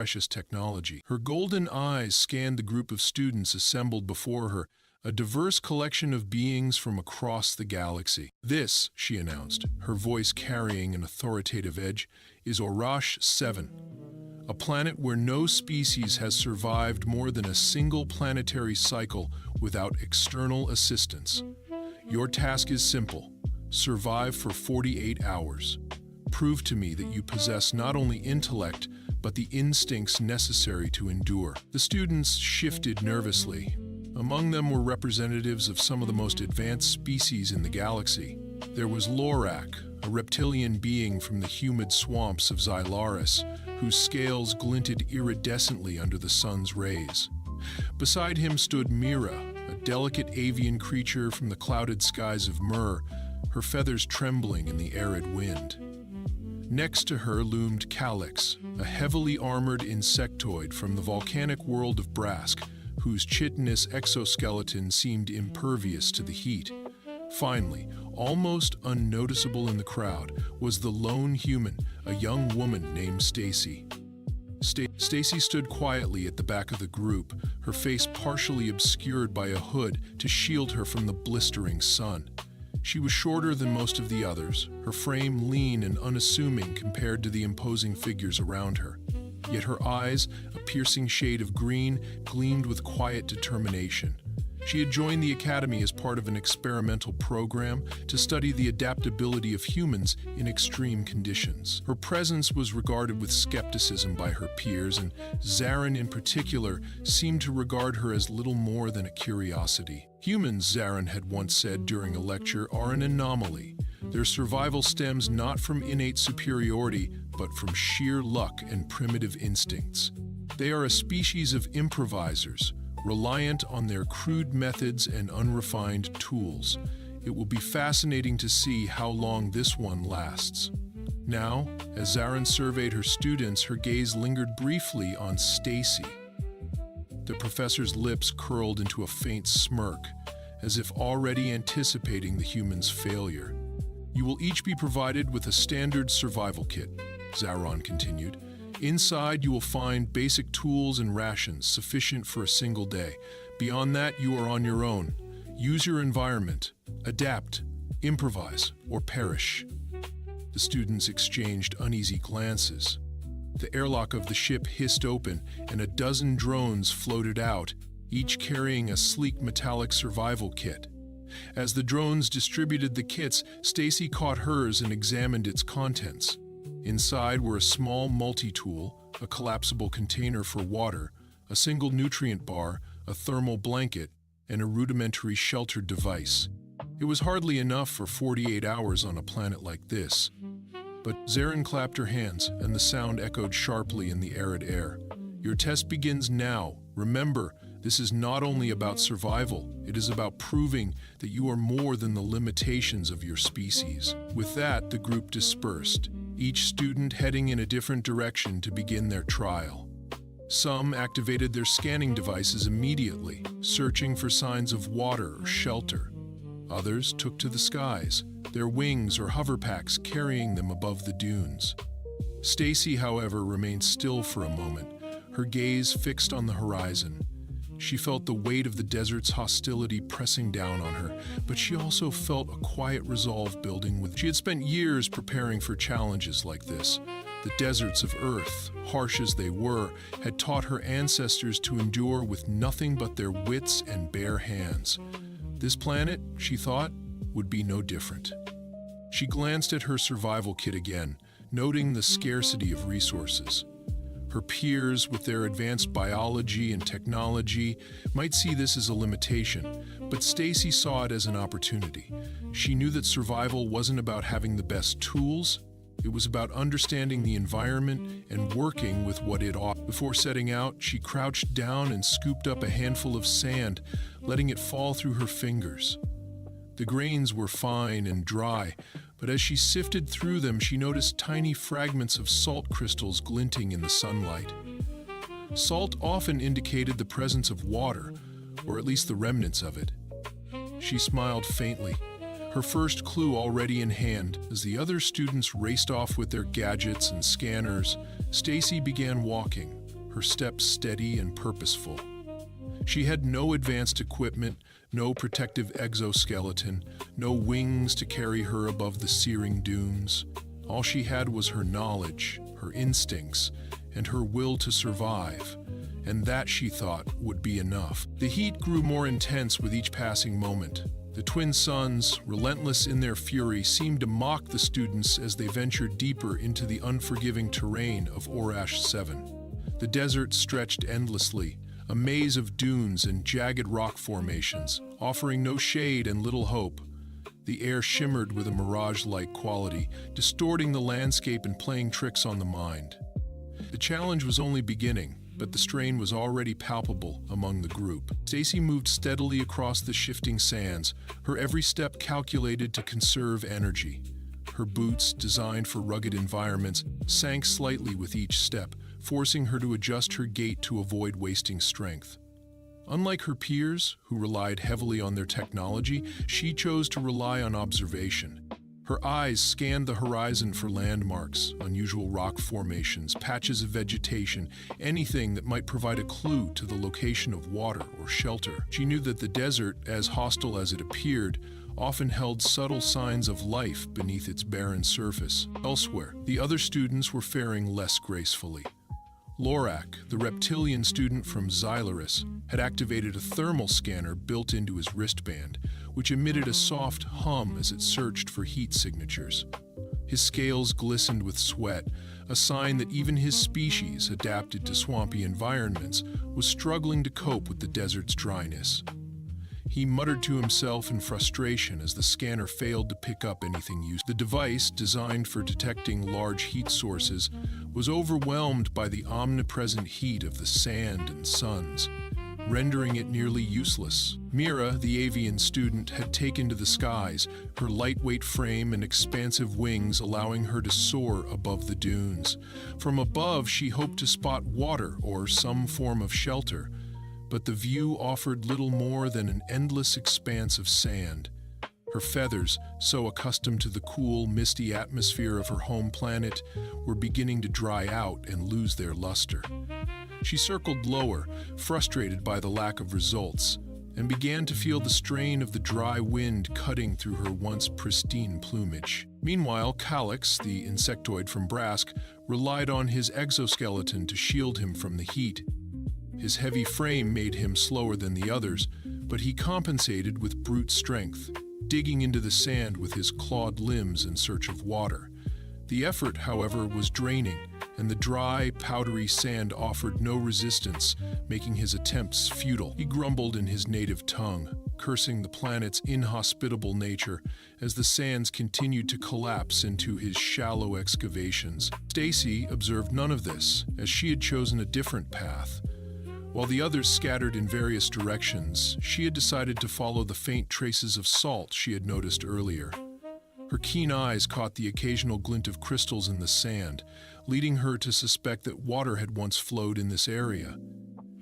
precious technology. Her golden eyes scanned the group of students assembled before her, a diverse collection of beings from across the galaxy. "This," she announced, her voice carrying an authoritative edge, "is Orash 7, a planet where no species has survived more than a single planetary cycle without external assistance. Your task is simple: survive for 48 hours. Prove to me that you possess not only intellect, but the instincts necessary to endure." The students shifted nervously. Among them were representatives of some of the most advanced species in the galaxy. There was Lorak, a reptilian being from the humid swamps of Xylaris, whose scales glinted iridescently under the sun's rays. Beside him stood Mira, a delicate avian creature from the clouded skies of Mur, her feathers trembling in the arid wind. Next to her loomed Calyx, a heavily armored insectoid from the volcanic world of Brask, whose chitinous exoskeleton seemed impervious to the heat. Finally, almost unnoticeable in the crowd, was the lone human, a young woman named Stacy. Stacy stood quietly at the back of the group, her face partially obscured by a hood to shield her from the blistering sun. She was shorter than most of the others, her frame lean and unassuming compared to the imposing figures around her. Yet her eyes, a piercing shade of green, gleamed with quiet determination. She had joined the academy as part of an experimental program to study the adaptability of humans in extreme conditions. Her presence was regarded with skepticism by her peers, and Zarin in particular seemed to regard her as little more than a curiosity. "Humans," Zarin had once said during a lecture, "are an anomaly. Their survival stems not from innate superiority, but from sheer luck and primitive instincts. They are a species of improvisers, reliant on their crude methods and unrefined tools. It will be fascinating to see how long this one lasts." Now, as Zarin surveyed her students, her gaze lingered briefly on Stacy. The professor's lips curled into a faint smirk, as if already anticipating the human's failure. "You will each be provided with a standard survival kit," Zaron continued. "Inside, you will find basic tools and rations sufficient for a single day. Beyond that, you are on your own. Use your environment, adapt, improvise, or perish." The students exchanged uneasy glances. The airlock of the ship hissed open, and a dozen drones floated out, each carrying a sleek metallic survival kit. As the drones distributed the kits, Stacy caught hers and examined its contents. Inside were a small multi-tool, a collapsible container for water, a single nutrient bar, a thermal blanket, and a rudimentary shelter device. It was hardly enough for 48 hours on a planet like this. But Zarin clapped her hands, and the sound echoed sharply in the arid air. "Your test begins now. Remember, this is not only about survival, it is about proving that you are more than the limitations of your species." With that, the group dispersed, each student heading in a different direction to begin their trial. Some activated their scanning devices immediately, searching for signs of water or shelter. Others took to the skies, their wings or hover packs carrying them above the dunes. Stacy, however, remained still for a moment, her gaze fixed on the horizon. She felt the weight of the desert's hostility pressing down on her, but she also felt a quiet resolve building within. She had spent years preparing for challenges like this. The deserts of Earth, harsh as they were, had taught her ancestors to endure with nothing but their wits and bare hands. This planet, she thought, would be no different. She glanced at her survival kit again, noting the scarcity of resources. Her peers, with their advanced biology and technology, might see this as a limitation, but Stacy saw it as an opportunity. She knew that survival wasn't about having the best tools, it was about understanding the environment and working with what it offered. Before setting out, she crouched down and scooped up a handful of sand, letting it fall through her fingers. The grains were fine and dry, but as she sifted through them, she noticed tiny fragments of salt crystals glinting in the sunlight. Salt often indicated the presence of water, or at least the remnants of it. She smiled faintly, her first clue already in hand. As the other students raced off with their gadgets and scanners, Stacy began walking, her steps steady and purposeful. She had no advanced equipment, no protective exoskeleton, no wings to carry her above the searing dunes. All she had was her knowledge, her instincts, and her will to survive, and that, she thought, would be enough. The heat grew more intense with each passing moment. The twin suns, relentless in their fury, seemed to mock the students as they ventured deeper into the unforgiving terrain of Orash-7. The desert stretched endlessly, a maze of dunes and jagged rock formations, offering no shade and little hope. The air shimmered with a mirage-like quality, distorting the landscape and playing tricks on the mind. The challenge was only beginning, but the strain was already palpable among the group. Stacy moved steadily across the shifting sands, her every step calculated to conserve energy. Her boots, designed for rugged environments, sank slightly with each step, forcing her to adjust her gait to avoid wasting strength. Unlike her peers, who relied heavily on their technology, she chose to rely on observation. Her eyes scanned the horizon for landmarks, unusual rock formations, patches of vegetation, anything that might provide a clue to the location of water or shelter. She knew that the desert, as hostile as it appeared, often held subtle signs of life beneath its barren surface. Elsewhere, the other students were faring less gracefully. Lorak, the reptilian student from Xylaris, had activated a thermal scanner built into his wristband, which emitted a soft hum as it searched for heat signatures. His scales glistened with sweat, a sign that even his species, adapted to swampy environments, was struggling to cope with the desert's dryness. He muttered to himself in frustration as the scanner failed to pick up anything useful. The device, designed for detecting large heat sources, was overwhelmed by the omnipresent heat of the sand and suns, rendering it nearly useless. Mira, the avian student, had taken to the skies, her lightweight frame and expansive wings allowing her to soar above the dunes. From above, she hoped to spot water or some form of shelter, but the view offered little more than an endless expanse of sand. Her feathers, so accustomed to the cool, misty atmosphere of her home planet, were beginning to dry out and lose their luster. She circled lower, frustrated by the lack of results, and began to feel the strain of the dry wind cutting through her once pristine plumage. Meanwhile, Calyx, the insectoid from Brask, relied on his exoskeleton to shield him from the heat. His heavy frame made him slower than the others, but he compensated with brute strength, digging into the sand with his clawed limbs in search of water. The effort, however, was draining, and the dry, powdery sand offered no resistance, making his attempts futile. He grumbled in his native tongue, cursing the planet's inhospitable nature as the sands continued to collapse into his shallow excavations. Stacy observed none of this, as she had chosen a different path. While the others scattered in various directions, she had decided to follow the faint traces of salt she had noticed earlier. Her keen eyes caught the occasional glint of crystals in the sand, leading her to suspect that water had once flowed in this area.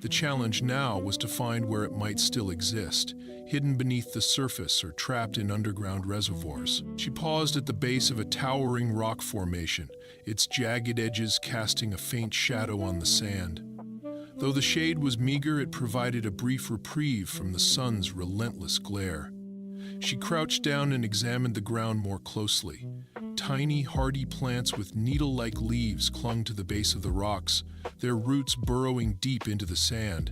The challenge now was to find where it might still exist, hidden beneath the surface or trapped in underground reservoirs. She paused at the base of a towering rock formation, its jagged edges casting a faint shadow on the sand. Though the shade was meager, it provided a brief reprieve from the sun's relentless glare. She crouched down and examined the ground more closely. Tiny, hardy plants with needle-like leaves clung to the base of the rocks, their roots burrowing deep into the sand.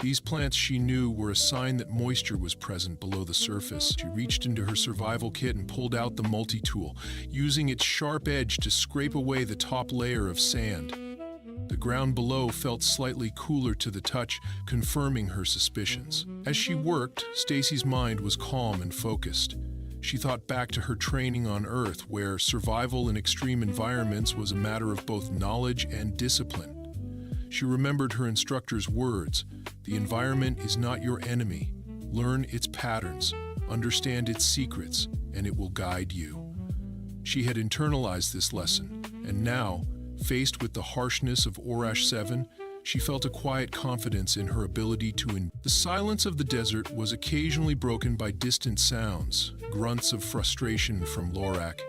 These plants, she knew, were a sign that moisture was present below the surface. She reached into her survival kit and pulled out the multi-tool, using its sharp edge to scrape away the top layer of sand. The ground below felt slightly cooler to the touch, confirming her suspicions. As she worked, Stacy's mind was calm and focused. She thought back to her training on Earth, where survival in extreme environments was a matter of both knowledge and discipline. She remembered her instructor's words, "The environment is not your enemy. Learn its patterns, understand its secrets, and it will guide you." She had internalized this lesson, and now, faced with the harshness of Orash-7, she felt a quiet confidence in her ability to endure. The silence of the desert was occasionally broken by distant sounds, grunts of frustration from Lorak,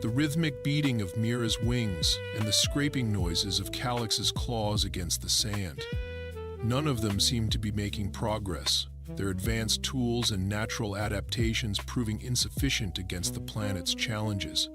the rhythmic beating of Mira's wings, and the scraping noises of Calyx's claws against the sand. None of them seemed to be making progress, their advanced tools and natural adaptations proving insufficient against the planet's challenges.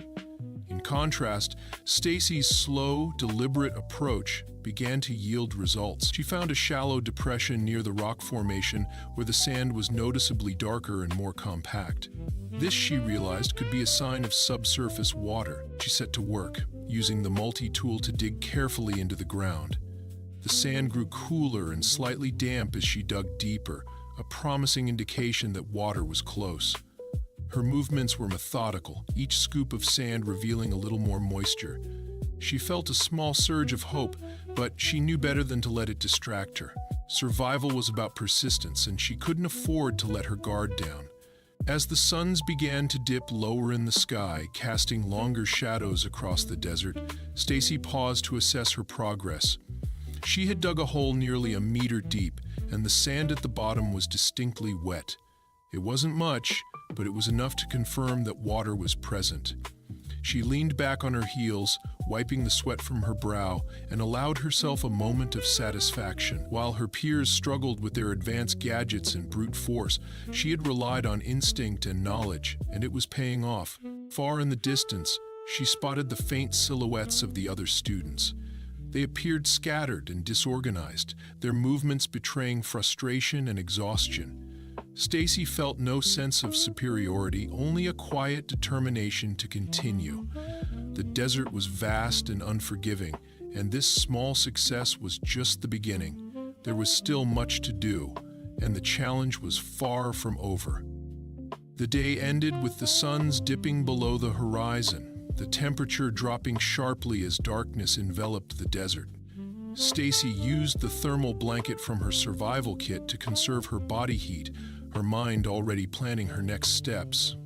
In contrast, Stacy's slow, deliberate approach began to yield results. She found a shallow depression near the rock formation where the sand was noticeably darker and more compact. This, she realized, could be a sign of subsurface water. She set to work, using the multi-tool to dig carefully into the ground. The sand grew cooler and slightly damp as she dug deeper, a promising indication that water was close. Her movements were methodical, each scoop of sand revealing a little more moisture. She felt a small surge of hope, but she knew better than to let it distract her. Survival was about persistence, and she couldn't afford to let her guard down. As the suns began to dip lower in the sky, casting longer shadows across the desert, Stacy paused to assess her progress. She had dug a hole nearly a meter deep, and the sand at the bottom was distinctly wet. It wasn't much, but it was enough to confirm that water was present. She leaned back on her heels, wiping the sweat from her brow, and allowed herself a moment of satisfaction. While her peers struggled with their advanced gadgets and brute force, she had relied on instinct and knowledge, and it was paying off. Far in the distance, she spotted the faint silhouettes of the other students. They appeared scattered and disorganized, their movements betraying frustration and exhaustion. Stacy felt no sense of superiority, only a quiet determination to continue. The desert was vast and unforgiving, and this small success was just the beginning. There was still much to do, and the challenge was far from over. The day ended with the suns dipping below the horizon, the temperature dropping sharply as darkness enveloped the desert. Stacy used the thermal blanket from her survival kit to conserve her body heat, her mind already planning her next steps.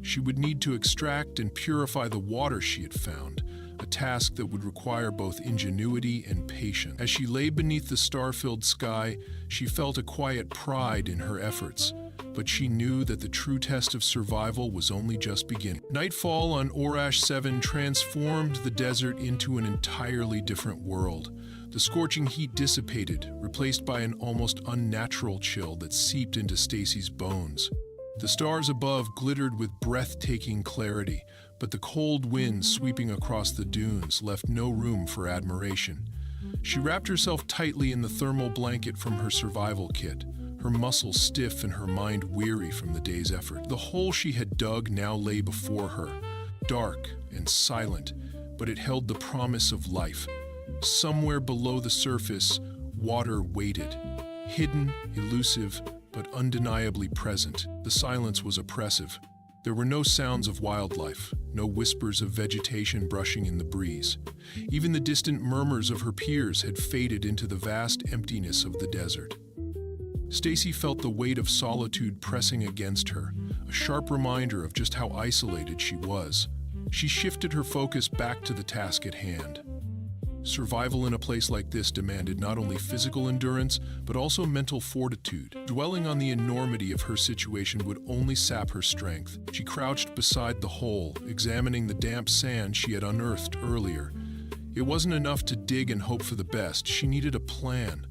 She would need to extract and purify the water she had found, a task that would require both ingenuity and patience. As she lay beneath the star-filled sky, she felt a quiet pride in her efforts, but she knew that the true test of survival was only just beginning. Nightfall on Orash 7 transformed the desert into an entirely different world. The scorching heat dissipated, replaced by an almost unnatural chill that seeped into Stacy's bones. The stars above glittered with breathtaking clarity, but the cold wind sweeping across the dunes left no room for admiration. She wrapped herself tightly in the thermal blanket from her survival kit, her muscles stiff and her mind weary from the day's effort. The hole she had dug now lay before her, dark and silent, but it held the promise of life. Somewhere below the surface, water waited, hidden, elusive, but undeniably present. The silence was oppressive. There were no sounds of wildlife, no whispers of vegetation brushing in the breeze. Even the distant murmurs of her peers had faded into the vast emptiness of the desert. Stacy felt the weight of solitude pressing against her, a sharp reminder of just how isolated she was. She shifted her focus back to the task at hand. Survival in a place like this demanded not only physical endurance, but also mental fortitude. Dwelling on the enormity of her situation would only sap her strength. She crouched beside the hole, examining the damp sand she had unearthed earlier. It wasn't enough to dig and hope for the best. She needed a plan.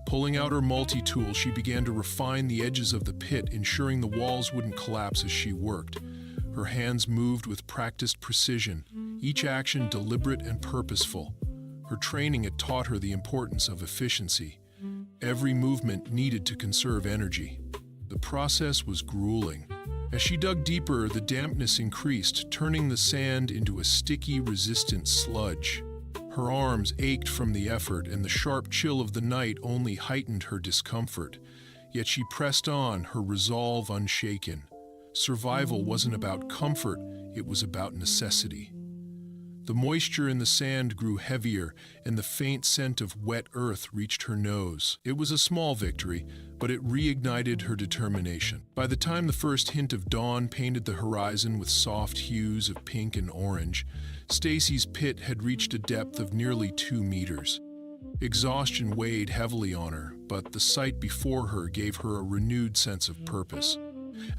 Pulling out her multi-tool, she began to refine the edges of the pit, ensuring the walls wouldn't collapse as she worked. Her hands moved with practiced precision, each action deliberate and purposeful. Her training had taught her the importance of efficiency. Every movement needed to conserve energy. The process was grueling. As she dug deeper, the dampness increased, turning the sand into a sticky, resistant sludge. Her arms ached from the effort, and the sharp chill of the night only heightened her discomfort. Yet she pressed on, her resolve unshaken. Survival wasn't about comfort, it was about necessity. The moisture in the sand grew heavier, and the faint scent of wet earth reached her nose. It was a small victory, but it reignited her determination. By the time the first hint of dawn painted the horizon with soft hues of pink and orange, Stacy's pit had reached a depth of nearly 2 meters. Exhaustion weighed heavily on her, but the sight before her gave her a renewed sense of purpose.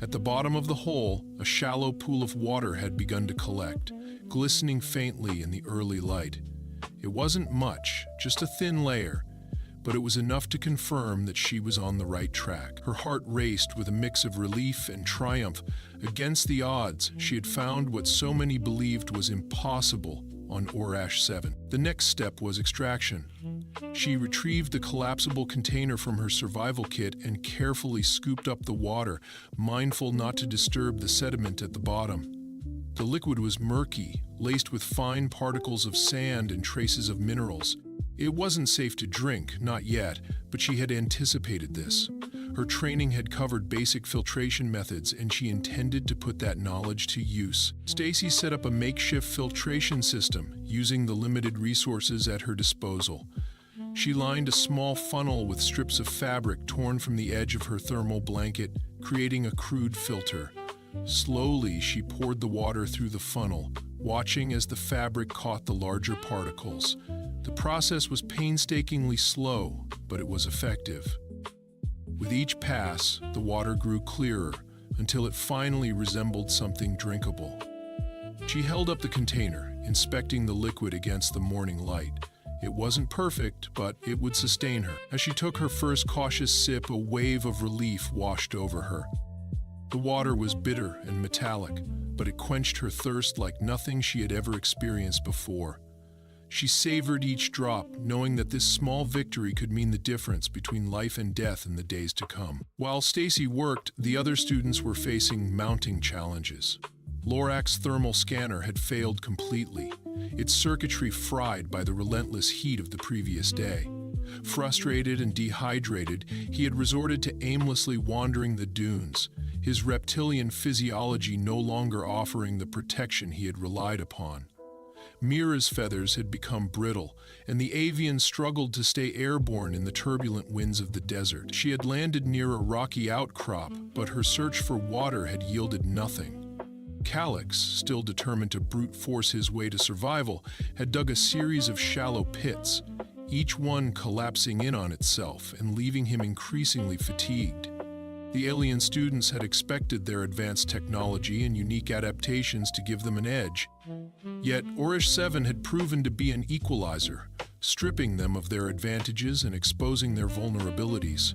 At the bottom of the hole, a shallow pool of water had begun to collect, glistening faintly in the early light. It wasn't much, just a thin layer, but it was enough to confirm that she was on the right track. Her heart raced with a mix of relief and triumph. Against the odds, she had found what so many believed was impossible on Orash 7. The next step was extraction. She retrieved the collapsible container from her survival kit and carefully scooped up the water, mindful not to disturb the sediment at the bottom. The liquid was murky, laced with fine particles of sand and traces of minerals. It wasn't safe to drink, not yet, but she had anticipated this. Her training had covered basic filtration methods, and she intended to put that knowledge to use. Stacy set up a makeshift filtration system, using the limited resources at her disposal. She lined a small funnel with strips of fabric torn from the edge of her thermal blanket, creating a crude filter. Slowly, she poured the water through the funnel, watching as the fabric caught the larger particles. The process was painstakingly slow, but it was effective. With each pass, the water grew clearer until it finally resembled something drinkable. She held up the container, inspecting the liquid against the morning light. It wasn't perfect, but it would sustain her. As she took her first cautious sip, a wave of relief washed over her. The water was bitter and metallic, but it quenched her thirst like nothing she had ever experienced before. She savored each drop, knowing that this small victory could mean the difference between life and death in the days to come. While Stacy worked, the other students were facing mounting challenges. Lorak's thermal scanner had failed completely, its circuitry fried by the relentless heat of the previous day. Frustrated and dehydrated, he had resorted to aimlessly wandering the dunes, his reptilian physiology no longer offering the protection he had relied upon. Mira's feathers had become brittle, and the avian struggled to stay airborne in the turbulent winds of the desert. She had landed near a rocky outcrop, but her search for water had yielded nothing. Calyx, still determined to brute force his way to survival, had dug a series of shallow pits, each one collapsing in on itself and leaving him increasingly fatigued. The alien students had expected their advanced technology and unique adaptations to give them an edge. Yet Orash 7 had proven to be an equalizer, stripping them of their advantages and exposing their vulnerabilities.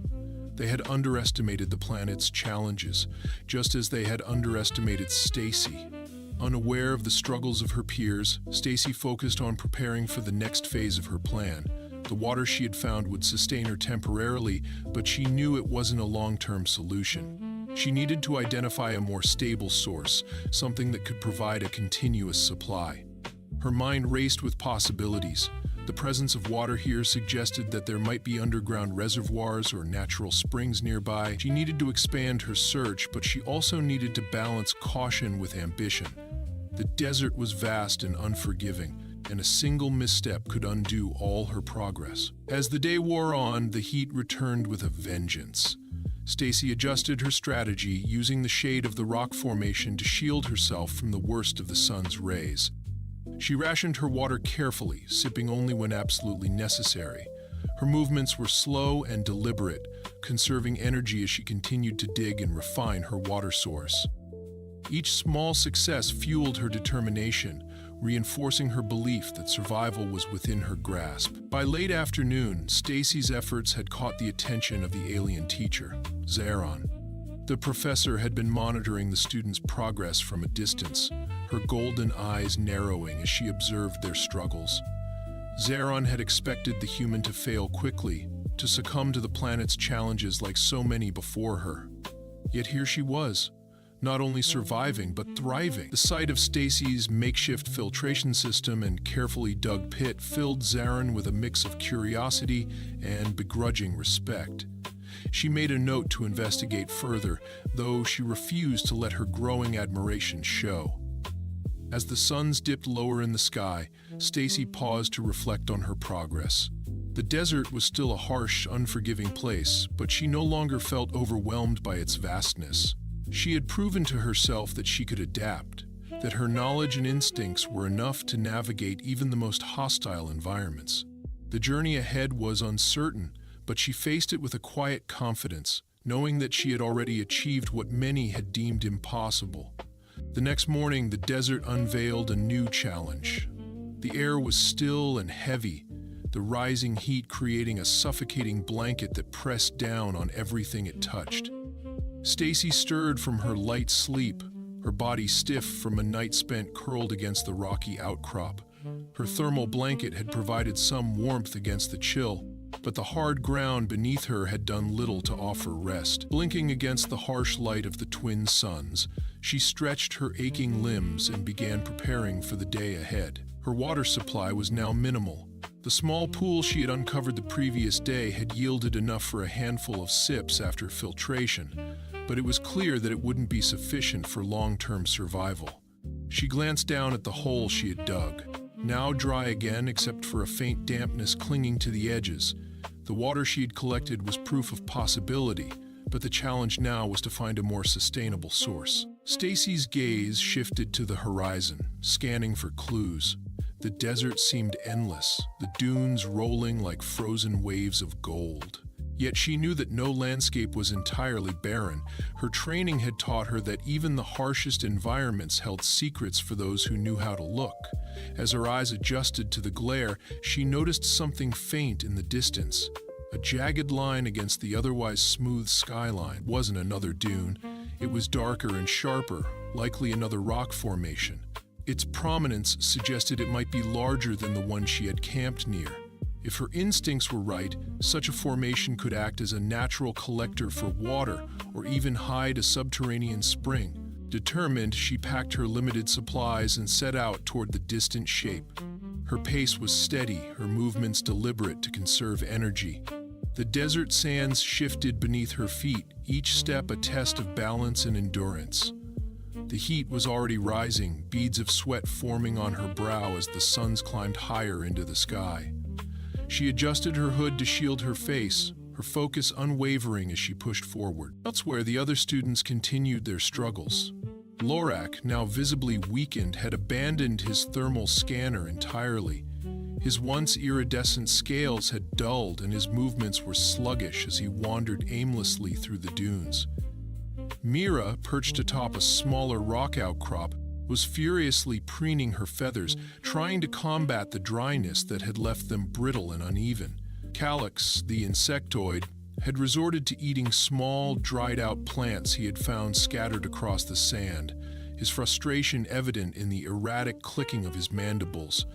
They had underestimated the planet's challenges, just as they had underestimated Stacy. Unaware of the struggles of her peers, Stacy focused on preparing for the next phase of her plan. The water she had found would sustain her temporarily, but she knew it wasn't a long-term solution. She needed to identify a more stable source, something that could provide a continuous supply. Her mind raced with possibilities. The presence of water here suggested that there might be underground reservoirs or natural springs nearby. She needed to expand her search, but she also needed to balance caution with ambition. The desert was vast and unforgiving, and a single misstep could undo all her progress. As the day wore on, the heat returned with a vengeance. Stacy adjusted her strategy, using the shade of the rock formation to shield herself from the worst of the sun's rays. She rationed her water carefully, sipping only when absolutely necessary. Her movements were slow and deliberate, conserving energy as she continued to dig and refine her water source. Each small success fueled her determination, reinforcing her belief that survival was within her grasp. By late afternoon, Stacy's efforts had caught the attention of the alien teacher, Zaron. The professor had been monitoring the students' progress from a distance, her golden eyes narrowing as she observed their struggles. Zaron had expected the human to fail quickly, to succumb to the planet's challenges like so many before her. Yet here she was, not only surviving, but thriving. The sight of Stacy's makeshift filtration system and carefully dug pit filled Zaron with a mix of curiosity and begrudging respect. She made a note to investigate further, though she refused to let her growing admiration show. As the suns dipped lower in the sky, Stacy paused to reflect on her progress. The desert was still a harsh, unforgiving place, but she no longer felt overwhelmed by its vastness. She had proven to herself that she could adapt, that her knowledge and instincts were enough to navigate even the most hostile environments. The journey ahead was uncertain, but she faced it with a quiet confidence, knowing that she had already achieved what many had deemed impossible. The next morning, the desert unveiled a new challenge. The air was still and heavy, the rising heat creating a suffocating blanket that pressed down on everything it touched. Stacy stirred from her light sleep, her body stiff from a night spent curled against the rocky outcrop. Her thermal blanket had provided some warmth against the chill, but the hard ground beneath her had done little to offer rest. Blinking against the harsh light of the twin suns, she stretched her aching limbs and began preparing for the day ahead. Her water supply was now minimal. The small pool she had uncovered the previous day had yielded enough for a handful of sips after filtration, but it was clear that it wouldn't be sufficient for long-term survival. She glanced down at the hole she had dug, now dry again except for a faint dampness clinging to the edges. The water she had collected was proof of possibility, but the challenge now was to find a more sustainable source. Stacy's gaze shifted to the horizon, scanning for clues. The desert seemed endless, the dunes rolling like frozen waves of gold. Yet she knew that no landscape was entirely barren. Her training had taught her that even the harshest environments held secrets for those who knew how to look. As her eyes adjusted to the glare, she noticed something faint in the distance. A jagged line against the otherwise smooth skyline. It wasn't another dune. It was darker and sharper, likely another rock formation. Its prominence suggested it might be larger than the one she had camped near. If her instincts were right, such a formation could act as a natural collector for water or even hide a subterranean spring. Determined, she packed her limited supplies and set out toward the distant shape. Her pace was steady, her movements deliberate to conserve energy. The desert sands shifted beneath her feet, each step a test of balance and endurance. The heat was already rising, beads of sweat forming on her brow as the suns climbed higher into the sky. She adjusted her hood to shield her face, her focus unwavering as she pushed forward. Elsewhere, the other students continued their struggles. Lorak, now visibly weakened, had abandoned his thermal scanner entirely. His once iridescent scales had dulled and his movements were sluggish as he wandered aimlessly through the dunes. Mira, perched atop a smaller rock outcrop, was furiously preening her feathers, trying to combat the dryness that had left them brittle and uneven. Calyx, the insectoid, had resorted to eating small, dried-out plants he had found scattered across the sand, his frustration evident in the erratic clicking of his mandibles.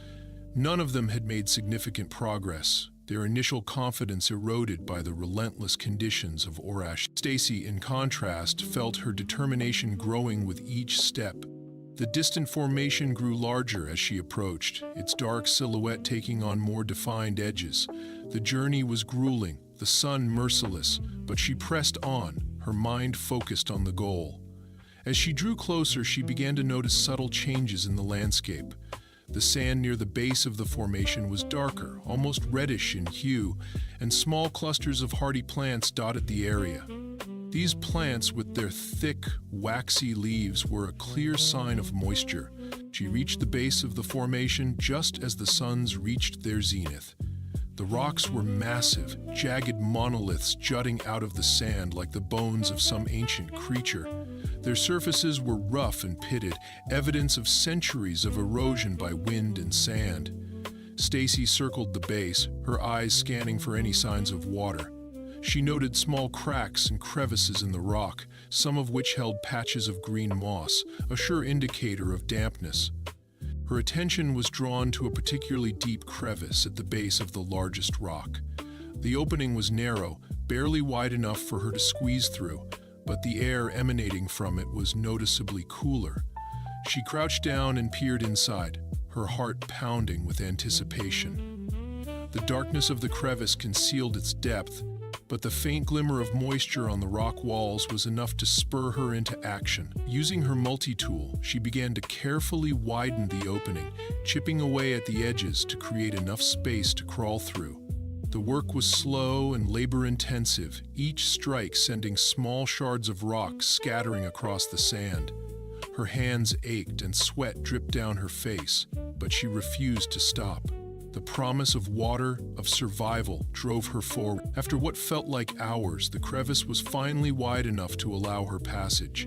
None of them had made significant progress, their initial confidence eroded by the relentless conditions of Orash. Stacy, in contrast, felt her determination growing with each step. The distant formation grew larger as she approached, its dark silhouette taking on more defined edges. The journey was grueling, the sun merciless, but she pressed on, her mind focused on the goal. As she drew closer, she began to notice subtle changes in the landscape. The sand near the base of the formation was darker, almost reddish in hue, and small clusters of hardy plants dotted the area. These plants, with their thick, waxy leaves, were a clear sign of moisture. She reached the base of the formation just as the suns reached their zenith. The rocks were massive, jagged monoliths jutting out of the sand like the bones of some ancient creature. Their surfaces were rough and pitted, evidence of centuries of erosion by wind and sand. Stacy circled the base, her eyes scanning for any signs of water. She noted small cracks and crevices in the rock, some of which held patches of green moss, a sure indicator of dampness. Her attention was drawn to a particularly deep crevice at the base of the largest rock. The opening was narrow, barely wide enough for her to squeeze through, but the air emanating from it was noticeably cooler. She crouched down and peered inside, her heart pounding with anticipation. The darkness of the crevice concealed its depth, but the faint glimmer of moisture on the rock walls was enough to spur her into action. Using her multi-tool, she began to carefully widen the opening, chipping away at the edges to create enough space to crawl through. The work was slow and labor-intensive, each strike sending small shards of rock scattering across the sand. Her hands ached and sweat dripped down her face, but she refused to stop. The promise of water, of survival, drove her forward. After what felt like hours, the crevice was finally wide enough to allow her passage.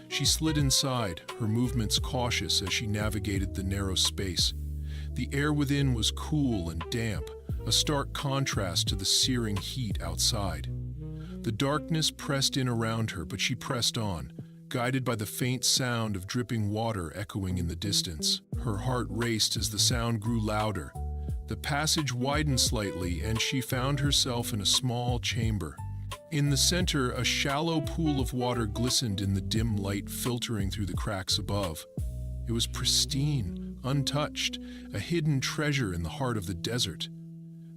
She slid inside, her movements cautious as she navigated the narrow space. The air within was cool and damp, a stark contrast to the searing heat outside. The darkness pressed in around her, but she pressed on, guided by the faint sound of dripping water echoing in the distance. Her heart raced as the sound grew louder. The passage widened slightly, and she found herself in a small chamber. In the center, a shallow pool of water glistened in the dim light filtering through the cracks above. It was pristine, untouched, a hidden treasure in the heart of the desert.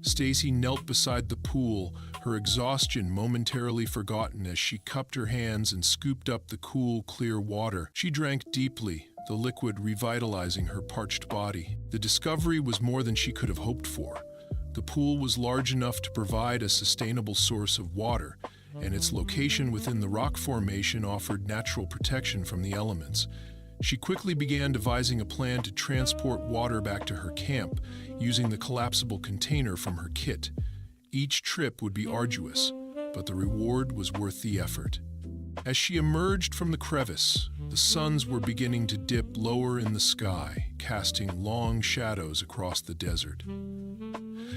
Stacy knelt beside the pool, her exhaustion momentarily forgotten as she cupped her hands and scooped up the cool, clear water. She drank deeply, the liquid revitalizing her parched body. The discovery was more than she could have hoped for. The pool was large enough to provide a sustainable source of water, and its location within the rock formation offered natural protection from the elements. She quickly began devising a plan to transport water back to her camp, using the collapsible container from her kit. Each trip would be arduous, but the reward was worth the effort. As she emerged from the crevice, the suns were beginning to dip lower in the sky, casting long shadows across the desert.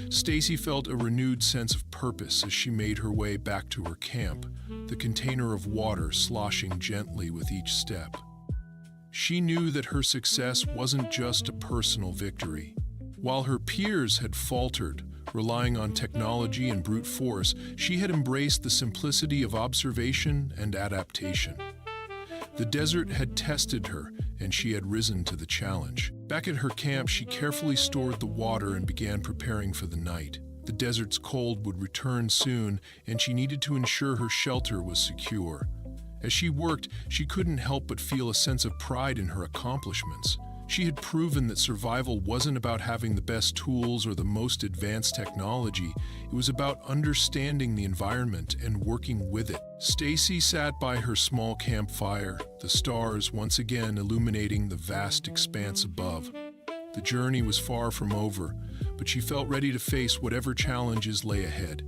Stacy felt a renewed sense of purpose as she made her way back to her camp, the container of water sloshing gently with each step. She knew that her success wasn't just a personal victory. While her peers had faltered, relying on technology and brute force, she had embraced the simplicity of observation and adaptation. The desert had tested her, and she had risen to the challenge. Back at her camp, she carefully stored the water and began preparing for the night. The desert's cold would return soon, and she needed to ensure her shelter was secure. As she worked, she couldn't help but feel a sense of pride in her accomplishments. She had proven that survival wasn't about having the best tools or the most advanced technology. It was about understanding the environment and working with it. Stacy sat by her small campfire, the stars once again illuminating the vast expanse above. The journey was far from over, but she felt ready to face whatever challenges lay ahead.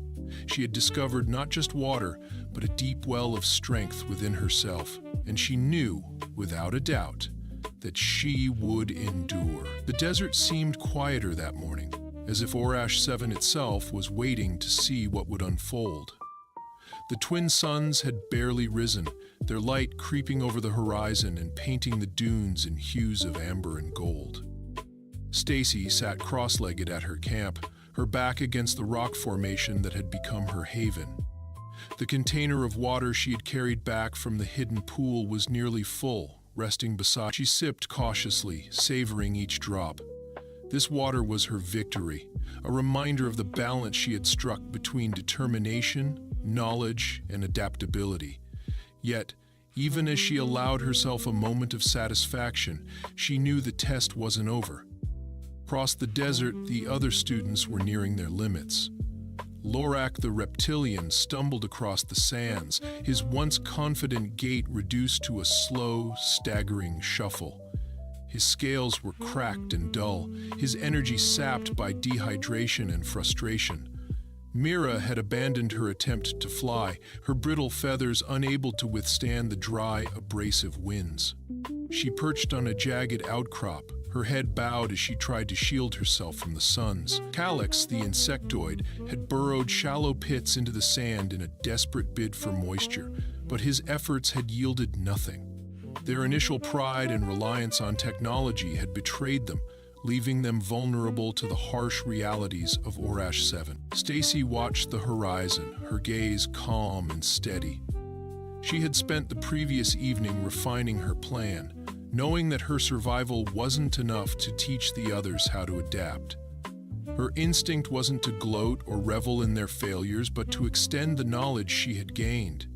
She had discovered not just water, but a deep well of strength within herself, and she knew, without a doubt, that she would endure. The desert seemed quieter that morning, as if Orash 7 itself was waiting to see what would unfold. The twin suns had barely risen, their light creeping over the horizon and painting the dunes in hues of amber and gold. Stacy sat cross-legged at her camp, her back against the rock formation that had become her haven. The container of water she had carried back from the hidden pool was nearly full, resting beside. She sipped cautiously, savoring each drop. This water was her victory, a reminder of the balance she had struck between determination, knowledge, and adaptability. Yet, even as she allowed herself a moment of satisfaction, she knew the test wasn't over. Across the desert, the other students were nearing their limits. Lorak the reptilian stumbled across the sands, his once confident gait reduced to a slow, staggering shuffle. His scales were cracked and dull, his energy sapped by dehydration and frustration. Mira had abandoned her attempt to fly, her brittle feathers unable to withstand the dry, abrasive winds. She perched on a jagged outcrop, her head bowed as she tried to shield herself from the suns. Calyx, the insectoid, had burrowed shallow pits into the sand in a desperate bid for moisture, but his efforts had yielded nothing. Their initial pride and reliance on technology had betrayed them, leaving them vulnerable to the harsh realities of Orash 7. Stacy watched the horizon, her gaze calm and steady. She had spent the previous evening refining her plan, knowing that her survival wasn't enough to teach the others how to adapt. Her instinct wasn't to gloat or revel in their failures, but to extend the knowledge she had gained.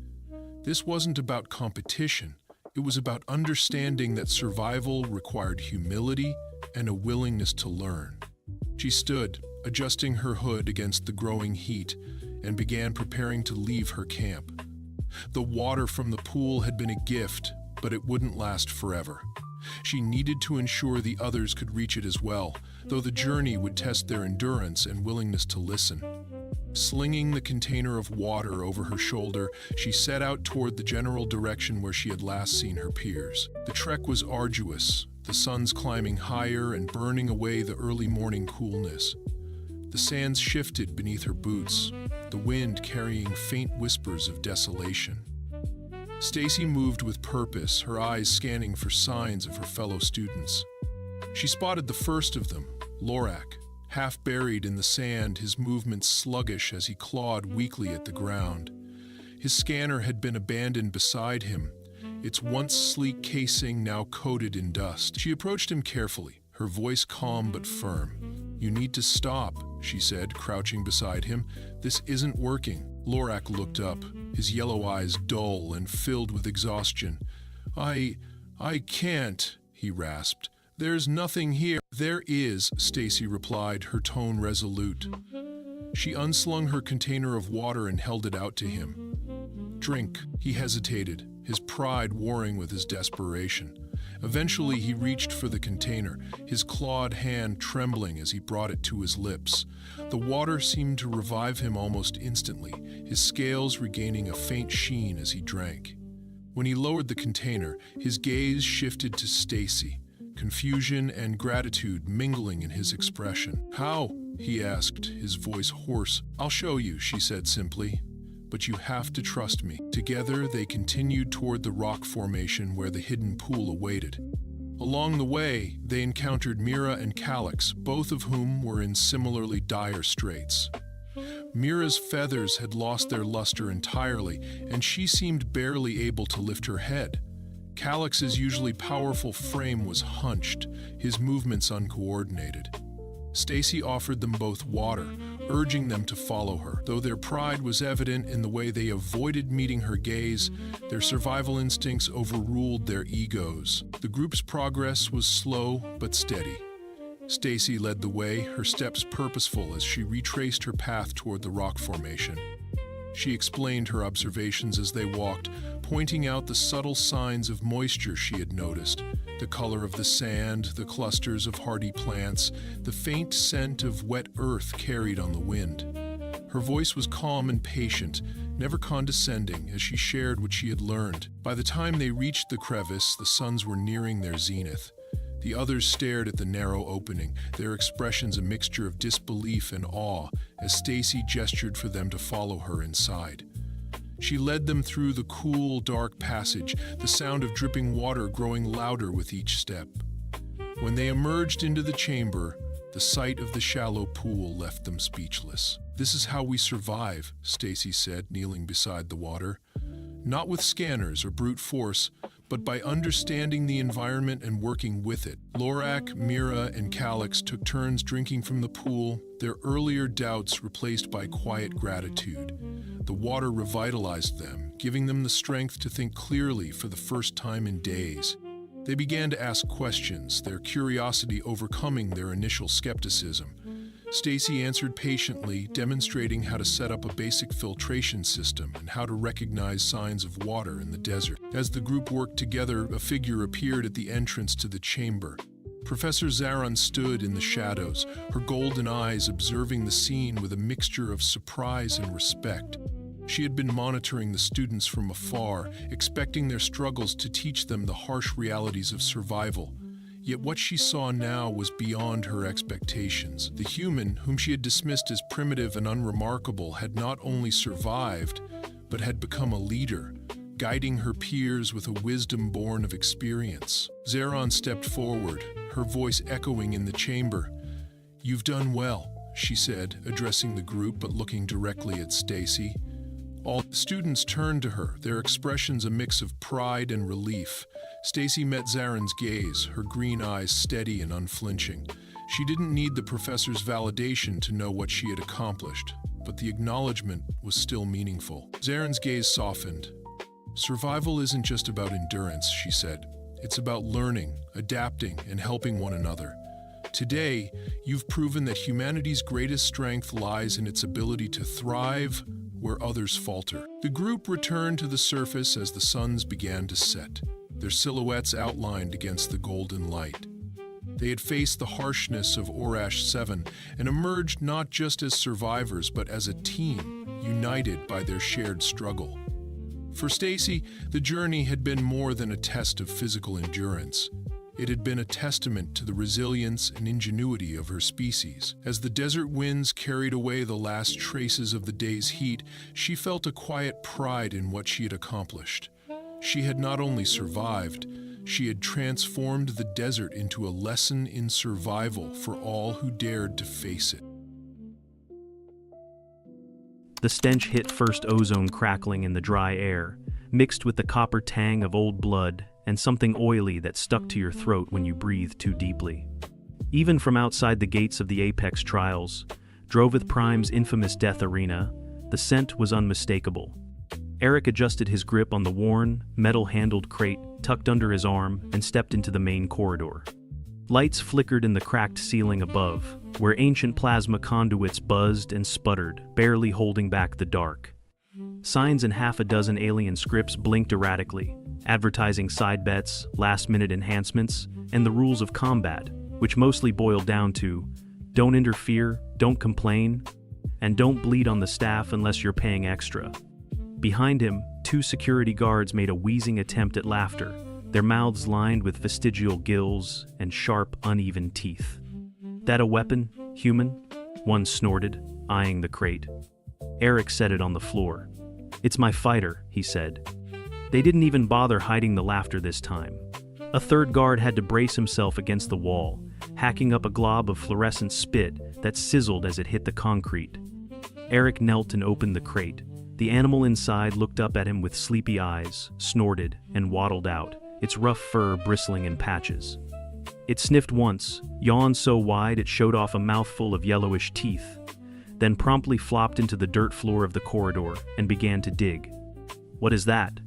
This wasn't about competition. It was about understanding that survival required humility and a willingness to learn. She stood, adjusting her hood against the growing heat, and began preparing to leave her camp. The water from the pool had been a gift, but it wouldn't last forever. She needed to ensure the others could reach it as well, though the journey would test their endurance and willingness to listen. Slinging the container of water over her shoulder, she set out toward the general direction where she had last seen her peers. The trek was arduous, the suns climbing higher and burning away the early morning coolness. The sands shifted beneath her boots, the wind carrying faint whispers of desolation. Stacy moved with purpose, her eyes scanning for signs of her fellow students. She spotted the first of them, Lorak, half buried in the sand, his movements sluggish as he clawed weakly at the ground. His scanner had been abandoned beside him, its once sleek casing now coated in dust. She approached him carefully, her voice calm but firm. "You need to stop," she said, crouching beside him. "This isn't working." Lorak looked up, his yellow eyes dull and filled with exhaustion. I can't," he rasped. "There's nothing here." "There is," Stacy replied, her tone resolute. She unslung her container of water and held it out to him. "Drink." He hesitated, his pride warring with his desperation. Eventually he reached for the container, his clawed hand trembling as he brought it to his lips. The water seemed to revive him almost instantly, his scales regaining a faint sheen as he drank. When he lowered the container, his gaze shifted to Stacy, confusion and gratitude mingling in his expression. "How?" he asked, his voice hoarse. "I'll show you," she said simply. "But you have to trust me." Together, they continued toward the rock formation where the hidden pool awaited. Along the way, they encountered Mira and Calix, both of whom were in similarly dire straits. Mira's feathers had lost their luster entirely, and she seemed barely able to lift her head. Calix's usually powerful frame was hunched, his movements uncoordinated. Stacy offered them both water, urging them to follow her. Though their pride was evident in the way they avoided meeting her gaze, their survival instincts overruled their egos. The group's progress was slow but steady. Stacy led the way, her steps purposeful as she retraced her path toward the rock formation. She explained her observations as they walked, pointing out the subtle signs of moisture she had noticed, the color of the sand, the clusters of hardy plants, the faint scent of wet earth carried on the wind. Her voice was calm and patient, never condescending, as she shared what she had learned. By the time they reached the crevice, the suns were nearing their zenith. The others stared at the narrow opening, their expressions a mixture of disbelief and awe, as Stacy gestured for them to follow her inside. She led them through the cool, dark passage, the sound of dripping water growing louder with each step. When they emerged into the chamber, the sight of the shallow pool left them speechless. "This is how we survive," Stacy said, kneeling beside the water. "Not with scanners or brute force, but by understanding the environment and working with it." Lorak, Mira, and Calix took turns drinking from the pool, their earlier doubts replaced by quiet gratitude. The water revitalized them, giving them the strength to think clearly for the first time in days. They began to ask questions, their curiosity overcoming their initial skepticism. Stacy answered patiently, demonstrating how to set up a basic filtration system and how to recognize signs of water in the desert. As the group worked together, a figure appeared at the entrance to the chamber. Professor Zaron stood in the shadows, her golden eyes observing the scene with a mixture of surprise and respect. She had been monitoring the students from afar, expecting their struggles to teach them the harsh realities of survival. Yet what she saw now was beyond her expectations. The human, whom she had dismissed as primitive and unremarkable, had not only survived, but had become a leader, guiding her peers with a wisdom born of experience. Zaron stepped forward, her voice echoing in the chamber. "You've done well," she said, addressing the group but looking directly at Stacy. All students turned to her, their expressions a mix of pride and relief. Stacy met Zaron's gaze, her green eyes steady and unflinching. She didn't need the professor's validation to know what she had accomplished, but the acknowledgement was still meaningful. Zaron's gaze softened. "Survival isn't just about endurance," she said. "It's about learning, adapting, and helping one another. Today, you've proven that humanity's greatest strength lies in its ability to thrive where others falter." The group returned to the surface as the suns began to set. their silhouettes outlined against the golden light. They had faced the harshness of Orash 7 and emerged not just as survivors but as a team, united by their shared struggle. For Stacy, the journey had been more than a test of physical endurance. It had been a testament to the resilience and ingenuity of her species. As the desert winds carried away the last traces of the day's heat, she felt a quiet pride in what she had accomplished. She had not only survived, she had transformed the desert into a lesson in survival for all who dared to face it. The stench hit first ozone crackling in the dry air, mixed with the copper tang of old blood and something oily that stuck to your throat when you breathed too deeply. Even from outside the gates of the Apex Trials, Droveth Prime's infamous death arena, the scent was unmistakable. Eric adjusted his grip on the worn, metal-handled crate tucked under his arm and stepped into the main corridor. Lights flickered in the cracked ceiling above, where ancient plasma conduits buzzed and sputtered, barely holding back the dark. Signs in half a dozen alien scripts blinked erratically, advertising side bets, last-minute enhancements, and the rules of combat, which mostly boiled down to, don't interfere, don't complain, and don't bleed on the staff unless you're paying extra. Behind him, two security guards made a wheezing attempt at laughter, their mouths lined with vestigial gills and sharp, uneven teeth. That a weapon, human? One snorted, eyeing the crate. Eric set it on the floor. It's my fighter, he said. They didn't even bother hiding the laughter this time. A third guard had to brace himself against the wall, hacking up a glob of fluorescent spit that sizzled as it hit the concrete. Eric knelt and opened the crate. The animal inside looked up at him with sleepy eyes, snorted, and waddled out, its rough fur bristling in patches. It sniffed once, yawned so wide it showed off a mouthful of yellowish teeth, then promptly flopped into the dirt floor of the corridor and began to dig. "What is that?"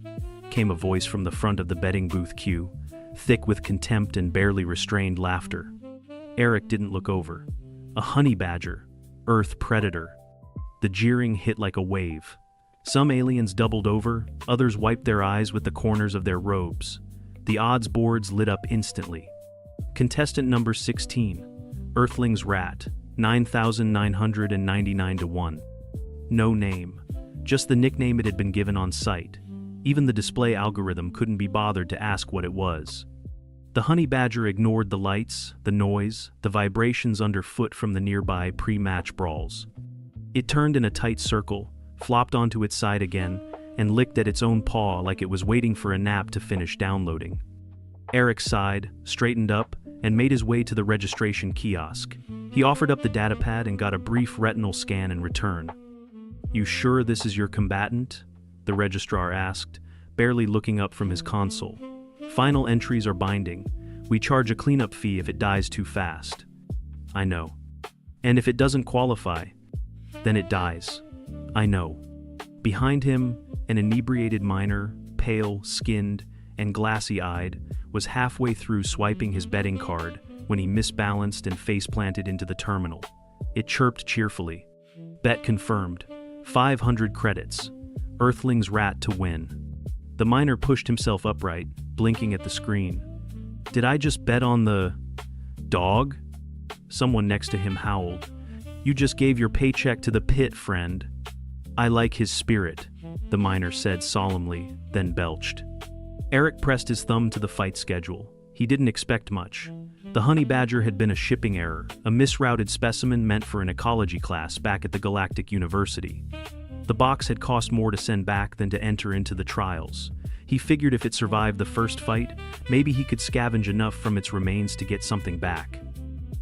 came a voice from the front of the betting booth queue, thick with contempt and barely restrained laughter. Eric didn't look over. A honey badger, Earth predator. The jeering hit like a wave. Some aliens doubled over, others wiped their eyes with the corners of their robes. The odds boards lit up instantly. Contestant number 16, Earthling's Rat, 9,999 to 1. No name, just the nickname it had been given on site. Even the display algorithm couldn't be bothered to ask what it was. The honey badger ignored the lights, the noise, the vibrations underfoot from the nearby pre-match brawls. It turned in a tight circle, flopped onto its side again, and licked at its own paw like it was waiting for a nap to finish downloading. Eric sighed, straightened up, and made his way to the registration kiosk. He offered up the datapad and got a brief retinal scan in return. "You sure this is your combatant?" the registrar asked, barely looking up from his console. "Final entries are binding. We charge a cleanup fee if it dies too fast." "I know. And if it doesn't qualify, then it dies." "I know." Behind him, an inebriated miner, pale, skinned, and glassy-eyed, was halfway through swiping his betting card when he misbalanced and face-planted into the terminal. It chirped cheerfully. "Bet confirmed. 500 credits. Earthling's Rat to win." The miner pushed himself upright, blinking at the screen. "Did I just bet on the dog?" Someone next to him howled. "You just gave your paycheck to the pit, friend." "I like his spirit," the miner said solemnly, then belched. Eric pressed his thumb to the fight schedule. He didn't expect much. The honey badger had been a shipping error, a misrouted specimen meant for an ecology class back at the Galactic University. The box had cost more to send back than to enter into the trials. He figured if it survived the first fight, maybe he could scavenge enough from its remains to get something back.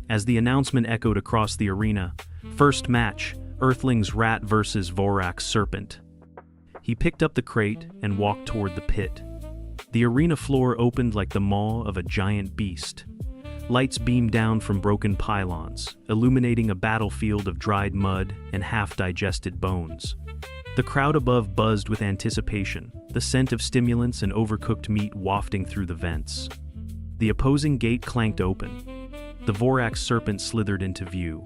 As the announcement echoed across the arena, first match, Earthling's Rat versus Vorax Serpent. He picked up the crate and walked toward the pit. The arena floor opened like the maw of a giant beast. Lights beamed down from broken pylons, illuminating a battlefield of dried mud and half-digested bones. The crowd above buzzed with anticipation, the scent of stimulants and overcooked meat wafting through the vents. The opposing gate clanked open. The Vorax Serpent slithered into view.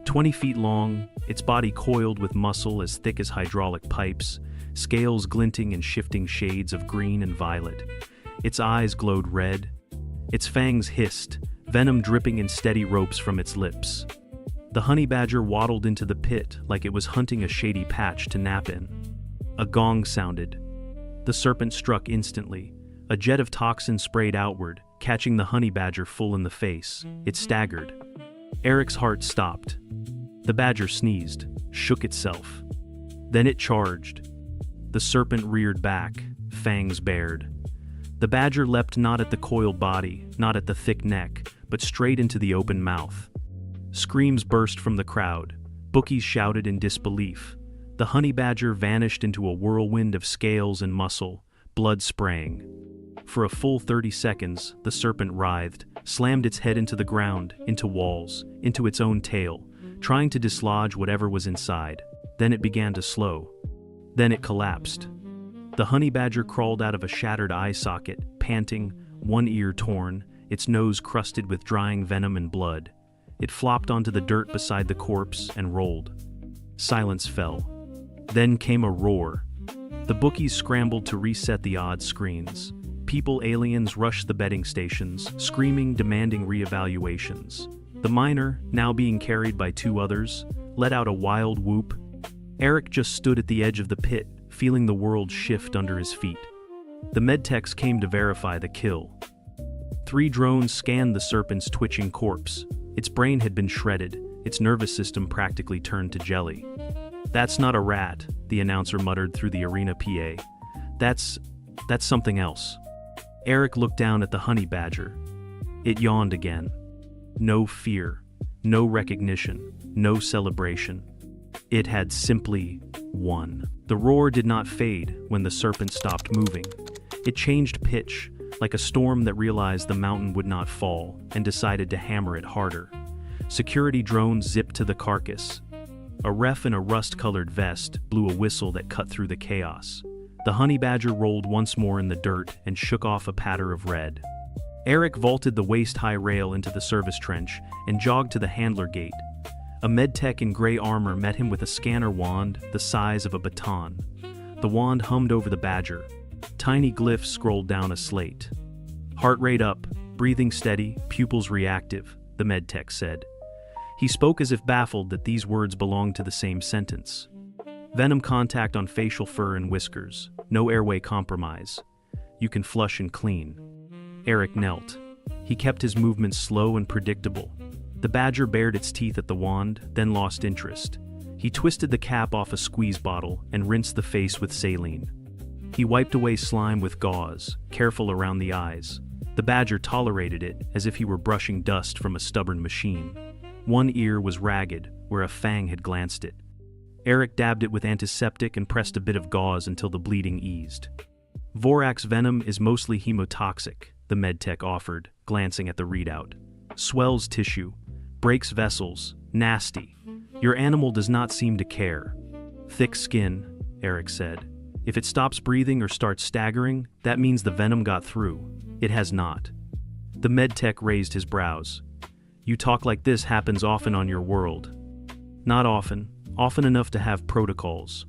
20 feet long, its body coiled with muscle as thick as hydraulic pipes, scales glinting in shifting shades of green and violet. Its eyes glowed red. Its fangs hissed, venom dripping in steady ropes from its lips. The honey badger waddled into the pit like it was hunting a shady patch to nap in. A gong sounded. The serpent struck instantly. A jet of toxin sprayed outward, catching the honey badger full in the face. It staggered. Eric's heart stopped. The badger sneezed, shook itself. Then it charged. The serpent reared back, fangs bared. The badger leapt not at the coiled body, not at the thick neck, but straight into the open mouth. Screams burst from the crowd. Bookies shouted in disbelief. The honey badger vanished into a whirlwind of scales and muscle, blood spraying. For a full 30 seconds, the serpent writhed, slammed its head into the ground, into walls, into its own tail, trying to dislodge whatever was inside. Then it began to slow. Then it collapsed. The honey badger crawled out of a shattered eye socket, panting, one ear torn, its nose crusted with drying venom and blood. It flopped onto the dirt beside the corpse and rolled. Silence fell. Then came a roar. The bookies scrambled to reset the odds screens. People aliens rushed the betting stations, screaming, demanding reevaluations. The miner, now being carried by two others, let out a wild whoop. Eric just stood at the edge of the pit, feeling the world shift under his feet. The medtechs came to verify the kill. 3 drones scanned the serpent's twitching corpse. Its brain had been shredded, its nervous system practically turned to jelly. "That's not a rat," the announcer muttered through the arena PA. That's something else." Eric looked down at the honey badger. It yawned again. No fear, no recognition, no celebration. It had simply won. The roar did not fade when the serpent stopped moving. It changed pitch, like a storm that realized the mountain would not fall and decided to hammer it harder. Security drones zipped to the carcass. A ref in a rust-colored vest blew a whistle that cut through the chaos. The honey badger rolled once more in the dirt and shook off a patter of red. Eric vaulted the waist-high rail into the service trench and jogged to the handler gate. A medtech in gray armor met him with a scanner wand the size of a baton. The wand hummed over the badger. Tiny glyphs scrolled down a slate. "Heart rate up, breathing steady, pupils reactive," the medtech said. He spoke as if baffled that these words belonged to the same sentence. "Venom contact on facial fur and whiskers. No airway compromise. You can flush and clean." Eric knelt. He kept his movements slow and predictable. The badger bared its teeth at the wand, then lost interest. He twisted the cap off a squeeze bottle and rinsed the face with saline. He wiped away slime with gauze, careful around the eyes. The badger tolerated it as if he were brushing dust from a stubborn machine. One ear was ragged, where a fang had glanced it. Eric dabbed it with antiseptic and pressed a bit of gauze until the bleeding eased. "Vorax venom is mostly hemotoxic," the medtech offered, glancing at the readout. "Swells tissue, breaks vessels, nasty. Your animal does not seem to care." "Thick skin," Eric said. "If it stops breathing or starts staggering, that means the venom got through. It has not." The medtech raised his brows. "You talk like this happens often on your world." "Not often. Often enough to have protocols."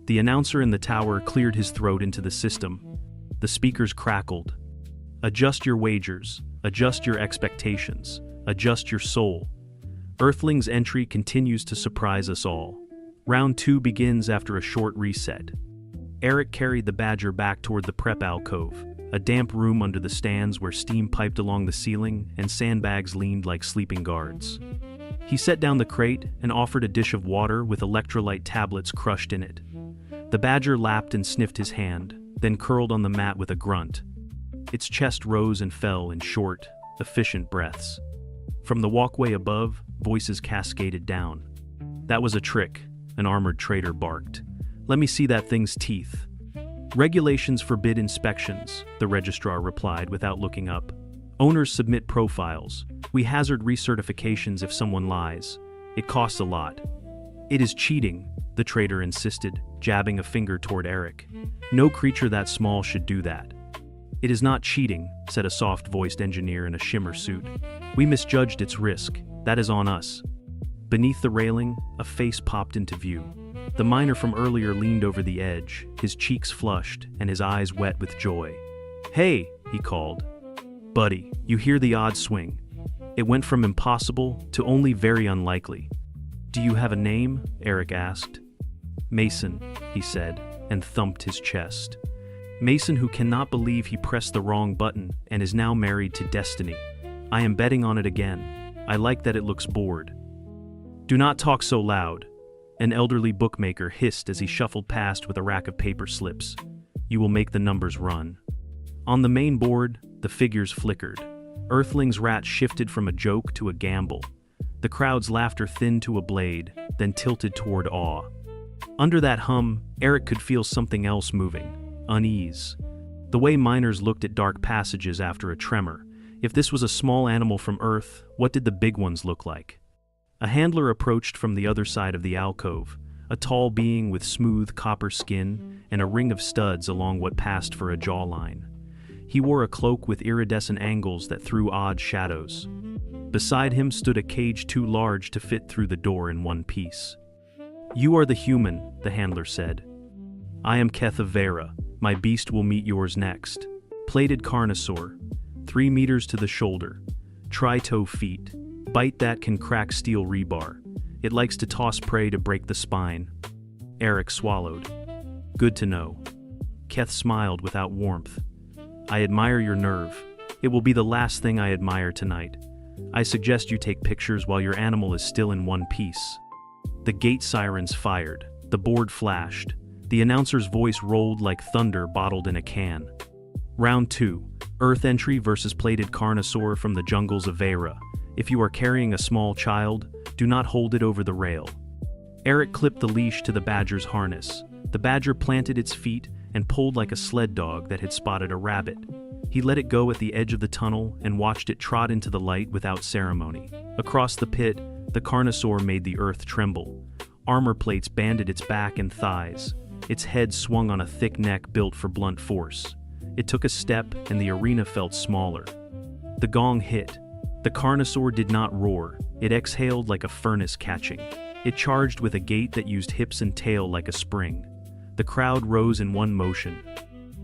The announcer in the tower cleared his throat into the system. The speakers crackled. "Adjust your wagers. Adjust your expectations. Adjust your soul. Earthling's entry continues to surprise us all. Round 2 begins after a short reset." Eric carried the badger back toward the prep alcove, a damp room under the stands where steam piped along the ceiling and sandbags leaned like sleeping guards. He set down the crate and offered a dish of water with electrolyte tablets crushed in it. The badger lapped and sniffed his hand, then curled on the mat with a grunt. Its chest rose and fell in short, efficient breaths. From the walkway above, voices cascaded down. "That was a trick," an armored trader barked. "Let me see that thing's teeth." "Regulations forbid inspections," the registrar replied without looking up. "Owners submit profiles. We hazard recertifications if someone lies. It costs a lot." "It is cheating," the trader insisted, jabbing a finger toward Eric. "No creature that small should do that." "It is not cheating," said a soft-voiced engineer in a shimmer suit. "We misjudged its risk. That is on us." Beneath the railing, a face popped into view. The miner from earlier leaned over the edge, his cheeks flushed and his eyes wet with joy. "Hey, he called. Buddy, you hear the odds swing. It went from impossible to only very unlikely. Do you have a name? Eric asked. Mason, he said, and thumped his chest. Mason, who cannot believe he pressed the wrong button and is now married to Destiny. I am betting on it again. I like that it looks bored. Do not talk so loud, an elderly bookmaker hissed as he shuffled past with a rack of paper slips. You will make the numbers run. On the main board, the figures flickered. Earthling's rat shifted from a joke to a gamble. The crowd's laughter thinned to a blade, then tilted toward awe. Under that hum, Eric could feel something else moving, unease. The way miners looked at dark passages after a tremor. If this was a small animal from Earth, what did the big ones look like? A handler approached from the other side of the alcove, a tall being with smooth copper skin and a ring of studs along what passed for a jawline. He wore a cloak with iridescent angles that threw odd shadows. Beside him stood a cage too large to fit through the door in one piece. You are the human, the handler said. I am Keth of Vera. My beast will meet yours next. Plated carnosaur, 3 meters to the shoulder, tri-toe feet, bite that can crack steel rebar. It likes to toss prey to break the spine. Eric swallowed. Good to know. Keth smiled without warmth. I admire your nerve. It will be the last thing I admire tonight. I suggest you take pictures while your animal is still in one piece. The gate sirens fired. The board flashed. The announcer's voice rolled like thunder bottled in a can. Round 2. Earth entry versus plated carnosaur from the jungles of Vera. If you are carrying a small child, do not hold it over the rail. Eric clipped the leash to the badger's harness. The badger planted its feet and pulled like a sled dog that had spotted a rabbit. He let it go at the edge of the tunnel and watched it trot into the light without ceremony. Across the pit, the carnosaur made the earth tremble. Armor plates banded its back and thighs. Its head swung on a thick neck built for blunt force. It took a step and the arena felt smaller. The gong hit. The carnosaur did not roar. It exhaled like a furnace catching. It charged with a gait that used hips and tail like a spring. The crowd rose in one motion.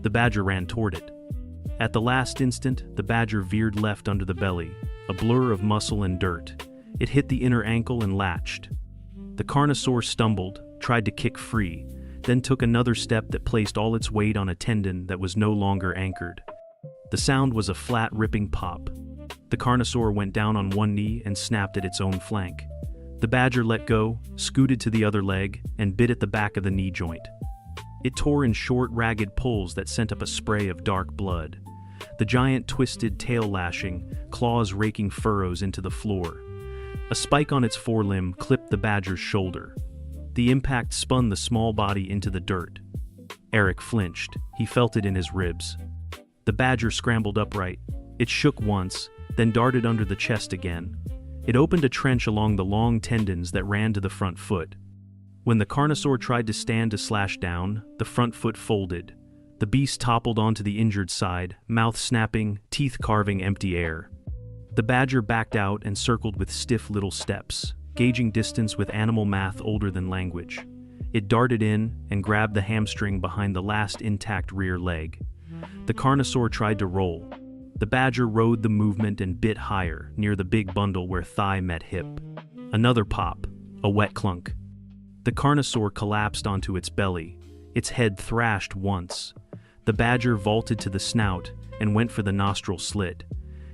The badger ran toward it. At the last instant, the badger veered left under the belly, a blur of muscle and dirt. It hit the inner ankle and latched. The carnosaur stumbled, tried to kick free, then took another step that placed all its weight on a tendon that was no longer anchored. The sound was a flat, ripping pop. The carnosaur went down on one knee and snapped at its own flank. The badger let go, scooted to the other leg, and bit at the back of the knee joint. It tore in short, ragged pulls that sent up a spray of dark blood. The giant twisted, tail lashing, claws raking furrows into the floor. A spike on its forelimb clipped the badger's shoulder. The impact spun the small body into the dirt. Eric flinched. He felt it in his ribs. The badger scrambled upright. It shook once, then darted under the chest again. It opened a trench along the long tendons that ran to the front foot. When the carnosaur tried to stand to slash down, the front foot folded. The beast toppled onto the injured side, mouth snapping, teeth carving empty air. The badger backed out and circled with stiff little steps, gauging distance with animal math older than language. It darted in and grabbed the hamstring behind the last intact rear leg. The carnosaur tried to roll. The badger rode the movement and bit higher, near the big bundle where thigh met hip. Another pop, a wet clunk. The carnosaur collapsed onto its belly. Its head thrashed once. The badger vaulted to the snout and went for the nostril slit.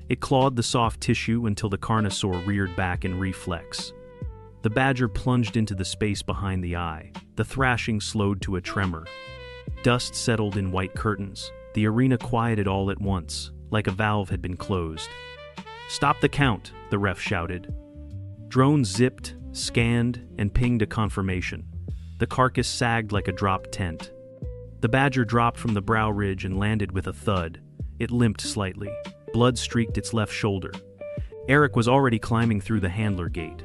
It clawed the soft tissue until the carnosaur reared back in reflex. The badger plunged into the space behind the eye. The thrashing slowed to a tremor. Dust settled in white curtains. The arena quieted all at once, like a valve had been closed. Stop the count, the ref shouted. Drones zipped, scanned, and pinged a confirmation. The carcass sagged like a dropped tent. The badger dropped from the brow ridge and landed with a thud. It limped slightly. Blood streaked its left shoulder. Eric was already climbing through the handler gate.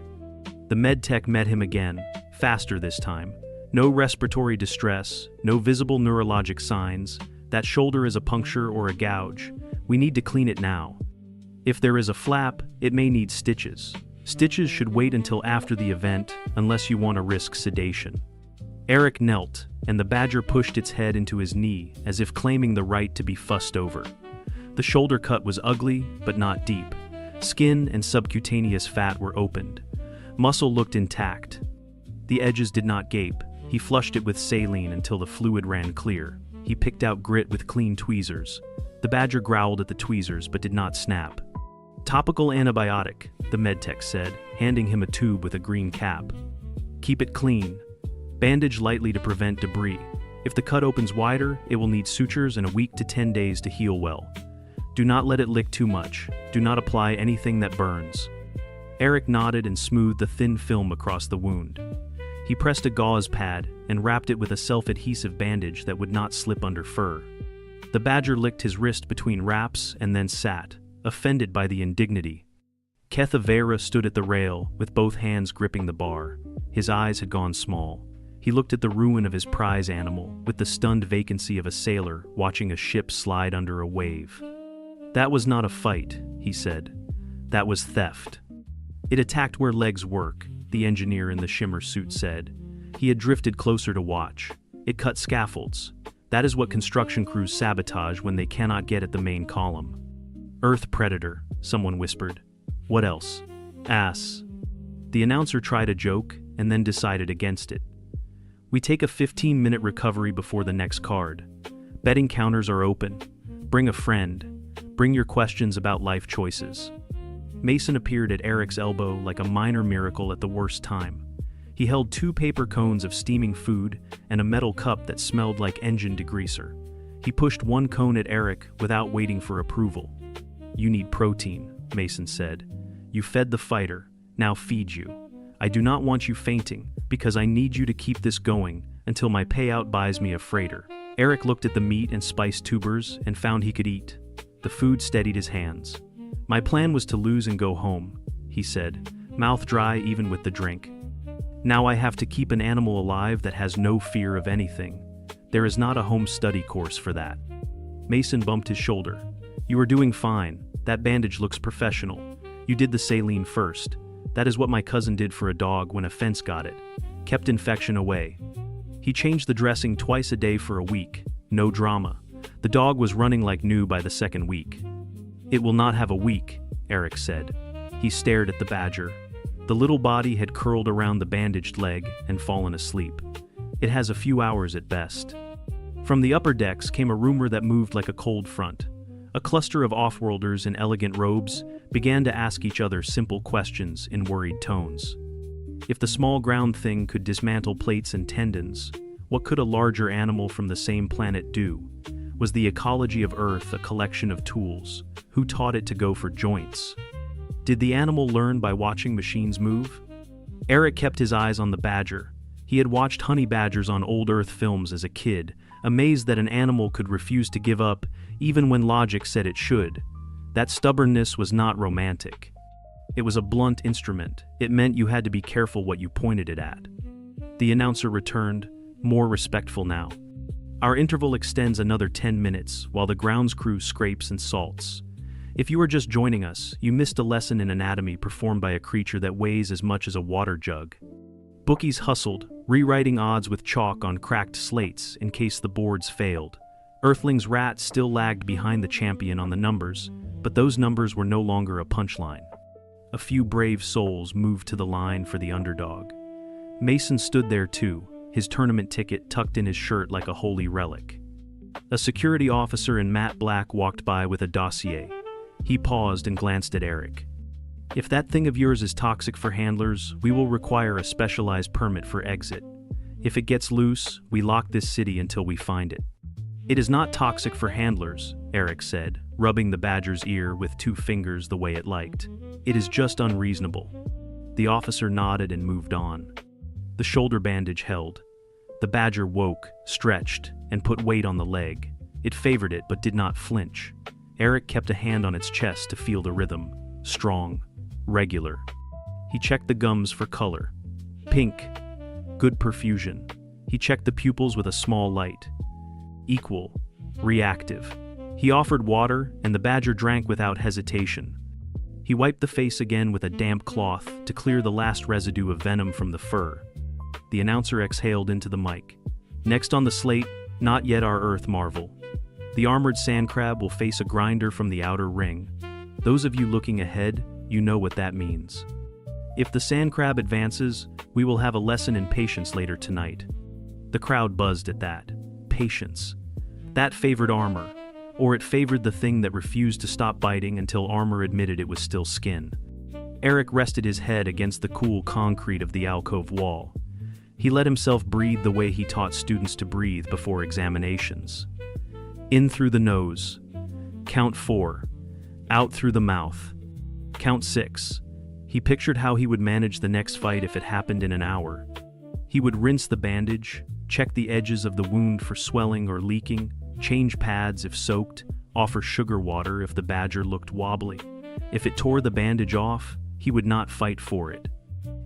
The medtech met him again, faster this time. No respiratory distress, no visible neurologic signs. That shoulder is a puncture or a gouge. We need to clean it now. If there is a flap, it may need stitches. Stitches should wait until after the event, unless you want to risk sedation. Eric knelt, and the badger pushed its head into his knee, as if claiming the right to be fussed over. The shoulder cut was ugly, but not deep. Skin and subcutaneous fat were opened. Muscle looked intact. The edges did not gape. He flushed it with saline until the fluid ran clear. He picked out grit with clean tweezers. The badger growled at the tweezers but did not snap. Topical antibiotic, the medtech said, handing him a tube with a green cap. Keep it clean. Bandage lightly to prevent debris. If the cut opens wider, it will need sutures and a week to 10 days to heal well. Do not let it lick too much. Do not apply anything that burns. Eric nodded and smoothed the thin film across the wound. He pressed a gauze pad and wrapped it with a self-adhesive bandage that would not slip under fur. The badger licked his wrist between wraps and then sat, offended by the indignity. Kethavera stood at the rail, with both hands gripping the bar. His eyes had gone small. He looked at the ruin of his prize animal, with the stunned vacancy of a sailor watching a ship slide under a wave. That was not a fight, he said. That was theft. It attacked where legs work, the engineer in the shimmer suit said. He had drifted closer to watch. It cut scaffolds. That is what construction crews sabotage when they cannot get at the main column. Earth predator, someone whispered. What else? Ass. The announcer tried a joke and then decided against it. We take a 15-minute recovery before the next card. Betting counters are open. Bring a friend. Bring your questions about life choices. Mason appeared at Eric's elbow like a minor miracle at the worst time. He held 2 paper cones of steaming food and a metal cup that smelled like engine degreaser. He pushed 1 cone at Eric without waiting for approval. You need protein, Mason said. You fed the fighter, now feed you. I do not want you fainting, because I need you to keep this going until my payout buys me a freighter. Eric looked at the meat and spiced tubers and found he could eat. The food steadied his hands. My plan was to lose and go home, he said, mouth dry even with the drink. Now I have to keep an animal alive that has no fear of anything. There is not a home study course for that. Mason bumped his shoulder. You are doing fine. That bandage looks professional. You did the saline first. That is what my cousin did for a dog when a fence got it. Kept infection away. He changed the dressing twice a day for a week. No drama. The dog was running like new by the 2nd week. It will not have a week, Eric said. He stared at the badger. The little body had curled around the bandaged leg and fallen asleep. It has a few hours at best. From the upper decks came a rumor that moved like a cold front. A cluster of off-worlders in elegant robes began to ask each other simple questions in worried tones. If the small ground thing could dismantle plates and tendons, what could a larger animal from the same planet do? Was the ecology of Earth a collection of tools? Who taught it to go for joints? Did the animal learn by watching machines move? Eric kept his eyes on the badger. He had watched honey badgers on old Earth films as a kid, amazed that an animal could refuse to give up even when logic said it should. That stubbornness was not romantic. It was a blunt instrument. It meant you had to be careful what you pointed it at. The announcer returned, more respectful now. Our interval extends another 10 minutes while the grounds crew scrapes and salts. If you are just joining us, you missed a lesson in anatomy performed by a creature that weighs as much as a water jug. Bookies hustled, rewriting odds with chalk on cracked slates in case the boards failed. Earthling's rat still lagged behind the champion on the numbers, but those numbers were no longer a punchline. A few brave souls moved to the line for the underdog. Mason stood there too, his tournament ticket tucked in his shirt like a holy relic. A security officer in matte black walked by with a dossier. He paused and glanced at Eric. If that thing of yours is toxic for handlers, we will require a specialized permit for exit. If it gets loose, we lock this city until we find it. It is not toxic for handlers, Eric said, rubbing the badger's ear with 2 fingers the way it liked. It is just unreasonable. The officer nodded and moved on. The shoulder bandage held. The badger woke, stretched, and put weight on the leg. It favored it but did not flinch. Eric kept a hand on its chest to feel the rhythm. Strong. Regular. He checked the gums for color. Pink. Good perfusion. He checked the pupils with a small light. Equal. Reactive. He offered water, and the badger drank without hesitation. He wiped the face again with a damp cloth to clear the last residue of venom from the fur. The announcer exhaled into the mic. Next on the slate, not yet our Earth marvel. The armored sand crab will face a grinder from the outer ring. Those of you looking ahead, you know what that means. If the sand crab advances, we will have a lesson in patience later tonight. The crowd buzzed at that. Patience. That favored Armor, or it favored the thing that refused to stop biting until Armor admitted it was still skin. Eric rested his head against the cool concrete of the alcove wall. He let himself breathe the way he taught students to breathe before examinations. In through the nose. Count 4. Out through the mouth. Count 6. He pictured how he would manage the next fight if it happened in an hour. He would rinse the bandage, check the edges of the wound for swelling or leaking, change pads if soaked, offer sugar water if the badger looked wobbly. If it tore the bandage off, he would not fight for it.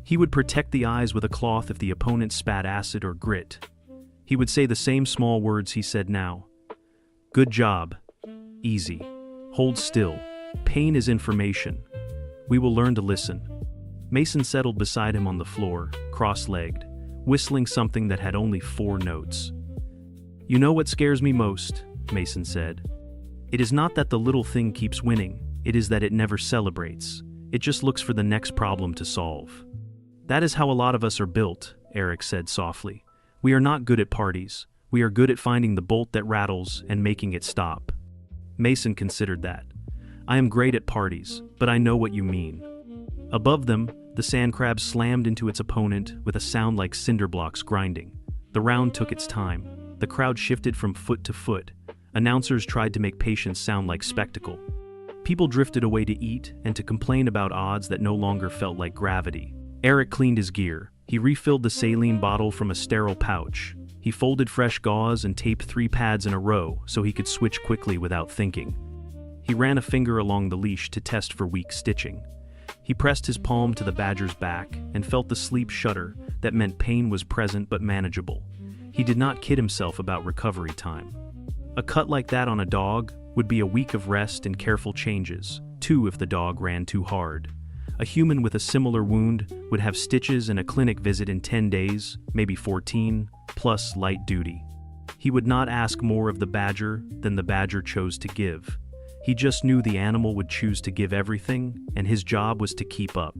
He would protect the eyes with a cloth if the opponent spat acid or grit. He would say the same small words he said now. Good job. Easy. Hold still. Pain is information. We will learn to listen. Mason settled beside him on the floor, cross-legged, whistling something that had only 4 notes. You know what scares me most, Mason said. It is not that the little thing keeps winning, it is that it never celebrates. It just looks for the next problem to solve. That is how a lot of us are built, Eric said softly. We are not good at parties. We are good at finding the bolt that rattles and making it stop. Mason considered that. I am great at parties, but I know what you mean. Above them, the sand crab slammed into its opponent with a sound like cinder blocks grinding. The round took its time. The crowd shifted from foot to foot. Announcers tried to make patience sound like spectacle. People drifted away to eat and to complain about odds that no longer felt like gravity. Eric cleaned his gear. He refilled the saline bottle from a sterile pouch. He folded fresh gauze and taped 3 pads in a row so he could switch quickly without thinking. He ran a finger along the leash to test for weak stitching. He pressed his palm to the badger's back and felt the sleep shudder that meant pain was present but manageable. He did not kid himself about recovery time. A cut like that on a dog would be a week of rest and careful changes, 2 if the dog ran too hard. A human with a similar wound would have stitches and a clinic visit in 10 days, maybe 14, plus light duty. He would not ask more of the badger than the badger chose to give. He just knew the animal would choose to give everything, and his job was to keep up.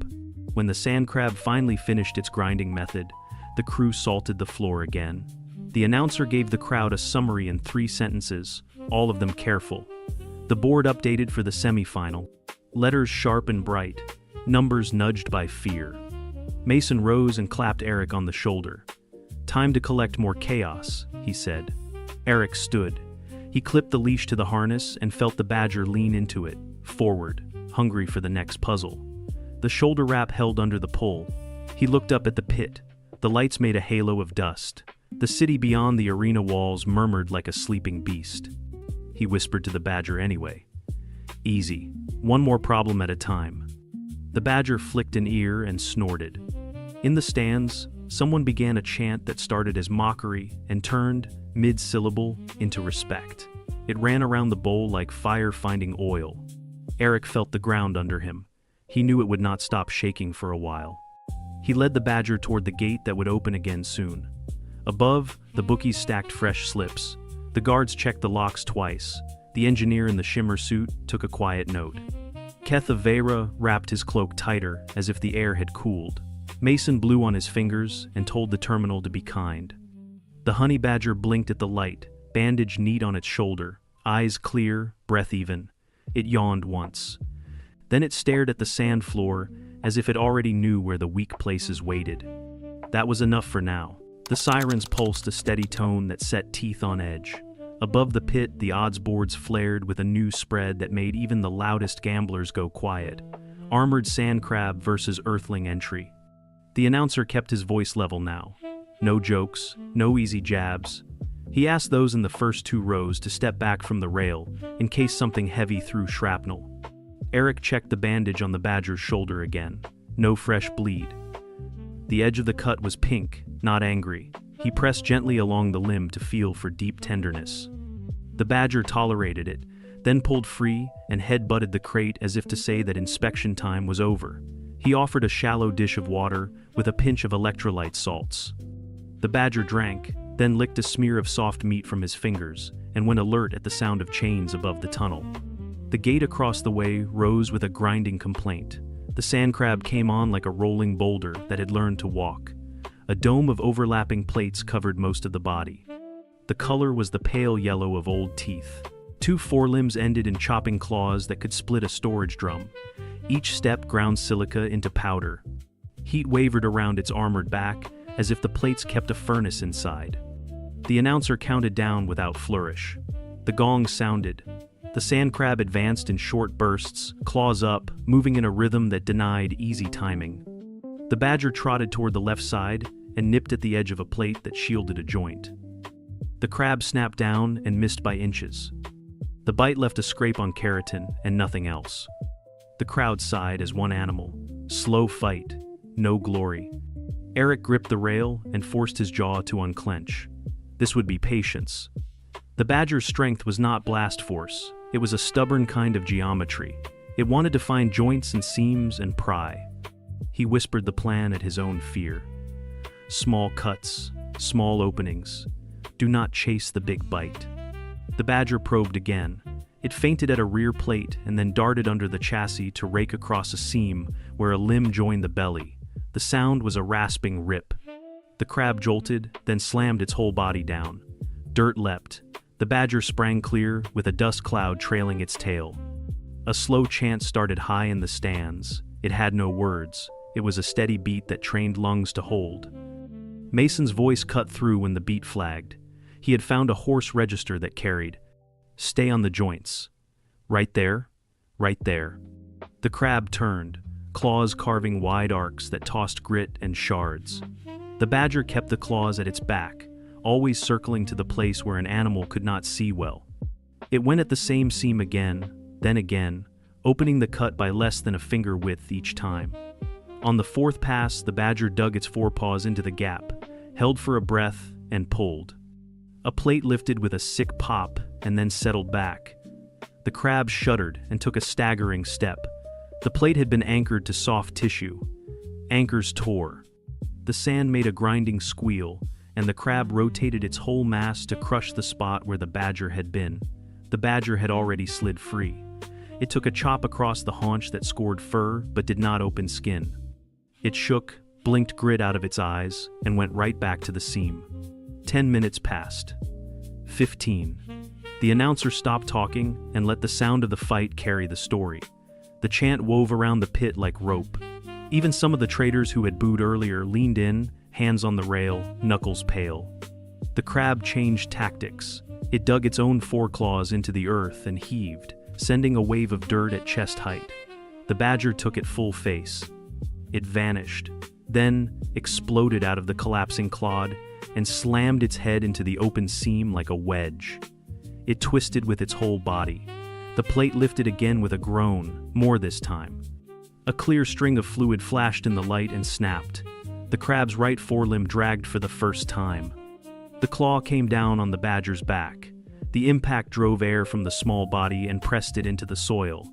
When the sand crab finally finished its grinding method, the crew salted the floor again. The announcer gave the crowd a summary in 3 sentences, all of them careful. The board updated for the semifinal. Letters sharp and bright, numbers nudged by fear. Mason rose and clapped Eric on the shoulder. Time to collect more chaos, he said. Eric stood. He clipped the leash to the harness and felt the badger lean into it, forward, hungry for the next puzzle. The shoulder wrap held under the pull. He looked up at the pit. The lights made a halo of dust. The city beyond the arena walls murmured like a sleeping beast. He whispered to the badger anyway. Easy. One more problem at a time. The badger flicked an ear and snorted. In the stands, someone began a chant that started as mockery and turned, mid-syllable, into respect. It ran around the bowl like fire finding oil. Eric felt the ground under him. He knew it would not stop shaking for a while. He led the badger toward the gate that would open again soon. Above, the bookies stacked fresh slips. The guards checked the locks twice. The engineer in the shimmer suit took a quiet note. Keth of Vera wrapped his cloak tighter as if the air had cooled. Mason blew on his fingers and told the terminal to be kind. The honey badger blinked at the light, bandage neat on its shoulder, eyes clear, breath even. It yawned once. Then it stared at the sand floor as if it already knew where the weak places waited. That was enough for now. The sirens pulsed a steady tone that set teeth on edge. Above the pit, the odds boards flared with a new spread that made even the loudest gamblers go quiet. Armored sand crab versus earthling entry. The announcer kept his voice level now. No jokes, no easy jabs. He asked those in the first 2 rows to step back from the rail in case something heavy threw shrapnel. Eric checked the bandage on the badger's shoulder again. No fresh bleed. The edge of the cut was pink, not angry. He pressed gently along the limb to feel for deep tenderness. The badger tolerated it, then pulled free and head-butted the crate as if to say that inspection time was over. He offered a shallow dish of water with a pinch of electrolyte salts. The badger drank, then licked a smear of soft meat from his fingers and went alert at the sound of chains above the tunnel. The gate across the way rose with a grinding complaint. The sand crab came on like a rolling boulder that had learned to walk. A dome of overlapping plates covered most of the body. The color was the pale yellow of old teeth. 2 forelimbs ended in chopping claws that could split a storage drum. Each step ground silica into powder. Heat wavered around its armored back, as if the plates kept a furnace inside. The announcer counted down without flourish. The gong sounded. The sand crab advanced in short bursts, claws up, moving in a rhythm that denied easy timing. The badger trotted toward the left side and nipped at the edge of a plate that shielded a joint. The crab snapped down and missed by inches. The bite left a scrape on keratin and nothing else. The crowd sighed as one animal. Slow fight, no glory. Eric gripped the rail and forced his jaw to unclench. This would be patience. The badger's strength was not blast force. It was a stubborn kind of geometry. It wanted to find joints and seams and pry. He whispered the plan at his own fear. Small cuts, small openings. Do not chase the big bite. The badger probed again. It feinted at a rear plate and then darted under the chassis to rake across a seam where a limb joined the belly. The sound was a rasping rip. The crab jolted, then slammed its whole body down. Dirt leapt. The badger sprang clear, with a dust cloud trailing its tail. A slow chant started high in the stands. It had no words. It was a steady beat that trained lungs to hold. Mason's voice cut through when the beat flagged. He had found a hoarse register that carried, "Stay on the joints. Right there, right there." The crab turned, claws carving wide arcs that tossed grit and shards. The badger kept the claws at its back, always circling to the place where an animal could not see well. It went at the same seam again, then again, opening the cut by less than a finger width each time. On the 4th pass, the badger dug its forepaws into the gap, held for a breath, and pulled. A plate lifted with a sick pop and then settled back. The crab shuddered and took a staggering step. The plate had been anchored to soft tissue. Anchors tore. The sand made a grinding squeal, and the crab rotated its whole mass to crush the spot where the badger had been. The badger had already slid free. It took a chop across the haunch that scored fur but did not open skin. It shook, blinked grit out of its eyes, and went right back to the seam. 10 minutes passed. 15. The announcer stopped talking and let the sound of the fight carry the story. The chant wove around the pit like rope. Even some of the traders who had booed earlier leaned in, hands on the rail, knuckles pale. The crab changed tactics. It dug its own foreclaws into the earth and heaved, sending a wave of dirt at chest height. The badger took it full face. It vanished, then exploded out of the collapsing clod and slammed its head into the open seam like a wedge. It twisted with its whole body. The plate lifted again with a groan, more this time. A clear string of fluid flashed in the light and snapped. The crab's right forelimb dragged for the first time. The claw came down on the badger's back. The impact drove air from the small body and pressed it into the soil.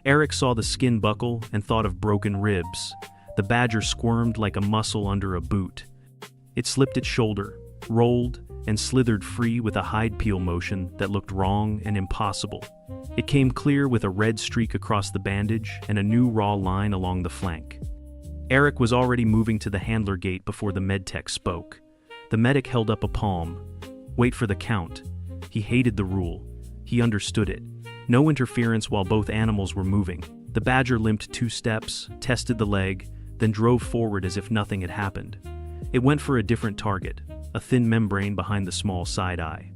Eric saw the skin buckle and thought of broken ribs. The badger squirmed like a mussel under a boot. It slipped its shoulder, rolled, and slithered free with a hide peel motion that looked wrong and impossible. It came clear with a red streak across the bandage and a new raw line along the flank. Eric was already moving to the handler gate before the medtech spoke. The medic held up a palm. Wait for the count. He hated the rule. He understood it. No interference while both animals were moving. The badger limped 2 steps, tested the leg, then drove forward as if nothing had happened. It went for a different target, a thin membrane behind the small side eye.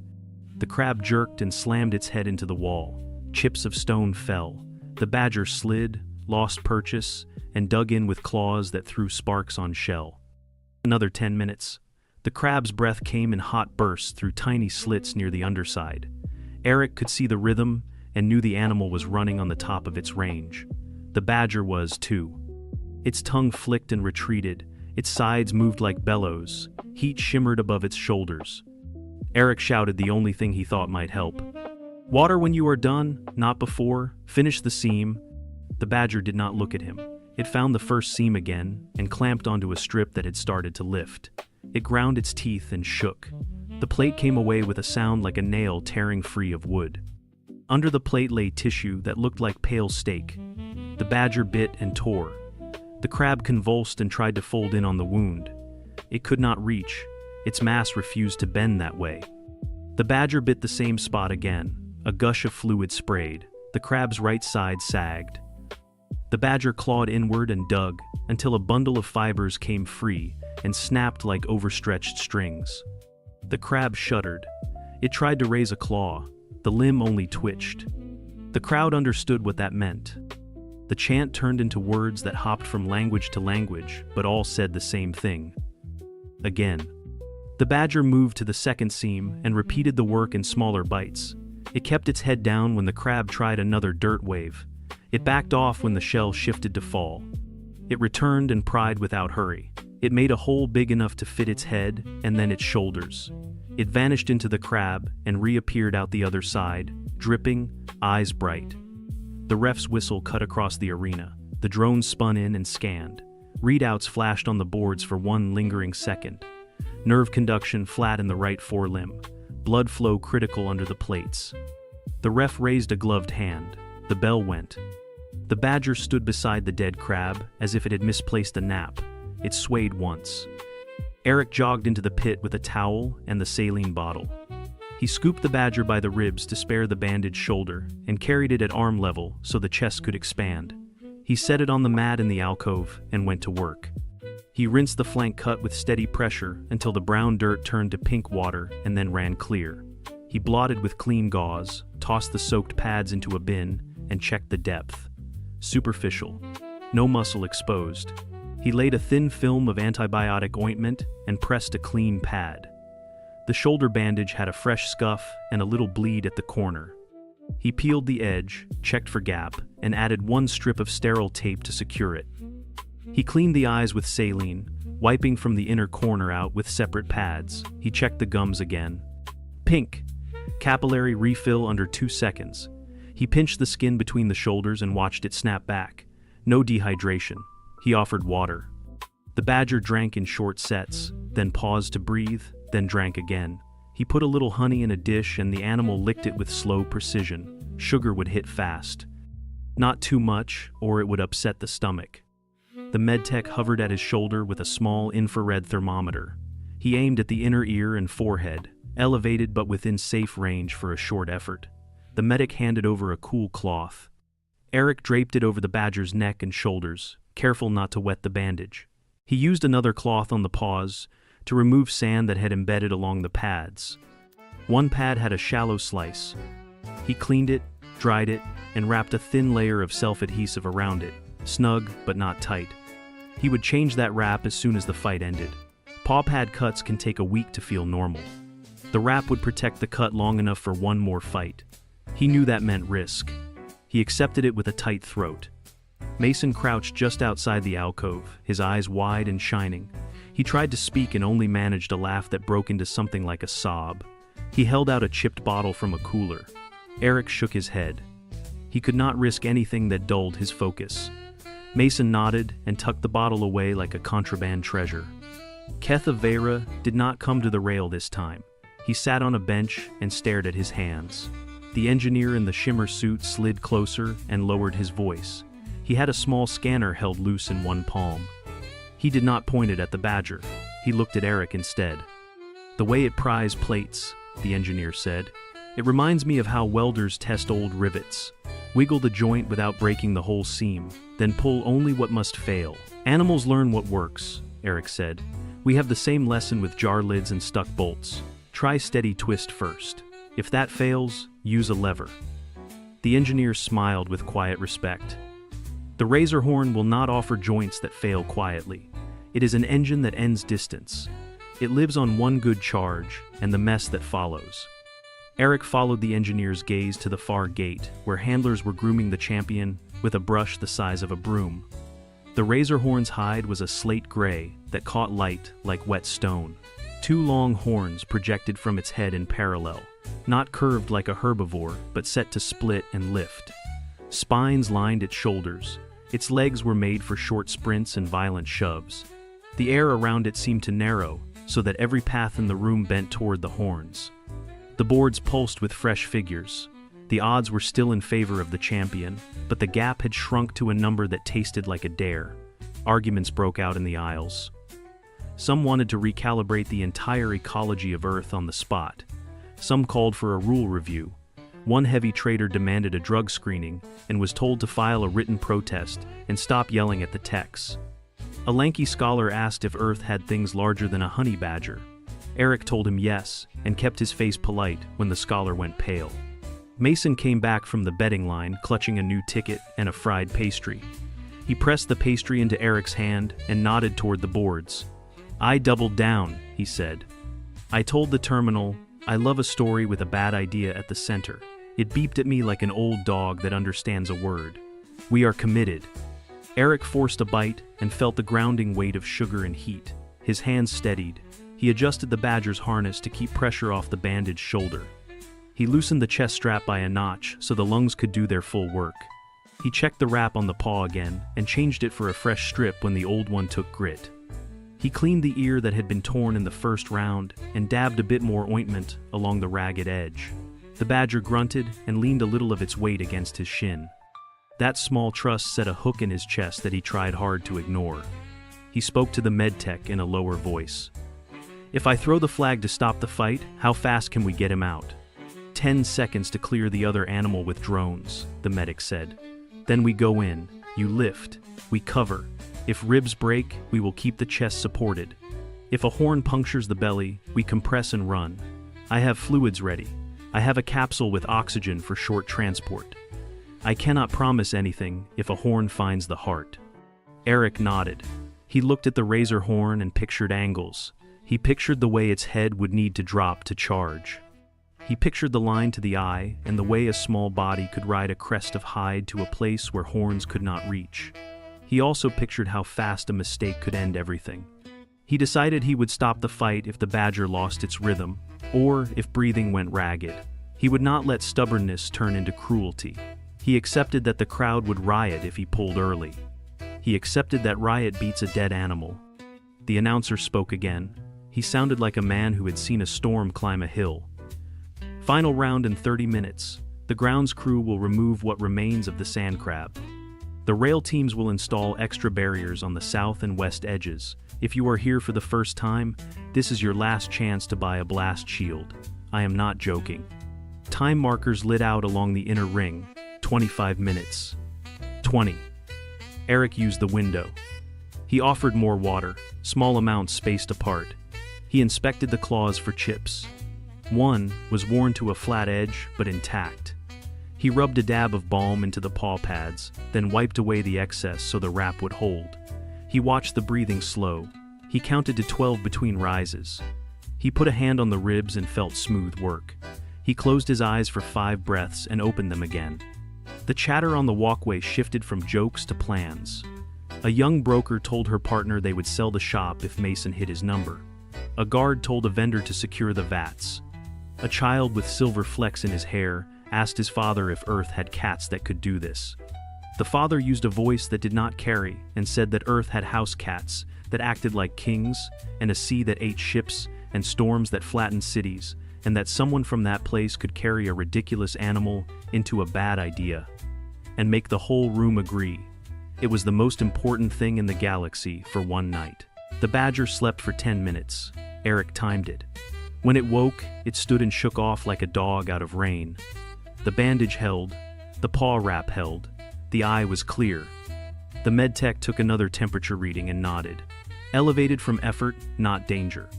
The crab jerked and slammed its head into the wall. Chips of stone fell. The badger slid, lost purchase, and dug in with claws that threw sparks on shell. Another 10 minutes. The crab's breath came in hot bursts through tiny slits near the underside. Eric could see the rhythm and knew the animal was running on the top of its range. The badger was, too. Its tongue flicked and retreated. Its sides moved like bellows. Heat shimmered above its shoulders. Eric shouted the only thing he thought might help. "Water when you are done, not before. Finish the seam." The badger did not look at him. It found the first seam again and clamped onto a strip that had started to lift. It ground its teeth and shook. The plate came away with a sound like a nail tearing free of wood. Under the plate lay tissue that looked like pale steak. The badger bit and tore. The crab convulsed and tried to fold in on the wound. It could not reach. Its mass refused to bend that way. The badger bit the same spot again. A gush of fluid sprayed. The crab's right side sagged. The badger clawed inward and dug until a bundle of fibers came free and snapped like overstretched strings. The crab shuddered. It tried to raise a claw. The limb only twitched. The crowd understood what that meant. The chant turned into words that hopped from language to language, but all said the same thing. Again. The badger moved to the second seam and repeated the work in smaller bites. It kept its head down when the crab tried another dirt wave. It backed off when the shell shifted to fall. It returned and pried without hurry. It made a hole big enough to fit its head and then its shoulders. It vanished into the crab and reappeared out the other side, dripping, eyes bright. The ref's whistle cut across the arena. The drone spun in and scanned. Readouts flashed on the boards for one lingering second. Nerve conduction flat in the right forelimb. Blood flow critical under the plates. The ref raised a gloved hand. The bell went. The badger stood beside the dead crab as if it had misplaced a nap. It swayed once. Eric jogged into the pit with a towel and the saline bottle. He scooped the badger by the ribs to spare the bandaged shoulder and carried it at arm level so the chest could expand. He set it on the mat in the alcove and went to work. He rinsed the flank cut with steady pressure until the brown dirt turned to pink water and then ran clear. He blotted with clean gauze, tossed the soaked pads into a bin, and checked the depth. Superficial. No muscle exposed. He laid a thin film of antibiotic ointment and pressed a clean pad. The shoulder bandage had a fresh scuff and a little bleed at the corner. He peeled the edge, checked for gap, and added one strip of sterile tape to secure it. He cleaned the eyes with saline, wiping from the inner corner out with separate pads. He checked the gums again. Pink. Capillary refill under 2 seconds. He pinched the skin between the shoulders and watched it snap back. No dehydration. He offered water. The badger drank in short sets, then paused to breathe, then drank again. He put a little honey in a dish and the animal licked it with slow precision. Sugar would hit fast. Not too much, or it would upset the stomach. The medtech hovered at his shoulder with a small infrared thermometer. He aimed at the inner ear and forehead, elevated but within safe range for a short effort. The medic handed over a cool cloth. Eric draped it over the badger's neck and shoulders, careful not to wet the bandage. He used another cloth on the paws to remove sand that had embedded along the pads. One pad had a shallow slice. He cleaned it, dried it, and wrapped a thin layer of self-adhesive around it, snug but not tight. He would change that wrap as soon as the fight ended. Paw pad cuts can take a week to feel normal. The wrap would protect the cut long enough for one more fight. He knew that meant risk. He accepted it with a tight throat. Mason crouched just outside the alcove, his eyes wide and shining. He tried to speak and only managed a laugh that broke into something like a sob. He held out a chipped bottle from a cooler. Eric shook his head. He could not risk anything that dulled his focus. Mason nodded and tucked the bottle away like a contraband treasure. Keth of Vera did not come to the rail this time. He sat on a bench and stared at his hands. The engineer in the shimmer suit slid closer and lowered his voice. He had a small scanner held loose in one palm. He did not point it at the badger. He looked at Eric instead. "The way it pries plates," the engineer said. "It reminds me of how welders test old rivets. Wiggle the joint without breaking the whole seam, then pull only what must fail. Animals learn what works," Eric said. "We have the same lesson with jar lids and stuck bolts. Try steady twist first. If that fails, use a lever." The engineer smiled with quiet respect. "The razor horn will not offer joints that fail quietly. It is an engine that ends distance. It lives on one good charge and the mess that follows." Eric followed the engineer's gaze to the far gate, where handlers were grooming the champion with a brush the size of a broom. The razor horn's hide was a slate gray that caught light like wet stone. 2 long horns projected from its head in parallel, not curved like a herbivore, but set to split and lift. Spines lined its shoulders. Its legs were made for short sprints and violent shoves. The air around it seemed to narrow, so that every path in the room bent toward the horns. The boards pulsed with fresh figures. The odds were still in favor of the champion, but the gap had shrunk to a number that tasted like a dare. Arguments broke out in the aisles. Some wanted to recalibrate the entire ecology of Earth on the spot. Some called for a rule review. One heavy trader demanded a drug screening and was told to file a written protest and stop yelling at the techs. A lanky scholar asked if Earth had things larger than a honey badger. Eric told him yes, and kept his face polite when the scholar went pale. Mason came back from the betting line, clutching a new ticket and a fried pastry. He pressed the pastry into Eric's hand and nodded toward the boards. "I doubled down," he said. "I told the terminal, I love a story with a bad idea at the center. It beeped at me like an old dog that understands a word. We are committed." Eric forced a bite and felt the grounding weight of sugar and heat. His hands steadied. He adjusted the badger's harness to keep pressure off the bandaged shoulder. He loosened the chest strap by a notch so the lungs could do their full work. He checked the wrap on the paw again and changed it for a fresh strip when the old one took grit. He cleaned the ear that had been torn in the first round and dabbed a bit more ointment along the ragged edge. The badger grunted and leaned a little of its weight against his shin. That small truss set a hook in his chest that he tried hard to ignore. He spoke to the medtech in a lower voice. "If I throw the flag to stop the fight, how fast can we get him out?" 10 seconds to clear the other animal with drones, the medic said. "Then we go in, you lift, we cover. If ribs break, we will keep the chest supported. If a horn punctures the belly, we compress and run. I have fluids ready. I have a capsule with oxygen for short transport. I cannot promise anything if a horn finds the heart." Eric nodded. He looked at the razor horn and pictured angles. He pictured the way its head would need to drop to charge. He pictured the line to the eye and the way a small body could ride a crest of hide to a place where horns could not reach. He also pictured how fast a mistake could end everything. He decided he would stop the fight if the badger lost its rhythm, or if breathing went ragged. He would not let stubbornness turn into cruelty. He accepted that the crowd would riot if he pulled early. He accepted that riot beats a dead animal. The announcer spoke again. He sounded like a man who had seen a storm climb a hill. "Final round in 30 minutes. The grounds crew will remove what remains of the sand crab. The rail teams will install extra barriers on the south and west edges. If you are here for the first time, this is your last chance to buy a blast shield. I am not joking." Time markers lit out along the inner ring. 25 minutes. 20. Eric used the window. He offered more water, small amounts spaced apart. He inspected the claws for chips. One was worn to a flat edge, but intact. He rubbed a dab of balm into the paw pads, then wiped away the excess so the wrap would hold. He watched the breathing slow. He counted to 12 between rises. He put a hand on the ribs and felt smooth work. He closed his eyes for 5 breaths and opened them again. The chatter on the walkway shifted from jokes to plans. A young broker told her partner they would sell the shop if Mason hit his number. A guard told a vendor to secure the vats. A child with silver flecks in his hair asked his father if Earth had cats that could do this. The father used a voice that did not carry and said that Earth had house cats that acted like kings, and a sea that ate ships, and storms that flattened cities, and that someone from that place could carry a ridiculous animal into a bad idea and make the whole room agree. It was the most important thing in the galaxy for one night. The badger slept for 10 minutes. Eric timed it. When it woke, it stood and shook off like a dog out of rain. The bandage held, the paw wrap held, the eye was clear. The medtech took another temperature reading and nodded. Elevated from effort, not danger.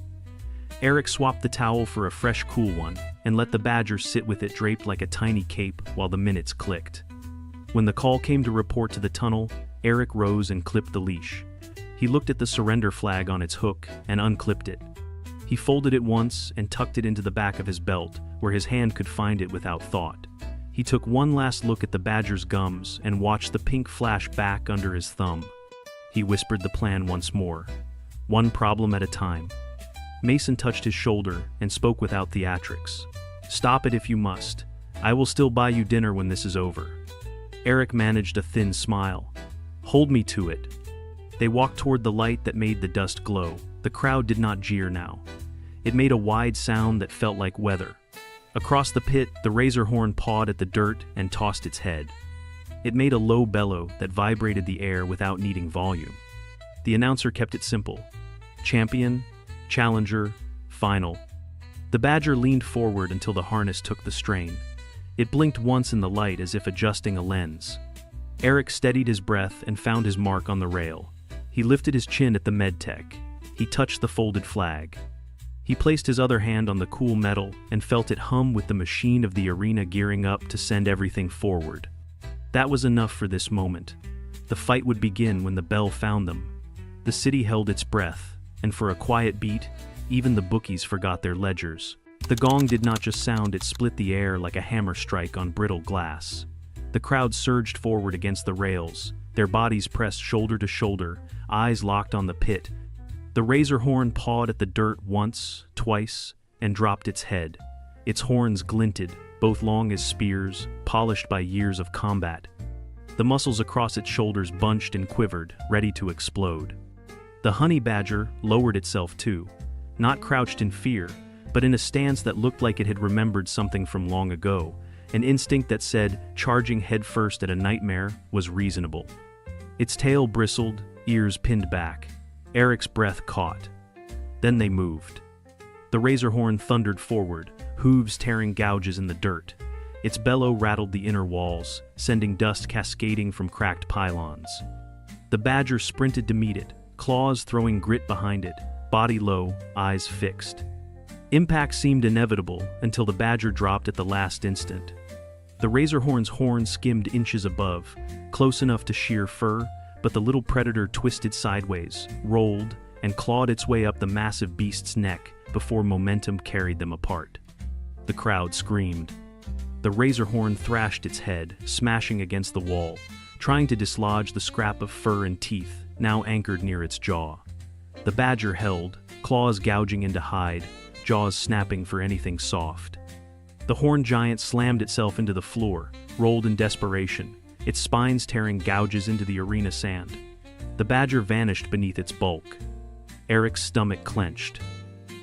Eric swapped the towel for a fresh, cool one and let the badger sit with it draped like a tiny cape while the minutes clicked. When the call came to report to the tunnel, Eric rose and clipped the leash. He looked at the surrender flag on its hook and unclipped it. He folded it once and tucked it into the back of his belt, where his hand could find it without thought. He took one last look at the badger's gums and watched the pink flash back under his thumb. He whispered the plan once more. One problem at a time. Mason touched his shoulder and spoke without theatrics. "Stop it if you must. I will still buy you dinner when this is over." Eric managed a thin smile. "Hold me to it." They walked toward the light that made the dust glow. The crowd did not jeer now. It made a wide sound that felt like weather. Across the pit, the razor horn pawed at the dirt and tossed its head. It made a low bellow that vibrated the air without needing volume. The announcer kept it simple. Champion, challenger, final. The badger leaned forward until the harness took the strain. It blinked once in the light as if adjusting a lens. Eric steadied his breath and found his mark on the rail. He lifted his chin at the medtech. He touched the folded flag. He placed his other hand on the cool metal and felt it hum with the machine of the arena gearing up to send everything forward. That was enough for this moment. The fight would begin when the bell found them. The city held its breath, and for a quiet beat, even the bookies forgot their ledgers. The gong did not just sound, it split the air like a hammer strike on brittle glass. The crowd surged forward against the rails, their bodies pressed shoulder to shoulder, eyes locked on the pit. The razor horn pawed at the dirt once, twice, and dropped its head. Its horns glinted, both long as spears, polished by years of combat. The muscles across its shoulders bunched and quivered, ready to explode. The honey badger lowered itself too, not crouched in fear, but in a stance that looked like it had remembered something from long ago, an instinct that said charging headfirst at a nightmare was reasonable. Its tail bristled, ears pinned back. Eric's breath caught. Then they moved. The razor horn thundered forward, hooves tearing gouges in the dirt. Its bellow rattled the inner walls, sending dust cascading from cracked pylons. The badger sprinted to meet it, claws throwing grit behind it, body low, eyes fixed. Impact seemed inevitable until the badger dropped at the last instant. The razor horn's horn skimmed inches above, close enough to shear fur, but the little predator twisted sideways, rolled, and clawed its way up the massive beast's neck before momentum carried them apart. The crowd screamed. The razor horn thrashed its head, smashing against the wall, trying to dislodge the scrap of fur and teeth, now anchored near its jaw. The badger held, claws gouging into hide, jaws snapping for anything soft. The horned giant slammed itself into the floor, rolled in desperation, its spines tearing gouges into the arena sand. The badger vanished beneath its bulk. Eric's stomach clenched.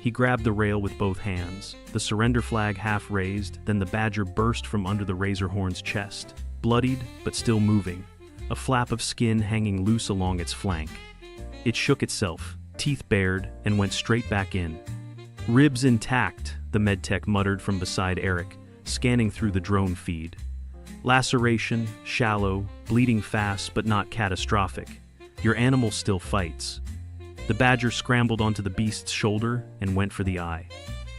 He grabbed the rail with both hands, the surrender flag half raised, then the badger burst from under the razor horn's chest, bloodied but still moving, a flap of skin hanging loose along its flank. It shook itself, teeth bared, and went straight back in. Ribs intact, the medtech muttered from beside Eric, scanning through the drone feed. Laceration, shallow, bleeding fast but not catastrophic. Your animal still fights. The badger scrambled onto the beast's shoulder and went for the eye.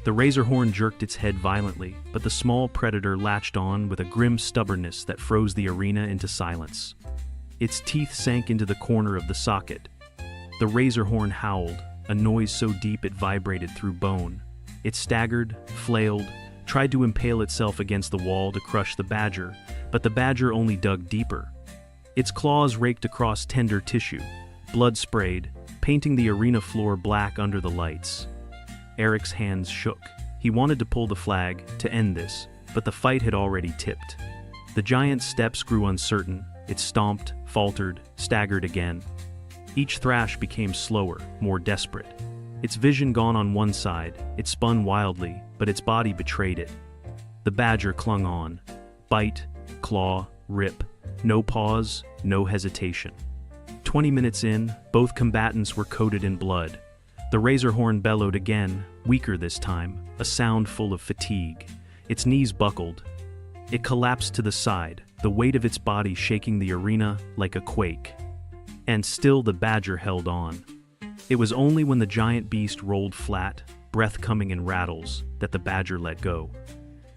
The razor horn jerked its head violently, but the small predator latched on with a grim stubbornness that froze the arena into silence. Its teeth sank into the corner of the socket. The razor horn howled, a noise so deep it vibrated through bone. It staggered, flailed, tried to impale itself against the wall to crush the badger, but the badger only dug deeper. Its claws raked across tender tissue, blood sprayed, painting the arena floor black under the lights. Eric's hands shook. He wanted to pull the flag, to end this, but the fight had already tipped. The giant's steps grew uncertain, it stomped, faltered, staggered again. Each thrash became slower, more desperate. Its vision gone on one side, it spun wildly, but its body betrayed it. The badger clung on. Bite, claw, rip. No pause, no hesitation. 20 minutes in, both combatants were coated in blood. The razor horn bellowed again, weaker this time, a sound full of fatigue. Its knees buckled. It collapsed to the side, the weight of its body shaking the arena like a quake. And still the badger held on. It was only when the giant beast rolled flat, breath coming in rattles, that the badger let go.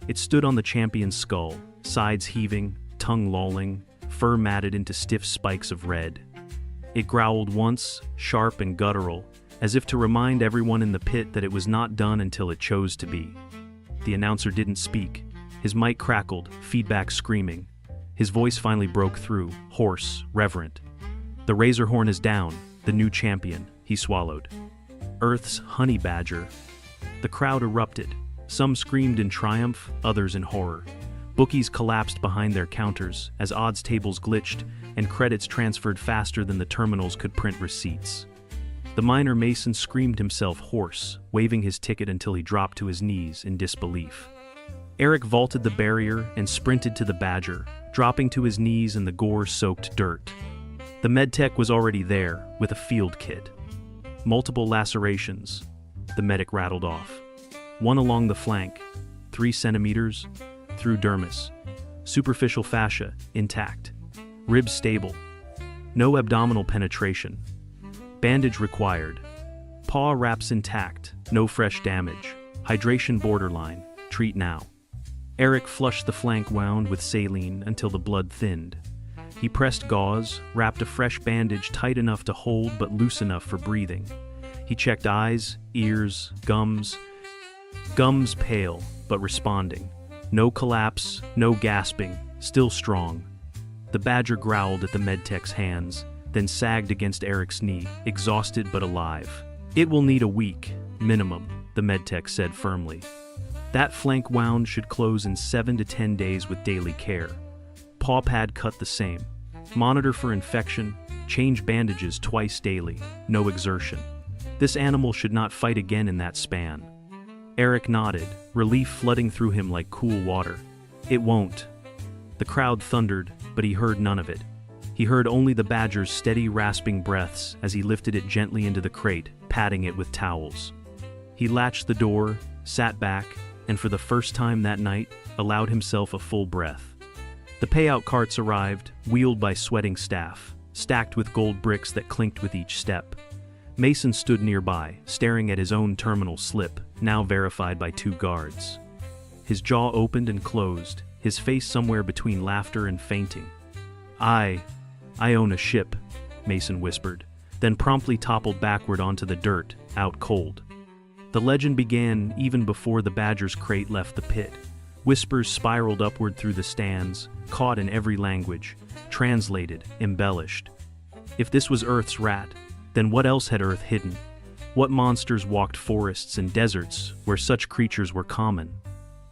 It stood on the champion's skull, sides heaving, tongue lolling, fur matted into stiff spikes of red. It growled once, sharp and guttural, as if to remind everyone in the pit that it was not done until it chose to be. The announcer didn't speak. His mic crackled, feedback screaming. His voice finally broke through, hoarse, reverent. "The razor horn is down, the new champion," he swallowed. "Earth's honey badger." The crowd erupted. Some screamed in triumph, others in horror. Bookies collapsed behind their counters as odds tables glitched and credits transferred faster than the terminals could print receipts. The minor Mason screamed himself hoarse, waving his ticket until he dropped to his knees in disbelief. Eric vaulted the barrier and sprinted to the Badger, dropping to his knees in the gore-soaked dirt. The medtech was already there, with a field kit. Multiple lacerations, the medic rattled off. One along the flank, 3 centimeters, through dermis. Superficial fascia, intact. Ribs stable. No abdominal penetration. Bandage required. Paw wraps intact, no fresh damage. Hydration borderline, treat now. Eric flushed the flank wound with saline until the blood thinned. He pressed gauze, wrapped a fresh bandage tight enough to hold but loose enough for breathing. He checked eyes, ears, gums. Gums pale, but responding. No collapse, no gasping, still strong. The Badger growled at the medtech's hands, then sagged against Eric's knee, exhausted but alive. It will need a week, minimum, the medtech said firmly. That flank wound should close in 7 to 10 days with daily care. Paw pad cut the same. Monitor for infection, change bandages twice daily, no exertion. This animal should not fight again in that span. Eric nodded, relief flooding through him like cool water. It won't. The crowd thundered, but he heard none of it. He heard only the Badger's steady, rasping breaths as he lifted it gently into the crate, patting it with towels. He latched the door, sat back, and for the first time that night, allowed himself a full breath. The payout carts arrived, wheeled by sweating staff, stacked with gold bricks that clinked with each step. Mason stood nearby, staring at his own terminal slip, now verified by 2 guards. His jaw opened and closed, his face somewhere between laughter and fainting. I own a ship," Mason whispered, then promptly toppled backward onto the dirt, out cold. The legend began even before the Badger's crate left the pit. Whispers spiraled upward through the stands, caught in every language, translated, embellished. If this was Earth's rat, then what else had Earth hidden? What monsters walked forests and deserts where such creatures were common?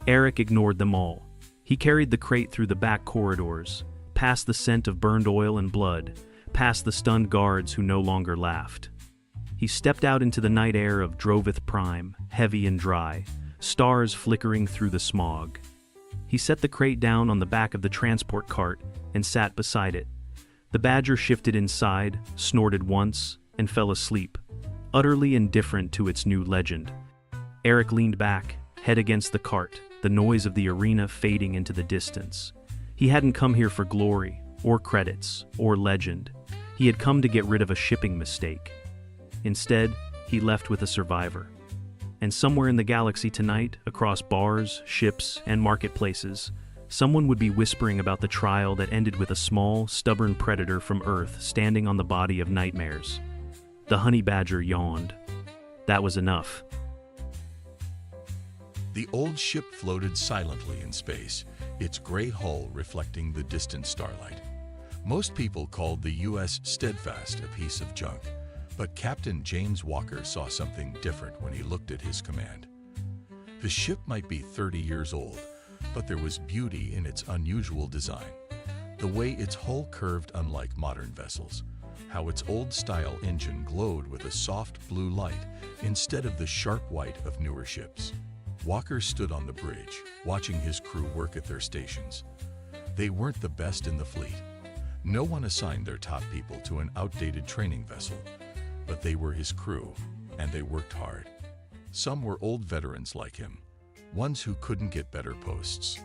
Eric ignored them all. He carried the crate through the back corridors, past the scent of burned oil and blood, past the stunned guards who no longer laughed. He stepped out into the night air of Droveth Prime, heavy and dry, stars flickering through the smog. He set the crate down on the back of the transport cart and sat beside it. The Badger shifted inside, snorted once, and fell asleep, utterly indifferent to its new legend. Eric leaned back, head against the cart, the noise of the arena fading into the distance. He hadn't come here for glory, or credits, or legend. He had come to get rid of a shipping mistake. Instead, he left with a survivor. And somewhere in the galaxy tonight, across bars, ships, and marketplaces, someone would be whispering about the trial that ended with a small, stubborn predator from Earth standing on the body of nightmares. The honey badger yawned. That was enough. The old ship floated silently in space, its gray hull reflecting the distant starlight. Most people called the U.S. Steadfast a piece of junk, but Captain James Walker saw something different when he looked at his command. The ship might be 30 years old, but there was beauty in its unusual design. The way its hull curved unlike modern vessels, how its old-style engine glowed with a soft blue light instead of the sharp white of newer ships. Walker stood on the bridge, watching his crew work at their stations. They weren't the best in the fleet. No one assigned their top people to an outdated training vessel, but they were his crew, and they worked hard. Some were old veterans like him, ones who couldn't get better posts.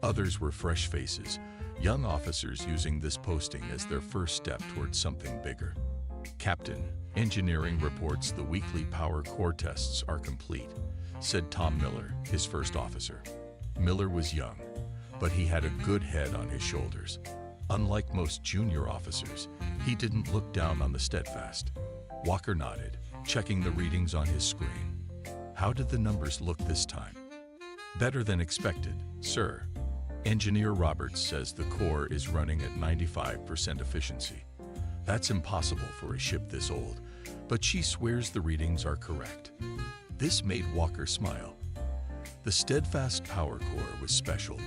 Others were fresh faces, young officers using this posting as their first step towards something bigger. "Captain, engineering reports the weekly power core tests are complete," said Tom Miller, his first officer. Miller was young, but he had a good head on his shoulders. Unlike most junior officers, he didn't look down on the Steadfast. Walker nodded, checking the readings on his screen. "How did the numbers look this time?" "Better than expected, sir. Engineer Roberts says the core is running at 95% efficiency. That's impossible for a ship this old, but she swears the readings are correct." This made Walker smile. The Steadfast Power Core was special,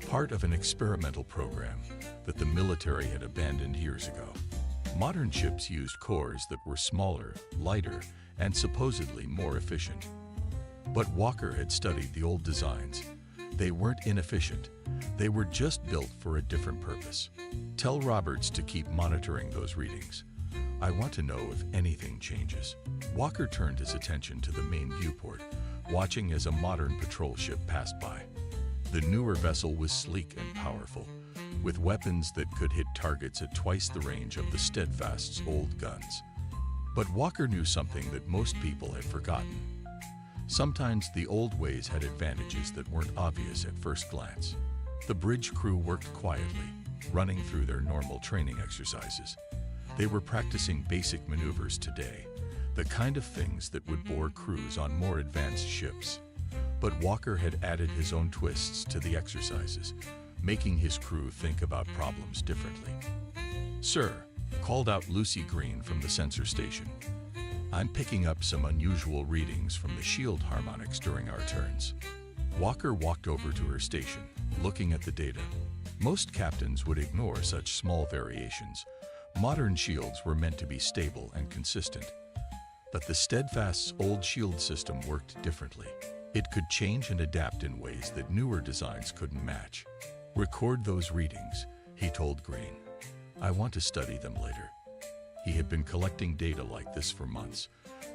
part of an experimental program that the military had abandoned years ago. Modern ships used cores that were smaller, lighter, and supposedly more efficient. But Walker had studied the old designs. They weren't inefficient. They were just built for a different purpose. Tell Roberts to keep monitoring those readings. I want to know if anything changes. Walker turned his attention to the main viewport, watching as a modern patrol ship passed by. The newer vessel was sleek and powerful, with weapons that could hit targets at twice the range of the Steadfast's old guns. But Walker knew something that most people had forgotten. Sometimes the old ways had advantages that weren't obvious at first glance. The bridge crew worked quietly, running through their normal training exercises. They were practicing basic maneuvers today, the kind of things that would bore crews on more advanced ships. But Walker had added his own twists to the exercises, making his crew think about problems differently. "Sir," called out Lucy Green from the sensor station, "I'm picking up some unusual readings from the shield harmonics during our turns." Walker walked over to her station, looking at the data. Most captains would ignore such small variations. Modern shields were meant to be stable and consistent. But the Steadfast's old shield system worked differently. It could change and adapt in ways that newer designs couldn't match. "Record those readings," he told Green. "I want to study them later." He had been collecting data like this for months,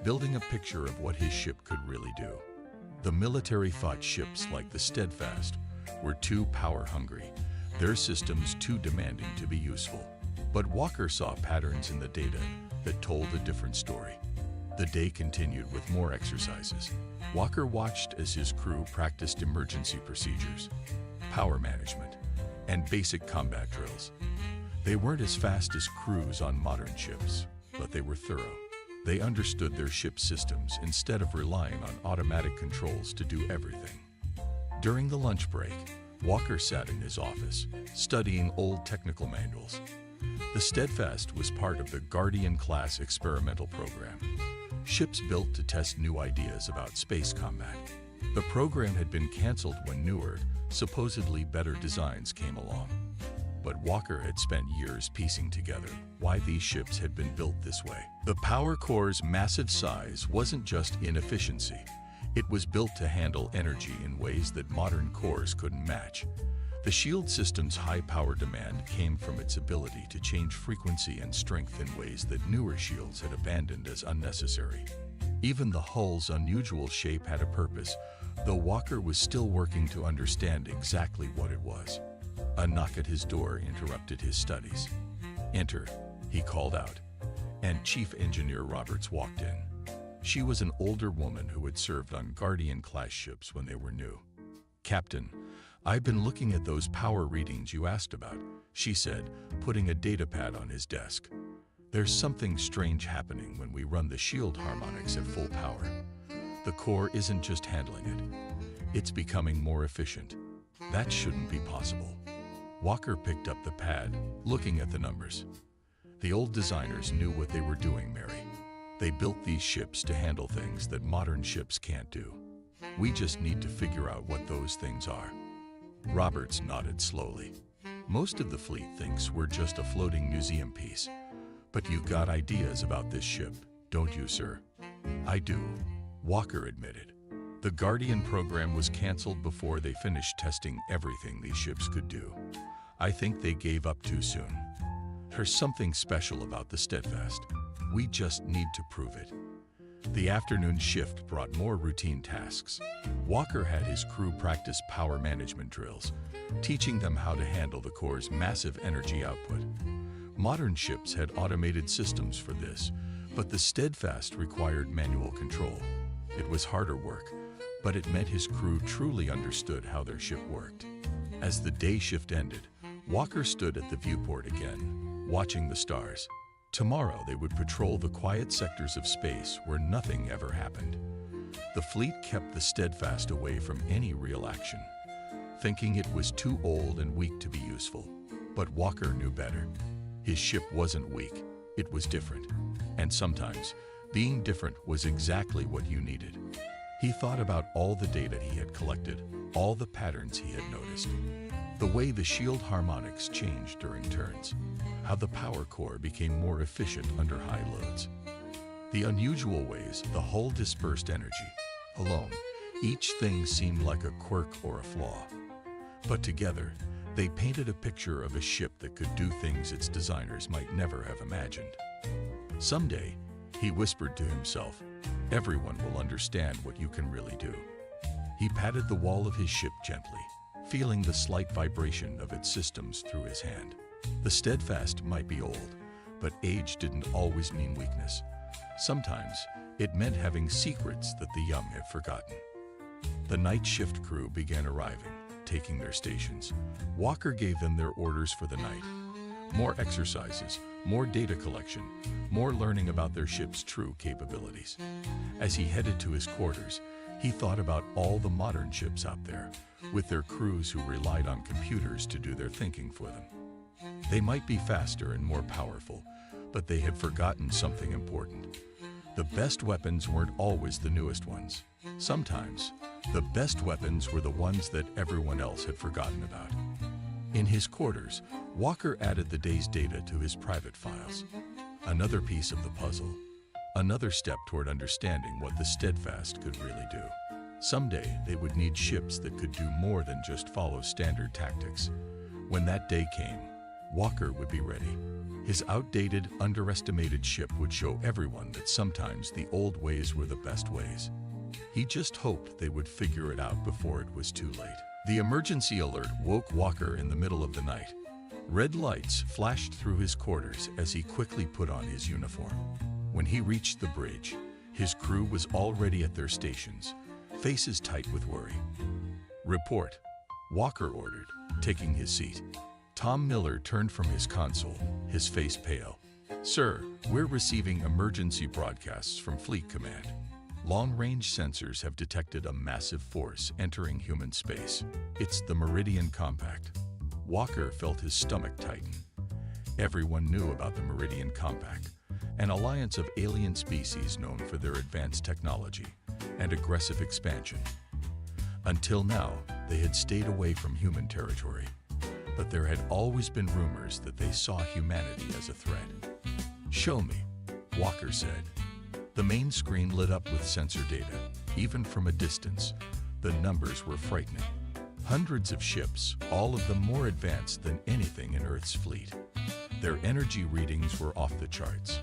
building a picture of what his ship could really do. The military thought ships like the Steadfast were too power-hungry, their systems too demanding to be useful. But Walker saw patterns in the data that told a different story. The day continued with more exercises. Walker watched as his crew practiced emergency procedures, power management, and basic combat drills. They weren't as fast as crews on modern ships, but they were thorough. They understood their ship's systems instead of relying on automatic controls to do everything. During the lunch break, Walker sat in his office, studying old technical manuals. The Steadfast was part of the Guardian-class experimental program, ships built to test new ideas about space combat. The program had been canceled when newer, supposedly better designs came along. But Walker had spent years piecing together why these ships had been built this way. The power core's massive size wasn't just inefficiency. It was built to handle energy in ways that modern cores couldn't match. The shield system's high power demand came from its ability to change frequency and strength in ways that newer shields had abandoned as unnecessary. Even the hull's unusual shape had a purpose, though Walker was still working to understand exactly what it was. A knock at his door interrupted his studies. "Enter," he called out, and Chief Engineer Roberts walked in. She was an older woman who had served on Guardian-class ships when they were new. "Captain, I've been looking at those power readings you asked about," she said, putting a datapad on his desk. "There's something strange happening when we run the shield harmonics at full power. The core isn't just handling it. It's becoming more efficient. That shouldn't be possible." Walker picked up the pad, looking at the numbers. "The old designers knew what they were doing, Mary. They built these ships to handle things that modern ships can't do. We just need to figure out what those things are." Roberts nodded slowly. "Most of the fleet thinks we're just a floating museum piece. But you've got ideas about this ship, don't you, sir?" "I do," Walker admitted. "The Guardian program was canceled before they finished testing everything these ships could do. I think they gave up too soon. There's something special about the Steadfast. We just need to prove it." The afternoon shift brought more routine tasks. Walker had his crew practice power management drills, teaching them how to handle the core's massive energy output. Modern ships had automated systems for this, but the Steadfast required manual control. It was harder work, but it meant his crew truly understood how their ship worked. As the day shift ended, Walker stood at the viewport again, watching the stars. Tomorrow they would patrol the quiet sectors of space where nothing ever happened. The fleet kept the Steadfast away from any real action, thinking it was too old and weak to be useful. But Walker knew better. His ship wasn't weak, it was different. And sometimes, being different was exactly what you needed. He thought about all the data he had collected, all the patterns he had noticed, the way the shield harmonics changed during turns, how the power core became more efficient under high loads, the unusual ways the hull dispersed energy. Alone, each thing seemed like a quirk or a flaw. But together, they painted a picture of a ship that could do things its designers might never have imagined. Someday, he whispered to himself, everyone will understand what you can really do. He patted the wall of his ship gently, feeling the slight vibration of its systems through his hand. The Steadfast might be old, but age didn't always mean weakness. Sometimes, it meant having secrets that the young have forgotten. The night shift crew began arriving, taking their stations. Walker gave them their orders for the night. More exercises, more data collection, more learning about their ship's true capabilities. As he headed to his quarters, he thought about all the modern ships out there, with their crews who relied on computers to do their thinking for them. They might be faster and more powerful, but they had forgotten something important. The best weapons weren't always the newest ones. Sometimes, the best weapons were the ones that everyone else had forgotten about. In his quarters, Walker added the day's data to his private files. Another piece of the puzzle. Another step toward understanding what the Steadfast could really do. Someday, they would need ships that could do more than just follow standard tactics. When that day came, Walker would be ready. His outdated, underestimated ship would show everyone that sometimes the old ways were the best ways. He just hoped they would figure it out before it was too late. The emergency alert woke Walker in the middle of the night. Red lights flashed through his quarters as he quickly put on his uniform. When he reached the bridge, his crew was already at their stations, faces tight with worry. "Report," Walker ordered, taking his seat. Tom Miller turned from his console, his face pale. "Sir, we're receiving emergency broadcasts from Fleet Command. Long-range sensors have detected a massive force entering human space. It's the Meridian Compact." Walker felt his stomach tighten. Everyone knew about the Meridian Compact, an alliance of alien species known for their advanced technology and aggressive expansion. Until now, they had stayed away from human territory, but there had always been rumors that they saw humanity as a threat. "Show me," Walker said. The main screen lit up with sensor data. Even from a distance, the numbers were frightening. Hundreds of ships, all of them more advanced than anything in Earth's fleet. Their energy readings were off the charts.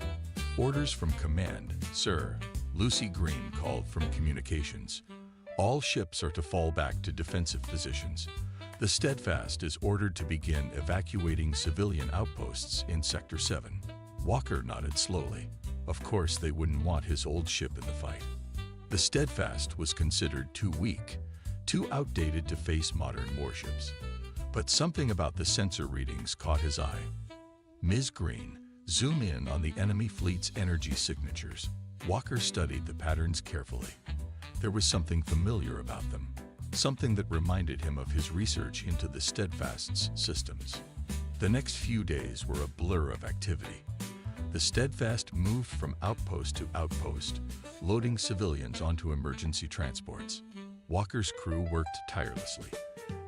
"Orders from command, sir," Lucy Green called from communications. "All ships are to fall back to defensive positions. The Steadfast is ordered to begin evacuating civilian outposts in Sector 7. Walker nodded slowly. Of course, they wouldn't want his old ship in the fight. The Steadfast was considered too weak, too outdated to face modern warships. But something about the sensor readings caught his eye. "Ms. Green, zoom in on the enemy fleet's energy signatures." Walker studied the patterns carefully. There was something familiar about them, something that reminded him of his research into the Steadfast's systems. The next few days were a blur of activity. The Steadfast moved from outpost to outpost, loading civilians onto emergency transports. Walker's crew worked tirelessly,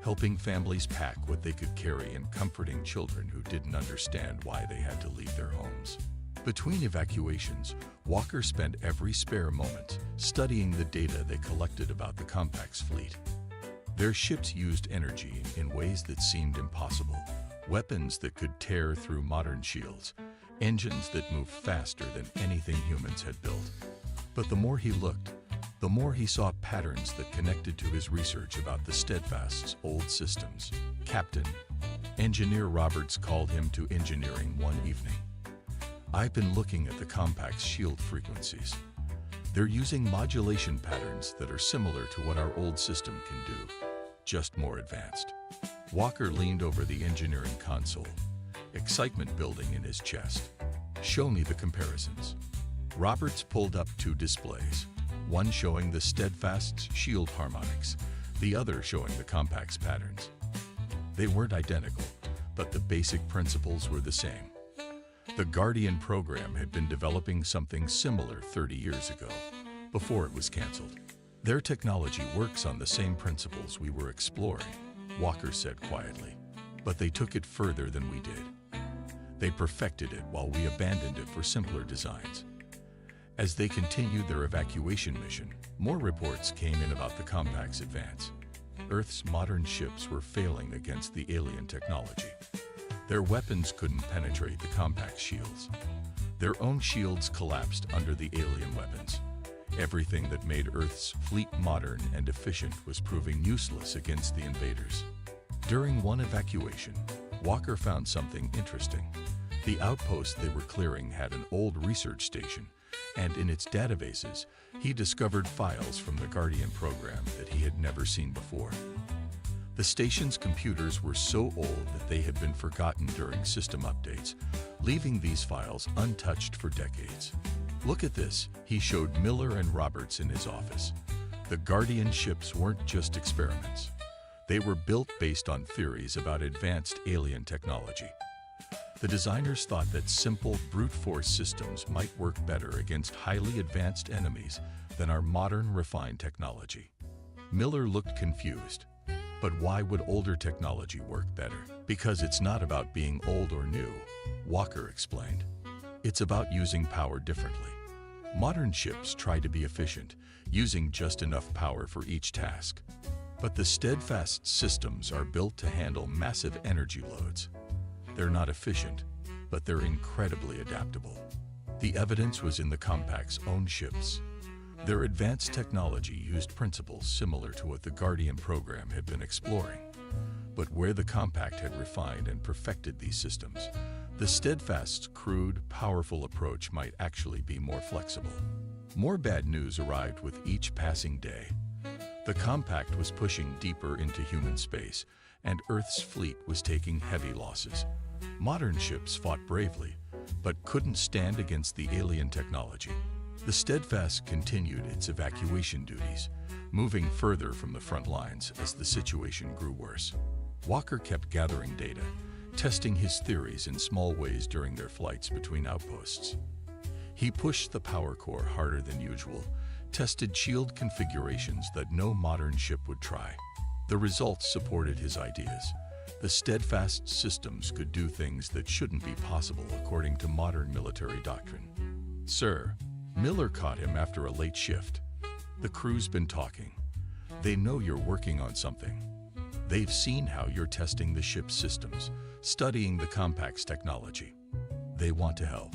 helping families pack what they could carry and comforting children who didn't understand why they had to leave their homes. Between evacuations, Walker spent every spare moment studying the data they collected about the Compact's fleet. Their ships used energy in ways that seemed impossible. Weapons that could tear through modern shields, engines that moved faster than anything humans had built. But the more he looked, the more he saw patterns that connected to his research about the Steadfast's old systems. "Captain," Engineer Roberts called him to engineering one evening. "I've been looking at the Compact's shield frequencies. They're using modulation patterns that are similar to what our old system can do, just more advanced." Walker leaned over the engineering console, excitement building in his chest. "Show me the comparisons." Roberts pulled up two displays, one showing the Steadfast's shield harmonics, the other showing the Compact's patterns. They weren't identical, but the basic principles were the same. The Guardian program had been developing something similar 30 years ago, before it was canceled. Their technology works on the same principles we were exploring, Walker said quietly, but they took it further than we did. They perfected it while we abandoned it for simpler designs. As they continued their evacuation mission, more reports came in about the Compact's advance. Earth's modern ships were failing against the alien technology. Their weapons couldn't penetrate the Compact's shields. Their own shields collapsed under the alien weapons. Everything that made Earth's fleet modern and efficient was proving useless against the invaders. During one evacuation, Walker found something interesting. The outpost they were clearing had an old research station, and in its databases, he discovered files from the Guardian program that he had never seen before. The station's computers were so old that they had been forgotten during system updates, leaving these files untouched for decades. Look at this, he showed Miller and Roberts in his office. The Guardian ships weren't just experiments. They were built based on theories about advanced alien technology. The designers thought that simple, brute force systems might work better against highly advanced enemies than our modern, refined technology. Miller looked confused. But why would older technology work better? Because it's not about being old or new, Walker explained. It's about using power differently. Modern ships try to be efficient, using just enough power for each task. But the Steadfast systems are built to handle massive energy loads. They're not efficient, but they're incredibly adaptable. The evidence was in the Compact's own ships. Their advanced technology used principles similar to what the Guardian program had been exploring. But where the Compact had refined and perfected these systems, the Steadfast's crude, powerful approach might actually be more flexible. More bad news arrived with each passing day. The Compact was pushing deeper into human space, and Earth's fleet was taking heavy losses. Modern ships fought bravely, but couldn't stand against the alien technology. The Steadfast continued its evacuation duties, moving further from the front lines as the situation grew worse. Walker kept gathering data, testing his theories in small ways during their flights between outposts. He pushed the power core harder than usual, tested shield configurations that no modern ship would try. The results supported his ideas. The Steadfast systems could do things that shouldn't be possible according to modern military doctrine. "Sir," Miller caught him after a late shift. "The crew's been talking. They know you're working on something. They've seen how you're testing the ship's systems, studying the Compact's technology. They want to help."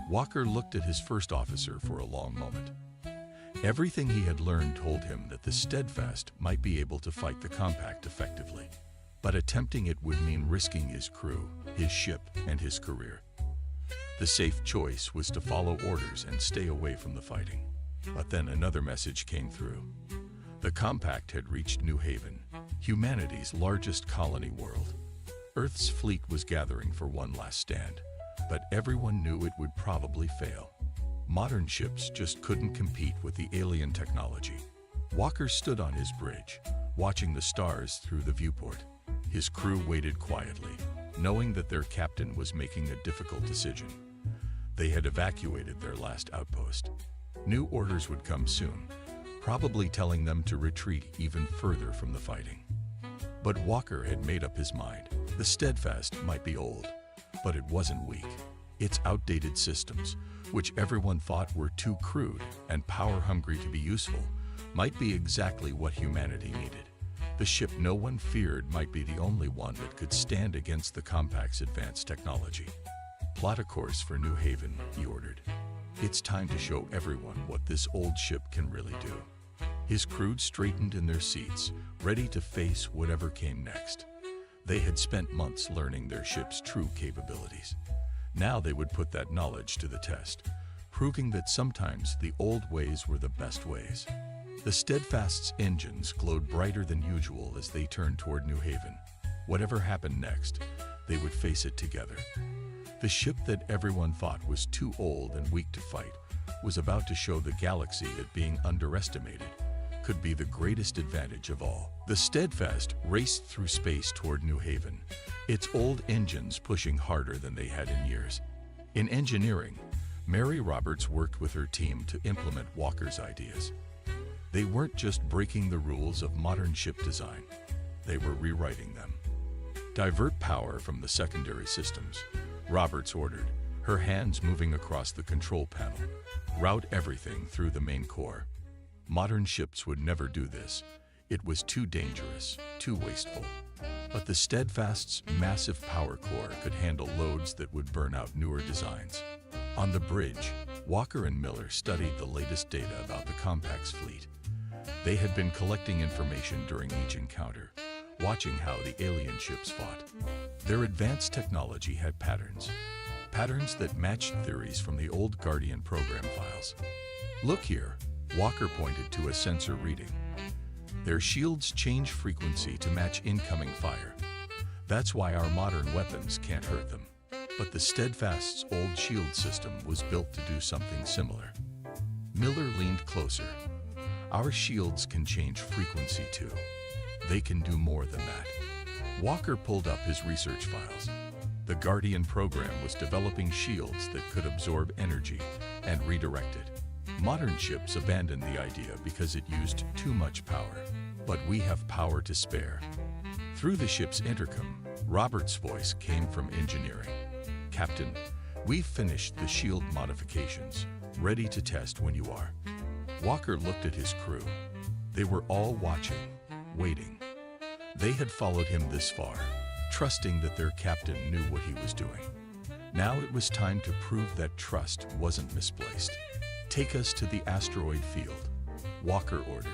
Walker looked at his first officer for a long moment. Everything he had learned told him that the Steadfast might be able to fight the Compact effectively. But attempting it would mean risking his crew, his ship, and his career. The safe choice was to follow orders and stay away from the fighting. But then another message came through. The Compact had reached New Haven, humanity's largest colony world. Earth's fleet was gathering for one last stand, but everyone knew it would probably fail. Modern ships just couldn't compete with the alien technology. Walker stood on his bridge, watching the stars through the viewport. His crew waited quietly, knowing that their captain was making a difficult decision. They had evacuated their last outpost. New orders would come soon, probably telling them to retreat even further from the fighting. But Walker had made up his mind. The Steadfast might be old, but it wasn't weak. Its outdated systems, which everyone thought were too crude and power-hungry to be useful, might be exactly what humanity needed. The ship no one feared might be the only one that could stand against the Compact's advanced technology. "Plot a course for New Haven," he ordered. "It's time to show everyone what this old ship can really do." His crew straightened in their seats, ready to face whatever came next. They had spent months learning their ship's true capabilities. Now they would put that knowledge to the test, proving that sometimes the old ways were the best ways. The Steadfast's engines glowed brighter than usual as they turned toward New Haven. Whatever happened next, they would face it together. The ship that everyone thought was too old and weak to fight was about to show the galaxy that being underestimated could be the greatest advantage of all. The Steadfast raced through space toward New Haven, its old engines pushing harder than they had in years. In engineering, Mary Roberts worked with her team to implement Walker's ideas. They weren't just breaking the rules of modern ship design, they were rewriting them. Divert power from the secondary systems, Roberts ordered, her hands moving across the control panel. Route everything through the main core. Modern ships would never do this. It was too dangerous, too wasteful. But the Steadfast's massive power core could handle loads that would burn out newer designs. On the bridge, Walker and Miller studied the latest data about the Compact's fleet. They had been collecting information during each encounter, watching how the alien ships fought. Their advanced technology had patterns that matched theories from the old Guardian program files. Look here, Walker pointed to a sensor reading. Their shields change frequency to match incoming fire. That's why our modern weapons can't hurt them. But the Steadfast's old shield system was built to do something similar. Miller leaned closer. Our shields can change frequency too. They can do more than that. Walker pulled up his research files. The Guardian program was developing shields that could absorb energy and redirect it. Modern ships abandoned the idea because it used too much power. But we have power to spare. Through the ship's intercom, Robert's voice came from engineering. Captain, we've finished the shield modifications, ready to test when you are. Walker looked at his crew. They were all watching, waiting. They had followed him this far, trusting that their captain knew what he was doing. Now it was time to prove that trust wasn't misplaced. Take us to the asteroid field, Walker ordered.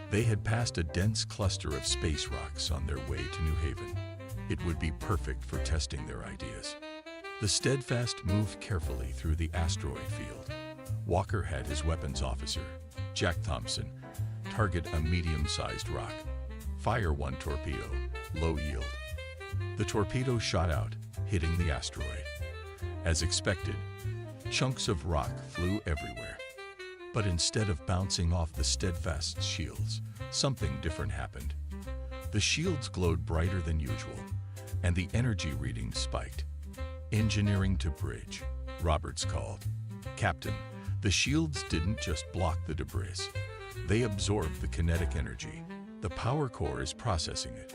They had passed a dense cluster of space rocks on their way to New Haven. It would be perfect for testing their ideas. The Steadfast moved carefully through the asteroid field. Walker had his weapons officer, Jack Thompson, target a medium-sized rock. Fire one torpedo, low yield. The torpedo shot out, hitting the asteroid. As expected, chunks of rock flew everywhere. But instead of bouncing off the Steadfast's shields, something different happened. The shields glowed brighter than usual, and the energy readings spiked. Engineering to bridge, Roberts called. Captain, the shields didn't just block the debris. They absorbed the kinetic energy. The power core is processing it,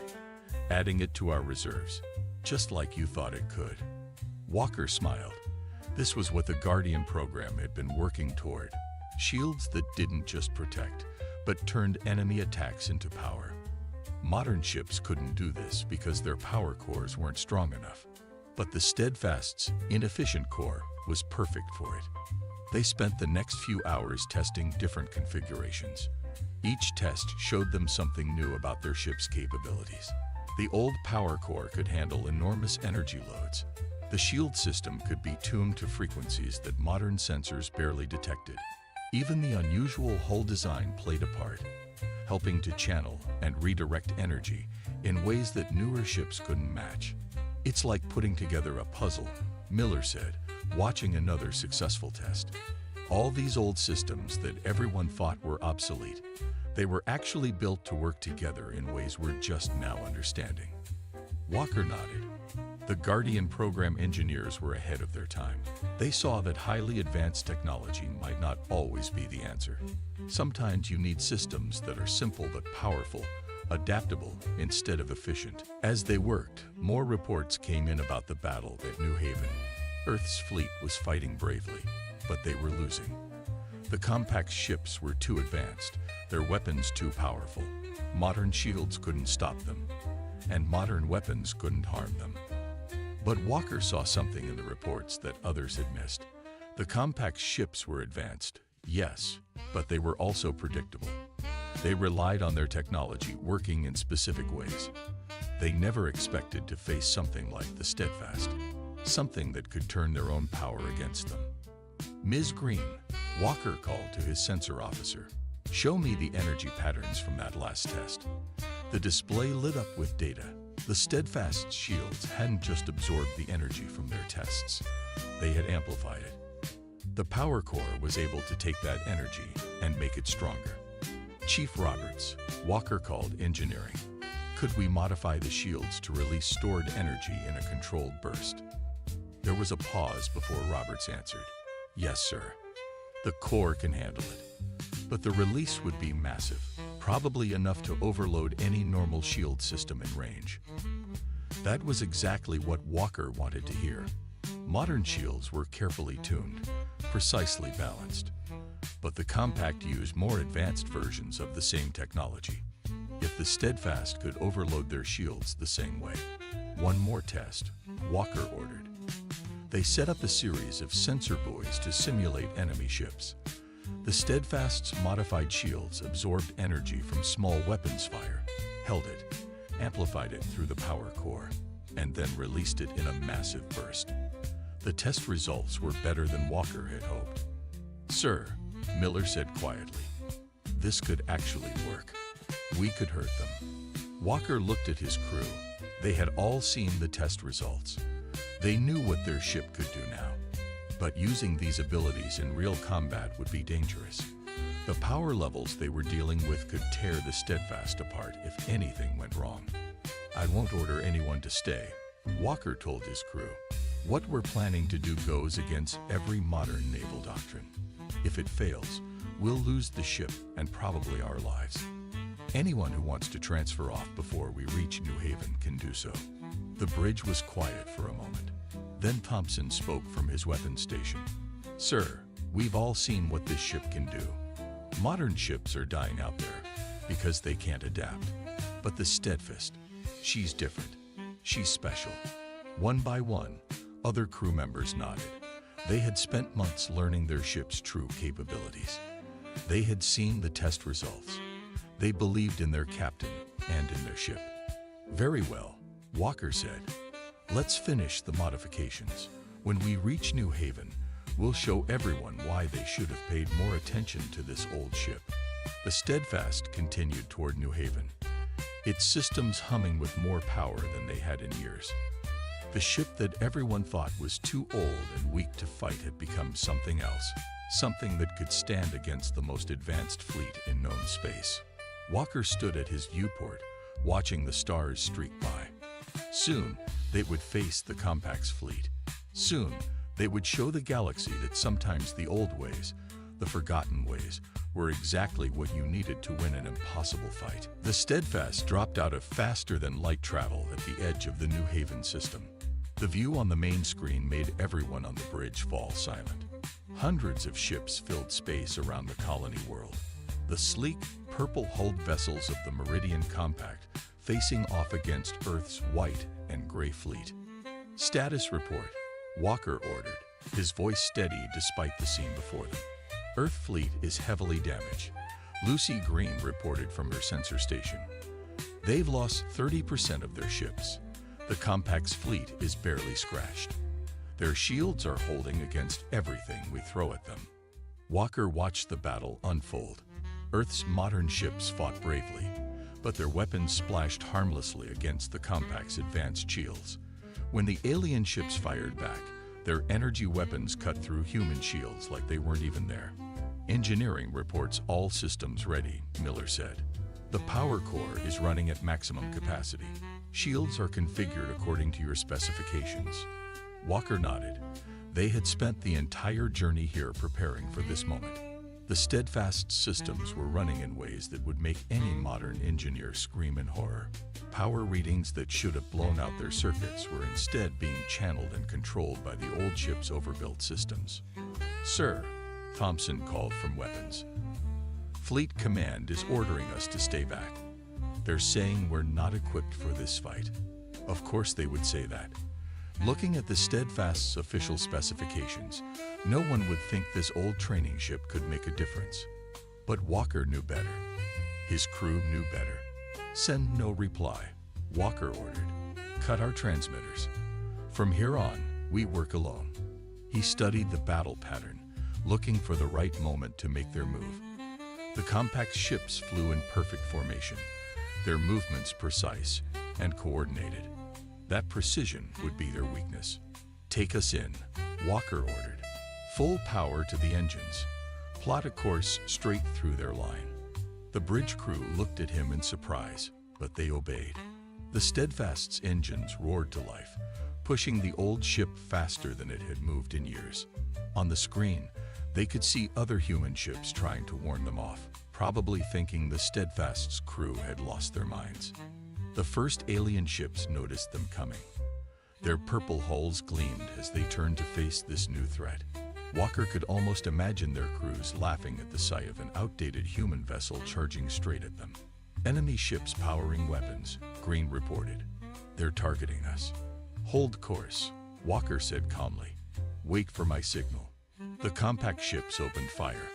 adding it to our reserves, just like you thought it could. Walker smiled. This was what the Guardian program had been working toward. Shields that didn't just protect, but turned enemy attacks into power. Modern ships couldn't do this because their power cores weren't strong enough. But the Steadfast's inefficient core was perfect for it. They spent the next few hours testing different configurations. Each test showed them something new about their ship's capabilities. The old power core could handle enormous energy loads. The shield system could be tuned to frequencies that modern sensors barely detected. Even the unusual hull design played a part, helping to channel and redirect energy in ways that newer ships couldn't match. It's like putting together a puzzle, Miller said, watching another successful test. All these old systems that everyone thought were obsolete, they were actually built to work together in ways we're just now understanding. Walker nodded. The Guardian program engineers were ahead of their time. They saw that highly advanced technology might not always be the answer. Sometimes you need systems that are simple but powerful, adaptable instead of efficient. As they worked, more reports came in about the battle at New Haven. Earth's fleet was fighting bravely, but they were losing. The Compact ships were too advanced, their weapons too powerful. Modern shields couldn't stop them, and modern weapons couldn't harm them. But Walker saw something in the reports that others had missed. The Compact ships were advanced, yes, but they were also predictable. They relied on their technology working in specific ways. They never expected to face something like the Steadfast, something that could turn their own power against them. Ms. Green, Walker called to his sensor officer. Show me the energy patterns from that last test. The display lit up with data. The Steadfast shields hadn't just absorbed the energy from their tests, they had amplified it. The power core was able to take that energy and make it stronger. Chief Roberts, Walker called engineering. Could we modify the shields to release stored energy in a controlled burst? There was a pause before Roberts answered. Yes, sir. The core can handle it, but the release would be massive, probably enough to overload any normal shield system in range. That was exactly what Walker wanted to hear. Modern shields were carefully tuned, precisely balanced, but the Compact used more advanced versions of the same technology. If the Steadfast could overload their shields the same way. One more test, Walker ordered. They set up a series of sensor buoys to simulate enemy ships. The Steadfast's modified shields absorbed energy from small weapons fire, held it, amplified it through the power core, and then released it in a massive burst. The test results were better than Walker had hoped. "Sir," Miller said quietly, "this could actually work. We could hurt them." Walker looked at his crew. They had all seen the test results. They knew what their ship could do now. But using these abilities in real combat would be dangerous. The power levels they were dealing with could tear the Steadfast apart if anything went wrong. "I won't order anyone to stay," Walker told his crew. "What we're planning to do goes against every modern naval doctrine. If it fails, we'll lose the ship and probably our lives. Anyone who wants to transfer off before we reach New Haven can do so." The bridge was quiet for a moment. Then Thompson spoke from his weapons station. "Sir, we've all seen what this ship can do. Modern ships are dying out there because they can't adapt. But the Steadfast, she's different. She's special." One by one, other crew members nodded. They had spent months learning their ship's true capabilities. They had seen the test results. They believed in their captain and in their ship. "Very well," Walker said. "Let's finish the modifications. When we reach New Haven, we'll show everyone why they should have paid more attention to this old ship." The Steadfast continued toward New Haven, its systems humming with more power than they had in years. The ship that everyone thought was too old and weak to fight had become something else, something that could stand against the most advanced fleet in known space. Walker stood at his viewport, watching the stars streak by. Soon, they would face the Compact's fleet. Soon, they would show the galaxy that sometimes the old ways, the forgotten ways, were exactly what you needed to win an impossible fight. The Steadfast dropped out of faster-than-light travel at the edge of the New Haven system. The view on the main screen made everyone on the bridge fall silent. Hundreds of ships filled space around the colony world. The sleek, purple-hulled vessels of the Meridian Compact facing off against Earth's white and gray fleet. "Status report," Walker ordered, his voice steady despite the scene before them. "Earth fleet is heavily damaged," Lucy Green reported from her sensor station. "They've lost 30% of their ships. The Compact's fleet is barely scratched. Their shields are holding against everything we throw at them." Walker watched the battle unfold. Earth's modern ships fought bravely, but their weapons splashed harmlessly against the Compact's advanced shields. When the alien ships fired back, their energy weapons cut through human shields like they weren't even there. "Engineering reports all systems ready," Miller said. "The power core is running at maximum capacity. Shields are configured according to your specifications." Walker nodded. They had spent the entire journey here preparing for this moment. The Steadfast systems were running in ways that would make any modern engineer scream in horror. Power readings that should have blown out their circuits were instead being channeled and controlled by the old ship's overbuilt systems. "Sir," Thompson called from weapons. "Fleet Command is ordering us to stay back. They're saying we're not equipped for this fight." Of course they would say that. Looking at the Steadfast's official specifications, no one would think this old training ship could make a difference. But Walker knew better. His crew knew better. "Send no reply," Walker ordered. "Cut our transmitters. From here on, we work alone." He studied the battle pattern, looking for the right moment to make their move. The Compact ships flew in perfect formation, their movements precise and coordinated. That precision would be their weakness. "Take us in," Walker ordered. "Full power to the engines. Plot a course straight through their line." The bridge crew looked at him in surprise, but they obeyed. The Steadfast's engines roared to life, pushing the old ship faster than it had moved in years. On the screen, They could see other human ships trying to warn them off, probably thinking the Steadfast's crew had lost their minds. The first alien ships noticed them coming. Their purple hulls gleamed as they turned to face this new threat. Walker could almost imagine their crews laughing at the sight of an outdated human vessel charging straight at them. Enemy ships powering weapons, Green reported. They're targeting us. Hold course, Walker said calmly. Wait for my signal. The compact ships opened fire.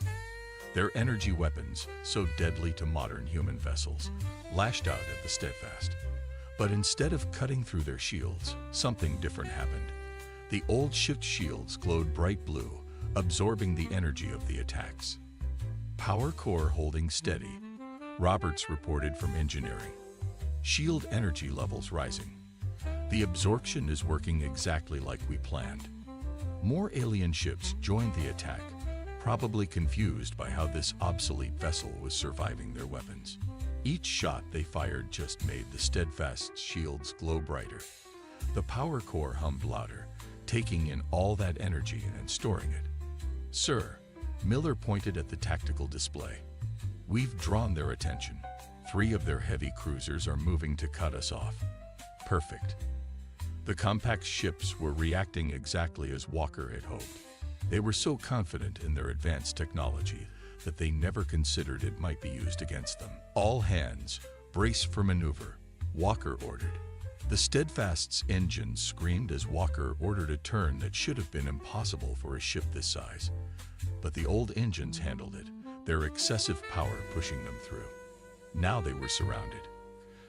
Their energy weapons, so deadly to modern human vessels, lashed out at the Steadfast. But instead of cutting through their shields, something different happened. The old ship's shields glowed bright blue, absorbing the energy of the attacks. Power core holding steady, Roberts reported from engineering. Shield energy levels rising. The absorption is working exactly like we planned. More alien ships joined the attack, probably confused by how this obsolete vessel was surviving their weapons. Each shot they fired just made the Steadfast's shields glow brighter. The power core hummed louder, taking in all that energy and storing it. Sir, Miller pointed at the tactical display. We've drawn their attention. 3 of their heavy cruisers are moving to cut us off. Perfect. The compact ships were reacting exactly as Walker had hoped. They were so confident in their advanced technology that they never considered it might be used against them. All hands, brace for maneuver, Walker ordered. The Steadfast's engines screamed as Walker ordered a turn that should have been impossible for a ship this size. But the old engines handled it, their excessive power pushing them through. Now they were surrounded.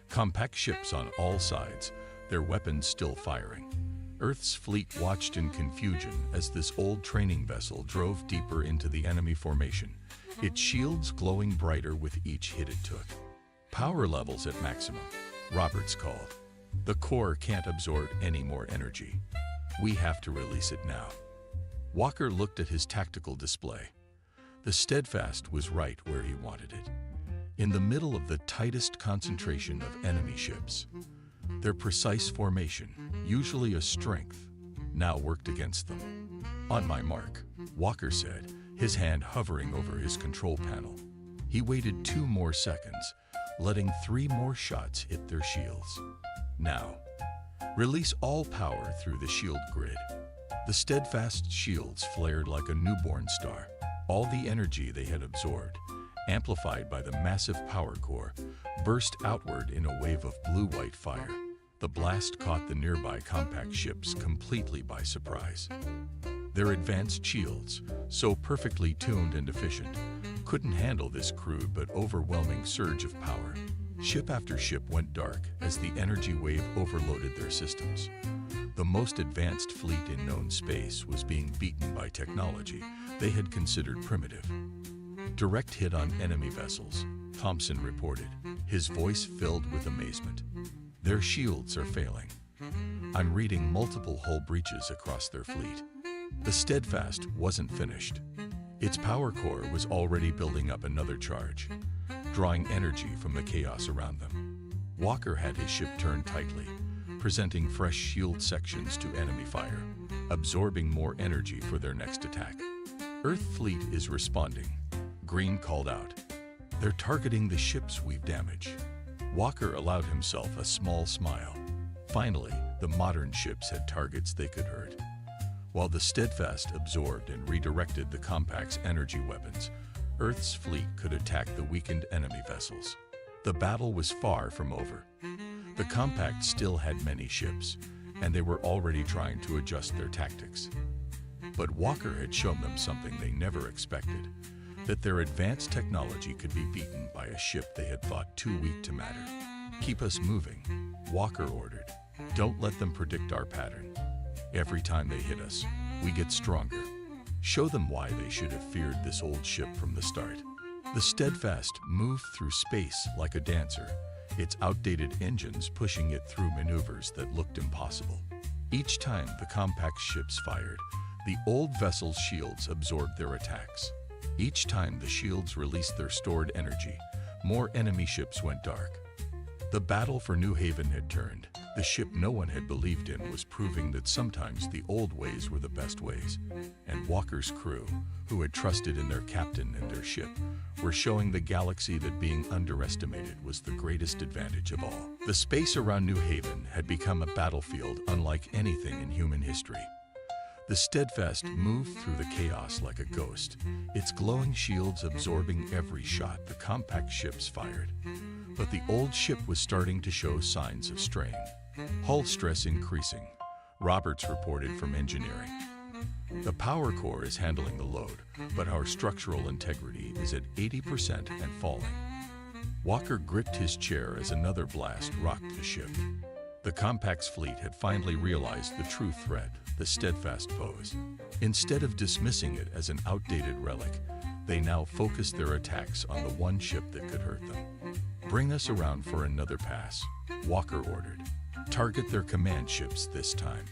Compact ships on all sides, their weapons still firing. Earth's fleet watched in confusion as this old training vessel drove deeper into the enemy formation, its shields glowing brighter with each hit it took. Power levels at maximum, Roberts called. The core can't absorb any more energy. We have to release it now. Walker looked at his tactical display. The Steadfast was right where he wanted it, in the middle of the tightest concentration of enemy ships. Their precise formation, usually a strength, now worked against them. On my mark, Walker said, his hand hovering over his control panel. He waited 2 more seconds, letting 3 more shots hit their shields. Now, release all power through the shield grid. The Steadfast shields flared like a newborn star. All the energy they had absorbed, amplified by the massive power core, burst outward in a wave of blue-white fire. The blast caught the nearby compact ships completely by surprise. Their advanced shields, so perfectly tuned and efficient, couldn't handle this crude but overwhelming surge of power. Ship after ship went dark as the energy wave overloaded their systems. The most advanced fleet in known space was being beaten by technology they had considered primitive. Direct hit on enemy vessels, Thompson reported, his voice filled with amazement. Their shields are failing. I'm reading multiple hull breaches across their fleet. The Steadfast wasn't finished. Its power core was already building up another charge, drawing energy from the chaos around them. Walker had his ship turned tightly, presenting fresh shield sections to enemy fire, absorbing more energy for their next attack. Earth fleet is responding, Green called out. They're targeting the ships we've damaged. Walker allowed himself a small smile. Finally, the modern ships had targets they could hurt. While the Steadfast absorbed and redirected the compact's energy weapons, Earth's fleet could attack the weakened enemy vessels. The battle was far from over. The compact still had many ships, and they were already trying to adjust their tactics. But Walker had shown them something they never expected, that their advanced technology could be beaten by a ship they had thought too weak to matter. Keep us moving, Walker ordered. Don't let them predict our pattern. Every time they hit us, we get stronger. Show them why they should have feared this old ship from the start. The Steadfast moved through space like a dancer, its outdated engines pushing it through maneuvers that looked impossible. Each time the compact ships fired, the old vessel's shields absorbed their attacks. Each time the shields released their stored energy, more enemy ships went dark. The battle for New Haven had turned. The ship no one had believed in was proving that sometimes the old ways were the best ways. And Walker's crew, who had trusted in their captain and their ship, were showing the galaxy that being underestimated was the greatest advantage of all. The space around New Haven had become a battlefield unlike anything in human history. The Steadfast moved through the chaos like a ghost, its glowing shields absorbing every shot the compact ships fired. But the old ship was starting to show signs of strain. Hull stress increasing, Roberts reported from engineering. The power core is handling the load, but our structural integrity is at 80% and falling. Walker gripped his chair as another blast rocked the ship. The Compact's fleet had finally realized the true threat the Steadfast posed. Instead of dismissing it as an outdated relic, they now focused their attacks on the one ship that could hurt them. "Bring us around for another pass," Walker ordered. "Target their command ships this time."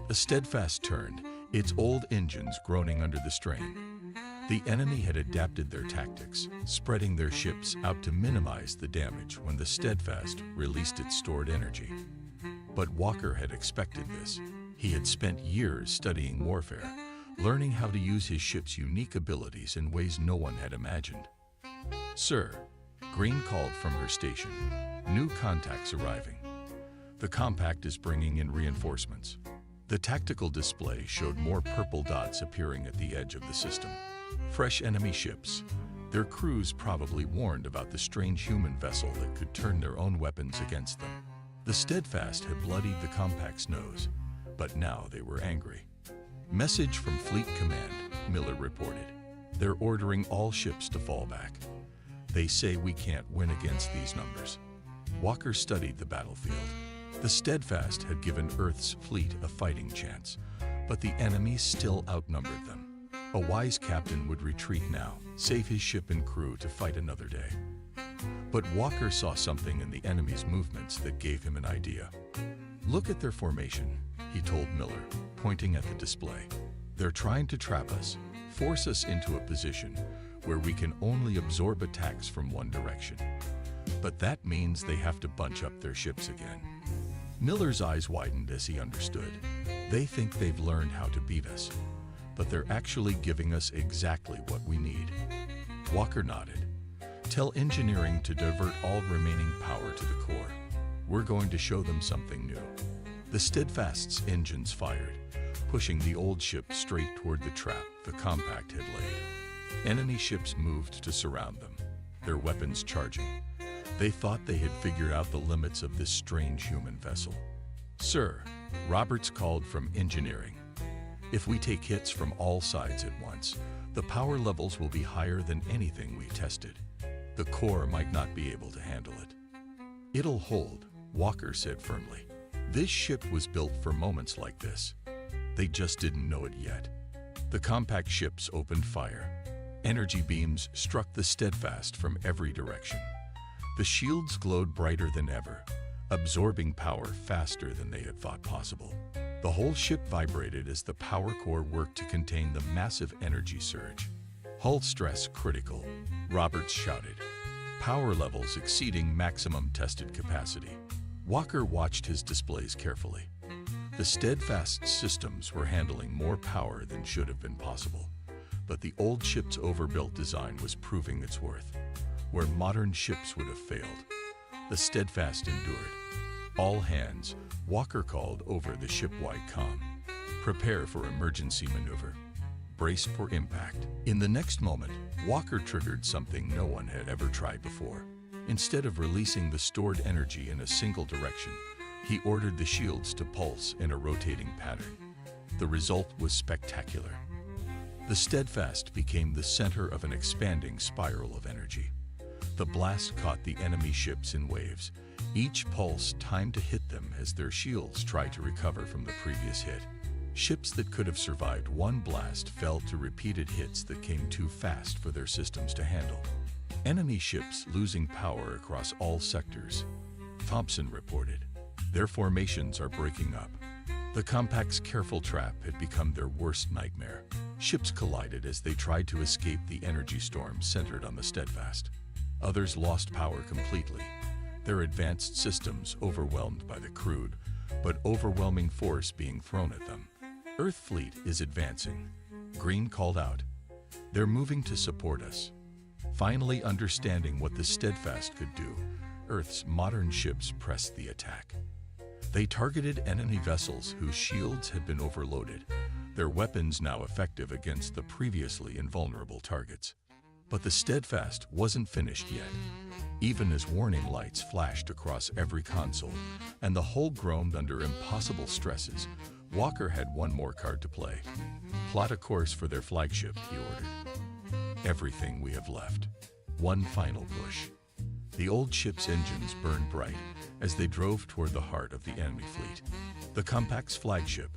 The Steadfast turned, its old engines groaning under the strain. The enemy had adapted their tactics, spreading their ships out to minimize the damage when the Steadfast released its stored energy. But Walker had expected this. He had spent years studying warfare, learning how to use his ship's unique abilities in ways no one had imagined. "Sir," Green called from her station, "new contacts arriving. The Compact is bringing in reinforcements." The tactical display showed more purple dots appearing at the edge of the system. Fresh enemy ships. Their crews probably warned about the strange human vessel that could turn their own weapons against them. The Steadfast had bloodied the Compact's nose, but now they were angry. "Message from Fleet Command," Miller reported. "They're ordering all ships to fall back. They say we can't win against these numbers." Walker studied the battlefield. The Steadfast had given Earth's fleet a fighting chance, but the enemies still outnumbered them. A wise captain would retreat now, save his ship and crew to fight another day. But Walker saw something in the enemy's movements that gave him an idea. "Look at their formation," he told Miller, pointing at the display. "They're trying to trap us, force us into a position where we can only absorb attacks from one direction. But that means they have to bunch up their ships again." Miller's eyes widened as he understood. They think they've learned how to beat us, but they're actually giving us exactly what we need. Walker nodded. "Tell engineering to divert all remaining power to the core. We're going to show them something new." The Steadfast's engines fired, pushing the old ship straight toward the trap the Compact had laid. Enemy ships moved to surround them, their weapons charging. They thought they had figured out the limits of this strange human vessel. "Sir," Roberts called from engineering, "if we take hits from all sides at once, the power levels will be higher than anything we've tested. The core might not be able to handle it." "It'll hold," Walker said firmly. This ship was built for moments like this. They just didn't know it yet. The Compact ships opened fire. Energy beams struck the Steadfast from every direction. The shields glowed brighter than ever, absorbing power faster than they had thought possible. The whole ship vibrated as the power core worked to contain the massive energy surge. "Hull stress critical," Roberts shouted. "Power levels exceeding maximum tested capacity." Walker watched his displays carefully. The Steadfast systems were handling more power than should have been possible, but the old ship's overbuilt design was proving its worth. Where modern ships would have failed, the Steadfast endured. "All hands," Walker called over the ship-wide comm. "Prepare for emergency maneuver. Brace for impact." In the next moment, Walker triggered something no one had ever tried before. Instead of releasing the stored energy in a single direction, he ordered the shields to pulse in a rotating pattern. The result was spectacular. The Steadfast became the center of an expanding spiral of energy. The blast caught the enemy ships in waves, each pulse timed to hit them as their shields tried to recover from the previous hit. Ships that could have survived one blast fell to repeated hits that came too fast for their systems to handle. Enemy ships losing power across all sectors, Thompson reported. Their formations are breaking up. The Compact's careful trap had become their worst nightmare. Ships collided as they tried to escape the energy storm centered on the Steadfast. Others lost power completely. their advanced systems overwhelmed by the crude but overwhelming force being thrown at them. Earth fleet is advancing. Green called out. They're moving to support us. Finally understanding what the Steadfast could do, Earth's modern ships pressed the attack. They targeted enemy vessels whose shields had been overloaded, their weapons now effective against the previously invulnerable targets. But the Steadfast wasn't finished yet. Even as warning lights flashed across every console and the hull groaned under impossible stresses, Walker had one more card to play. Plot a course for their flagship, he ordered. Everything we have left. One final push. The old ship's engines burned bright as they drove toward the heart of the enemy fleet. The Compact's flagship,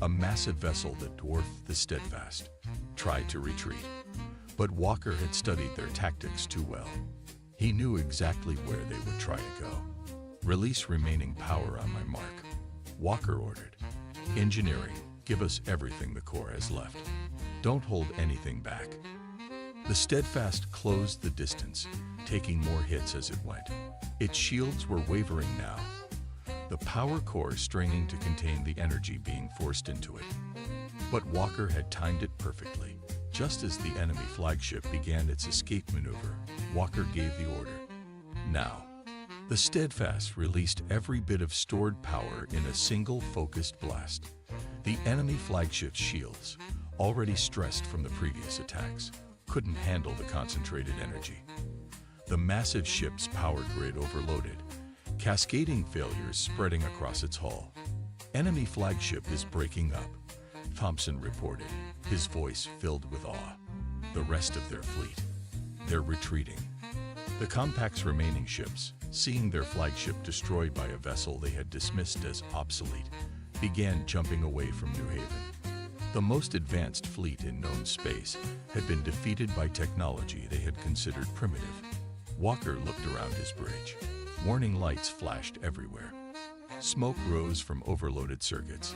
a massive vessel that dwarfed the Steadfast, tried to retreat. But Walker had studied their tactics too well. He knew exactly where they would try to go. Release remaining power on my mark, Walker ordered. Engineering, give us everything the Corps has left. Don't hold anything back. The Steadfast closed the distance, taking more hits as it went. Its shields were wavering now, the power core straining to contain the energy being forced into it. But Walker had timed it perfectly. Just as the enemy flagship began its escape maneuver, Walker gave the order. Now. The Steadfast released every bit of stored power in a single focused blast. The enemy flagship's shields, already stressed from the previous attacks, couldn't handle the concentrated energy. The massive ship's power grid overloaded, cascading failures spreading across its hull. Enemy flagship is breaking up, Thompson reported, his voice filled with awe. The rest of their fleet. They're retreating. The Compact's remaining ships, seeing their flagship destroyed by a vessel they had dismissed as obsolete, began jumping away from New Haven. The most advanced fleet in known space had been defeated by technology they had considered primitive. Walker looked around his bridge. Warning lights flashed everywhere. Smoke rose from overloaded circuits.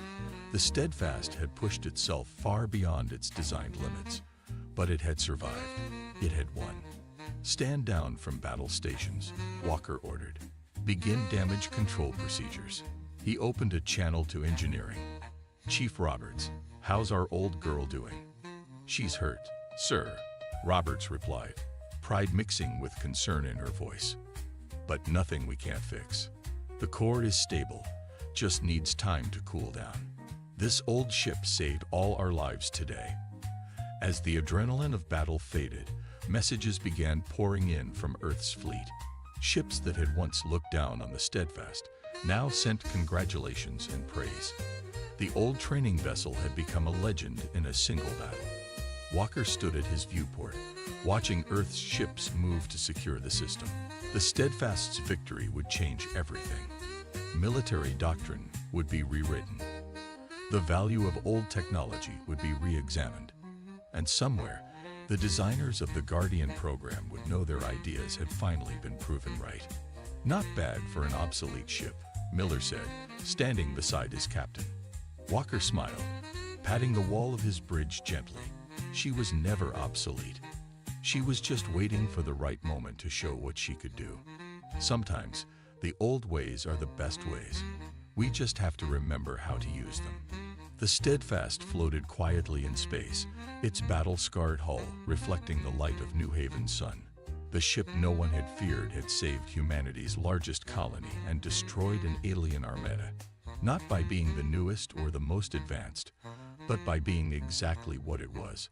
The Steadfast had pushed itself far beyond its designed limits, but it had survived. It had won. Stand down from battle stations, Walker ordered. Begin damage control procedures. He opened a channel to engineering. Chief Roberts, how's our old girl doing? She's hurt, sir, Roberts replied, pride mixing with concern in her voice. But nothing we can't fix. The core is stable, just needs time to cool down. This old ship saved all our lives today. As the adrenaline of battle faded, messages began pouring in from Earth's fleet. Ships that had once looked down on the Steadfast now sent congratulations and praise. The old training vessel had become a legend in a single battle. Walker stood at his viewport, watching Earth's ships move to secure the system. The Steadfast's victory would change everything. Military doctrine would be rewritten. The value of old technology would be re-examined. And somewhere, the designers of the Guardian program would know their ideas had finally been proven right. Not bad for an obsolete ship, Miller said, standing beside his captain. Walker smiled, patting the wall of his bridge gently. She was never obsolete. She was just waiting for the right moment to show what she could do. Sometimes, the old ways are the best ways. We just have to remember how to use them. The Steadfast floated quietly in space, its battle-scarred hull reflecting the light of New Haven's sun. The ship no one had feared had saved humanity's largest colony and destroyed an alien armada. Not by being the newest or the most advanced, but by being exactly what it was.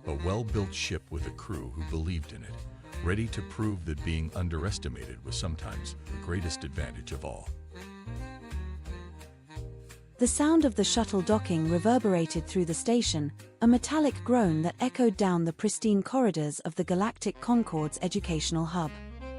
A well-built ship with a crew who believed in it, ready to prove that being underestimated was sometimes the greatest advantage of all. The sound of the shuttle docking reverberated through the station, a metallic groan that echoed down the pristine corridors of the Galactic Concorde's educational hub.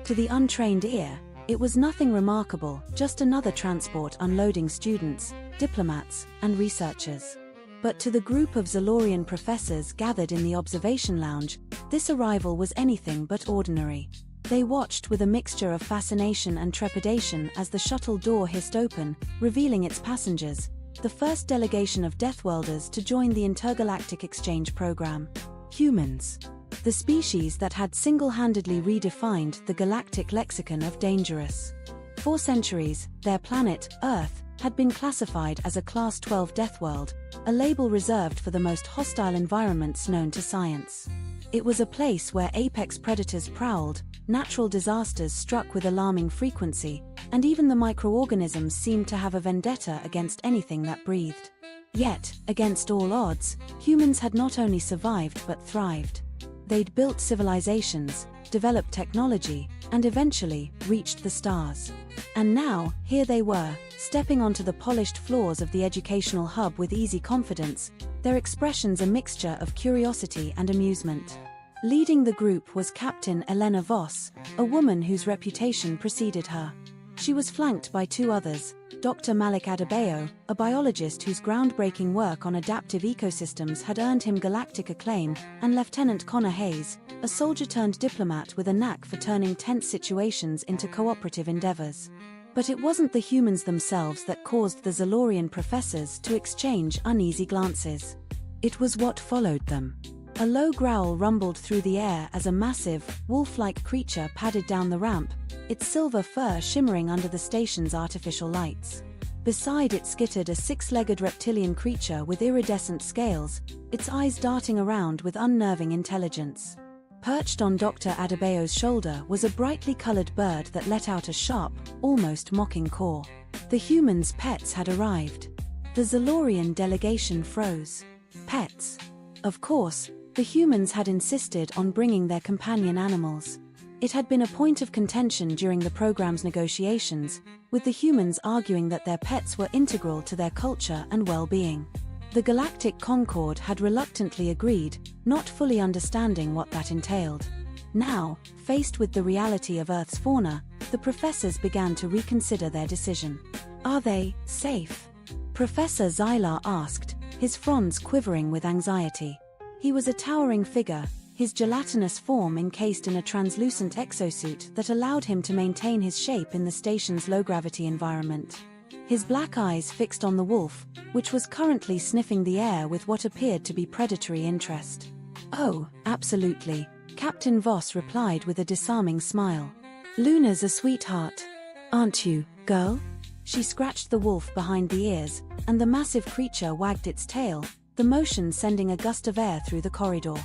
To the untrained ear, it was nothing remarkable, just another transport unloading students, diplomats, and researchers. But to the group of Zalorian professors gathered in the observation lounge, this arrival was anything but ordinary. They watched with a mixture of fascination and trepidation as the shuttle door hissed open, revealing its passengers, the first delegation of Deathwelders to join the Intergalactic Exchange Program. Humans. the species that had single-handedly redefined the galactic lexicon of dangerous. For centuries, their planet, Earth, had been classified as a Class 12 death world, a label reserved for the most hostile environments known to science. It was a place where apex predators prowled, natural disasters struck with alarming frequency, and even the microorganisms seemed to have a vendetta against anything that breathed. Yet, against all odds, humans had not only survived but thrived. They'd built civilizations, developed technology, and eventually reached the stars. And now, here they were, stepping onto the polished floors of the educational hub with easy confidence, their expressions a mixture of curiosity and amusement. Leading the group was Captain Elena Voss, a woman whose reputation preceded her. She was flanked by two others, Dr. Malik Adebayo, a biologist whose groundbreaking work on adaptive ecosystems had earned him galactic acclaim, and Lieutenant Connor Hayes, a soldier-turned-diplomat with a knack for turning tense situations into cooperative endeavors. But it wasn't the humans themselves that caused the Zalorian professors to exchange uneasy glances. It was what followed them. A low growl rumbled through the air as a massive, wolf-like creature padded down the ramp, its silver fur shimmering under the station's artificial lights. Beside it skittered a six-legged reptilian creature with iridescent scales, its eyes darting around with unnerving intelligence. Perched on Dr. Adebayo's shoulder was a brightly colored bird that let out a sharp, almost mocking caw. The humans' pets had arrived. The Zalorian delegation froze. Pets. Of course, the humans had insisted on bringing their companion animals. It had been a point of contention during the program's negotiations, with the humans arguing that their pets were integral to their culture and well-being. The Galactic Concord had reluctantly agreed, not fully understanding what that entailed. Now, faced with the reality of Earth's fauna, the professors began to reconsider their decision. Are they safe? Professor Zylar asked, his fronds quivering with anxiety. He was a towering figure, his gelatinous form encased in a translucent exosuit that allowed him to maintain his shape in the station's low-gravity environment. His black eyes fixed on the wolf, which was currently sniffing the air with what appeared to be predatory interest. "Oh, absolutely," Captain Voss replied with a disarming smile. "Luna's a sweetheart. Aren't you, girl?" She scratched the wolf behind the ears, and the massive creature wagged its tail, the motion sending a gust of air through the corridor.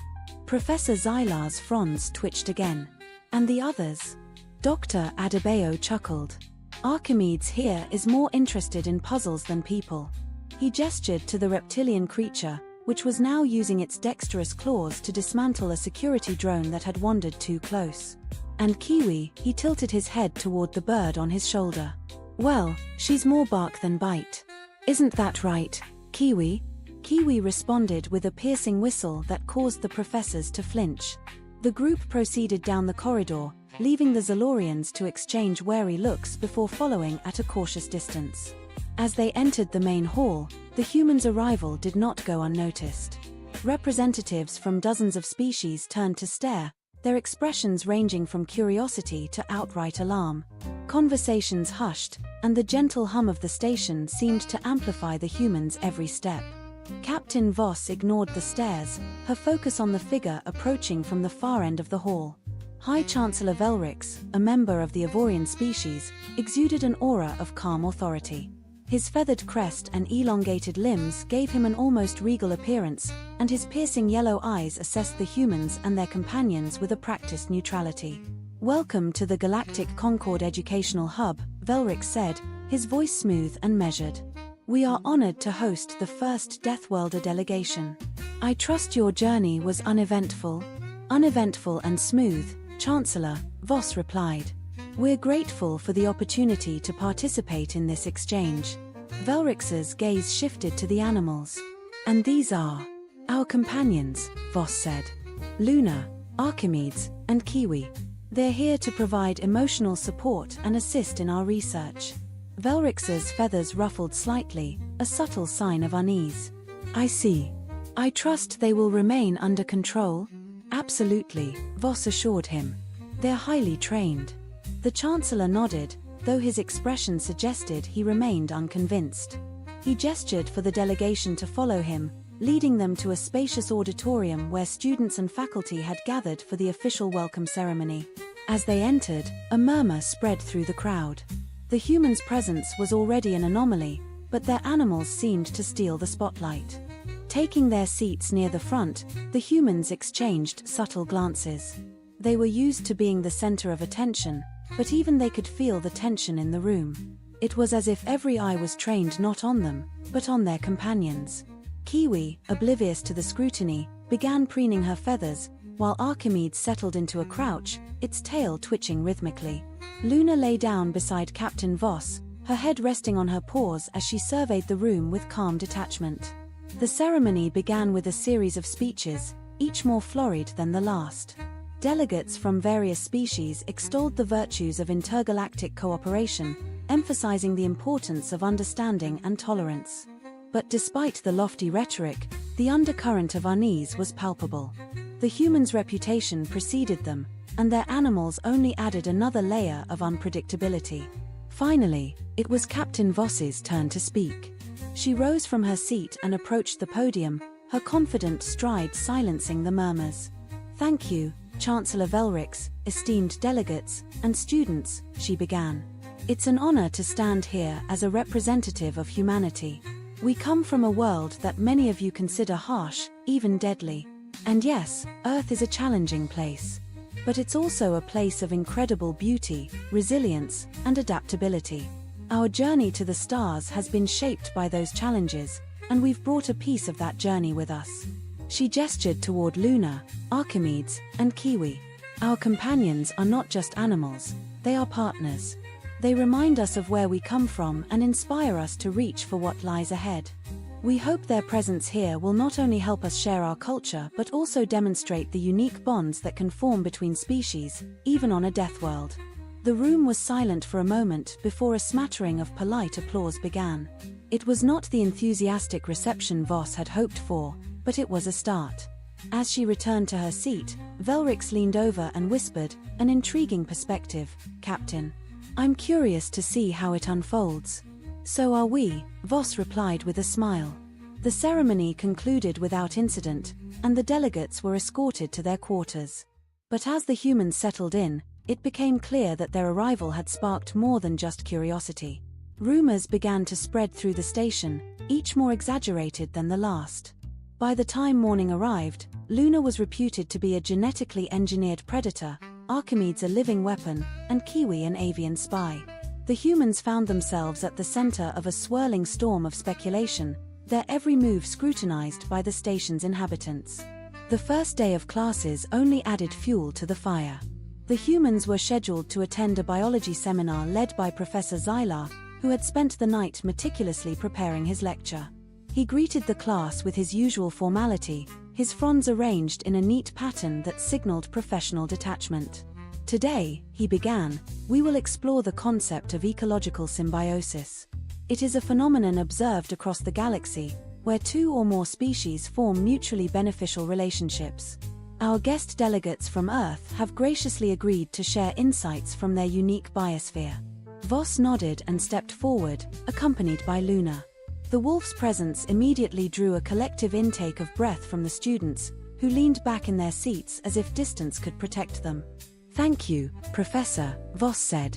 Professor Zylar's fronds twitched again. "And the others?" Dr. Adebayo chuckled. "Archimedes here is more interested in puzzles than people." He gestured to the reptilian creature, which was now using its dexterous claws to dismantle a security drone that had wandered too close. "And Kiwi," he tilted his head toward the bird on his shoulder. "Well, she's more bark than bite. Isn't that right, Kiwi?" Kiwi responded with a piercing whistle that caused the professors to flinch. The group proceeded down the corridor, leaving the Zalorians to exchange wary looks before following at a cautious distance. As they entered the main hall, the humans' arrival did not go unnoticed. Representatives from dozens of species turned to stare, their expressions ranging from curiosity to outright alarm. Conversations hushed, and the gentle hum of the station seemed to amplify the humans' every step. Captain Voss ignored the stares, her focus on the figure approaching from the far end of the hall. High Chancellor Velrix, a member of the Avorian species, exuded an aura of calm authority. His feathered crest and elongated limbs gave him an almost regal appearance, and his piercing yellow eyes assessed the humans and their companions with a practiced neutrality. "Welcome to the Galactic Concord Educational Hub," Velrix said, his voice smooth and measured. "We are honored to host the first Deathworlder delegation. I trust your journey was uneventful." "Uneventful and smooth," Chancellor Voss replied. "We're grateful for the opportunity to participate in this exchange." Velrix's gaze shifted to the animals. "And these are our companions," Voss said. "Luna, Archimedes, and Kiwi. They're here to provide emotional support and assist in our research." Velrix's feathers ruffled slightly, a subtle sign of unease. "I see. I trust they will remain under control?" "Absolutely," Voss assured him. "They're highly trained." The Chancellor nodded, though his expression suggested he remained unconvinced. He gestured for the delegation to follow him, leading them to a spacious auditorium where students and faculty had gathered for the official welcome ceremony. As they entered, a murmur spread through the crowd. The humans' presence was already an anomaly, but their animals seemed to steal the spotlight. Taking their seats near the front, the humans exchanged subtle glances. They were used to being the center of attention, but even they could feel the tension in the room. It was as if every eye was trained not on them, but on their companions. Kiwi, oblivious to the scrutiny, began preening her feathers, while Archimedes settled into a crouch, its tail twitching rhythmically. Luna lay down beside Captain Voss, her head resting on her paws as she surveyed the room with calm detachment. The ceremony began with a series of speeches, each more florid than the last. Delegates from various species extolled the virtues of intergalactic cooperation, emphasizing the importance of understanding and tolerance. But despite the lofty rhetoric, the undercurrent of unease was palpable. The humans' reputation preceded them, and their animals only added another layer of unpredictability. Finally, it was Captain Voss's turn to speak. She rose from her seat and approached the podium, her confident stride silencing the murmurs. "Thank you, Chancellor Velrix, esteemed delegates, and students," she began. "It's an honor to stand here as a representative of humanity. We come from a world that many of you consider harsh, even deadly. And yes, Earth is a challenging place. But it's also a place of incredible beauty, resilience, and adaptability. Our journey to the stars has been shaped by those challenges, and we've brought a piece of that journey with us." She gestured toward Luna, Archimedes, and Kiwi. "Our companions are not just animals, they are partners. They remind us of where we come from and inspire us to reach for what lies ahead. We hope their presence here will not only help us share our culture but also demonstrate the unique bonds that can form between species, even on a death world." The room was silent for a moment before a smattering of polite applause began. It was not the enthusiastic reception Voss had hoped for, but it was a start. As she returned to her seat, Velrix leaned over and whispered, "An intriguing perspective, Captain. I'm curious to see how it unfolds." "So are we," Voss replied with a smile. The ceremony concluded without incident, and the delegates were escorted to their quarters. But as the humans settled in, it became clear that their arrival had sparked more than just curiosity. Rumors began to spread through the station, each more exaggerated than the last. By the time morning arrived, Luna was reputed to be a genetically engineered predator, Archimedes a living weapon, and Kiwi an avian spy. The humans found themselves at the center of a swirling storm of speculation, their every move scrutinized by the station's inhabitants. The first day of classes only added fuel to the fire. The humans were scheduled to attend a biology seminar led by Professor Zylar, who had spent the night meticulously preparing his lecture. He greeted the class with his usual formality, his fronds arranged in a neat pattern that signaled professional detachment. "Today," he began, "we will explore the concept of ecological symbiosis. It is a phenomenon observed across the galaxy, where two or more species form mutually beneficial relationships. Our guest delegates from Earth have graciously agreed to share insights from their unique biosphere." Voss nodded and stepped forward, accompanied by Luna. The wolf's presence immediately drew a collective intake of breath from the students, who leaned back in their seats as if distance could protect them. "Thank you, Professor," Voss said.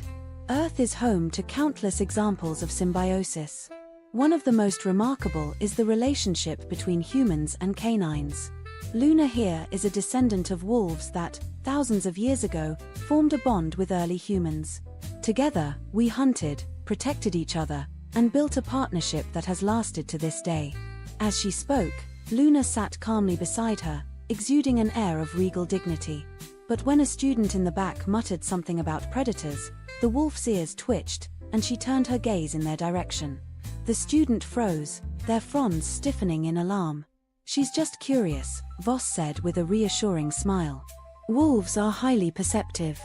"Earth is home to countless examples of symbiosis. One of the most remarkable is the relationship between humans and canines. Luna here is a descendant of wolves that, thousands of years ago, formed a bond with early humans. Together, we hunted, protected each other, and built a partnership that has lasted to this day." As she spoke, Luna sat calmly beside her, exuding an air of regal dignity. But when a student in the back muttered something about predators, the wolf's ears twitched, and she turned her gaze in their direction. The student froze, their fronds stiffening in alarm. "She's just curious," Voss said with a reassuring smile. "Wolves are highly perceptive.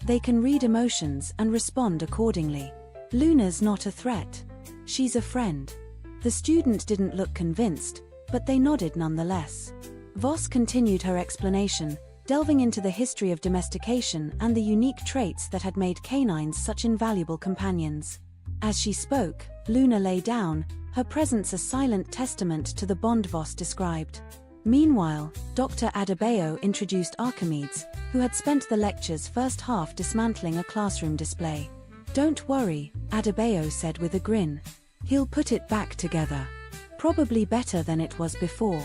They can read emotions and respond accordingly. Luna's not a threat. She's a friend." The student didn't look convinced, but they nodded nonetheless. Voss continued her explanation, delving into the history of domestication and the unique traits that had made canines such invaluable companions. As she spoke, Luna lay down, her presence a silent testament to the bond Voss described. Meanwhile, Dr. Adebayo introduced Archimedes, who had spent the lecture's first half dismantling a classroom display. "Don't worry," Adebayo said with a grin. "He'll put it back together. Probably better than it was before."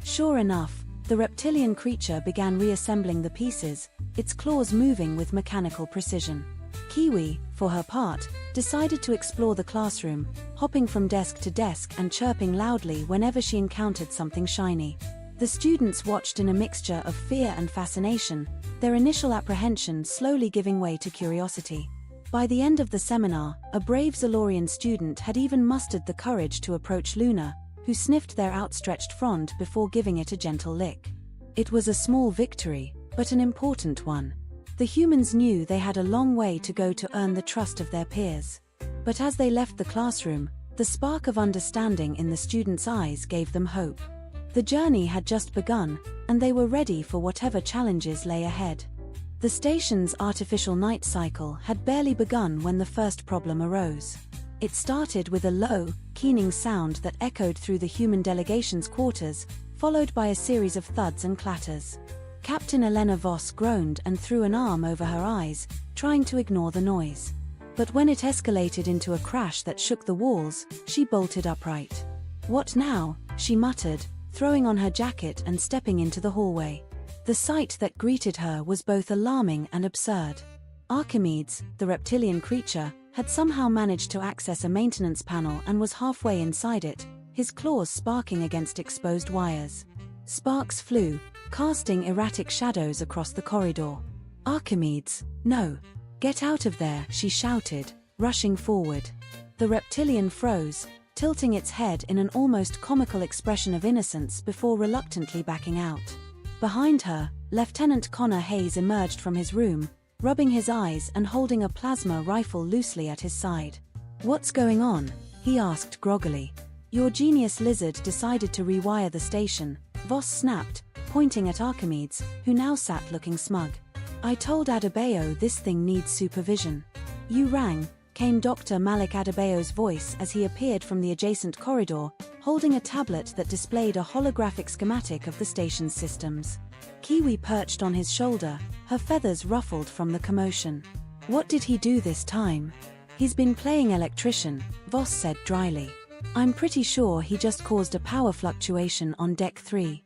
Sure enough, the reptilian creature began reassembling the pieces, its claws moving with mechanical precision. Kiwi, for her part, decided to explore the classroom, hopping from desk to desk and chirping loudly whenever she encountered something shiny. The students watched in a mixture of fear and fascination, their initial apprehension slowly giving way to curiosity. By the end of the seminar, a brave Zalorian student had even mustered the courage to approach Luna, who sniffed their outstretched frond before giving it a gentle lick. It was a small victory, but an important one. The humans knew they had a long way to go to earn the trust of their peers. But as they left the classroom, the spark of understanding in the students' eyes gave them hope. The journey had just begun, and they were ready for whatever challenges lay ahead. The station's artificial night cycle had barely begun when the first problem arose. It started with a low, keening sound that echoed through the human delegation's quarters, followed by a series of thuds and clatters. Captain Elena Voss groaned and threw an arm over her eyes, trying to ignore the noise. But when it escalated into a crash that shook the walls, she bolted upright. "What now?" she muttered, throwing on her jacket and stepping into the hallway. The sight that greeted her was both alarming and absurd. Archimedes, the reptilian creature, had somehow managed to access a maintenance panel and was halfway inside it, his claws sparking against exposed wires. Sparks flew, casting erratic shadows across the corridor. "Archimedes, no! Get out of there!" she shouted, rushing forward. The reptilian froze, tilting its head in an almost comical expression of innocence before reluctantly backing out. Behind her, Lieutenant Connor Hayes emerged from his room, rubbing his eyes and holding a plasma rifle loosely at his side. "What's going on?" he asked groggily. "Your genius lizard decided to rewire the station," Voss snapped, pointing at Archimedes, who now sat looking smug. "I told Adebayo this thing needs supervision." "You rang," came Dr. Malik Adebayo's voice as he appeared from the adjacent corridor, holding a tablet that displayed a holographic schematic of the station's systems. Kiwi perched on his shoulder, her feathers ruffled from the commotion. "What did he do this time?" "He's been playing electrician," Voss said dryly. "I'm pretty sure he just caused a power fluctuation on Deck 3.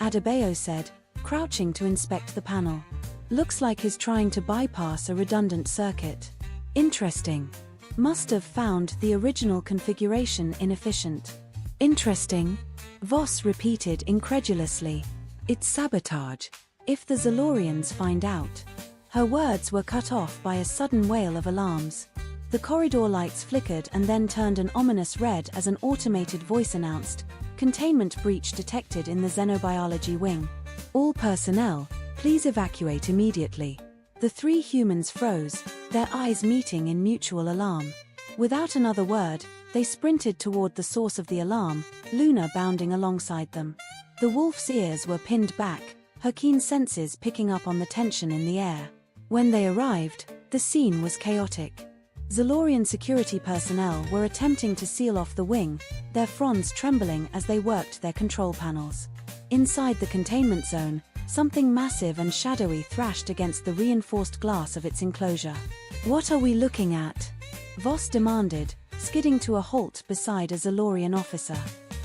Adebayo said, crouching to inspect the panel. "Looks like he's trying to bypass a redundant circuit. Interesting. Must have found the original configuration inefficient." "Interesting?" Voss repeated incredulously. "It's sabotage. If the Zalorians find out." Her words were cut off by a sudden wail of alarms. The corridor lights flickered and then turned an ominous red as an automated voice announced, "Containment breach detected in the Xenobiology wing. All personnel, please evacuate immediately." The three humans froze, their eyes meeting in mutual alarm. Without another word, they sprinted toward the source of the alarm, Luna bounding alongside them. The wolf's ears were pinned back, her keen senses picking up on the tension in the air. When they arrived, the scene was chaotic. Zalorian security personnel were attempting to seal off the wing, their fronds trembling as they worked their control panels. Inside the containment zone, something massive and shadowy thrashed against the reinforced glass of its enclosure. "What are we looking at?" Voss demanded, skidding to a halt beside a Zalorian officer.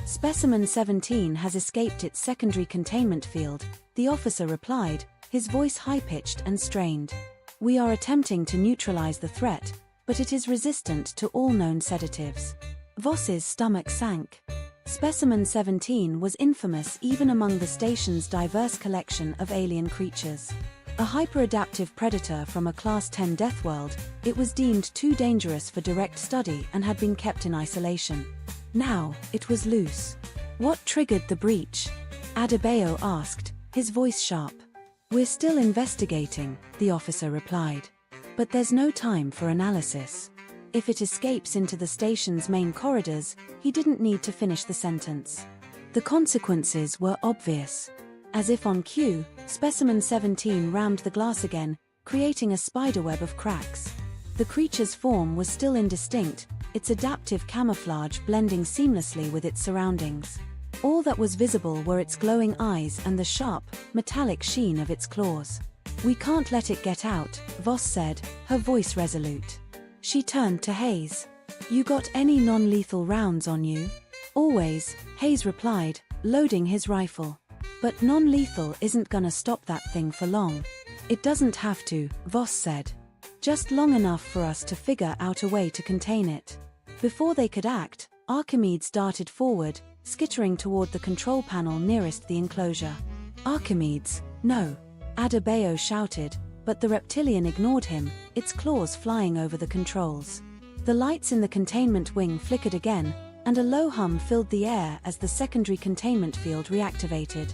"Specimen 17 has escaped its secondary containment field," the officer replied, his voice high-pitched and strained. "We are attempting to neutralize the threat, but it is resistant to all known sedatives." Voss's stomach sank. Specimen 17 was infamous even among the station's diverse collection of alien creatures. A hyperadaptive predator from a Class 10 death world, it was deemed too dangerous for direct study and had been kept in isolation. Now, it was loose. "What triggered the breach?" Adebayo asked, his voice sharp. "We're still investigating," the officer replied. "But there's no time for analysis. If it escapes into the station's main corridors," he didn't need to finish the sentence. The consequences were obvious. As if on cue, Specimen 17 rammed the glass again, creating a spiderweb of cracks. The creature's form was still indistinct, its adaptive camouflage blending seamlessly with its surroundings. All that was visible were its glowing eyes and the sharp, metallic sheen of its claws. "We can't let it get out," Voss said, her voice resolute. She turned to Hayes. "You got any non-lethal rounds on you?" "Always," Hayes replied, loading his rifle. "But non-lethal isn't gonna stop that thing for long." "It doesn't have to," Voss said. "Just long enough for us to figure out a way to contain it." Before they could act, Archimedes darted forward, skittering toward the control panel nearest the enclosure. "Archimedes, no!" Adebayo shouted, but the reptilian ignored him, its claws flying over the controls. The lights in the containment wing flickered again, and a low hum filled the air as the secondary containment field reactivated.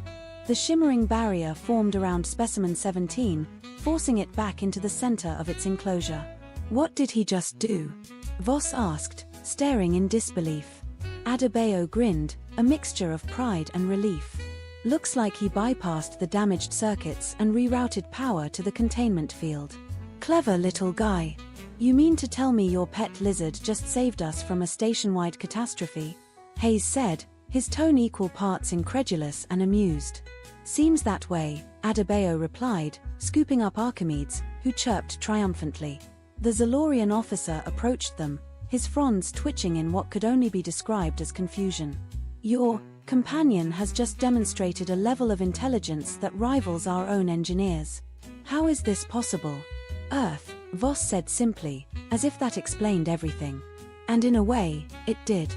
The shimmering barrier formed around Specimen 17, forcing it back into the center of its enclosure. "What did he just do?" Voss asked, staring in disbelief. Adebayo grinned, a mixture of pride and relief. "Looks like he bypassed the damaged circuits and rerouted power to the containment field. Clever little guy. You mean to tell me your pet lizard just saved us from a station-wide catastrophe?" Hayes said, his tone equal parts incredulous and amused. "Seems that way," Adebayo replied, scooping up Archimedes, who chirped triumphantly. The Zalorian officer approached them, his fronds twitching in what could only be described as confusion. "Your companion has just demonstrated a level of intelligence that rivals our own engineers. How is this possible?" "Earth," Voss said simply, as if that explained everything. And in a way, it did.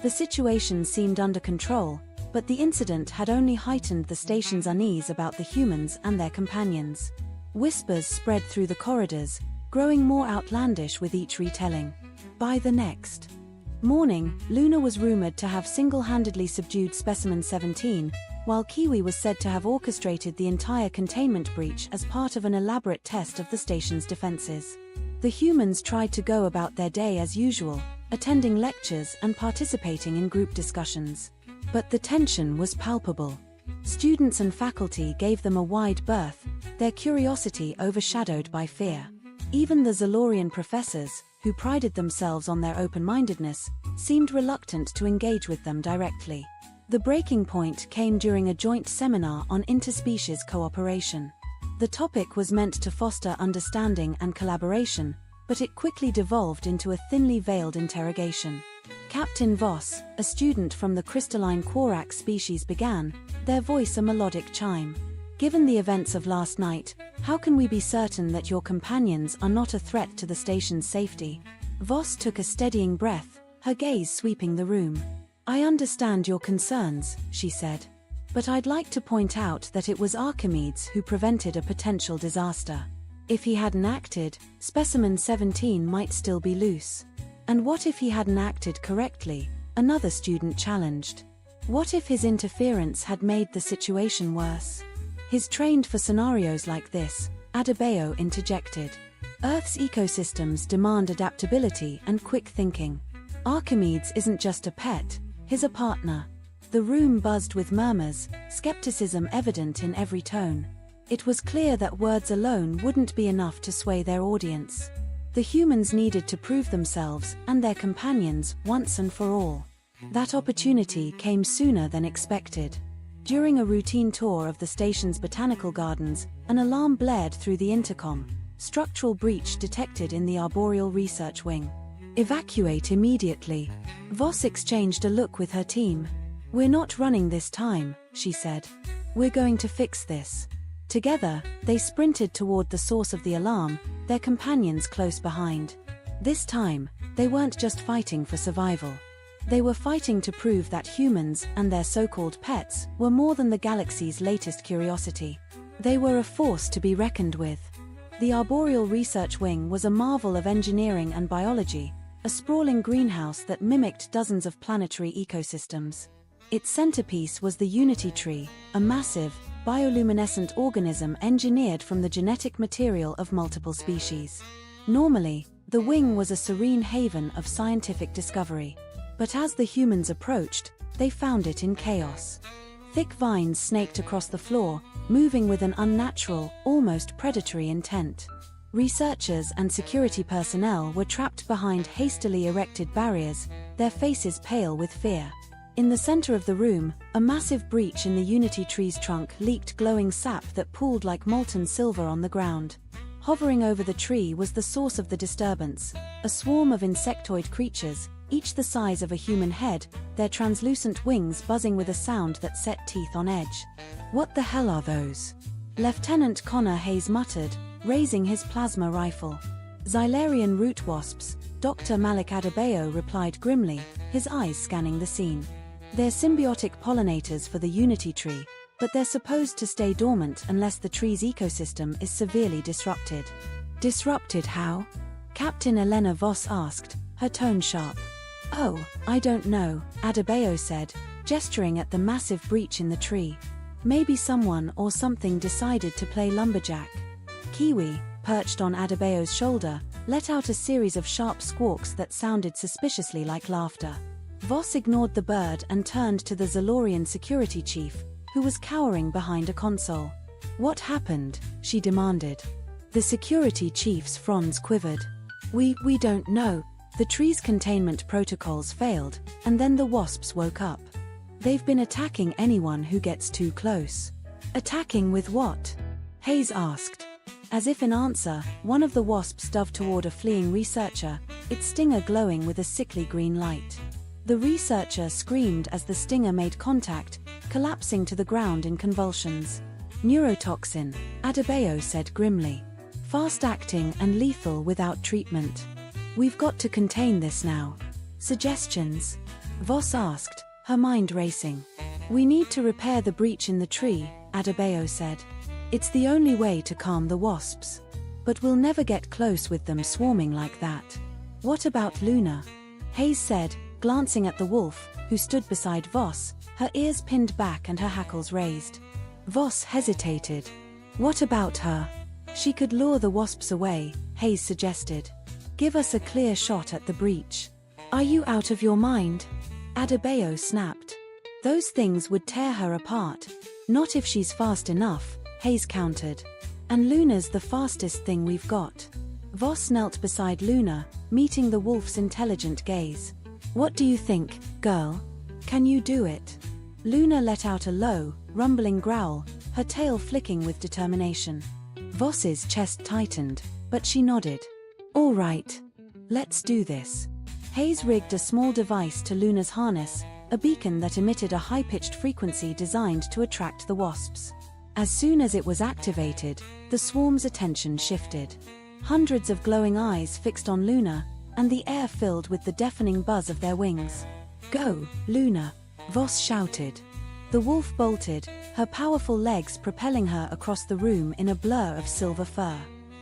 The situation seemed under control, but the incident had only heightened the station's unease about the humans and their companions. Whispers spread through the corridors, growing more outlandish with each retelling. By the next morning, Luna was rumored to have single-handedly subdued Specimen 17, while Kiwi was said to have orchestrated the entire containment breach as part of an elaborate test of the station's defenses. The humans tried to go about their day as usual, attending lectures and participating in group discussions. But the tension was palpable. Students and faculty gave them a wide berth, their curiosity overshadowed by fear. Even the Zalorian professors, who prided themselves on their open-mindedness, seemed reluctant to engage with them directly. The breaking point came during a joint seminar on interspecies cooperation. The topic was meant to foster understanding and collaboration, but it quickly devolved into a thinly veiled interrogation. Captain Voss, a student from the crystalline Quarak species, began, their voice a melodic chime. "Given the events of last night, how can we be certain that your companions are not a threat to the station's safety?" Voss took a steadying breath, her gaze sweeping the room. "I understand your concerns," she said. "But I'd like to point out that it was Archimedes who prevented a potential disaster. If he hadn't acted, Specimen 17 might still be loose." "And what if he hadn't acted correctly?" another student challenged. "What if his interference had made the situation worse?" "He's trained for scenarios like this," Adebayo interjected. "Earth's ecosystems demand adaptability and quick thinking. Archimedes isn't just a pet, he's a partner." The room buzzed with murmurs, skepticism evident in every tone. It was clear that words alone wouldn't be enough to sway their audience. The humans needed to prove themselves and their companions once and for all. That opportunity came sooner than expected. During a routine tour of the station's botanical gardens, an alarm blared through the intercom. "Structural breach detected in the Arboreal Research Wing. Evacuate immediately." Voss exchanged a look with her team. "We're not running this time," she said. "We're going to fix this." Together, they sprinted toward the source of the alarm, their companions close behind. This time, they weren't just fighting for survival. They were fighting to prove that humans and their so-called pets were more than the galaxy's latest curiosity. They were a force to be reckoned with. The Arboreal Research Wing was a marvel of engineering and biology, a sprawling greenhouse that mimicked dozens of planetary ecosystems. Its centerpiece was the Unity Tree, a massive, bioluminescent organism engineered from the genetic material of multiple species. Normally, the wing was a serene haven of scientific discovery. But as the humans approached, they found it in chaos. Thick vines snaked across the floor, moving with an unnatural, almost predatory intent. Researchers and security personnel were trapped behind hastily erected barriers, their faces pale with fear. In the center of the room, a massive breach in the Unity tree's trunk leaked glowing sap that pooled like molten silver on the ground. Hovering over the tree was the source of the disturbance, a swarm of insectoid creatures, each the size of a human head, their translucent wings buzzing with a sound that set teeth on edge. "What the hell are those?" Lieutenant Connor Hayes muttered, raising his plasma rifle. "Xylarian root wasps," Dr. Malik Adebayo replied grimly, his eyes scanning the scene. "They're symbiotic pollinators for the Unity tree, but they're supposed to stay dormant unless the tree's ecosystem is severely disrupted." "Disrupted how?" Captain Elena Voss asked, her tone sharp. "Oh, I don't know," Adebayo said, gesturing at the massive breach in the tree. "Maybe someone or something decided to play lumberjack." Kiwi, perched on Adebayo's shoulder, let out a series of sharp squawks that sounded suspiciously like laughter. Voss ignored the bird and turned to the Zalorian security chief, who was cowering behind a console. "What happened?" she demanded. The security chief's fronds quivered. We don't know. The tree's containment protocols failed, and then the wasps woke up. They've been attacking anyone who gets too close." "Attacking with what?" Hayes asked. As if in answer, one of the wasps dove toward a fleeing researcher, its stinger glowing with a sickly green light. The researcher screamed as the stinger made contact, collapsing to the ground in convulsions. "Neurotoxin," Adebayo said grimly. "Fast-acting and lethal without treatment. We've got to contain this now." "Suggestions?" Voss asked, her mind racing. "We need to repair the breach in the tree," Adebayo said. "It's the only way to calm the wasps. But we'll never get close with them swarming like that." "What about Luna?" Hayes said, glancing at the wolf, who stood beside Voss, her ears pinned back and her hackles raised. Voss hesitated. "What about her?" "She could lure the wasps away," Hayes suggested. "Give us a clear shot at the breach." "Are you out of your mind?" Adebayo snapped. "Those things would tear her apart." "Not if she's fast enough," Hayes countered. "And Luna's the fastest thing we've got." Voss knelt beside Luna, meeting the wolf's intelligent gaze. "What do you think, girl? Can you do it?" Luna let out a low, rumbling growl, her tail flicking with determination. Voss's chest tightened, but she nodded. "All right. Let's do this." Hayes rigged a small device to Luna's harness, a beacon that emitted a high-pitched frequency designed to attract the wasps. As soon as it was activated, the swarm's attention shifted. Hundreds of glowing eyes fixed on Luna, and the air filled with the deafening buzz of their wings. "Go, Luna!" Voss shouted. The wolf bolted, her powerful legs propelling her across the room in a blur of silver fur.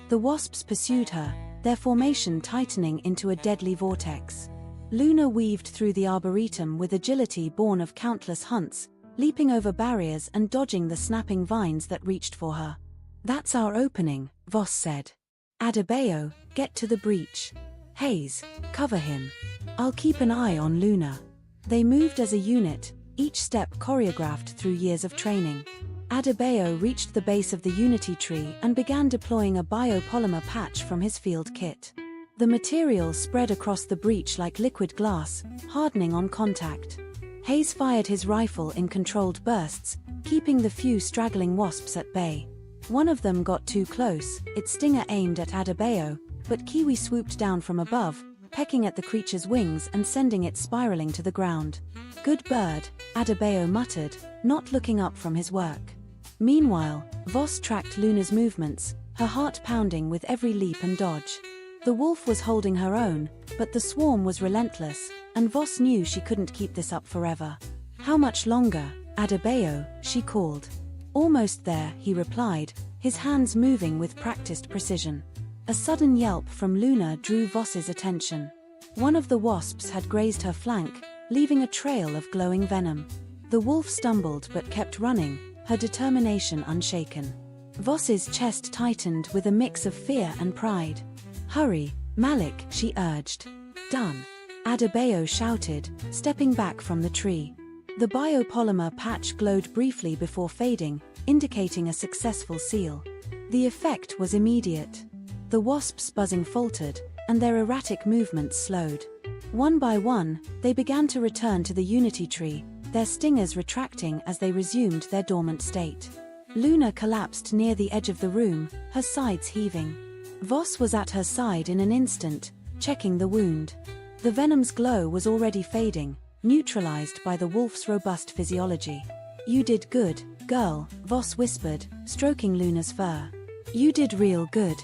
The wasps pursued her, their formation tightening into a deadly vortex. Luna weaved through the arboretum with agility born of countless hunts, leaping over barriers and dodging the snapping vines that reached for her. "That's our opening," Voss said. "Adebayo, get to the breach. Hayes, cover him. I'll keep an eye on Luna." They moved as a unit, each step choreographed through years of training. Adebayo reached the base of the Unity tree and began deploying a biopolymer patch from his field kit. The material spread across the breach like liquid glass, hardening on contact. Hayes fired his rifle in controlled bursts, keeping the few straggling wasps at bay. One of them got too close, its stinger aimed at Adebayo, but Kiwi swooped down from above, pecking at the creature's wings and sending it spiraling to the ground. "Good bird," Adebayo muttered, not looking up from his work. Meanwhile, Voss tracked Luna's movements, her heart pounding with every leap and dodge. The wolf was holding her own, but the swarm was relentless, and Voss knew she couldn't keep this up forever. "How much longer, Adebayo?" she called. "Almost there," he replied, his hands moving with practiced precision. A sudden yelp from Luna drew Voss's attention. One of the wasps had grazed her flank, leaving a trail of glowing venom. The wolf stumbled but kept running, her determination unshaken. Voss's chest tightened with a mix of fear and pride. "Hurry, Malik," she urged. "Done," Adebayo shouted, stepping back from the tree. The biopolymer patch glowed briefly before fading, indicating a successful seal. The effect was immediate. The wasps' buzzing faltered, and their erratic movements slowed. One by one, they began to return to the Unity Tree, their stingers retracting as they resumed their dormant state. Luna collapsed near the edge of the room, her sides heaving. Voss was at her side in an instant, checking the wound. The venom's glow was already fading, neutralized by the wolf's robust physiology. "You did good, girl," Voss whispered, stroking Luna's fur. "You did real good."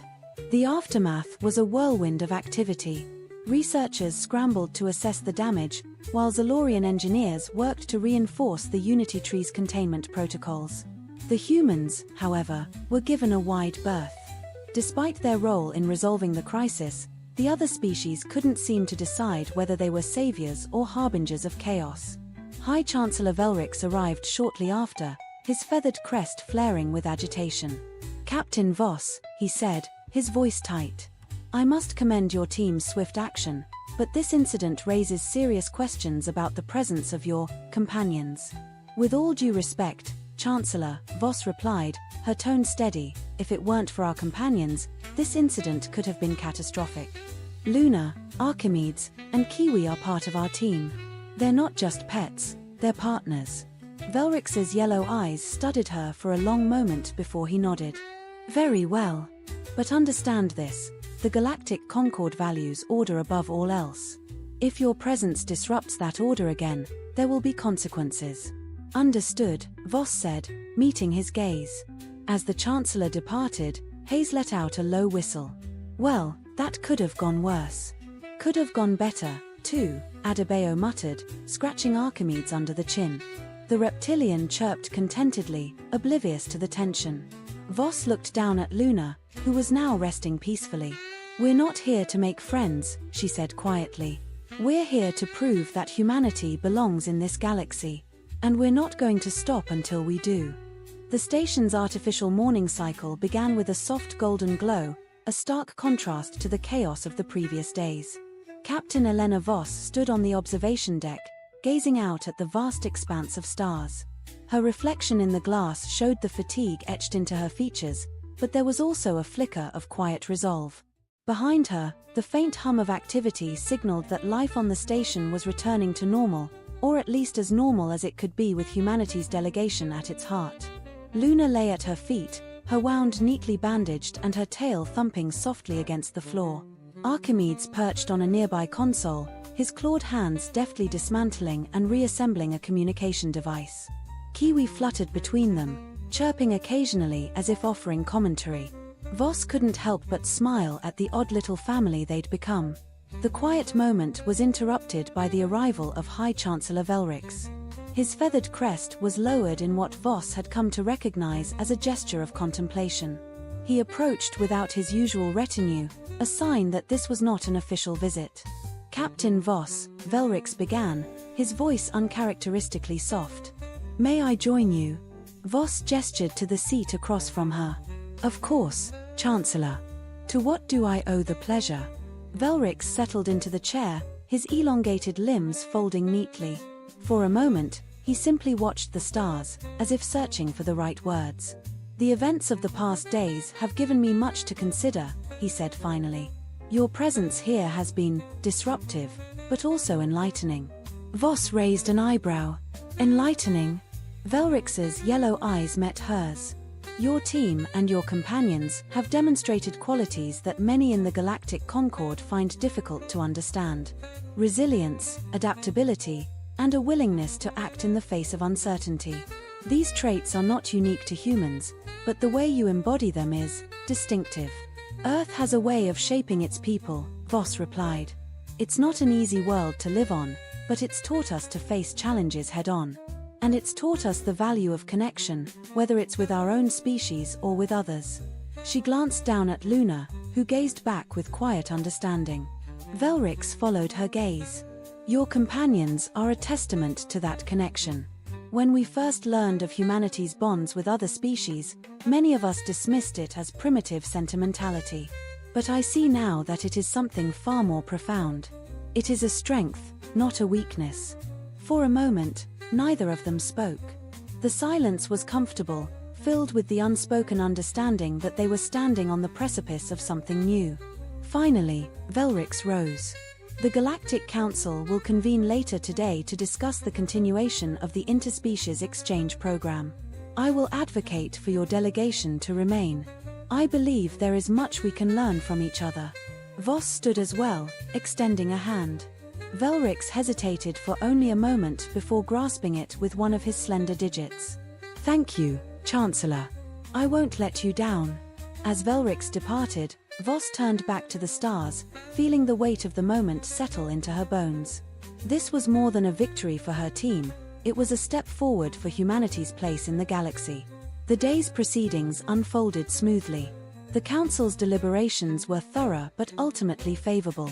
The aftermath was a whirlwind of activity. Researchers scrambled to assess the damage, while Zalorian engineers worked to reinforce the Unity Tree's containment protocols. The humans, however, were given a wide berth. Despite their role in resolving the crisis, the other species couldn't seem to decide whether they were saviors or harbingers of chaos. High Chancellor Velrix arrived shortly after, his feathered crest flaring with agitation. "Captain Voss," he said, his voice tight. "I must commend your team's swift action, but this incident raises serious questions about the presence of your companions." "With all due respect, Chancellor," Voss replied, her tone steady, "if it weren't for our companions, this incident could have been catastrophic. Luna, Archimedes, and Kiwi are part of our team. They're not just pets, they're partners." Velrix's yellow eyes studied her for a long moment before he nodded. "Very well. But understand this. The Galactic Concord values order above all else. If your presence disrupts that order again, there will be consequences." "Understood," Voss said, meeting his gaze. As the Chancellor departed, Hayes let out a low whistle. "Well, that could have gone worse. Could have gone better, too," Adebayo muttered, scratching Archimedes under the chin. The reptilian chirped contentedly, oblivious to the tension. Voss looked down at Luna, who was now resting peacefully. "We're not here to make friends," she said quietly. "We're here to prove that humanity belongs in this galaxy. And we're not going to stop until we do." The station's artificial morning cycle began with a soft golden glow, a stark contrast to the chaos of the previous days. Captain Elena Voss stood on the observation deck, gazing out at the vast expanse of stars. Her reflection in the glass showed the fatigue etched into her features, but there was also a flicker of quiet resolve. Behind her, the faint hum of activity signaled that life on the station was returning to normal, or at least as normal as it could be with humanity's delegation at its heart. Luna lay at her feet, her wound neatly bandaged and her tail thumping softly against the floor. Archimedes perched on a nearby console, his clawed hands deftly dismantling and reassembling a communication device. Kiwi fluttered between them, chirping occasionally as if offering commentary. Voss couldn't help but smile at the odd little family they'd become. The quiet moment was interrupted by the arrival of High Chancellor Velrix. His feathered crest was lowered in what Voss had come to recognize as a gesture of contemplation. He approached without his usual retinue, a sign that this was not an official visit. "Captain Voss," Velrix began, his voice uncharacteristically soft. "May I join you?" Voss gestured to the seat across from her. "Of course, Chancellor. To what do I owe the pleasure?" Velrix settled into the chair, his elongated limbs folding neatly. For a moment, he simply watched the stars, as if searching for the right words. "The events of the past days have given me much to consider," he said finally. "Your presence here has been disruptive, but also enlightening." Voss raised an eyebrow. "Enlightening?" Velrix's yellow eyes met hers. "Your team and your companions have demonstrated qualities that many in the Galactic Concord find difficult to understand. Resilience, adaptability, and a willingness to act in the face of uncertainty. These traits are not unique to humans, but the way you embody them is distinctive." "Earth has a way of shaping its people," Voss replied. "It's not an easy world to live on, but it's taught us to face challenges head-on. And it's taught us the value of connection, whether it's with our own species or with others." She glanced down at Luna, who gazed back with quiet understanding. Velrix followed her gaze. "Your companions are a testament to that connection. When we first learned of humanity's bonds with other species, many of us dismissed it as primitive sentimentality. But I see now that it is something far more profound. It is a strength, not a weakness." For a moment, neither of them spoke. The silence was comfortable, filled with the unspoken understanding that they were standing on the precipice of something new. Finally, Velrix rose. The Galactic Council will convene later today to discuss the continuation of the interspecies exchange program. I will advocate for your delegation to remain. I believe there is much we can learn from each other. Voss stood as well, extending a hand. Velrix hesitated for only a moment before grasping it with one of his slender digits. Thank you, Chancellor. I won't let you down. As Velrix departed, Voss turned back to the stars, feeling the weight of the moment settle into her bones. This was more than a victory for her team, it was a step forward for humanity's place in the galaxy. The day's proceedings unfolded smoothly. The Council's deliberations were thorough but ultimately favorable.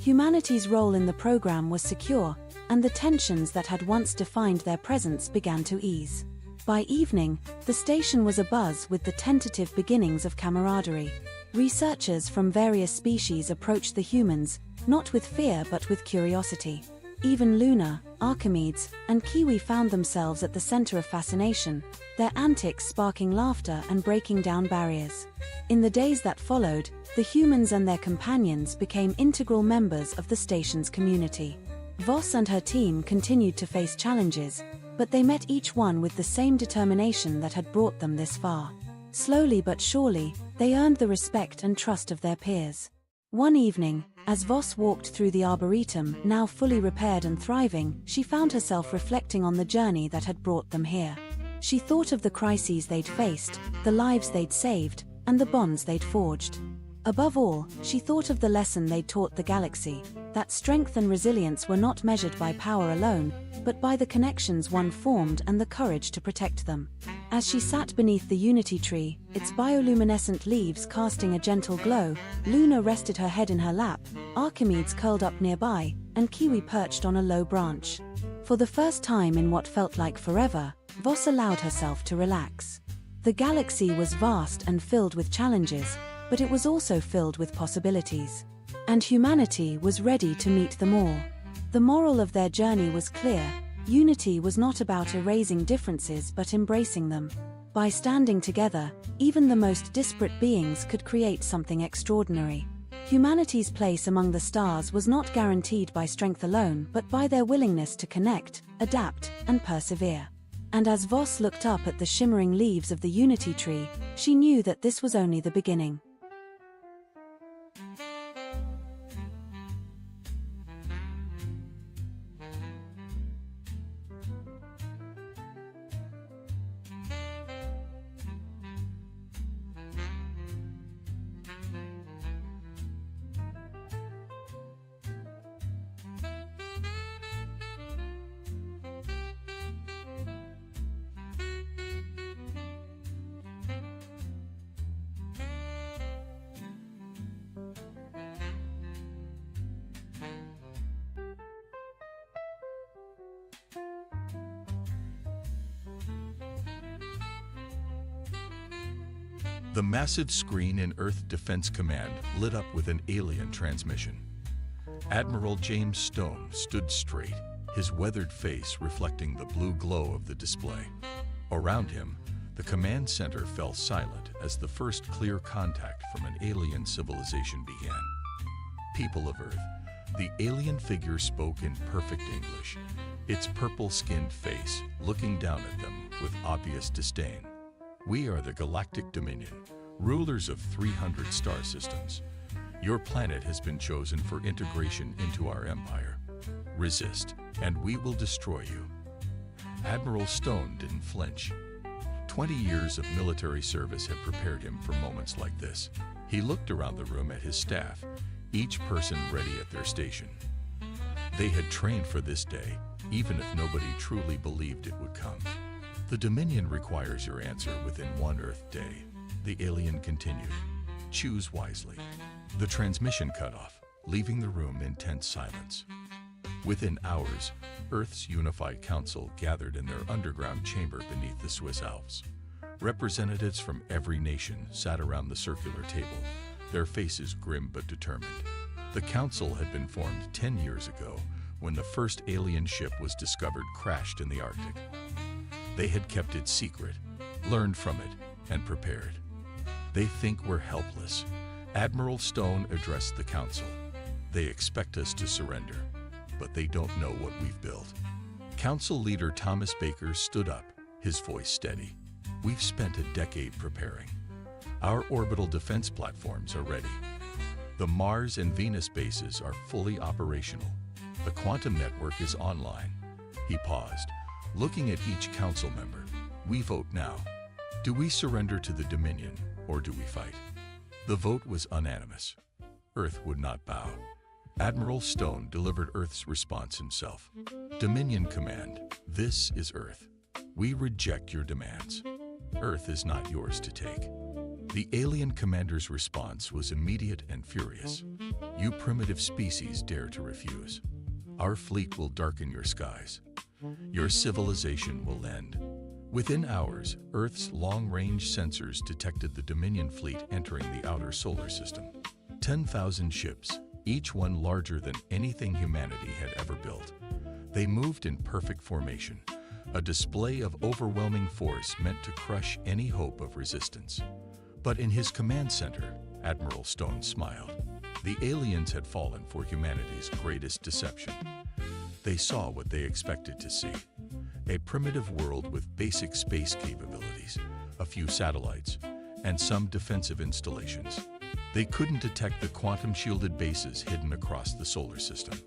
Humanity's role in the program was secure, and the tensions that had once defined their presence began to ease. By evening, the station was abuzz with the tentative beginnings of camaraderie. Researchers from various species approached the humans, not with fear but with curiosity. Even Luna, Archimedes, and Kiwi found themselves at the center of fascination, their antics sparking laughter and breaking down barriers. In the days that followed, the humans and their companions became integral members of the station's community. Voss and her team continued to face challenges, but they met each one with the same determination that had brought them this far. Slowly but surely, they earned the respect and trust of their peers. One evening, as Voss walked through the Arboretum, now fully repaired and thriving, she found herself reflecting on the journey that had brought them here. She thought of the crises they'd faced, the lives they'd saved, and the bonds they'd forged. Above all, she thought of the lesson they'd taught the galaxy, that strength and resilience were not measured by power alone, but by the connections one formed and the courage to protect them. As she sat beneath the Unity Tree, its bioluminescent leaves casting a gentle glow, Luna rested her head in her lap, Archimedes curled up nearby, and Kiwi perched on a low branch. For the first time in what felt like forever, Voss allowed herself to relax. The galaxy was vast and filled with challenges, but it was also filled with possibilities. And humanity was ready to meet them all. The moral of their journey was clear: unity was not about erasing differences but embracing them. By standing together, even the most disparate beings could create something extraordinary. Humanity's place among the stars was not guaranteed by strength alone but by their willingness to connect, adapt, and persevere. And as Voss looked up at the shimmering leaves of the Unity Tree, she knew that this was only the beginning. The massive screen in Earth Defense Command lit up with an alien transmission. Admiral James Stone stood straight, his weathered face reflecting the blue glow of the display. Around him, the command center fell silent as the first clear contact from an alien civilization began. People of Earth, the alien figure spoke in perfect English, its purple-skinned face looking down at them with obvious disdain. We are the Galactic Dominion, rulers of 300 star systems. Your planet has been chosen for integration into our empire. Resist, and we will destroy you. Admiral Stone didn't flinch. 20 years of military service had prepared him for moments like this. He looked around the room at his staff, each person ready at their station. They had trained for this day, even if nobody truly believed it would come. The Dominion requires your answer within one Earth day, the alien continued. Choose wisely. The transmission cut off, leaving the room in tense silence. Within hours, Earth's Unified Council gathered in their underground chamber beneath the Swiss Alps. Representatives from every nation sat around the circular table, their faces grim but determined. The Council had been formed 10 years ago when the first alien ship was discovered crashed in the Arctic. They had kept it secret, learned from it, and prepared. They think we're helpless. Admiral Stone addressed the council. They expect us to surrender, but they don't know what we've built. Council leader Thomas Baker stood up, his voice steady. We've spent a decade preparing. Our orbital defense platforms are ready. The Mars and Venus bases are fully operational. The quantum network is online. He paused, looking at each council member. We vote now. Do we surrender to the Dominion, or do we fight? The vote was unanimous. Earth would not bow. Admiral Stone delivered Earth's response himself. Dominion Command, this is Earth. We reject your demands. Earth is not yours to take. The alien commander's response was immediate and furious. You primitive species dare to refuse. Our fleet will darken your skies. Your civilization will end. Within hours, Earth's long-range sensors detected the Dominion fleet entering the outer solar system. 10,000 ships, each one larger than anything humanity had ever built. They moved in perfect formation, a display of overwhelming force meant to crush any hope of resistance. But in his command center, Admiral Stone smiled. The aliens had fallen for humanity's greatest deception. They saw what they expected to see. A primitive world with basic space capabilities, a few satellites, and some defensive installations. They couldn't detect the quantum-shielded bases hidden across the solar system.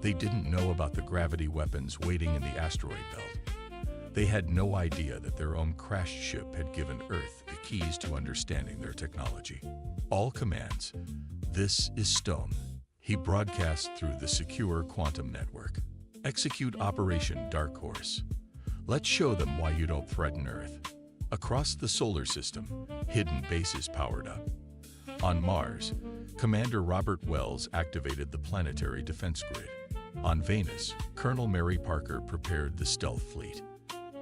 They didn't know about the gravity weapons waiting in the asteroid belt. They had no idea that their own crashed ship had given Earth the keys to understanding their technology. All commands. This is Stone. He broadcast through the secure quantum network. Execute Operation Dark Horse. Let's show them why you don't threaten Earth. Across the solar system, hidden bases powered up. On Mars, Commander Robert Wells activated the planetary defense grid. On Venus, Colonel Mary Parker prepared the stealth fleet.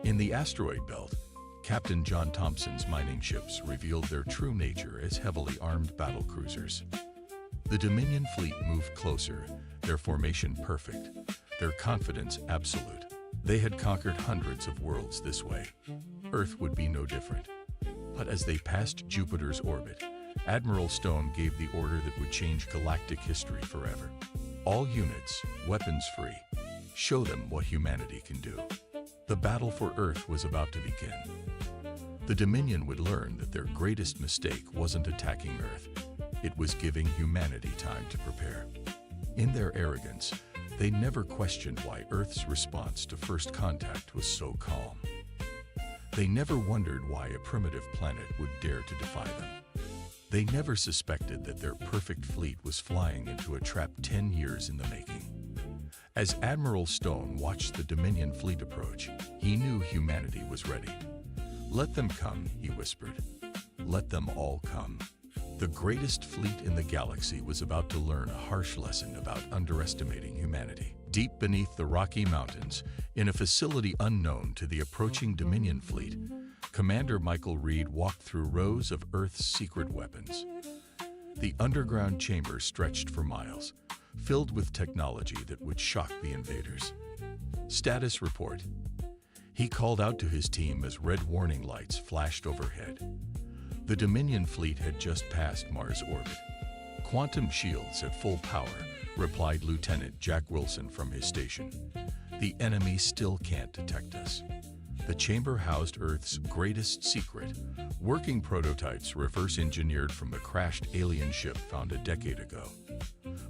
In the asteroid belt, Captain John Thompson's mining ships revealed their true nature as heavily armed battle cruisers. The Dominion fleet moved closer, their formation perfect, their confidence absolute. They had conquered hundreds of worlds this way. Earth would be no different. But as they passed Jupiter's orbit, Admiral Stone gave the order that would change galactic history forever. All units, weapons free. Show them what humanity can do. The battle for Earth was about to begin. The Dominion would learn that their greatest mistake wasn't attacking Earth. It was giving humanity time to prepare. In their arrogance, they never questioned why Earth's response to first contact was so calm. They never wondered why a primitive planet would dare to defy them. They never suspected that their perfect fleet was flying into a trap 10 years in the making. As Admiral Stone watched the Dominion fleet approach, he knew humanity was ready. Let them come, he whispered. Let them all come. The greatest fleet in the galaxy was about to learn a harsh lesson about underestimating humanity. Deep beneath the Rocky Mountains, in a facility unknown to the approaching Dominion fleet, Commander Michael Reed walked through rows of Earth's secret weapons. The underground chamber stretched for miles, filled with technology that would shock the invaders. Status report. He called out to his team as red warning lights flashed overhead. The Dominion fleet had just passed Mars orbit. Quantum shields at full power, replied Lieutenant Jack Wilson from his station. The enemy still can't detect us. The chamber housed Earth's greatest secret, working prototypes reverse-engineered from the crashed alien ship found a decade ago.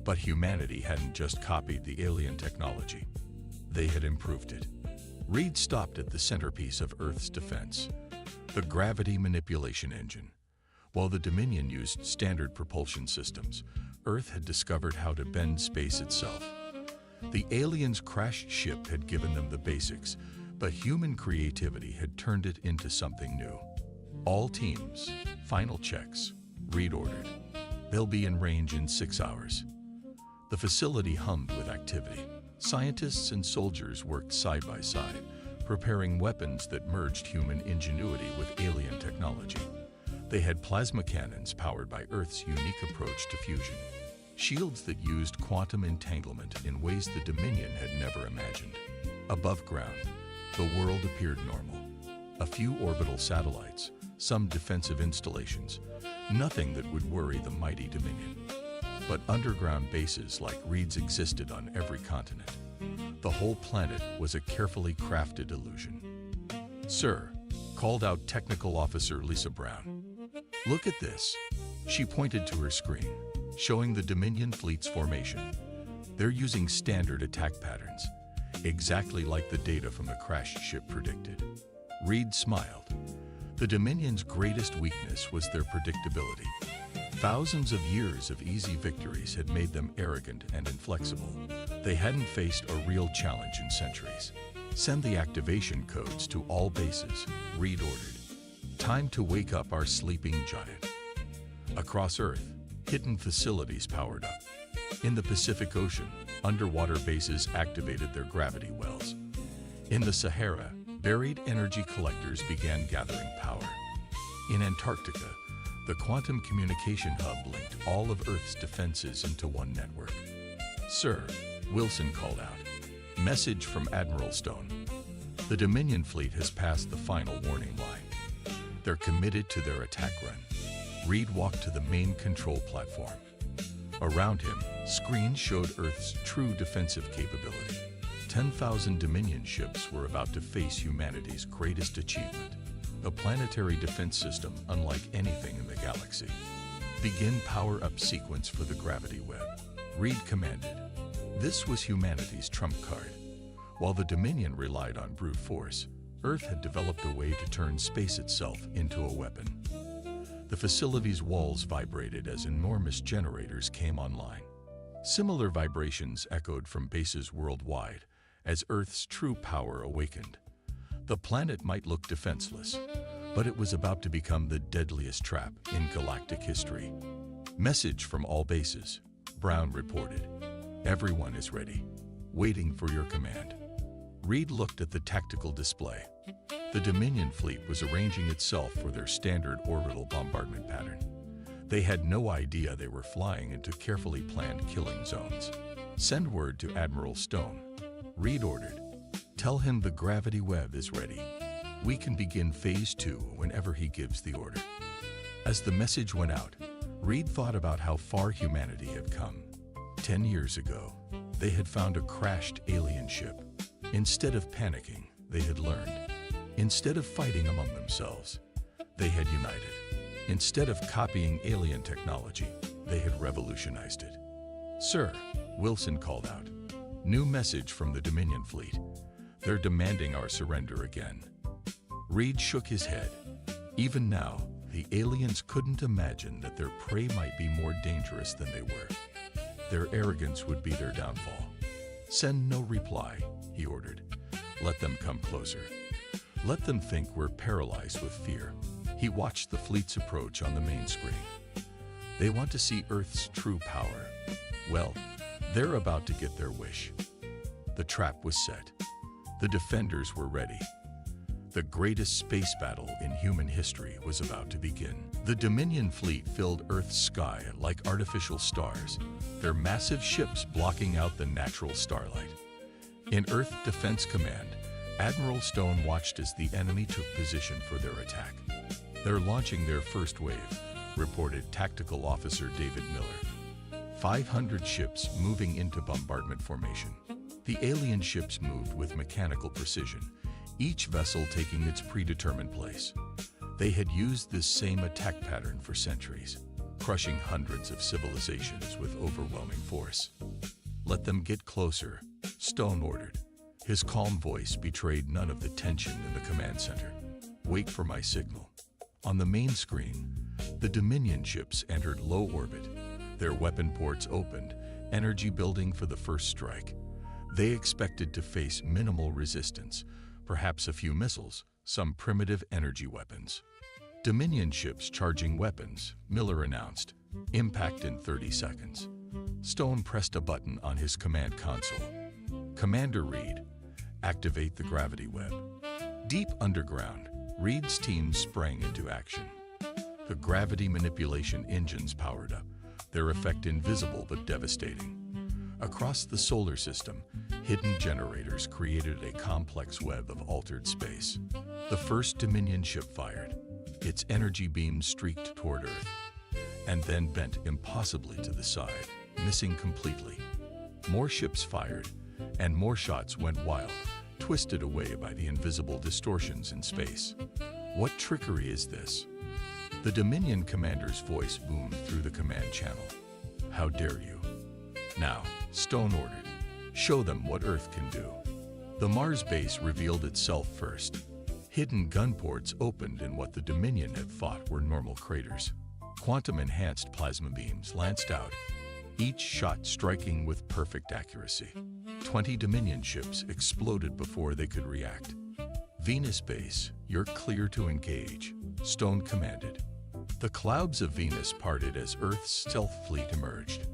But humanity hadn't just copied the alien technology. They had improved it. Reed stopped at the centerpiece of Earth's defense, the gravity manipulation engine. While the Dominion used standard propulsion systems, Earth had discovered how to bend space itself. The aliens' crashed ship had given them the basics, but human creativity had turned it into something new. All teams, final checks, Reed ordered. They'll be in range in 6 hours. The facility hummed with activity. Scientists and soldiers worked side by side, preparing weapons that merged human ingenuity with alien technology. They had plasma cannons powered by Earth's unique approach to fusion, shields that used quantum entanglement in ways the Dominion had never imagined. Above ground, the world appeared normal. A few orbital satellites, some defensive installations, nothing that would worry the mighty Dominion. But underground bases like Reed's existed on every continent. The whole planet was a carefully crafted illusion. "Sir," called out Technical Officer Lisa Brown. "Look at this." She pointed to her screen, showing the Dominion fleet's formation. They're using standard attack patterns, exactly like the data from the crashed ship predicted. Reed smiled. The Dominion's greatest weakness was their predictability. Thousands of years of easy victories had made them arrogant and inflexible. They hadn't faced a real challenge in centuries. "Send the activation codes to all bases," Reed ordered. "Time to wake up our sleeping giant." Across Earth, hidden facilities powered up. In the Pacific Ocean, underwater bases activated their gravity wells. In the Sahara, buried energy collectors began gathering power. In Antarctica, the quantum communication hub linked all of Earth's defenses into one network. "Sir," Wilson called out. "Message from Admiral Stone. The Dominion fleet has passed the final warning line. They're committed to their attack run." Reed walked to the main control platform. Around him, screens showed Earth's true defensive capability. 10,000 Dominion ships were about to face humanity's greatest achievement, a planetary defense system unlike anything in the galaxy. "Begin power-up sequence for the gravity web," Reed commanded. This was humanity's trump card. While the Dominion relied on brute force, Earth had developed a way to turn space itself into a weapon. The facility's walls vibrated as enormous generators came online. Similar vibrations echoed from bases worldwide as Earth's true power awakened. The planet might look defenseless, but it was about to become the deadliest trap in galactic history. "Message from all bases," Brown reported. "Everyone is ready, waiting for your command." Reed looked at the tactical display. The Dominion fleet was arranging itself for their standard orbital bombardment pattern. They had no idea they were flying into carefully planned killing zones. "Send word to Admiral Stone," Reed ordered. "Tell him the gravity web is ready. We can begin Phase 2 whenever he gives the order." As the message went out, Reed thought about how far humanity had come. 10 years ago, they had found a crashed alien ship. Instead of panicking, they had learned. Instead of fighting among themselves, they had united. Instead of copying alien technology, they had revolutionized it. "Sir," Wilson called out. "New message from the Dominion fleet. They're demanding our surrender again." Reed shook his head. Even now, the aliens couldn't imagine that their prey might be more dangerous than they were. Their arrogance would be their downfall. "Send no reply," he ordered. "Let them come closer. Let them think we're paralyzed with fear." He watched the fleet's approach on the main screen. They want to see Earth's true power. Well, they're about to get their wish. The trap was set. The defenders were ready. The greatest space battle in human history was about to begin. The Dominion fleet filled Earth's sky like artificial stars, their massive ships blocking out the natural starlight. In Earth Defense Command, Admiral Stone watched as the enemy took position for their attack. "They're launching their first wave," reported Tactical Officer David Miller. 500 ships moving into bombardment formation. The alien ships moved with mechanical precision, each vessel taking its predetermined place. They had used this same attack pattern for centuries, crushing hundreds of civilizations with overwhelming force. "Let them get closer," Stone ordered. His calm voice betrayed none of the tension in the command center. "Wait for my signal." On the main screen, the Dominion ships entered low orbit. Their weapon ports opened, energy building for the first strike. They expected to face minimal resistance, perhaps a few missiles, some primitive energy weapons. "Dominion ships charging weapons," Miller announced. "Impact in 30 seconds." Stone pressed a button on his command console. "Commander Reed, activate the gravity web." Deep underground, Reed's team sprang into action. The gravity manipulation engines powered up, their effect invisible but devastating. Across the solar system, Hidden generators created a complex web of altered space. The first Dominion ship fired. Its energy beams streaked toward Earth, and then bent impossibly to the side, missing completely. More ships fired, and more shots went wild, twisted away by the invisible distortions in space. What trickery is this? The Dominion commander's voice boomed through the command channel. How dare you? Now, Stone ordered, show them what Earth can do. The Mars base revealed itself first. Hidden gun ports opened in what the Dominion had thought were normal craters. Quantum-enhanced plasma beams lanced out, each shot striking with perfect accuracy. 20 Dominion ships exploded before they could react. Venus base, you're clear to engage, Stone commanded. The clouds of Venus parted as Earth's stealth fleet emerged.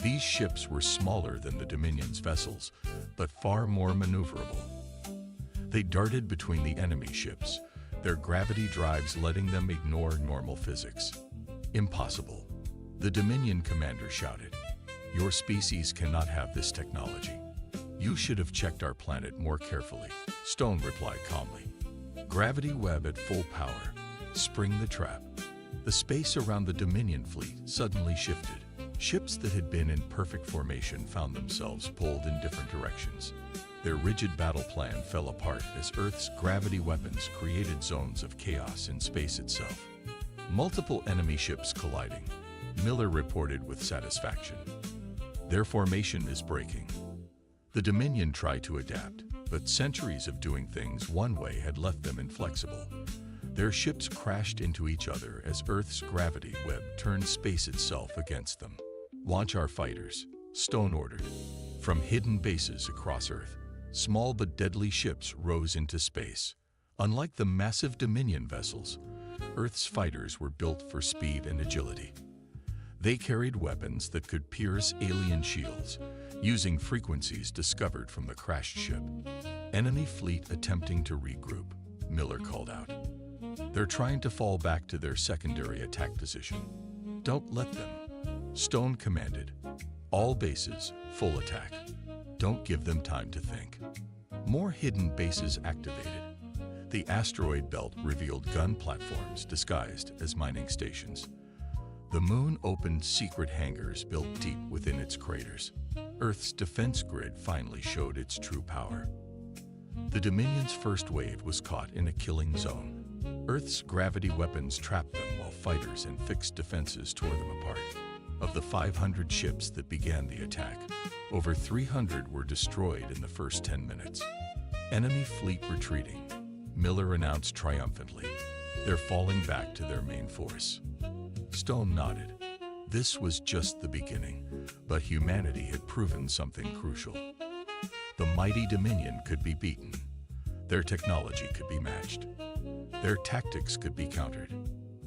These ships were smaller than the Dominion's vessels, but far more maneuverable. They darted between the enemy ships, their gravity drives letting them ignore normal physics. Impossible, the Dominion commander shouted. Your species cannot have this technology. You should have checked our planet more carefully, Stone replied calmly. Gravity web at full power. Spring the trap. The space around the Dominion fleet suddenly shifted. Ships that had been in perfect formation found themselves pulled in different directions. Their rigid battle plan fell apart as Earth's gravity weapons created zones of chaos in space itself. Multiple enemy ships colliding, Miller reported with satisfaction. Their formation is breaking. The Dominion tried to adapt, but centuries of doing things one way had left them inflexible. Their ships crashed into each other as Earth's gravity web turned space itself against them. Launch our fighters, Stone ordered. From hidden bases across Earth, small but deadly ships rose into space. Unlike the massive Dominion vessels, Earth's fighters were built for speed and agility. They carried weapons that could pierce alien shields, using frequencies discovered from the crashed ship. Enemy fleet attempting to regroup, Miller called out. They're trying to fall back to their secondary attack position. Don't let them, Stone commanded. All bases, full attack. Don't give them time to think. More hidden bases activated. The asteroid belt revealed gun platforms disguised as mining stations. The moon opened secret hangars built deep within its craters. Earth's defense grid finally showed its true power. The Dominion's first wave was caught in a killing zone. Earth's gravity weapons trapped them while fighters and fixed defenses tore them apart. Of the 500 ships that began the attack, over 300 were destroyed in the first 10 minutes. Enemy fleet retreating, Miller announced triumphantly. They're falling back to their main force. Stone nodded. This was just the beginning, but humanity had proven something crucial. The mighty Dominion could be beaten. Their technology could be matched. Their tactics could be countered.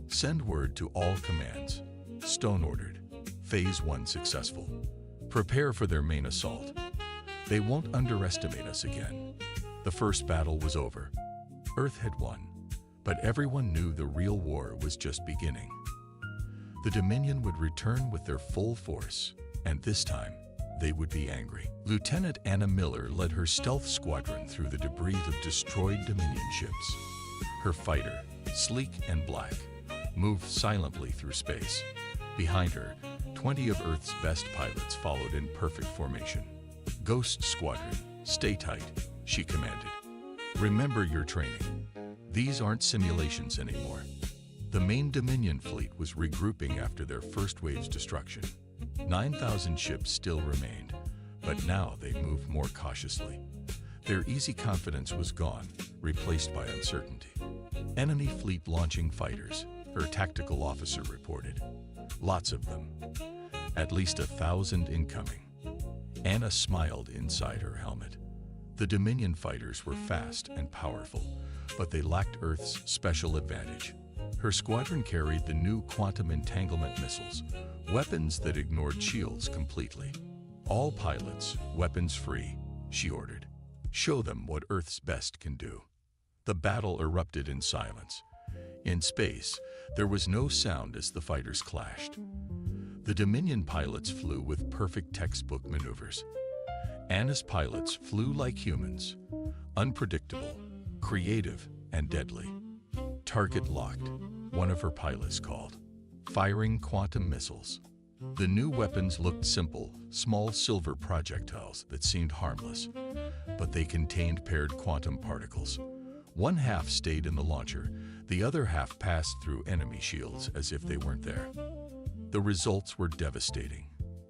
Send word to all commands, Stone ordered. Phase 1 successful. Prepare for their main assault. They won't underestimate us again. The first battle was over. Earth had won, but everyone knew the real war was just beginning. The Dominion would return with their full force, and this time, they would be angry. Lieutenant Anna Miller led her stealth squadron through the debris of destroyed Dominion ships. Her fighter, sleek and black, moved silently through space. Behind her, 20 of Earth's best pilots followed in perfect formation. Ghost Squadron, stay tight, she commanded. Remember your training. These aren't simulations anymore. The main Dominion fleet was regrouping after their first wave's destruction. 9,000 ships still remained, but now they moved more cautiously. Their easy confidence was gone, replaced by uncertainty. Enemy fleet launching fighters, her tactical officer reported. Lots of them. At least 1,000 incoming. Anna smiled inside her helmet. The Dominion fighters were fast and powerful, but they lacked Earth's special advantage. Her squadron carried the new quantum entanglement missiles, weapons that ignored shields completely. All pilots, weapons free, she ordered. Show them what Earth's best can do. The battle erupted in silence. In space, there was no sound as the fighters clashed. The Dominion pilots flew with perfect textbook maneuvers. Anna's pilots flew like humans, unpredictable, creative, and deadly. Target locked, one of her pilots called, firing quantum missiles. The new weapons looked simple, small silver projectiles that seemed harmless, but they contained paired quantum particles. One half stayed in the launcher, the other half passed through enemy shields as if they weren't there. The results were devastating.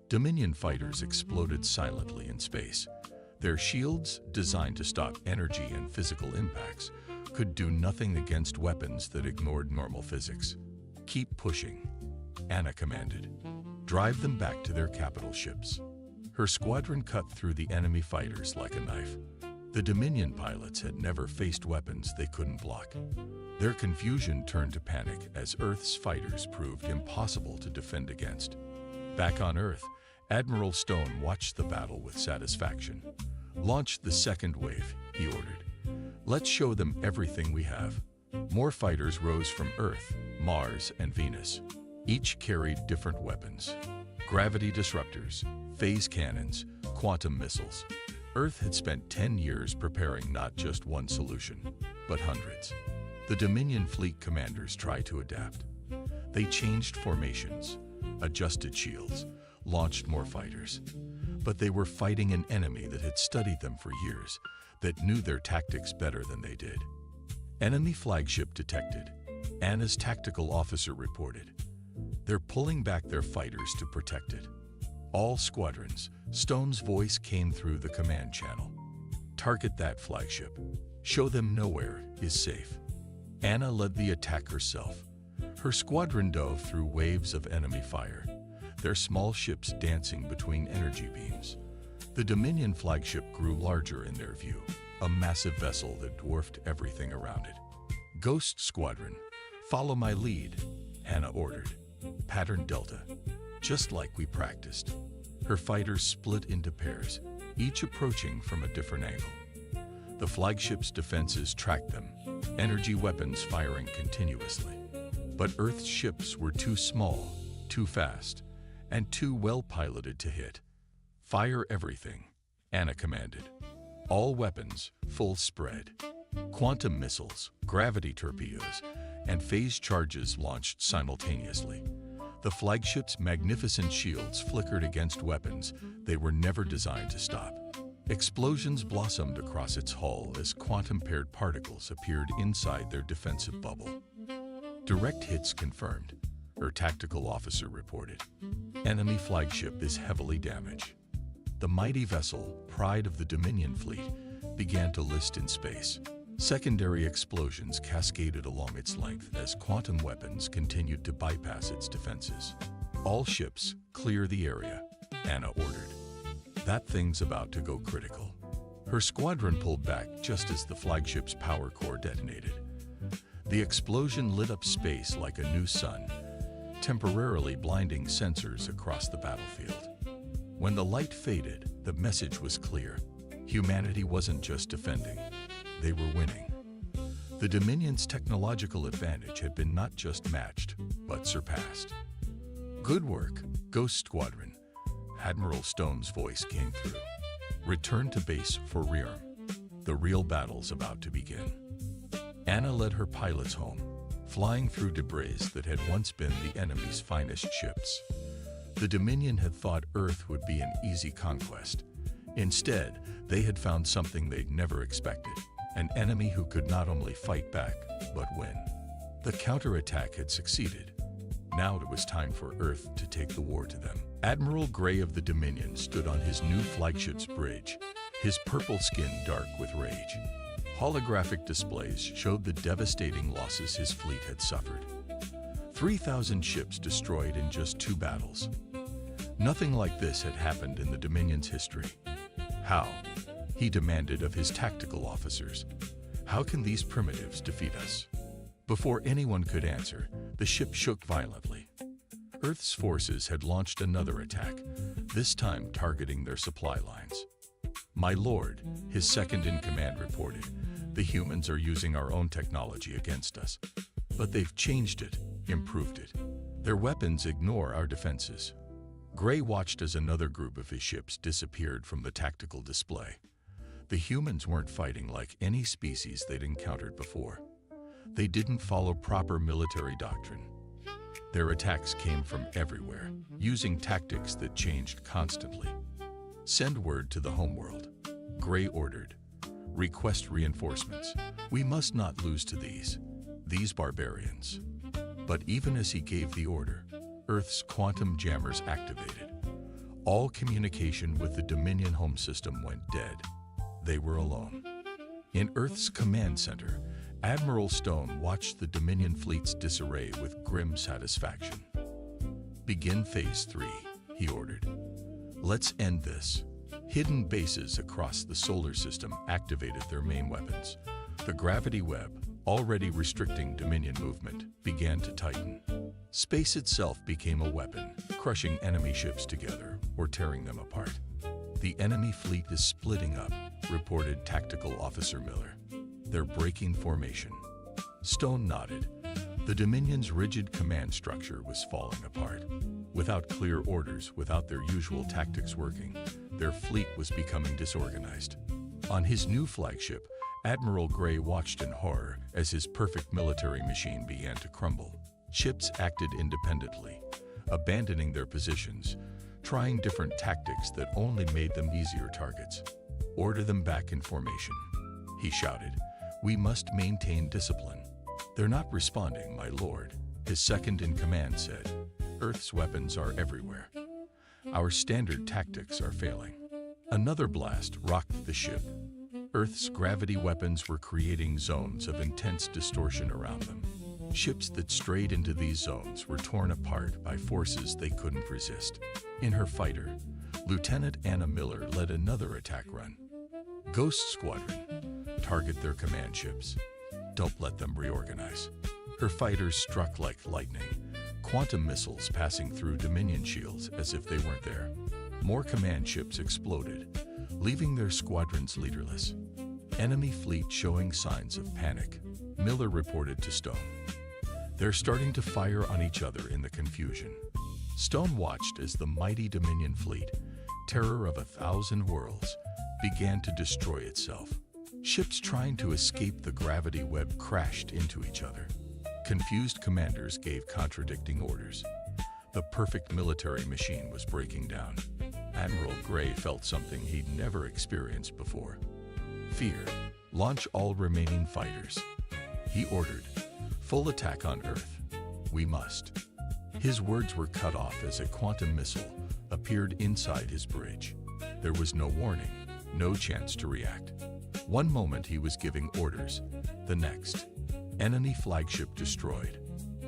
Dominion fighters exploded silently in space. Their shields, designed to stop energy and physical impacts, could do nothing against weapons that ignored normal physics. "Keep pushing," Anna commanded. "Drive them back to their capital ships." Her squadron cut through the enemy fighters like a knife. The Dominion pilots had never faced weapons they couldn't block. Their confusion turned to panic as Earth's fighters proved impossible to defend against. Back on Earth, Admiral Stone watched the battle with satisfaction. "Launch the second wave," he ordered. "Let's show them everything we have." More fighters rose from Earth, Mars, and Venus. Each carried different weapons: gravity disruptors, phase cannons, quantum missiles. Earth had spent 10 years preparing not just one solution, but hundreds. The Dominion fleet commanders tried to adapt. They changed formations, adjusted shields, launched more fighters. But they were fighting an enemy that had studied them for years, that knew their tactics better than they did. Enemy flagship detected, Anna's tactical officer reported. "They're pulling back their fighters to protect it." All squadrons, Stone's voice came through the command channel. "Target that flagship. Show them nowhere is safe." Anna led the attack herself. Her squadron dove through waves of enemy fire, their small ships dancing between energy beams. The Dominion flagship grew larger in their view, a massive vessel that dwarfed everything around it. "Ghost Squadron, follow my lead," Anna ordered. "Pattern Delta, just like we practiced." Her fighters split into pairs, each approaching from a different angle. The flagship's defenses tracked them, energy weapons firing continuously. But Earth's ships were too small, too fast, and too well piloted to hit. "Fire everything," Anna commanded. All weapons, full spread. Quantum missiles, gravity torpedoes, and phase charges launched simultaneously. The flagship's magnificent shields flickered against weapons they were never designed to stop. Explosions blossomed across its hull as quantum-paired particles appeared inside their defensive bubble. "Direct hits confirmed," her tactical officer reported. "Enemy flagship is heavily damaged." The mighty vessel, pride of the Dominion fleet, began to list in space. Secondary explosions cascaded along its length as quantum weapons continued to bypass its defenses. "All ships, clear the area," Anna ordered. "That thing's about to go critical." Her squadron pulled back just as the flagship's power core detonated. The explosion lit up space like a new sun, temporarily blinding sensors across the battlefield. When the light faded, the message was clear. Humanity wasn't just defending, they were winning. The Dominion's technological advantage had been not just matched, but surpassed. "Good work, Ghost Squadron," Admiral Stone's voice came through. "Return to base for rearm. The real battle's about to begin." Anna led her pilots home, flying through debris that had once been the enemy's finest ships. The Dominion had thought Earth would be an easy conquest. Instead, they had found something they'd never expected, an enemy who could not only fight back, but win. The counterattack had succeeded. Now it was time for Earth to take the war to them. Admiral Gray of the Dominion stood on his new flagship's bridge, his purple skin dark with rage. Holographic displays showed the devastating losses his fleet had suffered. 3,000 ships destroyed in just 2 battles. Nothing like this had happened in the Dominion's history. "How?" he demanded of his tactical officers. "How can these primitives defeat us?" Before anyone could answer, the ship shook violently. Earth's forces had launched another attack, this time targeting their supply lines. "My lord," his second-in-command reported, "the humans are using our own technology against us. But they've changed it, improved it. Their weapons ignore our defenses. Gray watched as another group of his ships disappeared from the tactical display. The humans weren't fighting like any species they'd encountered before. They didn't follow proper military doctrine. Their attacks came from everywhere, using tactics that changed constantly. Send word to the homeworld. Gray ordered. Request reinforcements. We must not lose to these barbarians. But even as he gave the order, Earth's quantum jammers activated. All communication with the Dominion home system went dead. They were alone. In Earth's command center, Admiral Stone watched the Dominion fleet's disarray with grim satisfaction. Begin Phase 3, he ordered. Let's end this. Hidden bases across the solar system activated their main weapons. The gravity web, already restricting Dominion movement, began to tighten. Space itself became a weapon, crushing enemy ships together or tearing them apart. The enemy fleet is splitting up, reported Tactical Officer Miller. They're breaking formation. Stone nodded. The Dominion's rigid command structure was falling apart. Without clear orders, without their usual tactics working, their fleet was becoming disorganized. On his new flagship, Admiral Gray watched in horror as his perfect military machine began to crumble. Ships acted independently, abandoning their positions, trying different tactics that only made them easier targets. Order them back in formation, he shouted. We must maintain discipline. They're not responding, my lord, his second-in-command said. Earth's weapons are everywhere. Our standard tactics are failing. Another blast rocked the ship. Earth's gravity weapons were creating zones of intense distortion around them. Ships that strayed into these zones were torn apart by forces they couldn't resist. In her fighter, Lieutenant Anna Miller led another attack run. Ghost Squadron, target their command ships. Don't let them reorganize. Her fighters struck like lightning, quantum missiles passing through Dominion shields as if they weren't there. More command ships exploded, leaving their squadrons leaderless. Enemy fleet showing signs of panic, Miller reported to Stone. They're starting to fire on each other in the confusion. Stone watched as the mighty Dominion fleet, terror of 1,000 worlds, began to destroy itself. Ships trying to escape the gravity web crashed into each other. Confused commanders gave contradicting orders. The perfect military machine was breaking down. Admiral Gray felt something he'd never experienced before. Fear. Launch all remaining fighters. He ordered. Full attack on Earth. We must. His words were cut off as a quantum missile appeared inside his bridge. There was no warning, no chance to react. One moment he was giving orders, the next. Enemy flagship destroyed,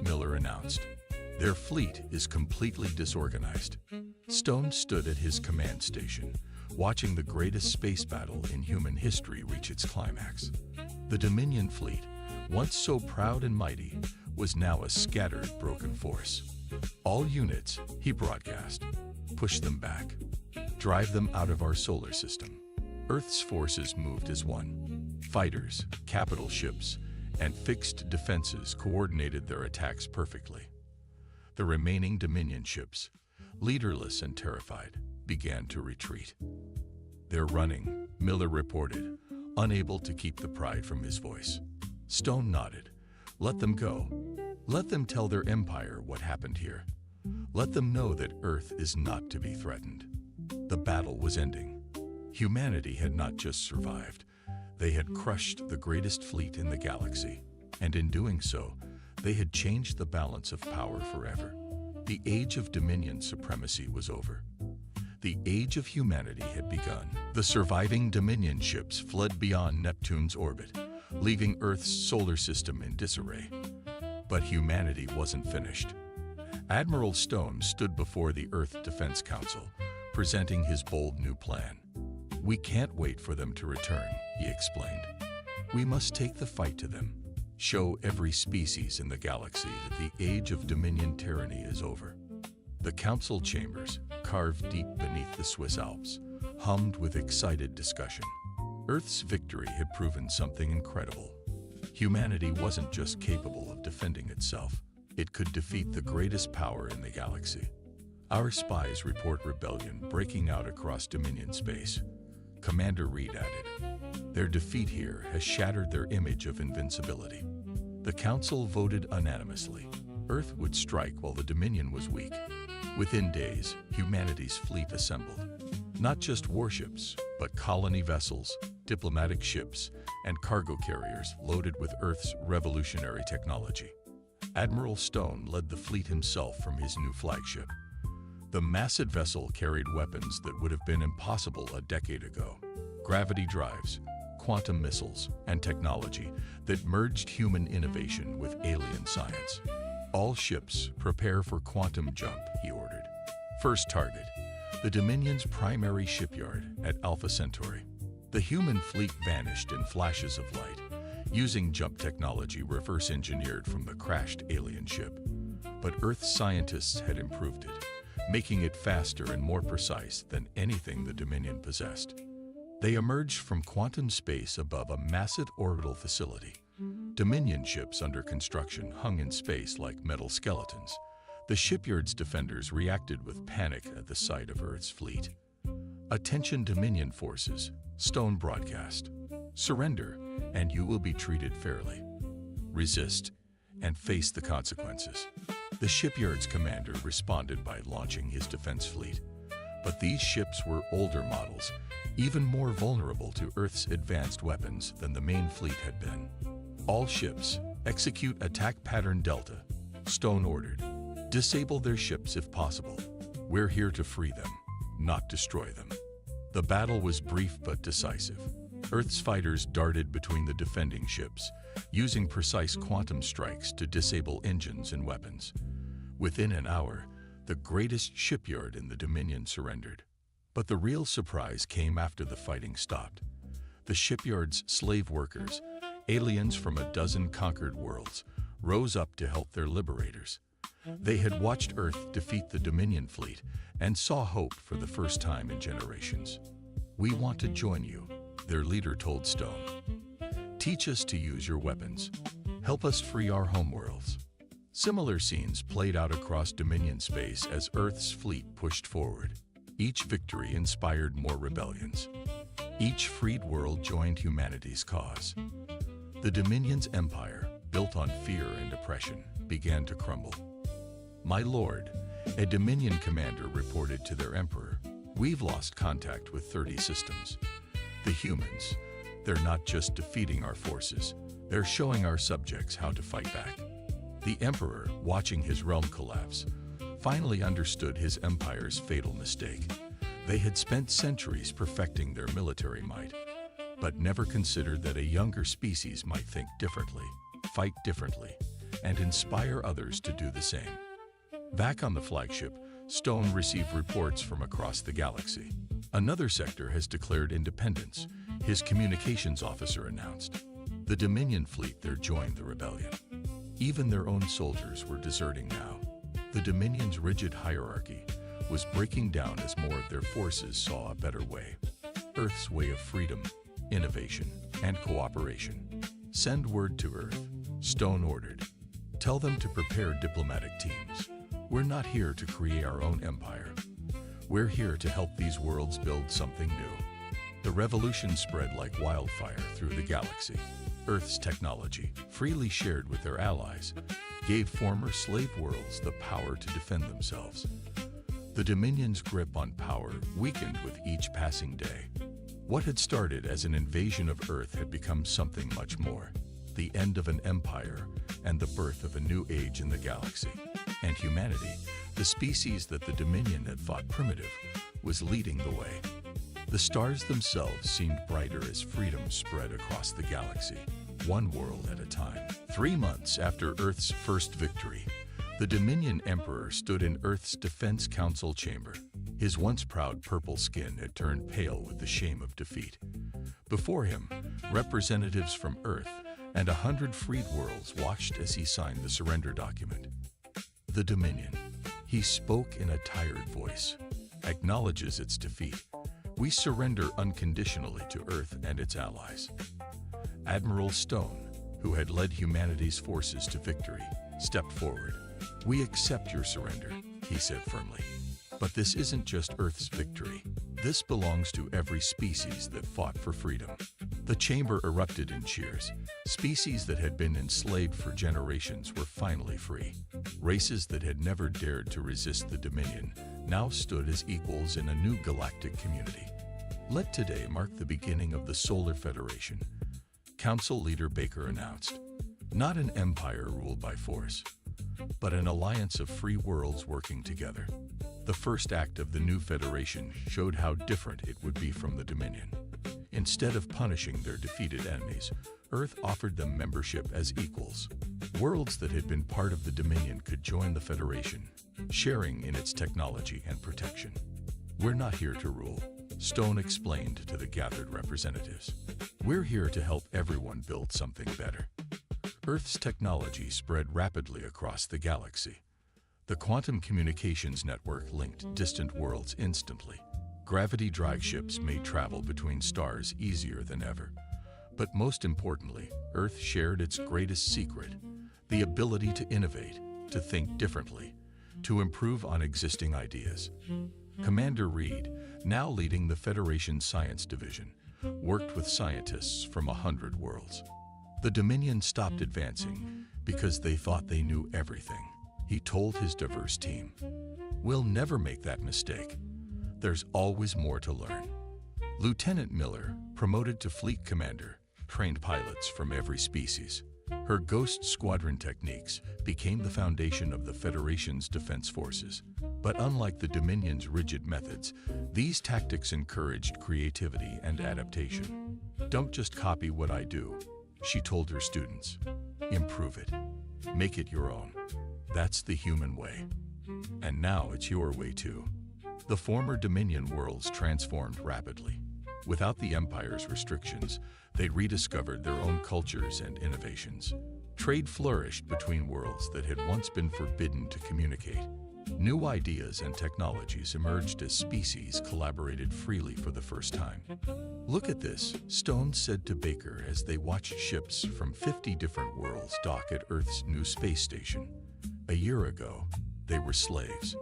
Miller announced. Their fleet is completely disorganized. Stone stood at his command station, watching the greatest space battle in human history reach its climax. The Dominion fleet, once so proud and mighty, was now a scattered, broken force. All units, he broadcast, push them back. Drive them out of our solar system. Earth's forces moved as one. Fighters, capital ships, and fixed defenses coordinated their attacks perfectly. The remaining Dominion ships, leaderless and terrified, began to retreat. They're running, Miller reported, unable to keep the pride from his voice. Stone nodded. Let them go. Let them tell their empire what happened here. Let them know that Earth is not to be threatened. The battle was ending. Humanity had not just survived. They had crushed the greatest fleet in the galaxy, and in doing so, they had changed the balance of power forever. The age of Dominion supremacy was over. The age of humanity had begun. The surviving Dominion ships fled beyond Neptune's orbit, leaving Earth's solar system in disarray. But humanity wasn't finished. Admiral Stone stood before the Earth Defense Council, presenting his bold new plan. We can't wait for them to return, he explained. We must take the fight to them. Show every species in the galaxy that the age of Dominion tyranny is over. The council chambers, carved deep beneath the Swiss Alps, hummed with excited discussion. Earth's victory had proven something incredible. Humanity wasn't just capable of defending itself. It could defeat the greatest power in the galaxy. Our spies report rebellion breaking out across Dominion space. Commander Reed added, their defeat here has shattered their image of invincibility. The Council voted unanimously. Earth would strike while the Dominion was weak. Within days, humanity's fleet assembled. Not just warships, but colony vessels, diplomatic ships, and cargo carriers loaded with Earth's revolutionary technology. Admiral Stone led the fleet himself from his new flagship. The massive vessel carried weapons that would have been impossible a decade ago. Gravity drives, quantum missiles, and technology that merged human innovation with alien science. All ships prepare for quantum jump, he ordered. First target, the Dominion's primary shipyard at Alpha Centauri. The human fleet vanished in flashes of light, using jump technology reverse engineered from the crashed alien ship. But Earth's scientists had improved it, making it faster and more precise than anything the Dominion possessed. They emerged from quantum space above a massive orbital facility. Dominion ships under construction hung in space like metal skeletons. The shipyard's defenders reacted with panic at the sight of Earth's fleet. Attention Dominion forces, Stone broadcast. Surrender, and you will be treated fairly. Resist, and face the consequences. The shipyard's commander responded by launching his defense fleet. But these ships were older models, even more vulnerable to Earth's advanced weapons than the main fleet had been. All ships, execute attack pattern Delta, Stone ordered. Disable their ships if possible. We're here to free them, not destroy them. The battle was brief but decisive. Earth's fighters darted between the defending ships, using precise quantum strikes to disable engines and weapons. Within an hour, the greatest shipyard in the Dominion surrendered. But the real surprise came after the fighting stopped. The shipyard's slave workers, aliens from a dozen conquered worlds, rose up to help their liberators. They had watched Earth defeat the Dominion fleet and saw hope for the first time in generations. We want to join you, their leader told Stone. Teach us to use your weapons. Help us free our homeworlds. Similar scenes played out across Dominion space as Earth's fleet pushed forward. Each victory inspired more rebellions. Each freed world joined humanity's cause. The Dominion's empire, built on fear and oppression, began to crumble. My lord, a Dominion commander reported to their emperor, we've lost contact with 30 systems. The humans, they're not just defeating our forces, they're showing our subjects how to fight back. The emperor, watching his realm collapse, finally understood his empire's fatal mistake. They had spent centuries perfecting their military might, but never considered that a younger species might think differently, fight differently, and inspire others to do the same. Back on the flagship, Stone received reports from across the galaxy. Another sector has declared independence, his communications officer announced. The Dominion fleet there joined the rebellion. Even their own soldiers were deserting now. The Dominion's rigid hierarchy was breaking down as more of their forces saw a better way. Earth's way of freedom, innovation, and cooperation. Send word to Earth, Stone ordered. Tell them to prepare diplomatic teams. We're not here to create our own empire. We're here to help these worlds build something new. The revolution spread like wildfire through the galaxy. Earth's technology, freely shared with their allies, gave former slave worlds the power to defend themselves. The Dominion's grip on power weakened with each passing day. What had started as an invasion of Earth had become something much more. The end of an empire and the birth of a new age in the galaxy. And humanity, the species that the Dominion had thought primitive, was leading the way. The stars themselves seemed brighter as freedom spread across the galaxy, one world at a time. 3 months after Earth's first victory, the Dominion Emperor stood in Earth's Defense Council chamber. His once proud purple skin had turned pale with the shame of defeat. Before him, representatives from Earth and 100 freed worlds watched as he signed the surrender document. The Dominion, he spoke in a tired voice, acknowledges its defeat. We surrender unconditionally to Earth and its allies. Admiral Stone, who had led humanity's forces to victory, stepped forward. We accept your surrender, he said firmly. But this isn't just Earth's victory. This belongs to every species that fought for freedom. The chamber erupted in cheers. Species that had been enslaved for generations were finally free. Races that had never dared to resist the Dominion now stood as equals in a new galactic community. Let today mark the beginning of the Solar Federation, Council Leader Baker announced. Not an empire ruled by force, but an alliance of free worlds working together. The first act of the new Federation showed how different it would be from the Dominion. Instead of punishing their defeated enemies, Earth offered them membership as equals. Worlds that had been part of the Dominion could join the Federation, sharing in its technology and protection. "We're not here to rule," Stone explained to the gathered representatives. "We're here to help everyone build something better." Earth's technology spread rapidly across the galaxy. The quantum communications network linked distant worlds instantly. Gravity drive ships made travel between stars easier than ever. But most importantly, Earth shared its greatest secret, the ability to innovate, to think differently, to improve on existing ideas. Commander Reed, now leading the Federation Science Division, worked with scientists from 100 worlds. The Dominion stopped advancing because they thought they knew everything. He told his diverse team, "We'll never make that mistake. There's always more to learn." Lieutenant Miller, promoted to fleet commander, trained pilots from every species. Her Ghost Squadron techniques became the foundation of the Federation's defense forces. But unlike the Dominion's rigid methods, these tactics encouraged creativity and adaptation. "Don't just copy what I do," she told her students. "Improve it. Make it your own. That's the human way. And now it's your way too." The former Dominion worlds transformed rapidly. Without the Empire's restrictions, they rediscovered their own cultures and innovations. Trade flourished between worlds that had once been forbidden to communicate. New ideas and technologies emerged as species collaborated freely for the first time. "Look at this," Stone said to Baker as they watched ships from 50 different worlds dock at Earth's new space station. A year ago, they were slaves.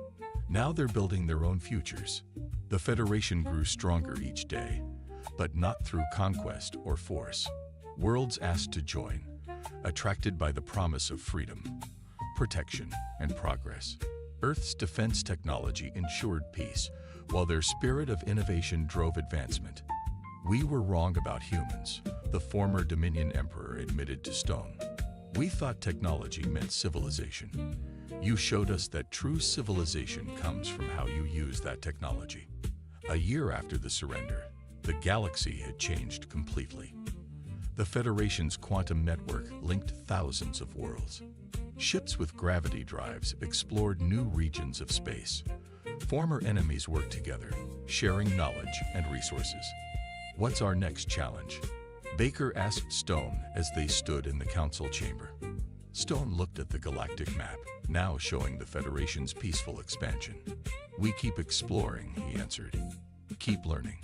Now they're building their own futures. The Federation grew stronger each day, but not through conquest or force. Worlds asked to join, attracted by the promise of freedom, protection, and progress. Earth's defense technology ensured peace, while their spirit of innovation drove advancement. "We were wrong about humans," the former Dominion Emperor admitted to Stone. "We thought technology meant civilization. You showed us that true civilization comes from how you use that technology." A year after the surrender, the galaxy had changed completely. The Federation's quantum network linked thousands of worlds. Ships with gravity drives explored new regions of space. Former enemies worked together, sharing knowledge and resources. "What's our next challenge?" Baker asked Stone as they stood in the council chamber. Stone looked at the galactic map, now showing the Federation's peaceful expansion. "We keep exploring," he answered. "Keep learning.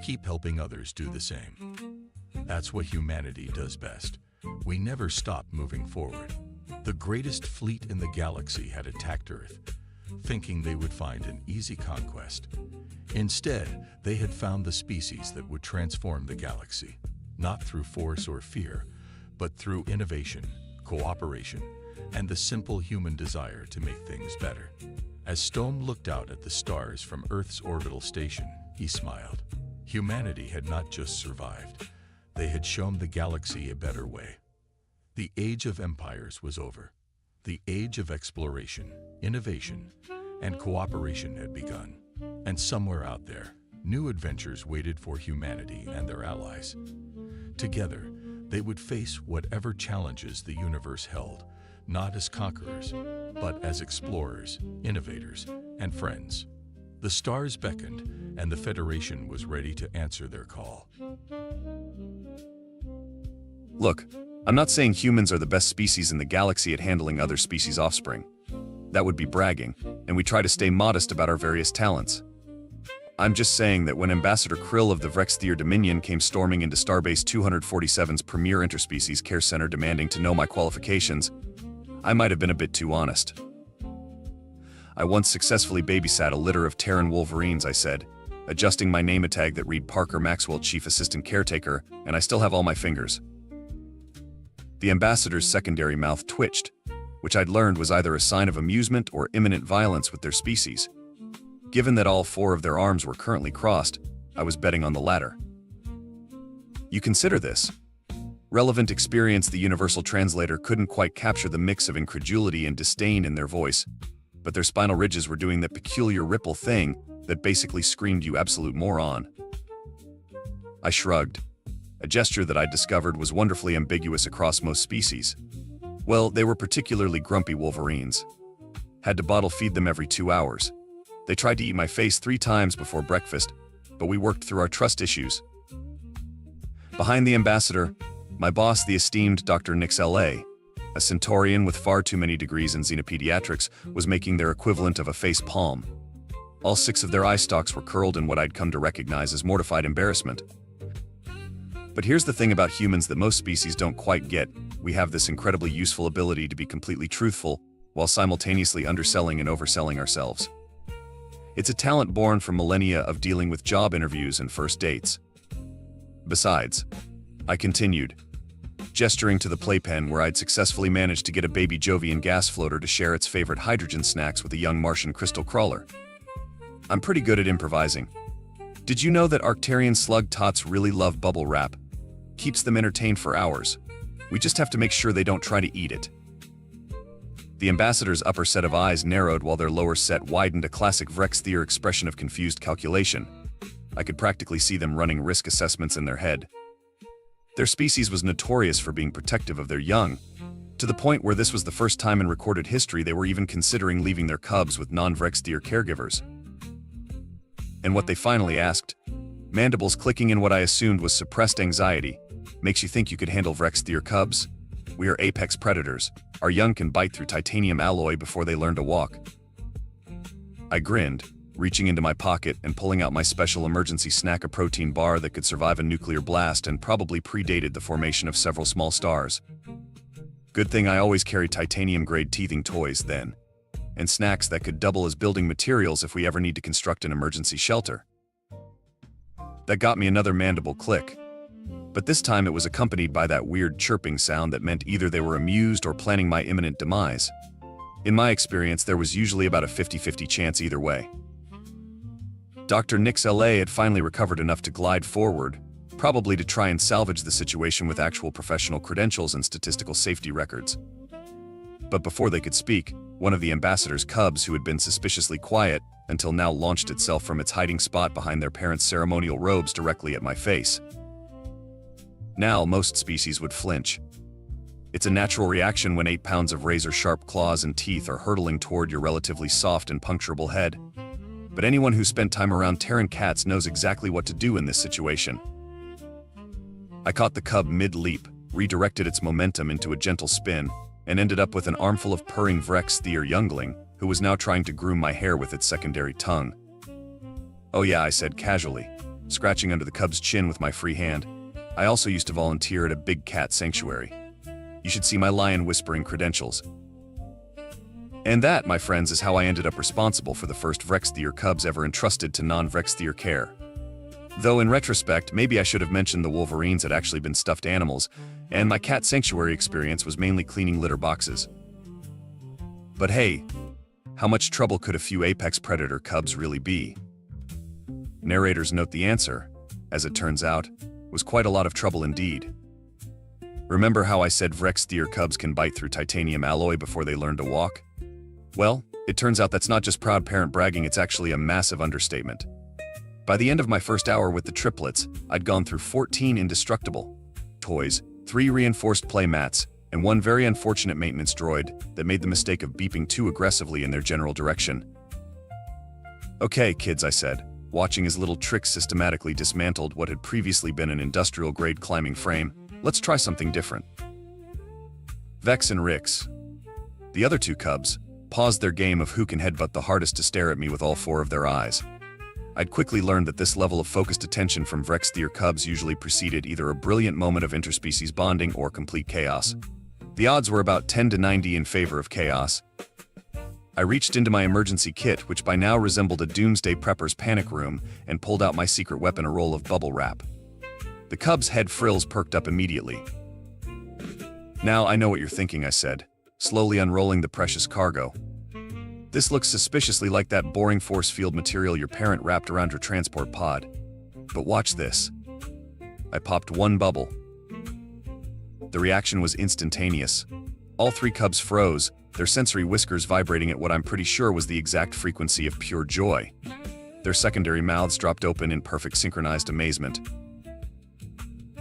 Keep helping others do the same. That's what humanity does best. We never stop moving forward." The greatest fleet in the galaxy had attacked Earth, thinking they would find an easy conquest. Instead, they had found the species that would transform the galaxy, not through force or fear, but through innovation, cooperation, and the simple human desire to make things better. As Stone looked out at the stars from Earth's orbital station, he smiled. Humanity had not just survived, they had shown the galaxy a better way. The age of empires was over. The age of exploration, innovation, and cooperation had begun. And somewhere out there, new adventures waited for humanity and their allies. Together, they would face whatever challenges the universe held, not as conquerors, but as explorers, innovators, and friends. The stars beckoned, and the Federation was ready to answer their call. Look, I'm not saying humans are the best species in the galaxy at handling other species' offspring. That would be bragging, and we try to stay modest about our various talents. I'm just saying that when Ambassador Krill of the Vrexthier Dominion came storming into Starbase 247's premier interspecies care center demanding to know my qualifications, I might have been a bit too honest. I once successfully babysat a litter of Terran wolverines, I said, adjusting my name tag that read Parker Maxwell, Chief Assistant Caretaker, and I still have all my fingers. The ambassador's secondary mouth twitched, which I'd learned was either a sign of amusement or imminent violence with their species. Given that all 4 of their arms were currently crossed, I was betting on the latter. You consider this. Relevant experience. The universal translator couldn't quite capture the mix of incredulity and disdain in their voice, but their spinal ridges were doing that peculiar ripple thing that basically screamed, "You absolute moron." I shrugged. A gesture that I'd discovered was wonderfully ambiguous across most species. Well, they were particularly grumpy wolverines. Had to bottle feed them every 2 hours. They tried to eat my face 3 times before breakfast, but we worked through our trust issues. Behind the ambassador, my boss, the esteemed Dr. Nix L.A., a centaurian with far too many degrees in xenopediatrics, was making their equivalent of a face palm. All 6 of their eye stalks were curled in what I'd come to recognize as mortified embarrassment. But here's the thing about humans that most species don't quite get: we have this incredibly useful ability to be completely truthful while simultaneously underselling and overselling ourselves. It's a talent born from millennia of dealing with job interviews and first dates. Besides, I continued, gesturing to the playpen where I'd successfully managed to get a baby Jovian gas floater to share its favorite hydrogen snacks with a young Martian crystal crawler. I'm pretty good at improvising. Did you know that Arcturian slug tots really love bubble wrap? Keeps them entertained for hours. We just have to make sure they don't try to eat it. The ambassador's upper set of eyes narrowed while their lower set widened, a classic Vrexthier expression of confused calculation. I could practically see them running risk assessments in their head. Their species was notorious for being protective of their young, to the point where this was the first time in recorded history they were even considering leaving their cubs with non-Vrexthier caregivers. And what they finally asked, mandibles clicking in what I assumed was suppressed anxiety, "Makes you think you could handle Vrexthier cubs? We are apex predators. Our young can bite through titanium alloy before they learn to walk." I grinned, reaching into my pocket and pulling out my special emergency snack, a protein bar that could survive a nuclear blast and probably predated the formation of several small stars. Good thing I always carried titanium-grade teething toys then, and snacks that could double as building materials if we ever need to construct an emergency shelter. That got me another mandible click, but this time it was accompanied by that weird chirping sound that meant either they were amused or planning my imminent demise. In my experience, there was usually about a 50-50 chance either way. Dr. Nix L.A. had finally recovered enough to glide forward, probably to try and salvage the situation with actual professional credentials and statistical safety records. But before they could speak, one of the ambassador's cubs, who had been suspiciously quiet until now, launched itself from its hiding spot behind their parents' ceremonial robes directly at my face. Now, most species would flinch. It's a natural reaction when 8 pounds of razor-sharp claws and teeth are hurtling toward your relatively soft and puncturable head. But anyone who spent time around Terran cats knows exactly what to do in this situation. I caught the cub mid-leap, redirected its momentum into a gentle spin, and ended up with an armful of purring Vrexthier youngling, who was now trying to groom my hair with its secondary tongue. "Oh yeah," I said casually, scratching under the cub's chin with my free hand. "I also used to volunteer at a big cat sanctuary. You should see my lion-whispering credentials." And that, my friends, is how I ended up responsible for the first Vrexthier cubs ever entrusted to non-Vrexthier care. Though in retrospect, maybe I should have mentioned the wolverines had actually been stuffed animals, and my cat sanctuary experience was mainly cleaning litter boxes. But hey, how much trouble could a few apex predator cubs really be? Narrators note the answer, as it turns out, was quite a lot of trouble indeed. Remember how I said Vrexthier cubs can bite through titanium alloy before they learn to walk? Well, it turns out that's not just proud parent bragging, it's actually a massive understatement. By the end of my first hour with the triplets, I'd gone through 14 indestructible toys, 3 reinforced play mats, and 1 very unfortunate maintenance droid that made the mistake of beeping too aggressively in their general direction. "Okay, kids," I said, watching as little Trix systematically dismantled what had previously been an industrial-grade climbing frame. "Let's try something different." Vex and Rix, the other 2 cubs, paused their game of who can headbutt the hardest to stare at me with all 4 of their eyes. I'd quickly learned that this level of focused attention from Vrexthier cubs usually preceded either a brilliant moment of interspecies bonding or complete chaos. The odds were about 10 to 90 in favor of chaos. I reached into my emergency kit, which by now resembled a doomsday prepper's panic room, and pulled out my secret weapon, a roll of bubble wrap. The cub's head frills perked up immediately. "Now I know what you're thinking," I said, slowly unrolling the precious cargo. "This looks suspiciously like that boring force field material your parent wrapped around her transport pod. But watch this." I popped one bubble. The reaction was instantaneous. All three cubs froze, their sensory whiskers vibrating at what I'm pretty sure was the exact frequency of pure joy. Their secondary mouths dropped open in perfect synchronized amazement.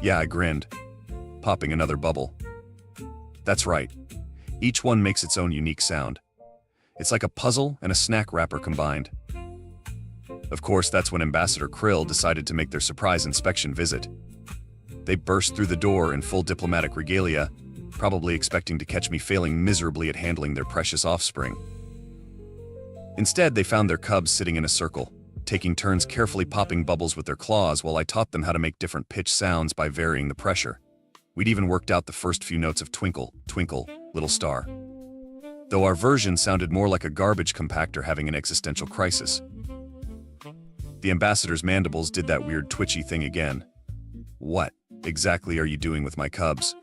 Yeah, I grinned, popping another bubble. That's right. Each one makes its own unique sound. It's like a puzzle and a snack wrapper combined. Of course, that's when Ambassador Krill decided to make their surprise inspection visit. They burst through the door in full diplomatic regalia, probably expecting to catch me failing miserably at handling their precious offspring. Instead, they found their cubs sitting in a circle, taking turns carefully popping bubbles with their claws while I taught them how to make different pitch sounds by varying the pressure. We'd even worked out the first few notes of Twinkle, Twinkle, Little Star. Though our version sounded more like a garbage compactor having an existential crisis. The ambassador's mandibles did that weird twitchy thing again. "What exactly are you doing with my cubs?"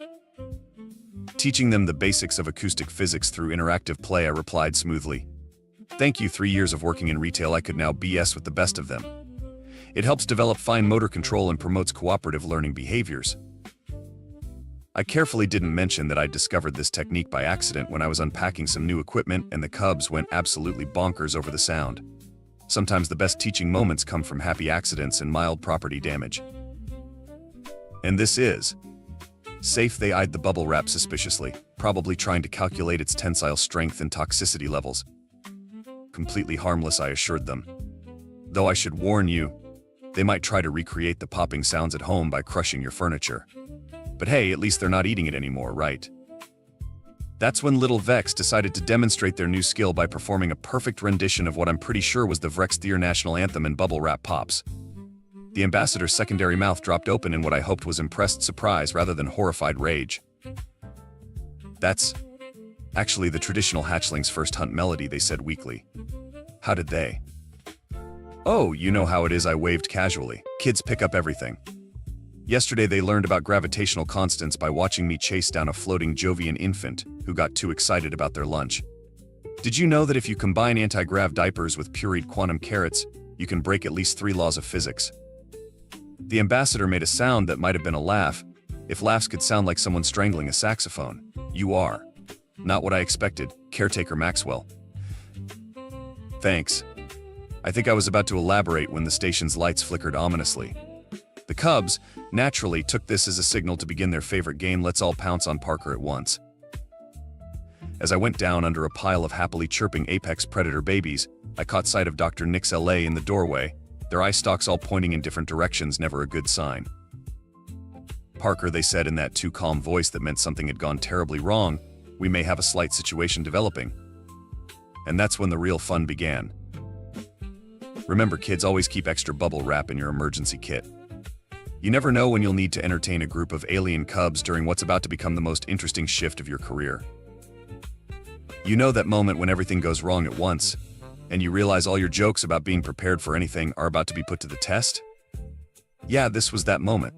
"Teaching them the basics of acoustic physics through interactive play," I replied smoothly. "Thank you, 3 years of working in retail, I could now BS with the best of them. It helps develop fine motor control and promotes cooperative learning behaviors." I carefully didn't mention that I'd discovered this technique by accident when I was unpacking some new equipment, and the cubs went absolutely bonkers over the sound. Sometimes the best teaching moments come from happy accidents and mild property damage. "And this is safe?" They eyed the bubble wrap suspiciously, probably trying to calculate its tensile strength and toxicity levels. "Completely harmless," I assured them. "Though I should warn you, they might try to recreate the popping sounds at home by crushing your furniture. But hey, at least they're not eating it anymore, right?" That's when Little Vex decided to demonstrate their new skill by performing a perfect rendition of what I'm pretty sure was the Vrextheer national anthem in bubble wrap pops. The ambassador's secondary mouth dropped open in what I hoped was impressed surprise rather than horrified rage. "That's actually the traditional hatchling's first hunt melody," they said weakly. "How did they?" "Oh, you know how it is," I waved casually. "Kids pick up everything. Yesterday they learned about gravitational constants by watching me chase down a floating Jovian infant who got too excited about their lunch. Did you know that if you combine anti-grav diapers with pureed quantum carrots, you can break at least 3 laws of physics?" The ambassador made a sound that might have been a laugh, if laughs could sound like someone strangling a saxophone. "You are not what I expected, Caretaker Maxwell." "Thanks." I think I was about to elaborate when the station's lights flickered ominously. The cubs, naturally, took this as a signal to begin their favorite game, Let's All Pounce on Parker at Once. As I went down under a pile of happily chirping apex predator babies, I caught sight of Dr. Nix LA in the doorway, their eye stalks all pointing in different directions, never a good sign. "Parker," they said in that too calm voice that meant something had gone terribly wrong, "we may have a slight situation developing." And that's when the real fun began. Remember, kids, always keep extra bubble wrap in your emergency kit. You never know when you'll need to entertain a group of alien cubs during what's about to become the most interesting shift of your career. You know that moment when everything goes wrong at once, and you realize all your jokes about being prepared for anything are about to be put to the test? Yeah, this was that moment.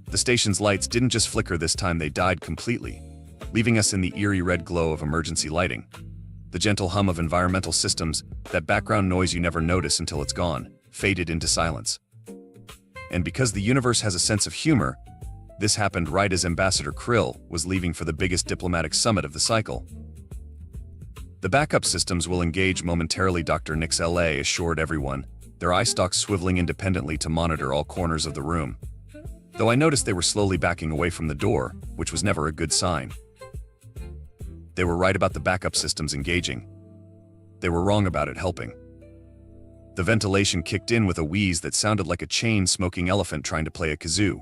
The station's lights didn't just flicker this time, they died completely, leaving us in the eerie red glow of emergency lighting. The gentle hum of environmental systems, that background noise you never notice until it's gone, faded into silence. And because the universe has a sense of humor, this happened right as Ambassador Krill was leaving for the biggest diplomatic summit of the cycle. "The backup systems will engage momentarily," Dr. Nix LA assured everyone, their eye stalks swiveling independently to monitor all corners of the room. Though I noticed they were slowly backing away from the door, which was never a good sign. They were right about the backup systems engaging. They were wrong about it helping. The ventilation kicked in with a wheeze that sounded like a chain-smoking elephant trying to play a kazoo.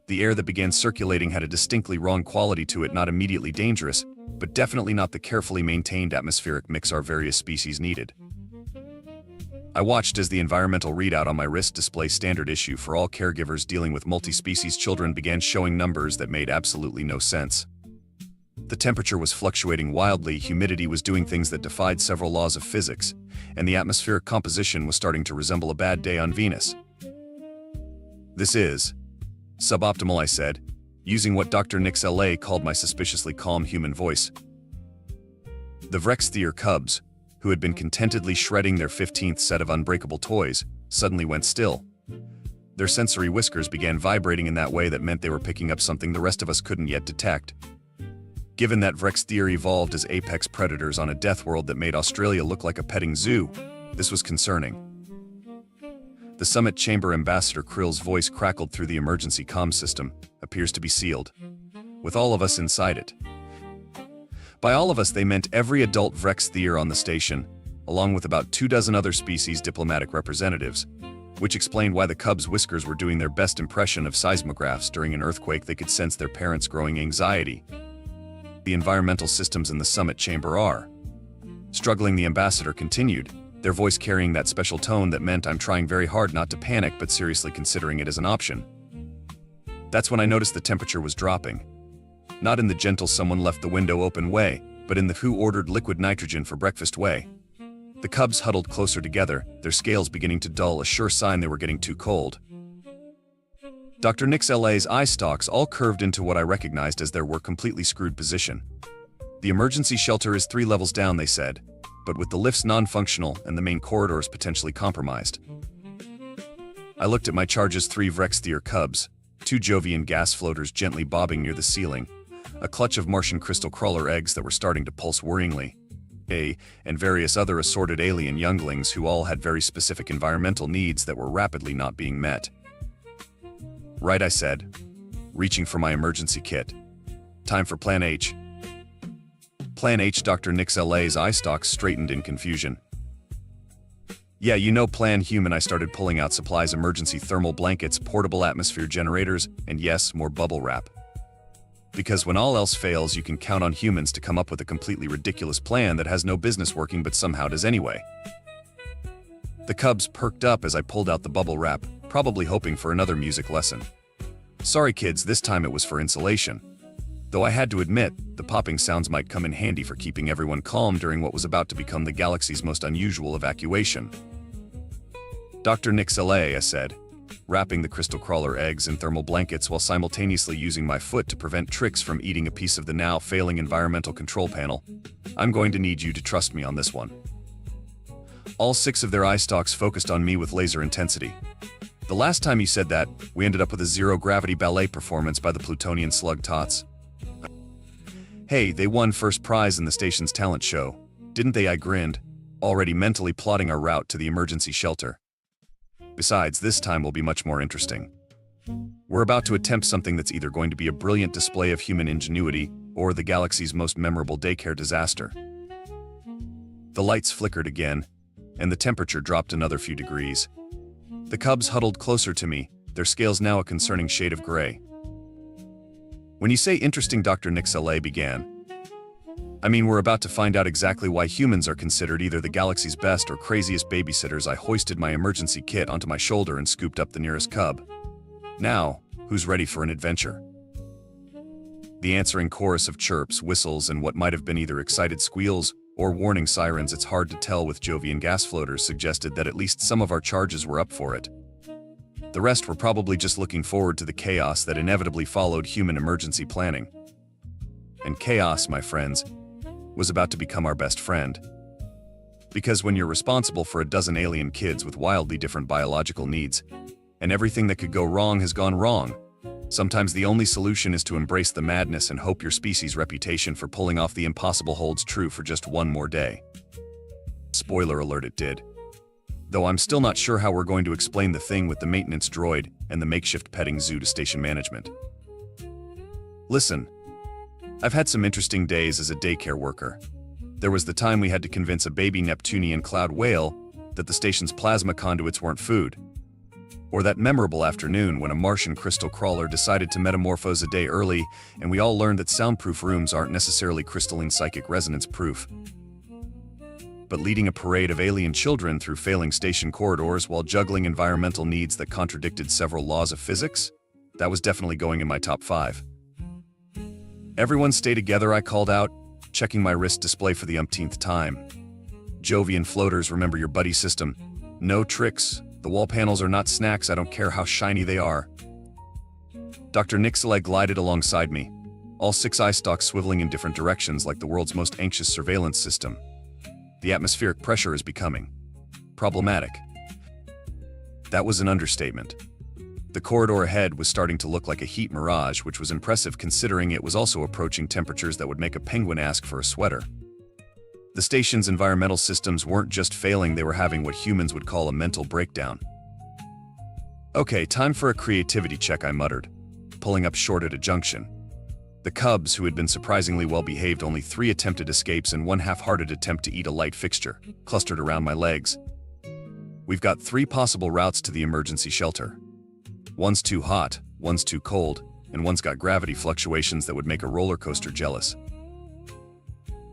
The air that began circulating had a distinctly wrong quality to it, not immediately dangerous, but definitely not the carefully maintained atmospheric mix our various species needed. I watched as the environmental readout on my wrist display, standard issue for all caregivers dealing with multi-species children, began showing numbers that made absolutely no sense. The temperature was fluctuating wildly, humidity was doing things that defied several laws of physics, and the atmospheric composition was starting to resemble a bad day on Venus. This is suboptimal, I said, using what Dr. Nix LA called my suspiciously calm human voice. The Vrextheer cubs, who had been contentedly shredding their 15th set of unbreakable toys, suddenly went still. Their sensory whiskers began vibrating in that way that meant they were picking up something the rest of us couldn't yet detect. Given that Vrextheer evolved as apex predators on a death world that made Australia look like a petting zoo, this was concerning. The Summit Chamber Ambassador Krill's voice crackled through the emergency comm system, appears to be sealed, with all of us inside it. By all of us, they meant every adult Vrextheer on the station, along with about 24 other species diplomatic representatives, which explained why the cubs' whiskers were doing their best impression of seismographs during an earthquake. They could sense their parents' growing anxiety. The environmental systems in the Summit Chamber are struggling, the ambassador continued, their voice carrying that special tone that meant I'm trying very hard not to panic but seriously considering it as an option. That's when I noticed the temperature was dropping. Not in the gentle someone left the window open way, but in the who ordered liquid nitrogen for breakfast way. The cubs huddled closer together, their scales beginning to dull, a sure sign they were getting too cold. Dr. Nix LA's eye stalks all curved into what I recognized as their were completely screwed position. The emergency shelter is 3 levels down, they said, but with the lifts non-functional and the main corridors potentially compromised. I looked at my charge's 3 Vrextheer cubs, 2 Jovian gas floaters gently bobbing near the ceiling, a clutch of Martian crystal crawler eggs that were starting to pulse worryingly, and various other assorted alien younglings who all had very specific environmental needs that were rapidly not being met. Right, I said, reaching for my emergency kit. Time for Plan H. Plan H, Dr. Nix LA's eye stalks straightened in confusion. Yeah, you know Plan Human. I started pulling out supplies, emergency thermal blankets, portable atmosphere generators, and yes, more bubble wrap. Because when all else fails, you can count on humans to come up with a completely ridiculous plan that has no business working but somehow does anyway. The cubs perked up as I pulled out the bubble wrap, probably hoping for another music lesson. Sorry kids, this time it was for insulation. Though I had to admit, the popping sounds might come in handy for keeping everyone calm during what was about to become the galaxy's most unusual evacuation. Dr. Nix LA, I said, wrapping the crystal crawler eggs in thermal blankets while simultaneously using my foot to prevent Trix from eating a piece of the now failing environmental control panel. I'm going to need you to trust me on this one. All 6 of their eye stalks focused on me with laser intensity. The last time you said that, we ended up with a zero-gravity ballet performance by the Plutonian Slug Tots. Hey, they won first prize in the station's talent show, didn't they? I grinned, already mentally plotting our route to the emergency shelter. Besides, this time will be much more interesting. We're about to attempt something that's either going to be a brilliant display of human ingenuity or the galaxy's most memorable daycare disaster. The lights flickered again, and the temperature dropped another few degrees. The cubs huddled closer to me, their scales now a concerning shade of gray. When you say interesting, Dr. Nix LA began, I mean, we're about to find out exactly why humans are considered either the galaxy's best or craziest babysitters. I hoisted my emergency kit onto my shoulder and scooped up the nearest cub. Now, who's ready for an adventure? The answering chorus of chirps, whistles, and what might have been either excited squeals or warning sirens, it's hard to tell, with Jovian gas floaters, suggested that at least some of our charges were up for it. The rest were probably just looking forward to the chaos that inevitably followed human emergency planning. And chaos, my friends, was about to become our best friend. Because when you're responsible for a dozen alien kids with wildly different biological needs, and everything that could go wrong has gone wrong, sometimes the only solution is to embrace the madness and hope your species' reputation for pulling off the impossible holds true for just one more day. Spoiler alert, it did. Though I'm still not sure how we're going to explain the thing with the maintenance droid and the makeshift petting zoo to station management. Listen, I've had some interesting days as a daycare worker. There was the time we had to convince a baby Neptunian cloud whale that the station's plasma conduits weren't food. Or that memorable afternoon when a Martian crystal crawler decided to metamorphose a day early and we all learned that soundproof rooms aren't necessarily crystalline psychic resonance proof. But leading a parade of alien children through failing station corridors while juggling environmental needs that contradicted several laws of physics? That was definitely going in my top 5. Everyone stay together, I called out, checking my wrist display for the umpteenth time. Jovian floaters, remember your buddy system. No tricks. The wall panels are not snacks, I don't care how shiny they are. Dr. Nixalay glided alongside me, all 6 eye stalks swiveling in different directions like the world's most anxious surveillance system. The atmospheric pressure is becoming problematic. That was an understatement. The corridor ahead was starting to look like a heat mirage, which was impressive considering it was also approaching temperatures that would make a penguin ask for a sweater. The station's environmental systems weren't just failing, they were having what humans would call a mental breakdown. Okay, time for a creativity check, I muttered, pulling up short at a junction. The cubs, who had been surprisingly well behaved, only 3 attempted escapes and 1 half-hearted attempt to eat a light fixture, clustered around my legs. We've got 3 possible routes to the emergency shelter. One's too hot, one's too cold, and one's got gravity fluctuations that would make a roller coaster jealous.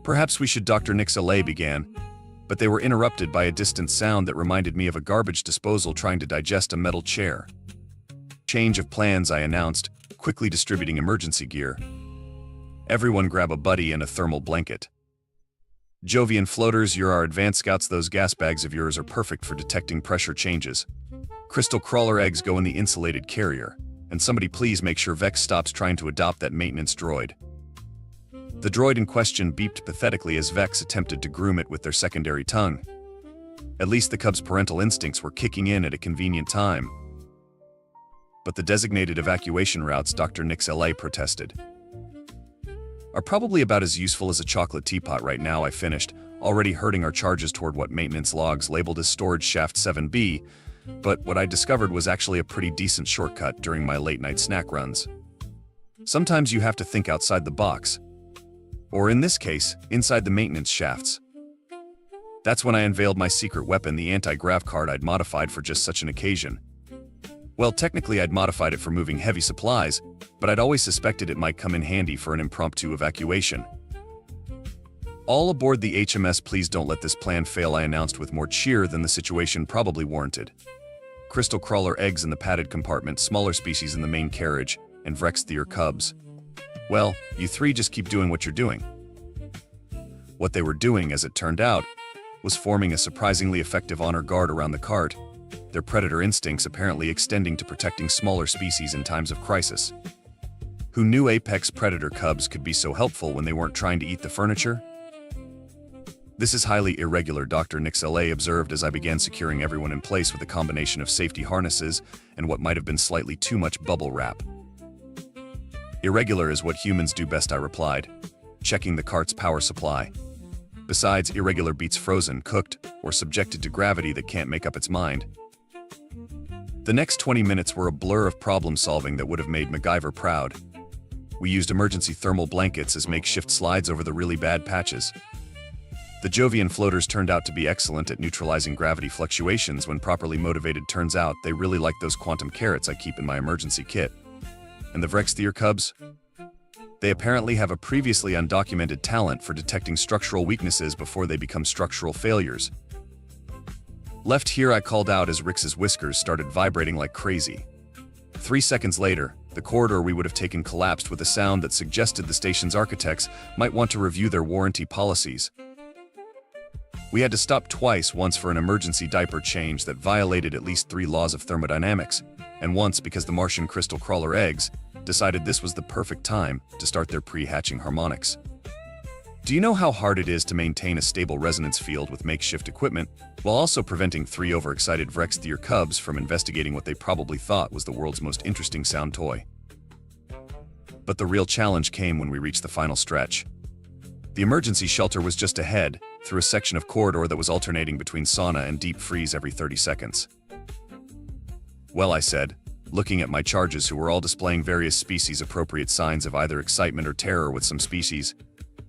Perhaps we should, Dr. Nixalay began, but they were interrupted by a distant sound that reminded me of a garbage disposal trying to digest a metal chair. Change of plans, I announced, quickly distributing emergency gear. Everyone grab a buddy and a thermal blanket. Jovian floaters, you're our advanced scouts. Those gas bags of yours are perfect for detecting pressure changes. Crystal crawler eggs go in the insulated carrier, and somebody please make sure Vex stops trying to adopt that maintenance droid. The droid in question beeped pathetically as Vex attempted to groom it with their secondary tongue. At least the cub's parental instincts were kicking in at a convenient time. But the designated evacuation routes, Dr. Nixalay protested, are probably about as useful as a chocolate teapot right now, I finished, already hurting our charges toward what maintenance logs labeled as Storage Shaft 7B, but what I discovered was actually a pretty decent shortcut during my late-night snack runs. Sometimes you have to think outside the box, or in this case, inside the maintenance shafts. That's when I unveiled my secret weapon, the anti-grav card I'd modified for just such an occasion. Well, technically I'd modified it for moving heavy supplies, but I'd always suspected it might come in handy for an impromptu evacuation. All aboard the HMS, please don't let this plan fail, I announced with more cheer than the situation probably warranted. Crystal crawler eggs in the padded compartment, smaller species in the main carriage, and Vrextheer cubs. Well, you 3 just keep doing what you're doing. What they were doing, as it turned out, was forming a surprisingly effective honor guard around the cart, their predator instincts apparently extending to protecting smaller species in times of crisis. Who knew apex predator cubs could be so helpful when they weren't trying to eat the furniture? This is highly irregular, Dr. Nixalay observed as I began securing everyone in place with a combination of safety harnesses and what might have been slightly too much bubble wrap. Irregular is what humans do best, I replied, checking the cart's power supply. Besides, irregular beats frozen, cooked, or subjected to gravity that can't make up its mind. The next 20 minutes were a blur of problem-solving that would have made MacGyver proud. We used emergency thermal blankets as makeshift slides over the really bad patches. The Jovian floaters turned out to be excellent at neutralizing gravity fluctuations when properly motivated. Turns out they really like those quantum carrots I keep in my emergency kit. And the Vrextheer cubs? They apparently have a previously undocumented talent for detecting structural weaknesses before they become structural failures. Left here, I called out as Rix's whiskers started vibrating like crazy. 3 seconds later, the corridor we would have taken collapsed with a sound that suggested the station's architects might want to review their warranty policies. We had to stop twice, once for an emergency diaper change that violated at least 3 laws of thermodynamics, and once because the Martian crystal crawler eggs decided this was the perfect time to start their pre-hatching harmonics. Do you know how hard it is to maintain a stable resonance field with makeshift equipment, while also preventing 3 overexcited Vrextheer cubs from investigating what they probably thought was the world's most interesting sound toy? But the real challenge came when we reached the final stretch. The emergency shelter was just ahead, through a section of corridor that was alternating between sauna and deep freeze every 30 seconds. Well, I said, looking at my charges who were all displaying various species-appropriate signs of either excitement or terror with some species,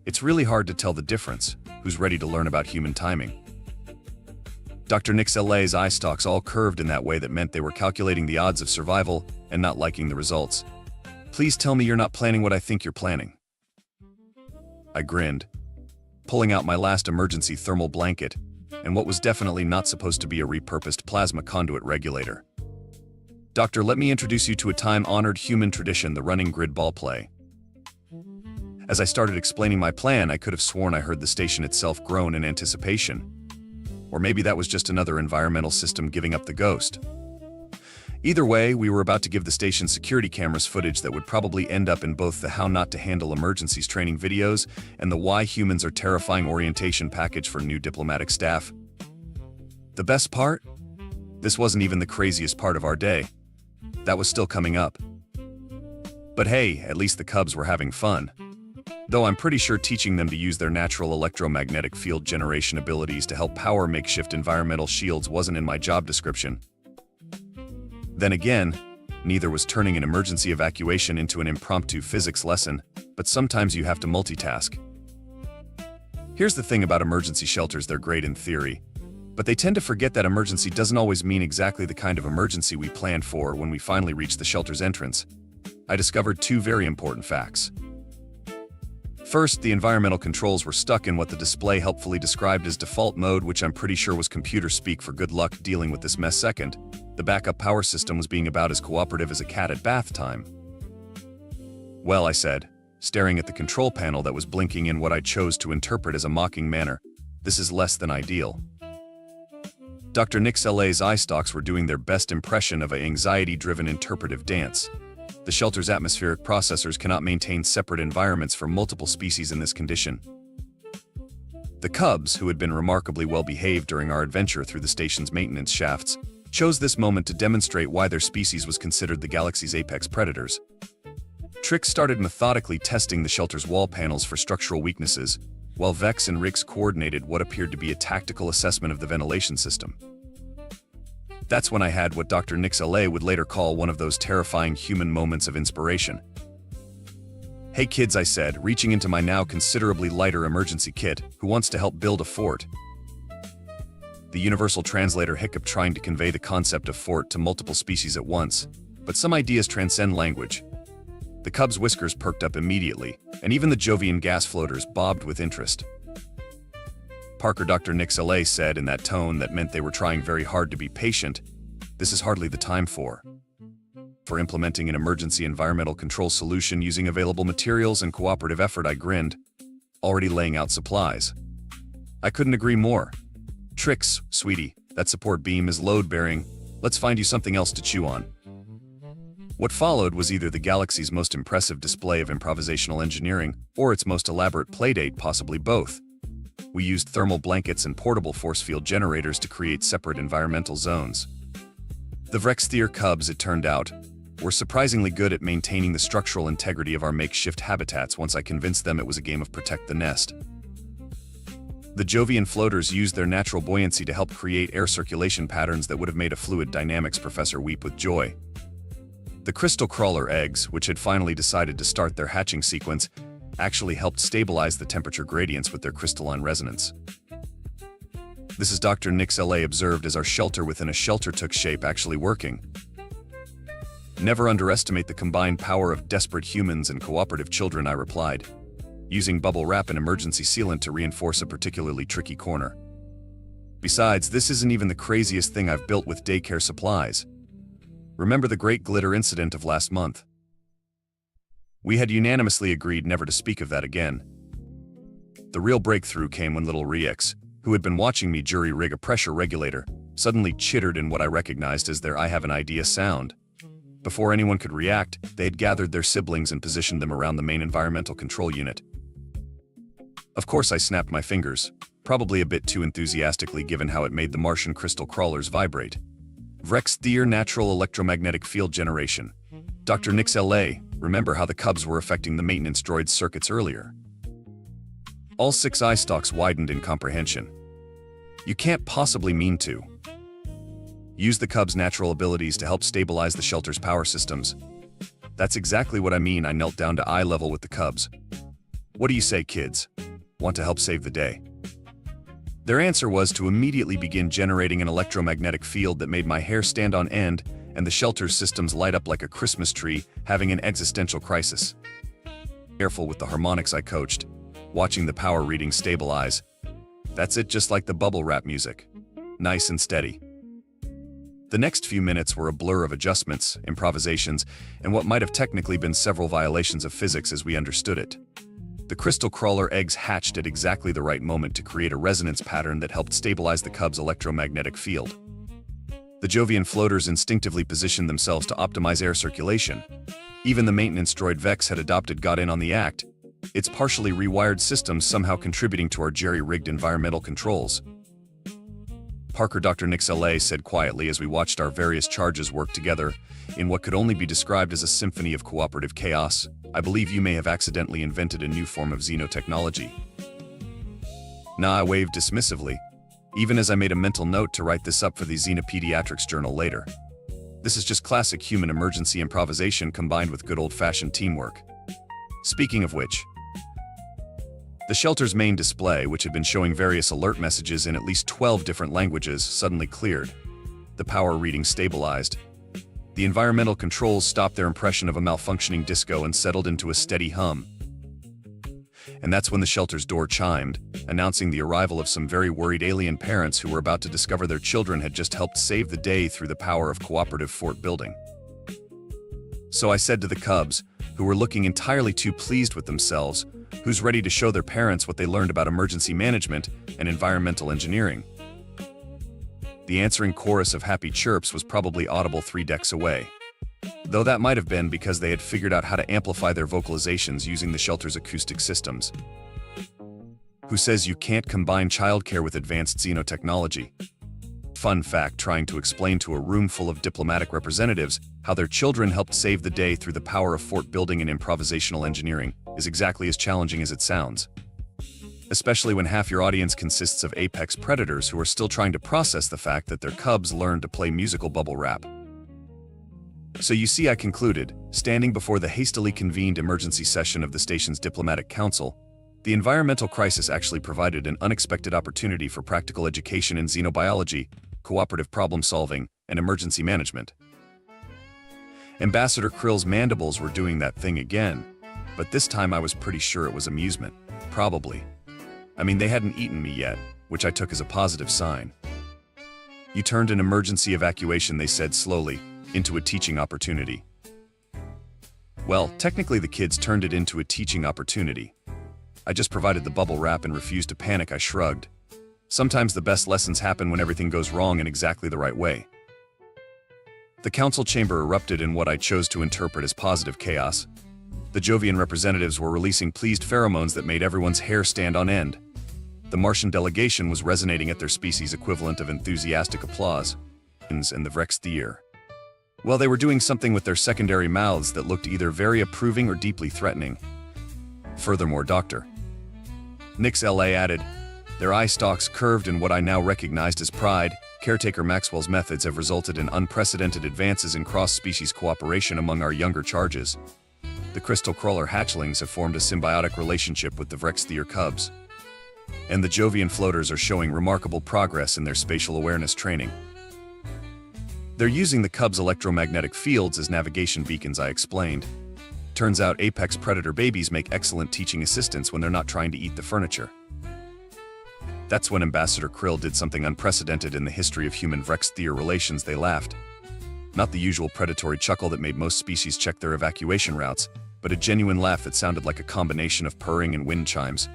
it's really hard to tell the difference, who's ready to learn about human timing. Dr. Nixalay's eye stalks all curved in that way that meant they were calculating the odds of survival and not liking the results. Please tell me you're not planning what I think you're planning. I grinned, pulling out my last emergency thermal blanket and what was definitely not supposed to be a repurposed plasma conduit regulator. Doctor, let me introduce you to a time-honored human tradition, the running grid ball play. As I started explaining my plan, I could have sworn I heard the station itself groan in anticipation. Or maybe that was just another environmental system giving up the ghost. Either way, we were about to give the station security cameras footage that would probably end up in both the How Not to Handle Emergencies training videos and the Why Humans Are Terrifying orientation package for new diplomatic staff. The best part? This wasn't even the craziest part of our day. That was still coming up. But hey, at least the Cubs were having fun. Though I'm pretty sure teaching them to use their natural electromagnetic field generation abilities to help power makeshift environmental shields wasn't in my job description. Then again, neither was turning an emergency evacuation into an impromptu physics lesson, but sometimes you have to multitask. Here's the thing about emergency shelters: they're great in theory, but they tend to forget that emergency doesn't always mean exactly the kind of emergency we planned for when we finally reach the shelter's entrance. I discovered two very important facts. First, the environmental controls were stuck in what the display helpfully described as default mode, which I'm pretty sure was computer speak for good luck dealing with this mess. Second, the backup power system was being about as cooperative as a cat at bath time. Well, I said, staring at the control panel that was blinking in what I chose to interpret as a mocking manner, this is less than ideal. Dr. Nix LA's eye stalks were doing their best impression of an anxiety-driven interpretive dance. The shelter's atmospheric processors cannot maintain separate environments for multiple species in this condition. The Cubs, who had been remarkably well behaved during our adventure through the station's maintenance shafts, chose this moment to demonstrate why their species was considered the galaxy's apex predators. Trix started methodically testing the shelter's wall panels for structural weaknesses, while Vex and Rix coordinated what appeared to be a tactical assessment of the ventilation system. That's when I had what Dr. Nix LA would later call one of those terrifying human moments of inspiration. "Hey kids," I said, reaching into my now considerably lighter emergency kit, "who wants to help build a fort?" The universal translator hiccuped, trying to convey the concept of fort to multiple species at once, but some ideas transcend language. The Cubs' whiskers perked up immediately, and even the Jovian gas floaters bobbed with interest. Parker, Dr. Nix LA said in that tone that meant they were trying very hard to be patient, "This is hardly the time for implementing an emergency environmental control solution using available materials and cooperative effort." I grinned, "Already laying out supplies." I couldn't agree more. "Trix, sweetie, that support beam is load-bearing. Let's find you something else to chew on." What followed was either the galaxy's most impressive display of improvisational engineering, or its most elaborate playdate, possibly both. We used thermal blankets and portable force field generators to create separate environmental zones. The Vrexthier Cubs, it turned out, were surprisingly good at maintaining the structural integrity of our makeshift habitats once I convinced them it was a game of protect the nest. The Jovian floaters used their natural buoyancy to help create air circulation patterns that would have made a fluid dynamics professor weep with joy. The crystal crawler eggs, which had finally decided to start their hatching sequence, actually helped stabilize the temperature gradients with their crystalline resonance. This is Dr. Nix LA observed as our shelter within a shelter took shape, actually working. "Never underestimate the combined power of desperate humans and cooperative children," I replied, using bubble wrap and emergency sealant to reinforce a particularly tricky corner. "Besides, this isn't even the craziest thing I've built with daycare supplies. Remember the great glitter incident of last month? We had unanimously agreed never to speak of that again. The real breakthrough came when little Rix, who had been watching me jury rig a pressure regulator, suddenly chittered in what I recognized as their "I have an idea" sound. Before anyone could react, they had gathered their siblings and positioned them around the main environmental control unit. Of course, I snapped my fingers, probably a bit too enthusiastically given how it made the Martian crystal crawlers vibrate. Vrexthier natural electromagnetic field generation. Dr. Nix LA, remember how the Cubs were affecting the maintenance droid's circuits earlier? All 6 eye stalks widened in comprehension. "You can't possibly mean to use the Cubs' natural abilities to help stabilize the shelter's power systems." "That's exactly what I mean." I knelt down to eye level with the Cubs. "What do you say, kids? Want to help save the day?" Their answer was to immediately begin generating an electromagnetic field that made my hair stand on end and the shelter's systems light up like a Christmas tree, having an existential crisis. Careful with the harmonics, I coached, watching the power reading stabilize. "That's it, just like the bubble wrap music. Nice and steady." The next few minutes were a blur of adjustments, improvisations, and what might have technically been several violations of physics as we understood it. The crystal crawler eggs hatched at exactly the right moment to create a resonance pattern that helped stabilize the cub's electromagnetic field. The Jovian floaters instinctively positioned themselves to optimize air circulation. Even the maintenance droid Vex had adopted got in on the act, its partially rewired systems somehow contributing to our jerry-rigged environmental controls. Parker Dr. Nix LA said quietly as we watched our various charges work together in what could only be described as a symphony of cooperative chaos. I believe you may have accidentally invented a new form of xenotechnology. Nah, I waved dismissively, even as I made a mental note to write this up for the Xenopediatrics journal later. This is just classic human emergency improvisation combined with good old-fashioned teamwork. Speaking of which, the shelter's main display, which had been showing various alert messages in at least 12 different languages, suddenly cleared. The power reading stabilized. The environmental controls stopped their impression of a malfunctioning disco and settled into a steady hum. And that's when the shelter's door chimed, announcing the arrival of some very worried alien parents who were about to discover their children had just helped save the day through the power of cooperative fort building. So I said to the cubs, who were looking entirely too pleased with themselves, who's ready to show their parents what they learned about emergency management and environmental engineering. The answering chorus of happy chirps was probably audible 3 decks away, though that might have been because they had figured out how to amplify their vocalizations using the shelter's acoustic systems. Who says you can't combine childcare with advanced xenotechnology? Fun fact, trying to explain to a room full of diplomatic representatives how their children helped save the day through the power of fort building and improvisational engineering is exactly as challenging as it sounds. Especially when half your audience consists of apex predators who are still trying to process the fact that their cubs learned to play musical bubble wrap. So you see, I concluded, standing before the hastily convened emergency session of the station's diplomatic council, the environmental crisis actually provided an unexpected opportunity for practical education in xenobiology, cooperative problem-solving, and emergency management. Ambassador Krill's mandibles were doing that thing again, but this time I was pretty sure it was amusement. Probably. I mean, they hadn't eaten me yet, which I took as a positive sign. You turned an emergency evacuation, they said slowly, into a teaching opportunity. Well, technically the kids turned it into a teaching opportunity. I just provided the bubble wrap and refused to panic. I shrugged. Sometimes the best lessons happen when everything goes wrong in exactly the right way. The council chamber erupted in what I chose to interpret as positive chaos. The Jovian representatives were releasing pleased pheromones that made everyone's hair stand on end. The Martian delegation was resonating at their species' equivalent of enthusiastic applause. And the Vrextheer. Well, they were doing something with their secondary mouths that looked either very approving or deeply threatening. Furthermore, Dr. Nix LA added, their eye stalks curved in what I now recognized as pride. Caretaker Maxwell's methods have resulted in unprecedented advances in cross-species cooperation among our younger charges. The crystal crawler hatchlings have formed a symbiotic relationship with the Vrextheer cubs. And the Jovian floaters are showing remarkable progress in their spatial awareness training. They're using the cubs' electromagnetic fields as navigation beacons, I explained. Turns out apex predator babies make excellent teaching assistants when they're not trying to eat the furniture. That's when Ambassador Krill did something unprecedented in the history of human Vrextheer relations. They laughed. Not the usual predatory chuckle that made most species check their evacuation routes, but a genuine laugh that sounded like a combination of purring and wind chimes.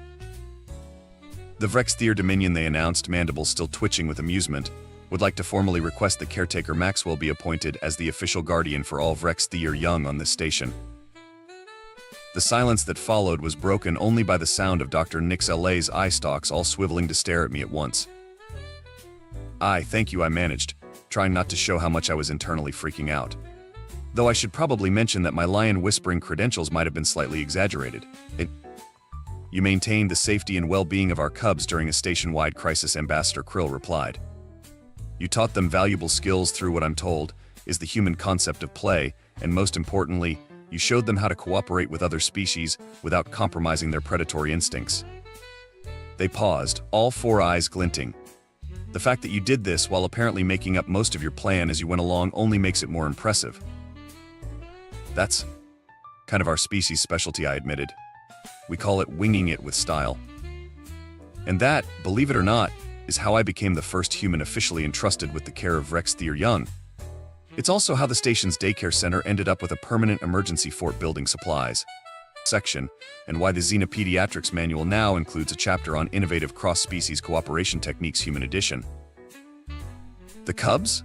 The Vrextheer Dominion, they announced, mandibles still twitching with amusement, would like to formally request that Caretaker Maxwell be appointed as the official guardian for all Vrextheer young on this station. The silence that followed was broken only by the sound of Dr. Nix LA's eye stalks all swiveling to stare at me at once. Thank you, I managed, trying not to show how much I was internally freaking out. Though I should probably mention that my lion-whispering credentials might have been slightly exaggerated. You maintained the safety and well-being of our cubs during a station-wide crisis, Ambassador Krill replied. You taught them valuable skills through what I'm told is the human concept of play, and most importantly, you showed them how to cooperate with other species without compromising their predatory instincts. They paused, all 4 eyes glinting. The fact that you did this while apparently making up most of your plan as you went along only makes it more impressive. That's kind of our species' specialty, I admitted. We call it winging it with style. And that, believe it or not, is how I became the first human officially entrusted with the care of Vrextheer young. It's also how the station's daycare center ended up with a permanent emergency fort building supplies. section, and why the Xenopediatrics Manual now includes a chapter on innovative cross-species cooperation techniques, Human Edition. The Cubs?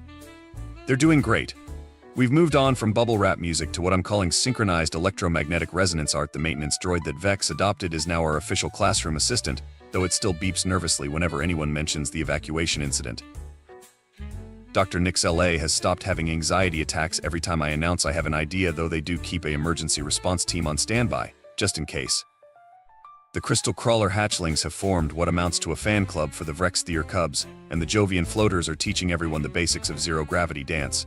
They're doing great. We've moved on from bubble wrap music to what I'm calling synchronized electromagnetic resonance art. The maintenance droid that Vex adopted is now our official classroom assistant, though it still beeps nervously whenever anyone mentions the evacuation incident. Dr. Nix LA has stopped having anxiety attacks every time I announce I have an idea, though they do keep an emergency response team on standby, just in case. The Crystal Crawler hatchlings have formed what amounts to a fan club for the Vrex Theer Cubs, and the Jovian floaters are teaching everyone the basics of zero-gravity dance.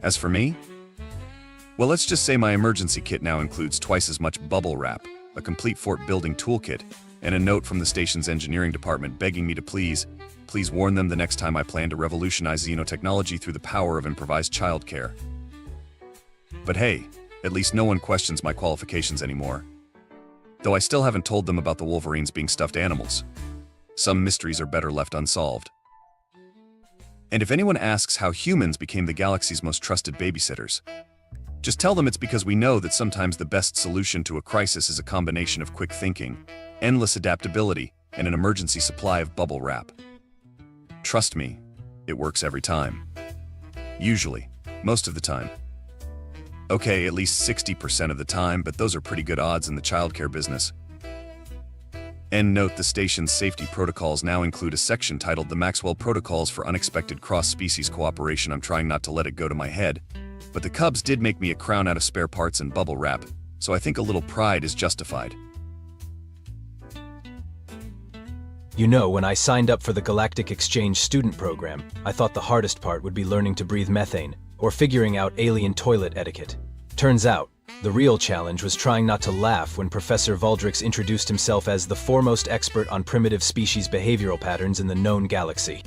As for me? Well, let's just say my emergency kit now includes twice as much bubble wrap, a complete fort-building toolkit, and a note from the station's engineering department begging me to please warn them the next time I plan to revolutionize xenotechnology through the power of improvised childcare. But hey, at least no one questions my qualifications anymore. Though I still haven't told them about the Wolverines being stuffed animals. Some mysteries are better left unsolved. And if anyone asks how humans became the galaxy's most trusted babysitters, just tell them it's because we know that sometimes the best solution to a crisis is a combination of quick thinking, endless adaptability, and an emergency supply of bubble wrap. Trust me, it works every time. Usually. Most of the time. Okay, at least 60% of the time, but those are pretty good odds in the childcare business. End note: the station's safety protocols now include a section titled The Maxwell Protocols for Unexpected Cross-Species Cooperation. I'm trying not to let it go to my head, but the Cubs did make me a crown out of spare parts and bubble wrap, so I think a little pride is justified. You know, when I signed up for the Galactic Exchange student program, I thought the hardest part would be learning to breathe methane, or figuring out alien toilet etiquette. Turns out, the real challenge was trying not to laugh when Professor Valdrix introduced himself as the foremost expert on primitive species behavioral patterns in the known galaxy.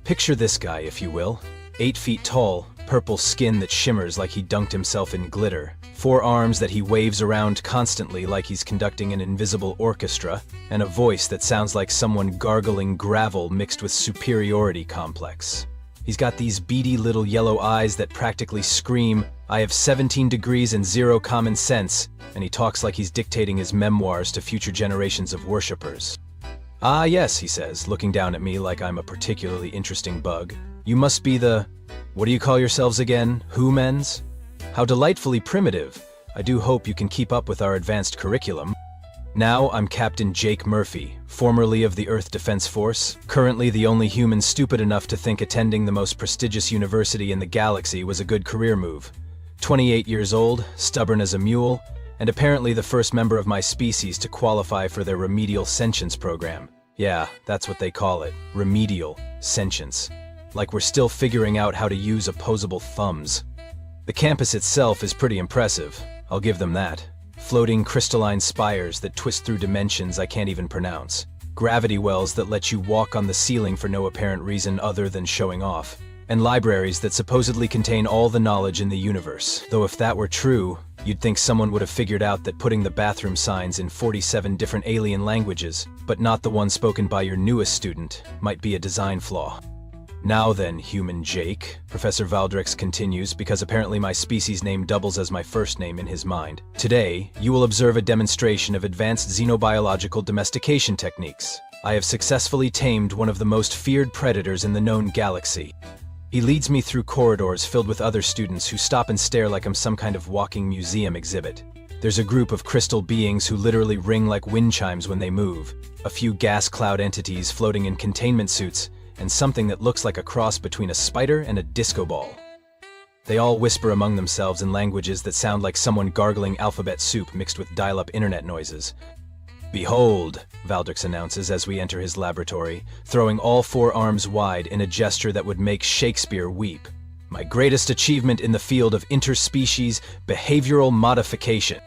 Picture this guy, if you will. 8 feet tall, purple skin that shimmers like he dunked himself in glitter, 4 arms that he waves around constantly like he's conducting an invisible orchestra, and a voice that sounds like someone gargling gravel mixed with superiority complex. He's got these beady little yellow eyes that practically scream, "I have 17 degrees and 0 common sense," and he talks like he's dictating his memoirs to future generations of worshippers. "Ah yes," he says, looking down at me like I'm a particularly interesting bug. "You must be the... what do you call yourselves again? Who-mens? How delightfully primitive. I do hope you can keep up with our advanced curriculum." Now I'm Captain Jake Murphy, formerly of the Earth Defense Force, currently the only human stupid enough to think attending the most prestigious university in the galaxy was a good career move. 28 years old, stubborn as a mule, and apparently the first member of my species to qualify for their remedial sentience program. Yeah, that's what they call it, remedial sentience. Like we're still figuring out how to use opposable thumbs. The campus itself is pretty impressive, I'll give them that. Floating crystalline spires that twist through dimensions I can't even pronounce. Gravity wells that let you walk on the ceiling for no apparent reason other than showing off. And libraries that supposedly contain all the knowledge in the universe. Though if that were true, you'd think someone would have figured out that putting the bathroom signs in 47 different alien languages, but not the one spoken by your newest student, might be a design flaw. "Now then, human Jake," Professor Valdrix continues, because apparently my species name doubles as my first name in his mind. "Today, you will observe a demonstration of advanced xenobiological domestication techniques. I have successfully tamed one of the most feared predators in the known galaxy." He leads me through corridors filled with other students who stop and stare like I'm some kind of walking museum exhibit. There's a group of crystal beings who literally ring like wind chimes when they move, a few gas cloud entities floating in containment suits, and something that looks like a cross between a spider and a disco ball. They all whisper among themselves in languages that sound like someone gargling alphabet soup mixed with dial-up internet noises. "Behold," Valdrix announces as we enter his laboratory, throwing all 4 arms wide in a gesture that would make Shakespeare weep. "My greatest achievement in the field of interspecies behavioral modification."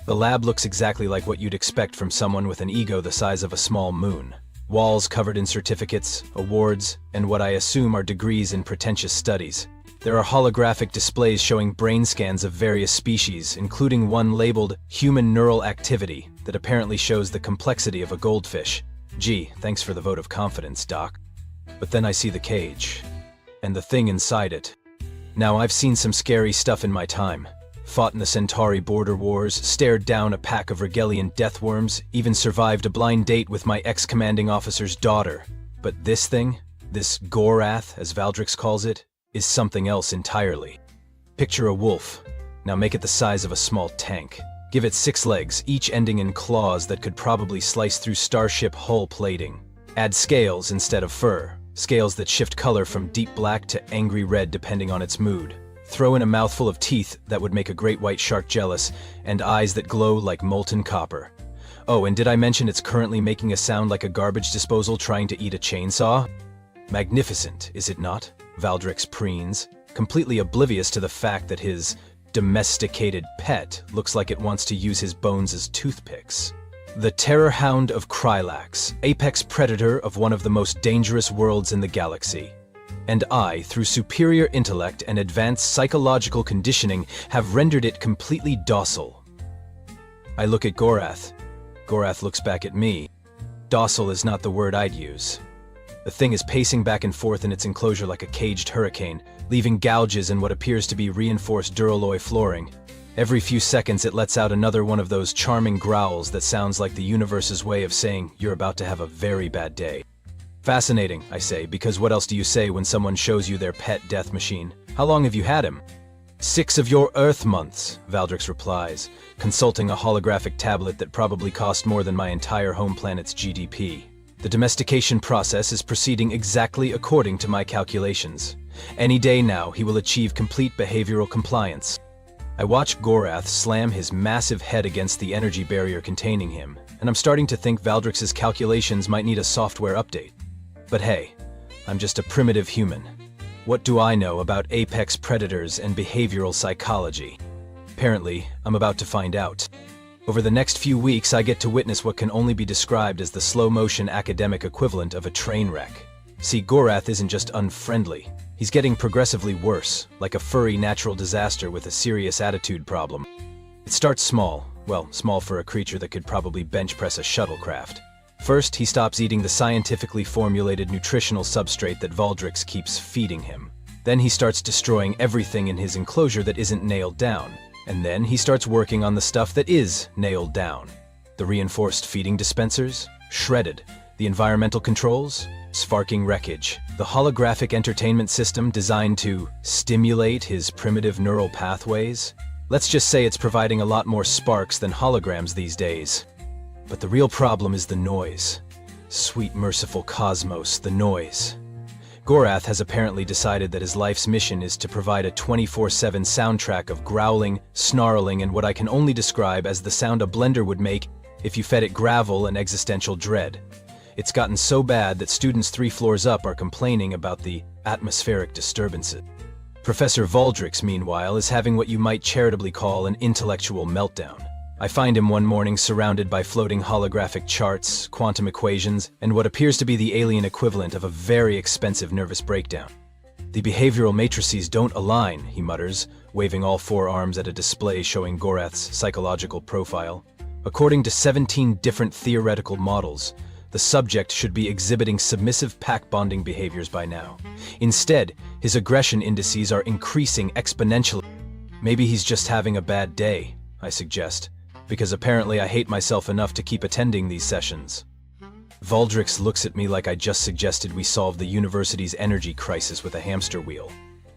The lab looks exactly like what you'd expect from someone with an ego the size of a small moon. Walls covered in certificates, awards, and what I assume are degrees in pretentious studies. There are holographic displays showing brain scans of various species, including one labeled Human Neural Activity that apparently shows the complexity of a goldfish. Gee, thanks for the vote of confidence, Doc. But then I see the cage, and the thing inside it. Now, I've seen some scary stuff in my time. fought in the Centauri border wars, stared down a pack of Regelian deathworms, even survived a blind date with my ex-commanding officer's daughter. But this thing, this Gorath, as Valdrix calls it, is something else entirely. Picture a wolf. Now make it the size of a small tank. Give it 6 legs, each ending in claws that could probably slice through starship hull plating. Add scales instead of fur. Scales that shift color from deep black to angry red depending on its mood. Throw in a mouthful of teeth that would make a great white shark jealous, and eyes that glow like molten copper. Oh, and did I mention it's currently making a sound like a garbage disposal trying to eat a chainsaw? Magnificent, is it not? Valdrix preens, completely oblivious to the fact that his domesticated pet looks like it wants to use his bones as toothpicks. The Terror Hound of Krylax, apex predator of one of the most dangerous worlds in the galaxy. And I, through superior intellect and advanced psychological conditioning, have rendered it completely docile. I look at Gorath. Gorath looks back at me. Docile is not the word I'd use. The thing is pacing back and forth in its enclosure like a caged hurricane, leaving gouges in what appears to be reinforced duralloy flooring. Every few seconds it lets out another one of those charming growls that sounds like the universe's way of saying you're about to have a very bad day. Fascinating, I say, because what else do you say when someone shows you their pet death machine? How long have you had him? 6 of your Earth months, Valdrix replies, consulting a holographic tablet that probably cost more than my entire home planet's GDP. The domestication process is proceeding exactly according to my calculations. Any day now, he will achieve complete behavioral compliance. I watch Gorath slam his massive head against the energy barrier containing him, and I'm starting to think Valdrix's calculations might need a software update. But hey, I'm just a primitive human. What do I know about apex predators and behavioral psychology? Apparently, I'm about to find out. Over the next few weeks, I get to witness what can only be described as the slow-motion academic equivalent of a train wreck. See, Gorath isn't just unfriendly. He's getting progressively worse, like a furry natural disaster with a serious attitude problem. It starts small. Well, small for a creature that could probably bench press a shuttlecraft. First, he stops eating the scientifically formulated nutritional substrate that Valdrix keeps feeding him. Then he starts destroying everything in his enclosure that isn't nailed down. And then he starts working on the stuff that is nailed down. The reinforced feeding dispensers, shredded. The environmental controls, sparking wreckage. The holographic entertainment system designed to stimulate his primitive neural pathways. Let's just say it's providing a lot more sparks than holograms these days. But the real problem is the noise. Sweet merciful cosmos, the noise. Gorath has apparently decided that his life's mission is to provide a 24/7 soundtrack of growling, snarling, and what I can only describe as the sound a blender would make if you fed it gravel and existential dread. It's gotten so bad that students 3 floors up are complaining about the atmospheric disturbances. Professor Valdrix, meanwhile, is having what you might charitably call an intellectual meltdown. I find him one morning surrounded by floating holographic charts, quantum equations, and what appears to be the alien equivalent of a very expensive nervous breakdown. The behavioral matrices don't align, he mutters, waving all 4 arms at a display showing Gorath's psychological profile. According to 17 different theoretical models, the subject should be exhibiting submissive pack bonding behaviors by now. Instead, his aggression indices are increasing exponentially. Maybe he's just having a bad day, I suggest, because apparently I hate myself enough to keep attending these sessions. Valdrix looks at me like I just suggested we solve the university's energy crisis with a hamster wheel.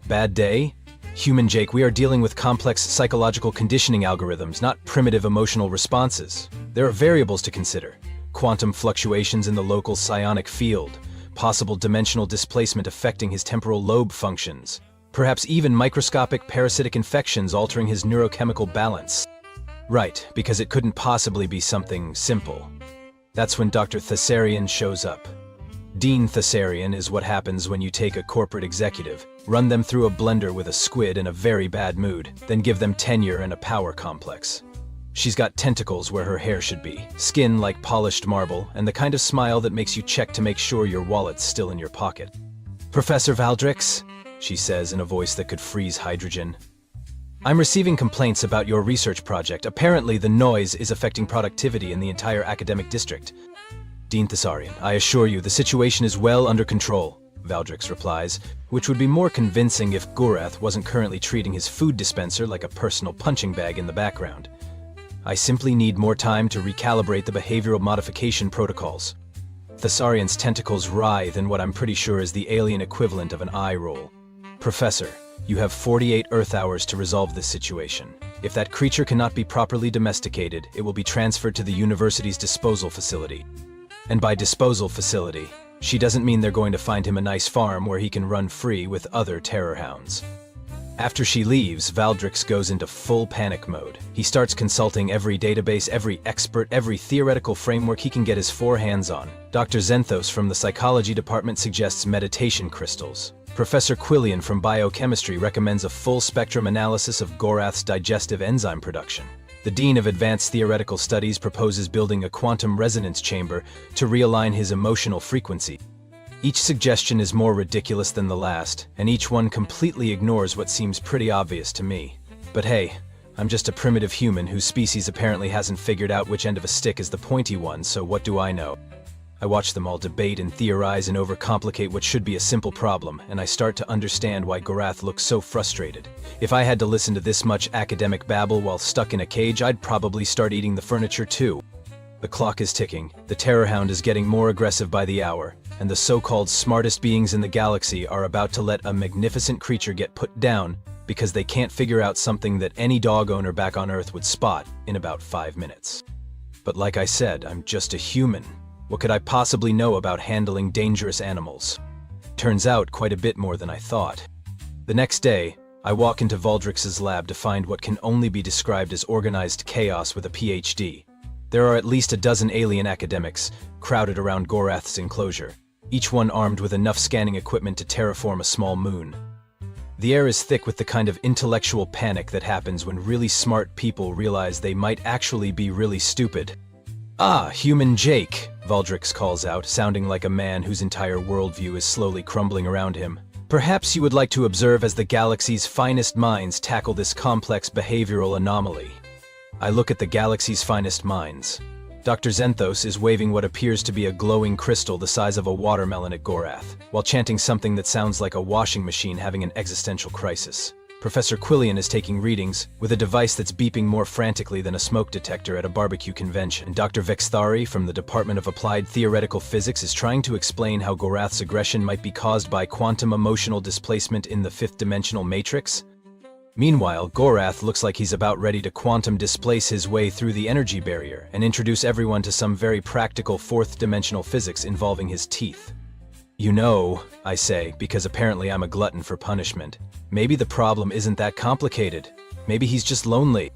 Bad day? Human Jake, we are dealing with complex psychological conditioning algorithms, not primitive emotional responses. There are variables to consider. Quantum fluctuations in the local psionic field, possible dimensional displacement affecting his temporal lobe functions, perhaps even microscopic parasitic infections altering his neurochemical balance. Right, because it couldn't possibly be something simple. That's when Dr. Thessarian shows up. Dean Thessarian is what happens when you take a corporate executive, run them through a blender with a squid in a very bad mood, then give them tenure and a power complex. She's got tentacles where her hair should be, skin like polished marble, and the kind of smile that makes you check to make sure your wallet's still in your pocket. "Professor Valdrix," she says in a voice that could freeze hydrogen. "I'm receiving complaints about your research project. Apparently the noise is affecting productivity in the entire academic district." "Dean Thessarian, I assure you the situation is well under control," Valdrix replies, which would be more convincing if Gorath wasn't currently treating his food dispenser like a personal punching bag in the background. I simply need more time to recalibrate the behavioral modification protocols. Thessarian's tentacles writhe in what I'm pretty sure is the alien equivalent of an eye roll. Professor, you have 48 Earth hours to resolve this situation. If that creature cannot be properly domesticated, it will be transferred to the university's disposal facility. And by disposal facility, she doesn't mean they're going to find him a nice farm where he can run free with other terror hounds. After she leaves, Valdrix goes into full panic mode. He starts consulting every database, every expert, every theoretical framework he can get his four hands on. Dr. Zenthos from the psychology department suggests meditation crystals. Professor Quillian from biochemistry recommends a full-spectrum analysis of Gorath's digestive enzyme production. The Dean of Advanced Theoretical Studies proposes building a quantum resonance chamber to realign his emotional frequency. Each suggestion is more ridiculous than the last, and each one completely ignores what seems pretty obvious to me. But hey, I'm just a primitive human whose species apparently hasn't figured out which end of a stick is the pointy one, so what do I know? I watch them all debate and theorize and overcomplicate what should be a simple problem, and I start to understand why Gorath looks so frustrated. If I had to listen to this much academic babble while stuck in a cage, I'd probably start eating the furniture too. The clock is ticking, the terror hound is getting more aggressive by the hour, and the so-called smartest beings in the galaxy are about to let a magnificent creature get put down because they can't figure out something that any dog owner back on Earth would spot in about 5 minutes. But like I said, I'm just a human. What could I possibly know about handling dangerous animals? Turns out quite a bit more than I thought. The next day, I walk into Valdrix's lab to find what can only be described as organized chaos with a PhD. There are at least a dozen alien academics crowded around Gorath's enclosure, each one armed with enough scanning equipment to terraform a small moon. The air is thick with the kind of intellectual panic that happens when really smart people realize they might actually be really stupid. "Ah, human Jake," Valdrix calls out, sounding like a man whose entire worldview is slowly crumbling around him. "Perhaps you would like to observe as the galaxy's finest minds tackle this complex behavioral anomaly." I look at the galaxy's finest minds. Dr. Zenthos is waving what appears to be a glowing crystal the size of a watermelon at Gorath, while chanting something that sounds like a washing machine having an existential crisis. Professor Quillian is taking readings with a device that's beeping more frantically than a smoke detector at a barbecue convention. And Dr. Vexthari from the Department of Applied Theoretical Physics is trying to explain how Gorath's aggression might be caused by quantum emotional displacement in the fifth-dimensional matrix. Meanwhile, Gorath looks like he's about ready to quantum displace his way through the energy barrier and introduce everyone to some very practical fourth-dimensional physics involving his teeth. "You know," I say, because apparently I'm a glutton for punishment, "maybe the problem isn't that complicated. Maybe he's just lonely."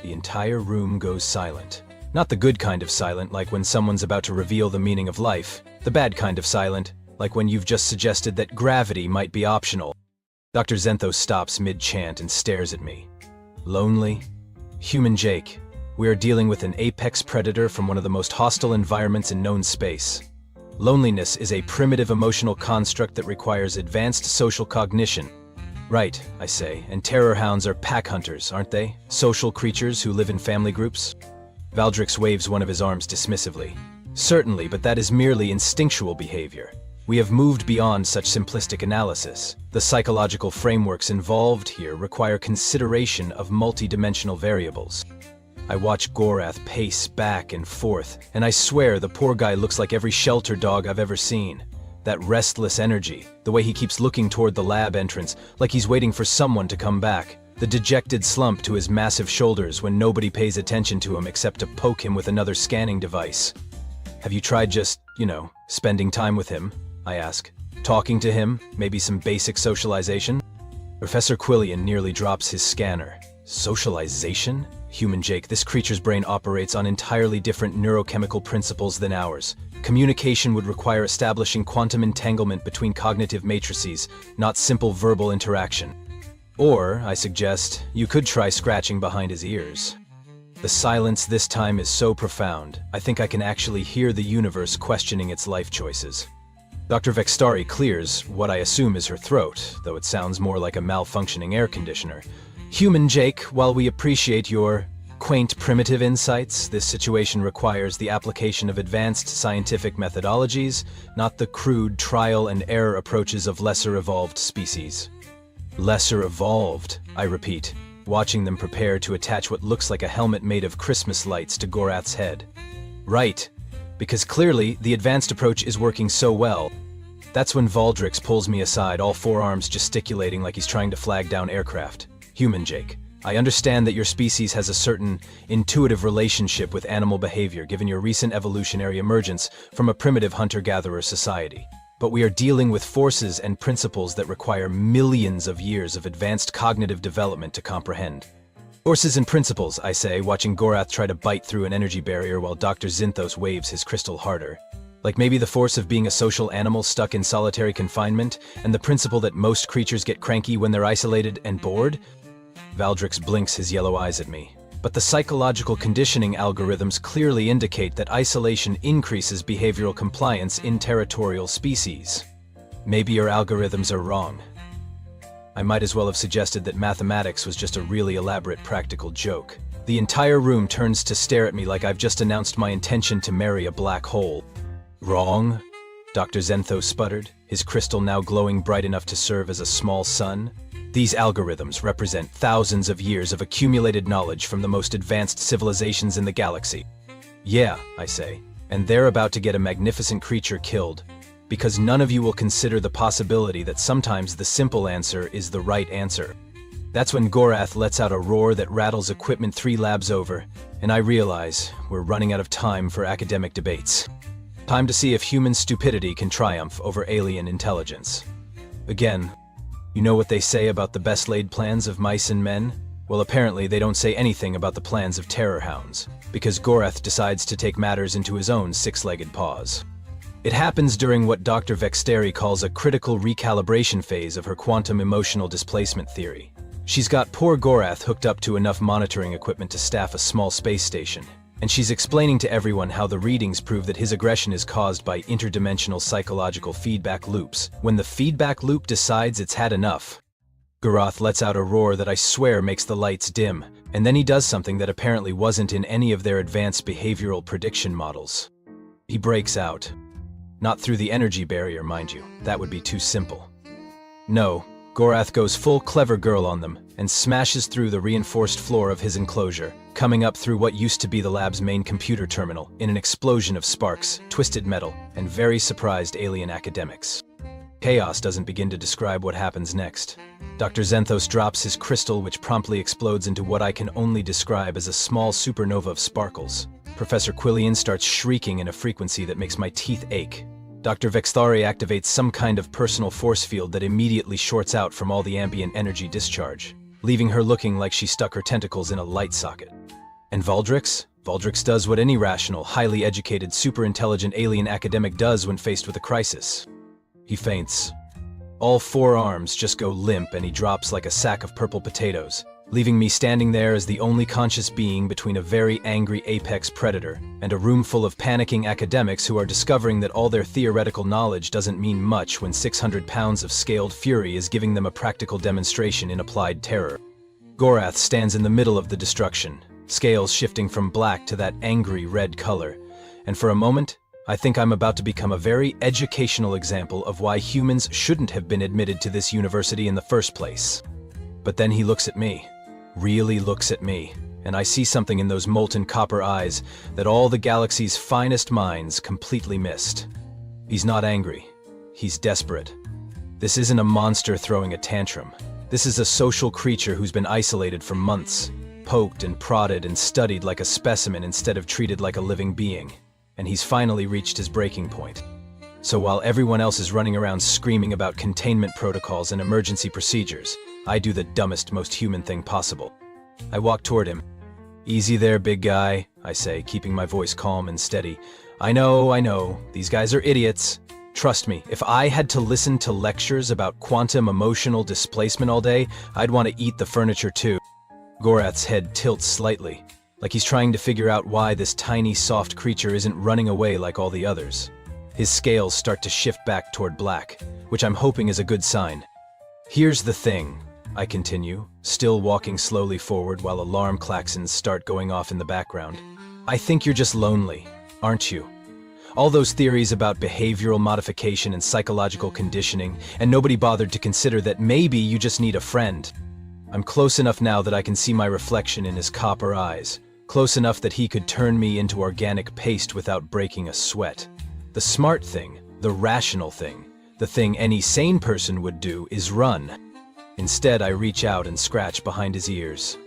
The entire room goes silent. Not the good kind of silent, like when someone's about to reveal the meaning of life. The bad kind of silent, like when you've just suggested that gravity might be optional. Dr. Zenthos stops mid-chant and stares at me. "Lonely? Human Jake, we are dealing with an apex predator from one of the most hostile environments in known space. Loneliness is a primitive emotional construct that requires advanced social cognition." "Right," I say, "and terror hounds are pack hunters, aren't they? Social creatures who live in family groups?" Valdrix waves one of his arms dismissively. "Certainly, but that is merely instinctual behavior. We have moved beyond such simplistic analysis. The psychological frameworks involved here require consideration of multidimensional variables." I watch Gorath pace back and forth, and I swear the poor guy looks like every shelter dog I've ever seen. That restless energy, the way he keeps looking toward the lab entrance, like he's waiting for someone to come back. The dejected slump to his massive shoulders when nobody pays attention to him except to poke him with another scanning device. "Have you tried just, spending time with him?" I ask. "Talking to him? Maybe some basic socialization?" Professor Quillian nearly drops his scanner. "Socialization? Human Jake, this creature's brain operates on entirely different neurochemical principles than ours. Communication would require establishing quantum entanglement between cognitive matrices, not simple verbal interaction. Or, I suggest, you could try scratching behind his ears." The silence this time is so profound, I think I can actually hear the universe questioning its life choices. Dr. Vexthari clears what I assume is her throat, though it sounds more like a malfunctioning air conditioner. "Human Jake, while we appreciate your quaint, primitive insights. This situation requires the application of advanced scientific methodologies, not the crude trial and error approaches of lesser evolved species. Lesser evolved, I repeat, watching them prepare to attach what looks like a helmet made of Christmas lights to Gorath's head. Right, because clearly the advanced approach is working so well. That's when Valdrix pulls me aside, all forearms gesticulating like he's trying to flag down aircraft. Human Jake, I understand that your species has a certain intuitive relationship with animal behavior given your recent evolutionary emergence from a primitive hunter-gatherer society. But we are dealing with forces and principles that require millions of years of advanced cognitive development to comprehend. Forces and principles, I say, watching Gorath try to bite through an energy barrier while Dr. Zinthos waves his crystal harder. Like maybe the force of being a social animal stuck in solitary confinement, and the principle that most creatures get cranky when they're isolated and bored? Valdrix blinks his yellow eyes at me. But the psychological conditioning algorithms clearly indicate that isolation increases behavioral compliance in territorial species. Maybe your algorithms are wrong. I might as well have suggested that mathematics was just a really elaborate practical joke. The entire room turns to stare at me like I've just announced my intention to marry a black hole. Wrong? Dr. Zenthos sputtered, his crystal now glowing bright enough to serve as a small sun. These algorithms represent thousands of years of accumulated knowledge from the most advanced civilizations in the galaxy. Yeah, I say, and they're about to get a magnificent creature killed, because none of you will consider the possibility that sometimes the simple answer is the right answer. That's when Gorath lets out a roar that rattles equipment 3 labs over, and I realize we're running out of time for academic debates. Time to see if human stupidity can triumph over alien intelligence. Again, you know what they say about the best-laid plans of mice and men? Well, apparently they don't say anything about the plans of terror hounds, because Gorath decides to take matters into his own 6-legged paws. It happens during what Dr. Vexteri calls a critical recalibration phase of her quantum emotional displacement theory. She's got poor Gorath hooked up to enough monitoring equipment to staff a small space station, and she's explaining to everyone how the readings prove that his aggression is caused by interdimensional psychological feedback loops. When the feedback loop decides it's had enough, Gorath lets out a roar that I swear makes the lights dim, and then he does something that apparently wasn't in any of their advanced behavioral prediction models. He breaks out. Not through the energy barrier, mind you. That would be too simple. No, Gorath goes full clever girl on them and smashes through the reinforced floor of his enclosure, coming up through what used to be the lab's main computer terminal in an explosion of sparks, twisted metal, and very surprised alien academics. Chaos doesn't begin to describe what happens next. Dr. Zenthos drops his crystal, which promptly explodes into what I can only describe as a small supernova of sparkles. Professor Quillian starts shrieking in a frequency that makes my teeth ache. Dr. Vextari activates some kind of personal force field that immediately shorts out from all the ambient energy discharge, leaving her looking like she stuck her tentacles in a light socket. And Valdrix? Valdrix does what any rational, highly educated, super-intelligent alien academic does when faced with a crisis. He faints. All 4 arms just go limp and he drops like a sack of purple potatoes, leaving me standing there as the only conscious being between a very angry apex predator and a room full of panicking academics who are discovering that all their theoretical knowledge doesn't mean much when 600 pounds of scaled fury is giving them a practical demonstration in applied terror. Gorath stands in the middle of the destruction, scales shifting from black to that angry red color, and for a moment, I think I'm about to become a very educational example of why humans shouldn't have been admitted to this university in the first place. But then he looks at me. Really looks at me, and I see something in those molten copper eyes that all the galaxy's finest minds completely missed. He's not angry. He's desperate. This isn't a monster throwing a tantrum. This is a social creature who's been isolated for months, poked and prodded and studied like a specimen instead of treated like a living being. And he's finally reached his breaking point. So while everyone else is running around screaming about containment protocols and emergency procedures, I do the dumbest, most human thing possible. I walk toward him. "Easy there, big guy," I say, keeping my voice calm and steady. I know, these guys are idiots. Trust me, if I had to listen to lectures about quantum emotional displacement all day, I'd want to eat the furniture too. Gorath's head tilts slightly, like he's trying to figure out why this tiny, soft creature isn't running away like all the others. His scales start to shift back toward black, which I'm hoping is a good sign. Here's the thing. I continue, still walking slowly forward while alarm klaxons start going off in the background. I think you're just lonely, aren't you? All those theories about behavioral modification and psychological conditioning, and nobody bothered to consider that maybe you just need a friend. I'm close enough now that I can see my reflection in his copper eyes, close enough that he could turn me into organic paste without breaking a sweat. The smart thing, the rational thing, the thing any sane person would do is run. Instead, I reach out and scratch behind his ears.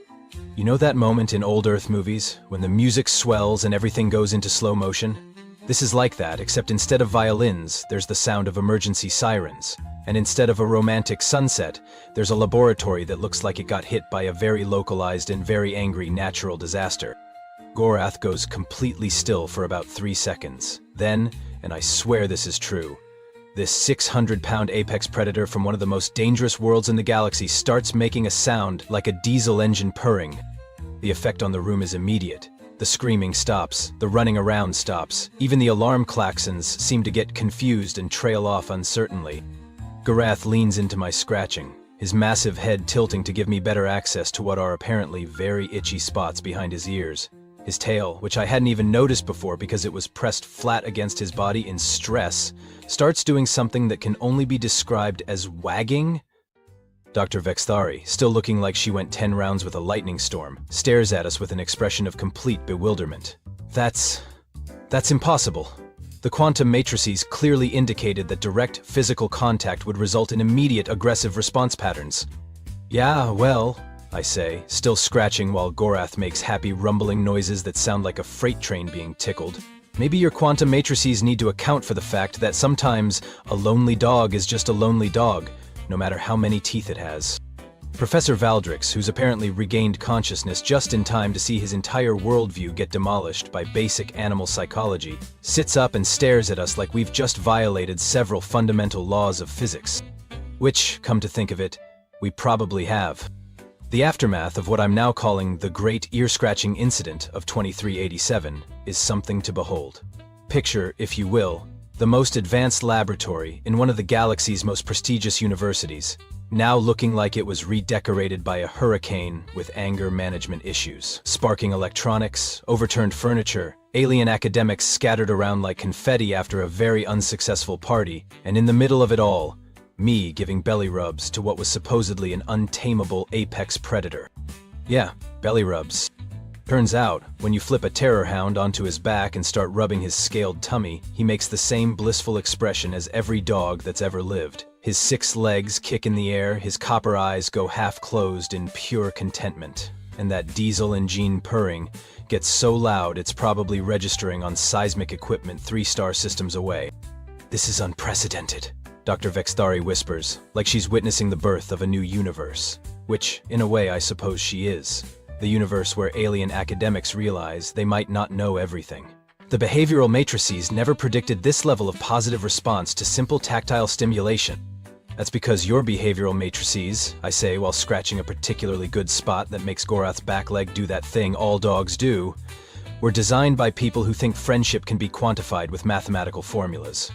You know that moment in old Earth movies, when the music swells and everything goes into slow motion? This is like that, except instead of violins, there's the sound of emergency sirens. And instead of a romantic sunset, there's a laboratory that looks like it got hit by a very localized and very angry natural disaster. Gorath goes completely still for about 3 seconds. Then, and I swear this is true, this 600-pound apex predator from one of the most dangerous worlds in the galaxy starts making a sound like a diesel engine purring. The effect on the room is immediate. The screaming stops, the running around stops, even the alarm klaxons seem to get confused and trail off uncertainly. Gorath leans into my scratching, his massive head tilting to give me better access to what are apparently very itchy spots behind his ears. His tail, which I hadn't even noticed before because it was pressed flat against his body in stress, starts doing something that can only be described as wagging. Dr. Vexthari, still looking like she went 10 rounds with a lightning storm, stares at us with an expression of complete bewilderment. That's impossible. The quantum matrices clearly indicated that direct physical contact would result in immediate aggressive response patterns. Yeah, well, I say, still scratching while Gorath makes happy rumbling noises that sound like a freight train being tickled. Maybe your quantum matrices need to account for the fact that sometimes a lonely dog is just a lonely dog, no matter how many teeth it has. Professor Valdrix, who's apparently regained consciousness just in time to see his entire worldview get demolished by basic animal psychology, sits up and stares at us like we've just violated several fundamental laws of physics. Which, come to think of it, we probably have. The aftermath of what I'm now calling the Great Ear-Scratching Incident of 2387 is something to behold. Picture, if you will, the most advanced laboratory in one of the galaxy's most prestigious universities, now looking like it was redecorated by a hurricane with anger management issues. Sparking electronics, overturned furniture, alien academics scattered around like confetti after a very unsuccessful party, and in the middle of it all, me giving belly rubs to what was supposedly an untamable apex predator. Yeah, belly rubs. Turns out, when you flip a terror hound onto his back and start rubbing his scaled tummy, he makes the same blissful expression as every dog that's ever lived. His 6 legs kick in the air, his copper eyes go half-closed in pure contentment. And that diesel engine purring gets so loud it's probably registering on seismic equipment 3-star systems away. This is unprecedented, Dr. Vexthari whispers, like she's witnessing the birth of a new universe. Which, in a way, I suppose she is. The universe where alien academics realize they might not know everything. The behavioral matrices never predicted this level of positive response to simple tactile stimulation. That's because your behavioral matrices, I say while scratching a particularly good spot that makes Gorath's back leg do that thing all dogs do, were designed by people who think friendship can be quantified with mathematical formulas.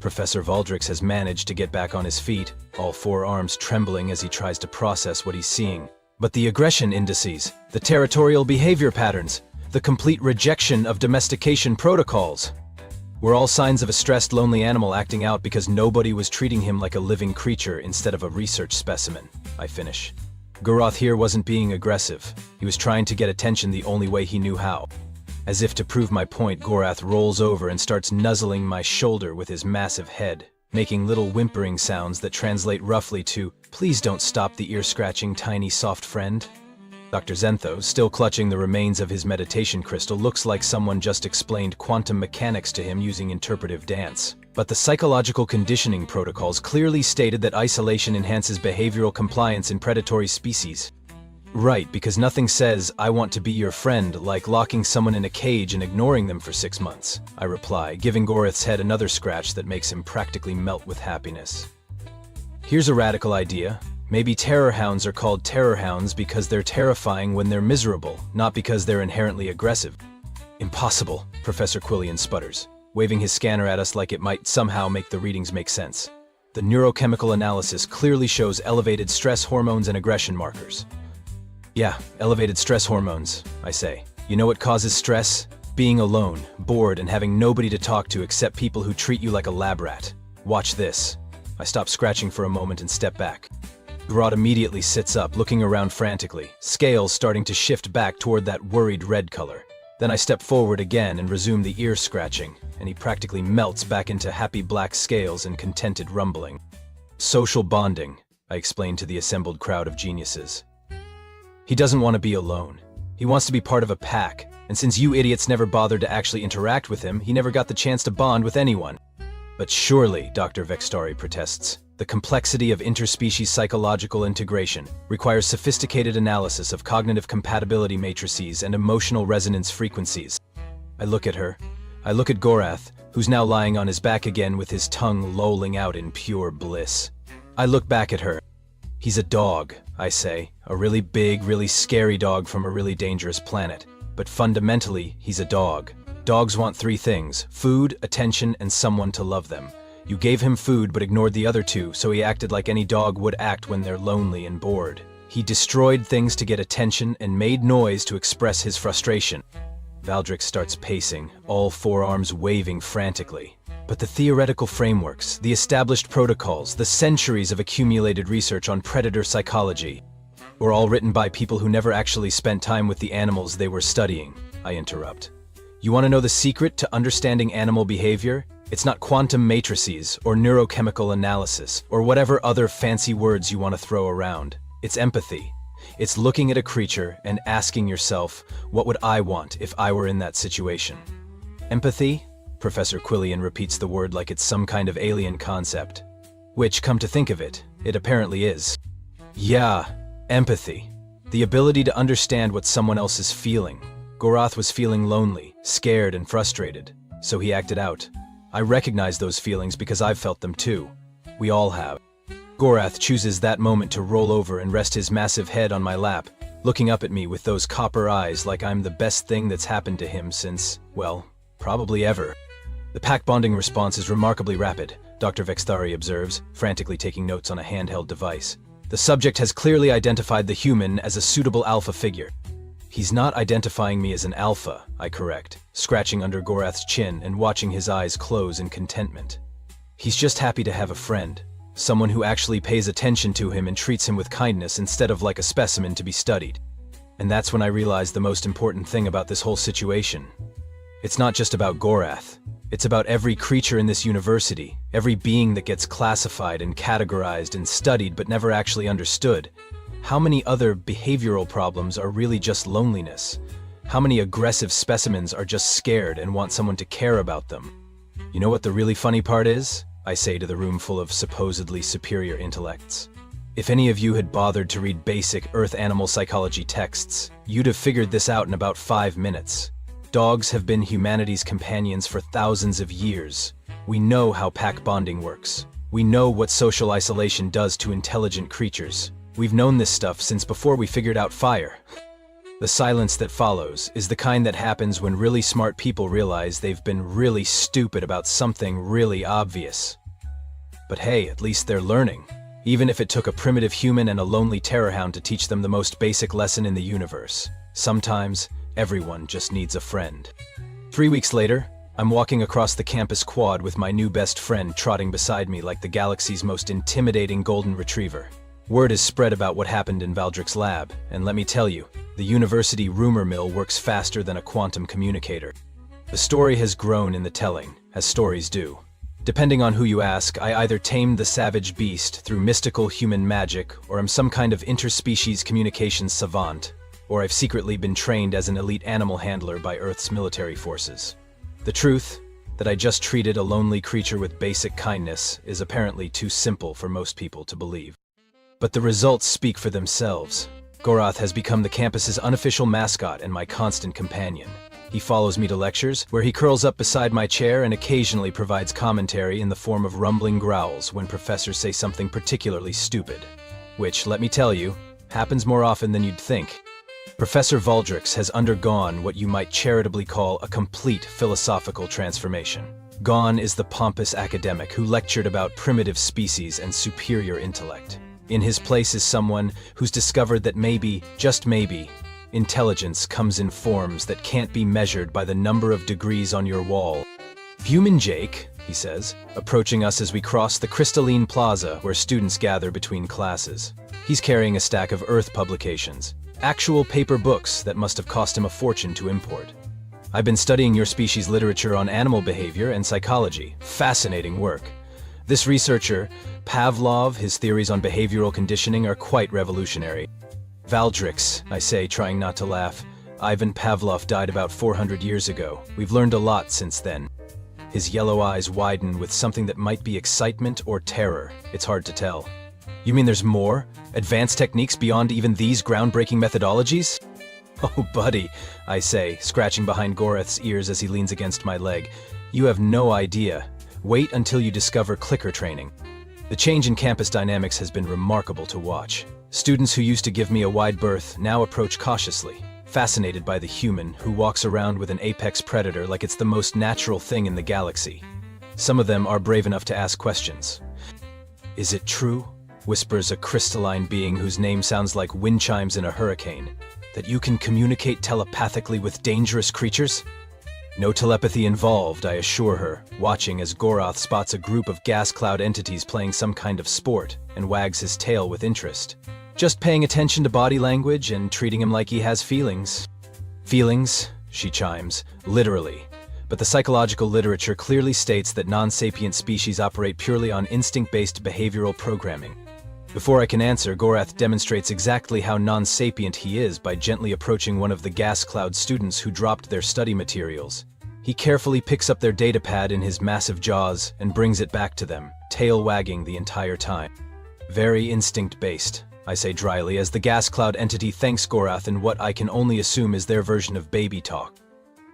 Professor Valdrix has managed to get back on his feet, all 4 arms trembling as he tries to process what he's seeing. But the aggression indices, the territorial behavior patterns, the complete rejection of domestication protocols, were all signs of a stressed, lonely animal acting out because nobody was treating him like a living creature instead of a research specimen, I finish. Gorath here wasn't being aggressive. He was trying to get attention the only way he knew how. As if to prove my point, Gorath rolls over and starts nuzzling my shoulder with his massive head, making little whimpering sounds that translate roughly to, "Please don't stop the ear-scratching, tiny, soft friend." Dr. Zentho, still clutching the remains of his meditation crystal, looks like someone just explained quantum mechanics to him using interpretive dance. But the psychological conditioning protocols clearly stated that isolation enhances behavioral compliance in predatory species. Right, because nothing says, "I want to be your friend," like locking someone in a cage and ignoring them for 6 months, I reply, giving Gorath's head another scratch that makes him practically melt with happiness. Here's a radical idea. Maybe terror hounds are called terror hounds because they're terrifying when they're miserable, not because they're inherently aggressive. Impossible, Professor Quillian sputters, waving his scanner at us like it might somehow make the readings make sense. The neurochemical analysis clearly shows elevated stress hormones and aggression markers. Yeah, elevated stress hormones, I say. You know what causes stress? Being alone, bored, and having nobody to talk to except people who treat you like a lab rat. Watch this. I stop scratching for a moment and step back. Gorath immediately sits up, looking around frantically, scales starting to shift back toward that worried red color. Then I step forward again and resume the ear scratching, and he practically melts back into happy black scales and contented rumbling. Social bonding, I explain to the assembled crowd of geniuses. He doesn't want to be alone. He wants to be part of a pack, and since you idiots never bothered to actually interact with him, he never got the chance to bond with anyone. But surely, Dr. Vextari protests, the complexity of interspecies psychological integration requires sophisticated analysis of cognitive compatibility matrices and emotional resonance frequencies. I look at her. I look at Gorath, who's now lying on his back again with his tongue lolling out in pure bliss. I look back at her. He's a dog, I say, a really big, really scary dog from a really dangerous planet. But fundamentally, he's a dog. Dogs want three things: food, attention, and someone to love them. You gave him food but ignored the other two, so he acted like any dog would act when they're lonely and bored. He destroyed things to get attention and made noise to express his frustration. Valdrix starts pacing, all forearms waving frantically. But the theoretical frameworks, the established protocols, the centuries of accumulated research on predator psychology were all written by people who never actually spent time with the animals they were studying, I interrupt. You want to know the secret to understanding animal behavior? It's not quantum matrices or neurochemical analysis or whatever other fancy words you want to throw around. It's empathy. It's looking at a creature and asking yourself, what would I want if I were in that situation? Empathy? Professor Quillian repeats the word like it's some kind of alien concept. Which, come to think of it, it apparently is. Yeah, empathy. The ability to understand what someone else is feeling. Gorath was feeling lonely, scared, and frustrated, so he acted out. I recognize those feelings because I've felt them too. We all have. Gorath chooses that moment to roll over and rest his massive head on my lap, looking up at me with those copper eyes like I'm the best thing that's happened to him since, well, probably ever. The pack bonding response is remarkably rapid, Dr. Vextari observes, frantically taking notes on a handheld device. The subject has clearly identified the human as a suitable alpha figure. He's not identifying me as an alpha, I correct, scratching under Gorath's chin and watching his eyes close in contentment. He's just happy to have a friend, someone who actually pays attention to him and treats him with kindness instead of like a specimen to be studied. And that's when I realized the most important thing about this whole situation. It's not just about Gorath. It's about every creature in this university, every being that gets classified and categorized and studied but never actually understood. How many other behavioral problems are really just loneliness? How many aggressive specimens are just scared and want someone to care about them? You know what the really funny part is? I say to the room full of supposedly superior intellects. If any of you had bothered to read basic Earth animal psychology texts, you'd have figured this out in about 5 minutes. Dogs have been humanity's companions for thousands of years. We know how pack bonding works. We know what social isolation does to intelligent creatures. We've known this stuff since before we figured out fire. The silence that follows is the kind that happens when really smart people realize they've been really stupid about something really obvious. But hey, at least they're learning. Even if it took a primitive human and a lonely terrorhound to teach them the most basic lesson in the universe. Sometimes, everyone just needs a friend. 3 weeks later, I'm walking across the campus quad with my new best friend trotting beside me like the galaxy's most intimidating golden retriever. Word is spread about what happened in Valdrix's lab, and let me tell you, the university rumor mill works faster than a quantum communicator. The story has grown in the telling, as stories do. Depending on who you ask, I either tamed the savage beast through mystical human magic, or am some kind of interspecies communications savant, or I've secretly been trained as an elite animal handler by Earth's military forces. The truth, that I just treated a lonely creature with basic kindness, is apparently too simple for most people to believe. But the results speak for themselves. Gorath has become the campus's unofficial mascot and my constant companion. He follows me to lectures, where he curls up beside my chair and occasionally provides commentary in the form of rumbling growls when professors say something particularly stupid. Which, let me tell you, happens more often than you'd think. Professor Valdrix has undergone what you might charitably call a complete philosophical transformation. Gone is the pompous academic who lectured about primitive species and superior intellect. In his place is someone who's discovered that maybe, just maybe, intelligence comes in forms that can't be measured by the number of degrees on your wall. Human Jake, he says, approaching us as we cross the crystalline plaza where students gather between classes. He's carrying a stack of Earth publications, actual paper books that must have cost him a fortune to import. I've been studying your species' literature on animal behavior and psychology. Fascinating work. This researcher, Pavlov, his theories on behavioral conditioning are quite revolutionary. Valdrix, I say, trying not to laugh. Ivan Pavlov died about 400 years ago. We've learned a lot since then. His yellow eyes widen with something that might be excitement or terror. It's hard to tell. You mean there's more? Advanced techniques beyond even these groundbreaking methodologies? Oh, buddy, I say, scratching behind Gorath's ears as he leans against my leg. You have no idea. Wait until you discover clicker training. The change in campus dynamics has been remarkable to watch. Students who used to give me a wide berth now approach cautiously, fascinated by the human who walks around with an apex predator like it's the most natural thing in the galaxy. Some of them are brave enough to ask questions. Is it true, whispers a crystalline being whose name sounds like wind chimes in a hurricane, that you can communicate telepathically with dangerous creatures? No telepathy involved, I assure her, watching as Gorath spots a group of gas cloud entities playing some kind of sport and wags his tail with interest. Just paying attention to body language and treating him like he has feelings. Feelings, she chimes, literally. But the psychological literature clearly states that non-sapient species operate purely on instinct-based behavioral programming. Before I can answer, Gorath demonstrates exactly how non-sapient he is by gently approaching one of the gas cloud students who dropped their study materials. He carefully picks up their datapad in his massive jaws and brings it back to them, tail wagging the entire time. Very instinct-based, I say dryly, as the gas cloud entity thanks Gorath in what I can only assume is their version of baby talk.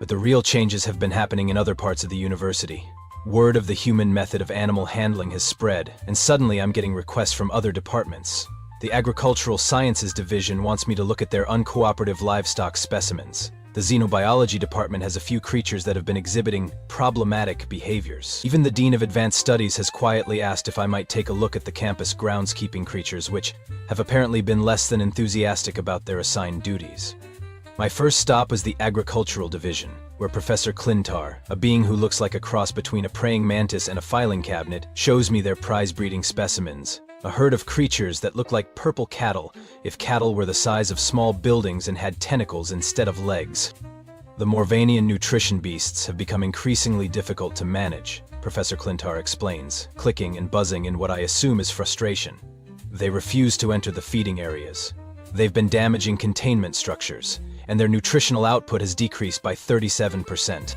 But the real changes have been happening in other parts of the university. Word of the human method of animal handling has spread, and suddenly I'm getting requests from other departments. The Agricultural Sciences Division wants me to look at their uncooperative livestock specimens. The Xenobiology Department has a few creatures that have been exhibiting problematic behaviors. Even the Dean of Advanced Studies has quietly asked if I might take a look at the campus groundskeeping creatures, which have apparently been less than enthusiastic about their assigned duties. My first stop was the Agricultural Division, where Professor Clintar, a being who looks like a cross between a praying mantis and a filing cabinet, shows me their prize-breeding specimens, a herd of creatures that look like purple cattle if cattle were the size of small buildings and had tentacles instead of legs. The Morvanian nutrition beasts have become increasingly difficult to manage, Professor Clintar explains, clicking and buzzing in what I assume is frustration. They refuse to enter the feeding areas. They've been damaging containment structures, and their nutritional output has decreased by 37%.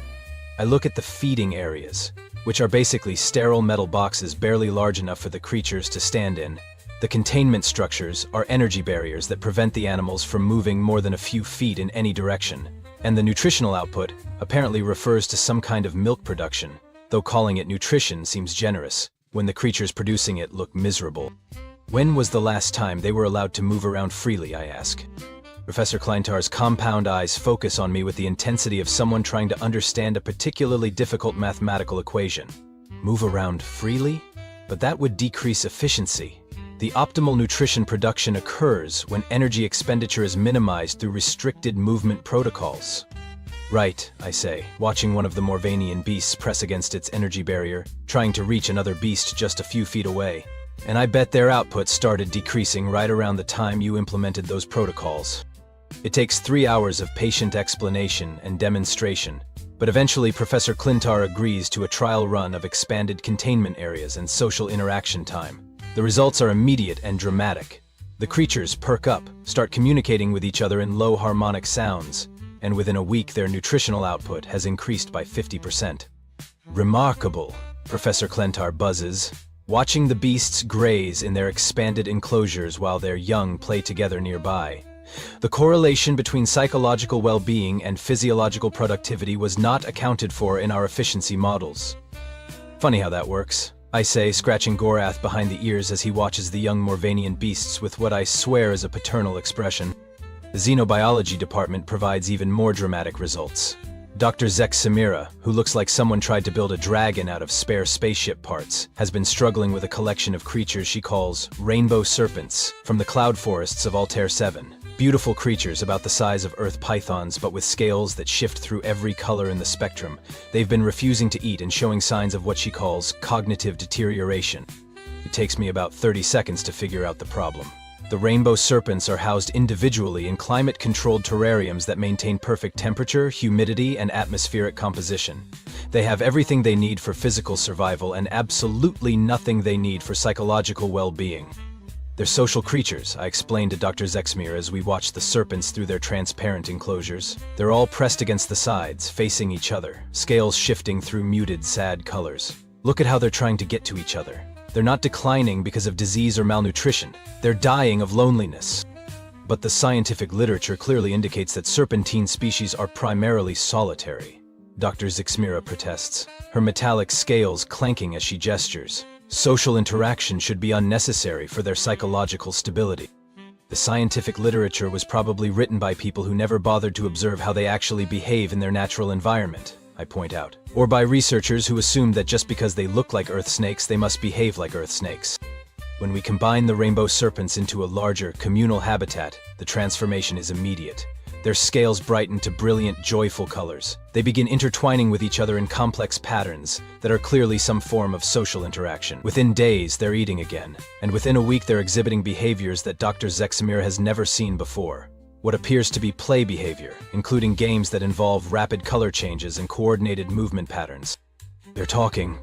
I look at the feeding areas, which are basically sterile metal boxes barely large enough for the creatures to stand in. The containment structures are energy barriers that prevent the animals from moving more than a few feet in any direction. And the nutritional output apparently refers to some kind of milk production, though calling it nutrition seems generous, when the creatures producing it look miserable. When was the last time they were allowed to move around freely, I ask. Professor Clintar's compound eyes focus on me with the intensity of someone trying to understand a particularly difficult mathematical equation. Move around freely? But that would decrease efficiency. The optimal nutrition production occurs when energy expenditure is minimized through restricted movement protocols. Right, I say, watching one of the Morvanian beasts press against its energy barrier, trying to reach another beast just a few feet away. And I bet their output started decreasing right around the time you implemented those protocols. It takes 3 hours of patient explanation and demonstration, but eventually Professor Clintar agrees to a trial run of expanded containment areas and social interaction time. The results are immediate and dramatic. The creatures perk up, start communicating with each other in low harmonic sounds, and within a week their nutritional output has increased by 50%. Remarkable, Professor Clintar buzzes, watching the beasts graze in their expanded enclosures while their young play together nearby. The correlation between psychological well-being and physiological productivity was not accounted for in our efficiency models. Funny how that works, I say, scratching Gorath behind the ears as he watches the young Morvanian beasts with what I swear is a paternal expression. The Xenobiology Department provides even more dramatic results. Dr. Zek Samira, who looks like someone tried to build a dragon out of spare spaceship parts, has been struggling with a collection of creatures she calls rainbow serpents from the cloud forests of Altair 7. Beautiful creatures about the size of earth pythons but with scales that shift through every color in the spectrum. They've been refusing to eat and showing signs of what she calls cognitive deterioration. It takes me about 30 seconds to figure out the problem. The rainbow serpents are housed individually in climate-controlled terrariums that maintain perfect temperature, humidity, and atmospheric composition. They have everything they need for physical survival and absolutely nothing they need for psychological well-being. They're social creatures, I explained to Dr. Zexmir as we watched the serpents through their transparent enclosures. They're all pressed against the sides, facing each other, scales shifting through muted, sad colors. Look at how they're trying to get to each other. They're not declining because of disease or malnutrition. They're dying of loneliness. But the scientific literature clearly indicates that serpentine species are primarily solitary. Dr. Zixmira protests, her metallic scales clanking as she gestures. Social interaction should be unnecessary for their psychological stability. The scientific literature was probably written by people who never bothered to observe how they actually behave in their natural environment, I point out. Or by researchers who assumed that just because they look like earth snakes, they must behave like earth snakes. When we combine the rainbow serpents into a larger, communal habitat, the transformation is immediate. Their scales brighten to brilliant, joyful colors. They begin intertwining with each other in complex patterns that are clearly some form of social interaction. Within days, they're eating again. And within a week, they're exhibiting behaviors that Dr. Zexamir has never seen before. What appears to be play behavior, including games that involve rapid color changes and coordinated movement patterns. They're talking.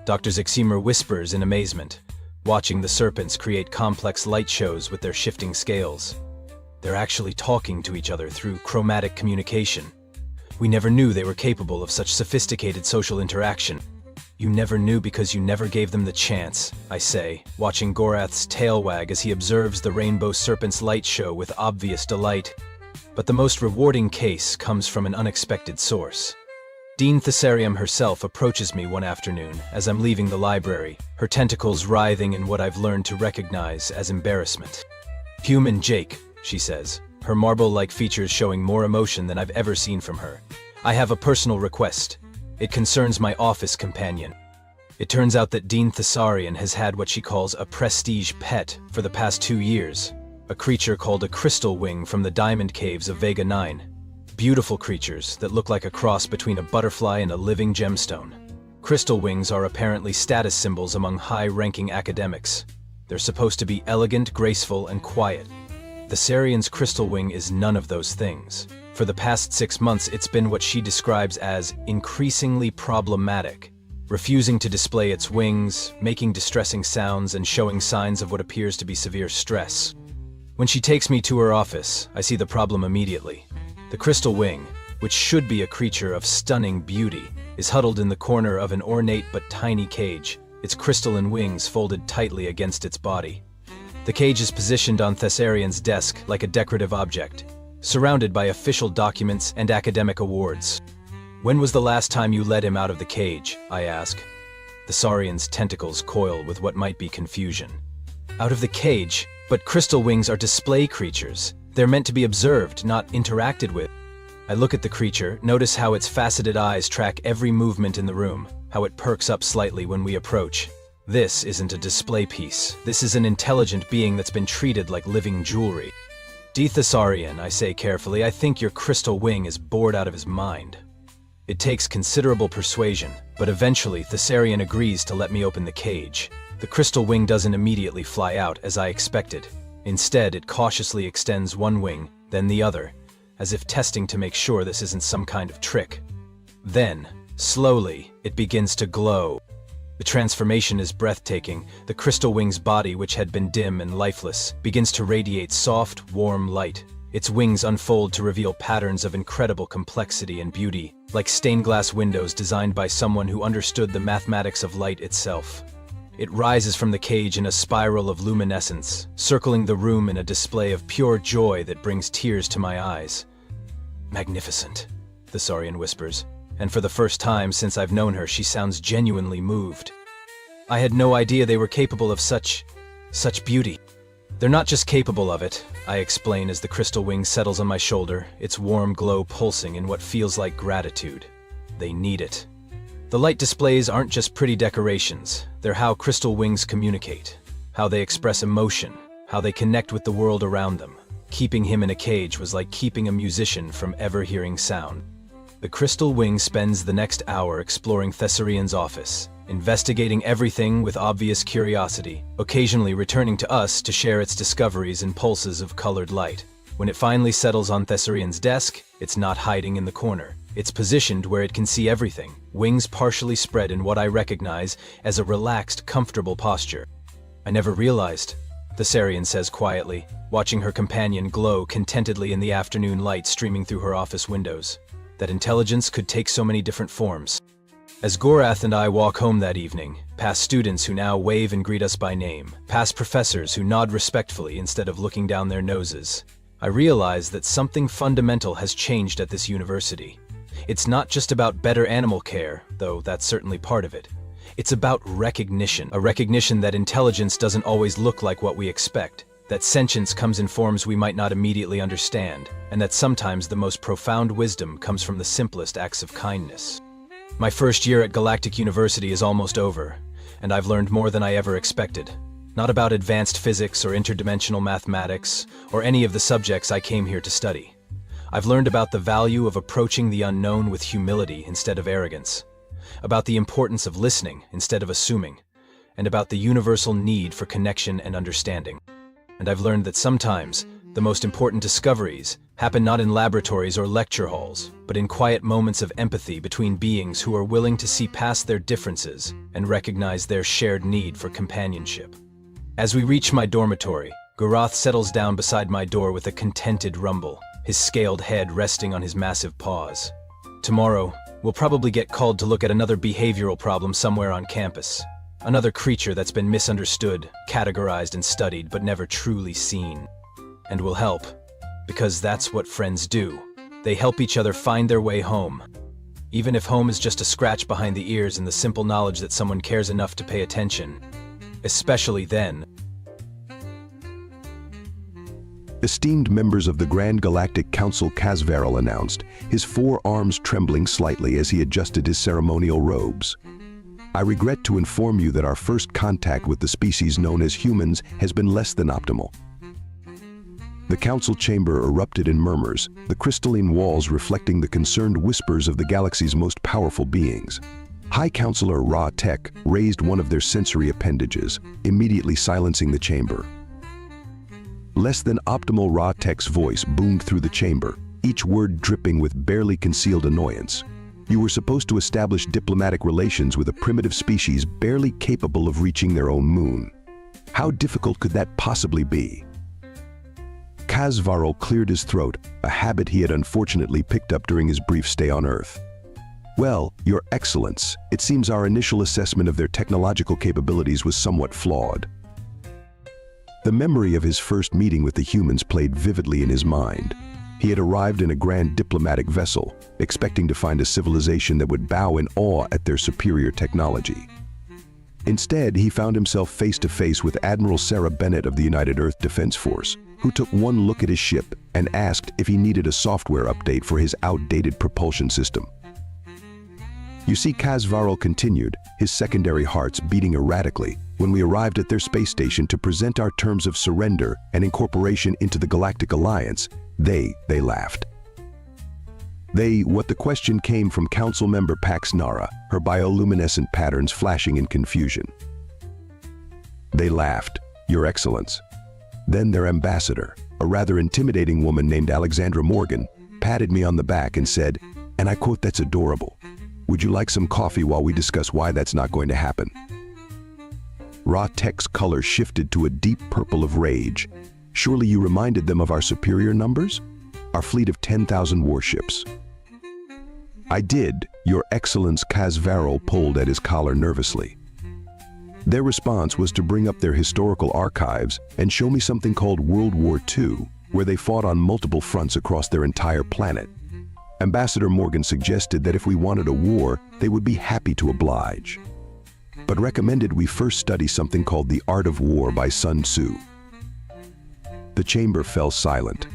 Dr. Zexamir whispers in amazement, watching the serpents create complex light shows with their shifting scales. They're actually talking to each other through chromatic communication. We never knew they were capable of such sophisticated social interaction. You never knew because you never gave them the chance, I say, watching Gorath's tail wag as he observes the rainbow serpent's light show with obvious delight. But the most rewarding case comes from an unexpected source. Dean Thessarium herself approaches me one afternoon as I'm leaving the library, her tentacles writhing in what I've learned to recognize as embarrassment. "Human Jake," she says, her marble-like features showing more emotion than I've ever seen from her. "I have a personal request. It concerns my office companion." It turns out that Dean Thessarian has had what she calls a prestige pet for the past 2 years, a creature called a crystal wing from the diamond caves of Vega 9. Beautiful creatures that look like a cross between a butterfly and a living gemstone. Crystal wings are apparently status symbols among high-ranking academics. They're supposed to be elegant, graceful, and quiet. Thessarian's crystal wing is none of those things. For the past 6 months, it's been what she describes as increasingly problematic, refusing to display its wings, making distressing sounds, and showing signs of what appears to be severe stress. When she takes me to her office, I see the problem immediately. The crystal wing, which should be a creature of stunning beauty, is huddled in the corner of an ornate but tiny cage, its crystalline wings folded tightly against its body. The cage is positioned on Thessarian's desk like a decorative object, surrounded by official documents and academic awards. "When was the last time you let him out of the cage?" I ask. Thessarian's tentacles coil with what might be confusion. "Out of the cage? But crystal wings are display creatures. They're meant to be observed, not interacted with." I look at the creature, notice how its faceted eyes track every movement in the room, how it perks up slightly when we approach. This isn't a display piece. This is an intelligent being that's been treated like living jewelry. "D. Thessarian," I say carefully, "I think your crystal wing is bored out of his mind." It takes considerable persuasion, but eventually Thessarian agrees to let me open the cage. The crystal wing doesn't immediately fly out as I expected. Instead, it cautiously extends one wing, then the other, as if testing to make sure this isn't some kind of trick. Then, slowly, it begins to glow. The transformation is breathtaking. The crystal wing's body, which had been dim and lifeless, begins to radiate soft, warm light. Its wings unfold to reveal patterns of incredible complexity and beauty, like stained glass windows designed by someone who understood the mathematics of light itself. It rises from the cage in a spiral of luminescence, circling the room in a display of pure joy that brings tears to my eyes. "Magnificent," Thessarian whispers, and for the first time since I've known her, she sounds genuinely moved. "I had no idea they were capable of such beauty." They're not just capable of it, I explain as the crystal wing settles on my shoulder, its warm glow pulsing in what feels like gratitude. They need it. The light displays aren't just pretty decorations, they're how crystal wings communicate, how they express emotion, how they connect with the world around them. Keeping him in a cage was like keeping a musician from ever hearing sound. The crystal wing spends the next hour exploring Thessarian's office, investigating everything with obvious curiosity, occasionally returning to us to share its discoveries in pulses of colored light. When it finally settles on Thessarian's desk, it's not hiding in the corner. It's positioned where it can see everything, wings partially spread in what I recognize as a relaxed, comfortable posture. I never realized, Thessarian says quietly, watching her companion glow contentedly in the afternoon light streaming through her office windows, that intelligence could take so many different forms. As Gorath and I walk home that evening, past students who now wave and greet us by name, past professors who nod respectfully instead of looking down their noses, I realize that something fundamental has changed at this university. It's not just about better animal care, though that's certainly part of it. It's about recognition, a recognition that intelligence doesn't always look like what we expect, that sentience comes in forms we might not immediately understand, and that sometimes the most profound wisdom comes from the simplest acts of kindness. My first year at Galactic University is almost over, and I've learned more than I ever expected. Not about advanced physics or interdimensional mathematics, or any of the subjects I came here to study. I've learned about the value of approaching the unknown with humility instead of arrogance, about the importance of listening instead of assuming, and about the universal need for connection and understanding. And I've learned that sometimes the most important discoveries happen not in laboratories or lecture halls, but in quiet moments of empathy between beings who are willing to see past their differences and recognize their shared need for companionship. As we reach my dormitory, Gorath settles down beside my door with a contented rumble, his scaled head resting on his massive paws. Tomorrow, we'll probably get called to look at another behavioral problem somewhere on campus. Another creature that's been misunderstood, categorized and studied, but never truly seen. And we'll help, because that's what friends do. They help each other find their way home. Even if home is just a scratch behind the ears and the simple knowledge that someone cares enough to pay attention. Especially then. Esteemed members of the Grand Galactic Council, Kazvarel announced, his forearms trembling slightly as he adjusted his ceremonial robes. I regret to inform you that our first contact with the species known as humans has been less than optimal. The council chamber erupted in murmurs, the crystalline walls reflecting the concerned whispers of the galaxy's most powerful beings. High Counselor Ra Tech raised one of their sensory appendages, immediately silencing the chamber. Less than optimal Ra Tech's voice boomed through the chamber, each word dripping with barely concealed annoyance. You were supposed to establish diplomatic relations with a primitive species barely capable of reaching their own moon. How difficult could that possibly be? Kazvarel cleared his throat, a habit he had unfortunately picked up during his brief stay on Earth. Well, Your Excellence, it seems our initial assessment of their technological capabilities was somewhat flawed. The memory of his first meeting with the humans played vividly in his mind. He had arrived in a grand diplomatic vessel, expecting to find a civilization that would bow in awe at their superior technology. Instead, he found himself face to face with Admiral Sarah Bennett of the United Earth Defense Force, who took one look at his ship and asked if he needed a software update for his outdated propulsion system. You see, Kazvarel continued, his secondary hearts beating erratically, when we arrived at their space station to present our terms of surrender and incorporation into the Galactic Alliance, they laughed. What the question came from Council Member Pax Nara, her bioluminescent patterns flashing in confusion. They laughed, Your Excellence. Then their ambassador, a rather intimidating woman named Alexandra Morgan, patted me on the back and said, and I quote, "That's adorable. Would you like some coffee while we discuss why that's not going to happen?" Ra Tech's color shifted to a deep purple of rage. Surely you reminded them of our superior numbers? Our fleet of 10,000 warships. I did, Your Excellence. Kazvarel pulled at his collar nervously. Their response was to bring up their historical archives and show me something called World War II, where they fought on multiple fronts across their entire planet. Ambassador Morgan suggested that if we wanted a war, they would be happy to oblige, but recommended we first study something called The Art of War by Sun Tzu. The chamber fell silent.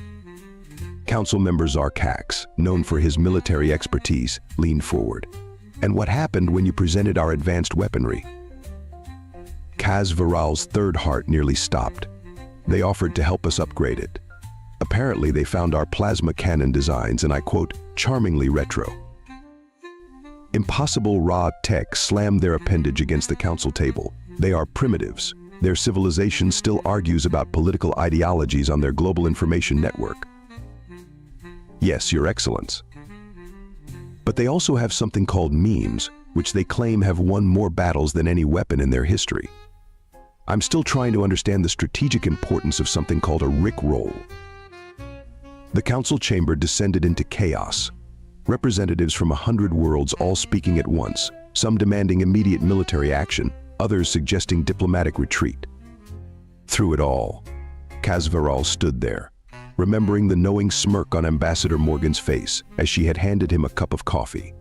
Council member Zarkax, known for his military expertise, leaned forward. And what happened when you presented our advanced weaponry? Kaz Viral's third heart nearly stopped. They offered to help us upgrade it. Apparently they found our plasma cannon designs, and I quote, charmingly retro. Impossible Raw Tech slammed their appendage against the council table. They are primitives. Their civilization still argues about political ideologies on their global information network. Yes, Your Excellence. But they also have something called memes, which they claim have won more battles than any weapon in their history. I'm still trying to understand the strategic importance of something called a Rickroll. The council chamber descended into chaos. Representatives from 100 worlds all speaking at once, some demanding immediate military action, others suggesting diplomatic retreat. Through it all, Kaz Viral stood there, remembering the knowing smirk on Ambassador Morgan's face as she had handed him a cup of coffee.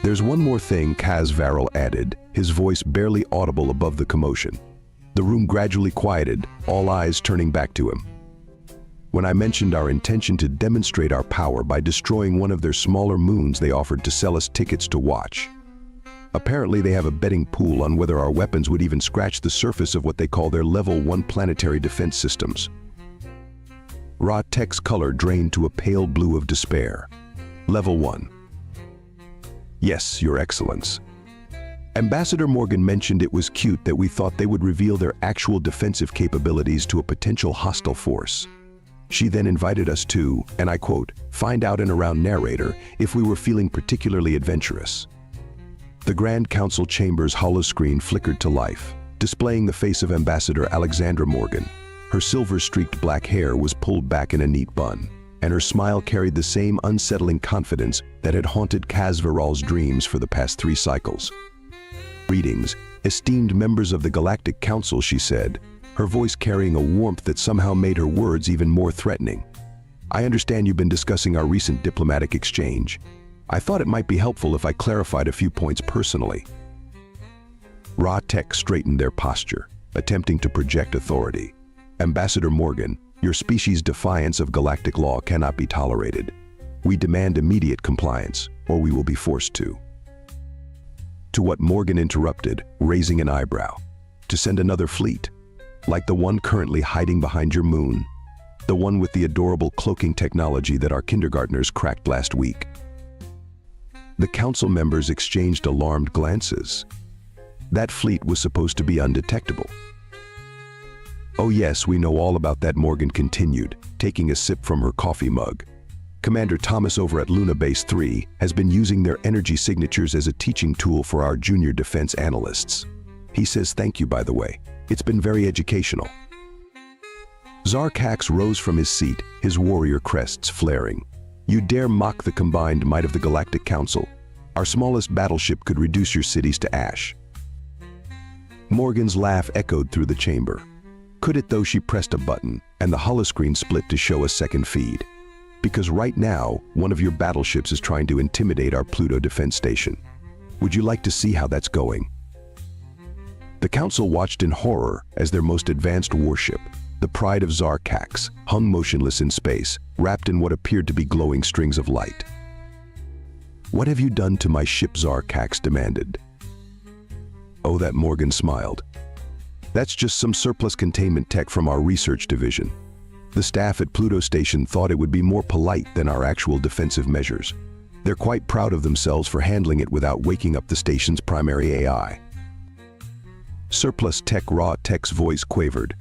There's one more thing, Kaz Viral added, his voice barely audible above the commotion. The room gradually quieted, all eyes turning back to him. When I mentioned our intention to demonstrate our power by destroying one of their smaller moons, they offered to sell us tickets to watch. Apparently they have a betting pool on whether our weapons would even scratch the surface of what they call their Level 1 planetary defense systems. Raw Tech's color drained to a pale blue of despair. Level 1. Yes, Your Excellence. Ambassador Morgan mentioned it was cute that we thought they would reveal their actual defensive capabilities to a potential hostile force. She then invited us to, and I quote, find out and around narrator if we were feeling particularly adventurous. The Grand Council Chamber's holoscreen flickered to life, displaying the face of Ambassador Alexandra Morgan. Her silver-streaked black hair was pulled back in a neat bun, and her smile carried the same unsettling confidence that had haunted Kaz Viral's dreams for the past 3 cycles. Greetings, esteemed members of the Galactic Council, she said, her voice carrying a warmth that somehow made her words even more threatening. I understand you've been discussing our recent diplomatic exchange. I thought it might be helpful if I clarified a few points personally. Raw Tech straightened their posture, attempting to project authority. Ambassador Morgan, your species' defiance of galactic law cannot be tolerated. We demand immediate compliance, or we will be forced to. To what Morgan interrupted, raising an eyebrow. To send another fleet, like the one currently hiding behind your moon. The one with the adorable cloaking technology that our kindergartners cracked last week. The council members exchanged alarmed glances. That fleet was supposed to be undetectable. Oh yes, we know all about that, Morgan continued, taking a sip from her coffee mug. Commander Thomas over at Luna Base 3 has been using their energy signatures as a teaching tool for our junior defense analysts. He says thank you, by the way. It's been very educational. Zarkax rose from his seat, his warrior crests flaring. You dare mock the combined might of the Galactic Council? Our smallest battleship could reduce your cities to ash. Morgan's laugh echoed through the chamber. Could it, though? She pressed a button, and the holoscreen split to show a second feed. Because right now, one of your battleships is trying to intimidate our Pluto defense station. Would you like to see how that's going? The Council watched in horror as their most advanced warship, the Pride of Zarkax, hung motionless in space, wrapped in what appeared to be glowing strings of light. What have you done to my ship? Zarkax demanded. Oh, that Morgan smiled. That's just some surplus containment tech from our research division. The staff at Pluto Station thought it would be more polite than our actual defensive measures. They're quite proud of themselves for handling it without waking up the station's primary AI. Surplus tech. Raw Tech's voice quavered.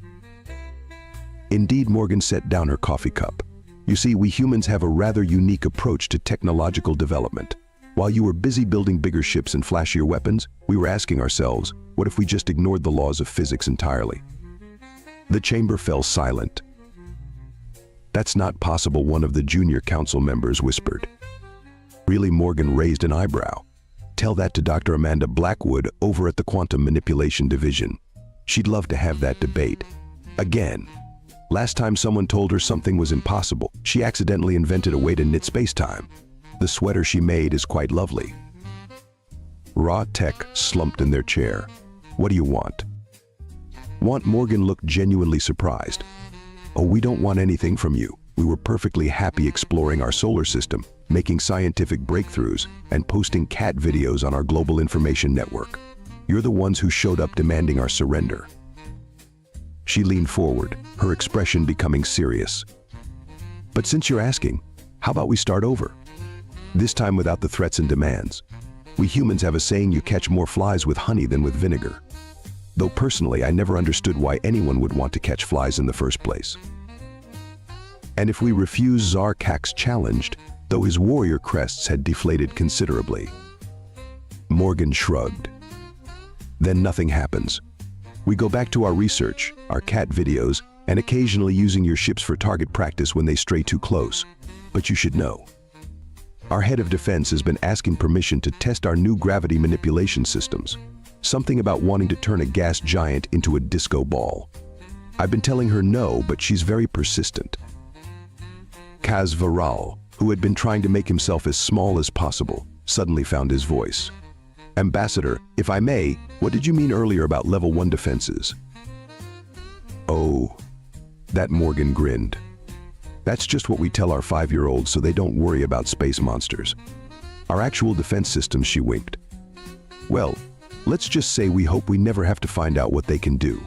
Indeed, Morgan set down her coffee cup. You see, we humans have a rather unique approach to technological development. While you were busy building bigger ships and flashier weapons, we were asking ourselves, what if we just ignored the laws of physics entirely? The chamber fell silent. That's not possible, one of the junior council members whispered. Really? Morgan raised an eyebrow. Tell that to Dr. Amanda Blackwood over at the Quantum Manipulation Division. She'd love to have that debate. Again. Last time someone told her something was impossible, she accidentally invented a way to knit space-time. The sweater she made is quite lovely. Raw Tech slumped in their chair. What do you want? Want? Morgan looked genuinely surprised. Oh, we don't want anything from you. We were perfectly happy exploring our solar system, making scientific breakthroughs, and posting cat videos on our global information network. You're the ones who showed up demanding our surrender. She leaned forward, her expression becoming serious. But since you're asking, how about we start over? This time without the threats and demands. We humans have a saying, you catch more flies with honey than with vinegar. Though personally, I never understood why anyone would want to catch flies in the first place. And if we refuse Zarkax challenged, though his warrior crests had deflated considerably. Morgan shrugged. Then nothing happens. We go back to our research, our cat videos, and occasionally using your ships for target practice when they stray too close. But you should know. Our head of defense has been asking permission to test our new gravity manipulation systems. Something about wanting to turn a gas giant into a disco ball. I've been telling her no, but she's very persistent. Kaz Varal, who had been trying to make himself as small as possible, suddenly found his voice. Ambassador, if I may, what did you mean earlier about level 1 defenses? Oh, that Morgan grinned. That's just what we tell our 5-year-olds so they don't worry about space monsters. Our actual defense systems, she winked. Well, let's just say we hope we never have to find out what they can do.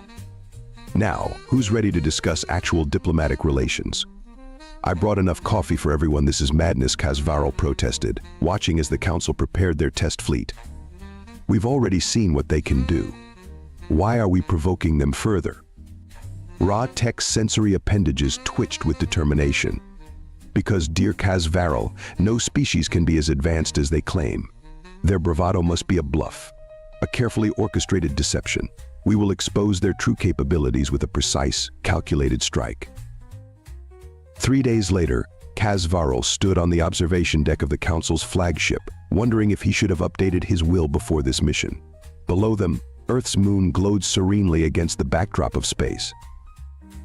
Now, who's ready to discuss actual diplomatic relations? I brought enough coffee for everyone. This is madness, Kazvarl protested, watching as the council prepared their test fleet. We've already seen what they can do. Why are we provoking them further? Ra-Tech's sensory appendages twitched with determination. Because, dear Kazvarl, no species can be as advanced as they claim. Their bravado must be a bluff, a carefully orchestrated deception. We will expose their true capabilities with a precise, calculated strike. 3 days later, Kazvarl stood on the observation deck of the Council's flagship, wondering if he should have updated his will before this mission. Below them, Earth's moon glowed serenely against the backdrop of space.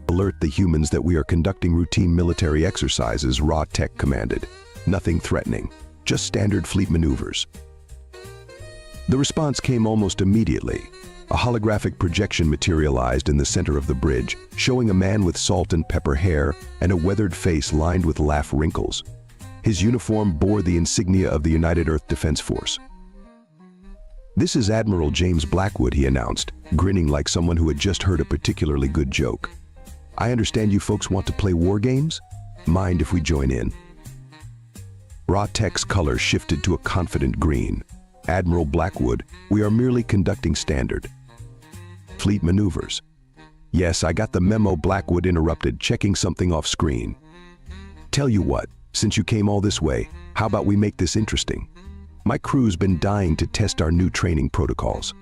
Alert the humans that we are conducting routine military exercises, Ra-Tech commanded. Nothing threatening, just standard fleet maneuvers. The response came almost immediately. A holographic projection materialized in the center of the bridge, showing a man with salt and pepper hair and a weathered face lined with laugh wrinkles. His uniform bore the insignia of the United Earth Defense Force. This is Admiral James Blackwood, he announced, grinning like someone who had just heard a particularly good joke. I understand you folks want to play war games? Mind if we join in? Ra-Tech's color shifted to a confident green. Admiral Blackwood, we are merely conducting standard fleet maneuvers. Yes, I got the memo, Blackwood interrupted, checking something off screen. Tell you what, since you came all this way, how about we make this interesting? My crew's been dying to test our new training protocols.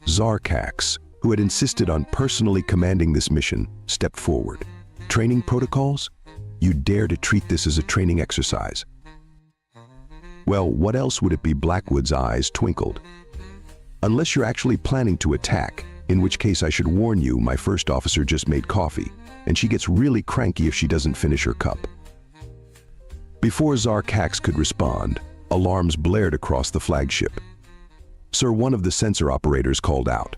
Zarkax, who had insisted on personally commanding this mission, stepped forward. Training protocols? You dare to treat this as a training exercise? Well, what else would it be? Blackwood's eyes twinkled. Unless you're actually planning to attack, in which case I should warn you, my first officer just made coffee, and she gets really cranky if she doesn't finish her cup. Before Zarkax could respond, alarms blared across the flagship. Sir, one of the sensor operators called out.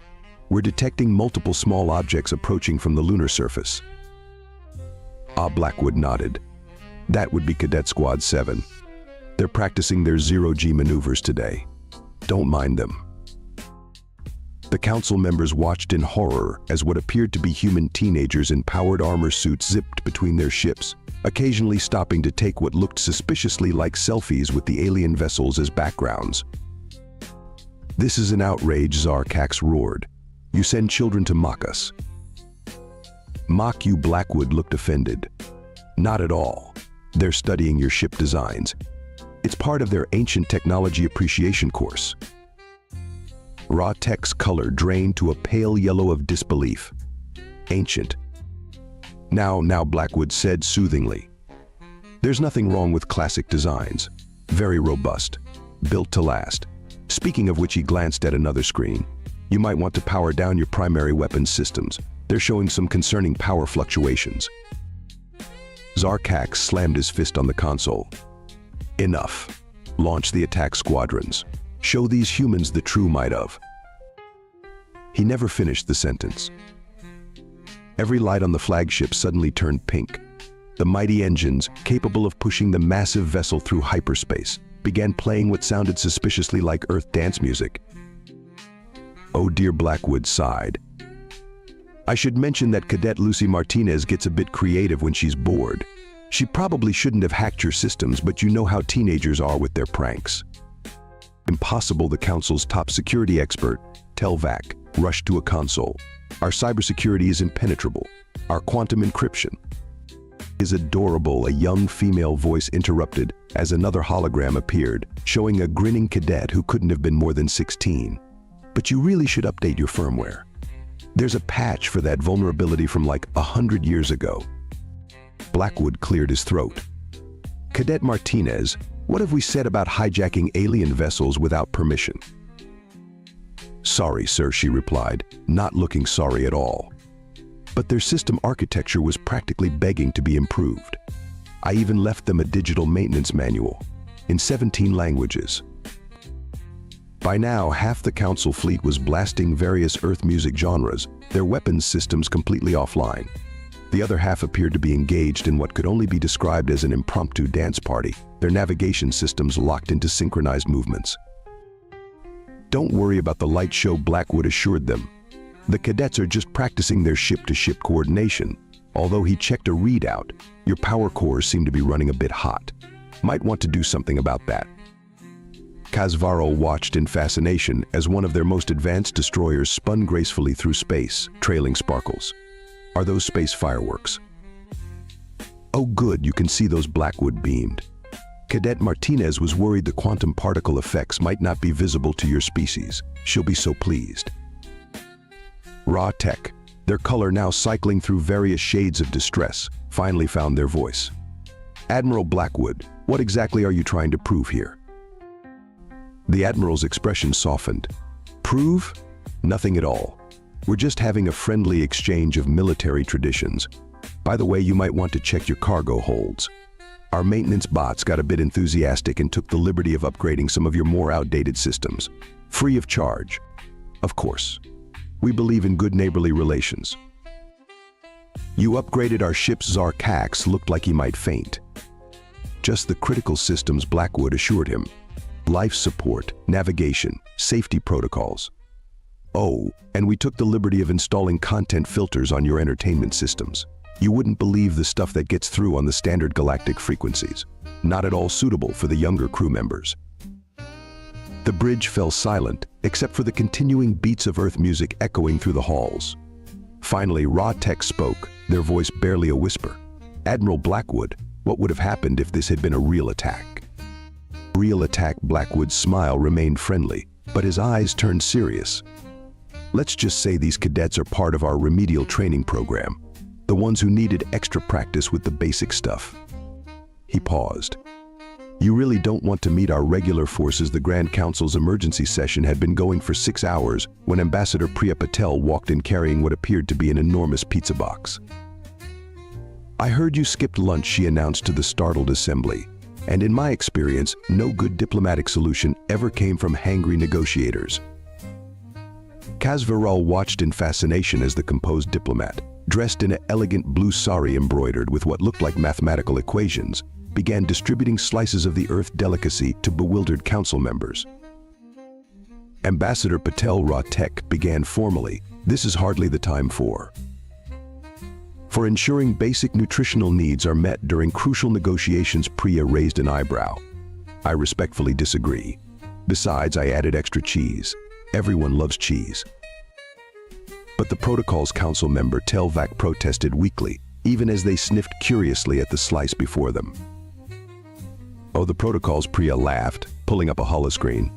We're detecting multiple small objects approaching from the lunar surface. Blackwood nodded. That would be Cadet Squad 7. They're practicing their zero-G maneuvers today. Don't mind them. The council members watched in horror as what appeared to be human teenagers in powered armor suits zipped between their ships, occasionally stopping to take what looked suspiciously like selfies with the alien vessels as backgrounds. This is an outrage, Zarkax roared. You send children to mock us. Mock you? Blackwood looked offended. Not at all. They're studying your ship designs. It's part of their ancient technology appreciation course. Ra-Tech's color drained to a pale yellow of disbelief. Ancient. Now, Blackwood said soothingly. There's nothing wrong with classic designs. Very robust. Built to last. Speaking of which, he glanced at another screen. You might want to power down your primary weapons systems. They're showing some concerning power fluctuations. Zarkax slammed his fist on the console. Enough. Launch the attack squadrons. Show these humans the true might of. He never finished the sentence. every light on the flagship suddenly turned pink. The mighty engines, capable of pushing the massive vessel through hyperspace, began playing what sounded suspiciously like Earth dance music. Oh dear, Blackwood sighed. I should mention that Cadet Lucy Martinez gets a bit creative when she's bored. She probably shouldn't have hacked your systems, but you know how teenagers are with their pranks. Impossible, the Council's top security expert, Telvac, rushed to a console. Our cybersecurity is impenetrable. Our quantum encryption is adorable, a young female voice interrupted as another hologram appeared, showing a grinning cadet who couldn't have been more than 16. But you really should update your firmware. There's a patch for that vulnerability from like 100 years ago. Blackwood cleared his throat. Cadet Martinez, what have we said about hijacking alien vessels without permission? Sorry, sir, she replied, not looking sorry at all. But their system architecture was practically begging to be improved. I even left them a digital maintenance manual in 17 languages. By now, half the Council fleet was blasting various Earth music genres, their weapons systems completely offline. The other half appeared to be engaged in what could only be described as an impromptu dance party, their navigation systems locked into synchronized movements. Don't worry about the light show, Blackwood assured them. The cadets are just practicing their ship-to-ship coordination. Although he checked a readout, your power cores seem to be running a bit hot. Might want to do something about that. Casvarral watched in fascination as one of their most advanced destroyers spun gracefully through space, trailing sparkles. Are those space fireworks? Oh good, you can see those, Blackwood beamed. Cadet Martinez was worried the quantum particle effects might not be visible to your species. She'll be so pleased. Raw Tech, their color now cycling through various shades of distress, finally found their voice. Admiral Blackwood, what exactly are you trying to prove here? The Admiral's expression softened. Prove? Nothing at all. We're just having a friendly exchange of military traditions. By the way, you might want to check your cargo holds. Our maintenance bots got a bit enthusiastic and took the liberty of upgrading some of your more outdated systems. Free of charge. Of course. We believe in good neighborly relations. You upgraded our ship's Zarkax, looked like he might faint. Just the critical systems, Blackwood assured him. Life support, navigation, safety protocols. Oh, and we took the liberty of installing content filters on your entertainment systems. You wouldn't believe the stuff that gets through on the standard galactic frequencies. Not at all suitable for the younger crew members. The bridge fell silent, except for the continuing beats of Earth music echoing through the halls. Finally, Raw Tech spoke, their voice barely a whisper. Admiral Blackwood, what would have happened if this had been a real attack? Real attack, Blackwood's smile remained friendly, but his eyes turned serious. Let's just say these cadets are part of our remedial training program, the ones who needed extra practice with the basic stuff. He paused. You really don't want to meet our regular forces. The Grand Council's emergency session had been going for 6 hours when Ambassador Priya Patel walked in carrying what appeared to be an enormous pizza box. I heard you skipped lunch, she announced to the startled assembly. And in my experience, no good diplomatic solution ever came from hangry negotiators. Casvarral watched in fascination as the composed diplomat, dressed in an elegant blue sari embroidered with what looked like mathematical equations, began distributing slices of the Earth delicacy to bewildered council members. Ambassador Patel, Raw Tech began formally, this is hardly the time for ensuring basic nutritional needs are met during crucial negotiations. Priya raised an eyebrow. I respectfully disagree. Besides, I added extra cheese. Everyone loves cheese. But the Protocols Council member Telvac protested weakly, even as they sniffed curiously at the slice before them. Oh, the protocols, Priya laughed, pulling up a holoscreen.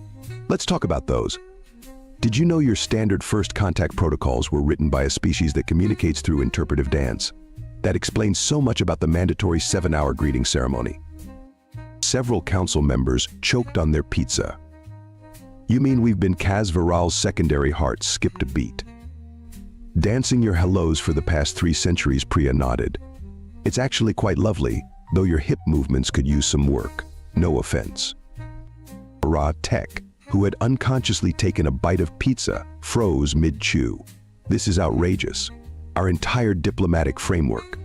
Let's talk about those. Did you know your standard first contact protocols were written by a species that communicates through interpretive dance? That explains so much about the mandatory 7-hour greeting ceremony. Several council members choked on their pizza. You mean we've been Casvarral's secondary hearts skipped a beat? Dancing your hellos for the past 3 centuries, Priya nodded. It's actually quite lovely, though your hip movements could use some work. No offense. Raw Tech, who had unconsciously taken a bite of pizza, froze mid-chew. This is outrageous. our entire diplomatic framework.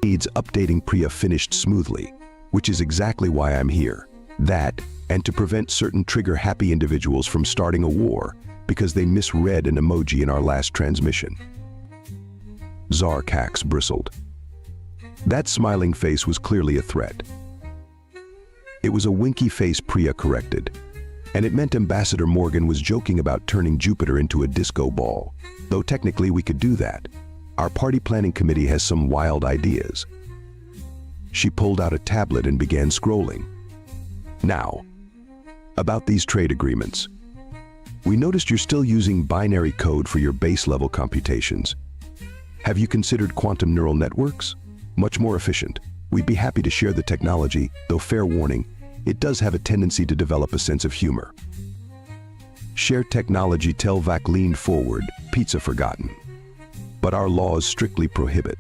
Needs updating. Priya finished smoothly, which is exactly why I'm here. That, and to prevent certain trigger-happy individuals from starting a war because they misread an emoji in our last transmission. Zarkax bristled. That smiling face was clearly a threat. It was a winky face, Priya corrected, and it meant Ambassador Morgan was joking about turning Jupiter into a disco ball. Though technically we could do that. Our party planning committee has some wild ideas. She pulled out a tablet and began scrolling. Now, about these trade agreements. We noticed you're still using binary code for your base level computations. Have you considered quantum neural networks? Much more efficient. We'd be happy to share the technology, though fair warning, it does have a tendency to develop a sense of humor. Share technology. Telvac leaned forward, pizza forgotten. But our laws strictly prohibit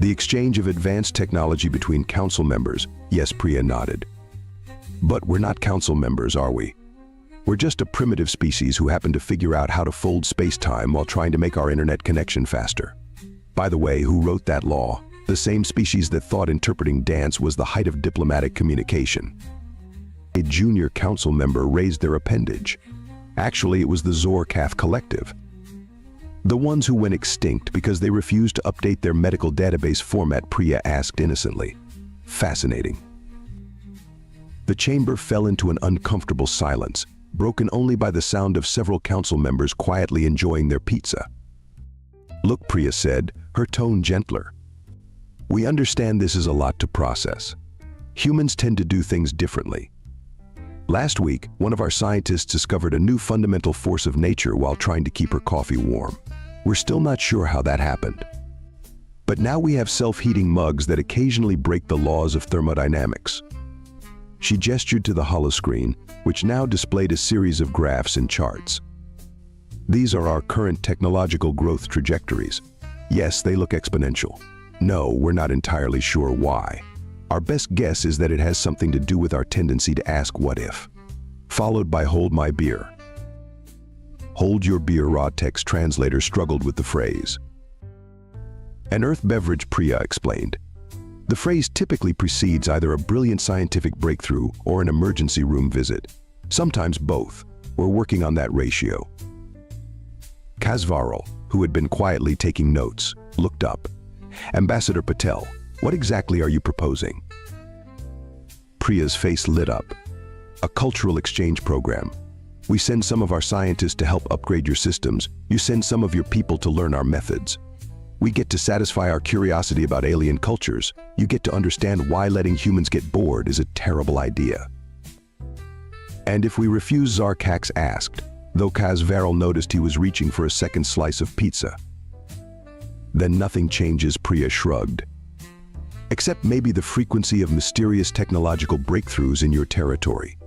the exchange of advanced technology between council members. Yes, Priya nodded. But we're not council members, are we? We're just a primitive species who happen to figure out how to fold space-time while trying to make our internet connection faster. By the way, who wrote that law? The same species that thought interpreting dance was the height of diplomatic communication. A junior council member raised their appendage. Actually, it was the Zorkath Collective. The ones who went extinct because they refused to update their medical database format, Priya asked innocently. Fascinating. The chamber fell into an uncomfortable silence, broken only by the sound of several council members quietly enjoying their pizza. Look, Priya said, her tone gentler. We understand this is a lot to process. Humans tend to do things differently. Last week, one of our scientists discovered a new fundamental force of nature while trying to keep her coffee warm. We're still not sure how that happened. But now we have self-heating mugs that occasionally break the laws of thermodynamics. She gestured to the holoscreen, which now displayed a series of graphs and charts. These are our current technological growth trajectories. Yes, they look exponential. No, we're not entirely sure why. Our best guess is that it has something to do with our tendency to ask what if. Followed by hold my beer. Hold your beer. Raw-text translator struggled with the phrase. An earth beverage, Priya explained. The phrase typically precedes either a brilliant scientific breakthrough or an emergency room visit. Sometimes both. We're working on that ratio. Kasvarl, who had been quietly taking notes, looked up. Ambassador Patel, what exactly are you proposing? Priya's face lit up. A cultural exchange program. We send some of our scientists to help upgrade your systems. You send some of your people to learn our methods. We get to satisfy our curiosity about alien cultures. You get to understand why letting humans get bored is a terrible idea. And if we refuse, Zarkax asked, though Kasvarl noticed he was reaching for a second slice of pizza. Then nothing changes, Priya shrugged. Except maybe the frequency of mysterious technological breakthroughs in your territory.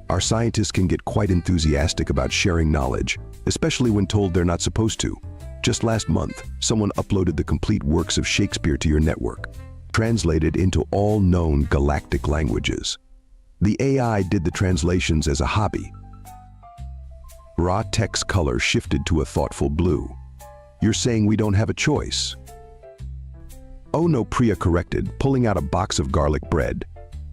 Our scientists can get quite enthusiastic about sharing knowledge, especially when told they're not supposed to. Just last month, someone uploaded the complete works of Shakespeare to your network, translated into all known galactic languages. The AI did the translations as a hobby. Raw text color shifted to a thoughtful blue. You're saying we don't have a choice? Oh no, Priya corrected, pulling out a box of garlic bread.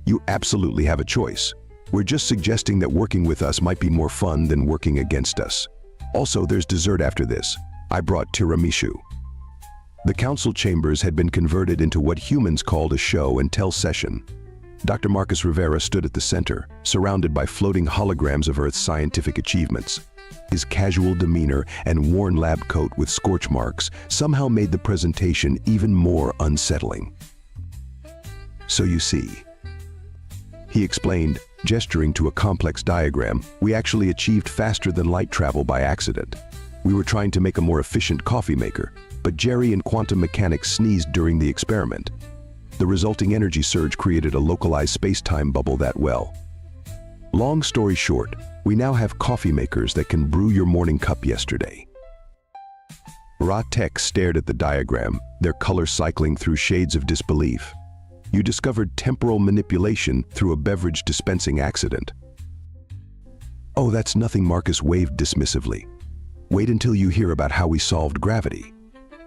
You absolutely have a choice. We're just suggesting that working with us might be more fun than working against us. Also, there's dessert after this. I brought tiramisu. The council chambers had been converted into what humans called a show and tell session. Dr. Marcus Rivera stood at the center, surrounded by floating holograms of Earth's scientific achievements. His casual demeanor and worn lab coat with scorch marks somehow made the presentation even more unsettling. So you see, he explained, gesturing to a complex diagram, we actually achieved faster than light travel by accident. We were trying to make a more efficient coffee maker, but Jerry and quantum mechanics sneezed during the experiment. The resulting energy surge created a localized space-time bubble that well. Long story short, we now have coffee makers that can brew your morning cup yesterday. Ra-Tech stared at the diagram, their color cycling through shades of disbelief. You discovered temporal manipulation through a beverage dispensing accident. Oh, that's nothing, Marcus waved dismissively. Wait until you hear about how we solved gravity.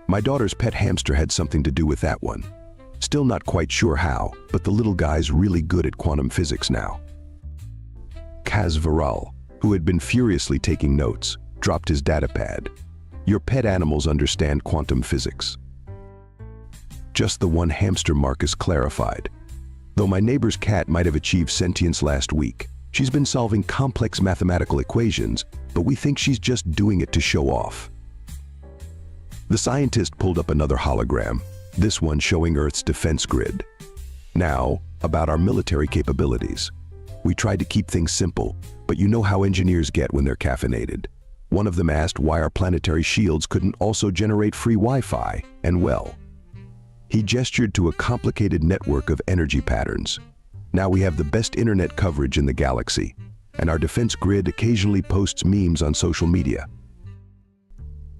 My daughter's pet hamster had something to do with that one. Still not quite sure how, but the little guy's really good at quantum physics now. Kaz Viral, who had been furiously taking notes, dropped his datapad. Your pet animals understand quantum physics. Just the one hamster, Marcus clarified. Though my neighbor's cat might have achieved sentience last week, she's been solving complex mathematical equations, but we think she's just doing it to show off. The scientist pulled up another hologram, this one showing Earth's defense grid. Now, about our military capabilities. We tried to keep things simple, but you know how engineers get when they're caffeinated. One of them asked why our planetary shields couldn't also generate free Wi-Fi, and well, he gestured to a complicated network of energy patterns. Now we have the best internet coverage in the galaxy, and our defense grid occasionally posts memes on social media.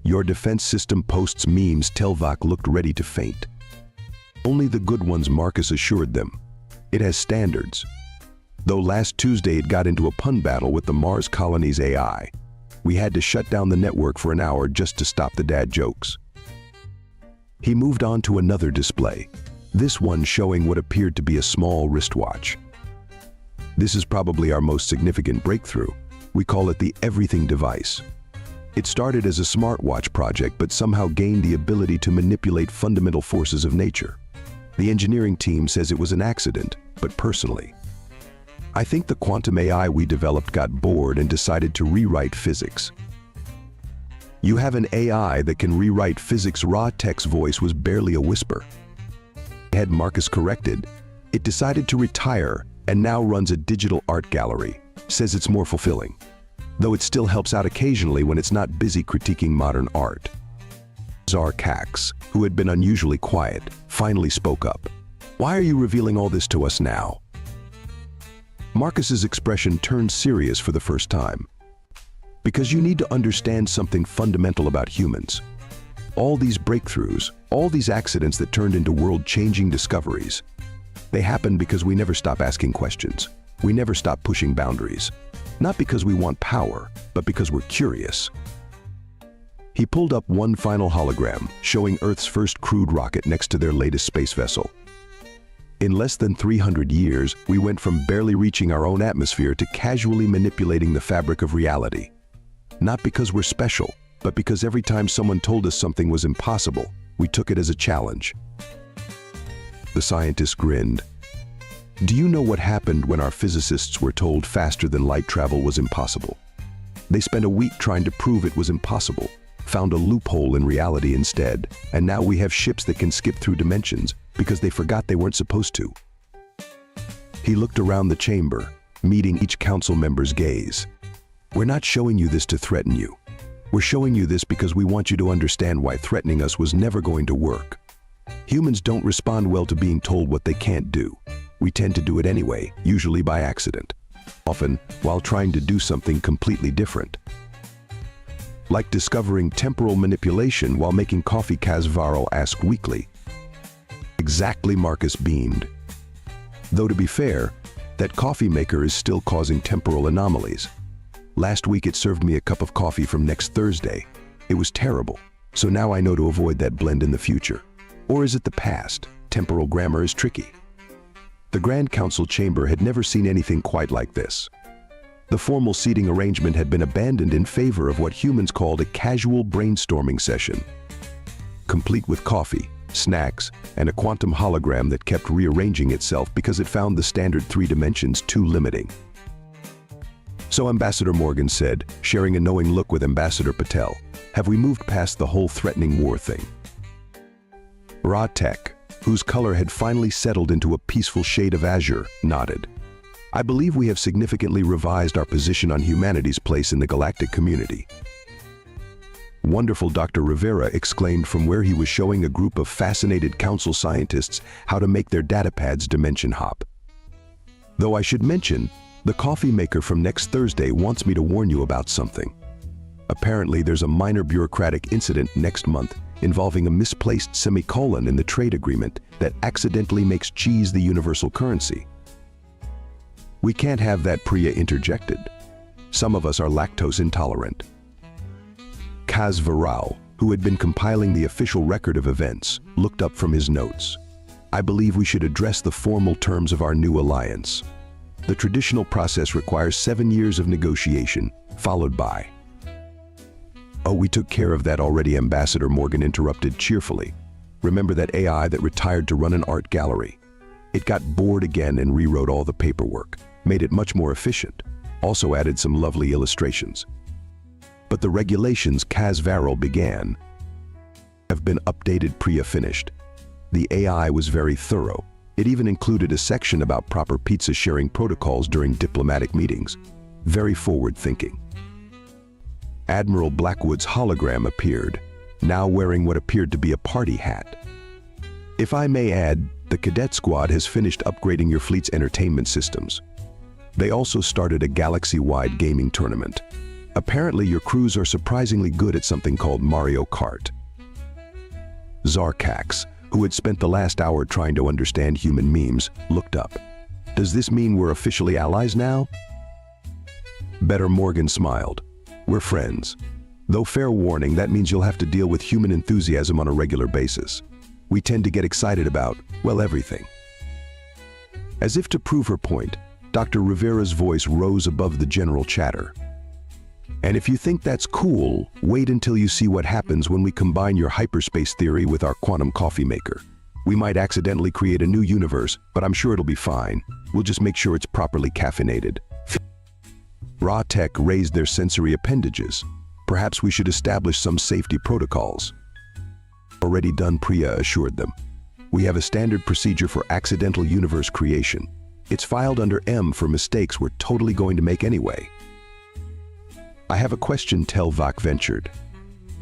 Your defense system posts memes, Telvak looked ready to faint. Only the good ones, Marcus assured them. It has standards. Though last Tuesday it got into a pun battle with the Mars colony's AI. We had to shut down the network for an hour just to stop the dad jokes. He moved on to another display, this one showing what appeared to be a small wristwatch. This is probably our most significant breakthrough. We call it the Everything device. It started as a smartwatch project but somehow gained the ability to manipulate fundamental forces of nature. The engineering team says it was an accident, but personally, I think the quantum AI we developed got bored and decided to rewrite physics. You have an AI that can rewrite physics. Ra-Tech's voice was barely a whisper. Had Marcus corrected, it decided to retire and now runs a digital art gallery, says it's more fulfilling. Though it still helps out occasionally when it's not busy critiquing modern art. Zarkax, who had been unusually quiet, finally spoke up. Why are you revealing all this to us now? Marcus's expression turned serious for the first time. Because you need to understand something fundamental about humans. All these breakthroughs, all these accidents that turned into world-changing discoveries, they happen because we never stop asking questions. We never stop pushing boundaries. Not because we want power, but because we're curious. He pulled up one final hologram, showing Earth's first crewed rocket next to their latest space vessel. In less than 300 years, we went from barely reaching our own atmosphere to casually manipulating the fabric of reality. Not because we're special, but because every time someone told us something was impossible, we took it as a challenge. The scientist grinned. Do you know what happened when our physicists were told faster than light travel was impossible? They spent a week trying to prove it was impossible, found a loophole in reality instead, and now we have ships that can skip through dimensions because they forgot they weren't supposed to. He looked around the chamber, meeting each council member's gaze. We're not showing you this to threaten you. We're showing you this because we want you to understand why threatening us was never going to work. Humans don't respond well to being told what they can't do. We tend to do it anyway, usually by accident. Often, while trying to do something completely different. Like discovering temporal manipulation while making coffee, Kaz Viral asked weakly. Exactly, Marcus beamed. Though to be fair, that coffee maker is still causing temporal anomalies. Last week it served me a cup of coffee from next Thursday. It was terrible, so now I know to avoid that blend in the future. Or is it the past? Temporal grammar is tricky. The Grand Council chamber had never seen anything quite like this. The formal seating arrangement had been abandoned in favor of what humans called a casual brainstorming session, complete with coffee, snacks, and a quantum hologram that kept rearranging itself because it found the standard 3 dimensions too limiting. So Ambassador Morgan said, sharing a knowing look with Ambassador Patel, have we moved past the whole threatening war thing? Ra-Tech, whose color had finally settled into a peaceful shade of azure, nodded. I believe we have significantly revised our position on humanity's place in the galactic community. Wonderful, Dr. Rivera exclaimed from where he was showing a group of fascinated council scientists how to make their datapads dimension hop. Though I should mention, the coffee maker from next Thursday wants me to warn you about something. Apparently there's a minor bureaucratic incident next month involving a misplaced semicolon in the trade agreement that accidentally makes cheese the universal currency. We can't have that, Priya interjected. Some of us are lactose intolerant. Kaz Viral, who had been compiling the official record of events, looked up from his notes. I believe we should address the formal terms of our new alliance. The traditional process requires 7 years of negotiation, followed by... Oh, we took care of that already, Ambassador Morgan interrupted cheerfully. Remember that AI that retired to run an art gallery? It got bored again and rewrote all the paperwork, made it much more efficient, also added some lovely illustrations. But the regulations Kaz Varel began have been updated finished. The AI was very thorough. It even included a section about proper pizza sharing protocols during diplomatic meetings. Very forward-thinking. Admiral Blackwood's hologram appeared, now wearing what appeared to be a party hat. If I may add, the cadet squad has finished upgrading your fleet's entertainment systems. They also started a galaxy-wide gaming tournament. Apparently your crews are surprisingly good at something called Mario Kart. Zarkax, who had spent the last hour trying to understand human memes, looked up. Does this mean we're officially allies now? Better Morgan smiled. We're friends. Though fair warning, that means you'll have to deal with human enthusiasm on a regular basis. We tend to get excited about, well, everything. As if to prove her point, Dr. Rivera's voice rose above the general chatter. And if you think that's cool, wait until you see what happens when we combine your hyperspace theory with our quantum coffee maker. We might accidentally create a new universe, but I'm sure it'll be fine. We'll just make sure it's properly caffeinated. Raw Tech raised their sensory appendages. Perhaps we should establish some safety protocols. Already done, Priya assured them. We have a standard procedure for accidental universe creation. It's filed under M for mistakes we're totally going to make anyway. I have a question, Telvak ventured.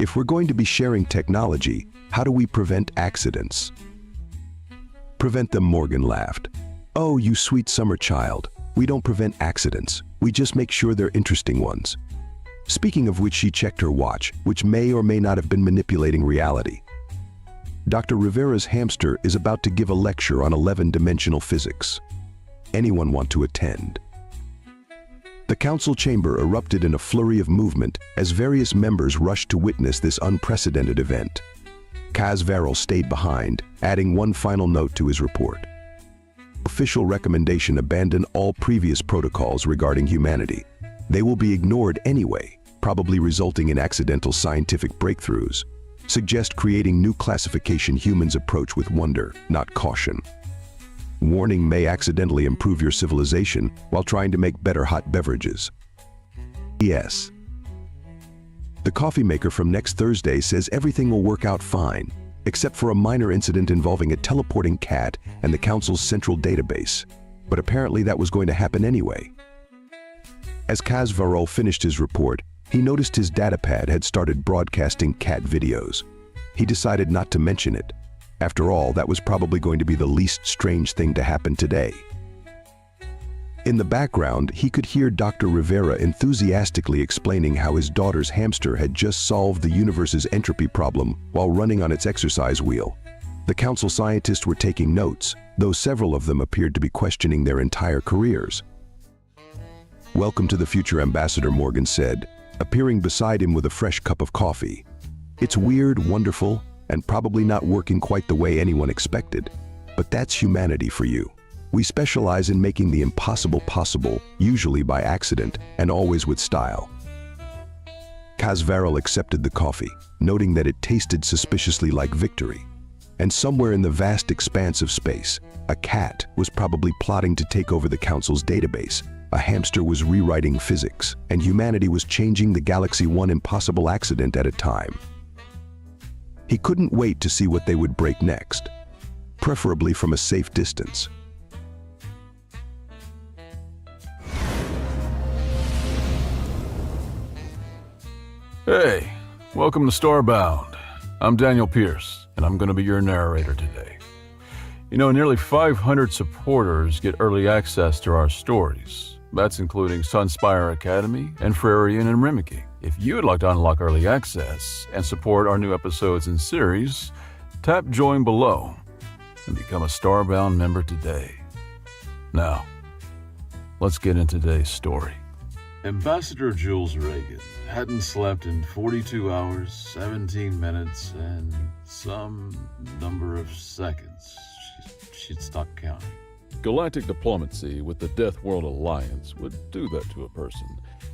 If we're going to be sharing technology, how do we prevent accidents? Prevent them, Morgan laughed. Oh, you sweet summer child. We don't prevent accidents. We just make sure they're interesting ones. Speaking of which, she checked her watch, which may or may not have been manipulating reality. Dr. Rivera's hamster is about to give a lecture on 11-dimensional physics. Anyone want to attend? The council chamber erupted in a flurry of movement as various members rushed to witness this unprecedented event. Kaz Varel stayed behind, adding one final note to his report. Official recommendation: abandon all previous protocols regarding humanity. They will be ignored anyway, probably resulting in accidental scientific breakthroughs. Suggest creating new classification: humans approach with wonder, not caution. Warning: may accidentally improve your civilization while trying to make better hot beverages. Yes. The coffee maker from next Thursday says everything will work out fine, except for a minor incident involving a teleporting cat and the council's central database. But apparently that was going to happen anyway. As Kaz Varel finished his report, he noticed his datapad had started broadcasting cat videos. He decided not to mention it. After all, that was probably going to be the least strange thing to happen today. In the background, he could hear Dr. Rivera enthusiastically explaining how his daughter's hamster had just solved the universe's entropy problem while running on its exercise wheel. The council scientists were taking notes, though several of them appeared to be questioning their entire careers. Welcome to the future, Ambassador Morgan said, appearing beside him with a fresh cup of coffee. It's weird, wonderful, and probably not working quite the way anyone expected, but that's humanity for you. We specialize in making the impossible possible, usually by accident, and always with style. Kaz Varel accepted the coffee, noting that it tasted suspiciously like victory. And somewhere in the vast expanse of space, a cat was probably plotting to take over the council's database, a hamster was rewriting physics, and humanity was changing the galaxy one impossible accident at a time. He couldn't wait to see what they would break next, preferably from a safe distance. Hey, welcome to Starbound. I'm Daniel Pierce, and I'm going to be your narrator today. You know, nearly 500 supporters get early access to our stories. That's including Sunspire Academy and Frarian and Rimiki. If you would like to unlock early access and support our new episodes and series, tap join below and become a Starbound member today. Now, let's get into today's story. Ambassador Jules Reagan hadn't slept in 42 hours, 17 minutes, and some number of seconds. She'd stopped counting. Galactic diplomacy with the Death World Alliance would do that to a person,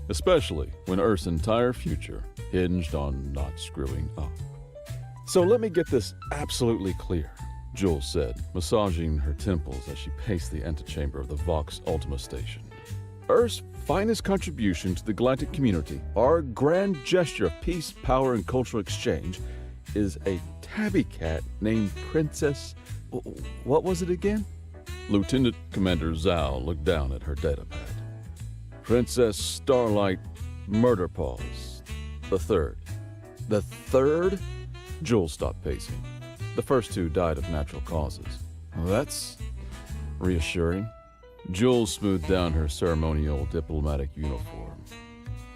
especially when Earth's entire future hinged on not screwing up. So let me get this absolutely clear, Jules said, massaging her temples as she paced the antechamber of the Vox Ultima station. Earth's finest contribution to the galactic community, our grand gesture of peace, power, and cultural exchange, is a tabby cat named Princess... What was it again? Lieutenant Commander Zhao looked down at her datapad. Princess Starlight Murderpaws, the third. The third? Jules stopped pacing. The first two died of natural causes. Well, that's reassuring. Jules smoothed down her ceremonial diplomatic uniform.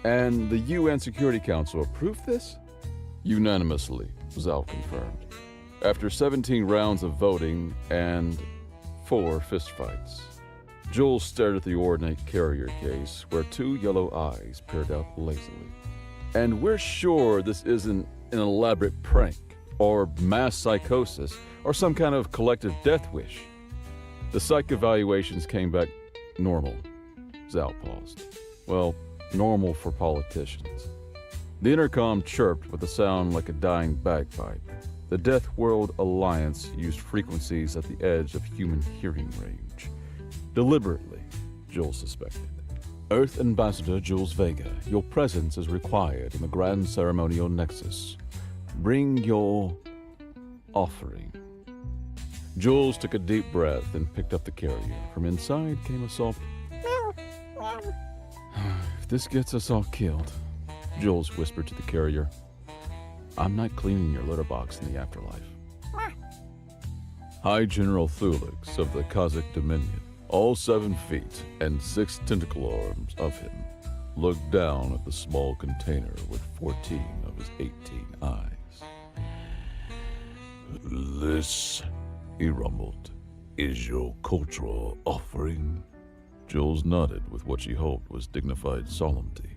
And the UN Security Council approved this? Unanimously, Zhao confirmed. After 17 rounds of voting and 4 fistfights. Jules stared at the ornate carrier case where 2 yellow eyes peered out lazily. And we're sure this isn't an elaborate prank, or mass psychosis, or some kind of collective death wish. The psych evaluations came back normal. Zhao paused. Well, normal for politicians. The intercom chirped with a sound like a dying bagpipe. The Death World Alliance used frequencies at the edge of human hearing range. Deliberately, Jules suspected. Earth Ambassador Jules Vega, your presence is required in the Grand Ceremonial Nexus. Bring your offering. Jules took a deep breath and picked up the carrier. From inside came a soft... If this gets us all killed, Jules whispered to the carrier, I'm not cleaning your litter box in the afterlife. High General Thulix of the Kazakh Dominion, all 7 feet and 6 tentacle arms of him, looked down at the small container with 14 of his 18 eyes. This, he rumbled, is your cultural offering? Jules nodded with what she hoped was dignified solemnity.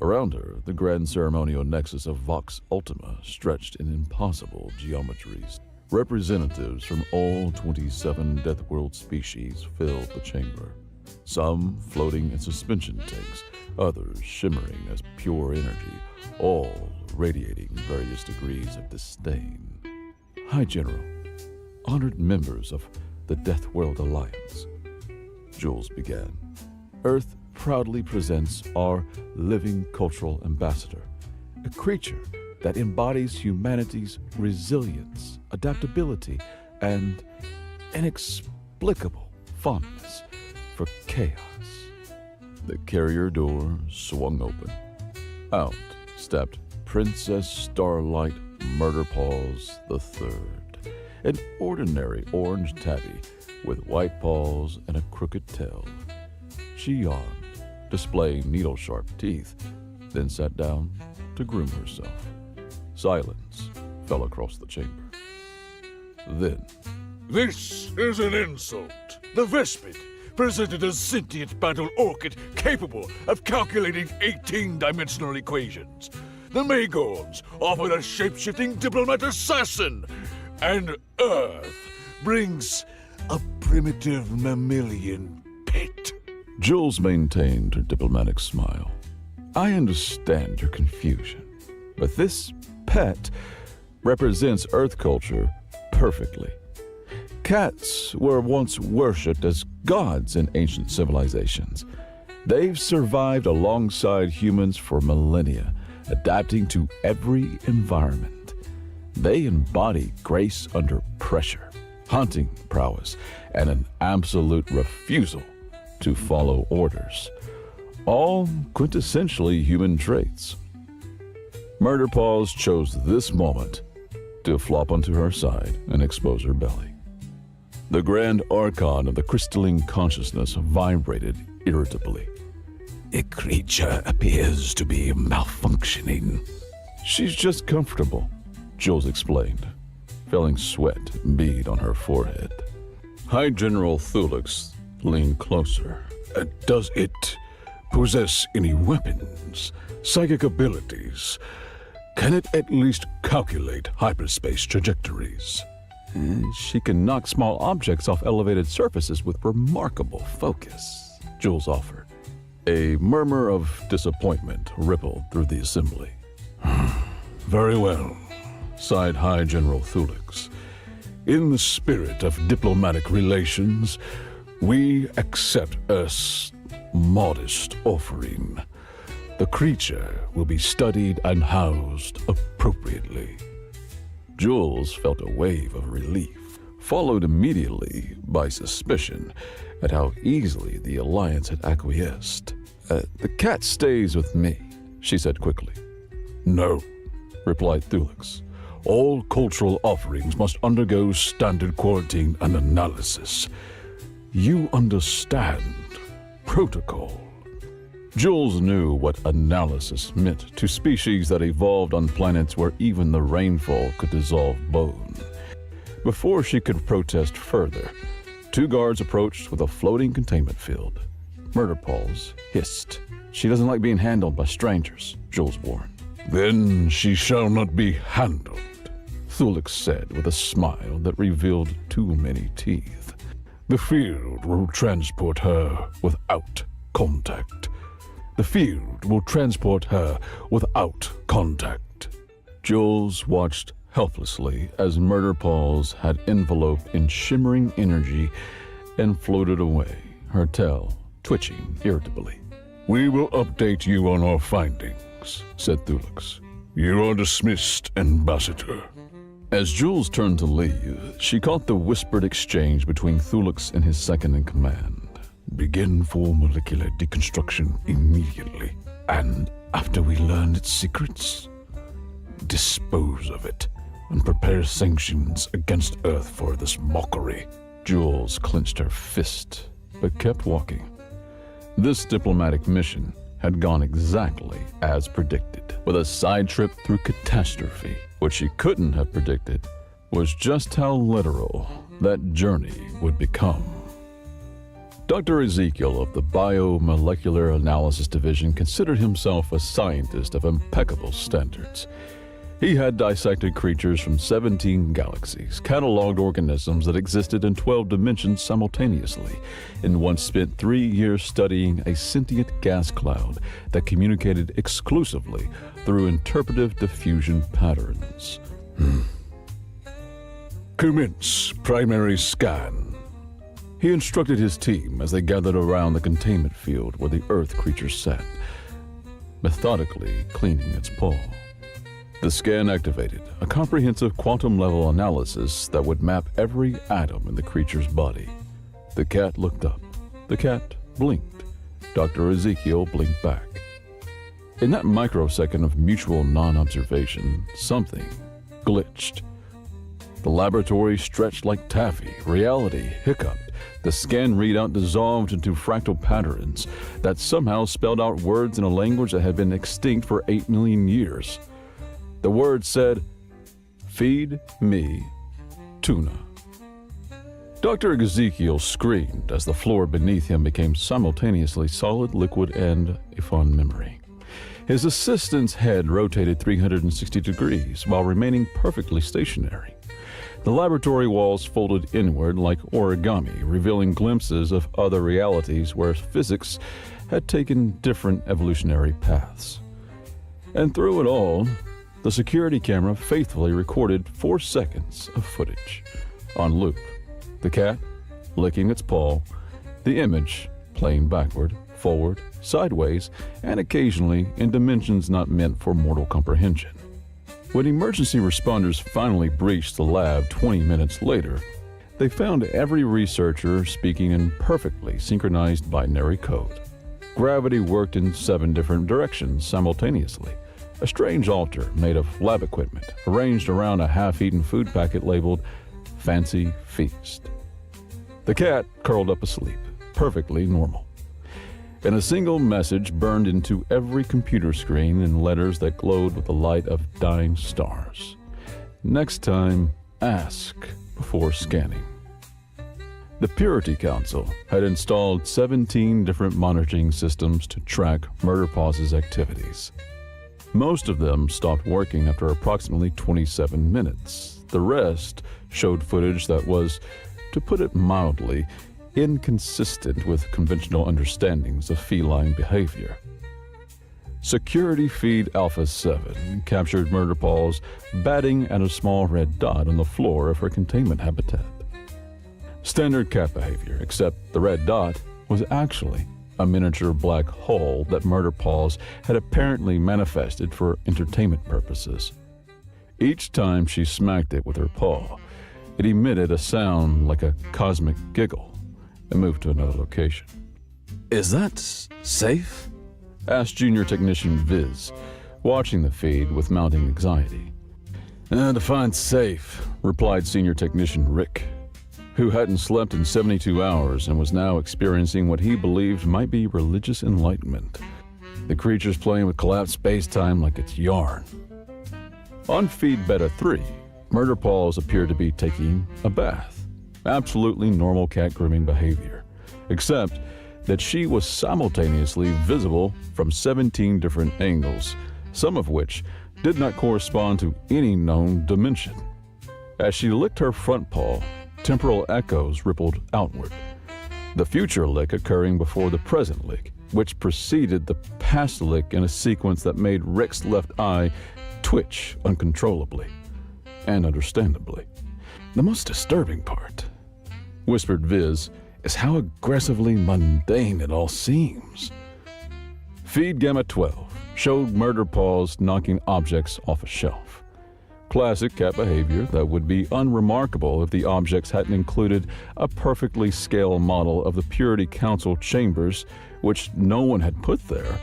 Around her, the grand ceremonial nexus of Vox Ultima stretched in impossible geometries. Representatives from all 27 Death World species filled the chamber, some floating in suspension tanks, others shimmering as pure energy, all radiating various degrees of disdain. High General, honored members of the Death World Alliance, Jules began. Earth proudly presents our living cultural ambassador, a creature that embodies humanity's resilience, adaptability, and inexplicable fondness for chaos. The carrier door swung open. Out stepped Princess Starlight Murderpaws III, an ordinary orange tabby with white paws and a crooked tail. She yawned, displaying needle-sharp teeth, then sat down to groom herself. Silence fell across the chamber. Then, This is an insult. The Vespid presented a sentient battle orchid capable of calculating 18-dimensional equations. The Magorns offered a shape-shifting diplomat assassin. And Earth brings a primitive mammalian pet. Jules maintained her diplomatic smile. I understand your confusion, but this pet represents Earth culture perfectly. Cats were once worshipped as gods in ancient civilizations. They've survived alongside humans for millennia, adapting to every environment. They embody grace under pressure, hunting prowess, and an absolute refusal to follow orders. All quintessentially human traits. Murderpaws chose this moment to flop onto her side and expose her belly. The grand archon of the crystalline consciousness vibrated irritably. A creature appears to be malfunctioning. She's just comfortable, Jules explained, feeling sweat bead on her forehead. High General Thulix leaned closer. Does it possess any weapons, psychic abilities? Can it at least calculate hyperspace trajectories? She can knock small objects off elevated surfaces with remarkable focus, Jules offered. A murmur of disappointment rippled through the assembly. Very well, sighed High General Thulix. In the spirit of diplomatic relations, we accept Earth's modest offering. The creature will be studied and housed appropriately. Jules felt a wave of relief, followed immediately by suspicion at how easily the Alliance had acquiesced. The cat stays with me, she said quickly. No, replied Thulix. all cultural offerings must undergo standard quarantine and analysis. You understand protocol. Jules knew what analysis meant to species that evolved on planets where even the rainfall could dissolve bone. Before she could protest further, 2 guards approached with a floating containment field. Murder Paws hissed. She doesn't like being handled by strangers, Jules warned. Then she shall not be handled, Thulix said with a smile that revealed too many teeth. The field will transport her without contact. The field will transport her without contact. Jules watched helplessly as Murder Paws had enveloped in shimmering energy and floated away, her tail twitching irritably. We will update you on our findings, said Thulix. You are dismissed, Ambassador. As Jules turned to leave, she caught the whispered exchange between Thulix and his second-in-command. Begin full molecular deconstruction immediately, and after we learn its secrets, dispose of it and prepare sanctions against Earth for this mockery. Jules clenched her fist, but kept walking. This diplomatic mission had gone exactly as predicted, with a side trip through catastrophe. What she couldn't have predicted was just how literal that journey would become. Dr. Ezekiel of the Biomolecular Analysis Division considered himself a scientist of impeccable standards. He had dissected creatures from 17 galaxies, cataloged organisms that existed in 12 dimensions simultaneously, and once spent 3 years studying a sentient gas cloud that communicated exclusively through interpretive diffusion patterns. Commence primary scan. He instructed his team as they gathered around the containment field where the Earth creature sat, methodically cleaning its paw. The scan activated a comprehensive quantum-level analysis that would map every atom in the creature's body. The cat looked up. The cat blinked. Dr. Ezekiel blinked back. In that microsecond of mutual non-observation, something glitched. The laboratory stretched like taffy. Reality hiccuped. The scan readout dissolved into fractal patterns that somehow spelled out words in a language that had been extinct for 8 million years. The word said, "Feed me tuna." Dr. Ezekiel screamed as the floor beneath him became simultaneously solid, liquid, and a fond memory. His assistant's head rotated 360 degrees while remaining perfectly stationary. The laboratory walls folded inward like origami, revealing glimpses of other realities where physics had taken different evolutionary paths. And through it all, the security camera faithfully recorded 4 seconds of footage on loop. The cat licking its paw, the image playing backward, forward, sideways, and occasionally in dimensions not meant for mortal comprehension. When emergency responders finally breached the lab 20 minutes later, they found every researcher speaking in perfectly synchronized binary code. Gravity worked in 7 different directions simultaneously. A strange altar made of lab equipment, arranged around a half-eaten food packet labeled Fancy Feast. The cat curled up asleep, perfectly normal. And a single message burned into every computer screen in letters that glowed with the light of dying stars. Next time, ask before scanning. The Purity Council had installed 17 different monitoring systems to track Murderpaw's activities. Most of them stopped working after approximately 27 minutes. The rest showed footage that was, to put it mildly, inconsistent with conventional understandings of feline behavior. Security feed Alpha 7 captured Murderpaw's batting at a small red dot on the floor of her containment habitat. Standard cat behavior, except the red dot was actually a miniature black hole that Murderpaw's had apparently manifested for entertainment purposes. Each time she smacked it with her paw, it emitted a sound like a cosmic giggle and moved to another location. Is that safe? Asked Junior Technician Viz, watching the feed with mounting anxiety. Define safe, Replied Senior Technician Rick, who hadn't slept in 72 hours and was now experiencing what he believed might be religious enlightenment. The creature's playing with collapsed space-time like it's yarn. On feed Beta 3, Murderpaw's appeared to be taking a bath. Absolutely normal cat grooming behavior, except that she was simultaneously visible from 17 different angles, some of which did not correspond to any known dimension. As she licked her front paw, temporal echoes rippled outward, the future lick occurring before the present lick, which preceded the past lick in a sequence that made Rick's left eye twitch uncontrollably, and understandably. The most disturbing part, whispered Viz, is how aggressively mundane it all seems. Feed Gamma 12 showed Murderpaw's knocking objects off a shelf. Classic cat behavior that would be unremarkable if the objects hadn't included a perfectly scale model of the Purity Council chambers, which no one had put there.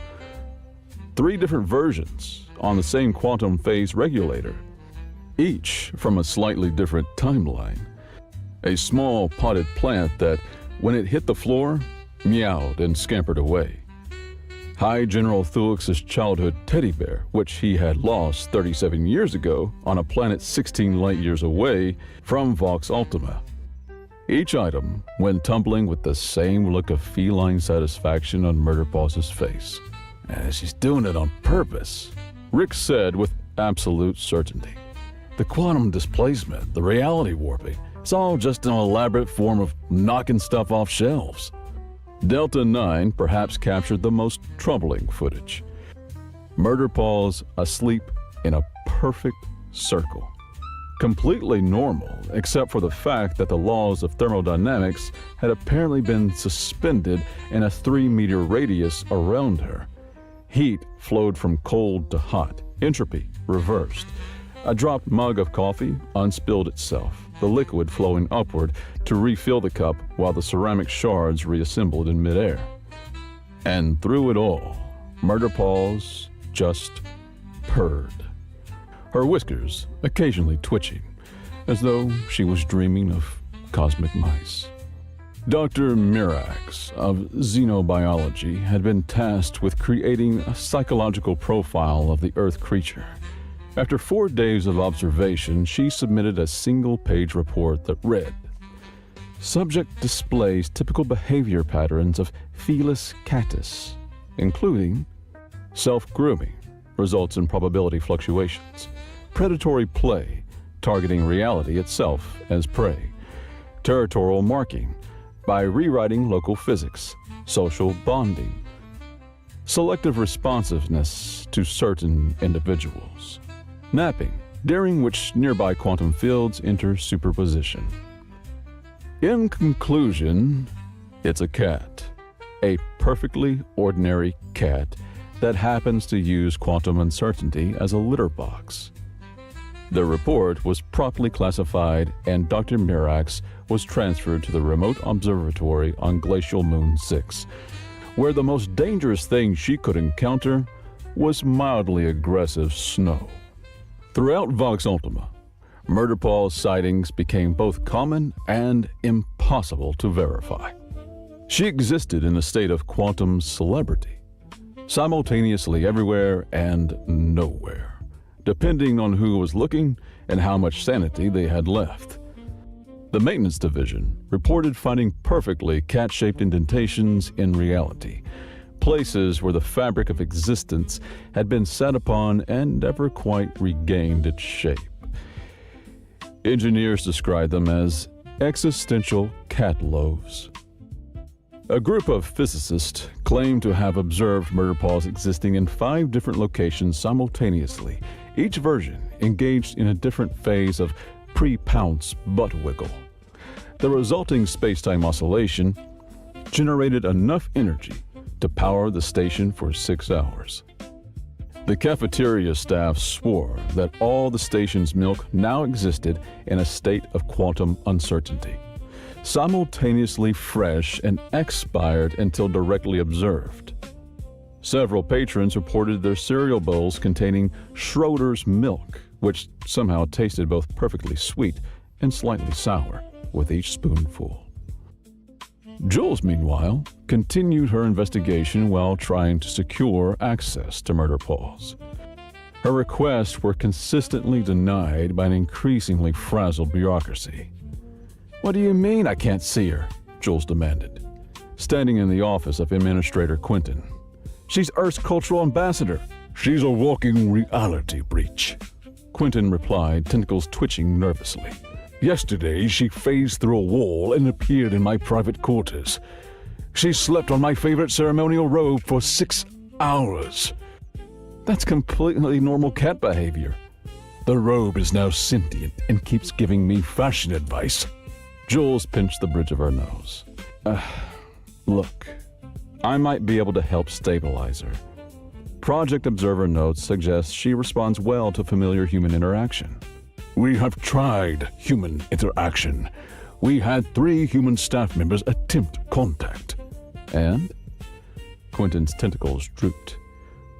3 different versions on the same quantum phase regulator, each from a slightly different timeline. A small potted plant that, when it hit the floor, meowed and scampered away. High General Thulix's childhood teddy bear, which he had lost 37 years ago on a planet 16 light-years away from Vox Ultima. Each item went tumbling with the same look of feline satisfaction on Murderpaw's face. She's doing it on purpose, Rick said with absolute certainty. The quantum displacement, the reality warping, it's all just an elaborate form of knocking stuff off shelves. Delta 9 perhaps captured the most troubling footage. Murderpaw's asleep in a perfect circle. Completely normal, except for the fact that the laws of thermodynamics had apparently been suspended in a 3-meter radius around her. Heat flowed from cold to hot, entropy reversed. A dropped mug of coffee unspilled itself, the liquid flowing upward to refill the cup while the ceramic shards reassembled in midair. And through it all, Murderpaw's just purred, her whiskers occasionally twitching, as though she was dreaming of cosmic mice. Dr. Mirax of xenobiology had been tasked with creating a psychological profile of the Earth creature. After 4 days of observation, she submitted a single-page report that read, "Subject displays typical behavior patterns of Felis catus, including self-grooming, results in probability fluctuations, predatory play, targeting reality itself as prey, territorial marking, by rewriting local physics, social bonding, selective responsiveness to certain individuals, napping, during which nearby quantum fields enter superposition. In conclusion, it's a cat, a perfectly ordinary cat that happens to use quantum uncertainty as a litter box." The report was promptly classified, and Dr. Mirax was transferred to the remote observatory on Glacial Moon 6, where the most dangerous thing she could encounter was mildly aggressive snow. Throughout Vox Ultima, Murderpaw's sightings became both common and impossible to verify. She existed in a state of quantum celebrity, simultaneously everywhere and nowhere, depending on who was looking and how much sanity they had left. The maintenance division reported finding perfectly cat-shaped indentations in reality, places where the fabric of existence had been set upon and never quite regained its shape. Engineers described them as existential cat loaves. A group of physicists claimed to have observed murder paws existing in 5 different locations simultaneously, each version engaged in a different phase of pre-pounce butt wiggle. The resulting space-time oscillation generated enough energy to power the station for 6 hours. The cafeteria staff swore that all the station's milk now existed in a state of quantum uncertainty, simultaneously fresh and expired until directly observed. Several patrons reported their cereal bowls containing Schroeder's milk, which somehow tasted both perfectly sweet and slightly sour with each spoonful. Jules, meanwhile, continued her investigation while trying to secure access to murder paws. Her requests were consistently denied by an increasingly frazzled bureaucracy. "What do you mean I can't see her?" Jules demanded, standing in the office of Administrator Quentin. "She's Earth's cultural ambassador." "She's a walking reality breach," Quentin replied, tentacles twitching nervously. "Yesterday, she phased through a wall and appeared in my private quarters. She slept on my favorite ceremonial robe for 6 hours. That's completely normal cat behavior. The robe is now sentient and keeps giving me fashion advice." Jules pinched the bridge of her nose. Look, I might be able to help stabilize her. Project Observer notes suggest she responds well to familiar human interaction. "We have tried human interaction. We had 3 human staff members attempt contact." And? Quentin's tentacles drooped.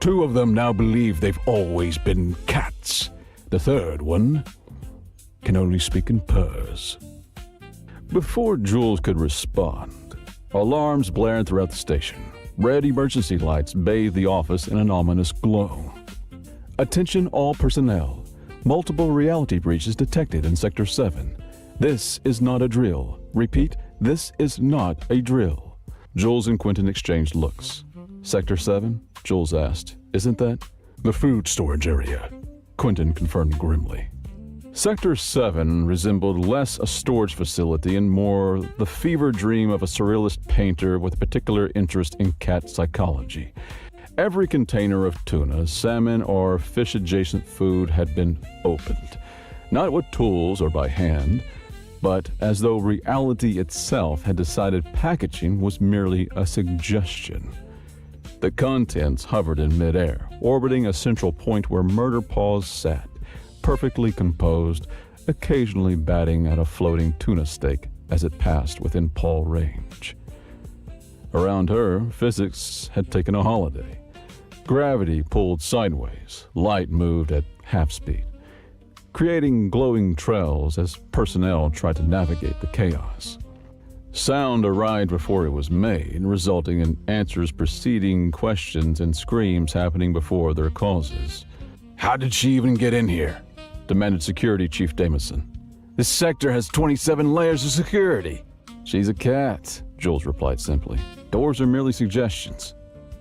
2 of them now believe they've always been cats. The 3rd one can only speak in purrs. Before Jules could respond, alarms blared throughout the station. Red emergency lights bathed the office in an ominous glow. "Attention all personnel. Multiple reality breaches detected in Sector 7. This is not a drill. Repeat, this is not a drill." Jules and Quentin exchanged looks. "Sector 7?" Jules asked. "Isn't that?" "The food storage area," Quentin confirmed grimly. Sector 7 resembled less a storage facility and more the fever dream of a surrealist painter with a particular interest in cat psychology. Every container of tuna, salmon, or fish-adjacent food had been opened, not with tools or by hand, but as though reality itself had decided packaging was merely a suggestion. The contents hovered in midair, orbiting a central point where Murder Paws sat, perfectly composed, occasionally batting at a floating tuna steak as it passed within paw range. Around her, physics had taken a holiday. Gravity pulled sideways, light moved at half speed, creating glowing trails as personnel tried to navigate the chaos. Sound arrived before it was made, resulting in answers preceding questions and screams happening before their causes. "How did she even get in here?" demanded Security Chief Damison. "This sector has 27 layers of security." "She's a cat," Jules replied simply. "Doors are merely suggestions."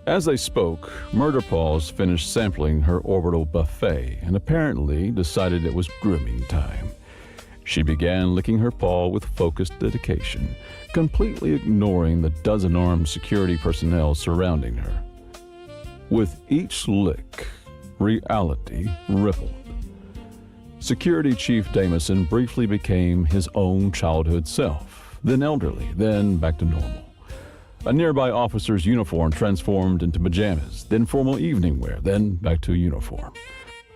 As they spoke, Murder Paws finished sampling her orbital buffet and apparently decided it was grooming time. She began licking her paw with focused dedication, completely ignoring the dozen-armed security personnel surrounding her. With each lick, reality rippled. Security Chief Damison briefly became his own childhood self, then elderly, then back to normal. A nearby officer's uniform transformed into pajamas, then formal evening wear, then back to uniform.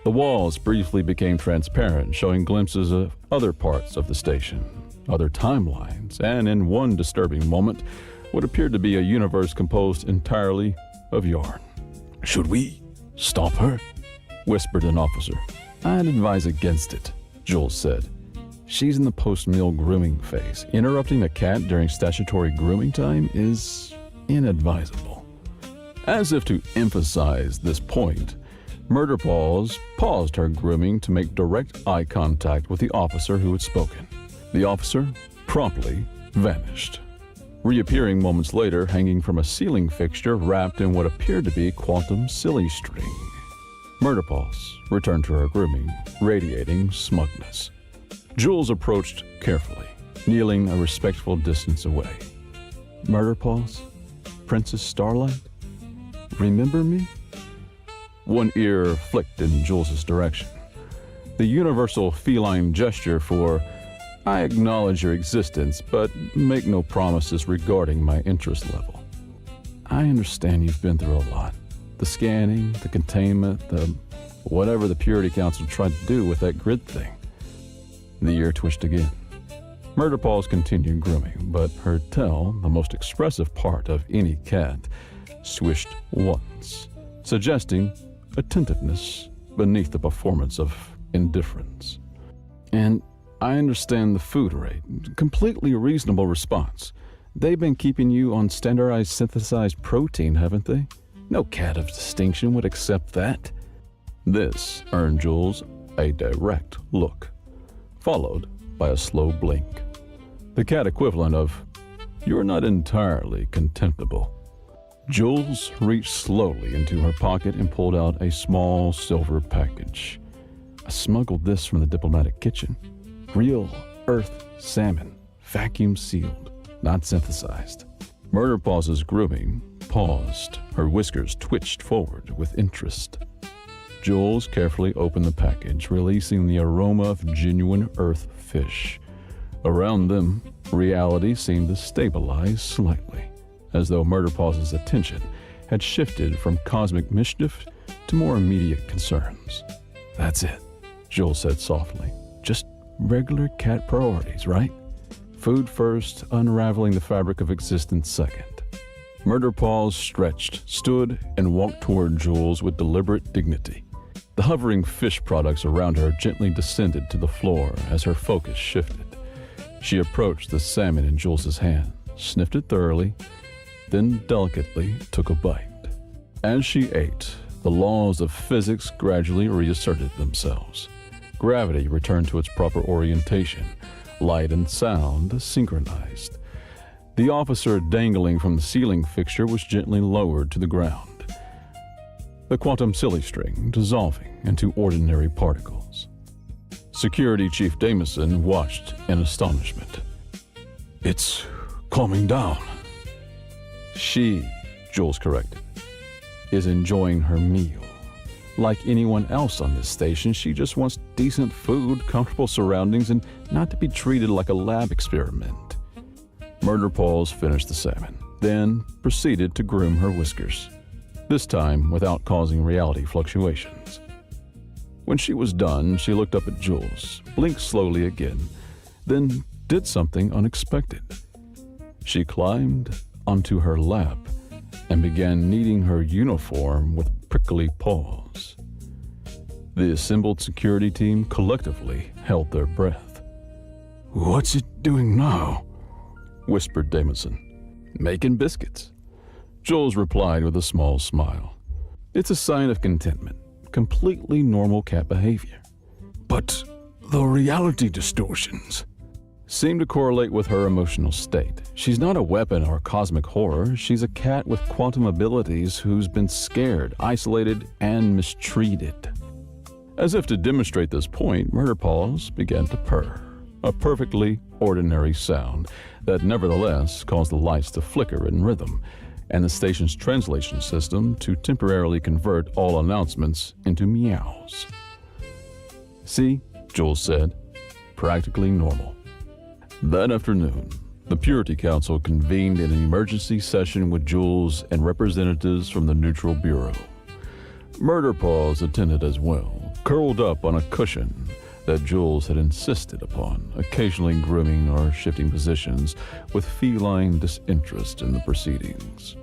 The walls briefly became transparent, showing glimpses of other parts of the station, other timelines, and in one disturbing moment, what appeared to be a universe composed entirely of yarn. "Should we stop her?" whispered an officer. "I'd advise against it," Jules said. "She's in the post-meal grooming phase. Interrupting a cat during statutory grooming time is inadvisable." As if to emphasize this point, Murder Paws paused her grooming to make direct eye contact with the officer who had spoken. The officer promptly vanished, reappearing moments later hanging from a ceiling fixture wrapped in what appeared to be quantum silly string. Murderpause returned to her grooming, radiating smugness. Jules approached carefully, kneeling a respectful distance away. Murderpause? Princess Starlight? Remember me? One ear flicked in Jules's direction. The universal feline gesture for, I acknowledge your existence, but make no promises regarding my interest level. I understand you've been through a lot. The scanning, the containment, the whatever the Purity Council tried to do with that grid thing. The ear twitched again. Murderpause continued grooming, but her tail, the most expressive part of any cat, swished once, suggesting attentiveness beneath the performance of indifference. And I understand the food rate. Completely reasonable response. They've been keeping you on standardized synthesized protein, haven't they? No cat of distinction would accept that. This earned Jules a direct look, followed by a slow blink. The cat equivalent of, you're not entirely contemptible. Jules reached slowly into her pocket and pulled out a small silver package. I smuggled this from the diplomatic kitchen. Real earth salmon, vacuum sealed, not synthesized. Murderpause's grooming paused. Her whiskers twitched forward with interest. Jules carefully opened the package, releasing the aroma of genuine earth fish. Around them, reality seemed to stabilize slightly, as though Murderpause's attention had shifted from cosmic mischief to more immediate concerns. That's it, Jules said softly. Just regular cat priorities, right? Food first, unraveling the fabric of existence second. Murderpause stretched, stood, and walked toward Jules with deliberate dignity. The hovering fish products around her gently descended to the floor as her focus shifted. She approached the salmon in Jules's hand, sniffed it thoroughly, then delicately took a bite. As she ate, the laws of physics gradually reasserted themselves. Gravity returned to its proper orientation, light and sound synchronized. The officer dangling from the ceiling fixture was gently lowered to the ground, the quantum silly string dissolving into ordinary particles. Security Chief Damison watched in astonishment. It's calming down. She, Jules corrected, is enjoying her meal. Like anyone else on this station, she just wants decent food, comfortable surroundings, and not to be treated like a lab experiment. Murderpause finished the salmon, then proceeded to groom her whiskers, this time without causing reality fluctuations. When she was done, she looked up at Jules, blinked slowly again, then did something unexpected. She climbed onto her lap and began kneading her uniform with prickly paws. The assembled security team collectively held their breath. "What's it doing now?" whispered Damison. "Making biscuits." Jules replied with a small smile. "It's a sign of contentment, completely normal cat behavior." "But the reality distortions seem to correlate with her emotional state. She's not a weapon or cosmic horror. She's a cat with quantum abilities who's been scared, isolated, and mistreated." As if to demonstrate this point, Murderpause began to purr, a perfectly ordinary sound that nevertheless caused the lights to flicker in rhythm, and the station's translation system to temporarily convert all announcements into meows. "See," Jules said, "practically normal." That afternoon, the Purity Council convened in an emergency session with Jules and representatives from the Neutral Bureau. Murderpause attended as well, curled up on a cushion that Jules had insisted upon, occasionally grooming or shifting positions with feline disinterest in the proceedings.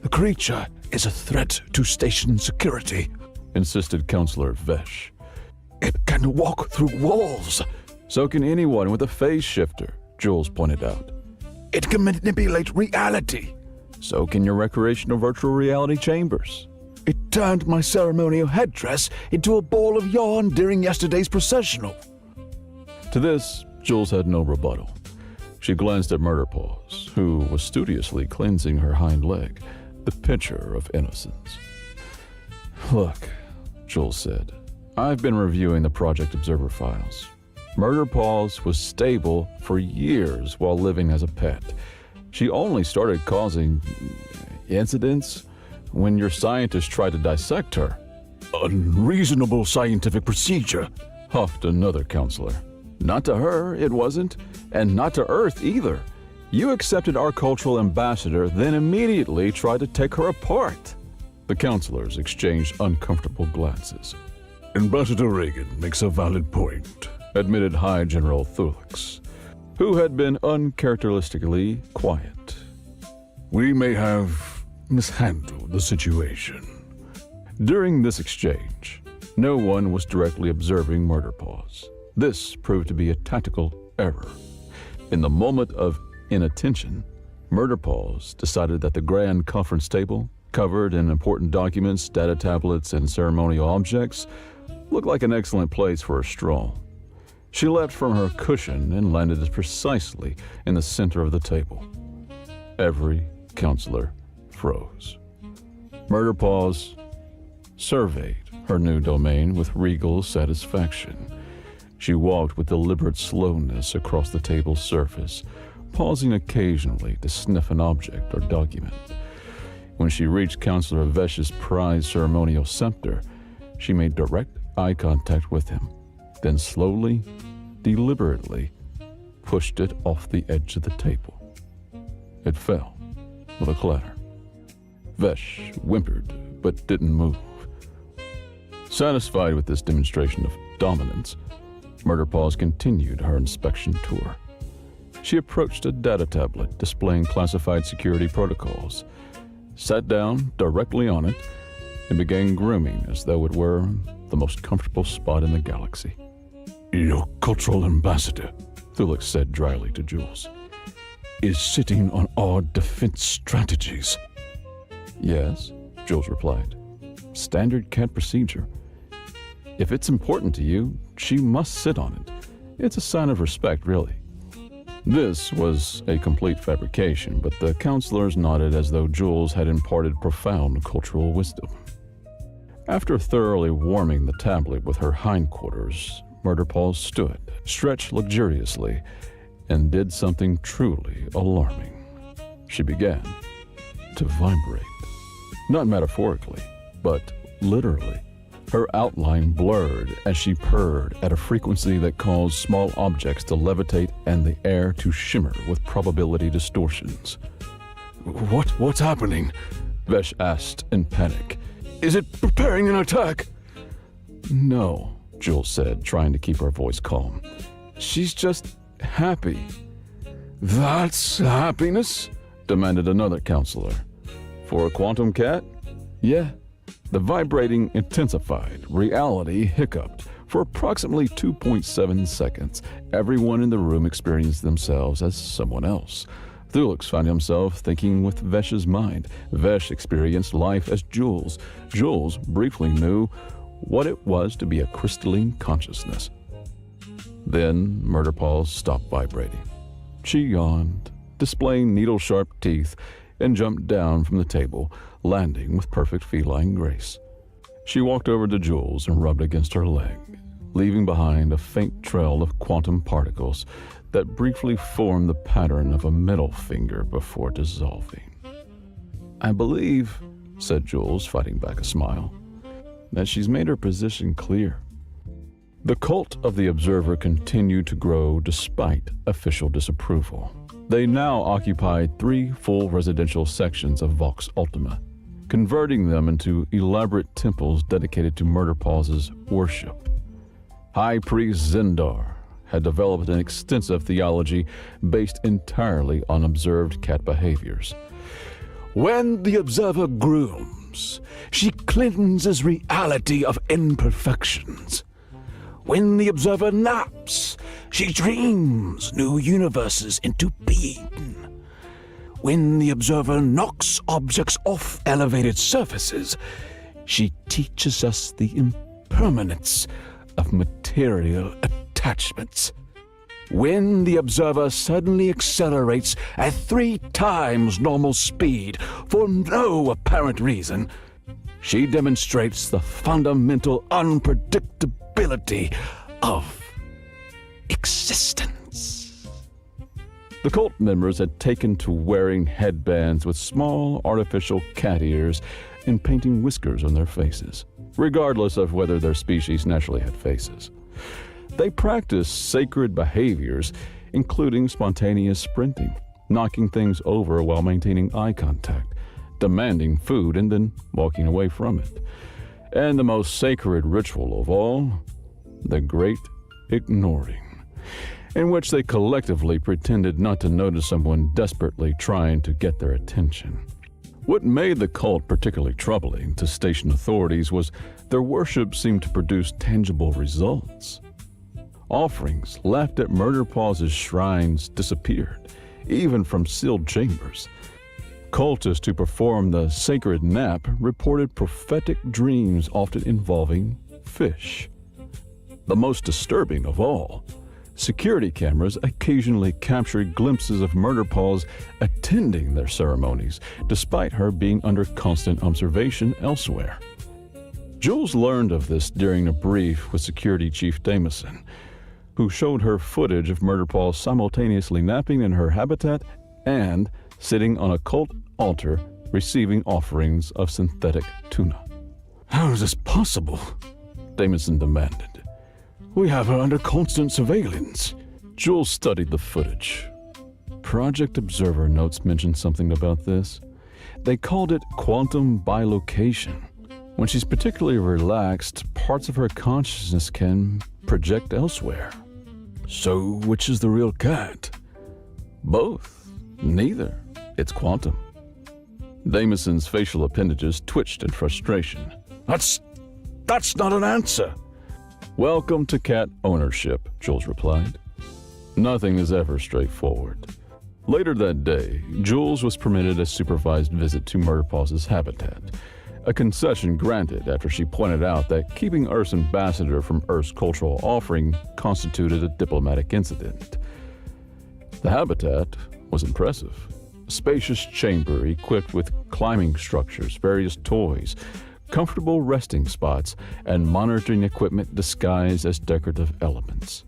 "The creature is a threat to station security," insisted Counselor Vesh. "It can walk through walls." "So can anyone with a phase shifter," Jules pointed out. "It can manipulate reality." "So can your recreational virtual reality chambers." "It turned my ceremonial headdress into a ball of yarn during yesterday's processional." To this, Jules had no rebuttal. She glanced at Murderpaws, who was studiously cleansing her hind leg, the picture of innocence. Look, Jules said, I've been reviewing the Project Observer files. Murderpaws was stable for years while living as a pet. She only started causing incidents when your scientists tried to dissect her. Unreasonable scientific procedure, Huffed another counselor. Not to her, it wasn't, and not to Earth either. You accepted our cultural ambassador, then immediately tried to take her apart. The counselors exchanged uncomfortable glances. Ambassador Reagan makes a valid point, Admitted High General Thulix, who had been uncharacteristically quiet. We may have mishandled the situation. During this exchange, no one was directly observing Murderpaws. This proved to be a tactical error. In the moment of inattention, Murderpaws decided that the grand conference table, covered in important documents, data tablets, and ceremonial objects, looked like an excellent place for a stroll. She leapt from her cushion and landed precisely in the center of the table. Every counselor froze. Murderpaws surveyed her new domain with regal satisfaction. She walked with deliberate slowness across the table's surface, pausing occasionally to sniff an object or document. When she reached Counselor Vesh's prized ceremonial scepter, she made direct eye contact with him, then slowly, deliberately, pushed it off the edge of the table. It fell with a clatter. Vesh whimpered, but didn't move. Satisfied with this demonstration of dominance, Murderpaws continued her inspection tour. She approached a data tablet displaying classified security protocols, sat down directly on it, and began grooming as though it were the most comfortable spot in the galaxy. Your cultural ambassador, Thulix said dryly to Jules. is sitting on our defense strategies. Yes, Jules replied. Standard cat procedure. If it's important to you, she must sit on it. It's a sign of respect, really. This was a complete fabrication, but the counselors nodded as though Jules had imparted profound cultural wisdom. After thoroughly warming the tablet with her hindquarters, Murderpaws stood, stretched luxuriously, and did something truly alarming. She began to vibrate. Not metaphorically, but literally. Her outline blurred as she purred at a frequency that caused small objects to levitate and the air to shimmer with probability distortions. What's happening? Vesh asked in panic. Is it preparing an attack? No, Jules said, trying to keep her voice calm. She's just happy. That's happiness? Demanded another counselor. For a quantum cat? Yeah. The vibrating intensified, reality hiccuped. For approximately 2.7 seconds, everyone in the room experienced themselves as someone else. Thulix found himself thinking with Vesh's mind. Vesh experienced life as Jules. Jules briefly knew what it was to be a crystalline consciousness. Then Murderpaws stopped vibrating. She yawned, displaying needle-sharp teeth, and jumped down from the table, landing with perfect feline grace. She walked over to Jules and rubbed against her leg, leaving behind a faint trail of quantum particles that briefly formed the pattern of a middle finger before dissolving. I believe, said Jules, fighting back a smile, that she's made her position clear. The cult of the Observer continued to grow despite official disapproval. They now occupied 3 full residential sections of Vox Ultima, converting them into elaborate temples dedicated to Murderpaws' worship. High Priest Zendar had developed an extensive theology based entirely on observed cat behaviors. When the observer grooms, she cleanses reality of imperfections. When the observer naps, she dreams new universes into being. When the observer knocks objects off elevated surfaces, she teaches us the impermanence of material attachments. when the observer suddenly accelerates at 3 times normal speed for no apparent reason, she demonstrates the fundamental unpredictability of existence. The cult members had taken to wearing headbands with small artificial cat ears and painting whiskers on their faces, regardless of whether their species naturally had faces. They practiced sacred behaviors, including spontaneous sprinting, knocking things over while maintaining eye contact, demanding food and then walking away from it. And the most sacred ritual of all, the Great Ignoring, in which they collectively pretended not to notice someone desperately trying to get their attention. What made the cult particularly troubling to station authorities was their worship seemed to produce tangible results. Offerings left at Murderpaw's shrines disappeared, even from sealed chambers. Cultists who performed the sacred nap reported prophetic dreams often involving fish. The most disturbing of all, security cameras occasionally captured glimpses of Murderpaws attending their ceremonies, despite her being under constant observation elsewhere. Jules learned of this during a brief with Security Chief Damison, who showed her footage of Murderpaw simultaneously napping in her habitat and sitting on a cult altar receiving offerings of synthetic tuna. How is this possible? Damison demanded. We have her under constant surveillance. Jules studied the footage. Project Observer notes mentioned something about this. They called it quantum bilocation. When she's particularly relaxed, parts of her consciousness can project elsewhere. So, which is the real cat? Both. Neither. It's quantum. Damison's facial appendages twitched in frustration. That's not an answer. Welcome to cat ownership, Jules replied. Nothing is ever straightforward. Later that day, Jules was permitted a supervised visit to Murderpaw's habitat, a concession granted after she pointed out that keeping Earth's ambassador from Earth's cultural offering constituted a diplomatic incident. The habitat was impressive. A spacious chamber equipped with climbing structures, various toys, comfortable resting spots, and monitoring equipment disguised as decorative elements.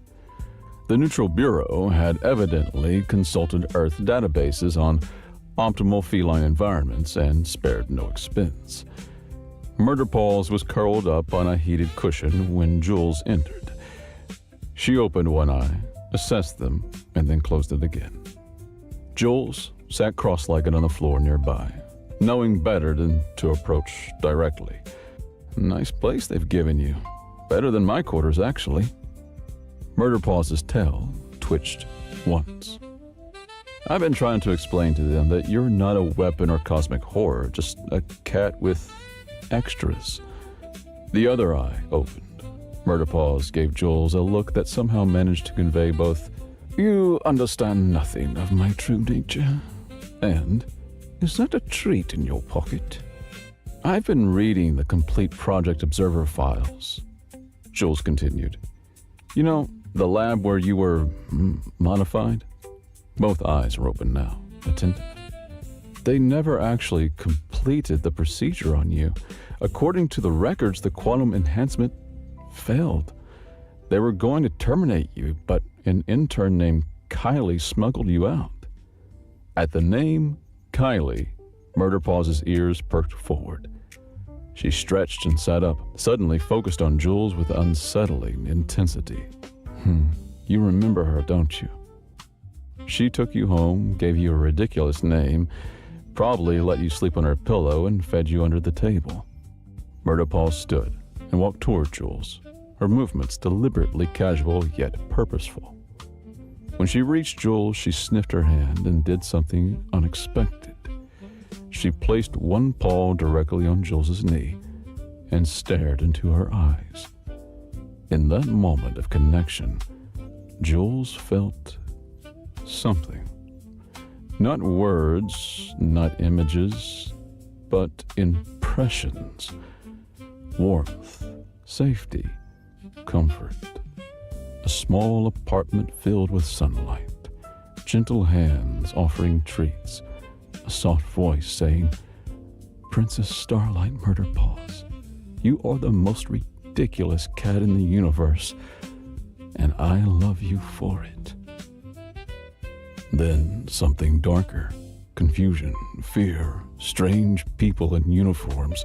The Neutral Bureau had evidently consulted Earth databases on optimal feline environments and spared no expense. Murderpaws was curled up on a heated cushion when Jules entered. She opened one eye, assessed them, and then closed it again. Jules sat cross-legged on the floor nearby, knowing better than to approach directly. Nice place they've given you. Better than my quarters, actually. Murderpaw's tail twitched once. I've been trying to explain to them that you're not a weapon or cosmic horror, just a cat with extras. The other eye opened. Murderpaws gave Jules a look that somehow managed to convey both, "You understand nothing of my true nature," and, "Is that a treat in your pocket?" I've been reading the complete Project Observer files, Jules continued. You know, the lab where you were modified? Both eyes were open now, attentive. They never actually completed the procedure on you. According to the records, the quantum enhancement failed. They were going to terminate you, but an intern named Kylie smuggled you out. At the name Kylie, Murderpaw's ears perked forward. She stretched and sat up, suddenly focused on Jules with unsettling intensity. You remember her, don't you? She took you home, gave you a ridiculous name, probably let you sleep on her pillow, and fed you under the table. Murderpaw stood and walked toward Jules, her movements deliberately casual yet purposeful. When she reached Jules, she sniffed her hand and did something unexpected. She placed one paw directly on Jules's knee and stared into her eyes. In that moment of connection, Jules felt something. Not words, not images, but impressions. Warmth, safety, comfort. A A small apartment filled with sunlight, gentle hands offering treats, a soft voice saying, "Princess Starlight Murderpaws, you are the most ridiculous cat in the universe, and I love you for it." Then something darker. Confusion, fear, strange people in uniforms,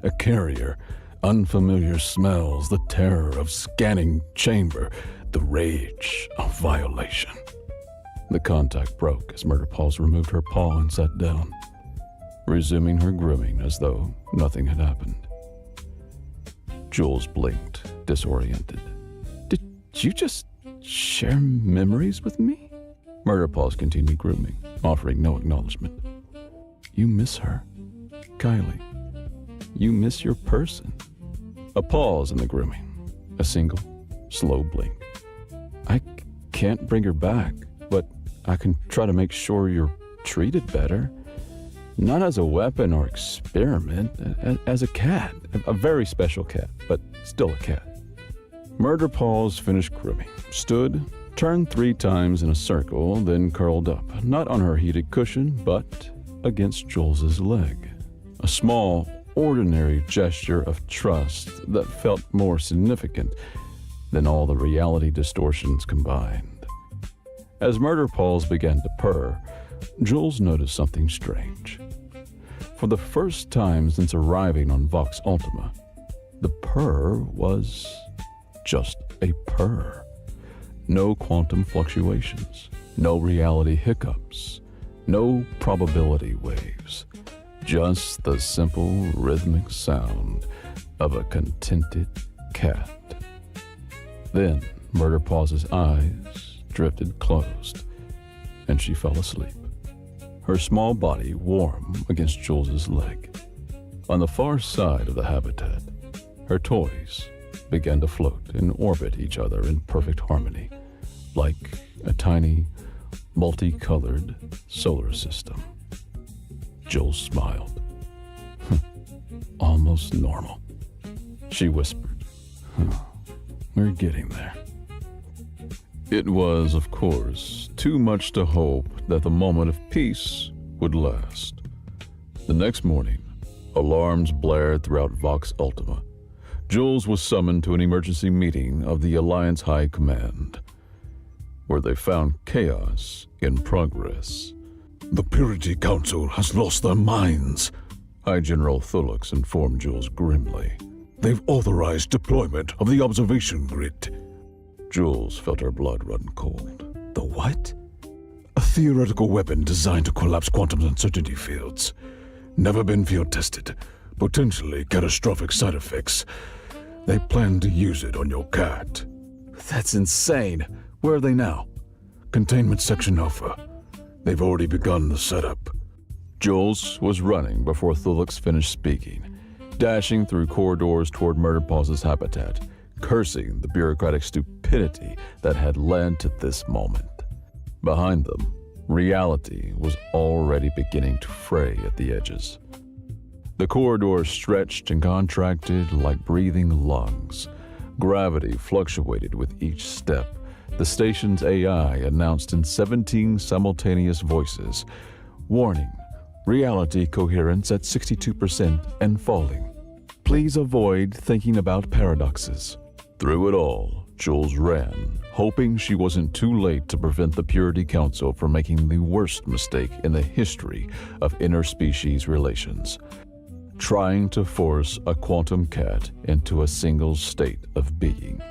a carrier, unfamiliar smells, the terror of scanning chamber, the rage of violation. The contact broke as Murderpaws removed her paw and sat down, resuming her grooming as though nothing had happened. Jules blinked, disoriented. "Did you just share memories with me?" Murderpaws continued grooming, offering no acknowledgement. "You miss her, Kylie. You miss your person." A pause in the grooming, a single, slow blink. "I can't bring her back, but I can try to make sure you're treated better. Not as a weapon or experiment, as a cat. A very special cat, but still a cat." Murderpaws finished grooming, stood, turned 3 times in a circle, then curled up, not on her heated cushion, but against Jules's leg. A small, ordinary gesture of trust that felt more significant than all the reality distortions combined. As Murderpaws began to purr, Jules noticed something strange. For the first time since arriving on Vox Ultima, the purr was just a purr. No quantum fluctuations, no reality hiccups, no probability waves, just the simple rhythmic sound of a contented cat. Then Murderpaws' eyes drifted closed, and she fell asleep, her small body warm against Jules's leg. On the far side of the habitat, her toys began to float and orbit each other in perfect harmony, like a tiny, multicolored solar system. Jules smiled. "Almost normal," she whispered. "We're getting there." It was, of course, too much to hope that the moment of peace would last. The next morning, alarms blared throughout Vox Ultima. Jules was summoned to an emergency meeting of the Alliance High Command, where they found chaos in progress. "The Purity Council has lost their minds," High General Thulux informed Jules grimly. "They've authorized deployment of the observation grid." Jules felt her blood run cold. "The what?" "A theoretical weapon designed to collapse quantum uncertainty fields. Never been field tested. Potentially catastrophic side effects. They plan to use it on your cat." That's insane. Where are they now? Containment Section Alpha. They've already begun the setup. Jules was running before Thulux finished speaking, dashing through corridors toward Murderpaws' habitat, cursing the bureaucratic stupidity that had led to this moment. Behind them, reality was already beginning to fray at the edges. The corridors stretched and contracted like breathing lungs. Gravity fluctuated with each step. The station's AI announced in 17 simultaneous voices, "Warning, reality coherence at 62% and falling. Please avoid thinking about paradoxes." Through it all, Jules ran, hoping she wasn't too late to prevent the Purity Council from making the worst mistake in the history of interspecies relations, trying to force a quantum cat into a single state of being.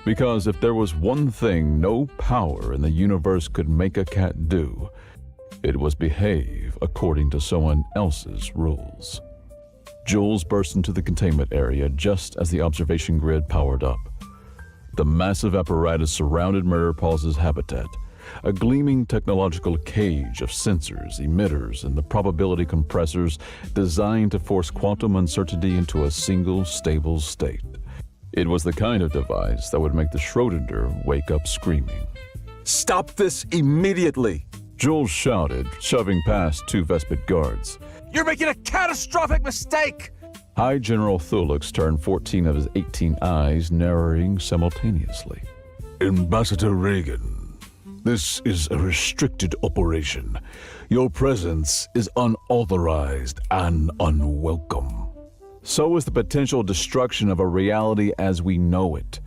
Because if there was one thing no power in the universe could make a cat do, it was behave according to someone else's rules. Jules burst into the containment area just as the observation grid powered up. The massive apparatus surrounded Murderpaws' habitat, a gleaming technological cage of sensors, emitters, and the probability compressors designed to force quantum uncertainty into a single stable state. It was the kind of device that would make the Schrödinger wake up screaming. "Stop this immediately!" Jules shouted, shoving past 2 Vespid guards. "You're making a catastrophic mistake!" High General Thulux turned 14 of his 18 eyes, narrating simultaneously. Ambassador Reagan, this is a restricted operation. Your presence is unauthorized and unwelcome. So is the potential destruction of a reality as we know it,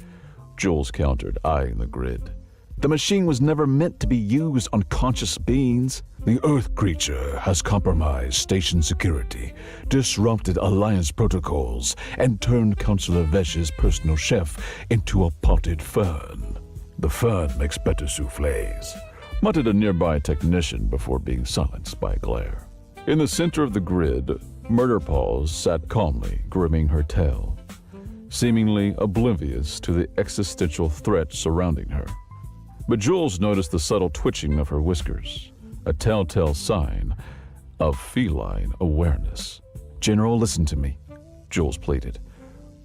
Jules countered, eyeing the grid. The machine was never meant to be used on conscious beings. The Earth creature has compromised station security, disrupted Alliance protocols, and turned Counselor Vesh's personal chef into a potted fern. The fern makes better soufflés, muttered a nearby technician before being silenced by a glare. In the center of the grid, Murder Paws sat calmly, grooming her tail, seemingly oblivious to the existential threat surrounding her. But Jules noticed the subtle twitching of her whiskers, a telltale sign of feline awareness. General, listen to me, Jules pleaded.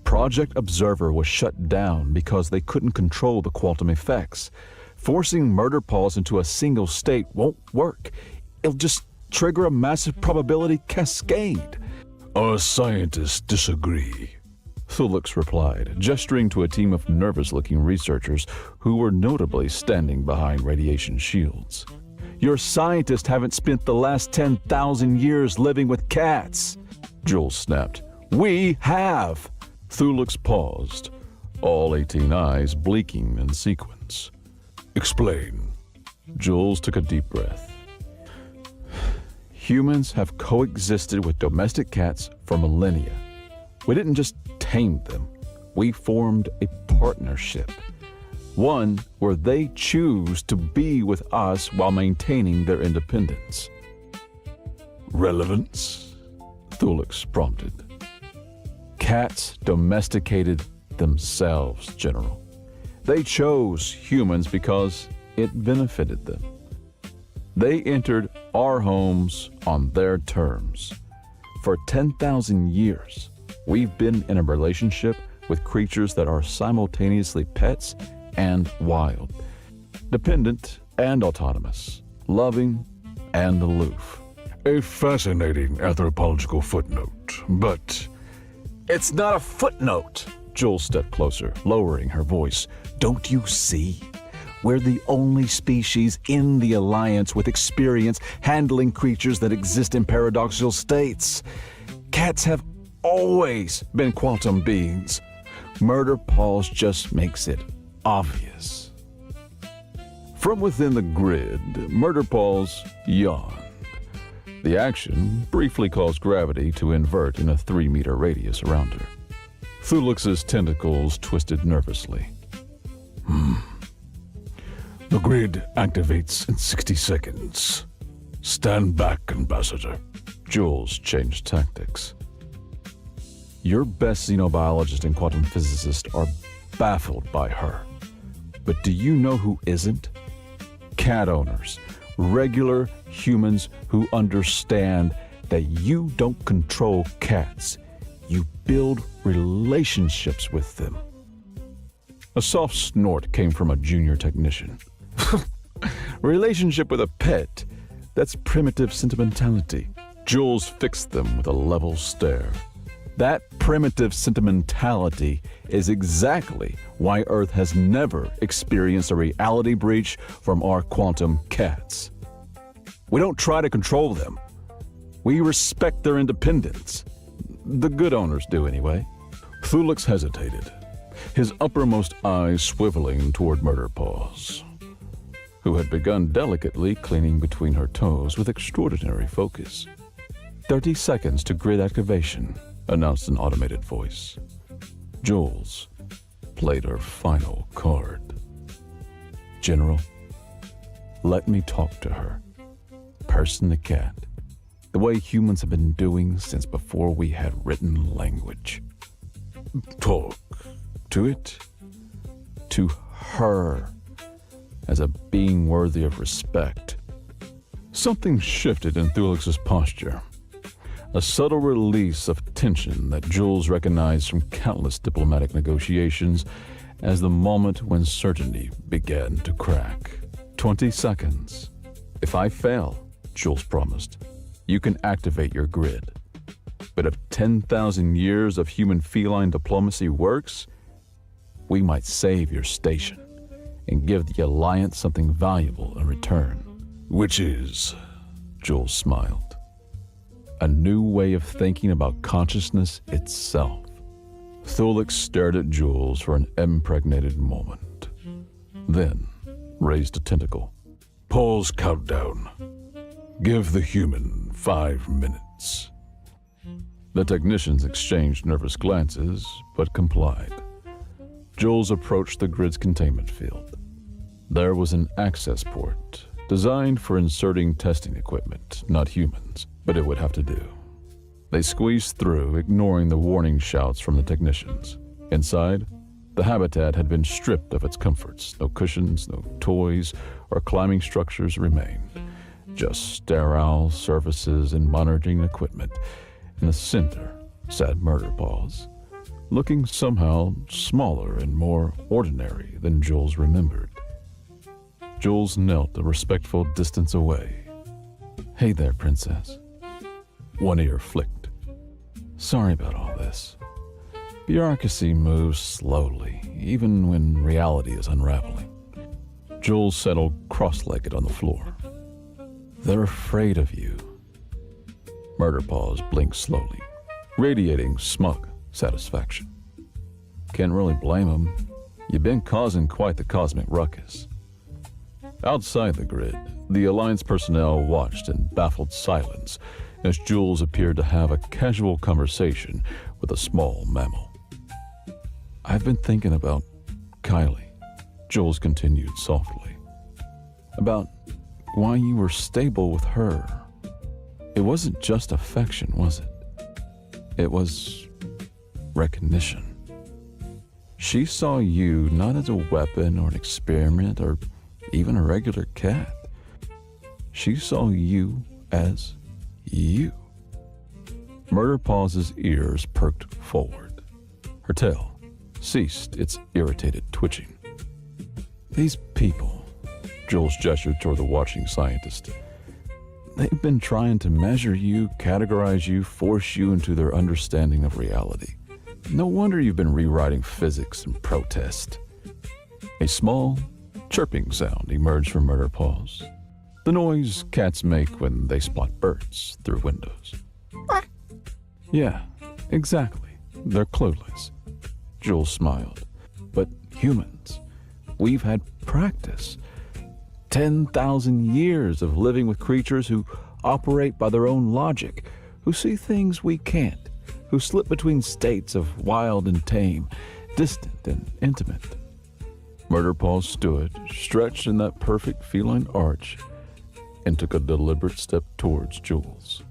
Project Observer was shut down because they couldn't control the quantum effects. Forcing Murder Paws into a single state won't work. It'll just trigger a massive probability cascade. Our scientists disagree, Thulux replied, gesturing to a team of nervous-looking researchers who were notably standing behind radiation shields. Your scientists haven't spent the last 10,000 years living with cats, Jules snapped. We have. Thulux paused, all 18 eyes blinking in sequence. Explain. Jules took a deep breath. Humans have coexisted with domestic cats for millennia. We didn't just tame them. We formed a partnership. One where they choose to be with us while maintaining their independence. Relevance? Thulux prompted. Cats domesticated themselves, General. They chose humans because it benefited them. They entered our homes on their terms. For 10,000 years, we've been in a relationship with creatures that are simultaneously pets and wild, dependent and autonomous, loving and aloof. A fascinating anthropological footnote, but... It's not a footnote. Jules stepped closer, lowering her voice. Don't you see? We're the only species in the Alliance with experience handling creatures that exist in paradoxical states. Cats have always been quantum beings. Murder Paws just makes it obvious. From within the grid, Murder Paws yawned. The action briefly caused gravity to invert in a 3-meter radius around her. Thulux's tentacles twisted nervously. The grid activates in 60 seconds. Stand back, Ambassador. Jules changed tactics. Your best xenobiologist and quantum physicist are baffled by her. But do you know who isn't? Cat owners. Regular humans who understand that you don't control cats. You build relationships with them. A soft snort came from a junior technician. Relationship with a pet? That's primitive sentimentality. Jules fixed them with a level stare. That primitive sentimentality is exactly why Earth has never experienced a reality breach from our quantum cats. We don't try to control them. We respect their independence. The good owners do anyway. Thulux hesitated, his uppermost eyes swiveling toward Murder Paws, who had begun delicately cleaning between her toes with extraordinary focus. 30 seconds to grid activation, announced an automated voice. Jules played her final card. General, let me talk to her. Person to cat. The way humans have been doing since before we had written language. Talk to it? To her, as a being worthy of respect. Something shifted in Thulux's posture. A subtle release of tension that Jules recognized from countless diplomatic negotiations as the moment when certainty began to crack. 20 seconds. If I fail, Jules promised, you can activate your grid. But if 10,000 years of human-feline diplomacy works, we might save your station and give the Alliance something valuable in return. Which is? Jules smiled. A new way of thinking about consciousness itself. Thulix stared at Jules for an impregnated moment, then raised a tentacle. Pause countdown. Give the human 5 minutes. The technicians exchanged nervous glances, but complied. Jules approached the grid's containment field. There was an access port, designed for inserting testing equipment, not humans, but it would have to do. They squeezed through, ignoring the warning shouts from the technicians. Inside, the habitat had been stripped of its comforts. No cushions, no toys, or climbing structures remained. Just sterile surfaces and monitoring equipment. In the center sat Murderpaws, looking somehow smaller and more ordinary than Jules remembered. Jules knelt a respectful distance away. "Hey there, Princess." One ear flicked. "Sorry about all this. Bureaucracy moves slowly, even when reality is unraveling." Jules settled cross-legged on the floor. "They're afraid of you." Murderpaws blinked slowly, radiating smug satisfaction. "Can't really blame them. You've been causing quite the cosmic ruckus." Outside the grid, the Alliance personnel watched in baffled silence as Jules appeared to have a casual conversation with a small mammal. "I've been thinking about Kylie," Jules continued softly. "About why you were stable with her. It wasn't just affection, was it? It was recognition. She saw you not as a weapon or an experiment or even a regular cat. She saw you as you." Murderpaw's ears perked forward. Her tail ceased its irritated twitching. "These people," Jules gestured toward the watching scientist, "they've been trying to measure you, categorize you, force you into their understanding of reality. No wonder you've been rewriting physics in protest." A small, chirping sound emerged from Murderpaws, the noise cats make when they spot birds through windows. "Yeah, exactly. They're clueless." Jules smiled. "But humans, we've had practice. 10,000 years of living with creatures who operate by their own logic, who see things we can't, who slip between states of wild and tame, distant and intimate." Murderpaws stood, stretched in that perfect feline arch, and took a deliberate step towards Jules.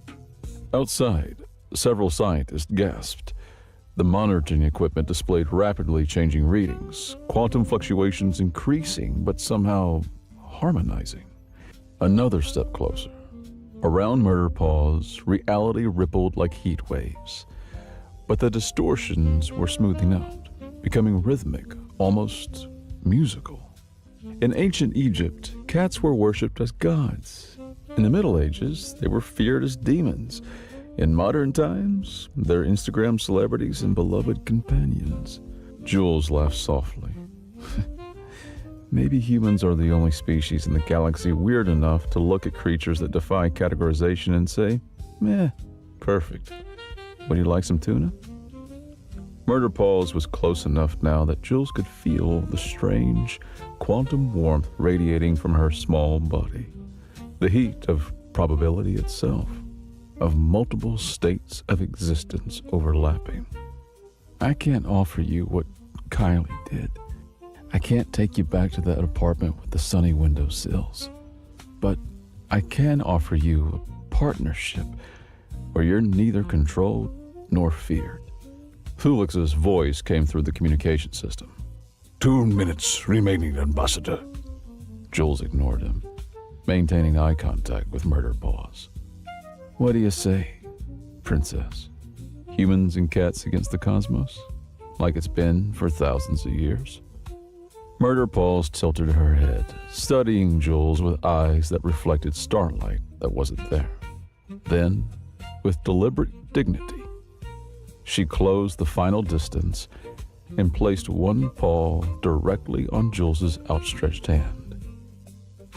Outside, several scientists gasped. The monitoring equipment displayed rapidly changing readings, quantum fluctuations increasing but somehow harmonizing. Another step closer. Around Murderpaws, reality rippled like heat waves, but the distortions were smoothing out, becoming rhythmic, almost musical. In ancient Egypt, cats were worshipped as gods. In the Middle Ages, they were feared as demons. In modern times, they're Instagram celebrities and beloved companions. Jules laughed softly. Maybe humans are the only species in the galaxy weird enough to look at creatures that defy categorization and say, "Meh, perfect. Would you like some tuna?" Murderpaws was close enough now that Jules could feel the strange, quantum warmth radiating from her small body. The heat of probability itself, of multiple states of existence overlapping. "I can't offer you what Kylie did. I can't take you back to that apartment with the sunny windowsills. But I can offer you a partnership where you're neither controlled nor feared." Thulix's voice came through the communication system. 2 minutes remaining, Ambassador. Jules ignored him, maintaining eye contact with Murderpaws. "What do you say, Princess? Humans and cats against the cosmos? Like it's been for thousands of years?" Murderpaws tilted her head, studying Jules with eyes that reflected starlight that wasn't there. Then, with deliberate dignity, she closed the final distance and placed one paw directly on Jules's outstretched hand.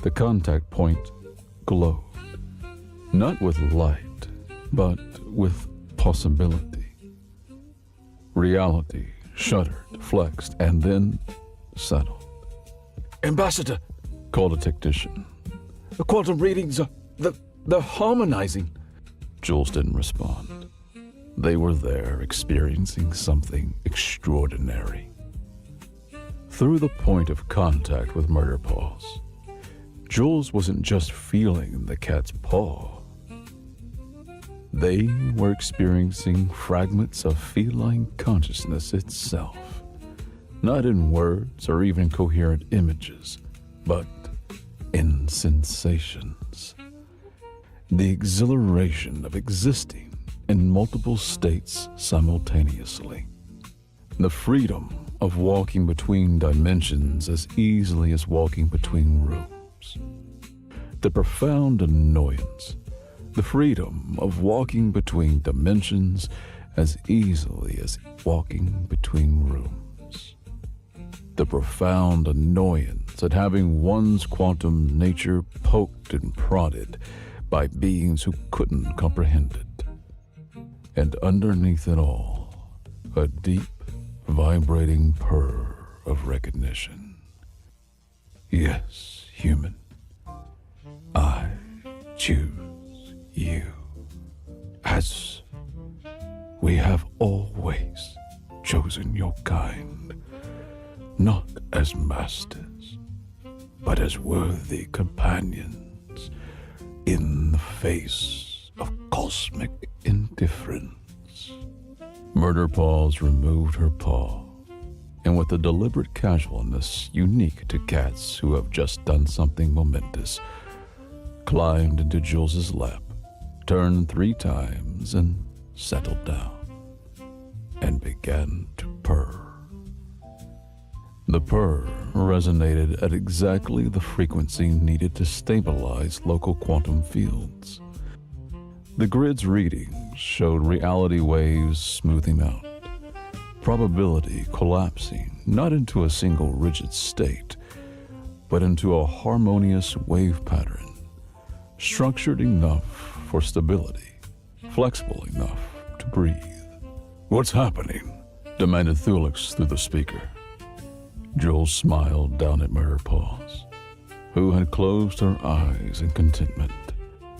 The contact point glowed, not with light, but with possibility. Reality shuddered, flexed, and then settled. Ambassador, Called a technician. the quantum readings are... they're harmonizing. Jules didn't respond. They were there experiencing something extraordinary. Through the point of contact with Murder Paws, Jules wasn't just feeling the cat's paw. They were experiencing fragments of feline consciousness itself, not in words or even coherent images, but in sensations. The exhilaration of existing in multiple states simultaneously. The freedom of walking between dimensions as easily as walking between rooms. The profound annoyance. The freedom of walking between dimensions as easily as walking between rooms. The profound annoyance at having one's quantum nature poked and prodded by beings who couldn't comprehend it. And underneath it all, a deep, vibrating purr of recognition. Yes, human, I choose you, as we have always chosen your kind, not as masters, but as worthy companions in the face of cosmic indifference. Murder Paws removed her paw, and with a deliberate casualness unique to cats who have just done something momentous, climbed into Jules's lap, turned 3 times, and settled down, and began to purr. The purr resonated at exactly the frequency needed to stabilize local quantum fields. The grid's readings showed reality waves smoothing out, probability collapsing not into a single rigid state, but into a harmonious wave pattern, structured enough for stability, flexible enough to breathe. What's happening? Demanded Thulix through the speaker. Jules smiled down at Murder Paws, who had closed her eyes in contentment.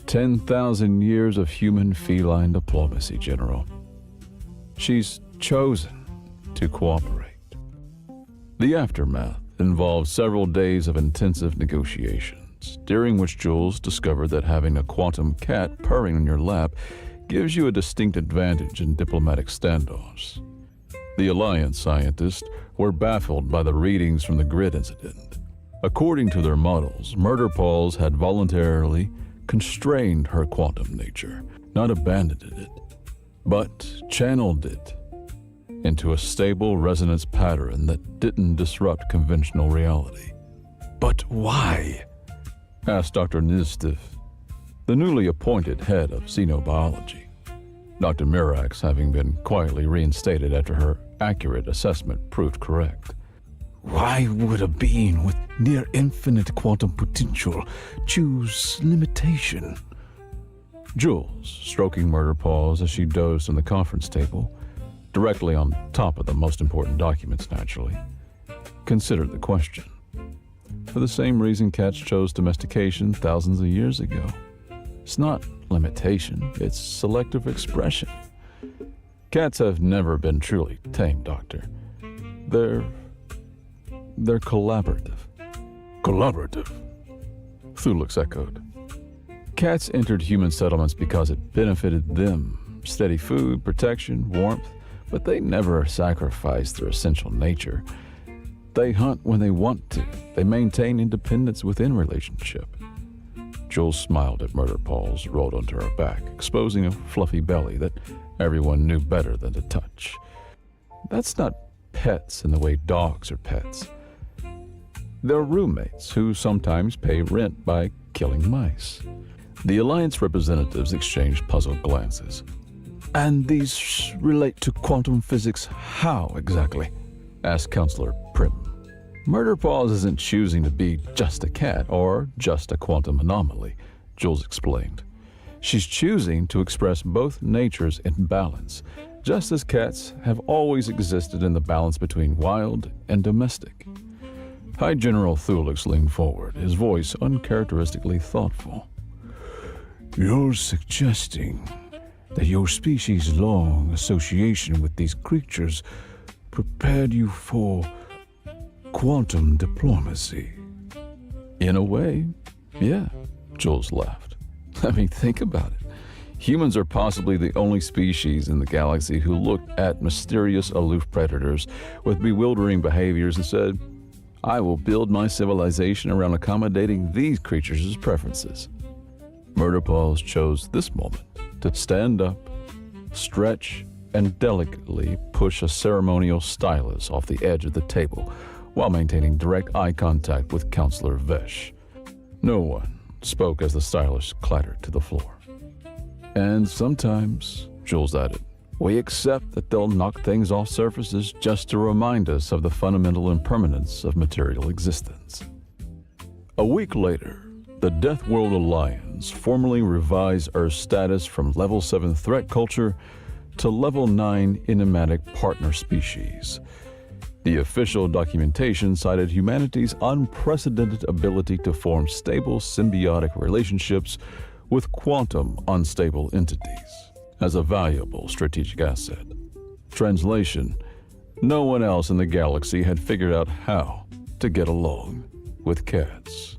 10,000 years of human feline diplomacy, General. She's chosen to cooperate. The aftermath involved several days of intensive negotiations, during which Jules discovered that having a quantum cat purring in your lap gives you a distinct advantage in diplomatic standoffs. The Alliance scientists were baffled by the readings from the grid incident. According to their models, Murder Paws had voluntarily constrained her quantum nature, not abandoned it, but channeled it into a stable resonance pattern that didn't disrupt conventional reality. But why? Asked Dr. Nizstif, the newly appointed head of xenobiology. Dr. Mirax having been quietly reinstated after her accurate assessment proved correct. Why would a being with near infinite quantum potential choose limitation? Jules, stroking Murder Paws as she dozed on the conference table, directly on top of the most important documents naturally, considered the question. For the same reason cats chose domestication thousands of years ago. It's not limitation, it's selective expression. Cats have never been truly tame, Doctor. They're collaborative. Collaborative? Thulix echoed. Cats entered human settlements because it benefited them. Steady food, protection, warmth, but they never sacrificed their essential nature. They hunt when they want to. They maintain independence within relationship. Jules smiled at Murder Paws, rolled onto her back, exposing a fluffy belly that everyone knew better than to touch. That's not pets in the way dogs are pets. They're roommates who sometimes pay rent by killing mice. The Alliance representatives exchanged puzzled glances. And these relate to quantum physics how exactly? asked Counselor Prim. Murderpaws isn't choosing to be just a cat or just a quantum anomaly, Jules explained. She's choosing to express both natures in balance, just as cats have always existed in the balance between wild and domestic. High General Thulix leaned forward, his voice uncharacteristically thoughtful. You're suggesting that your species' long association with these creatures prepared you for quantum diplomacy? In a way, yeah, Jules laughed. I mean, think about it. Humans are possibly the only species in the galaxy who looked at mysterious aloof predators with bewildering behaviors and said, I will build my civilization around accommodating these creatures' preferences. Murderpaws chose this moment to stand up, stretch, and delicately push a ceremonial stylus off the edge of the table while maintaining direct eye contact with Counselor Vesh. No one spoke as the stylus clattered to the floor. And sometimes, Jules added, we accept that they'll knock things off surfaces just to remind us of the fundamental impermanence of material existence. A week later, the Death World Alliance formally revised Earth's status from Level 7 threat culture to Level 9 enigmatic partner species. The official documentation cited humanity's unprecedented ability to form stable symbiotic relationships with quantum unstable entities as a valuable strategic asset. Translation: no one else in the galaxy had figured out how to get along with cats.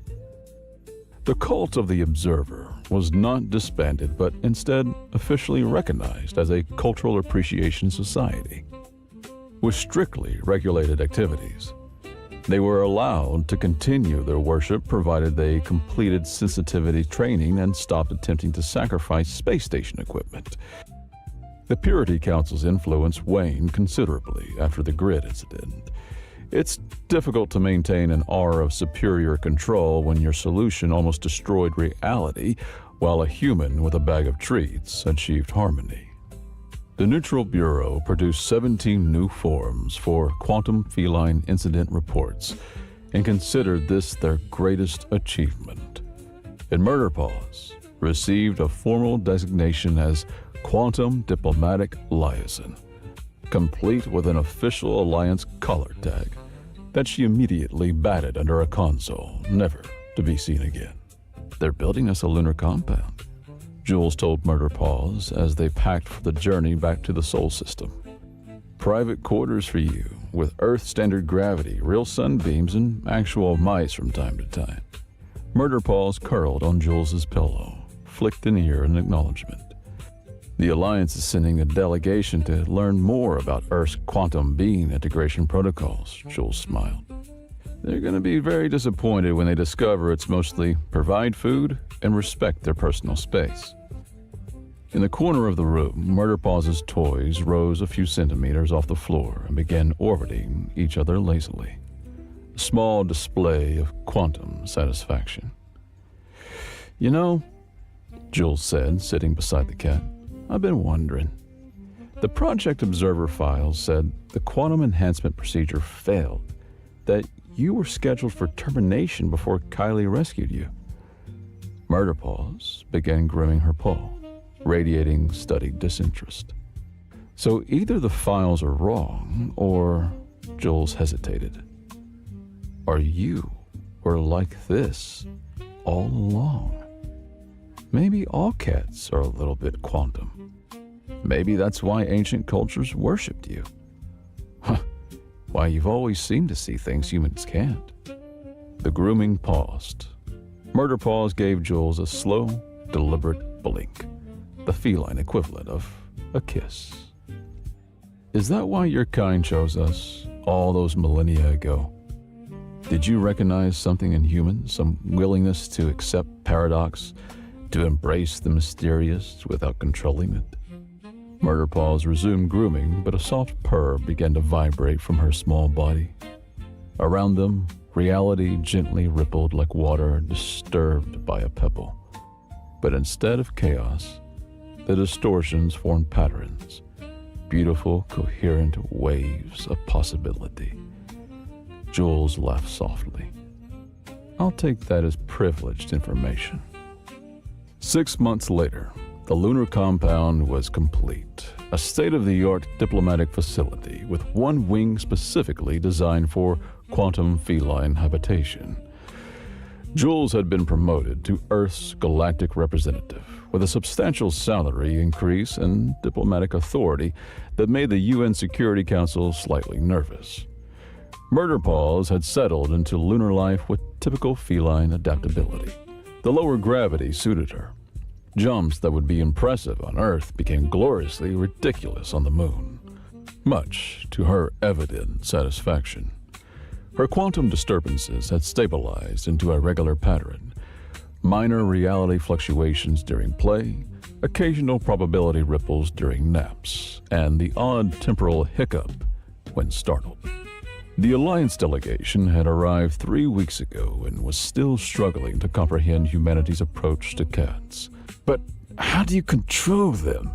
The Cult of the Observer was not disbanded, but instead officially recognized as a cultural appreciation society with strictly regulated activities. They were allowed to continue their worship provided they completed sensitivity training and stopped attempting to sacrifice space station equipment. The Purity Council's influence waned considerably after the grid incident. It's difficult to maintain an aura of superior control when your solution almost destroyed reality while a human with a bag of treats achieved harmony. The Neutral Bureau produced 17 new forms for quantum feline incident reports and considered this their greatest achievement. And Murderpaws received a formal designation as Quantum Diplomatic Liaison, complete with an official Alliance color tag that she immediately batted under a console, never to be seen again. They're building us a lunar compound, Jules told Murderpaws as they packed for the journey back to the Sol system. Private quarters for you, with Earth-standard gravity, real sunbeams, and actual mice from time to time. Murderpaws curled on Jules's pillow, flicked an ear in acknowledgement. The Alliance is sending a delegation to learn more about Earth's quantum being integration protocols, Jules smiled. They're going to be very disappointed when they discover it's mostly provide food and respect their personal space. In the corner of the room, Murderpaws' toys rose a few centimeters off the floor and began orbiting each other lazily. A small display of quantum satisfaction. You know, Jules said, sitting beside the cat, I've been wondering. The Project Observer files said the quantum enhancement procedure failed, that you were scheduled for termination before Kylie rescued you. Murderpaws began grooming her paw, radiating studied disinterest. So either the files are wrong, or Jules hesitated. Or you were like this all along. Maybe all cats are a little bit quantum. Maybe that's why ancient cultures worshipped you. Why you've always seemed to see things humans can't. The grooming paused. Murderpaws gave Jules a slow, deliberate blink, the feline equivalent of a kiss. Is that why your kind chose us all those millennia ago? Did you recognize something in humans, some willingness to accept paradox, to embrace the mysterious without controlling it? Murderpaws resumed grooming, but a soft purr began to vibrate from her small body. Around them, reality gently rippled like water disturbed by a pebble. But instead of chaos, the distortions formed patterns, beautiful, coherent waves of possibility. Jules laughed softly. I'll take that as privileged information. 6 months later, the lunar compound was complete, a state-of-the-art diplomatic facility with one wing specifically designed for quantum feline habitation. Jules had been promoted to Earth's galactic representative, with a substantial salary increase and diplomatic authority that made the UN Security Council slightly nervous. Murder Paws had settled into lunar life with typical feline adaptability. The lower gravity suited her. Jumps that would be impressive on Earth became gloriously ridiculous on the Moon, much to her evident satisfaction. Her quantum disturbances had stabilized into a regular pattern. Minor reality fluctuations during play, occasional probability ripples during naps, and the odd temporal hiccup when startled. The Alliance delegation had arrived 3 weeks ago and was still struggling to comprehend humanity's approach to cats. But how do you control them?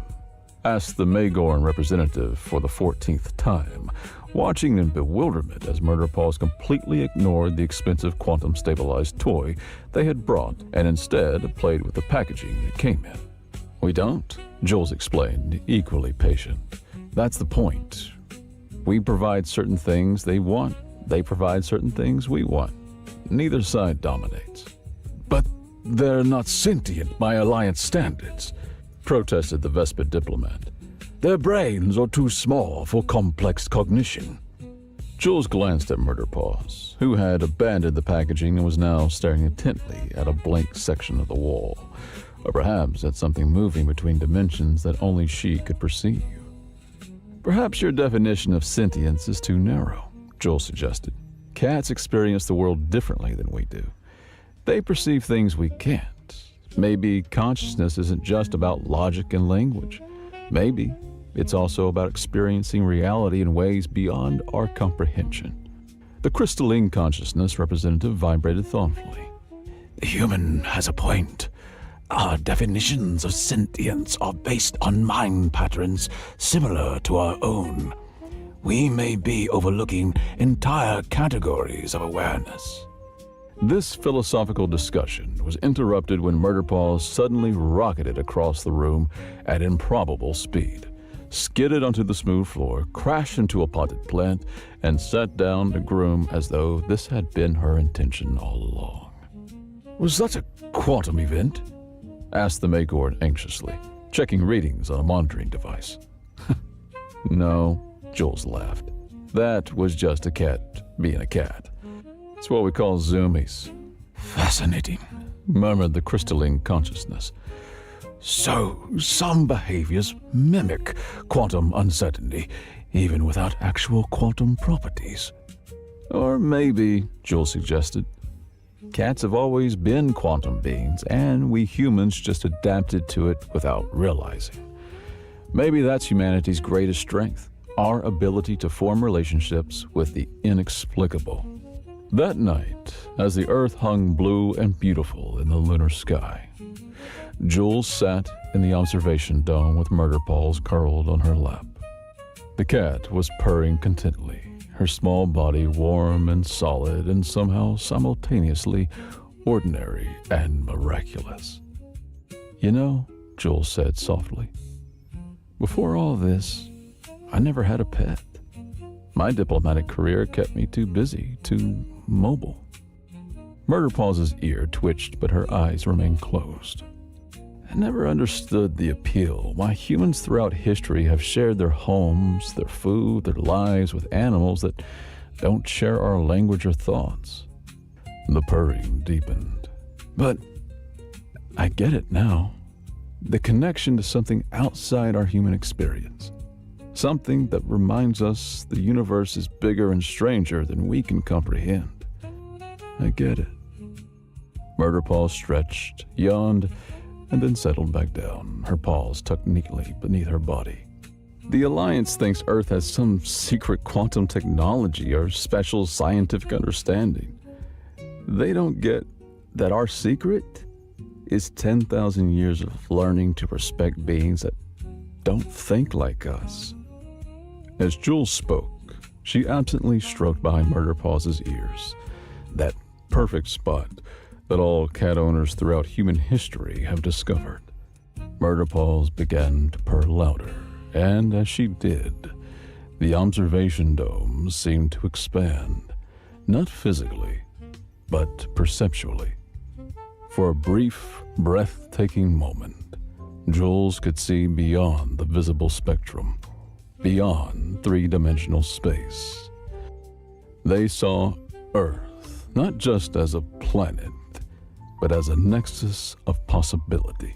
Asked the Magorn representative for the 14th time, watching in bewilderment as Murder Paws completely ignored the expensive quantum-stabilized toy they had brought and instead played with the packaging it came in. We don't, Jules explained, equally patient. That's the point. We provide certain things they want. They provide certain things we want. Neither side dominates. But they're not sentient by Alliance standards, protested the Vespid diplomat. Their brains are too small for complex cognition. Jules glanced at Murder Paws, who had abandoned the packaging and was now staring intently at a blank section of the wall, or perhaps at something moving between dimensions that only she could perceive. Perhaps your definition of sentience is too narrow, Jules suggested. Cats experience the world differently than we do. They perceive things we can't. Maybe consciousness isn't just about logic and language. Maybe it's also about experiencing reality in ways beyond our comprehension. The crystalline consciousness representative vibrated thoughtfully. The human has a point. Our definitions of sentience are based on mind patterns similar to our own. We may be overlooking entire categories of awareness. This philosophical discussion was interrupted when Murder Paws suddenly rocketed across the room at improbable speed, skidded onto the smooth floor, crashed into a potted plant, and sat down to groom as though this had been her intention all along. Was that a quantum event? Asked the Magorn anxiously, checking readings on a monitoring device. No, Jules laughed. That was just a cat being a cat. It's what we call zoomies. Fascinating, murmured the crystalline consciousness. So, some behaviors mimic quantum uncertainty, even without actual quantum properties. Or maybe, Jules suggested, cats have always been quantum beings, and we humans just adapted to it without realizing. Maybe that's humanity's greatest strength, our ability to form relationships with the inexplicable. That night, as the Earth hung blue and beautiful in the lunar sky, Jules sat in the observation dome with Murder Paws curled on her lap. The cat was purring contentedly, her small body warm and solid and somehow simultaneously ordinary and miraculous. You know, Jules said softly, before all this, I never had a pet. My diplomatic career kept me too busy, too mobile. Murder Paws' ear twitched, but her eyes remained closed. I never understood the appeal, why humans throughout history have shared their homes, their food, their lives with animals that don't share our language or thoughts. The purring deepened. But I get it now. The connection to something outside our human experience. Something that reminds us the universe is bigger and stranger than we can comprehend. I get it. Murder Paws stretched, yawned, and then settled back down, her paws tucked neatly beneath her body. The Alliance thinks Earth has some secret quantum technology or special scientific understanding. They don't get that our secret is 10,000 years of learning to respect beings that don't think like us. As Jules spoke, she absently stroked behind Murderpaw's ears, that perfect spot that all cat owners throughout human history have discovered. Murderpaws began to purr louder, and as she did, the observation dome seemed to expand, not physically, but perceptually. For a brief, breathtaking moment, Jules could see beyond the visible spectrum, beyond three-dimensional space. They saw Earth not just as a planet, but as a nexus of possibility.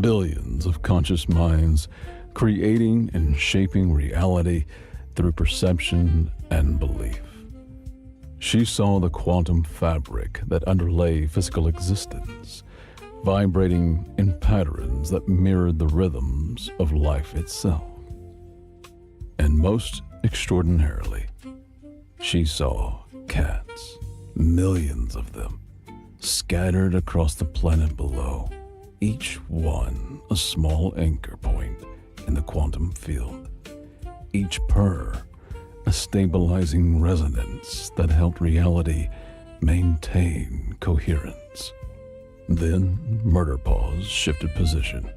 Billions of conscious minds creating and shaping reality through perception and belief. She saw the quantum fabric that underlay physical existence, vibrating in patterns that mirrored the rhythms of life itself. And most extraordinarily, she saw cats, millions of them, scattered across the planet below, each one a small anchor point in the quantum field. Each purr a stabilizing resonance that helped reality maintain coherence. Then Murderpaws shifted position,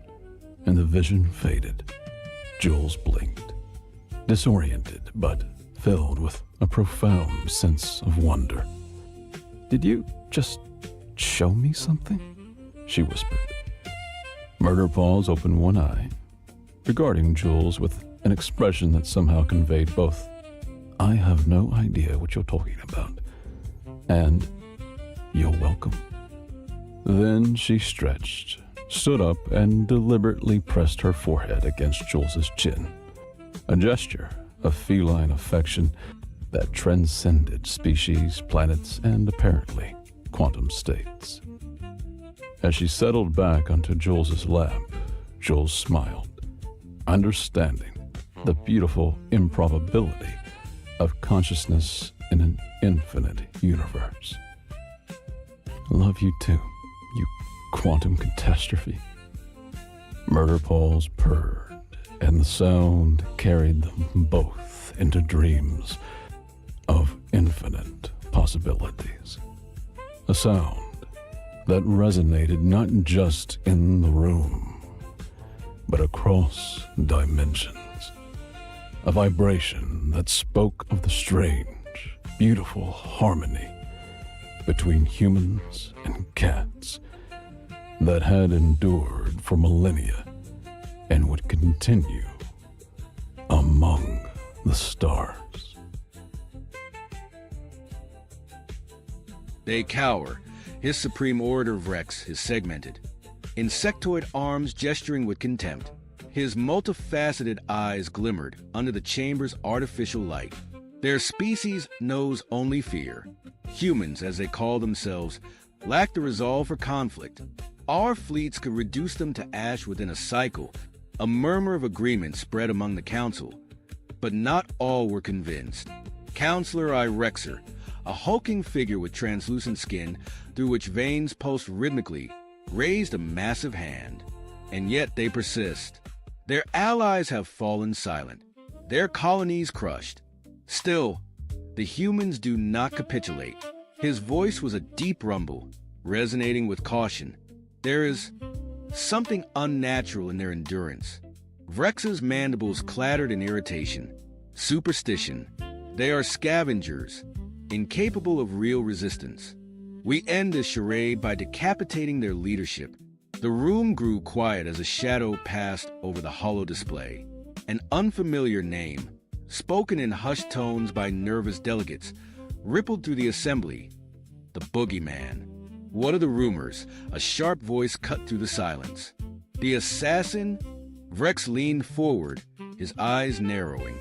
and the vision faded. Jules blinked, disoriented but filled with a profound sense of wonder. "Did you just show me something?" she whispered. Murderpaws opened one eye, regarding Jules with an expression that somehow conveyed both, "I have no idea what you're talking about," and "You're welcome." Then she stretched, stood up, and deliberately pressed her forehead against Jules's chin, a gesture of feline affection that transcended species, planets, and apparently quantum states. As she settled back onto Jules's lap, Jules smiled, understanding the beautiful improbability of consciousness in an infinite universe. "Love you too, you quantum catastrophe." Murderpaws purred, and the sound carried them both into dreams of infinite possibilities. A sound that resonated not just in the room, but across dimensions. A vibration that spoke of the strange, beautiful harmony between humans and cats that had endured for millennia and would continue among the stars. They cower. His supreme order of Rex is segmented. Insectoid arms gesturing with contempt. His multifaceted eyes glimmered under the chamber's artificial light. Their species knows only fear. Humans, as they call themselves, lack the resolve for conflict. Our fleets could reduce them to ash within a cycle. A murmur of agreement spread among the council. But not all were convinced. Counselor Irexer, a hulking figure with translucent skin through which veins pulsed rhythmically, raised a massive hand. And yet they persist. Their allies have fallen silent, their colonies crushed. Still, the humans do not capitulate. His voice was a deep rumble, resonating with caution. There is something unnatural in their endurance. Vrex's mandibles clattered in irritation. Superstition. They are scavengers, incapable of real resistance. We end this charade by decapitating their leadership. The room grew quiet as a shadow passed over the hollow display. An unfamiliar name, spoken in hushed tones by nervous delegates, rippled through the assembly. The Boogeyman. What are the rumors? A sharp voice cut through the silence. The assassin? Vrex leaned forward, his eyes narrowing.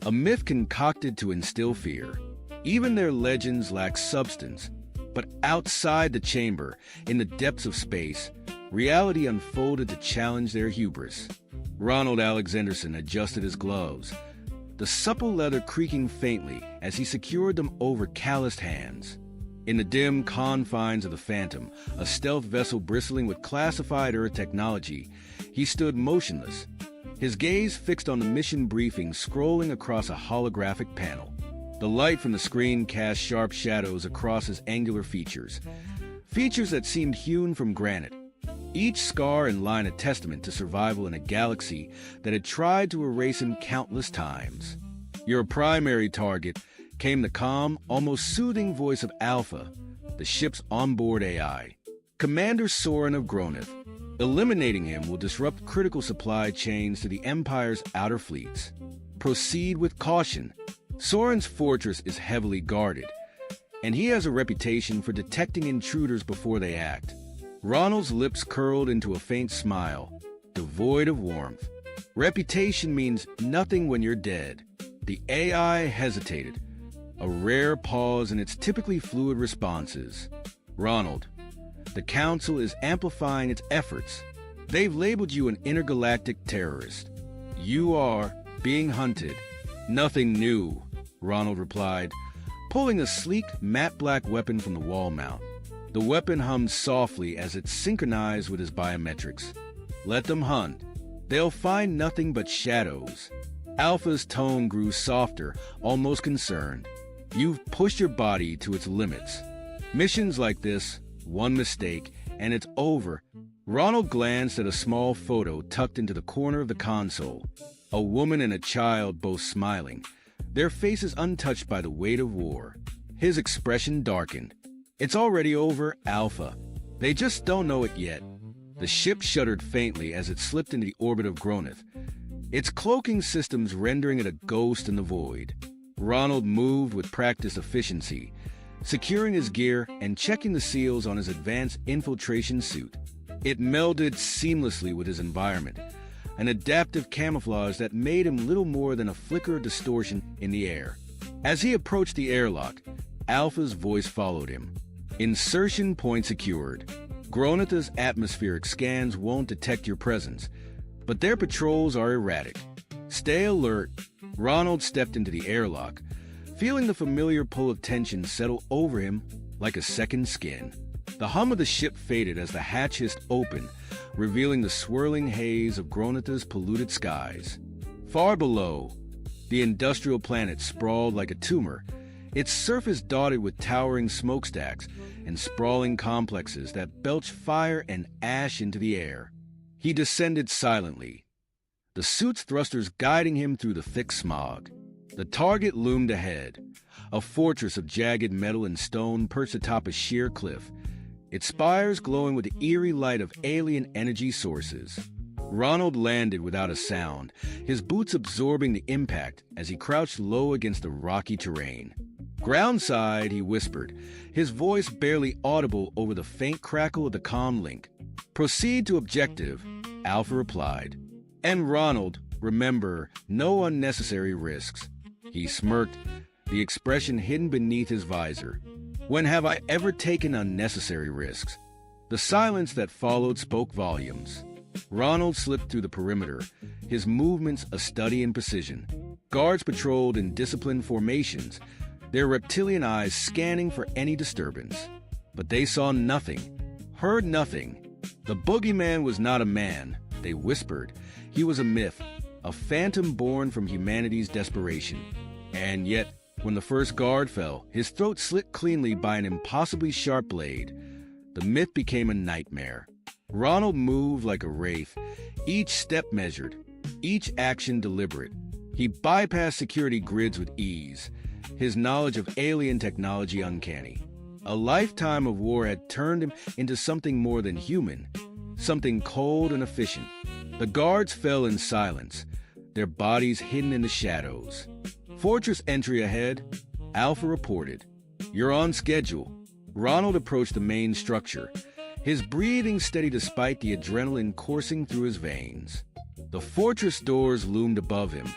A myth concocted to instill fear. Even their legends lack substance. But outside the chamber, in the depths of space, reality unfolded to challenge their hubris. Ronald Alexanderson adjusted his gloves, the supple leather creaking faintly as he secured them over calloused hands. In the dim confines of the Phantom, a stealth vessel bristling with classified Earth technology, he stood motionless, his gaze fixed on the mission briefing scrolling across a holographic panel. The light from the screen cast sharp shadows across his angular features, features that seemed hewn from granite, each scar and line a testament to survival in a galaxy that had tried to erase him countless times. Your primary target came the calm, almost soothing voice of Alpha, the ship's onboard AI, Commander Soren of Groneth. Eliminating him will disrupt critical supply chains to the Empire's outer fleets. Proceed with caution. Soren's fortress is heavily guarded, and he has a reputation for detecting intruders before they act. Ronald's lips curled into a faint smile, devoid of warmth. Reputation means nothing when you're dead. The AI hesitated, a rare pause in its typically fluid responses. Ronald, the Council is amplifying its efforts. They've labeled you an intergalactic terrorist. You are being hunted. Nothing new, Ronald replied, pulling a sleek, matte black weapon from the wall mount. The weapon hummed softly as it synchronized with his biometrics. Let them hunt. They'll find nothing but shadows. Alpha's tone grew softer, almost concerned. You've pushed your body to its limits. Missions like this, one mistake, and it's over. Ronald glanced at a small photo tucked into the corner of the console. A woman and a child both smiling, their faces untouched by the weight of war. His expression darkened. It's already over, Alpha. They just don't know it yet. The ship shuddered faintly as it slipped into the orbit of Groneth, its cloaking systems rendering it a ghost in the void. Ronald moved with practiced efficiency, securing his gear and checking the seals on his advanced infiltration suit. It melded seamlessly with his environment, an adaptive camouflage that made him little more than a flicker of distortion in the air. As he approached the airlock, Alpha's voice followed him. Insertion point secured. Groneth's atmospheric scans won't detect your presence, but their patrols are erratic. Stay alert. Ronald stepped into the airlock, feeling the familiar pull of tension settle over him like a second skin. The hum of the ship faded as the hatch hissed open, revealing the swirling haze of Groneth's polluted skies. Far below, the industrial planet sprawled like a tumor, its surface dotted with towering smokestacks and sprawling complexes that belched fire and ash into the air. He descended silently, the suit's thrusters guiding him through the thick smog. The target loomed ahead, a fortress of jagged metal and stone perched atop a sheer cliff, its spires glowing with the eerie light of alien energy sources. Ronald landed without a sound, his boots absorbing the impact as he crouched low against the rocky terrain. Groundside, he whispered, his voice barely audible over the faint crackle of the comm link. Proceed to objective, Alpha replied. And Ronald, remember, no unnecessary risks. He smirked, the expression hidden beneath his visor. When have I ever taken unnecessary risks? The silence that followed spoke volumes. Ronald slipped through the perimeter, his movements a study in precision. Guards patrolled in disciplined formations, their reptilian eyes scanning for any disturbance. But they saw nothing, heard nothing. The boogeyman was not a man, they whispered. He was a myth, a phantom born from humanity's desperation. And yet, when the first guard fell, his throat slit cleanly by an impossibly sharp blade. The myth became a nightmare. Ronald moved like a wraith, each step measured, each action deliberate. He bypassed security grids with ease, his knowledge of alien technology uncanny. A lifetime of war had turned him into something more than human, something cold and efficient. The guards fell in silence, their bodies hidden in the shadows. Fortress entry ahead, Alpha reported. You're on schedule. Ronald approached the main structure, his breathing steady despite the adrenaline coursing through his veins. The fortress doors loomed above him,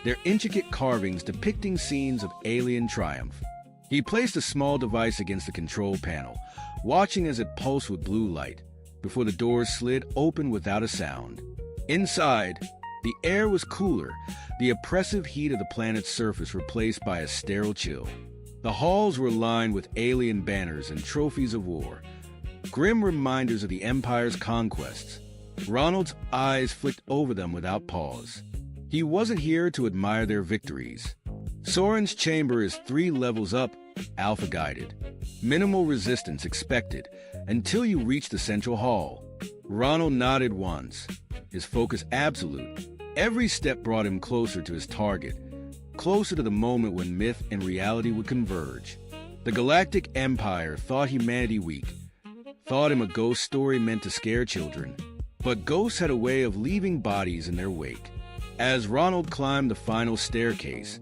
their intricate carvings depicting scenes of alien triumph. He placed a small device against the control panel, watching as it pulsed with blue light, before the doors slid open without a sound. Inside, the air was cooler, the oppressive heat of the planet's surface replaced by a sterile chill. The halls were lined with alien banners and trophies of war, grim reminders of the Empire's conquests. Ronald's eyes flicked over them without pause. He wasn't here to admire their victories. Soren's chamber is 3 levels up, Alpha guided. Minimal resistance expected until you reach the central hall. Ronald nodded once, his focus absolute. Every step brought him closer to his target, closer to the moment when myth and reality would converge. The Galactic Empire thought humanity weak, thought him a ghost story meant to scare children. But ghosts had a way of leaving bodies in their wake. As Ronald climbed the final staircase,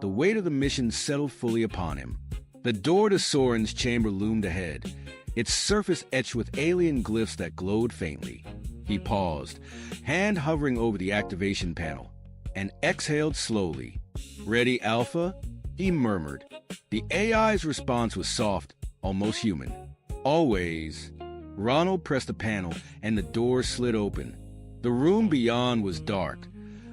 the weight of the mission settled fully upon him. The door to Soren's chamber loomed ahead, its surface etched with alien glyphs that glowed faintly. He paused, hand hovering over the activation panel, and exhaled slowly. "Ready, Alpha?" he murmured. The AI's response was soft, almost human. "Always." Ronald pressed the panel, and the door slid open. The room beyond was dark,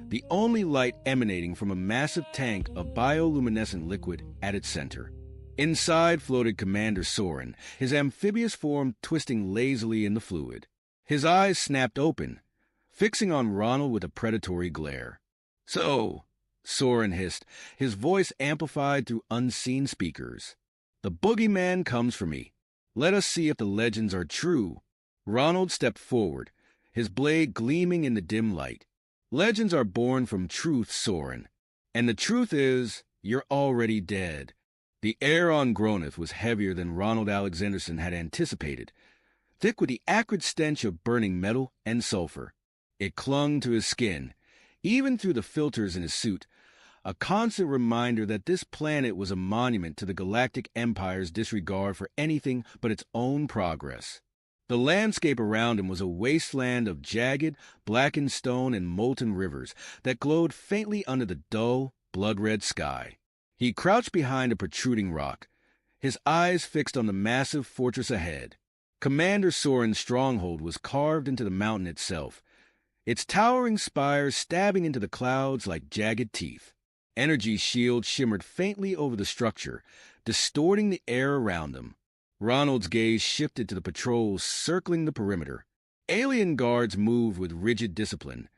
the only light emanating from a massive tank of bioluminescent liquid at its center. Inside floated Commander Soren, his amphibious form twisting lazily in the fluid. His eyes snapped open, fixing on Ronald with a predatory glare. "So," Soren hissed, his voice amplified through unseen speakers, "the boogeyman comes for me. Let us see if the legends are true." Ronald stepped forward, his blade gleaming in the dim light. "Legends are born from truth, Soren. And the truth is, you're already dead." The air on Groneth was heavier than Ronald Alexanderson had anticipated, thick with the acrid stench of burning metal and sulfur. It clung to his skin, even through the filters in his suit, a constant reminder that this planet was a monument to the Galactic Empire's disregard for anything but its own progress. The landscape around him was a wasteland of jagged, blackened stone and molten rivers that glowed faintly under the dull, blood-red sky. He crouched behind a protruding rock, his eyes fixed on the massive fortress ahead. Commander Soren's stronghold was carved into the mountain itself, its towering spires stabbing into the clouds like jagged teeth. Energy shields shimmered faintly over the structure, distorting the air around them. Ronald's gaze shifted to the patrols circling the perimeter. Alien guards moved with rigid discipline,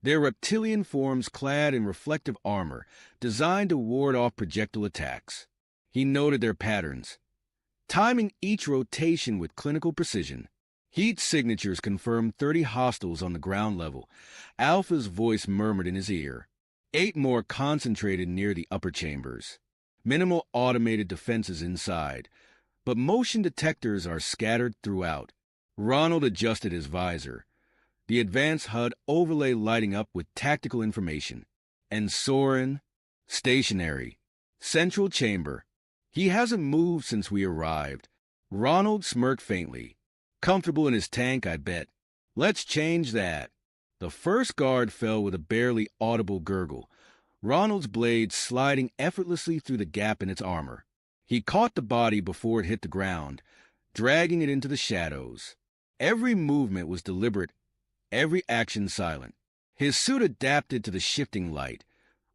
their reptilian forms clad in reflective armor designed to ward off projectile attacks. He noted their patterns, timing each rotation with clinical precision. Heat signatures confirmed 30 hostiles on the ground level. Alpha's voice murmured in his ear. 8 more concentrated near the upper chambers. Minimal automated defenses inside, but motion detectors are scattered throughout. Ronald adjusted his visor, the advanced HUD overlay lighting up with tactical information. And Soren, stationary, central chamber. He hasn't moved since we arrived. Ronald smirked faintly. Comfortable in his tank, I bet. Let's change that. The first guard fell with a barely audible gurgle, Ronald's blade sliding effortlessly through the gap in its armor. He caught the body before it hit the ground, dragging it into the shadows. Every movement was deliberate, every action silent. His suit adapted to the shifting light,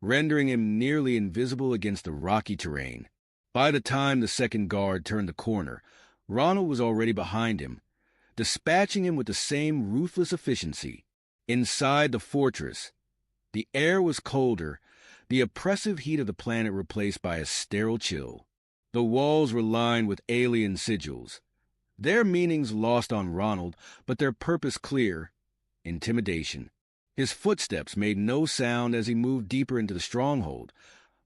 rendering him nearly invisible against the rocky terrain. By the time the second guard turned the corner, Ronald was already behind him, dispatching him with the same ruthless efficiency. Inside the fortress, the air was colder, the oppressive heat of the planet replaced by a sterile chill. The walls were lined with alien sigils, their meanings lost on Ronald, but their purpose clear: intimidation. His footsteps made no sound as he moved deeper into the stronghold,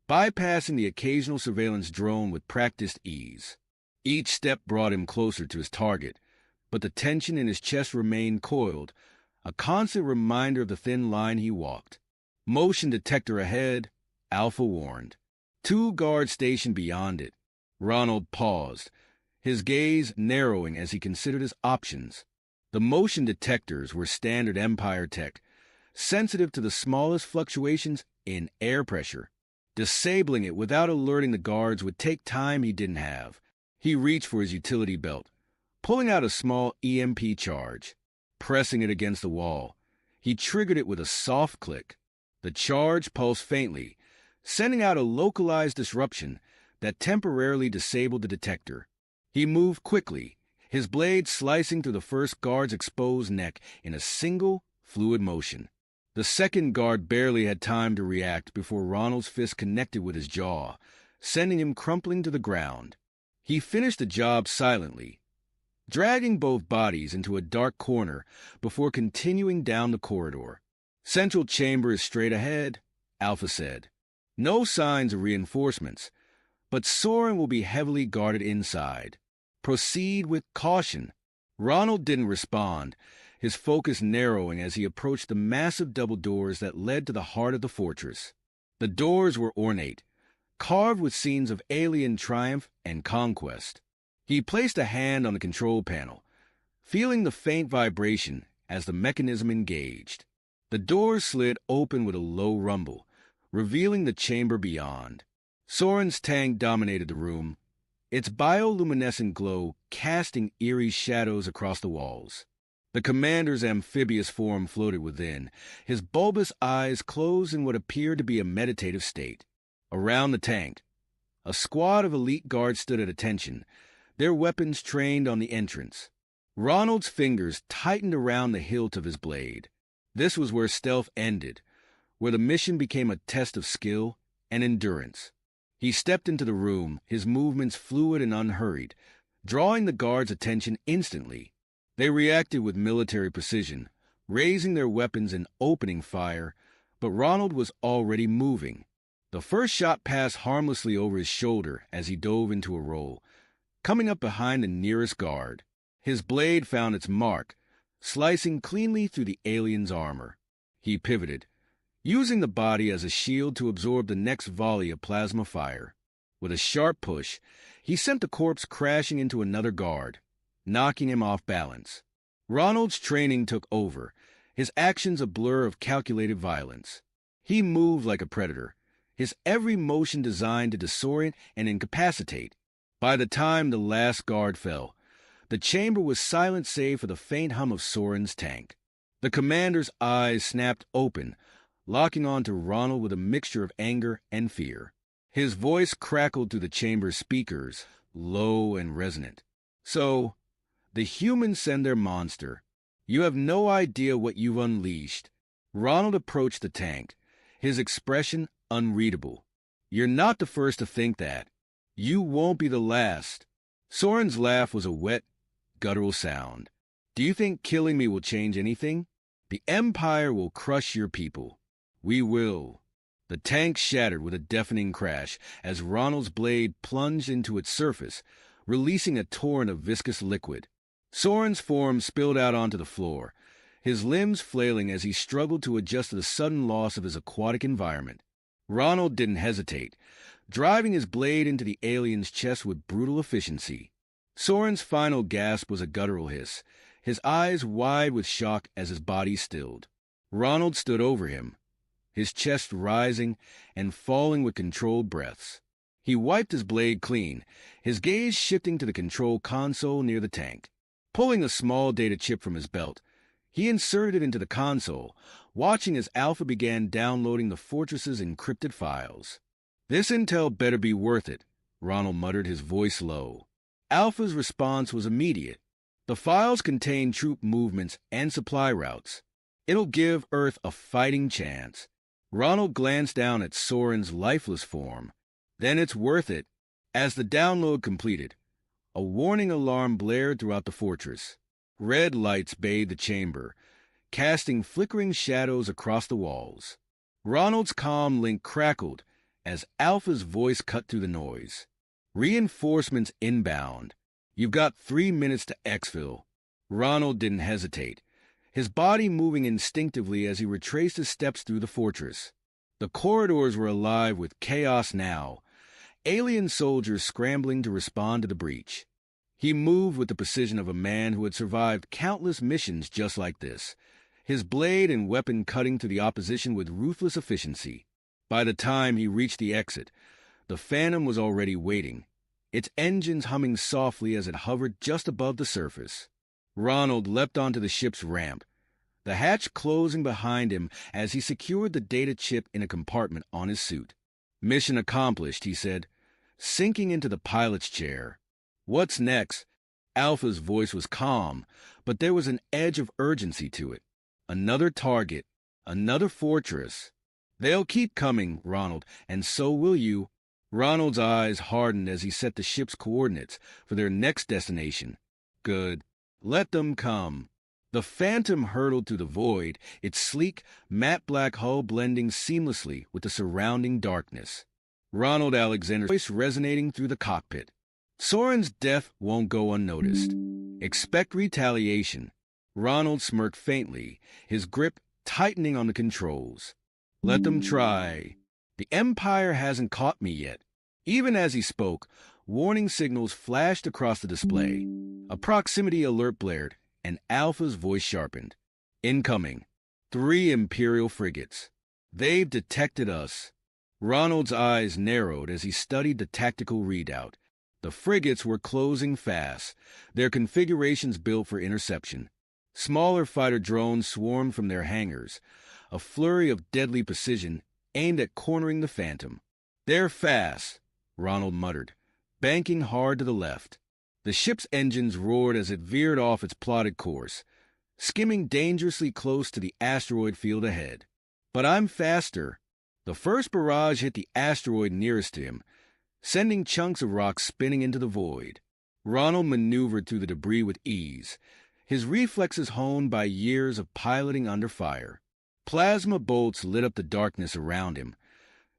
bypassing the occasional surveillance drone with practiced ease. Each step brought him closer to his target, but the tension in his chest remained coiled, a constant reminder of the thin line he walked. Motion detector ahead, Alpha warned. 2 guards stationed beyond it. Ronald paused, his gaze narrowing as he considered his options. The motion detectors were standard Empire tech, sensitive to the smallest fluctuations in air pressure. Disabling it without alerting the guards would take time he didn't have. He reached for his utility belt, pulling out a small EMP charge. Pressing it against the wall, he triggered it with a soft click. The charge pulsed faintly, sending out a localized disruption that temporarily disabled the detector. He moved quickly, his blade slicing through the first guard's exposed neck in a single, fluid motion. The second guard barely had time to react before Ronald's fist connected with his jaw, sending him crumpling to the ground. He finished the job silently, dragging both bodies into a dark corner before continuing down the corridor. "Central chamber is straight ahead," Alpha said. "No signs of reinforcements, but Soren will be heavily guarded inside. Proceed with caution." Ronald didn't respond, his focus narrowing as he approached the massive double doors that led to the heart of the fortress. The doors were ornate, carved with scenes of alien triumph and conquest. He placed a hand on the control panel, feeling the faint vibration as the mechanism engaged. The doors slid open with a low rumble, revealing the chamber beyond. Soren's tank dominated the room, its bioluminescent glow casting eerie shadows across the walls. The commander's amphibious form floated within, his bulbous eyes closed in what appeared to be a meditative state. Around the tank, a squad of elite guards stood at attention, their weapons trained on the entrance. Ronald's fingers tightened around the hilt of his blade. This was where stealth ended, where the mission became a test of skill and endurance. He stepped into the room, his movements fluid and unhurried, drawing the guards' attention instantly. They reacted with military precision, raising their weapons and opening fire, but Ronald was already moving. The first shot passed harmlessly over his shoulder as he dove into a roll, coming up behind the nearest guard. His blade found its mark, slicing cleanly through the alien's armor. He pivoted, using the body as a shield to absorb the next volley of plasma fire. With a sharp push, he sent the corpse crashing into another guard, knocking him off balance. Ronald's training took over, his actions a blur of calculated violence. He moved like a predator, his every motion designed to disorient and incapacitate. By the time the last guard fell, the chamber was silent save for the faint hum of Soren's tank. The commander's eyes snapped open, locking onto Ronald with a mixture of anger and fear. His voice crackled through the chamber's speakers, low and resonant. "So, the humans send their monster. You have no idea what you've unleashed." Ronald approached the tank, his expression unreadable. "You're not the first to think that. You won't be the last." Soren's laugh was a wet, guttural sound. "Do you think killing me will change anything? The Empire will crush your people. We will." The tank shattered with a deafening crash as Ronald's blade plunged into its surface, releasing a torrent of viscous liquid. Soren's form spilled out onto the floor, his limbs flailing as he struggled to adjust to the sudden loss of his aquatic environment. Ronald didn't hesitate, driving his blade into the alien's chest with brutal efficiency. Soren's final gasp was a guttural hiss, his eyes wide with shock as his body stilled. Ronald stood over him, his chest rising and falling with controlled breaths. He wiped his blade clean, his gaze shifting to the control console near the tank. Pulling a small data chip from his belt, he inserted it into the console, watching as Alpha began downloading the fortress's encrypted files. "This intel better be worth it," Ronald muttered, his voice low. Alpha's response was immediate. "The files contain troop movements and supply routes. It'll give Earth a fighting chance." Ronald glanced down at Soren's lifeless form. "Then it's worth it." As the download completed, a warning alarm blared throughout the fortress. Red lights bathed the chamber, casting flickering shadows across the walls. Ronald's comm link crackled as Alpha's voice cut through the noise. "Reinforcements inbound. You've got 3 minutes to exfil." Ronald didn't hesitate, his body moving instinctively as he retraced his steps through the fortress. The corridors were alive with chaos now, alien soldiers scrambling to respond to the breach. He moved with the precision of a man who had survived countless missions just like this, his blade and weapon cutting through the opposition with ruthless efficiency. By the time he reached the exit, the Phantom was already waiting, its engines humming softly as it hovered just above the surface. Ronald leapt onto the ship's ramp, the hatch closing behind him as he secured the data chip in a compartment on his suit. "Mission accomplished," he said, sinking into the pilot's chair. "What's next?" Alpha's voice was calm, but there was an edge of urgency to it. Another target, another fortress. They'll keep coming, Ronald, and so will you. Ronald's eyes hardened as he set the ship's coordinates for their next destination. Good. Let them come. The Phantom hurtled through the void, its sleek, matte-black hull blending seamlessly with the surrounding darkness. Ronald Alexander's voice resonating through the cockpit. Soren's death won't go unnoticed. Expect retaliation. Ronald smirked faintly, his grip tightening on the controls. Let them try. The Empire hasn't caught me yet. Even as he spoke, warning signals flashed across the display. A proximity alert blared, and Alpha's voice sharpened. Incoming. 3 Imperial frigates. They've detected us. Ronald's eyes narrowed as he studied the tactical readout. The frigates were closing fast, their configurations built for interception. Smaller fighter drones swarmed from their hangars, a flurry of deadly precision aimed at cornering the Phantom. They're fast, Ronald muttered, banking hard to the left. The ship's engines roared as it veered off its plotted course, skimming dangerously close to the asteroid field ahead. But I'm faster. The first barrage hit the asteroid nearest to him, sending chunks of rock spinning into the void. Ronald maneuvered through the debris with ease, his reflexes honed by years of piloting under fire. Plasma bolts lit up the darkness around him,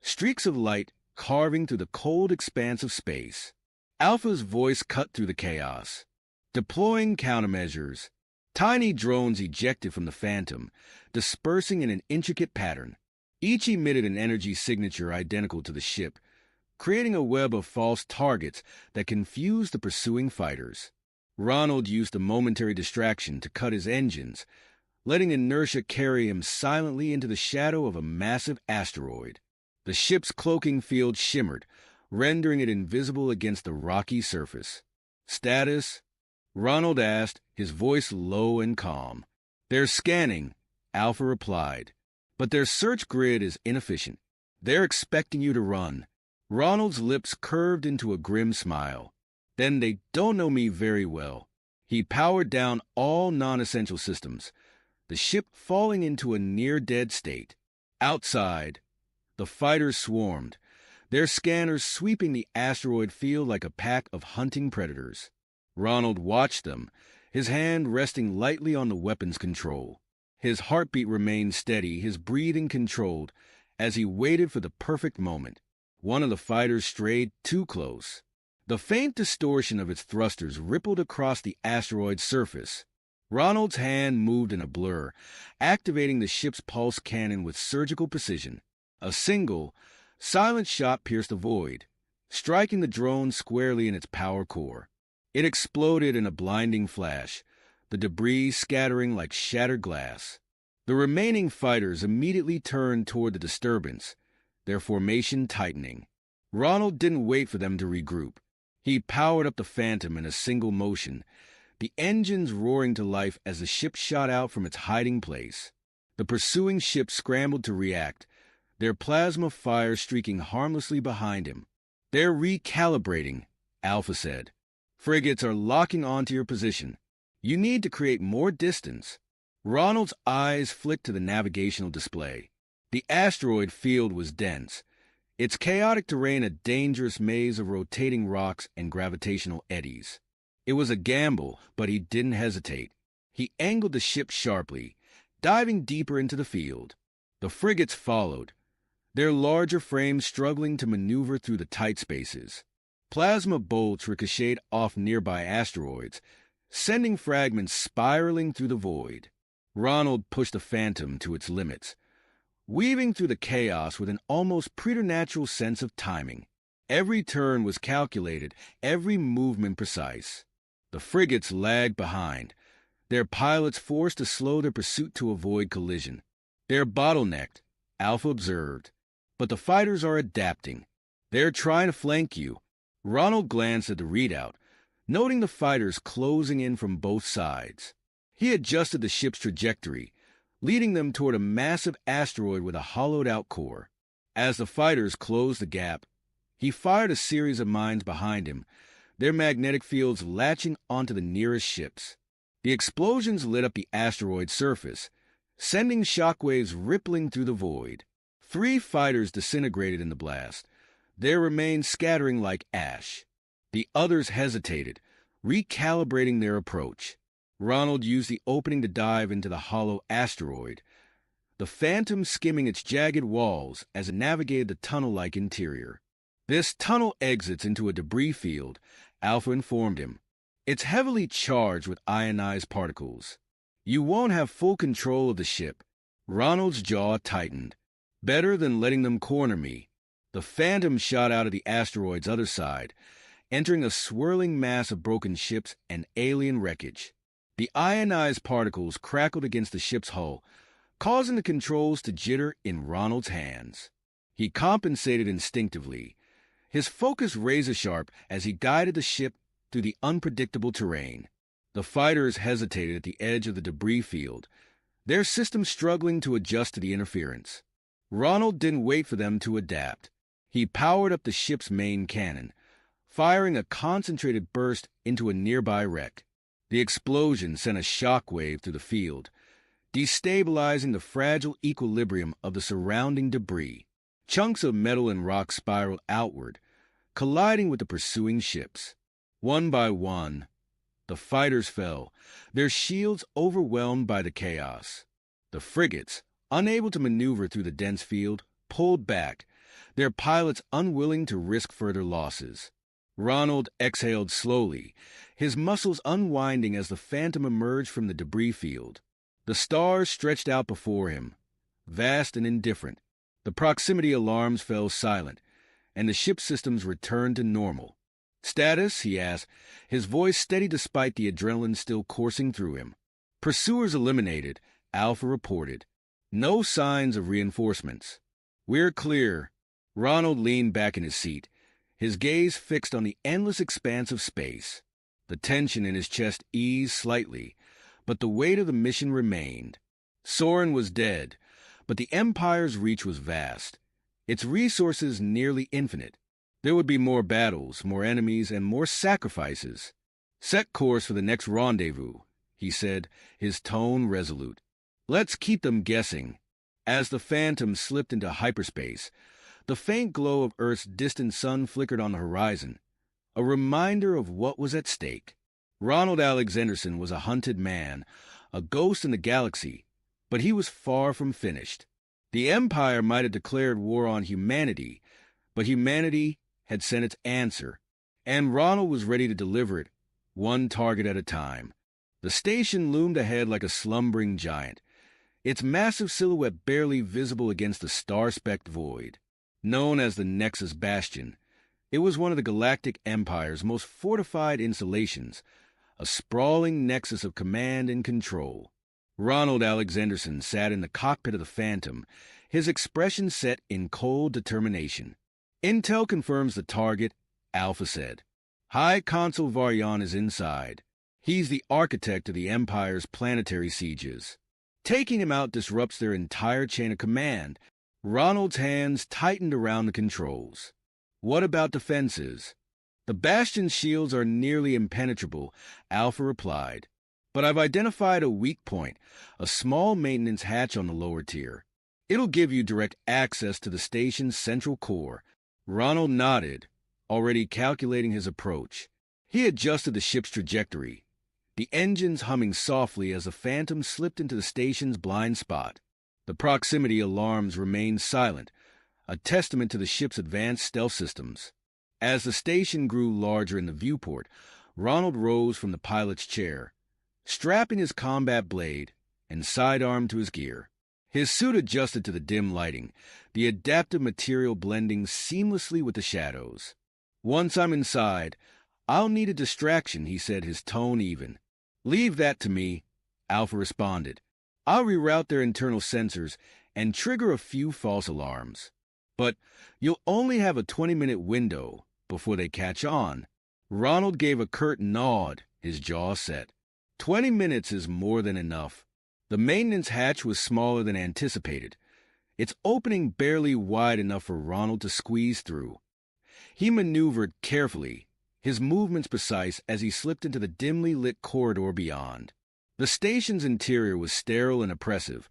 streaks of light carving through the cold expanse of space. Alpha's voice cut through the chaos. Deploying countermeasures. Tiny drones ejected from the Phantom, dispersing in an intricate pattern. Each emitted an energy signature identical to the ship, creating a web of false targets that confused the pursuing fighters. Ronald used a momentary distraction to cut his engines, letting inertia carry him silently into the shadow of a massive asteroid. The ship's cloaking field shimmered, rendering it invisible against the rocky surface. Status? Ronald asked, his voice low and calm. They're scanning, Alpha replied. But their search grid is inefficient. They're expecting you to run. Ronald's lips curved into a grim smile. Then they don't know me very well. He powered down all non-essential systems, the ship falling into a near-dead state. Outside, the fighters swarmed, their scanners sweeping the asteroid field like a pack of hunting predators. Ronald watched them, his hand resting lightly on the weapon's control. His heartbeat remained steady, his breathing controlled, as he waited for the perfect moment. One of the fighters strayed too close. The faint distortion of its thrusters rippled across the asteroid's surface. Ronald's hand moved in a blur, activating the ship's pulse cannon with surgical precision. A single, silent shot pierced the void, striking the drone squarely in its power core. It exploded in a blinding flash, the debris scattering like shattered glass. The remaining fighters immediately turned toward the disturbance, their formation tightening. Ronald didn't wait for them to regroup. He powered up the Phantom in a single motion, the engines roaring to life as the ship shot out from its hiding place. The pursuing ship scrambled to react, their plasma fire streaking harmlessly behind him. They're recalibrating, Alpha said. Frigates are locking onto your position. You need to create more distance. Ronald's eyes flicked to the navigational display. The asteroid field was dense, its chaotic terrain a dangerous maze of rotating rocks and gravitational eddies. It was a gamble, but he didn't hesitate. He angled the ship sharply, diving deeper into the field. The frigates followed, their larger frames struggling to maneuver through the tight spaces. Plasma bolts ricocheted off nearby asteroids, sending fragments spiraling through the void. Ronald pushed the Phantom to its limits, weaving through the chaos with an almost preternatural sense of timing. Every turn was calculated, every movement precise. The frigates lagged behind, their pilots forced to slow their pursuit to avoid collision. They're bottlenecked, Alpha observed, but the fighters are adapting. They're trying to flank you. Ronald glanced at the readout, noting the fighters closing in from both sides. He adjusted the ship's trajectory, leading them toward a massive asteroid with a hollowed-out core. As the fighters closed the gap, he fired a series of mines behind him, their magnetic fields latching onto the nearest ships. The explosions lit up the asteroid's surface, sending shockwaves rippling through the void. 3 fighters disintegrated in the blast, their remains scattering like ash. The others hesitated, recalibrating their approach. Ronald used the opening to dive into the hollow asteroid, the Phantom skimming its jagged walls as it navigated the tunnel-like interior. This tunnel exits into a debris field, Alpha informed him. It's heavily charged with ionized particles. You won't have full control of the ship. Ronald's jaw tightened. Better than letting them corner me. The Phantom shot out of the asteroid's other side, entering a swirling mass of broken ships and alien wreckage. The ionized particles crackled against the ship's hull, causing the controls to jitter in Ronald's hands. He compensated instinctively, his focus razor-sharp as he guided the ship through the unpredictable terrain. The fighters hesitated at the edge of the debris field, their systems struggling to adjust to the interference. Ronald didn't wait for them to adapt. He powered up the ship's main cannon, firing a concentrated burst into a nearby wreck. The explosion sent a shockwave through the field, destabilizing the fragile equilibrium of the surrounding debris. Chunks of metal and rock spiraled outward, colliding with the pursuing ships. One by one, the fighters fell, their shields overwhelmed by the chaos. The frigates, unable to maneuver through the dense field, pulled back, their pilots unwilling to risk further losses. Ronald exhaled slowly, his muscles unwinding as the Phantom emerged from the debris field. The stars stretched out before him, vast and indifferent. The proximity alarms fell silent, and the ship systems returned to normal. "Status?" he asked, his voice steady despite the adrenaline still coursing through him. "Pursuers eliminated," Alpha reported. "No signs of reinforcements." "We're clear." Ronald leaned back in his seat, his gaze fixed on the endless expanse of space. The tension in his chest eased slightly, but the weight of the mission remained. Soren was dead, but the Empire's reach was vast, its resources nearly infinite. There would be more battles, more enemies, and more sacrifices. "Set course for the next rendezvous," he said, his tone resolute. "Let's keep them guessing." As the Phantom slipped into hyperspace, the faint glow of Earth's distant sun flickered on the horizon, a reminder of what was at stake. Ronald Alexanderson was a hunted man, a ghost in the galaxy, but he was far from finished. The Empire might have declared war on humanity, but humanity had sent its answer, and Ronald was ready to deliver it, one target at a time. The station loomed ahead like a slumbering giant, its massive silhouette barely visible against the star-specked void. Known as the Nexus Bastion, it was one of the Galactic Empire's most fortified installations, a sprawling nexus of command and control. Ronald Alexanderson sat in the cockpit of the Phantom, his expression set in cold determination. "Intel confirms the target," Alpha said. "High Consul Varyan is inside. He's the architect of the Empire's planetary sieges. Taking him out disrupts their entire chain of command." Ronald's hands tightened around the controls. "What about defenses?" "The Bastion's shields are nearly impenetrable," Alpha replied. "But I've identified a weak point, a small maintenance hatch on the lower tier. It'll give you direct access to the station's central core." Ronald nodded, already calculating his approach. He adjusted the ship's trajectory, the engines humming softly as the Phantom slipped into the station's blind spot. The proximity alarms remained silent, a testament to the ship's advanced stealth systems. As the station grew larger in the viewport, Ronald rose from the pilot's chair, strapping his combat blade and sidearm to his gear. His suit adjusted to the dim lighting, the adaptive material blending seamlessly with the shadows. "Once I'm inside, I'll need a distraction," he said, his tone even. "Leave that to me," Alpha responded. "I'll reroute their internal sensors and trigger a few false alarms. But you'll only have a 20-minute window before they catch on." Ronald gave a curt nod, his jaw set. 20 minutes is more than enough. The maintenance hatch was smaller than anticipated, its opening barely wide enough for Ronald to squeeze through. He maneuvered carefully, his movements precise as he slipped into the dimly lit corridor beyond. The station's interior was sterile and oppressive,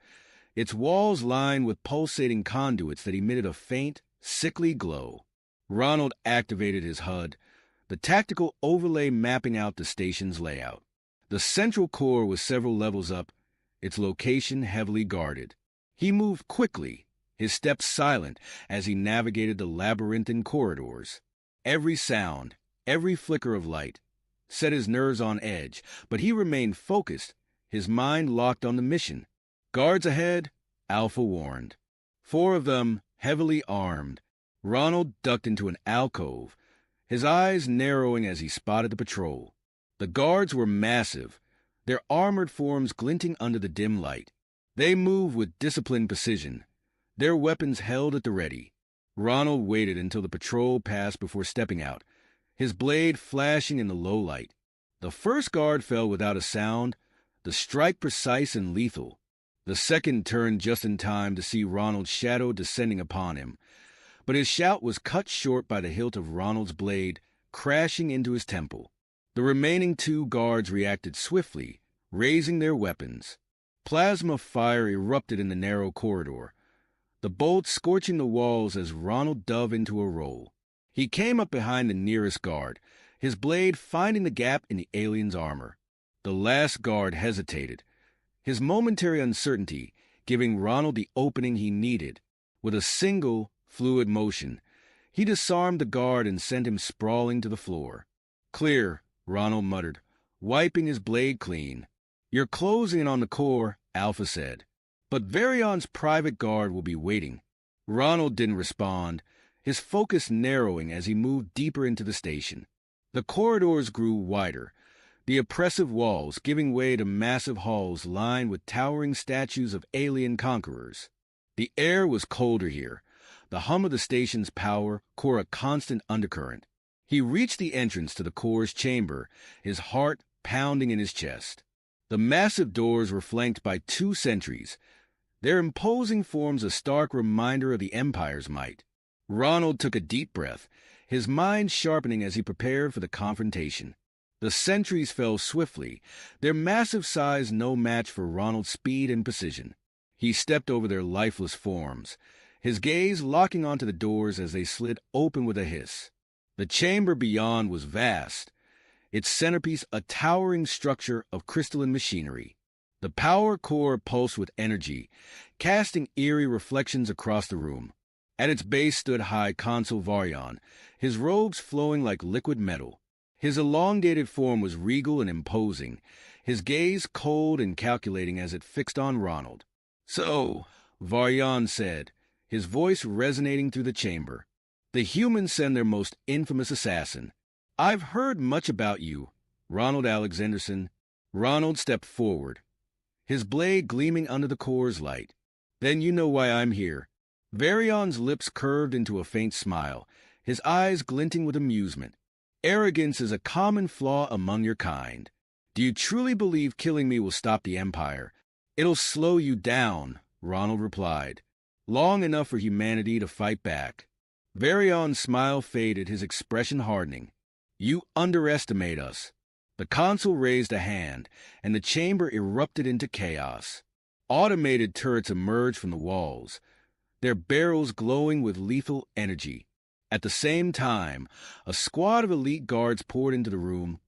its walls lined with pulsating conduits that emitted a faint, sickly glow. Ronald activated his HUD, the tactical overlay mapping out the station's layout. The central core was several levels up, its location heavily guarded. He moved quickly, his steps silent as he navigated the labyrinthine corridors. Every sound, every flicker of light, set his nerves on edge, but he remained focused, his mind locked on the mission. Guards ahead, Alpha warned. 4 of them, heavily armed. Ronald ducked into an alcove, his eyes narrowing as he spotted the patrol. The guards were massive, their armored forms glinting under the dim light. They moved with disciplined precision, their weapons held at the ready. Ronald waited until the patrol passed before stepping out, his blade flashing in the low light. The first guard fell without a sound, the strike precise and lethal. The second turned just in time to see Ronald's shadow descending upon him, but his shout was cut short by the hilt of Ronald's blade crashing into his temple. The remaining 2 guards reacted swiftly, raising their weapons. Plasma fire erupted in the narrow corridor, the bolts scorching the walls as Ronald dove into a roll. He came up behind the nearest guard, his blade finding the gap in the alien's armor. The last guard hesitated, his momentary uncertainty giving Ronald the opening he needed. With a single, fluid motion, he disarmed the guard and sent him sprawling to the floor. "Clear," Ronald muttered, wiping his blade clean. "You're closing in on the core," Alpha said. "But Varion's private guard will be waiting." Ronald didn't respond, his focus narrowing as he moved deeper into the station. The corridors grew wider, the oppressive walls giving way to massive halls lined with towering statues of alien conquerors. The air was colder here, the hum of the station's power core a constant undercurrent. He reached the entrance to the core's chamber, his heart pounding in his chest. The massive doors were flanked by 2 sentries, their imposing forms a stark reminder of the Empire's might. Ronald took a deep breath, his mind sharpening as he prepared for the confrontation. The sentries fell swiftly, their massive size no match for Ronald's speed and precision. He stepped over their lifeless forms, his gaze locking onto the doors as they slid open with a hiss. The chamber beyond was vast, its centerpiece a towering structure of crystalline machinery. The power core pulsed with energy, casting eerie reflections across the room. At its base stood High Consul Varion, his robes flowing like liquid metal. His elongated form was regal and imposing, his gaze cold and calculating as it fixed on Ronald. "So," Varion said, his voice resonating through the chamber, "the humans send their most infamous assassin. I've heard much about you, Ronald Alexanderson." Ronald stepped forward, his blade gleaming under the core's light. "Then you know why I'm here." Varion's lips curved into a faint smile, his eyes glinting with amusement. "Arrogance is a common flaw among your kind. Do you truly believe killing me will stop the Empire?" "It'll slow you down," Ronald replied. "Long enough for humanity to fight back." Varion's smile faded, his expression hardening. "You underestimate us." The consul raised a hand, and the chamber erupted into chaos. Automated turrets emerged from the walls, their barrels glowing with lethal energy. At the same time, a squad of elite guards poured into the room,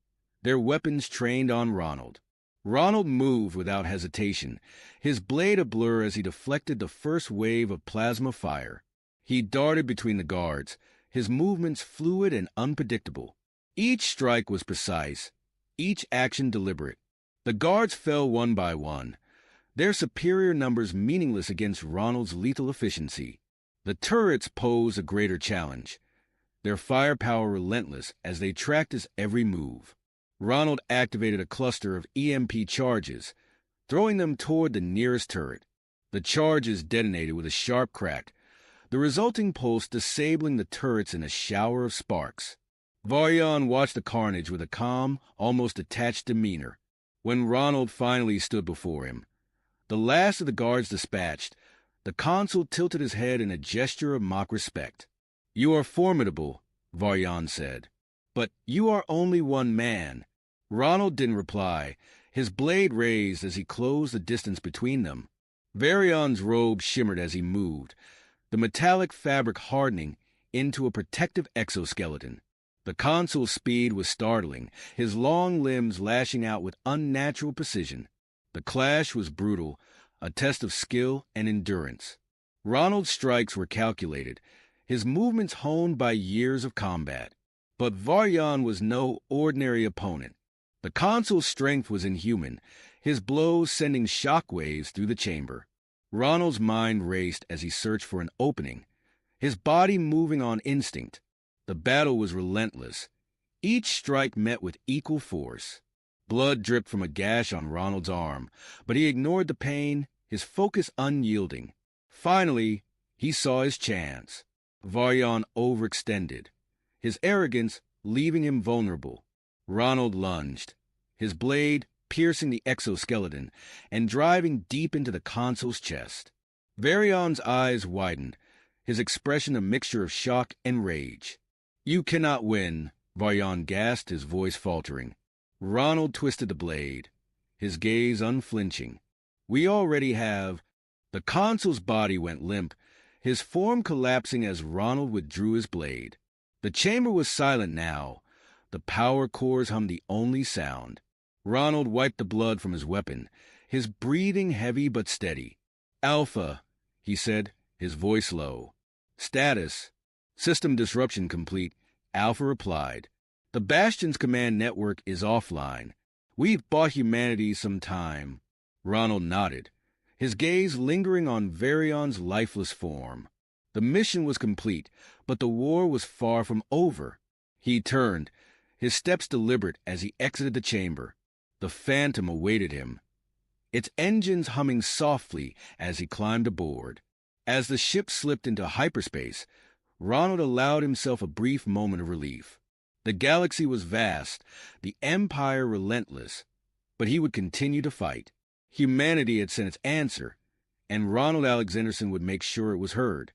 their weapons trained on Ronald. Ronald moved without hesitation, his blade a blur as he deflected the first wave of plasma fire. He darted between the guards, his movements fluid and unpredictable. Each strike was precise, each action deliberate. The guards fell one by one, their superior numbers meaningless against Ronald's lethal efficiency. The turrets posed a greater challenge, their firepower relentless as they tracked his every move. Ronald activated a cluster of EMP charges, throwing them toward the nearest turret. The charges detonated with a sharp crack, the resulting pulse disabling the turrets in a shower of sparks. Varion watched the carnage with a calm, almost detached demeanor. When Ronald finally stood before him, the last of the guards dispatched, the consul tilted his head in a gesture of mock respect. "You are formidable," Varion said, But you are only one man. Ronald didn't reply, his blade raised as he closed the distance between them. Varion's robe shimmered as he moved, the metallic fabric hardening into a protective exoskeleton. The consul's speed was startling, his long limbs lashing out with unnatural precision. The clash was brutal, a test of skill and endurance. Ronald's strikes were calculated, his movements honed by years of combat. But Varian was no ordinary opponent. The consul's strength was inhuman, his blows sending shockwaves through the chamber. Ronald's mind raced as he searched for an opening, his body moving on instinct. The battle was relentless, each strike met with equal force. Blood dripped from a gash on Ronald's arm, but he ignored the pain, his focus unyielding. Finally, he saw his chance. Varian overextended, his arrogance leaving him vulnerable. Ronald lunged, his blade piercing the exoskeleton and driving deep into the consul's chest. Varion's eyes widened, his expression a mixture of shock and rage. "You cannot win," Varian gasped, his voice faltering. Ronald twisted the blade, his gaze unflinching. "We already have." The consul's body went limp, his form collapsing as Ronald withdrew his blade. The chamber was silent now. The power cores hummed the only sound. Ronald wiped the blood from his weapon, his breathing heavy but steady. "Alpha," he said, his voice low. "Status. System disruption complete," Alpha replied. "The Bastion's command network is offline. We've bought humanity some time." Ronald nodded, his gaze lingering on Varion's lifeless form. The mission was complete, but the war was far from over. He turned, his steps deliberate as he exited the chamber. The Phantom awaited him, its engines humming softly as he climbed aboard. As the ship slipped into hyperspace, Ronald allowed himself a brief moment of relief. The galaxy was vast, the Empire relentless, but he would continue to fight. Humanity had sent its answer, and Ronald Alexanderson would make sure it was heard.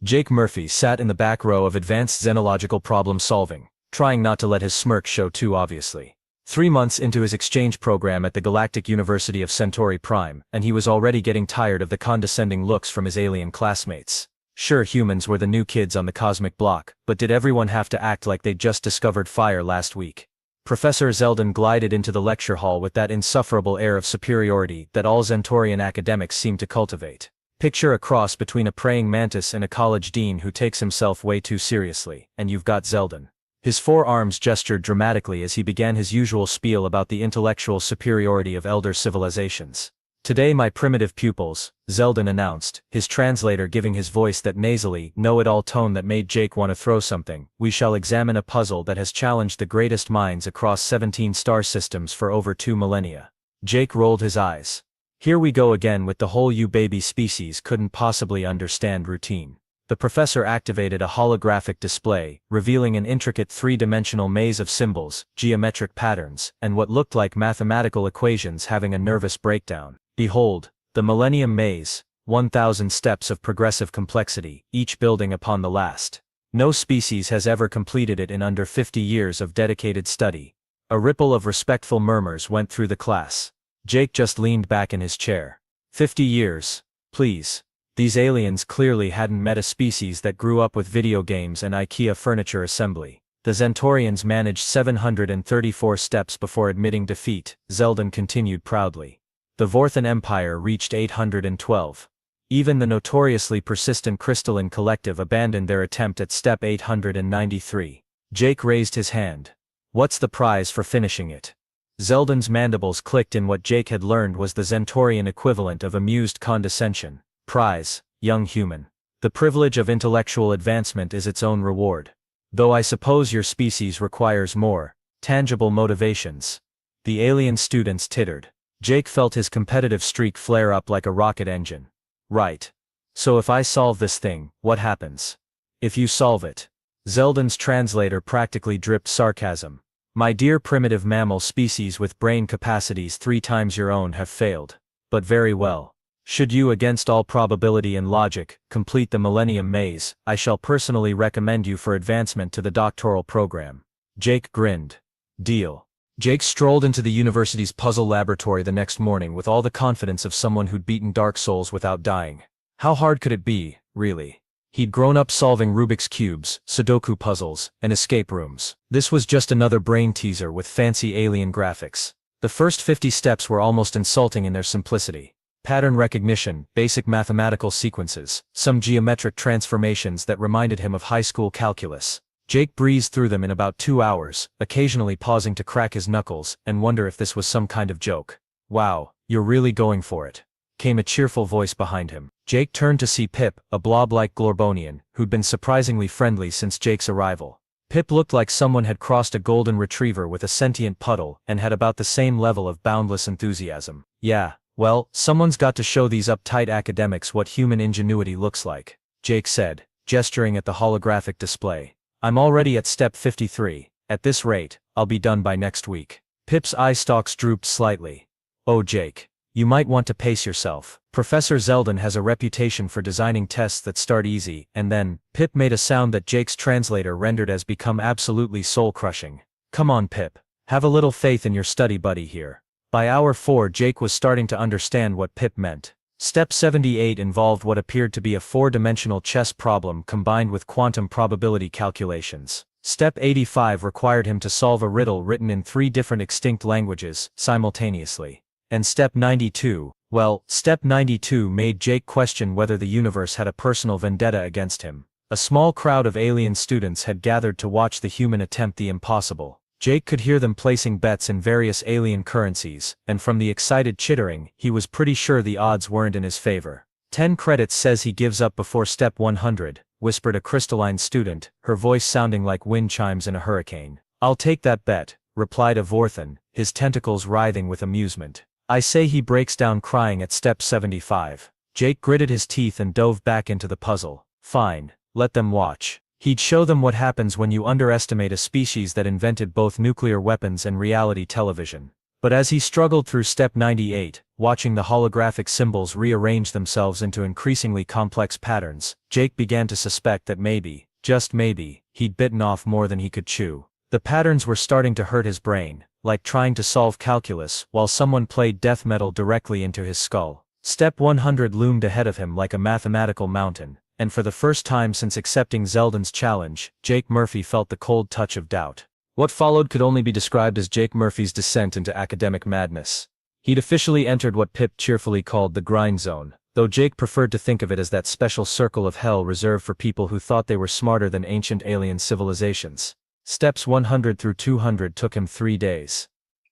Jake Murphy sat in the back row of advanced xenological problem solving, trying not to let his smirk show too obviously. 3 months into his exchange program at the Galactic University of Centauri Prime, and he was already getting tired of the condescending looks from his alien classmates. Sure, humans were the new kids on the cosmic block, but did everyone have to act like they'd just discovered fire last week? Professor Zeldin glided into the lecture hall with that insufferable air of superiority that all Zentorian academics seem to cultivate. Picture a cross between a praying mantis and a college dean who takes himself way too seriously, and you've got Zeldin. His forearms gestured dramatically as he began his usual spiel about the intellectual superiority of elder civilizations. "Today, my primitive pupils," Zeldin announced, his translator giving his voice that nasally, know-it-all tone that made Jake want to throw something, "we shall examine a puzzle that has challenged the greatest minds across 17 star systems for over 2 millennia. Jake rolled his eyes. Here we go again with the whole "you baby species couldn't possibly understand" routine. The professor activated a holographic display, revealing an intricate 3-dimensional maze of symbols, geometric patterns, and what looked like mathematical equations having a nervous breakdown. Behold, the Millennium Maze, 1,000 steps of progressive complexity, each building upon the last. No species has ever completed it in under 50 years of dedicated study. A ripple of respectful murmurs went through the class. Jake just leaned back in his chair. 50 years, please. These aliens clearly hadn't met a species that grew up with video games and IKEA furniture assembly. The Zentorians managed 734 steps before admitting defeat, Zeldin continued proudly. The Vorthan Empire reached 812. Even the notoriously persistent Crystalline Collective abandoned their attempt at step 893. Jake raised his hand. "What's the prize for finishing it?" Zeldin's mandibles clicked in what Jake had learned was the Zentorian equivalent of amused condescension. "Prize, young human. The privilege of intellectual advancement is its own reward. Though I suppose your species requires more tangible motivations." The alien students tittered. Jake felt his competitive streak flare up like a rocket engine. "Right. So if I solve this thing, what happens?" "If you solve it." Zeldin's translator practically dripped sarcasm. "My dear primitive mammal species with brain capacities 3 times your own have failed. But very well. Should you, against all probability and logic, complete the Millennium Maze, I shall personally recommend you for advancement to the doctoral program. Jake grinned. Deal. Jake strolled into the university's puzzle laboratory the next morning with all the confidence of someone who'd beaten Dark Souls without dying. How hard could it be, really? He'd grown up solving Rubik's Cubes, Sudoku puzzles, and escape rooms. This was just another brain teaser with fancy alien graphics. The first 50 steps were almost insulting in their simplicity. Pattern recognition, basic mathematical sequences, some geometric transformations that reminded him of high school calculus. Jake breezed through them in about 2 hours, occasionally pausing to crack his knuckles and wonder if this was some kind of joke. Wow, you're really going for it, came a cheerful voice behind him. Jake turned to see Pip, a blob-like Glorbonian, who'd been surprisingly friendly since Jake's arrival. Pip looked like someone had crossed a golden retriever with a sentient puddle and had about the same level of boundless enthusiasm. Yeah, well, someone's got to show these uptight academics what human ingenuity looks like, Jake said, gesturing at the holographic display. I'm already at step 53. At this rate, I'll be done by next week. Pip's eye stalks drooped slightly. Oh, Jake. You might want to pace yourself. Professor Zeldin has a reputation for designing tests that start easy, and then, Pip made a sound that Jake's translator rendered as become absolutely soul-crushing. Come on, Pip. Have a little faith in your study buddy here. By hour 4, Jake was starting to understand what Pip meant. Step 78 involved what appeared to be a 4-dimensional chess problem combined with quantum probability calculations. Step 85 required him to solve a riddle written in 3 different extinct languages, simultaneously. And Step 92, well, Step 92 made Jake question whether the universe had a personal vendetta against him. A small crowd of alien students had gathered to watch the human attempt the impossible. Jake could hear them placing bets in various alien currencies, and from the excited chittering, he was pretty sure the odds weren't in his favor. 10 credits says he gives up before Step 100, whispered a crystalline student, her voice sounding like wind chimes in a hurricane. I'll take that bet, replied a Vorthan, his tentacles writhing with amusement. I say he breaks down crying at Step 75. Jake gritted his teeth and dove back into the puzzle. Fine, let them watch. He'd show them what happens when you underestimate a species that invented both nuclear weapons and reality television. But as he struggled through Step 98, watching the holographic symbols rearrange themselves into increasingly complex patterns, Jake began to suspect that maybe, just maybe, he'd bitten off more than he could chew. The patterns were starting to hurt his brain, like trying to solve calculus while someone played death metal directly into his skull. Step 100 loomed ahead of him like a mathematical mountain, and for the first time since accepting Zeldin's challenge, Jake Murphy felt the cold touch of doubt. What followed could only be described as Jake Murphy's descent into academic madness. He'd officially entered what Pip cheerfully called the grind zone, though Jake preferred to think of it as that special circle of hell reserved for people who thought they were smarter than ancient alien civilizations. Steps 100 through 200 took him 3 days.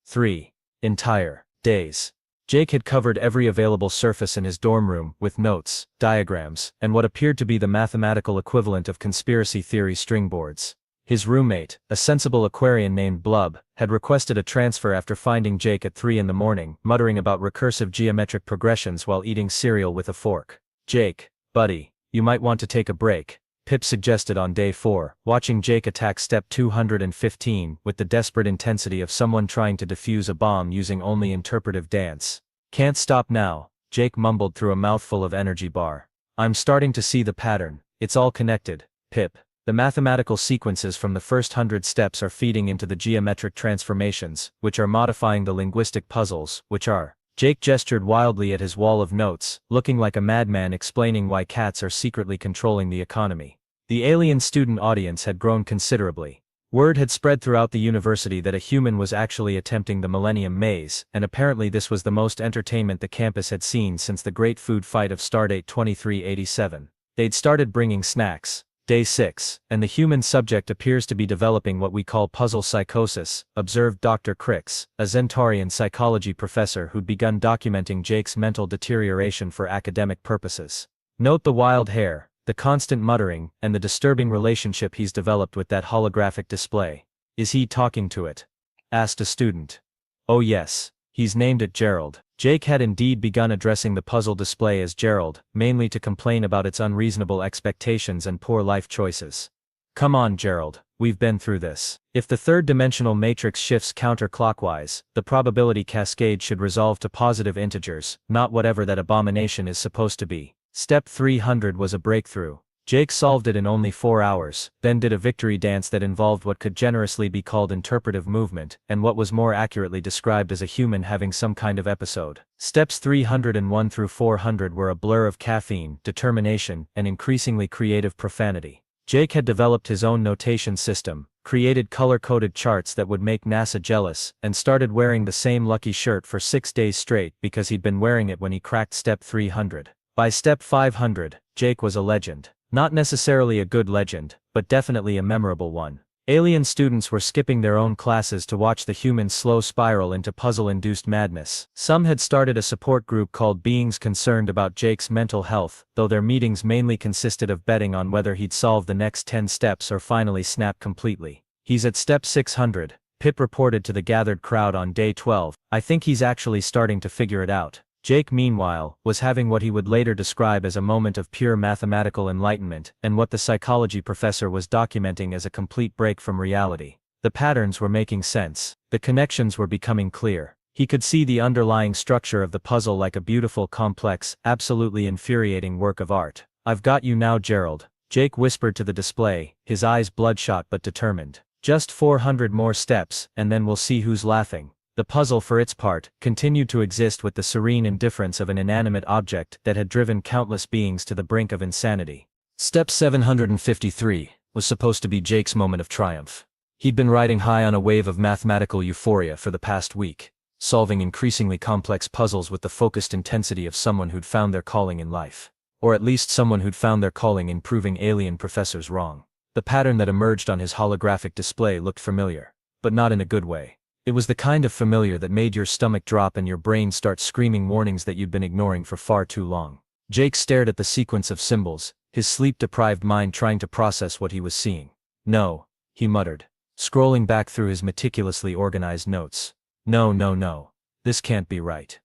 3 entire days. Jake had covered every available surface in his dorm room, with notes, diagrams, and what appeared to be the mathematical equivalent of conspiracy theory string boards. His roommate, a sensible Aquarian named Blub, had requested a transfer after finding Jake at 3 in the morning, muttering about recursive geometric progressions while eating cereal with a fork. Jake, buddy, you might want to take a break, Pip suggested on day 4, watching Jake attack Step 215 with the desperate intensity of someone trying to defuse a bomb using only interpretive dance. Can't stop now, Jake mumbled through a mouthful of energy bar. I'm starting to see the pattern. It's all connected, Pip. The mathematical sequences from the first 100 steps are feeding into the geometric transformations, which are modifying the linguistic puzzles, which are. Jake gestured wildly at his wall of notes, looking like a madman explaining why cats are secretly controlling the economy. The alien student audience had grown considerably. Word had spread throughout the university that a human was actually attempting the Millennium Maze, and apparently this was the most entertainment the campus had seen since the great food fight of Stardate 2387. They'd started bringing snacks. Day 6, and the human subject appears to be developing what we call puzzle psychosis, observed Dr. Crix, a Zentaurian psychology professor who'd begun documenting Jake's mental deterioration for academic purposes. Note the wild hair, the constant muttering, and the disturbing relationship he's developed with that holographic display. Is he talking to it? Asked a student. Oh yes, he's named it Gerald. Jake had indeed begun addressing the puzzle display as Gerald, mainly to complain about its unreasonable expectations and poor life choices. Come on, Gerald, we've been through this. If the third-dimensional matrix shifts counterclockwise, the probability cascade should resolve to positive integers, not whatever that abomination is supposed to be. Step 300 was a breakthrough. Jake solved it in only 4 hours, then did a victory dance that involved what could generously be called interpretive movement, and what was more accurately described as a human having some kind of episode. Steps 301 through 400 were a blur of caffeine, determination, and increasingly creative profanity. Jake had developed his own notation system, created color-coded charts that would make NASA jealous, and started wearing the same lucky shirt for 6 days straight because he'd been wearing it when he cracked step 300. By step 500, Jake was a legend. Not necessarily a good legend, but definitely a memorable one. Alien students were skipping their own classes to watch the humans slow spiral into puzzle-induced madness. Some had started a support group called Beings Concerned about Jake's mental health, though their meetings mainly consisted of betting on whether he'd solve the next 10 steps or finally snap completely. He's at step 600, Pip reported to the gathered crowd on day 12. I think he's actually starting to figure it out. Jake, meanwhile, was having what he would later describe as a moment of pure mathematical enlightenment, and what the psychology professor was documenting as a complete break from reality. The patterns were making sense. The connections were becoming clear. He could see the underlying structure of the puzzle like a beautiful, complex, absolutely infuriating work of art. I've got you now, Gerald, Jake whispered to the display, his eyes bloodshot but determined. Just 400 more steps, and then we'll see who's laughing. The puzzle, for its part, continued to exist with the serene indifference of an inanimate object that had driven countless beings to the brink of insanity. Step 753 was supposed to be Jake's moment of triumph. He'd been riding high on a wave of mathematical euphoria for the past week, solving increasingly complex puzzles with the focused intensity of someone who'd found their calling in life. Or at least someone who'd found their calling in proving alien professors wrong. The pattern that emerged on his holographic display looked familiar, but not in a good way. It was the kind of familiar that made your stomach drop and your brain start screaming warnings that you'd been ignoring for far too long. Jake stared at the sequence of symbols, his sleep-deprived mind trying to process what he was seeing. No, he muttered, scrolling back through his meticulously organized notes. No. This can't be right.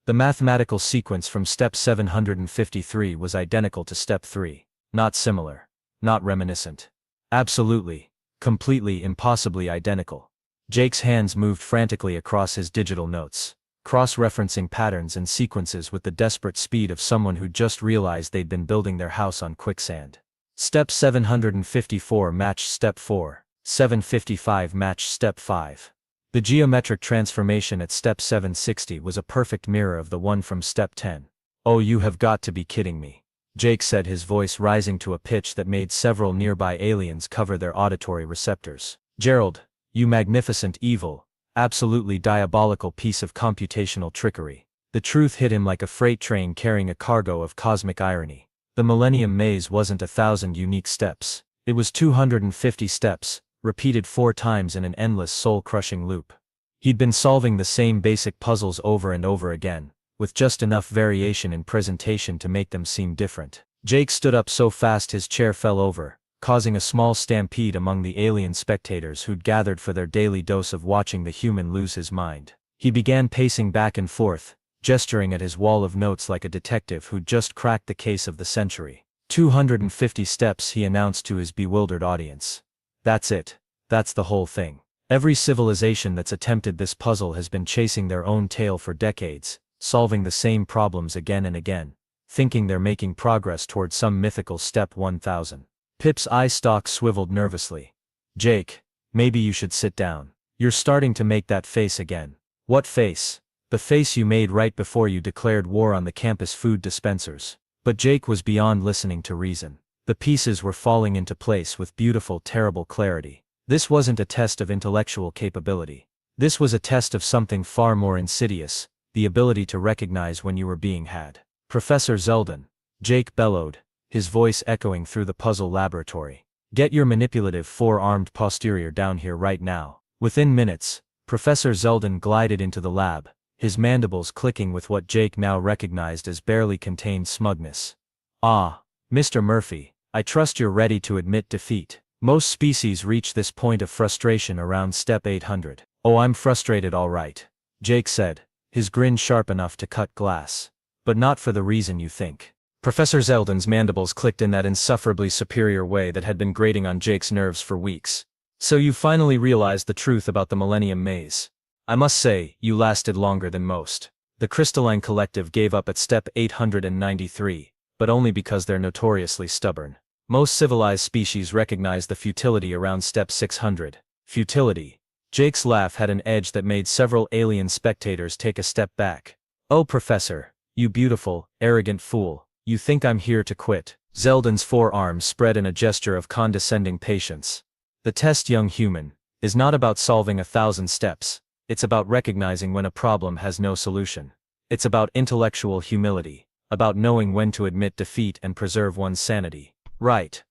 The mathematical sequence from step 753 was identical to step 3. Not similar. Not reminiscent. Absolutely, completely, impossibly identical. Jake's hands moved frantically across his digital notes, cross-referencing patterns and sequences with the desperate speed of someone who just realized they'd been building their house on quicksand. Step 754 matched step 4, 755 matched step 5. The geometric transformation at step 760 was a perfect mirror of the one from step 10. Oh, you have got to be kidding me, Jake said, his voice rising to a pitch that made several nearby aliens cover their auditory receptors. Gerald, you magnificent evil, absolutely diabolical piece of computational trickery. The truth hit him like a freight train carrying a cargo of cosmic irony. The Millennium Maze wasn't 1,000 unique steps. It was 250 steps, repeated 4 times in an endless soul-crushing loop. He'd been solving the same basic puzzles over and over again, with just enough variation in presentation to make them seem different. Jake stood up so fast his chair fell over, causing a small stampede among the alien spectators who'd gathered for their daily dose of watching the human lose his mind. He began pacing back and forth, gesturing at his wall of notes like a detective who'd just cracked the case of the century. 250 steps, he announced to his bewildered audience. That's it. That's the whole thing. Every civilization that's attempted this puzzle has been chasing their own tail for decades, solving the same problems again and again, thinking they're making progress toward some mythical step 1000. Pip's eye stalk swiveled nervously. Jake, maybe you should sit down. You're starting to make that face again. What face? The face you made right before you declared war on the campus food dispensers. But Jake was beyond listening to reason. The pieces were falling into place with beautiful, terrible clarity. This wasn't a test of intellectual capability. This was a test of something far more insidious, the ability to recognize when you were being had. Professor Zeldin, Jake bellowed, his voice echoing through the puzzle laboratory. Get your manipulative 4-armed posterior down here right now. Within minutes, Professor Zeldin glided into the lab, his mandibles clicking with what Jake now recognized as barely contained smugness. Ah, Mr. Murphy, I trust you're ready to admit defeat. Most species reach this point of frustration around step 800. Oh, I'm frustrated all right, Jake said, his grin sharp enough to cut glass. But not for the reason you think. Professor Zeldin's mandibles clicked in that insufferably superior way that had been grating on Jake's nerves for weeks. So you finally realized the truth about the Millennium Maze. I must say, you lasted longer than most. The Crystalline Collective gave up at step 893, but only because they're notoriously stubborn. Most civilized species recognize the futility around step 600. Futility. Jake's laugh had an edge that made several alien spectators take a step back. Oh, Professor, you beautiful, arrogant fool, you think I'm here to quit. Zeldin's forearms spread in a gesture of condescending patience. The test, young human, is not about solving 1,000 steps. It's about recognizing when a problem has no solution. It's about intellectual humility, about knowing when to admit defeat and preserve one's sanity. Right.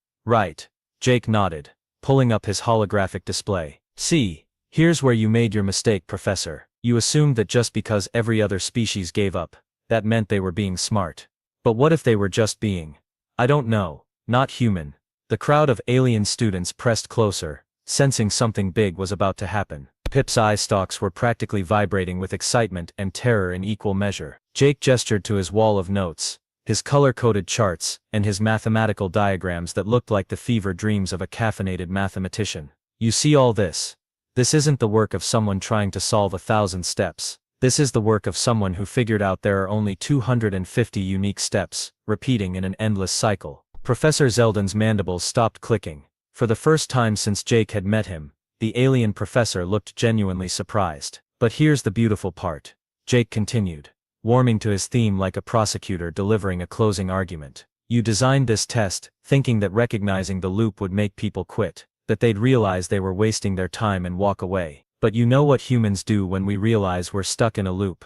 Jake nodded, pulling up his holographic display. See, here's where you made your mistake, Professor. You assumed that just because every other species gave up, that meant they were being smart. But what if they were just being, I don't know, not human? The crowd of alien students pressed closer, sensing something big was about to happen. Pip's eye stalks were practically vibrating with excitement and terror in equal measure. Jake gestured to his wall of notes, his color-coded charts, and his mathematical diagrams that looked like the fever dreams of a caffeinated mathematician. You see all this? This isn't the work of someone trying to solve 1,000 steps. This is the work of someone who figured out there are only 250 unique steps, repeating in an endless cycle. Professor Zeldin's mandibles stopped clicking. For the first time since Jake had met him, the alien professor looked genuinely surprised. But here's the beautiful part. Jake continued, warming to his theme like a prosecutor delivering a closing argument. You designed this test, thinking that recognizing the loop would make people quit, that they'd realize they were wasting their time and walk away. But you know what humans do when we realize we're stuck in a loop?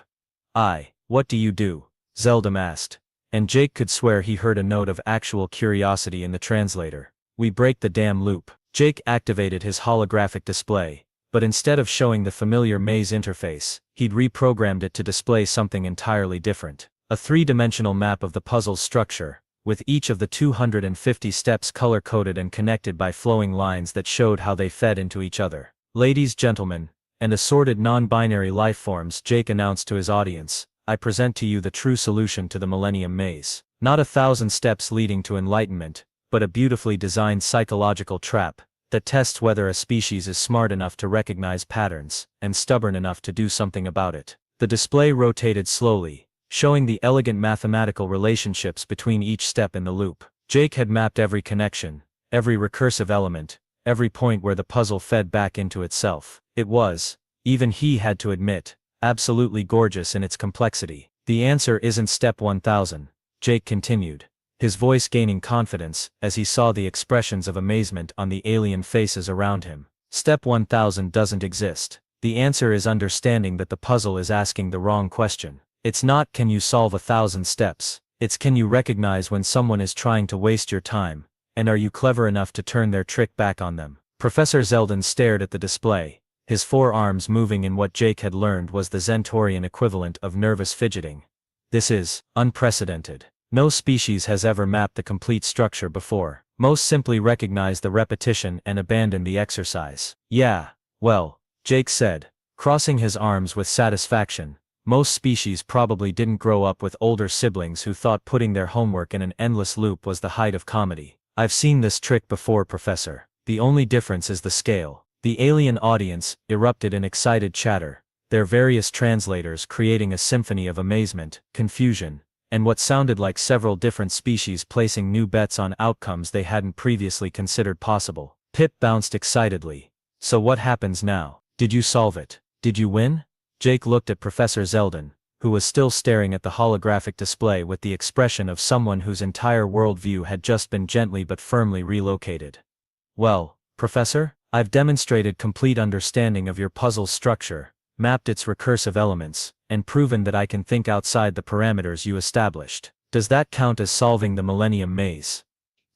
What do you do? Zeldin asked. And Jake could swear he heard a note of actual curiosity in the translator. We break the damn loop. Jake activated his holographic display, but instead of showing the familiar maze interface, he'd reprogrammed it to display something entirely different. A three-dimensional map of the puzzle's structure, with each of the 250 steps color-coded and connected by flowing lines that showed how they fed into each other. Ladies, gentlemen, and assorted non-binary life forms, Jake announced to his audience, I present to you the true solution to the Millennium Maze. Not 1,000 steps leading to enlightenment, but a beautifully designed psychological trap that tests whether a species is smart enough to recognize patterns and stubborn enough to do something about it. The display rotated slowly, showing the elegant mathematical relationships between each step in the loop. Jake had mapped every connection, every recursive element, every point where the puzzle fed back into itself. It was, even he had to admit, absolutely gorgeous in its complexity. The answer isn't step 1000, Jake continued, his voice gaining confidence as he saw the expressions of amazement on the alien faces around him. Step 1000 doesn't exist. The answer is understanding that the puzzle is asking the wrong question. It's not can you solve 1,000 steps, it's can you recognize when someone is trying to waste your time, and are you clever enough to turn their trick back on them? Professor Zeldin stared at the display, his forearms moving in what Jake had learned was the Zentorian equivalent of nervous fidgeting. This is unprecedented. No species has ever mapped the complete structure before. Most simply recognize the repetition and abandon the exercise. Yeah, well, Jake said, crossing his arms with satisfaction. Most species probably didn't grow up with older siblings who thought putting their homework in an endless loop was the height of comedy. I've seen this trick before, Professor. The only difference is the scale. The alien audience erupted in excited chatter, their various translators creating a symphony of amazement, confusion, and what sounded like several different species placing new bets on outcomes they hadn't previously considered possible. Pip bounced excitedly. So what happens now? Did you solve it? Did you win? Jake looked at Professor Zeldin, who was still staring at the holographic display with the expression of someone whose entire worldview had just been gently but firmly relocated. Well, Professor, I've demonstrated complete understanding of your puzzle's structure, mapped its recursive elements, and proven that I can think outside the parameters you established. Does that count as solving the Millennium Maze?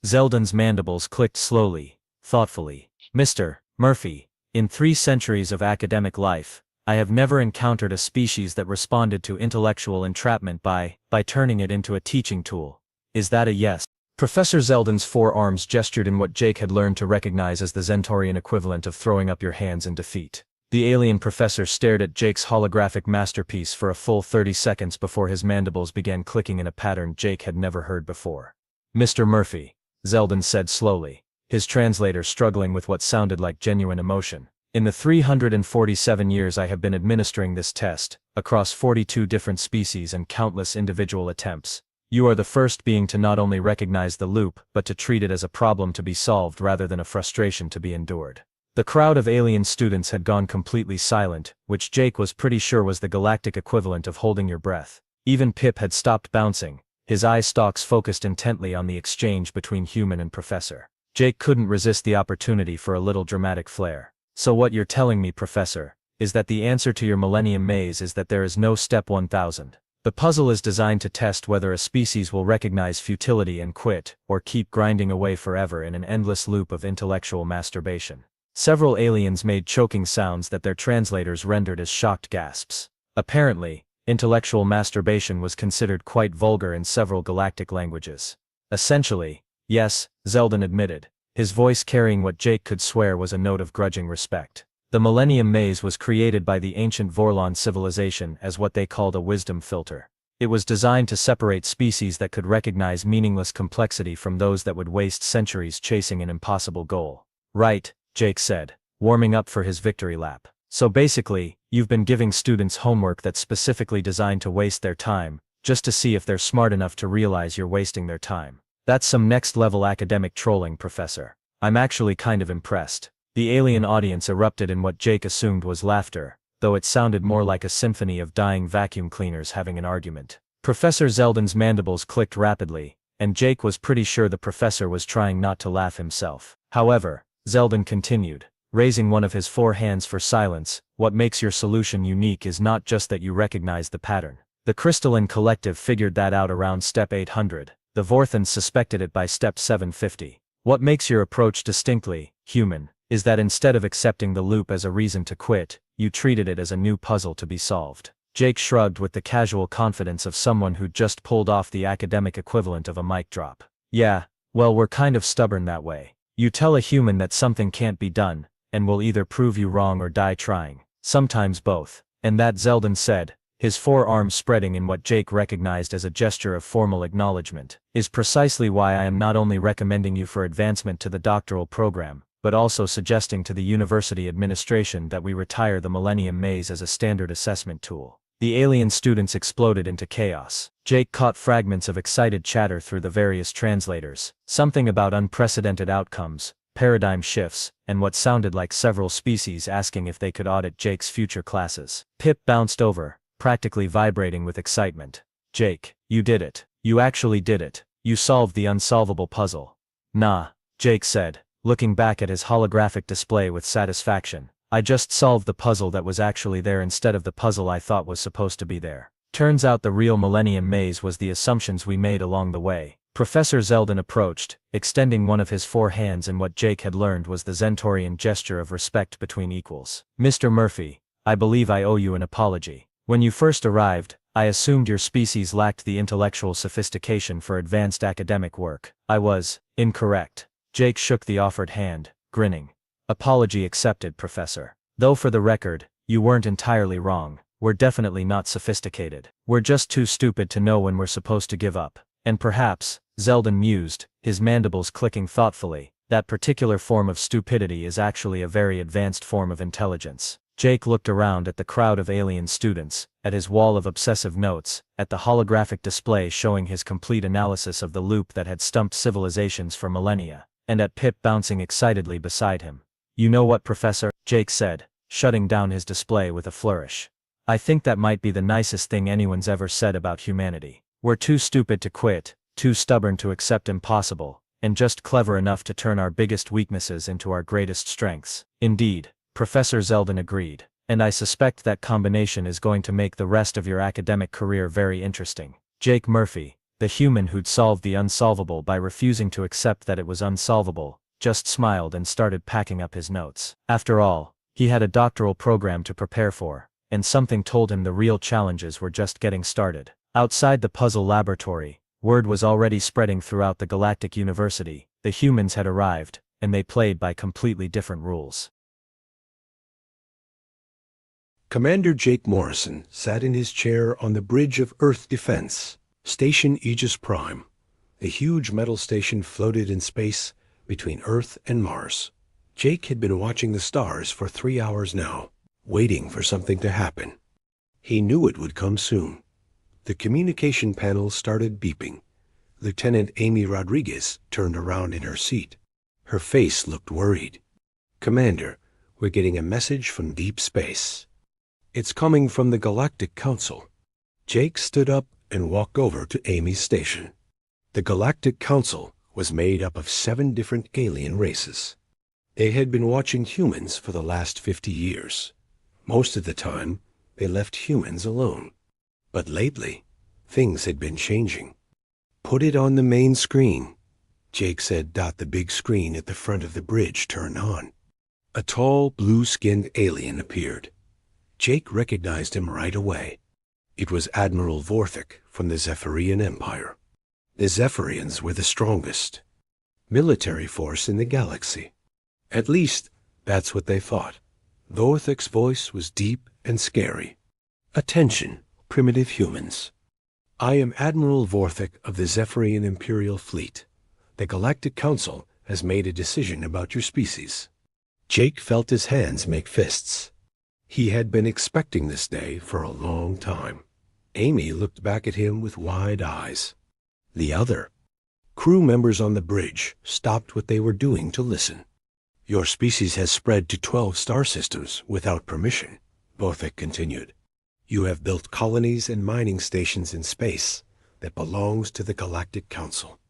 Zeldin's mandibles clicked slowly, thoughtfully. Mr. Murphy, in 3 centuries of academic life, I have never encountered a species that responded to intellectual entrapment by turning it into a teaching tool. Is that a yes? Professor Zeldin's forearms gestured in what Jake had learned to recognize as the Zentorian equivalent of throwing up your hands in defeat. The alien professor stared at Jake's holographic masterpiece for a full 30 seconds before his mandibles began clicking in a pattern Jake had never heard before. "Mr. Murphy," Zeldin said slowly, his translator struggling with what sounded like genuine emotion. "In the 347 years I have been administering this test, across 42 different species and countless individual attempts, you are the first being to not only recognize the loop but to treat it as a problem to be solved rather than a frustration to be endured." The crowd of alien students had gone completely silent, which Jake was pretty sure was the galactic equivalent of holding your breath. Even Pip had stopped bouncing, his eye stalks focused intently on the exchange between human and professor. Jake couldn't resist the opportunity for a little dramatic flair. "So what you're telling me, Professor, is that the answer to your Millennium Maze is that there is no Step 1000. The puzzle is designed to test whether a species will recognize futility and quit, or keep grinding away forever in an endless loop of intellectual masturbation." Several aliens made choking sounds that their translators rendered as shocked gasps. Apparently, intellectual masturbation was considered quite vulgar in several galactic languages. "Essentially, yes," Zeldin admitted, his voice carrying what Jake could swear was a note of grudging respect. "The Millennium Maze was created by the ancient Vorlon civilization as what they called a wisdom filter. It was designed to separate species that could recognize meaningless complexity from those that would waste centuries chasing an impossible goal." "Right," Jake said, warming up for his victory lap. "So basically, you've been giving students homework that's specifically designed to waste their time, just to see if they're smart enough to realize you're wasting their time. That's some next-level academic trolling, Professor. I'm actually kind of impressed." The alien audience erupted in what Jake assumed was laughter, though it sounded more like a symphony of dying vacuum cleaners having an argument. Professor Zeldin's mandibles clicked rapidly, and Jake was pretty sure the professor was trying not to laugh himself. However, Zeldin continued, raising one of his 4 hands for silence, "What makes your solution unique is not just that you recognize the pattern. The Crystalline Collective figured that out around step 800, the Vorthans suspected it by step 750. What makes your approach distinctly human is that instead of accepting the loop as a reason to quit, you treated it as a new puzzle to be solved." Jake shrugged with the casual confidence of someone who'd just pulled off the academic equivalent of a mic drop. "Yeah, well, we're kind of stubborn that way. You tell a human that something can't be done, and we'll either prove you wrong or die trying. Sometimes both." And that, Zeldin said, his forearms spreading in what Jake recognized as a gesture of formal acknowledgement, "is precisely why I am not only recommending you for advancement to the doctoral program, but also suggesting to the university administration that we retire the Millennium Maze as a standard assessment tool." The alien students exploded into chaos. Jake caught fragments of excited chatter through the various translators, something about unprecedented outcomes, paradigm shifts, and what sounded like several species asking if they could audit Jake's future classes. Pip bounced over, practically vibrating with excitement. "Jake, you did it. You actually did it. You solved the unsolvable puzzle." "Nah," Jake said, looking back at his holographic display with satisfaction. "I just solved the puzzle that was actually there instead of the puzzle I thought was supposed to be there. Turns out the real Millennium Maze was the assumptions we made along the way." Professor Zeldin approached, extending one of his 4 hands in what Jake had learned was the Zentorian gesture of respect between equals. "Mr. Murphy, I believe I owe you an apology. When you first arrived, I assumed your species lacked the intellectual sophistication for advanced academic work. I was incorrect." Jake shook the offered hand, grinning. "Apology accepted, Professor. Though for the record, you weren't entirely wrong. We're definitely not sophisticated. We're just too stupid to know when we're supposed to give up. And perhaps," Zeldin mused, his mandibles clicking thoughtfully, "that particular form of stupidity is actually a very advanced form of intelligence." Jake looked around at the crowd of alien students, at his wall of obsessive notes, at the holographic display showing his complete analysis of the loop that had stumped civilizations for millennia, and at Pip bouncing excitedly beside him. "You know what, Professor?" Jake said, shutting down his display with a flourish. "I think that might be the nicest thing anyone's ever said about humanity. We're too stupid to quit, too stubborn to accept impossible, and just clever enough to turn our biggest weaknesses into our greatest strengths." "Indeed," Professor Zeldin agreed, "and I suspect that combination is going to make the rest of your academic career very interesting." Jake Murphy, the human who'd solved the unsolvable by refusing to accept that it was unsolvable, just smiled and started packing up his notes. After all, he had a doctoral program to prepare for, and something told him the real challenges were just getting started. Outside the puzzle laboratory, word was already spreading throughout the Galactic University. The humans had arrived, and they played by completely different rules. Commander Jake Morrison sat in his chair on the bridge of Earth Defense, Station Aegis Prime. A huge metal station floated in space between Earth and Mars. Jake had been watching the stars for 3 hours now, waiting for something to happen. He knew it would come soon. The communication panel started beeping. Lieutenant Amy Rodriguez turned around in her seat. Her face looked worried. "Commander, we're getting a message from deep space. It's coming from the Galactic Council." Jake stood up and walked over to Amy's station. The Galactic Council was made up of 7 different alien races. They had been watching humans for the last 50 years. Most of the time, they left humans alone. But lately, things had been changing. "Put it on the main screen," Jake said. The big screen at the front of the bridge turned on. A tall, blue-skinned alien appeared. Jake recognized him right away. It was Admiral Vorthik from the Zephyrian Empire. The Zephyrians were the strongest military force in the galaxy. At least, that's what they thought. Vorthik's voice was deep and scary. "Attention, primitive humans. I am Admiral Vorthik of the Zephyrian Imperial Fleet. The Galactic Council has made a decision about your species." Jake felt his hands make fists. He had been expecting this day for a long time. Amy looked back at him with wide eyes. The other crew members on the bridge stopped what they were doing to listen. "Your species has spread to 12 star systems without permission," Vorthik continued. "You have built colonies and mining stations in space that belongs to the Galactic Council.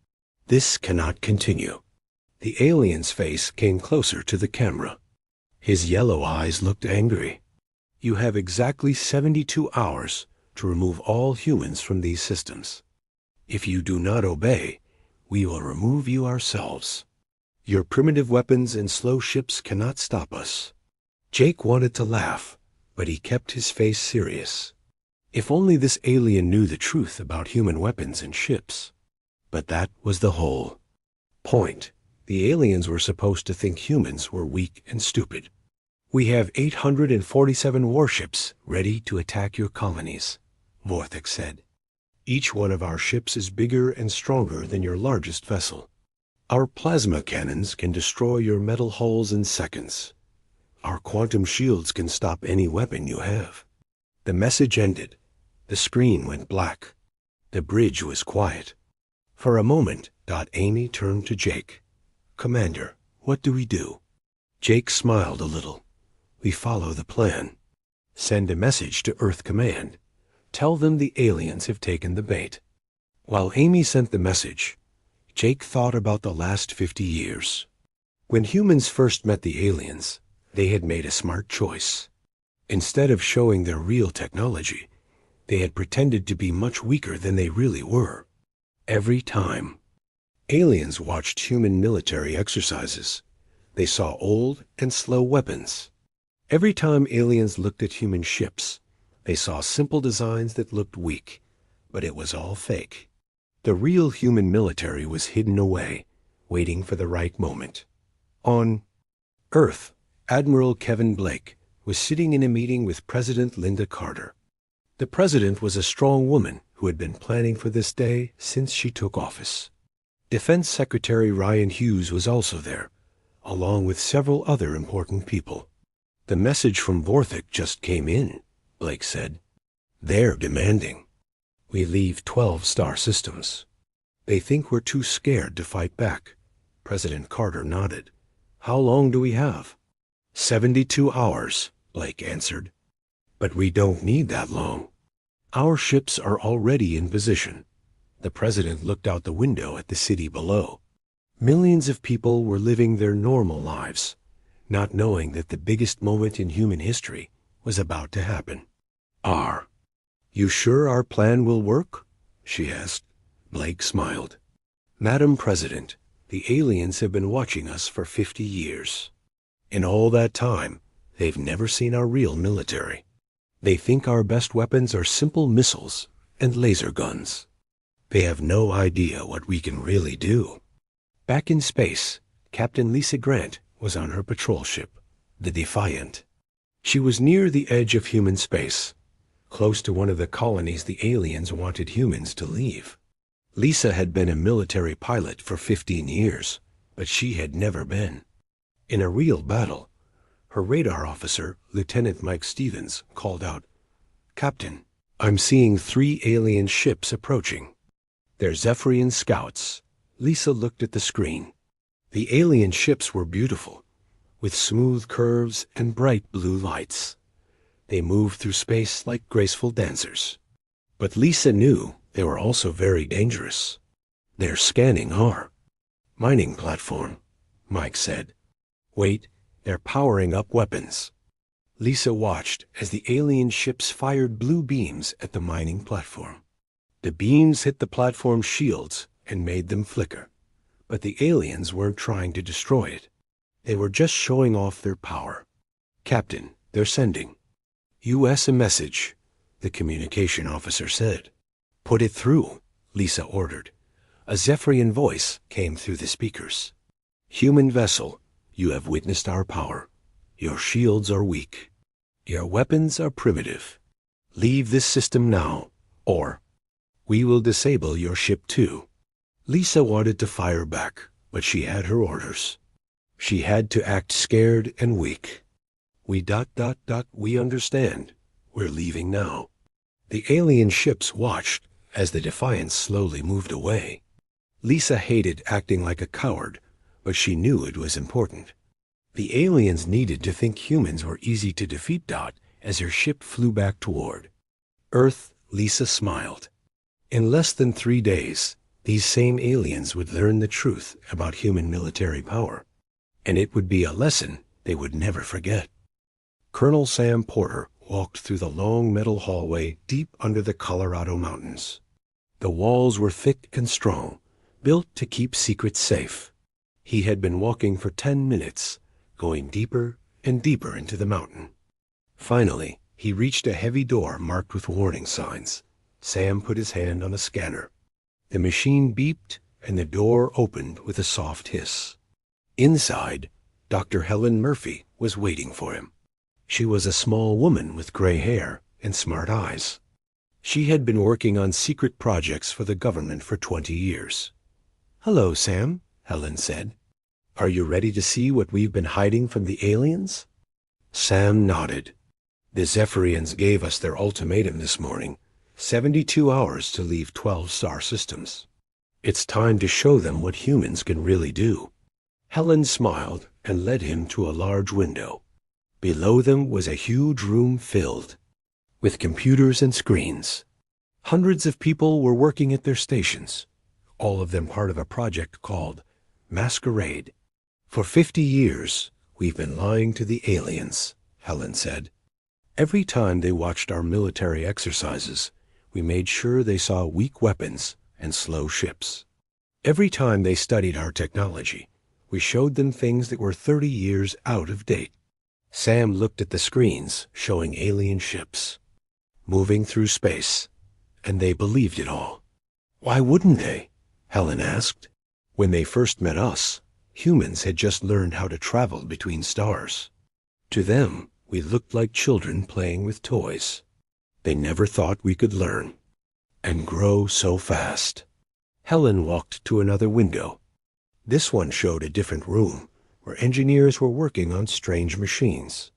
This cannot continue." The alien's face came closer to the camera. His yellow eyes looked angry. "You have exactly 72 hours to remove all humans from these systems. If you do not obey, we will remove you ourselves. Your primitive weapons and slow ships cannot stop us." Jake wanted to laugh, but he kept his face serious. If only this alien knew the truth about human weapons and ships. But that was the whole point. The aliens were supposed to think humans were weak and stupid. "We have 847 warships ready to attack your colonies," Vorthik said. "Each one of our ships is bigger and stronger than your largest vessel. Our plasma cannons can destroy your metal hulls in seconds. Our quantum shields can stop any weapon you have." The message ended. The screen went black. The bridge was quiet. For a moment, Amy turned to Jake. "Commander, what do we do?" Jake smiled a little. "We follow the plan. Send a message to Earth Command. Tell them the aliens have taken the bait." While Amy sent the message, Jake thought about the last 50 years. When humans first met the aliens, they had made a smart choice. Instead of showing their real technology, they had pretended to be much weaker than they really were. Every time aliens watched human military exercises, they saw old and slow weapons. Every time aliens looked at human ships, they saw simple designs that looked weak, but it was all fake. The real human military was hidden away, waiting for the right moment. On Earth, Admiral Kevin Blake was sitting in a meeting with President Linda Carter. The president was a strong woman who had been planning for this day since she took office. Defense Secretary Ryan Hughes was also there, along with several other important people. "The message from Vorthik just came in," Blake said. "They're demanding we leave 12 star systems. They think we're too scared to fight back." President Carter nodded. "How long do we have?" 72 hours, Blake answered. "But we don't need that long. Our ships are already in position." The president looked out the window at the city below. Millions of people were living their normal lives, not knowing that the biggest moment in human history was about to happen. "Are you sure our plan will work?" she asked. Blake smiled. "Madam President, the aliens have been watching us for 50 years. In all that time, they've never seen our real military. They think our best weapons are simple missiles and laser guns. They have no idea what we can really do." Back in space, Captain Lisa Grant was on her patrol ship, the Defiant. She was near the edge of human space, close to one of the colonies the aliens wanted humans to leave. Lisa had been a military pilot for 15 years, but she had never been in a real battle. Her radar officer, Lieutenant Mike Stevens, called out, "Captain, I'm seeing 3 alien ships approaching. They're Zephyrian scouts." Lisa looked at the screen. The alien ships were beautiful, with smooth curves and bright blue lights. They moved through space like graceful dancers. But Lisa knew they were also very dangerous. "They're scanning our mining platform," Mike said. "Wait, they're powering up weapons." Lisa watched as the alien ships fired blue beams at the mining platform. The beams hit the platform's shields and made them flicker. But the aliens weren't trying to destroy it. They were just showing off their power. "Captain, they're sending U.S. a message," the communication officer said. "Put it through," Lisa ordered. A Zephyrian voice came through the speakers. "Human vessel, you have witnessed our power. Your shields are weak. Your weapons are primitive. Leave this system now, or we will disable your ship too." Lisa wanted to fire back, but she had her orders. She had to act scared and weak. We understand. We're leaving now." The alien ships watched as the Defiance slowly moved away. Lisa hated acting like a coward, but she knew it was important. The aliens needed to think humans were easy to defeat. As her ship flew back toward Earth, Lisa smiled. In less than 3 days, these same aliens would learn the truth about human military power, and it would be a lesson they would never forget. Colonel Sam Porter walked through the long metal hallway deep under the Colorado mountains. The walls were thick and strong, built to keep secrets safe. He had been walking for 10 minutes, going deeper and deeper into the mountain. Finally, he reached a heavy door marked with warning signs. Sam put his hand on a scanner. The machine beeped, and the door opened with a soft hiss. Inside, Dr. Helen Murphy was waiting for him. She was a small woman with gray hair and smart eyes. She had been working on secret projects for the government for 20 years. "Hello, Sam," Helen said. "Are you ready to see what we've been hiding from the aliens?" Sam nodded. "The Zephyrians gave us their ultimatum this morning. 72 hours to leave 12 star systems. It's time to show them what humans can really do." Helen smiled and led him to a large window. Below them was a huge room filled with computers and screens. Hundreds of people were working at their stations, all of them part of a project called Masquerade. "For 50 years, we've been lying to the aliens," Helen said. "Every time they watched our military exercises, we made sure they saw weak weapons and slow ships. Every time they studied our technology, we showed them things that were 30 years out of date." Sam looked at the screens showing alien ships moving through space, and they believed it all. "Why wouldn't they?" Helen asked. "When they first met us, humans had just learned how to travel between stars. To them, we looked like children playing with toys. They never thought we could learn and grow so fast." Helen walked to another window. This one showed a different room where engineers were working on strange machines.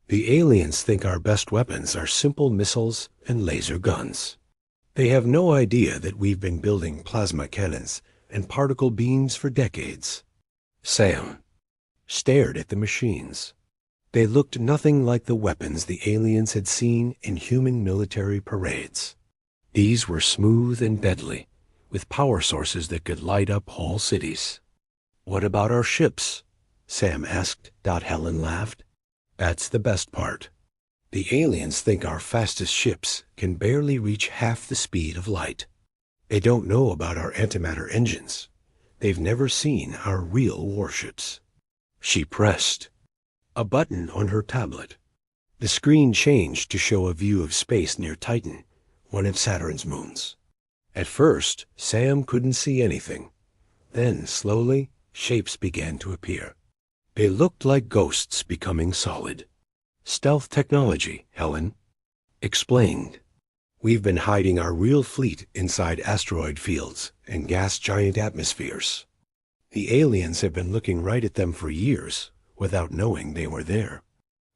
"The aliens think our best weapons are simple missiles and laser guns. They have no idea that we've been building plasma cannons and particle beams for decades." Sam stared at the machines. They looked nothing like the weapons the aliens had seen in human military parades. These were smooth and deadly, with power sources that could light up whole cities. "What about our ships?" Sam asked. Helen laughed. "That's the best part. The aliens think our fastest ships can barely reach half the speed of light. They don't know about our antimatter engines. They've never seen our real warships." She pressed a button on her tablet. The screen changed to show a view of space near Titan, one of Saturn's moons. At first, Sam couldn't see anything. Then, slowly, shapes began to appear. They looked like ghosts becoming solid. Stealth technology, Helen explained. We've been hiding our real fleet inside asteroid fields and gas giant atmospheres. The aliens have been looking right at them for years without knowing they were there.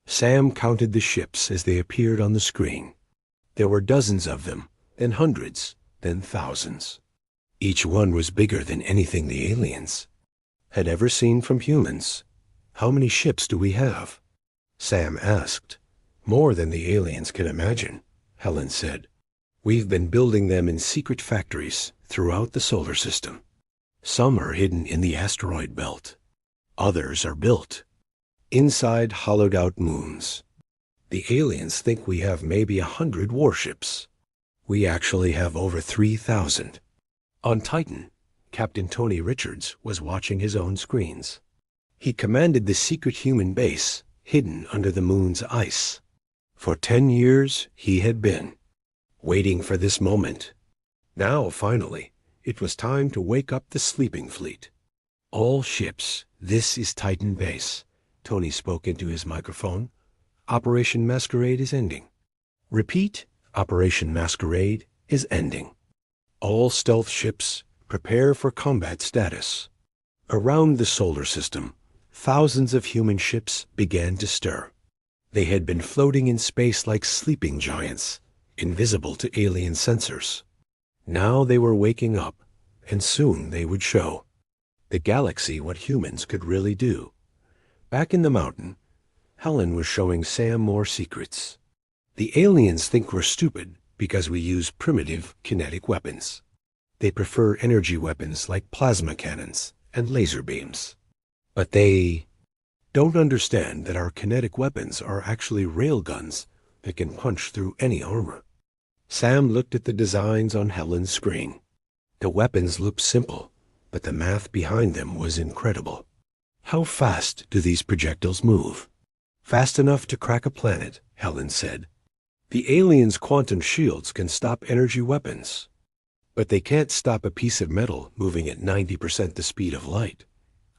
Sam counted the ships as they appeared on the screen. There were dozens of them, then hundreds, then thousands. Each one was bigger than anything the aliens had ever seen from humans. How many ships do we have? Sam asked. More than the aliens can imagine, Helen said. We've been building them in secret factories throughout the solar system. Some are hidden in the asteroid belt. Others are built inside hollowed-out moons. The aliens think we have maybe 100 warships. We actually have over 3,000. On Titan, Captain Tony Richards was watching his own screens. He commanded the secret human base hidden under the moon's ice. For 10 years, he had been waiting for this moment. Now, finally, it was time to wake up the sleeping fleet. All ships, this is Titan Base. Tony spoke into his microphone. Operation Masquerade is ending. Repeat, Operation Masquerade is ending. All stealth ships, prepare for combat status. Around the solar system, thousands of human ships began to stir. They had been floating in space like sleeping giants, invisible to alien sensors. Now they were waking up, and soon they would show the galaxy what humans could really do. Back in the mountain, Helen was showing Sam more secrets. The aliens think we're stupid because we use primitive kinetic weapons. They prefer energy weapons like plasma cannons and laser beams. But they don't understand that our kinetic weapons are actually railguns that can punch through any armor. Sam looked at the designs on Helen's screen. The weapons looked simple, but the math behind them was incredible. How fast do these projectiles move? Fast enough to crack a planet, Helen said. The aliens' quantum shields can stop energy weapons, but they can't stop a piece of metal moving at 90% the speed of light.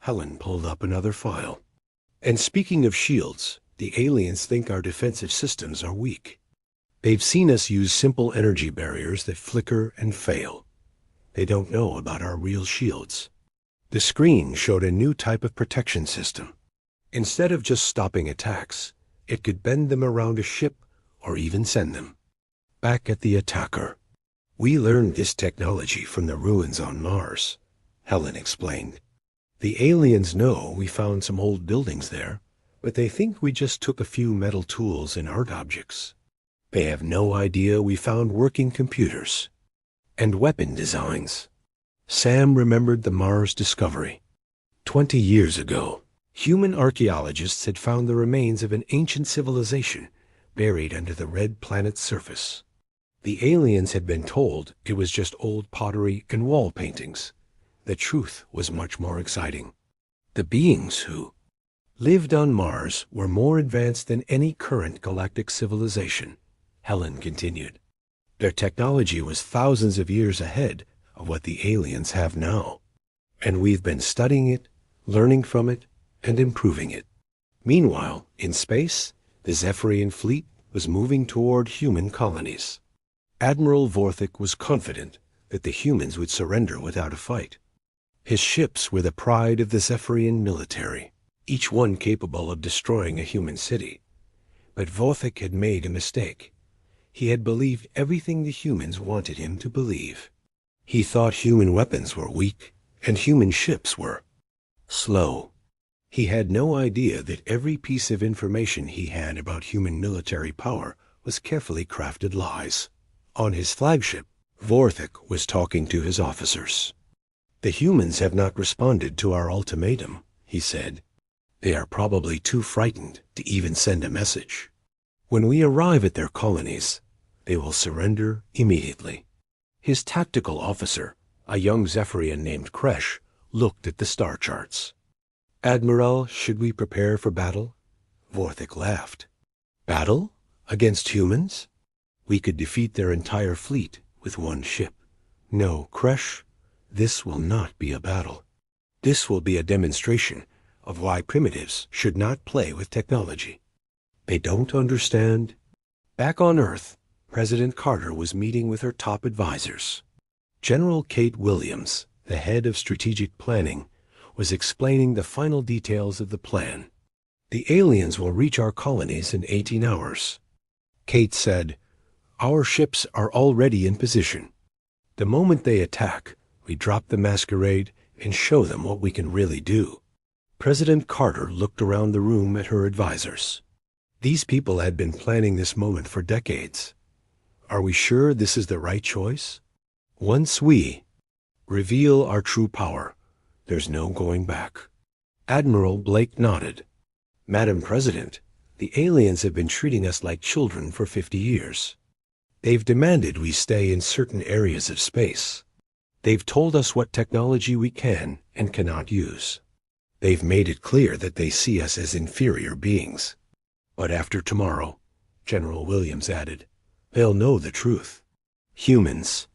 Helen pulled up another file. And speaking of shields, the aliens think our defensive systems are weak. They've seen us use simple energy barriers that flicker and fail. They don't know about our real shields. The screen showed a new type of protection system. Instead of just stopping attacks, it could bend them around a ship or even send them back at the attacker. We learned this technology from the ruins on Mars, Helen explained. The aliens know we found some old buildings there, but they think we just took a few metal tools and art objects. They have no idea we found working computers and weapon designs. Sam remembered the Mars discovery. 20 years ago, human archaeologists had found the remains of an ancient civilization buried under the red planet's surface. The aliens had been told it was just old pottery and wall paintings. The truth was much more exciting. The beings who lived on Mars were more advanced than any current galactic civilization, Helen continued. Their technology was thousands of years ahead of what the aliens have now. And we've been studying it, learning from it, and improving it. Meanwhile, in space, the Zephyrian fleet was moving toward human colonies. Admiral Vorthik was confident that the humans would surrender without a fight. His ships were the pride of the Zephyrian military, each one capable of destroying a human city. But Vorthik had made a mistake. He had believed everything the humans wanted him to believe. He thought human weapons were weak and human ships were slow. He had no idea that every piece of information he had about human military power was carefully crafted lies. On his flagship, Vorthik was talking to his officers. The humans have not responded to our ultimatum, he said. They are probably too frightened to even send a message. When we arrive at their colonies, they will surrender immediately. His tactical officer, a young Zephyrian named Kresh, looked at the star charts. Admiral, should we prepare for battle? Vorthik laughed. Battle? Against humans? We could defeat their entire fleet with one ship. No, Kresh, this will not be a battle. This will be a demonstration of why primitives should not play with technology. They don't understand. Back on Earth, President Carter was meeting with her top advisors. General Kate Williams, the head of strategic planning, was explaining the final details of the plan. The aliens will reach our colonies in 18 hours. Kate said, "Our ships are already in position. The moment they attack, we drop the masquerade and show them what we can really do." President Carter looked around the room at her advisors. These people had been planning this moment for decades. Are we sure this is the right choice? Once we reveal our true power, there's no going back. Admiral Blake nodded. Madam President, the aliens have been treating us like children for 50 years. They've demanded we stay in certain areas of space. They've told us what technology we can and cannot use. They've made it clear that they see us as inferior beings. But after tomorrow, General Williams added, they'll know the truth. Humans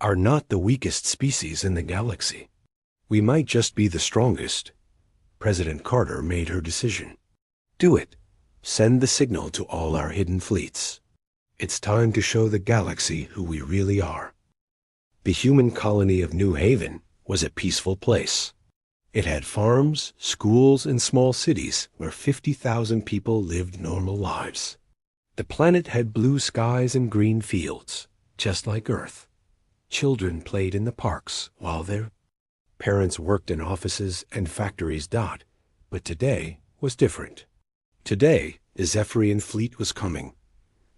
are not the weakest species in the galaxy. We might just be the strongest. President Carter made her decision. Do it. Send the signal to all our hidden fleets. It's time to show the galaxy who we really are. The human colony of New Haven was a peaceful place. It had farms, schools, and small cities where 50,000 people lived normal lives. The planet had blue skies and green fields, just like Earth. Children played in the parks while their parents worked in offices and factories. But today was different. Today, the Zephyrian fleet was coming.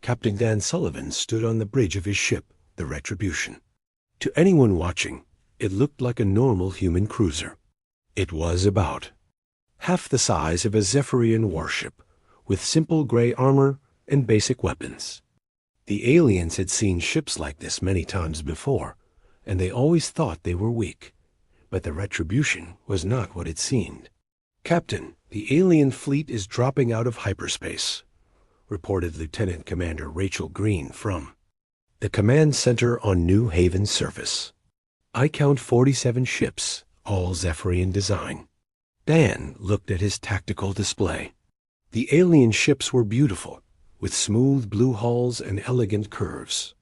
Captain Dan Sullivan stood on the bridge of his ship, the Retribution. To anyone watching, it looked like a normal human cruiser. It was about half the size of a Zephyrian warship, with simple gray armor and basic weapons. The aliens had seen ships like this many times before, and they always thought they were weak. But the Retribution was not what it seemed. "Captain, the alien fleet is dropping out of hyperspace," reported Lieutenant Commander Rachel Green from the command center on New Haven's surface. "I count 47 ships, all Zephyrian design." Dan looked at his tactical display. The alien ships were beautiful, with smooth blue hulls and elegant curves.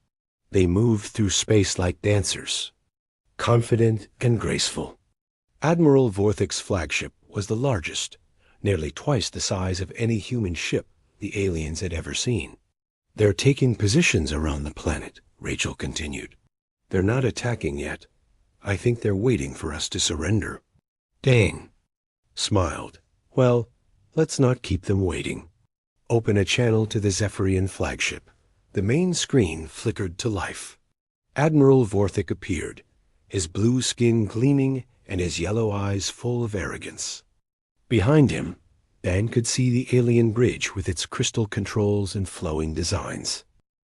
They moved through space like dancers, confident and graceful. Admiral Vorthic's flagship was the largest, nearly twice the size of any human ship the aliens had ever seen. "They're taking positions around the planet," Rachel continued. "They're not attacking yet. I think they're waiting for us to surrender." Dan smiled. "Well, let's not keep them waiting. Open a channel to the Zephyrian flagship." The main screen flickered to life. Admiral Vorthic appeared, his blue skin gleaming and his yellow eyes full of arrogance. Behind him, Dan could see the alien bridge with its crystal controls and flowing designs.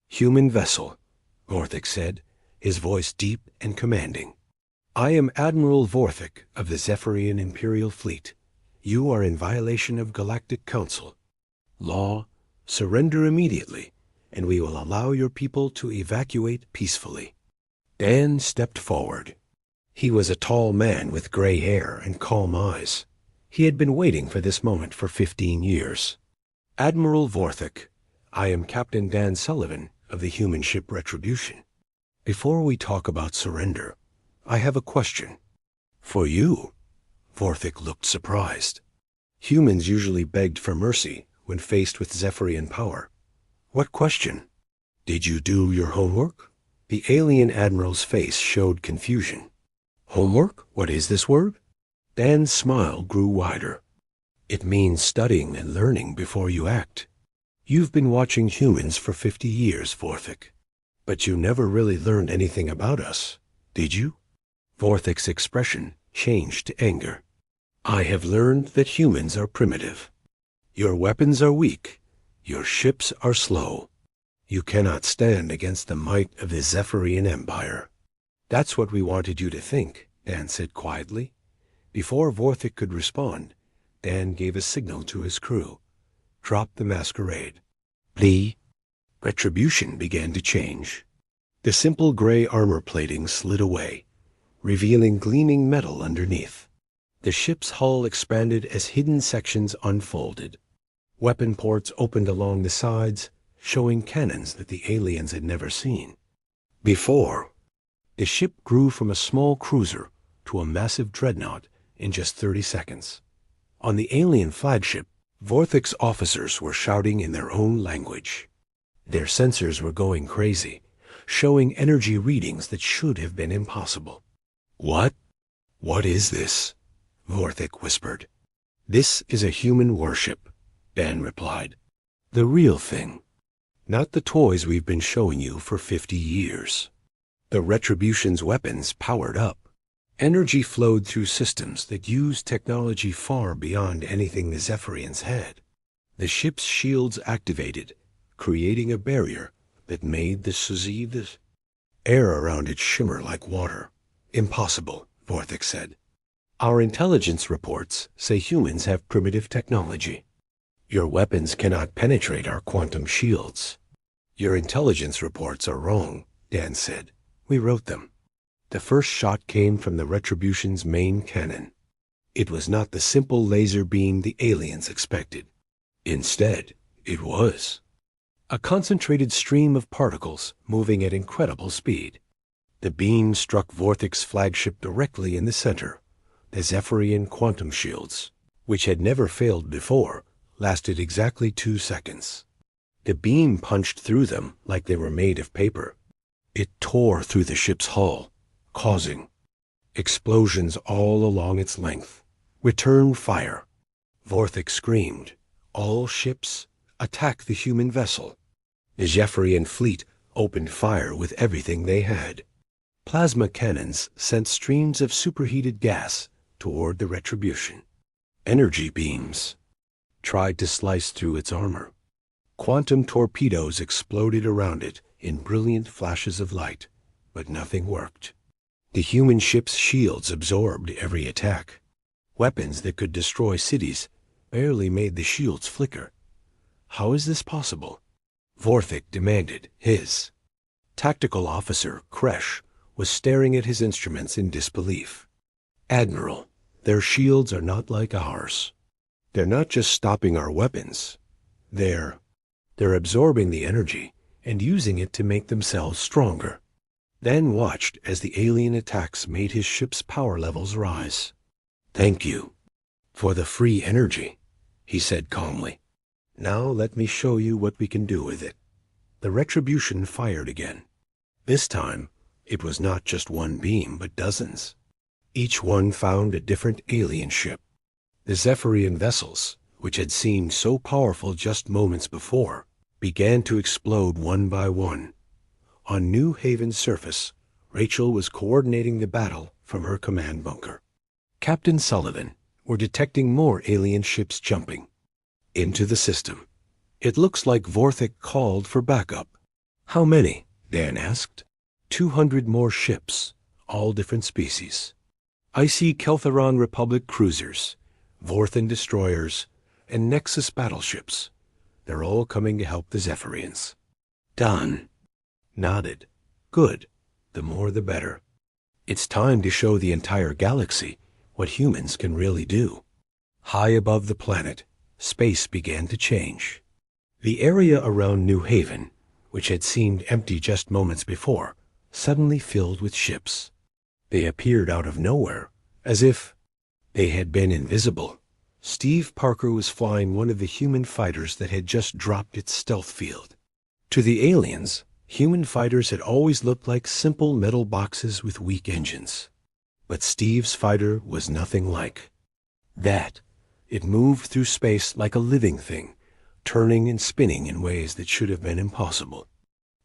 "Human vessel," Vorthic said, his voice deep and commanding. "I am Admiral Vorthic of the Zephyrian Imperial Fleet. You are in violation of Galactic Council law. Surrender immediately, and we will allow your people to evacuate peacefully." Dan stepped forward. He was a tall man with gray hair and calm eyes. He had been waiting for this moment for 15 years. "Admiral Vorthic, I am Captain Dan Sullivan of the human ship Retribution. Before we talk about surrender, I have a question." "For you?" Vorthic looked surprised. Humans usually begged for mercy when faced with Zephyrian power. "What question?" "Did you do your homework?" The alien admiral's face showed confusion. "Homework? What is this word?" Dan's smile grew wider. "It means studying and learning before you act. You've been watching humans for 50 years, Vorthic. But you never really learned anything about us, did you?" Vorthic's expression changed to anger. "I have learned that humans are primitive. Your weapons are weak. Your ships are slow. You cannot stand against the might of the Zephyrian Empire." "That's what we wanted you to think," Dan said quietly. Before Vorthic could respond, Dan gave a signal to his crew. "Drop the masquerade." The Retribution began to change. The simple gray armor plating slid away, revealing gleaming metal underneath. The ship's hull expanded as hidden sections unfolded. Weapon ports opened along the sides, showing cannons that the aliens had never seen before. The ship grew from a small cruiser to a massive dreadnought in just 30 seconds. On the alien flagship, Vorthic's officers were shouting in their own language. Their sensors were going crazy, showing energy readings that should have been impossible. "What? What is this?" Vorthic whispered. "This is a human warship," Dan replied. "The real thing. Not the toys we've been showing you for 50 years. The Retribution's weapons powered up. Energy flowed through systems that used technology far beyond anything the Zephyrians had. The ship's shields activated, creating a barrier that made the air around it shimmer like water. Impossible, Vorthic said. Our intelligence reports say humans have primitive technology. Your weapons cannot penetrate our quantum shields. Your intelligence reports are wrong, Dan said. We wrote them. The first shot came from the Retribution's main cannon. It was not the simple laser beam the aliens expected. Instead, it was a concentrated stream of particles moving at incredible speed. The beam struck Vorthic's flagship directly in the center. The Zephyrian quantum shields, which had never failed before, lasted exactly 2 seconds. The beam punched through them like they were made of paper. It tore through the ship's hull, causing explosions all along its length. Return fire. Vorthic screamed. All ships, attack the human vessel. The Zephyrian fleet opened fire with everything they had. Plasma cannons sent streams of superheated gas toward the Retribution. Energy beams tried to slice through its armor. Quantum torpedoes exploded around it in brilliant flashes of light, but nothing worked. The human ship's shields absorbed every attack. Weapons that could destroy cities barely made the shields flicker. How is this possible? Vorthic demanded. His tactical officer, Kresh, was staring at his instruments in disbelief. Admiral, their shields are not like ours. They're not just stopping our weapons. They're absorbing the energy and using it to make themselves stronger. Dan watched as the alien attacks made his ship's power levels rise. Thank you for the free energy, he said calmly. Now let me show you what we can do with it. The Retribution fired again. This time, it was not just one beam, but dozens. Each one found a different alien ship. The Zephyrian vessels, which had seemed so powerful just moments before, began to explode one by one. On New Haven's surface, Rachel was coordinating the battle from her command bunker. Captain Sullivan were detecting more alien ships jumping into the system. It looks like Vorthic called for backup. How many? Dan asked. 200 more ships, all different species. I see Keltheron Republic cruisers, Vorthan destroyers, and Nexus battleships. They're all coming to help the Zephyrians. Done. Nodded. Good. The more the better. It's time to show the entire galaxy what humans can really do. High above the planet, space began to change. The area around New Haven, which had seemed empty just moments before, suddenly filled with ships. They appeared out of nowhere, as if they had been invisible. Steve Parker was flying one of the human fighters that had just dropped its stealth field. To the aliens, human fighters had always looked like simple metal boxes with weak engines. But Steve's fighter was nothing like that. It moved through space like a living thing, turning and spinning in ways that should have been impossible.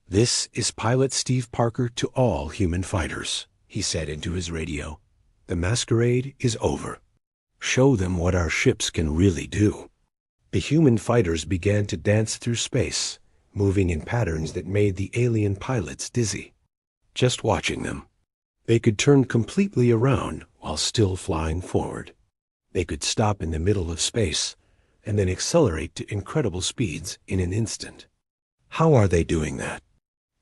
This is Pilot Steve Parker to all human fighters, he said into his radio. The masquerade is over. Show them what our ships can really do. The human fighters began to dance through space, moving in patterns that made the alien pilots dizzy. Just watching them, they could turn completely around while still flying forward. They could stop in the middle of space and then accelerate to incredible speeds in an instant. How are they doing that?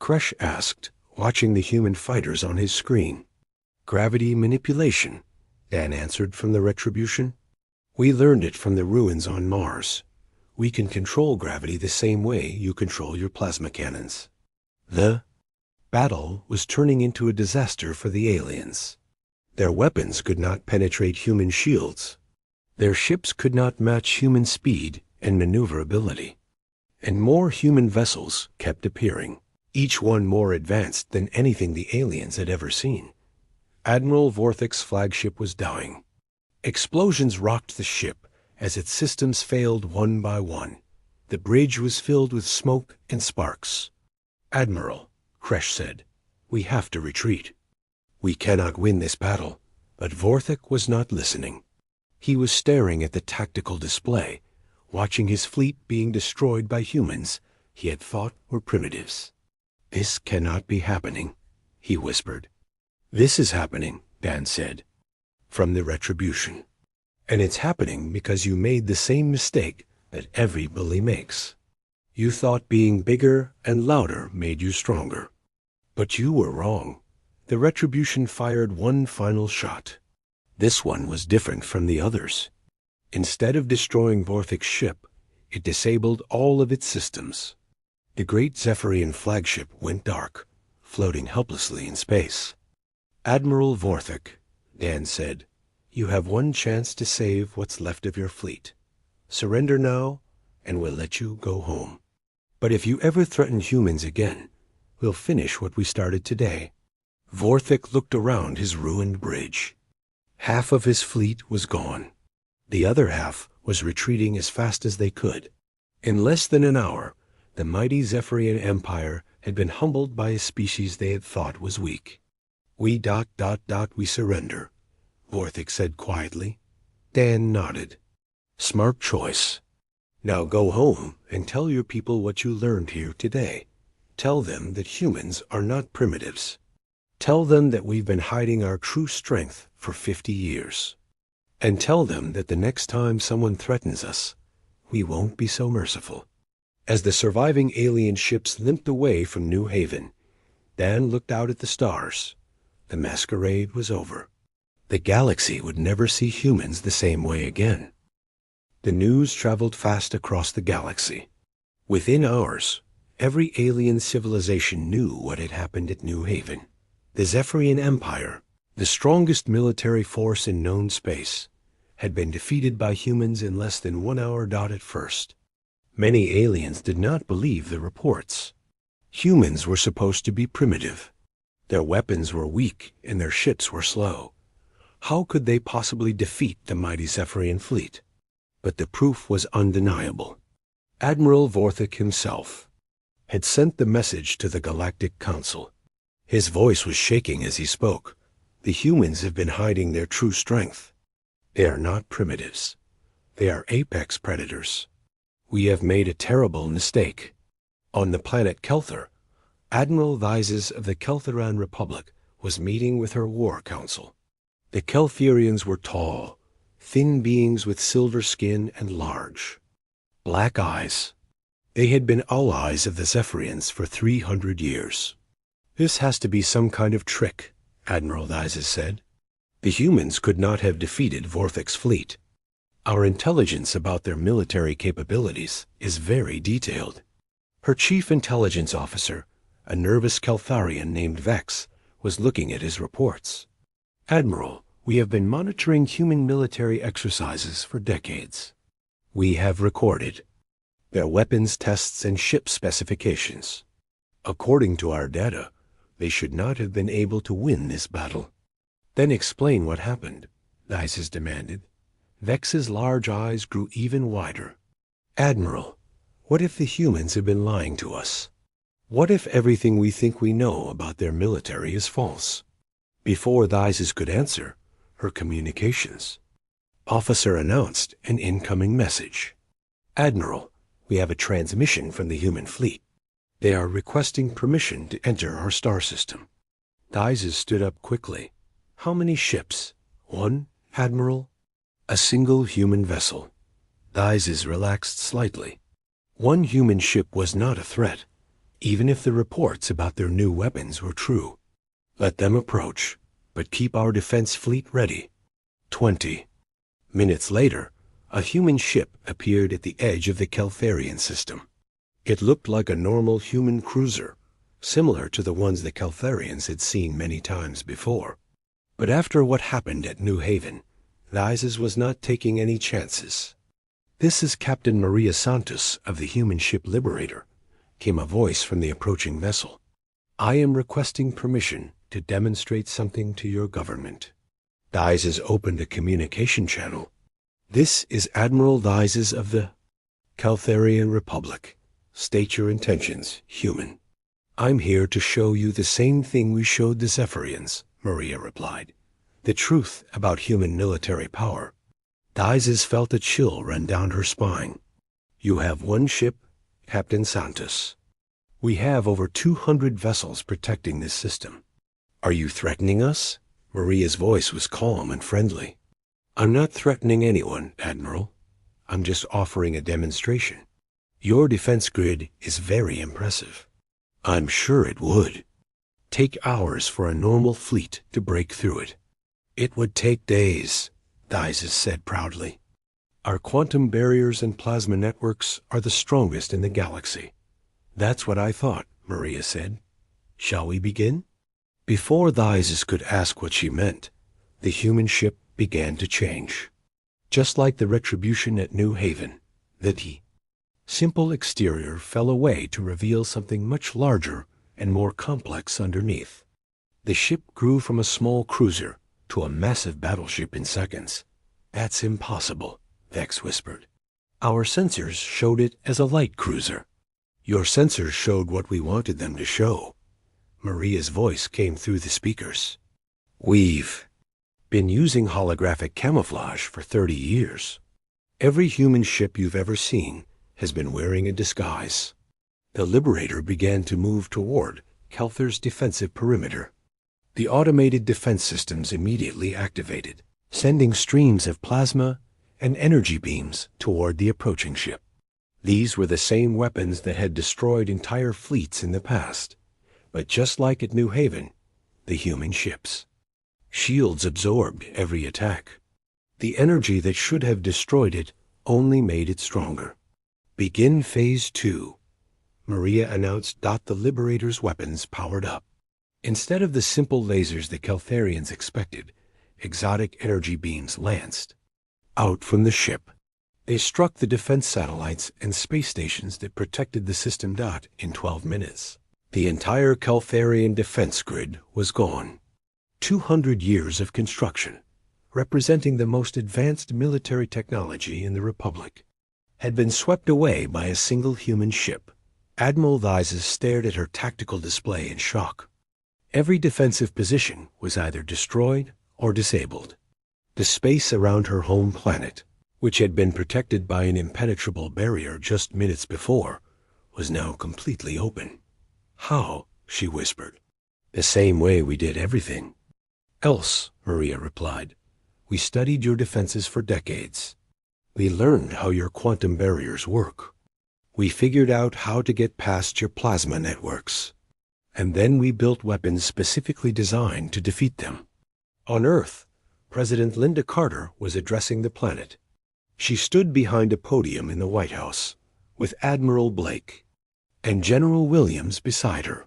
Kresh asked, watching the human fighters on his screen. Gravity manipulation, Dan answered from the Retribution. We learned it from the ruins on Mars. We can control gravity the same way you control your plasma cannons. The battle was turning into a disaster for the aliens. Their weapons could not penetrate human shields. Their ships could not match human speed and maneuverability. And more human vessels kept appearing, each one more advanced than anything the aliens had ever seen. Admiral Vorthic's flagship was dying. Explosions rocked the ship as its systems failed one by one. The bridge was filled with smoke and sparks. "Admiral," Kresh said, "we have to retreat. We cannot win this battle." But Vorthic was not listening. He was staring at the tactical display, watching his fleet being destroyed by humans he had thought were primitives. "This cannot be happening," he whispered. "This is happening," Dan said, "from the Retribution. And it's happening because you made the same mistake that every bully makes. You thought being bigger and louder made you stronger. But you were wrong. The Retribution fired one final shot. This one was different from the others. Instead of destroying Vorthic's ship, it disabled all of its systems. The great Zephyrian flagship went dark, floating helplessly in space. "Admiral Vorthic," Dan said, "you have one chance to save what's left of your fleet. Surrender now, and we'll let you go home. But if you ever threaten humans again, we'll finish what we started today." Vorthic looked around his ruined bridge. Half of his fleet was gone. The other half was retreating as fast as they could. In less than an hour, the mighty Zephyrian Empire had been humbled by a species they had thought was weak. We surrender," Vorthic said quietly. Dan nodded. "Smart choice. Now go home and tell your people what you learned here today. Tell them that humans are not primitives. Tell them that we've been hiding our true strength for 50 years. And tell them that the next time someone threatens us, we won't be so merciful." As the surviving alien ships limped away from New Haven, Dan looked out at the stars. The masquerade was over. The galaxy would never see humans the same way again. The news traveled fast across the galaxy. Within hours, every alien civilization knew what had happened at New Haven. The Zephyrian Empire, the strongest military force in known space, had been defeated by humans in less than 1 hour at first. Many aliens did not believe the reports. Humans were supposed to be primitive. Their weapons were weak and their ships were slow. How could they possibly defeat the mighty Zephyrian fleet? But the proof was undeniable. Admiral Vorthic himself had sent the message to the Galactic Council. His voice was shaking as he spoke. "The humans have been hiding their true strength. They are not primitives. They are apex predators. We have made a terrible mistake." On the planet Kelthar, Admiral Vyzes of the Keltharan Republic was meeting with her war council. The Keltharians were tall, thin beings with silver skin and large, black eyes. They had been allies of the Zephyrians for 300 years. "This has to be some kind of trick," Admiral Vyzes said. "The humans could not have defeated Vorthic's fleet. Our intelligence about their military capabilities is very detailed." Her chief intelligence officer, a nervous Keltharian named Vex, was looking at his reports. "Admiral, we have been monitoring human military exercises for decades. We have recorded their weapons tests and ship specifications. According to our data, they should not have been able to win this battle." "Then explain what happened," Vyzes demanded. Vex's large eyes grew even wider. "Admiral, what if the humans have been lying to us? What if everything we think we know about their military is false?" Before Vyzes could answer, her communications officer announced an incoming message. "Admiral, we have a transmission from the human fleet. They are requesting permission to enter our star system." Vyzes stood up quickly. "How many ships?" "One, Admiral." "A single human vessel." Vyzes relaxed slightly. One human ship was not a threat, even if the reports about their new weapons were true. "Let them approach, but keep our defense fleet ready." 20 minutes later, A human ship appeared at the edge of the Keltharian system. It looked like a normal human cruiser, similar to the ones the Keltharians had seen many times before. But after what happened at New Haven, Thyses was not taking any chances. "This is Captain Maria Santos of the human ship Liberator," came a voice from the approaching vessel. "I am requesting permission to demonstrate something to your government." Thyses opened a communication channel. "This is Admiral Thyses of the Keltharian Republic. State your intentions, human." "I'm here to show you the same thing we showed the Zephyrians," Maria replied. "The truth about human military power." Thyses felt a chill run down her spine. "You have one ship, Captain Santos. We have over 200 vessels protecting this system. Are you threatening us?" Maria's voice was calm and friendly. "I'm not threatening anyone, Admiral. I'm just offering a demonstration. Your defense grid is very impressive." "I'm sure it would. Take hours for a normal fleet to break through it." "It would take days," Thyses said proudly. "Our quantum barriers and plasma networks are the strongest in the galaxy." "That's what I thought," Maria said. "Shall we begin?" Before Thyses could ask what she meant, the human ship began to change. Just like the Retribution at New Haven, the simple exterior fell away to reveal something much larger and more complex underneath. The ship grew from a small cruiser to a massive battleship in seconds. "That's impossible," Vex whispered. "Our sensors showed it as a light cruiser." "Your sensors showed what we wanted them to show." Maria's voice came through the speakers. "We've been using holographic camouflage for 30 years. Every human ship you've ever seen has been wearing a disguise." The Liberator began to move toward Kelthar's defensive perimeter. The automated defense systems immediately activated, sending streams of plasma and energy beams toward the approaching ship. These were the same weapons that had destroyed entire fleets in the past, but just like at New Haven, the human ships. Shields absorbed every attack. The energy that should have destroyed it only made it stronger. "Begin Phase 2, Maria announced. The Liberator's weapons powered up. Instead of the simple lasers the Keltharians expected, exotic energy beams lanced out from the ship. They struck the defense satellites and space stations that protected the system. In 12 minutes, the entire Keltharian defense grid was gone. 200 years of construction, representing the most advanced military technology in the Republic, had been swept away by a single human ship. Admiral Thyses stared at her tactical display in shock. Every defensive position was either destroyed or disabled. The space around her home planet, which had been protected by an impenetrable barrier just minutes before, was now completely open. "How?" she whispered. "The same way we did everything else," Maria replied. "We studied your defenses for decades. We learned how your quantum barriers work. We figured out how to get past your plasma networks. And then we built weapons specifically designed to defeat them." On Earth, President Linda Carter was addressing the planet. She stood behind a podium in the White House, with Admiral Blake and General Williams beside her.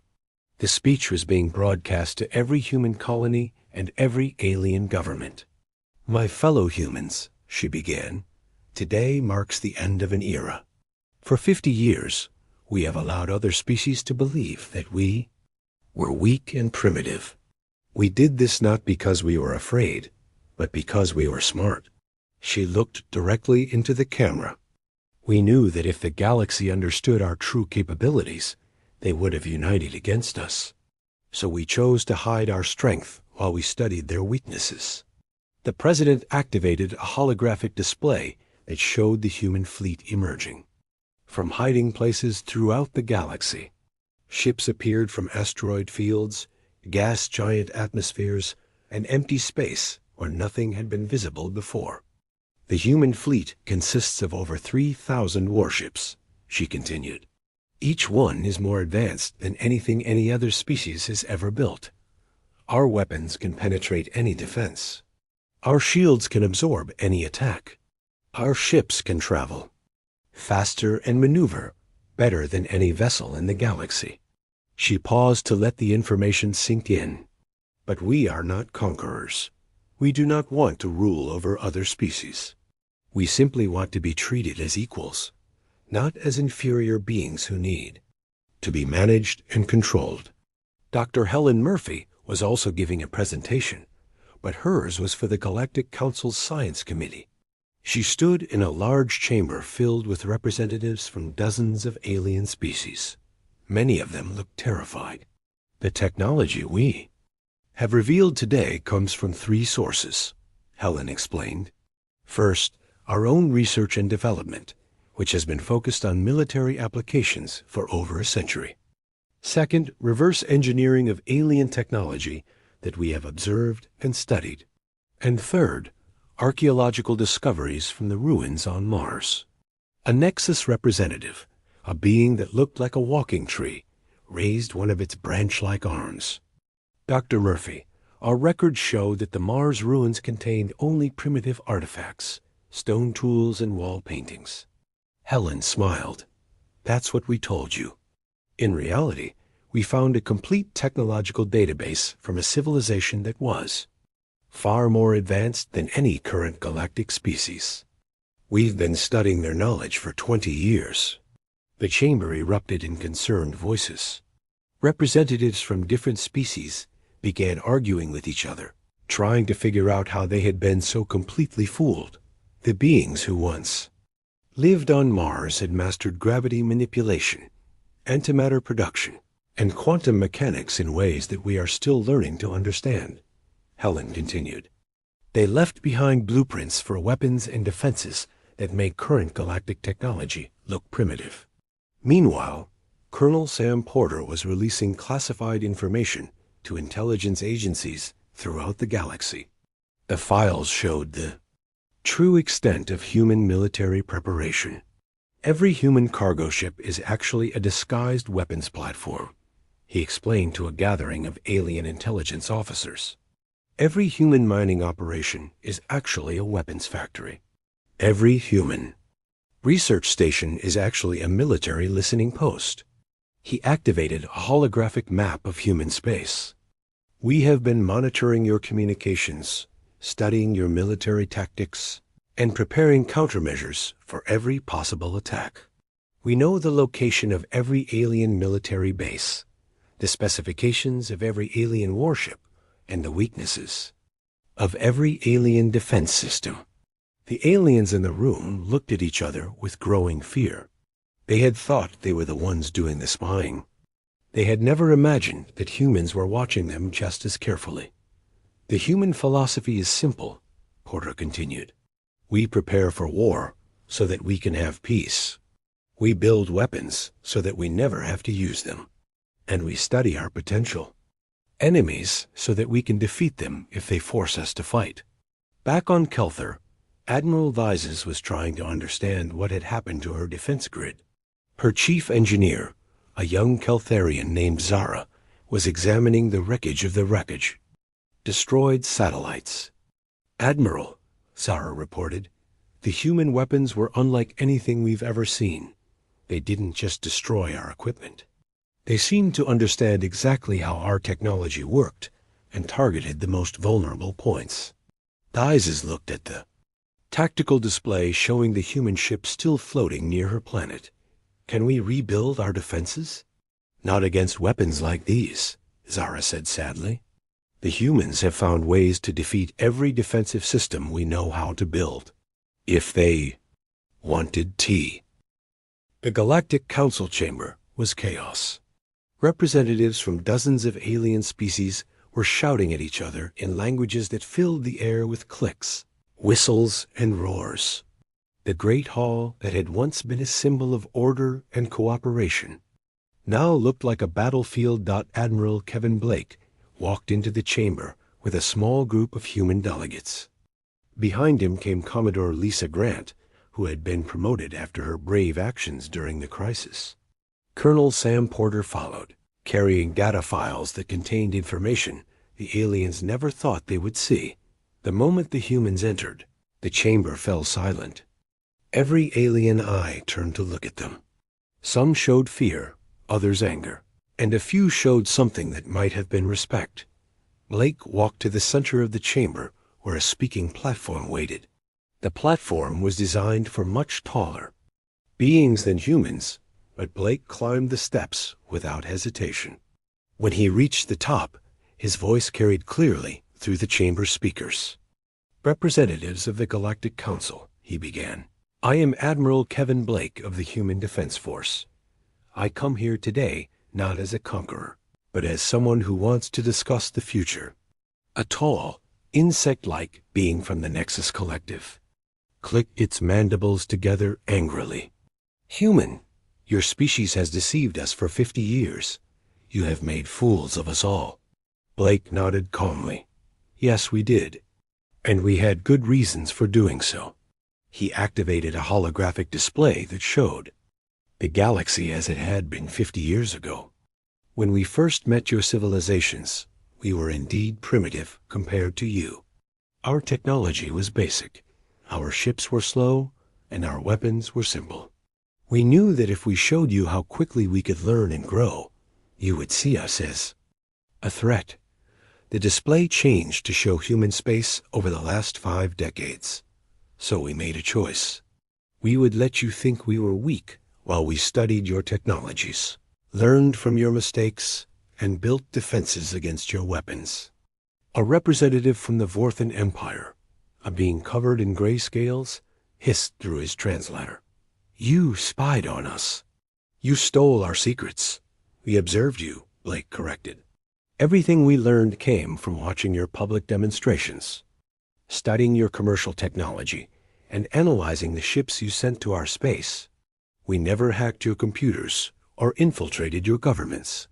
The speech was being broadcast to every human colony and every alien government. "My fellow humans," she began, "today marks the end of an era. For 50 years, we have allowed other species to believe that we were weak and primitive. We did this not because we were afraid, but because we were smart." She looked directly into the camera. "We knew that if the galaxy understood our true capabilities, they would have united against us. So we chose to hide our strength while we studied their weaknesses." The president activated a holographic display that showed the human fleet emerging from hiding places throughout the galaxy. Ships appeared from asteroid fields, gas giant atmospheres, and empty space where nothing had been visible before. "The human fleet consists of over 3,000 warships," she continued. "Each one is more advanced than anything any other species has ever built. Our weapons can penetrate any defense. Our shields can absorb any attack. Our ships can travel faster and maneuver better than any vessel in the galaxy. She paused to let the information sink in. But we are not conquerors. We do not want to rule over other species. We simply want to be treated as equals, not as inferior beings who need to be managed and controlled. Dr. Helen Murphy was also giving a presentation, but hers was for the Galactic Council's Science Committee. She stood in a large chamber filled with representatives from dozens of alien species. Many of them looked terrified. The technology we have revealed today comes from 3 sources, Helen explained. First, our own research and development, which has been focused on military applications for over a century. Second, reverse engineering of alien technology that we have observed and studied. And third, archaeological discoveries from the ruins on Mars. A Nexus representative, a being that looked like a walking tree, raised one of its branch-like arms. Dr. Murphy, our records show that the Mars ruins contained only primitive artifacts, stone tools and wall paintings. Helen smiled. That's what we told you. In reality, we found a complete technological database from a civilization that was far more advanced than any current galactic species. We've been studying their knowledge for 20 years. The chamber erupted in concerned voices. Representatives from different species began arguing with each other, trying to figure out how they had been so completely fooled. The beings who once lived on Mars had mastered gravity manipulation, antimatter production, and quantum mechanics in ways that we are still learning to understand. Helen continued. They left behind blueprints for weapons and defenses that make current galactic technology look primitive. Meanwhile, Colonel Sam Porter was releasing classified information to intelligence agencies throughout the galaxy. The files showed the true extent of human military preparation. Every human cargo ship is actually a disguised weapons platform, he explained to a gathering of alien intelligence officers. Every human mining operation is actually a weapons factory. Every human research station is actually a military listening post. He activated a holographic map of human space. We have been monitoring your communications, studying your military tactics, and preparing countermeasures for every possible attack. We know the location of every alien military base, the specifications of every alien warship, and the weaknesses of every alien defense system. The aliens in the room looked at each other with growing fear. They had thought they were the ones doing the spying. They had never imagined that humans were watching them just as carefully. The human philosophy is simple, Porter continued. We prepare for war so that we can have peace. We build weapons so that we never have to use them. And we study our potential enemies so that we can defeat them if they force us to fight. Back on Kelthar, Admiral Vyzes was trying to understand what had happened to her defense grid. Her chief engineer, a young Keltharian named Zara, was examining the wreckage of the wreckage. Destroyed satellites. Admiral, Zara reported, the human weapons were unlike anything we've ever seen. They didn't just destroy our equipment. They seemed to understand exactly how our technology worked and targeted the most vulnerable points. Vyzes looked at the tactical display showing the human ship still floating near her planet. Can we rebuild our defenses? Not against weapons like these, Zara said sadly. The humans have found ways to defeat every defensive system we know how to build. If they wanted tea. The Galactic Council chamber was chaos. Representatives from dozens of alien species were shouting at each other in languages that filled the air with clicks, whistles, and roars. The great hall that had once been a symbol of order and cooperation now looked like a battlefield. Admiral Kevin Blake walked into the chamber with a small group of human delegates. Behind him came Commodore Lisa Grant, who had been promoted after her brave actions during the crisis. Colonel Sam Porter followed, carrying data files that contained information the aliens never thought they would see. The moment the humans entered, the chamber fell silent. Every alien eye turned to look at them. Some showed fear, others anger, and a few showed something that might have been respect. Blake walked to the center of the chamber where a speaking platform waited. The platform was designed for much taller beings than humans, but Blake climbed the steps without hesitation. When he reached the top, his voice carried clearly through the chamber speakers. "Representatives of the Galactic Council," he began. "I am Admiral Kevin Blake of the Human Defense Force. I come here today not as a conqueror, but as someone who wants to discuss the future. A tall, insect-like being from the Nexus Collective clicked its mandibles together angrily. "Human, your species has deceived us for 50 years. You have made fools of us all." Blake nodded calmly. "Yes, we did. And we had good reasons for doing so." He activated a holographic display that showed the galaxy as it had been 50 years ago. "When we first met your civilizations, we were indeed primitive compared to you. Our technology was basic. Our ships were slow, and our weapons were simple. We knew that if we showed you how quickly we could learn and grow, you would see us as a threat." The display changed to show human space over the last 5 decades. So we made a choice. We would let you think we were weak while we studied your technologies, learned from your mistakes, and built defenses against your weapons. A representative from the Vorthan Empire, a being covered in gray scales, hissed through his translator. "You spied on us. You stole our secrets. We observed you," Blake corrected. "Everything we learned came from watching your public demonstrations, studying your commercial technology, and analyzing the ships you sent to our space. We never hacked your computers or infiltrated your governments.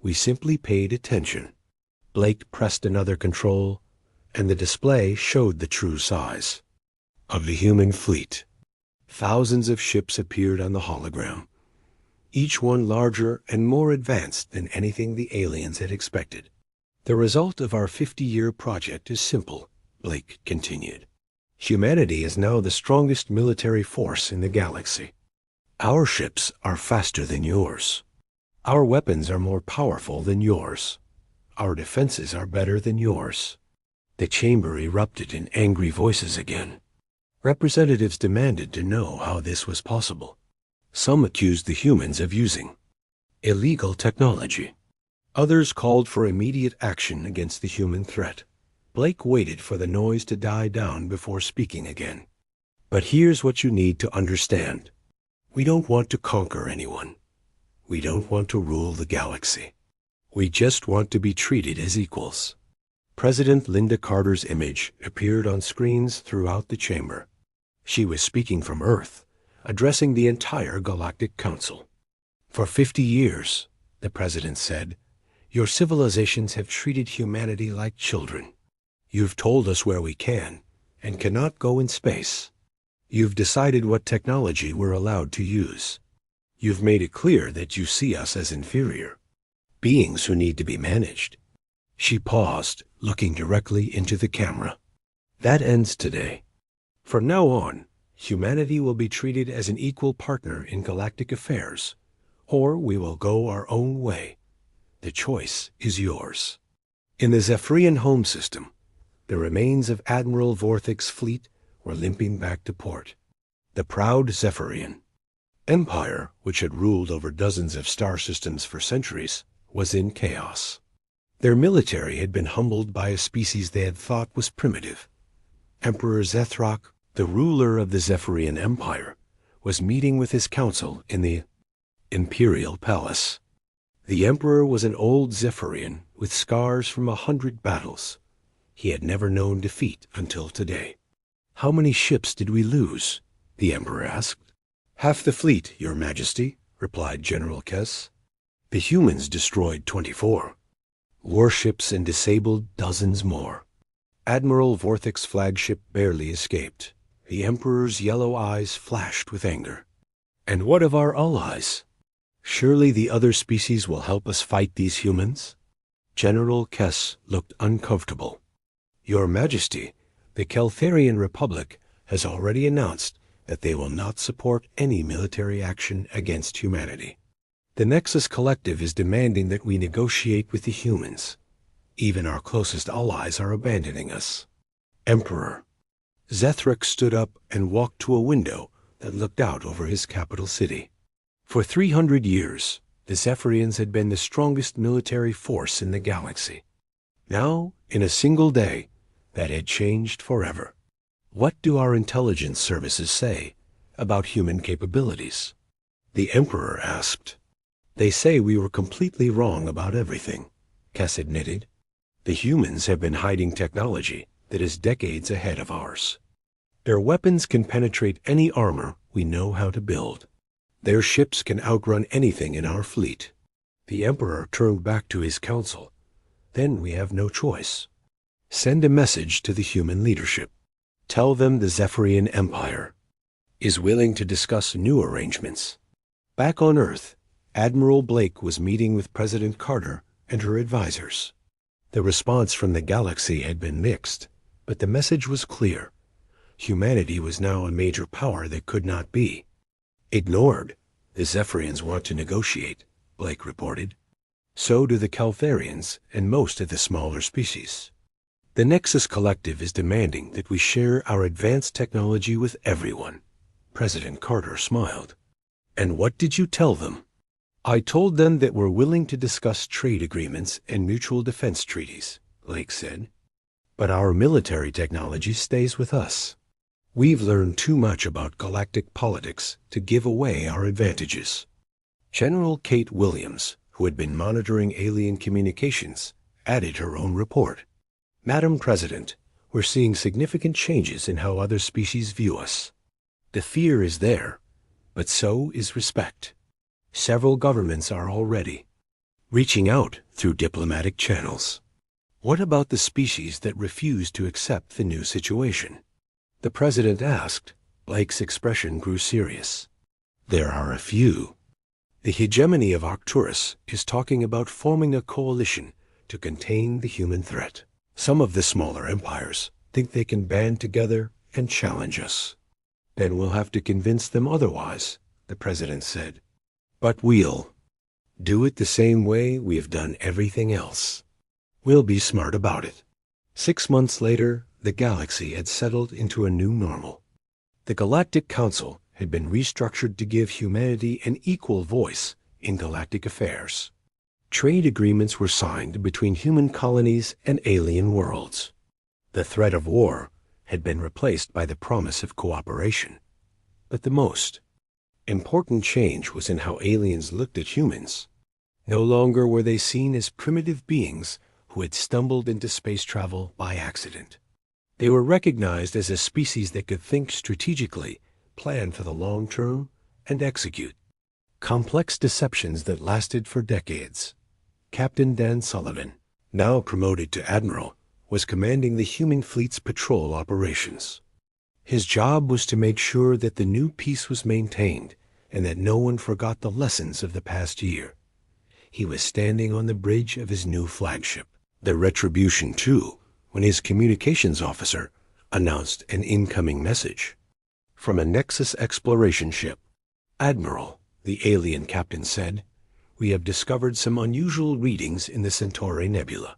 We simply paid attention." Blake pressed another control, and the display showed the true size of the human fleet. Thousands of ships appeared on the hologram, each one larger and more advanced than anything the aliens had expected. "The result of our 50-year project is simple," Blake continued. "Humanity is now the strongest military force in the galaxy. Our ships are faster than yours. Our weapons are more powerful than yours. Our defenses are better than yours." The chamber erupted in angry voices again. Representatives demanded to know how this was possible. Some accused the humans of using illegal technology. Others called for immediate action against the human threat. Blake waited for the noise to die down before speaking again. "But here's what you need to understand. We don't want to conquer anyone. We don't want to rule the galaxy. We just want to be treated as equals." President Linda Carter's image appeared on screens throughout the chamber. She was speaking from Earth, addressing the entire Galactic Council. "For 50 years, the president said, your civilizations have treated humanity like children. You've told us where we can and cannot go in space. You've decided what technology we're allowed to use. You've made it clear that you see us as inferior, beings who need to be managed." She paused, looking directly into the camera. "That ends today. From now on, humanity will be treated as an equal partner in galactic affairs, or we will go our own way. The choice is yours." In the Zephyrian home system, the remains of Admiral Vorthic's fleet were limping back to port. The proud Zephyrian Empire, which had ruled over dozens of star systems for centuries, was in chaos. Their military had been humbled by a species they had thought was primitive. Emperor Zethrock, the ruler of the Zephyrian Empire, was meeting with his council in the Imperial Palace. The Emperor was an old Zephyrian with scars from 100 battles. He had never known defeat until today. "How many ships did we lose?" the Emperor asked. "Half the fleet, Your Majesty," replied General Kess. "The humans destroyed 24. Warships and disabled dozens more. Admiral Vorthic's flagship barely escaped." The Emperor's yellow eyes flashed with anger. "And what of our allies? Surely the other species will help us fight these humans?" General Kess looked uncomfortable. "Your Majesty, the Keltharian Republic has already announced that they will not support any military action against humanity. The Nexus Collective is demanding that we negotiate with the humans. Even our closest allies are abandoning us. Emperor. Zethric stood up and walked to a window that looked out over his capital city. For 300 years, the Zephyrians had been the strongest military force in the galaxy. Now, in a single day, that had changed forever. What do our intelligence services say about human capabilities? The Emperor asked. They say we were completely wrong about everything, Kess admitted. The humans have been hiding technology that is decades ahead of ours. Their weapons can penetrate any armor we know how to build. Their ships can outrun anything in our fleet. The Emperor turned back to his council. Then we have no choice. Send a message to the human leadership. Tell them the Zephyrian Empire is willing to discuss new arrangements. Back on Earth, Admiral Blake was meeting with President Carter and her advisors. The response from the galaxy had been mixed, but the message was clear. Humanity was now a major power that could not be ignored. The Zephyrians want to negotiate, Blake reported. So do the Caltharians and most of the smaller species. The Nexus Collective is demanding that we share our advanced technology with everyone. President Carter smiled. And what did you tell them? I told them that we're willing to discuss trade agreements and mutual defense treaties, Blake said. But our military technology stays with us. We've learned too much about galactic politics to give away our advantages. General Kate Williams, who had been monitoring alien communications, added her own report. Madam President, we're seeing significant changes in how other species view us. The fear is there, but so is respect. Several governments are already reaching out through diplomatic channels. What about the species that refuse to accept the new situation? The president asked. Blake's expression grew serious. There are a few. The hegemony of Arcturus is talking about forming a coalition to contain the human threat. Some of the smaller empires think they can band together and challenge us. Then we'll have to convince them otherwise, the president said. But we'll do it the same way we have done everything else. We'll be smart about it. 6 months later, the galaxy had settled into a new normal. The Galactic Council had been restructured to give humanity an equal voice in galactic affairs. Trade agreements were signed between human colonies and alien worlds. The threat of war had been replaced by the promise of cooperation. But the most important change was in how aliens looked at humans. No longer were they seen as primitive beings who had stumbled into space travel by accident. They were recognized as a species that could think strategically, plan for the long term, and execute complex deceptions that lasted for decades. Captain Dan Sullivan, now promoted to Admiral, was commanding the human fleet's patrol operations. His job was to make sure that the new peace was maintained and that no one forgot the lessons of the past year. He was standing on the bridge of his new flagship, the Retribution 2, when his communications officer announced an incoming message. From a Nexus exploration ship. Admiral, the alien captain said, we have discovered some unusual readings in the Centauri Nebula.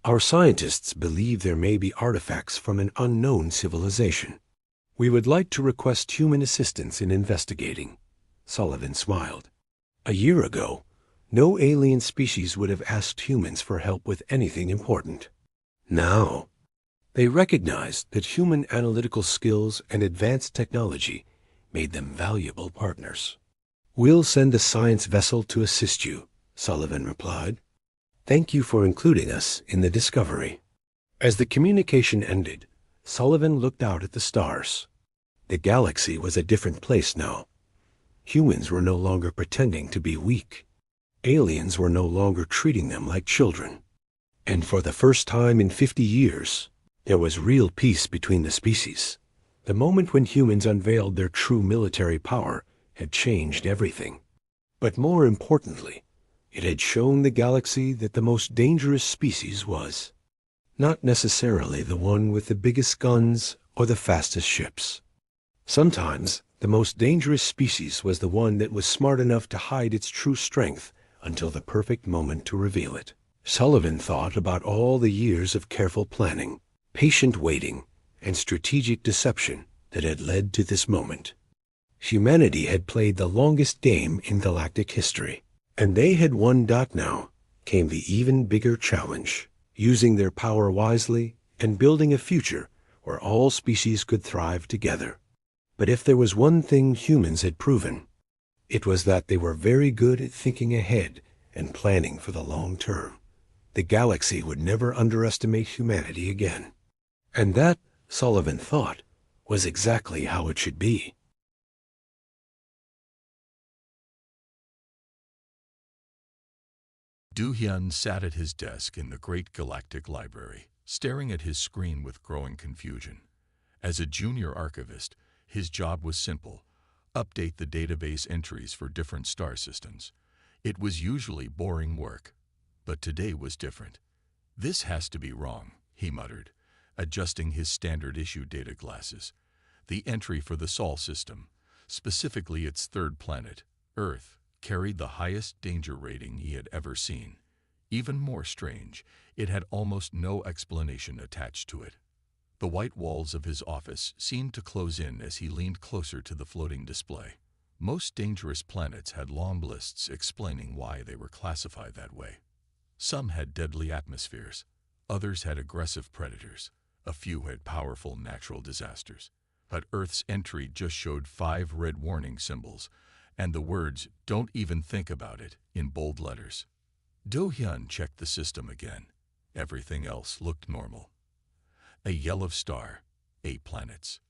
Our scientists believe there may be artifacts from an unknown civilization. We would like to request human assistance in investigating. Sullivan smiled. A year ago, no alien species would have asked humans for help with anything important. Now, they recognized that human analytical skills and advanced technology made them valuable partners. We'll send a science vessel to assist you, Sullivan replied. Thank you for including us in the discovery. As the communication ended, Sullivan looked out at the stars. The galaxy was a different place now. Humans were no longer pretending to be weak. Aliens were no longer treating them like children. And for the first time in 50 years, there was real peace between the species. The moment when humans unveiled their true military power had changed everything. But more importantly, it had shown the galaxy that the most dangerous species was not necessarily the one with the biggest guns or the fastest ships. Sometimes, the most dangerous species was the one that was smart enough to hide its true strength until the perfect moment to reveal it. Sullivan thought about all the years of careful planning, patient waiting, and strategic deception that had led to this moment. Humanity had played the longest game in galactic history, and they had won. Now came the even bigger challenge, using their power wisely and building a future where all species could thrive together. But if there was one thing humans had proven, it was that they were very good at thinking ahead and planning for the long term. The galaxy would never underestimate humanity again. And that, Sullivan thought, was exactly how it should be. Du-Hyun sat at his desk in the Great Galactic Library, staring at his screen with growing confusion. As a junior archivist, his job was simple: update the database entries for different star systems. It was usually boring work, but today was different. "This has to be wrong," he muttered, adjusting his standard-issue data glasses. The entry for the Sol system, specifically its third planet, Earth, carried the highest danger rating he had ever seen. Even more strange, it had almost no explanation attached to it. The white walls of his office seemed to close in as he leaned closer to the floating display. Most dangerous planets had long lists explaining why they were classified that way. Some had deadly atmospheres, others had aggressive predators, a few had powerful natural disasters. But Earth's entry just showed 5 red warning symbols, and the words, "Don't even think about it," in bold letters. Do-Hyun checked the system again. Everything else looked normal. A yellow star, 8 planets.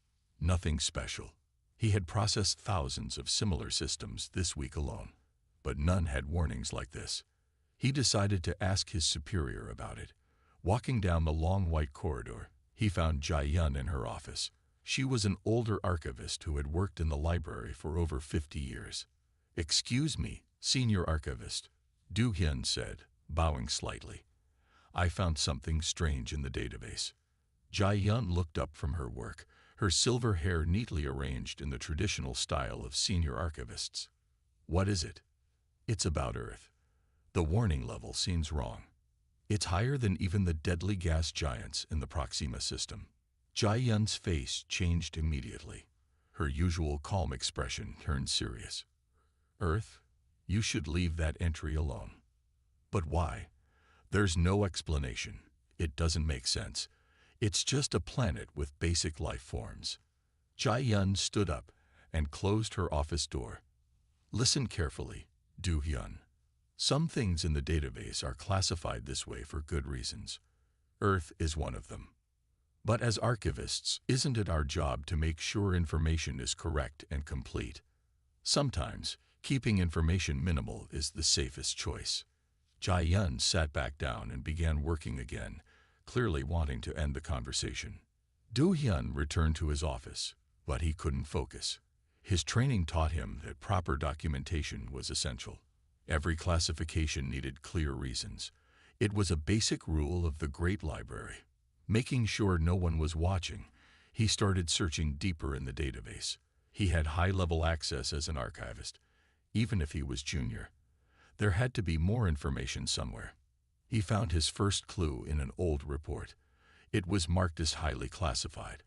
Nothing special. He had processed thousands of similar systems this week alone, but none had warnings like this. He decided to ask his superior about it. Walking down the long white corridor, he found Jae-Yun in her office. She was an older archivist who had worked in the library for over 50 years. "Excuse me, senior archivist," Du-Hyun said, bowing slightly. "I found something strange in the database." Jae-Yun looked up from her work, her silver hair neatly arranged in the traditional style of senior archivists. "What is it?" "It's about Earth. The warning level seems wrong. It's higher than even the deadly gas giants in the Proxima system." Jae-Yun's face changed immediately. Her usual calm expression turned serious. "Earth, you should leave that entry alone." "But why?" "There's no explanation. It doesn't make sense. It's just a planet with basic life forms." Jae-Yun stood up and closed her office door. "Listen carefully, Du-Hyun. Some things in the database are classified this way for good reasons. Earth is one of them. But as archivists, isn't it our job to make sure information is correct and complete? Sometimes, keeping information minimal is the safest choice." Jae-Yun sat back down and began working again, clearly wanting to end the conversation. Do-Hyun returned to his office, but he couldn't focus. His training taught him that proper documentation was essential. Every classification needed clear reasons. It was a basic rule of the Great Library. Making sure no one was watching, he started searching deeper in the database. He had high-level access as an archivist, even if he was junior. There had to be more information somewhere. He found his first clue in an old report. It was marked as highly classified,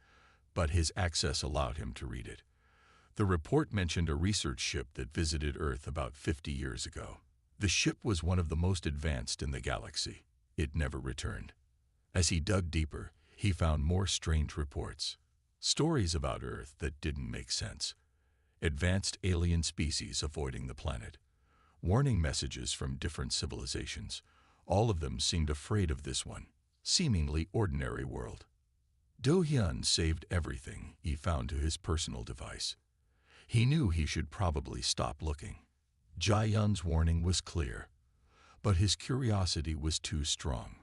but his access allowed him to read it. The report mentioned a research ship that visited Earth about 50 years ago. The ship was one of the most advanced in the galaxy. It never returned. As he dug deeper, he found more strange reports. Stories about Earth that didn't make sense. Advanced alien species avoiding the planet. Warning messages from different civilizations. All of them seemed afraid of this one, seemingly ordinary world. Do-Hyun saved everything he found to his personal device. He knew he should probably stop looking. Jae-Yun's warning was clear, but his curiosity was too strong.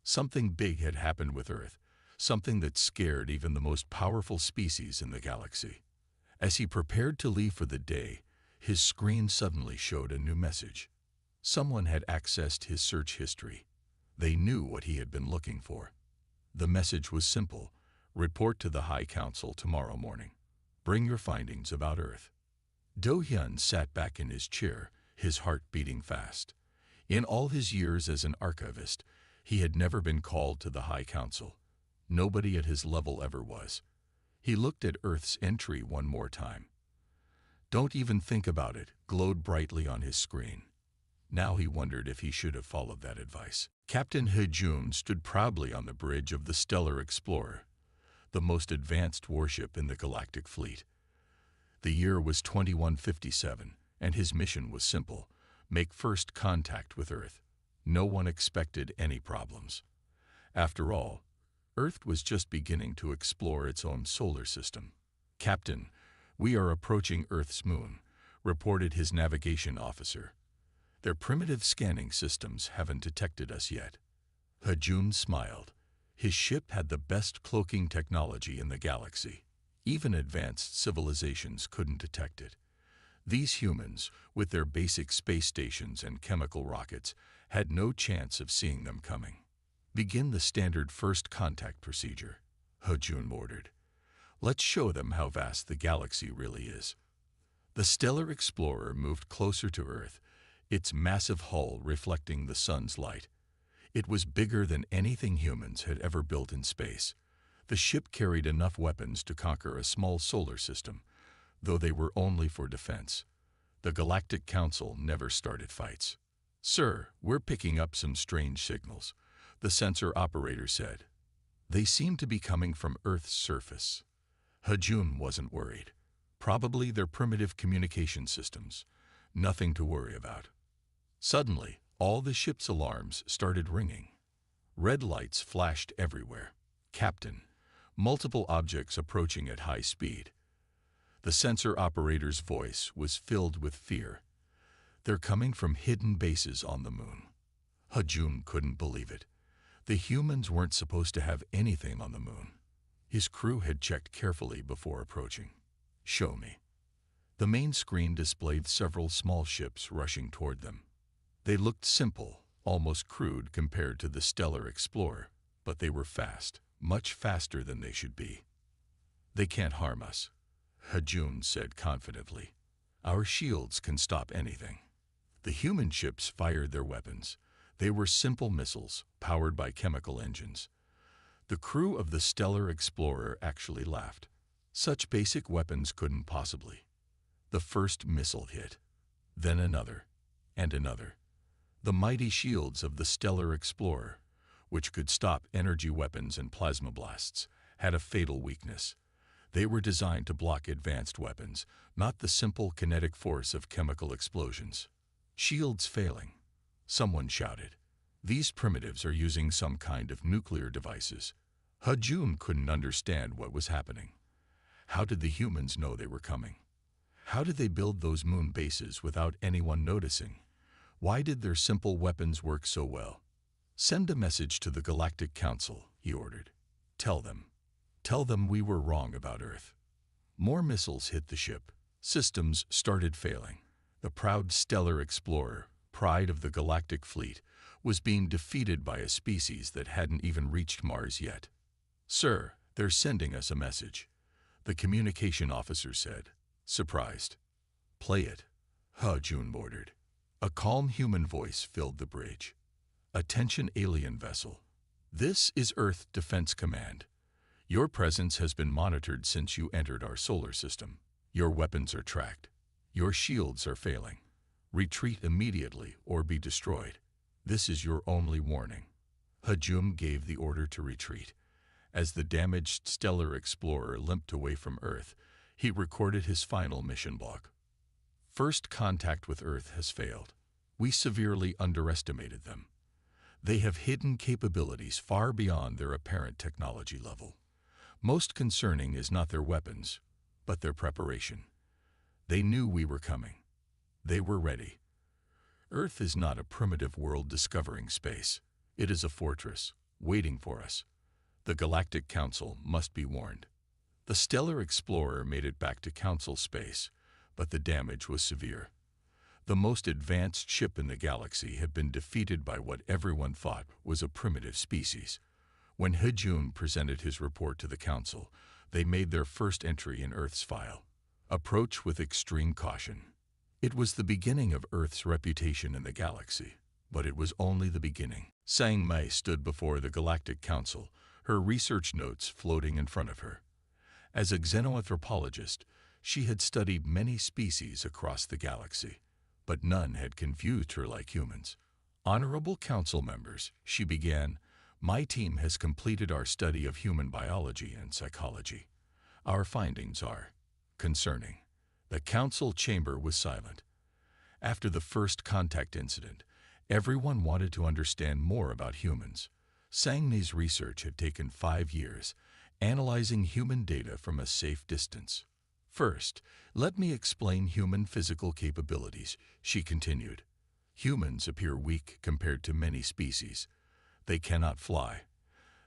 Something big had happened with Earth, something that scared even the most powerful species in the galaxy. As he prepared to leave for the day, his screen suddenly showed a new message. Someone had accessed his search history. They knew what he had been looking for. The message was simple: report to the High Council tomorrow morning. Bring your findings about Earth. Do-hyun sat back in his chair, his heart beating fast. In all his years as an archivist, he had never been called to the High Council. Nobody at his level ever was. He looked at Earth's entry one more time. "Don't even think about it," glowed brightly on his screen. Now he wondered if he should have followed that advice. Captain Hejun stood proudly on the bridge of the Stellar Explorer, the most advanced warship in the Galactic Fleet. The year was 2157, and his mission was simple: make first contact with Earth. No one expected any problems. After all, Earth was just beginning to explore its own solar system. "Captain, we are approaching Earth's moon," reported his navigation officer. "Their primitive scanning systems haven't detected us yet." Hejun smiled. His ship had the best cloaking technology in the galaxy. Even advanced civilizations couldn't detect it. These humans, with their basic space stations and chemical rockets, had no chance of seeing them coming. "Begin the standard first contact procedure," Hejun ordered. "Let's show them how vast the galaxy really is." The Stellar Explorer moved closer to Earth, its massive hull reflecting the sun's light. It was bigger than anything humans had ever built in space. The ship carried enough weapons to conquer a small solar system, though they were only for defense. The Galactic Council never started fights. "Sir, we're picking up some strange signals," the sensor operator said. "They seem to be coming from Earth's surface." Hejun wasn't worried. Probably their primitive communication systems. Nothing to worry about. Suddenly, all the ship's alarms started ringing. Red lights flashed everywhere. "Captain, multiple objects approaching at high speed." The sensor operator's voice was filled with fear. "They're coming from hidden bases on the moon." Hejun couldn't believe it. The humans weren't supposed to have anything on the moon. His crew had checked carefully before approaching. "Show me." The main screen displayed several small ships rushing toward them. They looked simple, almost crude compared to the Stellar Explorer, but they were fast, much faster than they should be. "They can't harm us," Hejun said confidently. "Our shields can stop anything." The human ships fired their weapons. They were simple missiles, powered by chemical engines. The crew of the Stellar Explorer actually laughed. Such basic weapons couldn't possibly. The first missile hit, then another, and another. The mighty shields of the Stellar Explorer, which could stop energy weapons and plasma blasts, had a fatal weakness. They were designed to block advanced weapons, not the simple kinetic force of chemical explosions. "Shields failing," someone shouted. "These primitives are using some kind of nuclear devices." Hejun couldn't understand what was happening. How did the humans know they were coming? How did they build those moon bases without anyone noticing? Why did their simple weapons work so well? "Send a message to the Galactic Council," he ordered. Tell them we were wrong about Earth." More missiles hit the ship. Systems started failing. The proud Stellar Explorer, pride of the Galactic Fleet, was being defeated by a species that hadn't even reached Mars yet. "Sir, they're sending us a message," the communication officer said, surprised. "Play it," Hejun ordered. A calm human voice filled the bridge. "Attention alien vessel. This is Earth Defense Command. Your presence has been monitored since you entered our solar system. Your weapons are tracked. Your shields are failing. Retreat immediately or be destroyed. This is your only warning." Hejun gave the order to retreat. As the damaged Stellar Explorer limped away from Earth, he recorded his final mission log. "First contact with Earth has failed. We severely underestimated them. They have hidden capabilities far beyond their apparent technology level. Most concerning is not their weapons, but their preparation. They knew we were coming. They were ready. Earth is not a primitive world discovering space. It is a fortress, waiting for us. The Galactic Council must be warned." The Stellar Explorer made it back to Council space, but the damage was severe. The most advanced ship in the galaxy had been defeated by what everyone thought was a primitive species. When Hejun presented his report to the Council, They made their first entry in Earth's file. Approach with extreme caution. It was the beginning of Earth's reputation in the galaxy, but it was only the beginning. Sang Mei stood before the Galactic Council, her research notes floating in front of her. As a xenoanthropologist, she had studied many species across the galaxy, but none had confused her like humans. Honorable Council members, she began, my team has completed our study of human biology and psychology. Our findings are concerning. The council chamber was silent. After the first contact incident, everyone wanted to understand more about humans. Sang Mei's research had taken 5 years, analyzing human data from a safe distance. First, let me explain human physical capabilities, she continued. Humans appear weak compared to many species. They cannot fly.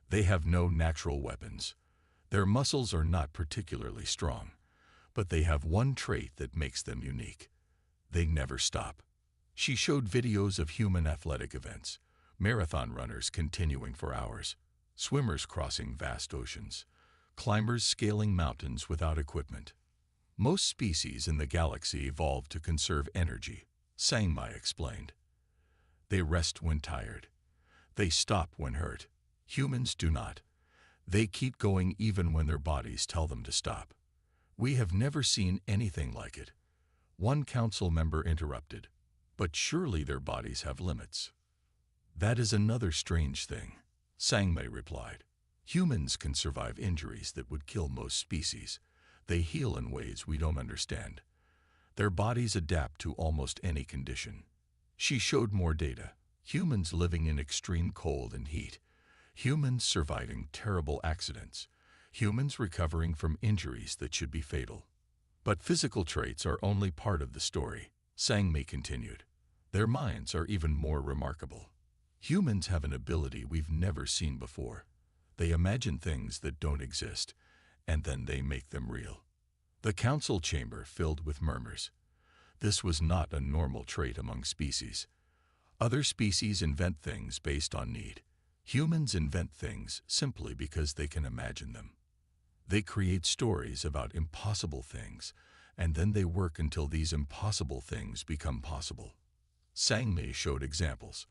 They have no natural weapons. Their muscles are not particularly strong, but they have one trait that makes them unique. They never stop. She showed videos of human athletic events, marathon runners continuing for hours, swimmers crossing vast oceans, climbers scaling mountains without equipment. Most species in the galaxy evolved to conserve energy, Sang Mei explained. They rest when tired. They stop when hurt. Humans do not. They keep going even when their bodies tell them to stop. We have never seen anything like it. One council member interrupted. But surely their bodies have limits. That is another strange thing, Sang Mei replied. Humans can survive injuries that would kill most species. They heal in ways we don't understand. Their bodies adapt to almost any condition. She showed more data. Humans living in extreme cold and heat. Humans surviving terrible accidents. Humans recovering from injuries that should be fatal. But physical traits are only part of the story, Sang Mei continued. Their minds are even more remarkable. Humans have an ability we've never seen before. They imagine things that don't exist, and then they make them real. The council chamber filled with murmurs. This was not a normal trait among species. Other species invent things based on need. Humans invent things simply because they can imagine them. They create stories about impossible things, and then they work until these impossible things become possible. Sang Mei showed examples.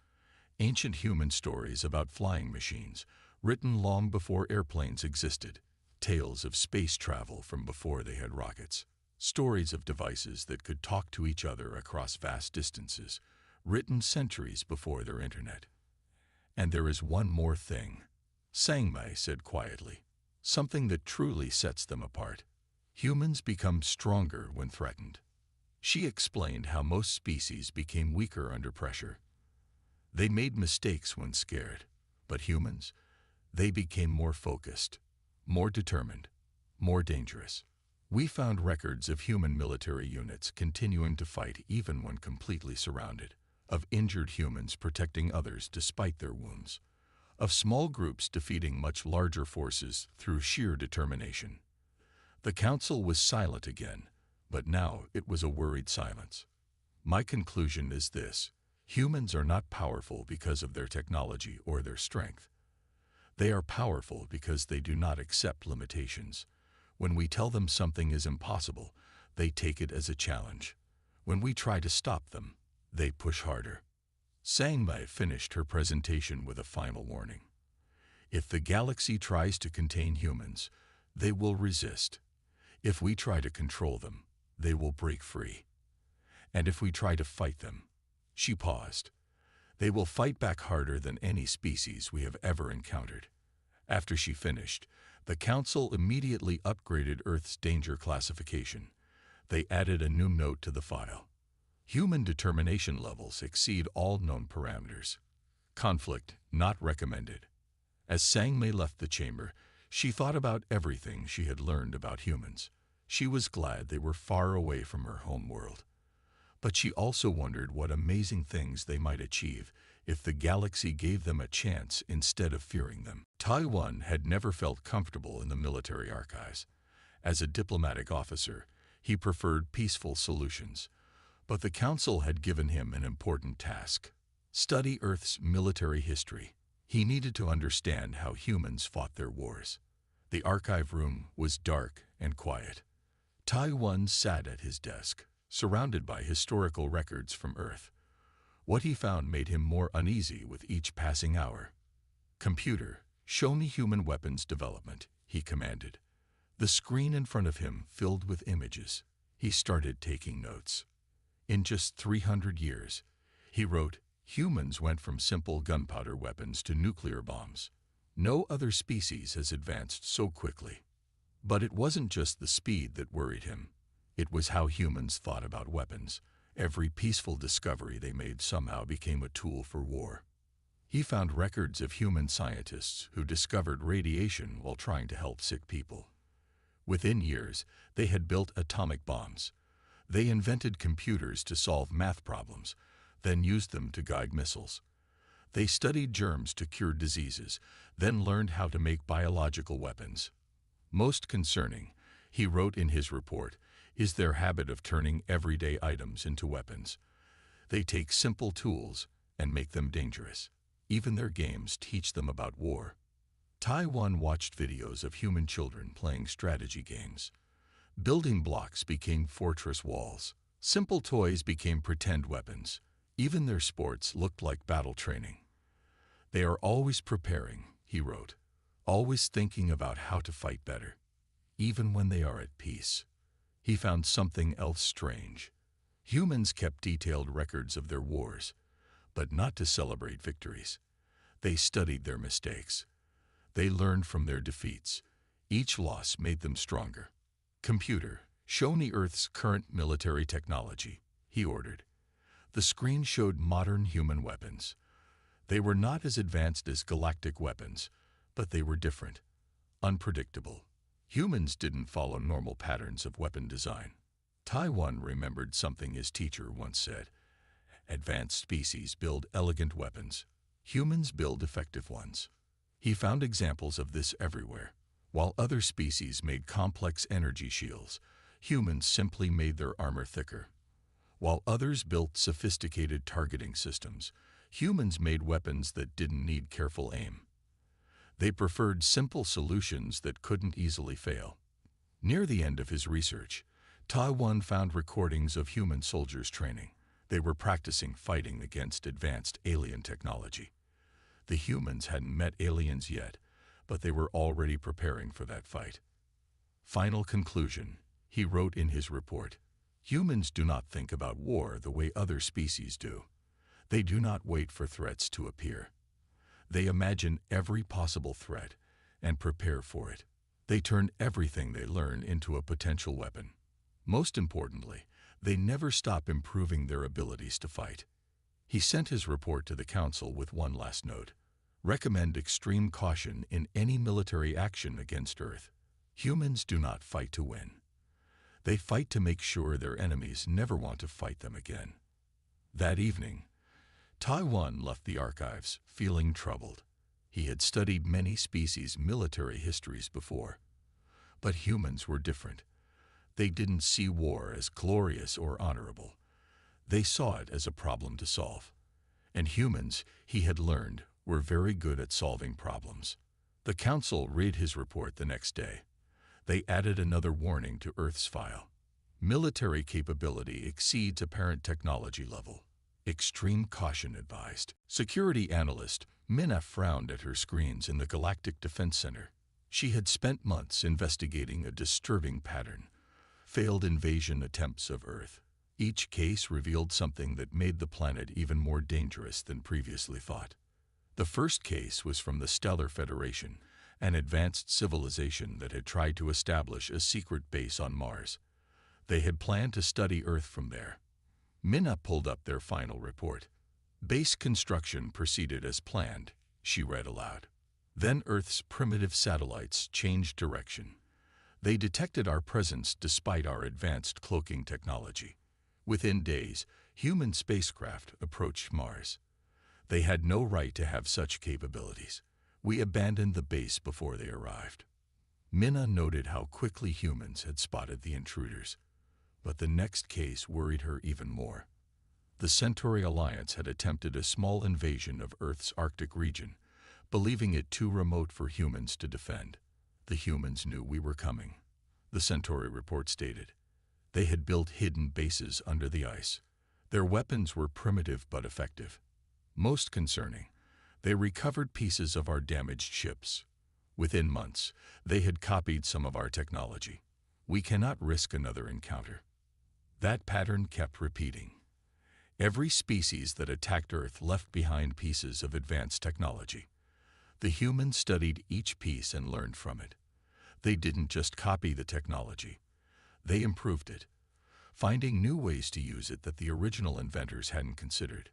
Ancient human stories about flying machines, written long before airplanes existed. Tales of space travel from before they had rockets. Stories of devices that could talk to each other across vast distances, written centuries before their internet. And there is one more thing, Sang Mei said quietly, something that truly sets them apart. Humans become stronger when threatened. She explained how most species became weaker under pressure. They made mistakes when scared, but humans, they became more focused, more determined, more dangerous. We found records of human military units continuing to fight even when completely surrounded, of injured humans protecting others despite their wounds, of small groups defeating much larger forces through sheer determination. The council was silent again, but now it was a worried silence. My conclusion is this: humans are not powerful because of their technology or their strength. They are powerful because they do not accept limitations. When we tell them something is impossible, they take it as a challenge. When we try to stop them, they push harder. Sang Mei finished her presentation with a final warning. If the galaxy tries to contain humans, they will resist. If we try to control them, they will break free. And if we try to fight them, she paused, they will fight back harder than any species we have ever encountered. After she finished, the council immediately upgraded Earth's danger classification. They added a new note to the file. Human determination levels exceed all known parameters. Conflict not recommended. As Sang Mei left the chamber, she thought about everything she had learned about humans. She was glad they were far away from her home world. But she also wondered what amazing things they might achieve if the galaxy gave them a chance instead of fearing them. Taiwan had never felt comfortable in the military archives. As a diplomatic officer, he preferred peaceful solutions. But the council had given him an important task: study Earth's military history. He needed to understand how humans fought their wars. The archive room was dark and quiet. Tai-1 sat at his desk, surrounded by historical records from Earth. What he found made him more uneasy with each passing hour. "Computer, show me human weapons development," he commanded. The screen in front of him filled with images. He started taking notes. In just 300 years, he wrote, humans went from simple gunpowder weapons to nuclear bombs. No other species has advanced so quickly. But it wasn't just the speed that worried him. It was how humans thought about weapons. Every peaceful discovery they made somehow became a tool for war. He found records of human scientists who discovered radiation while trying to help sick people. Within years, they had built atomic bombs. They invented computers to solve math problems, then used them to guide missiles. They studied germs to cure diseases, then learned how to make biological weapons. Most concerning, he wrote in his report, is their habit of turning everyday items into weapons. They take simple tools and make them dangerous. Even their games teach them about war. Tai-1 watched videos of human children playing strategy games. Building blocks became fortress walls. Simple toys became pretend weapons. Even their sports looked like battle training. They are always preparing, he wrote, always thinking about how to fight better, even when they are at peace. He found something else strange. Humans kept detailed records of their wars, but not to celebrate victories. They studied their mistakes. They learned from their defeats. Each loss made them stronger. "Computer, show me Earth's current military technology," he ordered. The screen showed modern human weapons. They were not as advanced as galactic weapons, but they were different, unpredictable. Humans didn't follow normal patterns of weapon design. Tai-1 remembered something his teacher once said. Advanced species build elegant weapons. Humans build effective ones. He found examples of this everywhere. While other species made complex energy shields, humans simply made their armor thicker. While others built sophisticated targeting systems, humans made weapons that didn't need careful aim. They preferred simple solutions that couldn't easily fail. Near the end of his research, Tai-1 found recordings of human soldiers training. They were practicing fighting against advanced alien technology. The humans hadn't met aliens yet, but they were already preparing for that fight. Final conclusion, he wrote in his report. Humans do not think about war the way other species do. They do not wait for threats to appear. They imagine every possible threat and prepare for it. They turn everything they learn into a potential weapon. Most importantly, they never stop improving their abilities to fight. He sent his report to the Council with one last note. Recommend extreme caution in any military action against Earth. Humans do not fight to win. They fight to make sure their enemies never want to fight them again. That evening, Tai-1 left the archives feeling troubled. He had studied many species' military histories before. But humans were different. They didn't see war as glorious or honorable. They saw it as a problem to solve. And humans, he had learned, were very good at solving problems. The Council read his report the next day. They added another warning to Earth's file. Military capability exceeds apparent technology level. Extreme caution advised. Security analyst Minna frowned at her screens in the Galactic Defense Center. She had spent months investigating a disturbing pattern. Failed invasion attempts of Earth. Each case revealed something that made the planet even more dangerous than previously thought. The first case was from the Stellar Federation, an advanced civilization that had tried to establish a secret base on Mars. They had planned to study Earth from there. Minna pulled up their final report. Base construction proceeded as planned, she read aloud. Then Earth's primitive satellites changed direction. They detected our presence despite our advanced cloaking technology. Within days, human spacecraft approached Mars. They had no right to have such capabilities. We abandoned the base before they arrived. Minna noted how quickly humans had spotted the intruders. But the next case worried her even more. The Centauri Alliance had attempted a small invasion of Earth's Arctic region, believing it too remote for humans to defend. The humans knew we were coming, the Centauri report stated. They had built hidden bases under the ice. Their weapons were primitive but effective. Most concerning, they recovered pieces of our damaged ships. Within months, they had copied some of our technology. We cannot risk another encounter. That pattern kept repeating. Every species that attacked Earth left behind pieces of advanced technology. The humans studied each piece and learned from it. They didn't just copy the technology. They improved it, finding new ways to use it that the original inventors hadn't considered.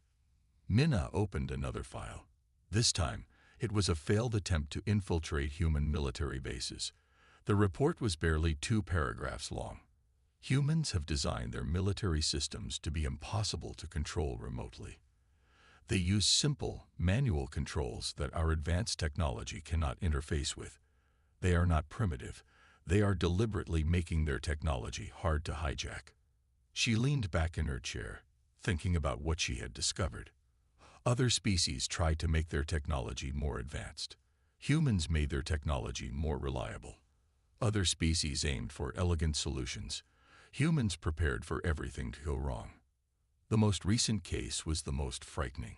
Minna opened another file. This time, it was a failed attempt to infiltrate human military bases. The report was barely 2 paragraphs long. Humans have designed their military systems to be impossible to control remotely. They use simple, manual controls that our advanced technology cannot interface with. They are not primitive. They are deliberately making their technology hard to hijack. She leaned back in her chair, thinking about what she had discovered. Other species tried to make their technology more advanced. Humans made their technology more reliable. Other species aimed for elegant solutions. Humans prepared for everything to go wrong. The most recent case was the most frightening.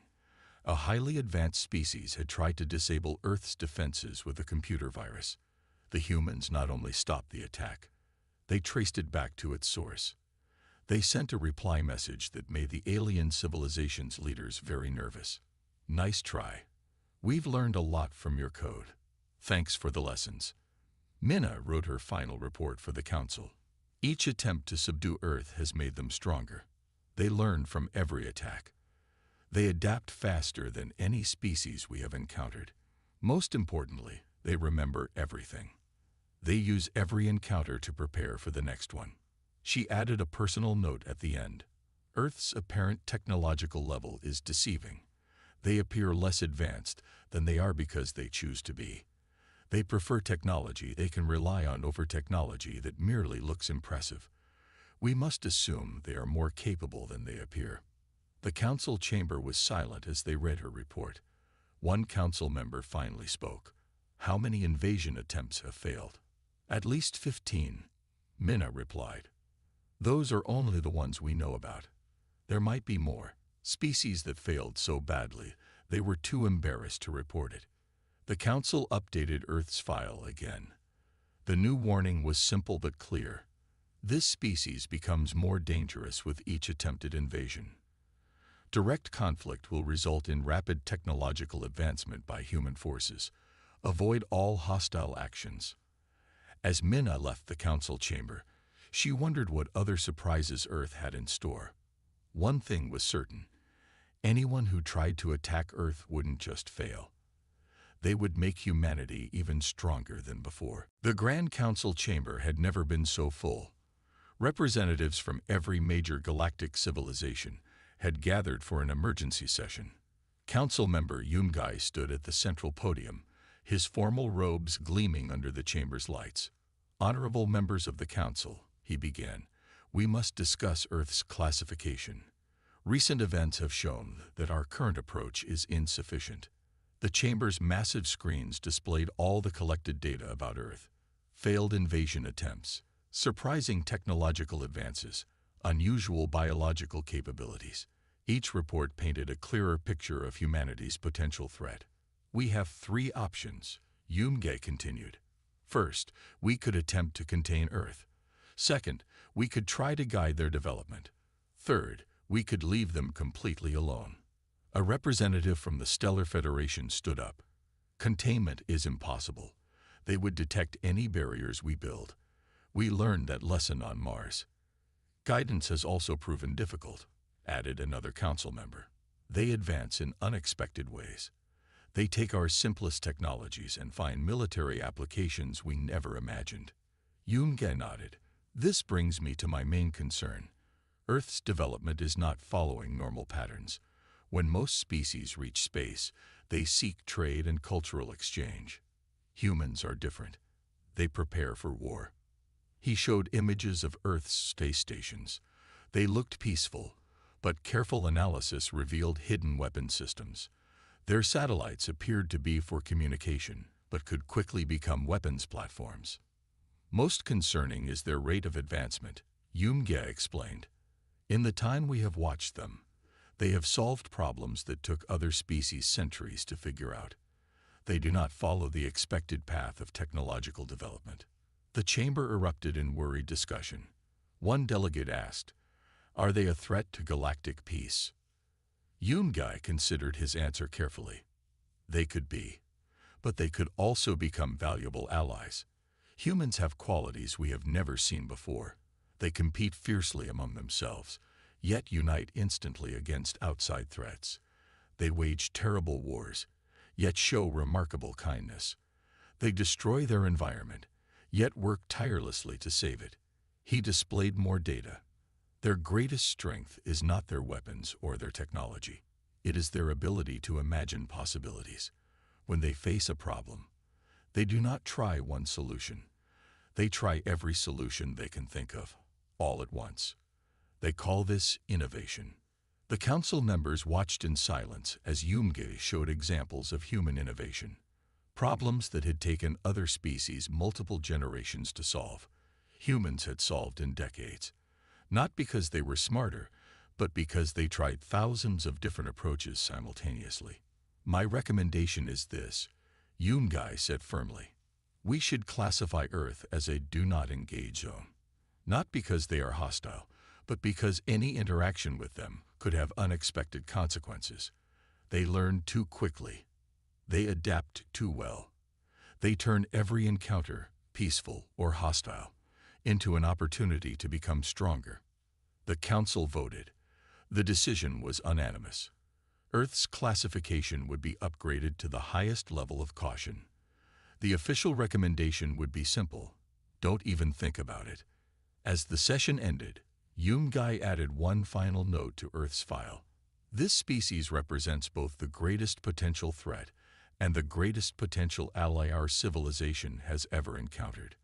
A highly advanced species had tried to disable Earth's defenses with a computer virus. The humans not only stopped the attack, they traced it back to its source. They sent a reply message that made the alien civilization's leaders very nervous. Nice try. We've learned a lot from your code. Thanks for the lessons. Minna wrote her final report for the Council. Each attempt to subdue Earth has made them stronger. They learn from every attack. They adapt faster than any species we have encountered. Most importantly, they remember everything. They use every encounter to prepare for the next one. She added a personal note at the end. Earth's apparent technological level is deceiving. They appear less advanced than they are because they choose to be. They prefer technology they can rely on over technology that merely looks impressive. We must assume they are more capable than they appear. The council chamber was silent as they read her report. One council member finally spoke. How many invasion attempts have failed? At least 15, Minna replied. Those are only the ones we know about. There might be more, species that failed so badly they were too embarrassed to report it. The council updated Earth's file again. The new warning was simple but clear. This species becomes more dangerous with each attempted invasion. Direct conflict will result in rapid technological advancement by human forces. Avoid all hostile actions. As Minna left the council chamber, she wondered what other surprises Earth had in store. One thing was certain. Anyone who tried to attack Earth wouldn't just fail. They would make humanity even stronger than before. The Grand Council chamber had never been so full. Representatives from every major galactic civilization had gathered for an emergency session. Council member Yungai stood at the central podium, his formal robes gleaming under the chamber's lights. Honorable members of the council, he began, we must discuss Earth's classification. Recent events have shown that our current approach is insufficient. The chamber's massive screens displayed all the collected data about Earth. Failed invasion attempts, surprising technological advances, unusual biological capabilities. Each report painted a clearer picture of humanity's potential threat. We have 3 options, Yungai continued. First, we could attempt to contain Earth. Second, we could try to guide their development. Third, we could leave them completely alone. A representative from the Stellar Federation stood up. Containment is impossible. They would detect any barriers we build. We learned that lesson on Mars. Guidance has also proven difficult, added another council member. They advance in unexpected ways. They take our simplest technologies and find military applications we never imagined. Yungai nodded. This brings me to my main concern. Earth's development is not following normal patterns. When most species reach space, they seek trade and cultural exchange. Humans are different. They prepare for war. He showed images of Earth's space stations. They looked peaceful, but careful analysis revealed hidden weapon systems. Their satellites appeared to be for communication, but could quickly become weapons platforms. Most concerning is their rate of advancement, Yoon-ge explained. In the time we have watched them, they have solved problems that took other species centuries to figure out. They do not follow the expected path of technological development. The chamber erupted in worried discussion. One delegate asked, "Are they a threat to galactic peace?" Yoon-ge considered his answer carefully. They could be, but they could also become valuable allies. Humans have qualities we have never seen before. They compete fiercely among themselves, yet unite instantly against outside threats. They wage terrible wars, yet show remarkable kindness. They destroy their environment, yet work tirelessly to save it. He displayed more data. Their greatest strength is not their weapons or their technology. It is their ability to imagine possibilities. When they face a problem, they do not try one solution. They try every solution they can think of, all at once. They call this innovation. The council members watched in silence as Yoon-ge showed examples of human innovation. Problems that had taken other species multiple generations to solve, humans had solved in decades. Not because they were smarter, but because they tried thousands of different approaches simultaneously. My recommendation is this, Yoon-ge said firmly. We should classify Earth as a do not engage zone. Not because they are hostile, but because any interaction with them could have unexpected consequences. They learn too quickly. They adapt too well. They turn every encounter, peaceful or hostile, into an opportunity to become stronger. The council voted. The decision was unanimous. Earth's classification would be upgraded to the highest level of caution. The official recommendation would be simple. Don't even think about it. As the session ended, Yoon-ge added one final note to Earth's file. This species represents both the greatest potential threat and the greatest potential ally our civilization has ever encountered.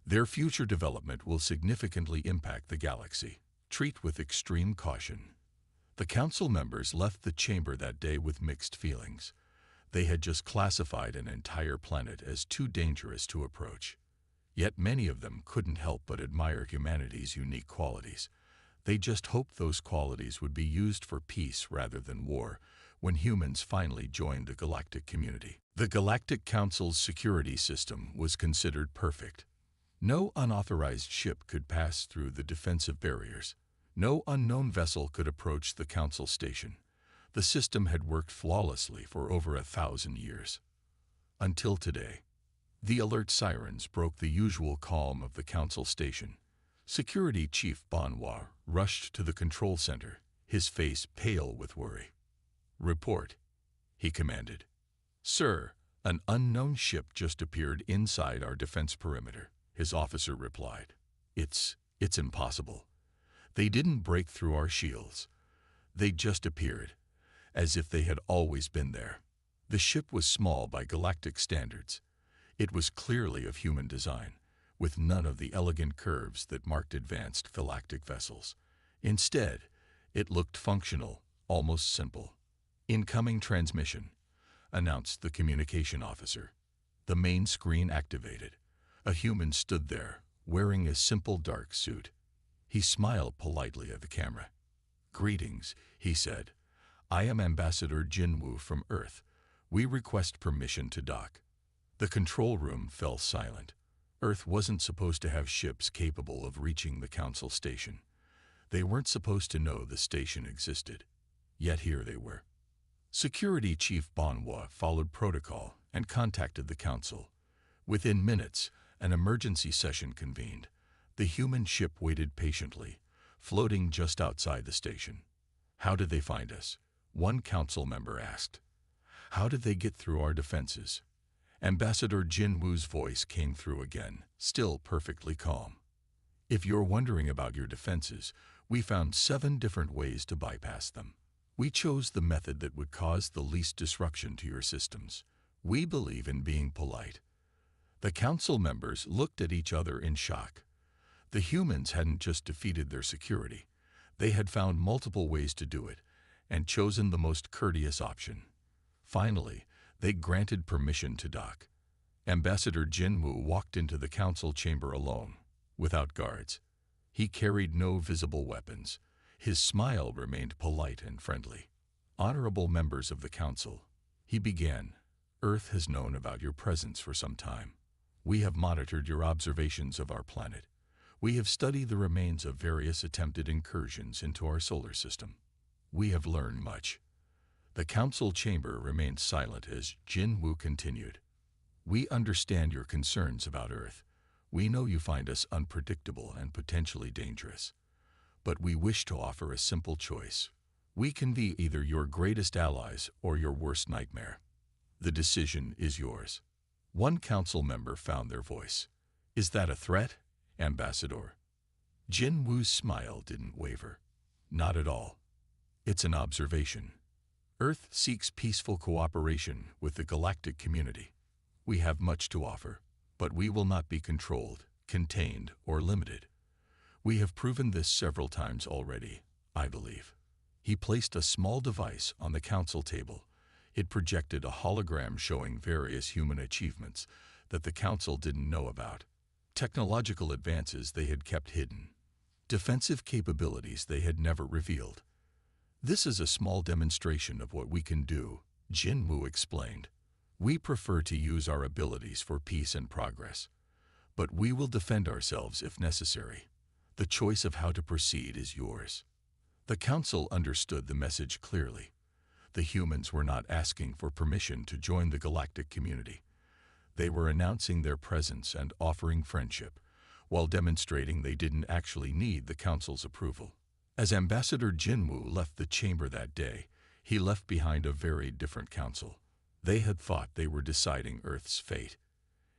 Their future development will significantly impact the galaxy. Treat with extreme caution. The council members left the chamber that day with mixed feelings. They had just classified an entire planet as too dangerous to approach. Yet many of them couldn't help but admire humanity's unique qualities. They just hoped those qualities would be used for peace rather than war when humans finally joined the galactic community. The Galactic Council's security system was considered perfect. No unauthorized ship could pass through the defensive barriers. No unknown vessel could approach the council station. The system had worked flawlessly for over 1,000 years. Until today. The alert sirens broke the usual calm of the council station. Security Chief Bonhwa rushed to the control center, his face pale with worry. "Report," he commanded. "Sir, an unknown ship just appeared inside our defense perimeter," his officer replied. It's impossible. They didn't break through our shields. They just appeared, as if they had always been there. The ship was small by galactic standards. It was clearly of human design, with none of the elegant curves that marked advanced galactic vessels. Instead, it looked functional, almost simple. "Incoming transmission," announced the communication officer. The main screen activated. A human stood there, wearing a simple dark suit. He smiled politely at the camera. "Greetings," he said. "I am Ambassador Jinwoo from Earth. We request permission to dock." The control room fell silent. Earth wasn't supposed to have ships capable of reaching the council station. They weren't supposed to know the station existed. Yet here they were. Security Chief Bonhwa followed protocol and contacted the council. Within minutes, an emergency session convened. The human ship waited patiently, floating just outside the station. "How did they find us?" one council member asked. "How did they get through our defenses?" Ambassador Jinwoo's voice came through again, still perfectly calm. "If you're wondering about your defenses, we found 7 different ways to bypass them. We chose the method that would cause the least disruption to your systems. We believe in being polite." The council members looked at each other in shock. The humans hadn't just defeated their security. They had found multiple ways to do it and chosen the most courteous option. Finally, they granted permission to dock. Ambassador Jinwu walked into the council chamber alone, without guards. He carried no visible weapons. His smile remained polite and friendly. Honorable members of the council, he began, Earth has known about your presence for some time. We have monitored your observations of our planet. We have studied the remains of various attempted incursions into our solar system. We have learned much. The council chamber remained silent as Jinwu continued. We understand your concerns about Earth. We know you find us unpredictable and potentially dangerous. But we wish to offer a simple choice. We can be either your greatest allies or your worst nightmare. The decision is yours. One council member found their voice. Is that a threat, Ambassador? Jinwu's smile didn't waver. Not at all. It's an observation. Earth seeks peaceful cooperation with the galactic community. We have much to offer, but we will not be controlled, contained, or limited. We have proven this several times already, I believe. He placed a small device on the council table. It projected a hologram showing various human achievements that the council didn't know about. Technological advances they had kept hidden. Defensive capabilities they had never revealed. This is a small demonstration of what we can do, Jinwu explained. We prefer to use our abilities for peace and progress, but we will defend ourselves if necessary. The choice of how to proceed is yours. The council understood the message clearly. The humans were not asking for permission to join the galactic community. They were announcing their presence and offering friendship, while demonstrating they didn't actually need the council's approval. As Ambassador Jinwu left the chamber that day, he left behind a very different council. They had thought they were deciding Earth's fate.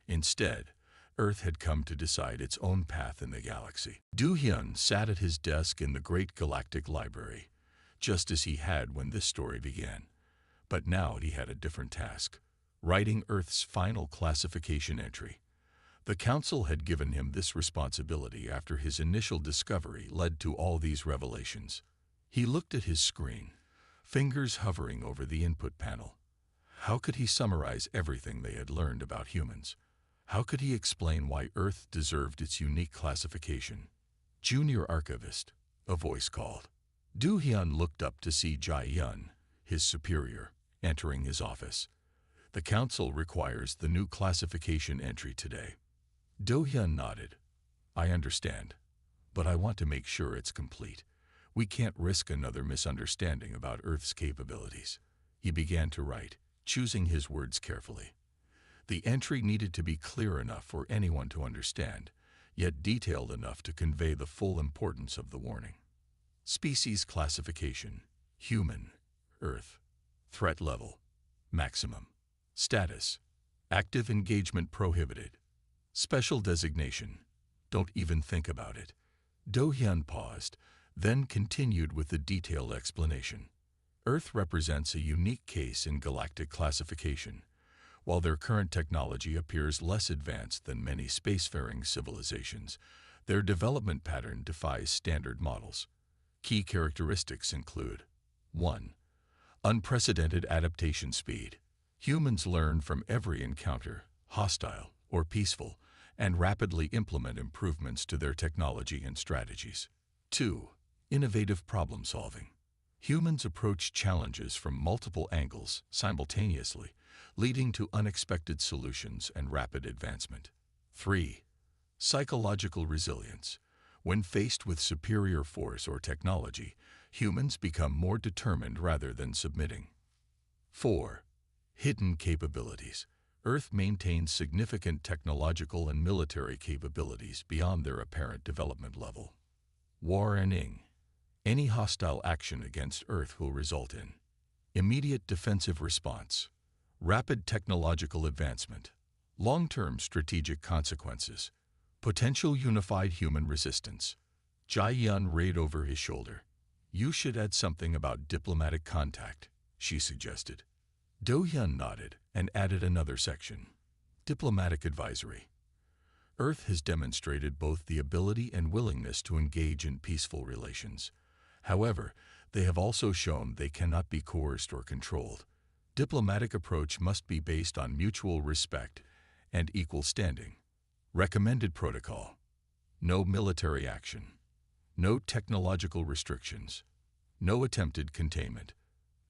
Instead, Earth had come to decide its own path in the galaxy. Du Hyun sat at his desk in the Great Galactic Library, just as he had when this story began. But now he had a different task, writing Earth's final classification entry. The Council had given him this responsibility after his initial discovery led to all these revelations. He looked at his screen, fingers hovering over the input panel. How could he summarize everything they had learned about humans? How could he explain why Earth deserved its unique classification? Junior Archivist, a voice called. Du Hyun looked up to see Jai Yun, his superior, entering his office. The council requires the new classification entry today. Do Hyun nodded. I understand, but I want to make sure it's complete. We can't risk another misunderstanding about Earth's capabilities. He began to write, choosing his words carefully. The entry needed to be clear enough for anyone to understand, yet detailed enough to convey the full importance of the warning. Species classification: human, Earth. Threat level: maximum. Status: active engagement prohibited. Special designation: don't even think about it. Do Hyun paused, then continued with the detailed explanation. Earth represents a unique case in galactic classification. While their current technology appears less advanced than many spacefaring civilizations, their development pattern defies standard models. Key characteristics include: 1. Unprecedented adaptation speed. Humans learn from every encounter, hostile or peaceful, and rapidly implement improvements to their technology and strategies. 2. Innovative problem solving. Humans approach challenges from multiple angles simultaneously, leading to unexpected solutions and rapid advancement. 3. Psychological resilience. When faced with superior force or technology, humans become more determined rather than submitting. 4. Hidden capabilities. Earth maintains significant technological and military capabilities beyond their apparent development level. War and Ing. Any hostile action against Earth will result in immediate defensive response, rapid technological advancement, long-term strategic consequences, potential unified human resistance. Jai Yun rayed over his shoulder. You should add something about diplomatic contact, she suggested. Do Hyun nodded and added another section. Diplomatic advisory. Earth has demonstrated both the ability and willingness to engage in peaceful relations. However, they have also shown they cannot be coerced or controlled. Diplomatic approach must be based on mutual respect and equal standing. Recommended protocol: no military action, no technological restrictions, no attempted containment,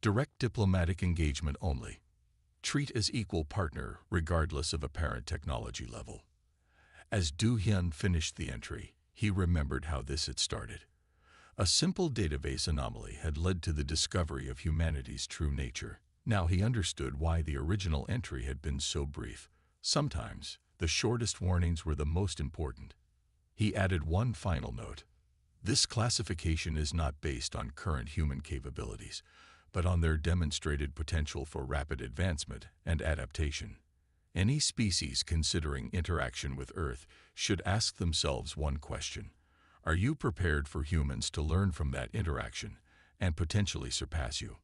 direct diplomatic engagement only. Treat as equal partner regardless of apparent technology level. As Do-hyun finished the entry, he remembered how this had started. A simple database anomaly had led to the discovery of humanity's true nature. Now he understood why the original entry had been so brief. Sometimes, the shortest warnings were the most important. He added one final note. This classification is not based on current human capabilities, but on their demonstrated potential for rapid advancement and adaptation. Any species considering interaction with Earth should ask themselves one question: are you prepared for humans to learn from that interaction and potentially surpass you?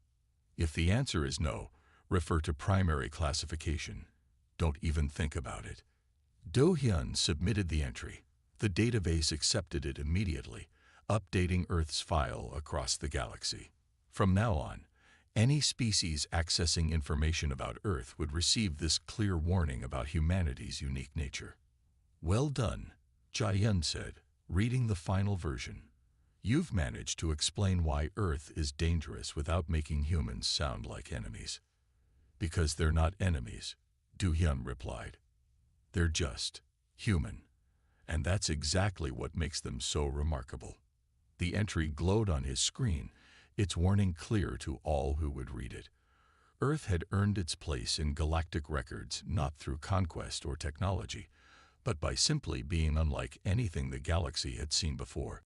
If the answer is no, refer to primary classification. Don't even think about it. Do-hyun submitted the entry. The database accepted it immediately, updating Earth's file across the galaxy. From now on, any species accessing information about Earth would receive this clear warning about humanity's unique nature. Well done, Jae-hyun said, reading the final version. You've managed to explain why Earth is dangerous without making humans sound like enemies. Because they're not enemies, Do-hyun replied. They're just human. And that's exactly what makes them so remarkable. The entry glowed on his screen, its warning clear to all who would read it. Earth had earned its place in galactic records not through conquest or technology, but by simply being unlike anything the galaxy had seen before.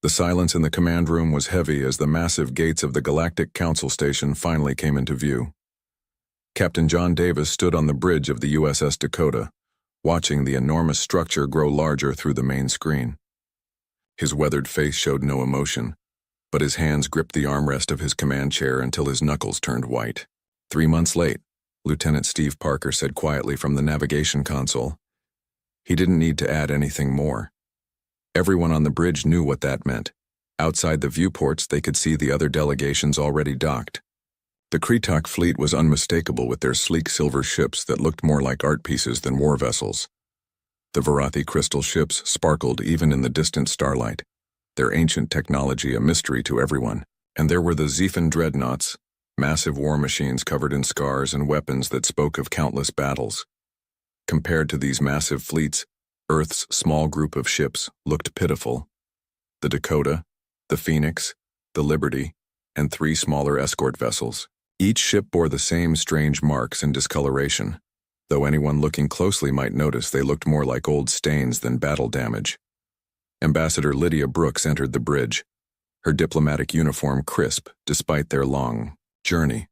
The silence in the command room was heavy as the massive gates of the Galactic Council Station finally came into view. Captain John Davis stood on the bridge of the USS Dakota, watching the enormous structure grow larger through the main screen. His weathered face showed no emotion, but his hands gripped the armrest of his command chair until his knuckles turned white. 3 months late, Lieutenant Steve Parker said quietly from the navigation console. He didn't need to add anything more. Everyone on the bridge knew what that meant. Outside the viewports, they could see the other delegations already docked. The Kretak fleet was unmistakable with their sleek silver ships that looked more like art pieces than war vessels. The Varathi crystal ships sparkled even in the distant starlight, their ancient technology a mystery to everyone. And there were the Zephan dreadnoughts, massive war machines covered in scars and weapons that spoke of countless battles. Compared to these massive fleets, Earth's small group of ships looked pitiful. The Dakota, the Phoenix, the Liberty, and 3 smaller escort vessels. Each ship bore the same strange marks and discoloration, though anyone looking closely might notice they looked more like old stains than battle damage. Ambassador Lydia Brooks entered the bridge, her diplomatic uniform crisp despite their long journey.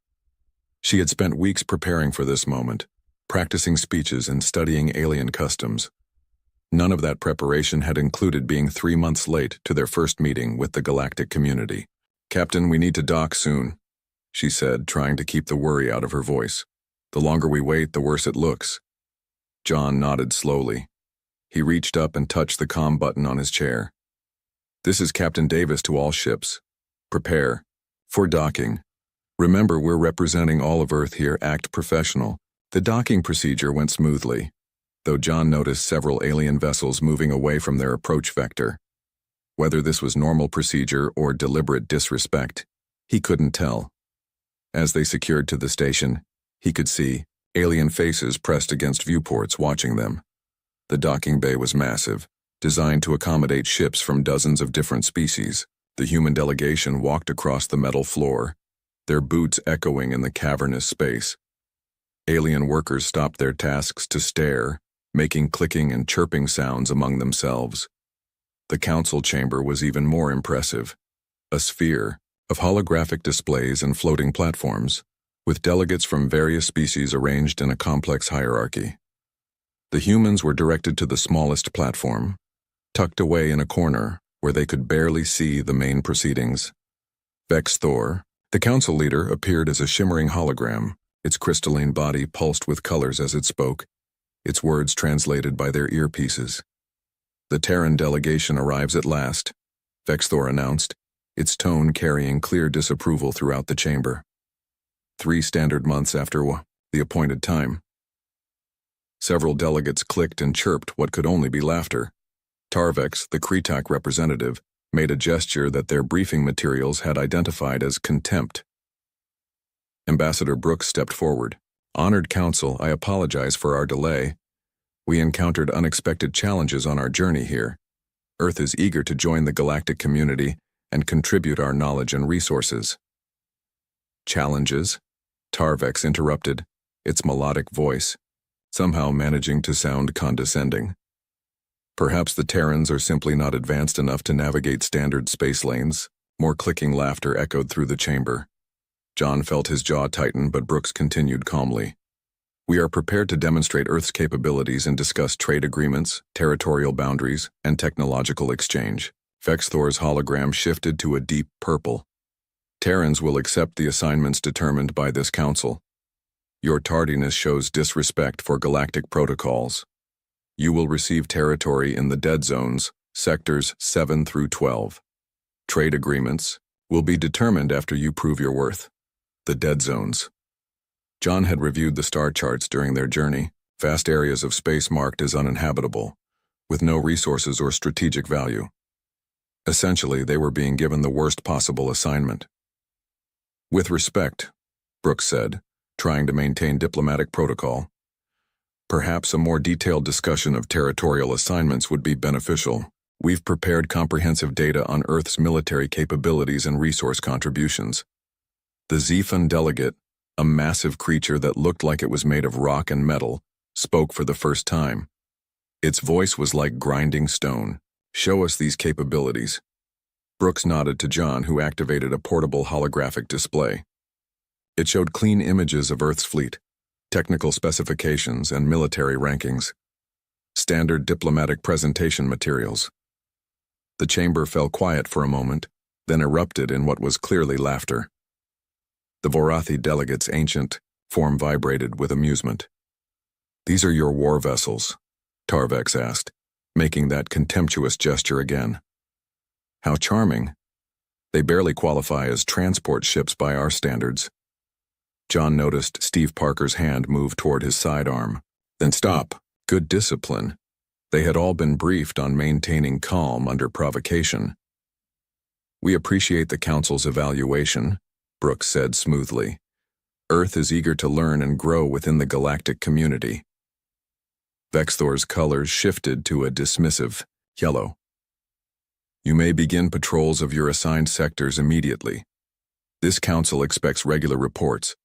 She had spent weeks preparing for this moment, practicing speeches and studying alien customs. None of that preparation had included being 3 months late to their first meeting with the galactic community. "Captain, we need to dock soon," she said, trying to keep the worry out of her voice. "The longer we wait, the worse it looks." John nodded slowly. He reached up and touched the comm button on his chair. "This is Captain Davis to all ships. Prepare for docking. Remember, we're representing all of Earth here. Act professional." The docking procedure went smoothly, though John noticed several alien vessels moving away from their approach vector. Whether this was normal procedure or deliberate disrespect, he couldn't tell. As they secured to the station, he could see alien faces pressed against viewports watching them. The docking bay was massive, designed to accommodate ships from dozens of different species. The human delegation walked across the metal floor, their boots echoing in the cavernous space. Alien workers stopped their tasks to stare, making clicking and chirping sounds among themselves. The council chamber was even more impressive, a sphere of holographic displays and floating platforms, with delegates from various species arranged in a complex hierarchy. The humans were directed to the smallest platform, tucked away in a corner where they could barely see the main proceedings. Vex Thor, the council leader, appeared as a shimmering hologram, its crystalline body pulsed with colors as it spoke, its words translated by their earpieces. "The Terran delegation arrives at last," Vex Thor announced, its tone carrying clear disapproval throughout the chamber. 3 standard months after the appointed time. Several delegates clicked and chirped what could only be laughter. Tarvex, the Kretak representative, made a gesture that their briefing materials had identified as contempt. Ambassador Brooks stepped forward. Honored Council, I apologize for our delay. We encountered unexpected challenges on our journey here. Earth is eager to join the galactic community and contribute our knowledge and resources. Challenges? Tarvex interrupted, its melodic voice somehow managing to sound condescending. Perhaps the Terrans are simply not advanced enough to navigate standard space lanes. More clicking laughter echoed through the chamber. John felt his jaw tighten, but Brooks continued calmly. We are prepared to demonstrate Earth's capabilities and discuss trade agreements, territorial boundaries, and technological exchange. Vexthor's hologram shifted to a deep purple. Terrans will accept the assignments determined by this council. Your tardiness shows disrespect for galactic protocols. You will receive territory in the dead zones, sectors 7 through 12. Trade agreements will be determined after you prove your worth. The dead zones. John had reviewed the star charts during their journey, vast areas of space marked as uninhabitable, with no resources or strategic value. Essentially, they were being given the worst possible assignment. With respect, Brooks said, trying to maintain diplomatic protocol. Perhaps a more detailed discussion of territorial assignments would be beneficial. We've prepared comprehensive data on Earth's military capabilities and resource contributions. The Zephon delegate, a massive creature that looked like it was made of rock and metal, spoke for the first time. Its voice was like grinding stone. Show us these capabilities. Brooks nodded to John, who activated a portable holographic display. It showed clean images of Earth's fleet, technical specifications, and military rankings. Standard diplomatic presentation materials. The chamber fell quiet for a moment, then erupted in what was clearly laughter. The Vorathi delegate's ancient form vibrated with amusement. These are your war vessels, Tarvex asked, making that contemptuous gesture again. How charming. They barely qualify as transport ships by our standards. John noticed Steve Parker's hand move toward his sidearm. Then stop. Good discipline. They had all been briefed on maintaining calm under provocation. We appreciate the Council's evaluation, Brooks said smoothly. Earth is eager to learn and grow within the galactic community. Vexthor's colors shifted to a dismissive yellow. You may begin patrols of your assigned sectors immediately. This council expects regular reports.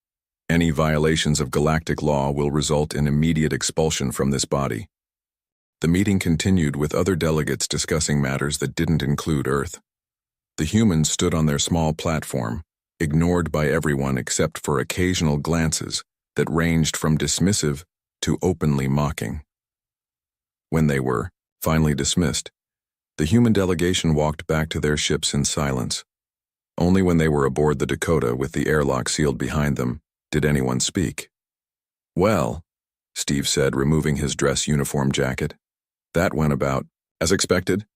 Any violations of galactic law will result in immediate expulsion from this body. The meeting continued with other delegates discussing matters that didn't include Earth. The humans stood on their small platform, ignored by everyone except for occasional glances that ranged from dismissive to openly mocking. When they were finally dismissed, the human delegation walked back to their ships in silence. Only when they were aboard the Dakota with the airlock sealed behind them did anyone speak. Well, Steve said, removing his dress uniform jacket. That went about as expected.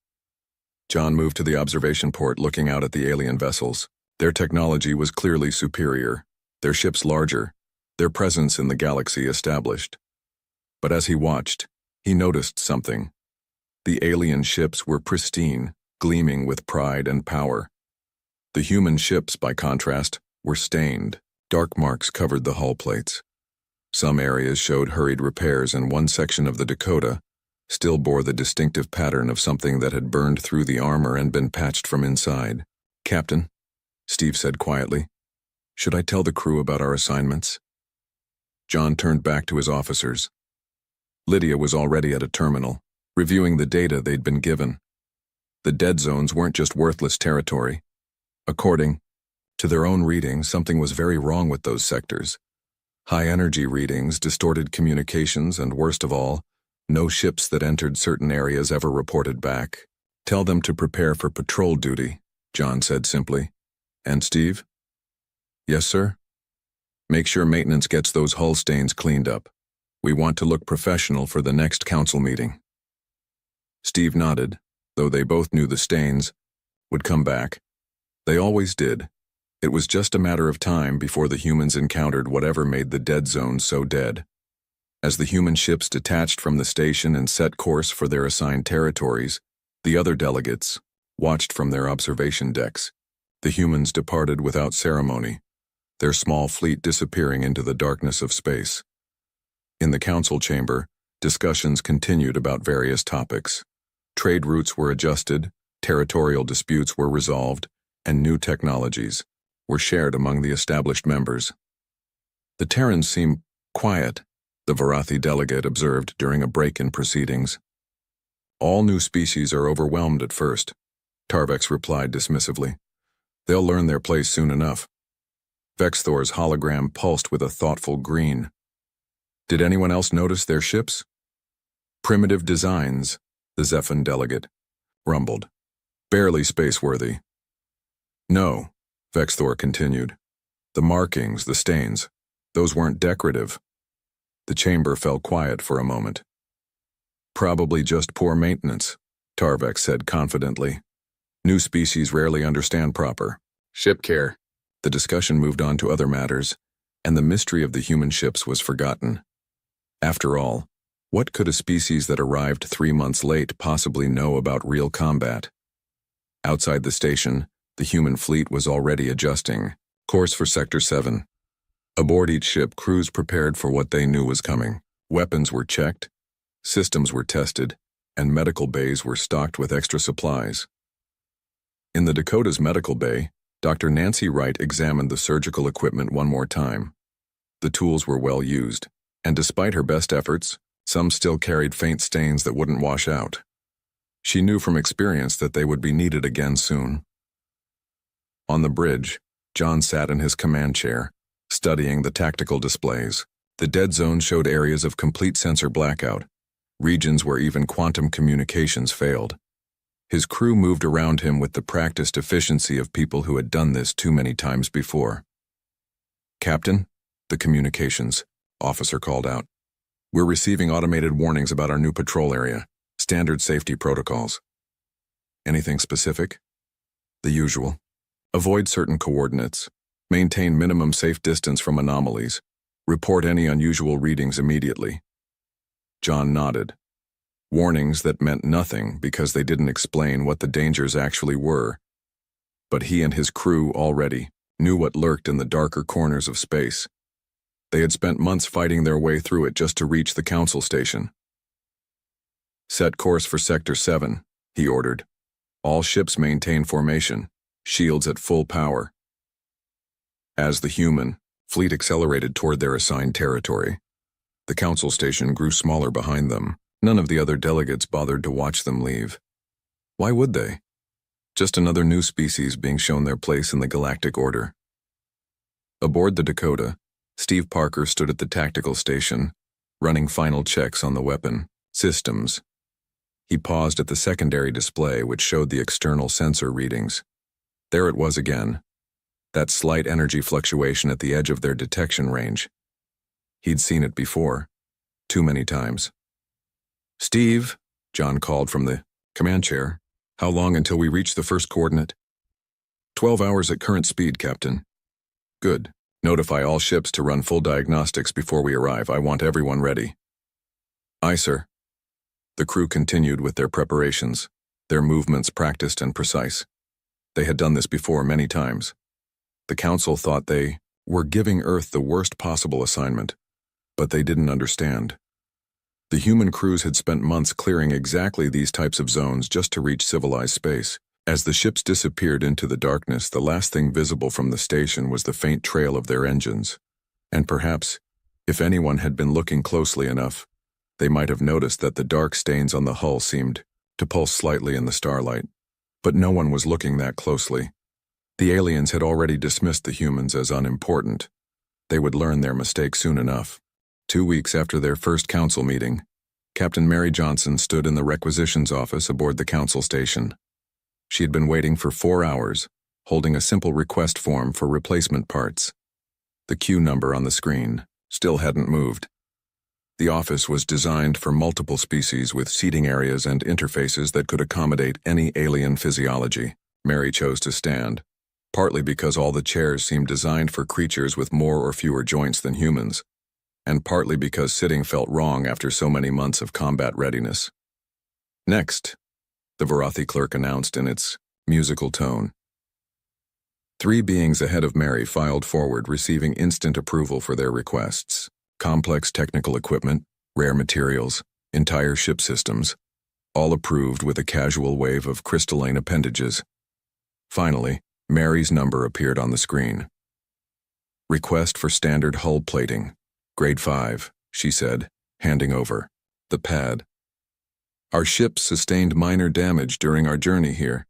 John moved to the observation port, looking out at the alien vessels. Their technology was clearly superior, their ships larger, their presence in the galaxy established. But as he watched, he noticed something. The alien ships were pristine, gleaming with pride and power. The human ships, by contrast, were stained. Dark marks covered the hull plates. Some areas showed hurried repairs, and one section of the Dakota still bore the distinctive pattern of something that had burned through the armor and been patched from inside. Captain, Steve said quietly, should I tell the crew about our assignments? John turned back to his officers. Lydia was already at a terminal, reviewing the data they'd been given. The dead zones weren't just worthless territory. According to their own readings, something was very wrong with those sectors. High energy readings, distorted communications, and worst of all, no ships that entered certain areas ever reported back. Tell them to prepare for patrol duty, John said simply. And Steve? Yes, sir? Make sure maintenance gets those hull stains cleaned up. We want to look professional for the next council meeting. Steve nodded, though they both knew the stains would come back. They always did. It was just a matter of time before the humans encountered whatever made the dead zone so dead. As the human ships detached from the station and set course for their assigned territories, the other delegates watched from their observation decks. The humans departed without ceremony, their small fleet disappearing into the darkness of space. In the council chamber, discussions continued about various topics. Trade routes were adjusted, territorial disputes were resolved, and new technologies were shared among the established members. The Terrans seem quiet, the Varathi delegate observed during a break in proceedings. All new species are overwhelmed at first, Tarvex replied dismissively. They'll learn their place soon enough. Vexthor's hologram pulsed with a thoughtful green. Did anyone else notice their ships? Primitive designs, the Zephan delegate rumbled. Barely space-worthy. No, Vexthor continued. The markings, the stains, those weren't decorative. The chamber fell quiet for a moment. Probably just poor maintenance, Tarvex said confidently. New species rarely understand proper ship care. The discussion moved on to other matters, and the mystery of the human ships was forgotten. After all, what could a species that arrived 3 months late possibly know about real combat? Outside the station, the human fleet was already adjusting course for Sector 7. Aboard each ship, crews prepared for what they knew was coming. Weapons were checked, systems were tested, and medical bays were stocked with extra supplies. In the Dakota's medical bay, Dr. Nancy Wright examined the surgical equipment one more time. The tools were well used, and despite her best efforts, some still carried faint stains that wouldn't wash out. She knew from experience that they would be needed again soon. On the bridge, John sat in his command chair, studying the tactical displays. The dead zone showed areas of complete sensor blackout, regions where even quantum communications failed. His crew moved around him with the practiced efficiency of people who had done this too many times before. Captain, the communications officer called out. We're receiving automated warnings about our new patrol area, standard safety protocols. Anything specific? The usual. Avoid certain coordinates. Maintain minimum safe distance from anomalies. Report any unusual readings immediately. John nodded. Warnings that meant nothing because they didn't explain what the dangers actually were. But he and his crew already knew what lurked in the darker corners of space. They had spent months fighting their way through it just to reach the council station. Set course for Sector 7, he ordered. All ships maintain formation, shields at full power. As the human fleet accelerated toward their assigned territory, the council station grew smaller behind them. None of the other delegates bothered to watch them leave. Why would they? Just another new species being shown their place in the galactic order. Aboard the Dakota, Steve Parker stood at the tactical station, running final checks on the weapon systems. He paused at the secondary display, which showed the external sensor readings. There it was again, that slight energy fluctuation at the edge of their detection range. He'd seen it before, too many times. Steve, John called from the command chair. How long until we reach the first coordinate? 12 hours at current speed, Captain. Good. Notify all ships to run full diagnostics before we arrive. I want everyone ready. Aye, sir. The crew continued with their preparations, their movements practiced and precise. They had done this before many times. The council thought they were giving Earth the worst possible assignment, but they didn't understand. The human crews had spent months clearing exactly these types of zones just to reach civilized space. As the ships disappeared into the darkness, the last thing visible from the station was the faint trail of their engines. And perhaps, if anyone had been looking closely enough, they might have noticed that the dark stains on the hull seemed to pulse slightly in the starlight. But no one was looking that closely. The aliens had already dismissed the humans as unimportant. They would learn their mistake soon enough. 2 weeks after their first council meeting, Captain Mary Johnson stood in the requisitions office aboard the council station. She had been waiting for 4 hours, holding a simple request form for replacement parts. The queue number on the screen still hadn't moved. The office was designed for multiple species with seating areas and interfaces that could accommodate any alien physiology. Mary chose to stand, partly because all the chairs seemed designed for creatures with more or fewer joints than humans, and partly because sitting felt wrong after so many months of combat readiness. Next, the Varathi clerk announced in its musical tone. 3 beings ahead of Mary filed forward, receiving instant approval for their requests. Complex technical equipment, rare materials, entire ship systems, all approved with a casual wave of crystalline appendages. Finally, Mary's number appeared on the screen. Request for standard hull plating. Grade 5, she said, handing over the pad. Our ship sustained minor damage during our journey here.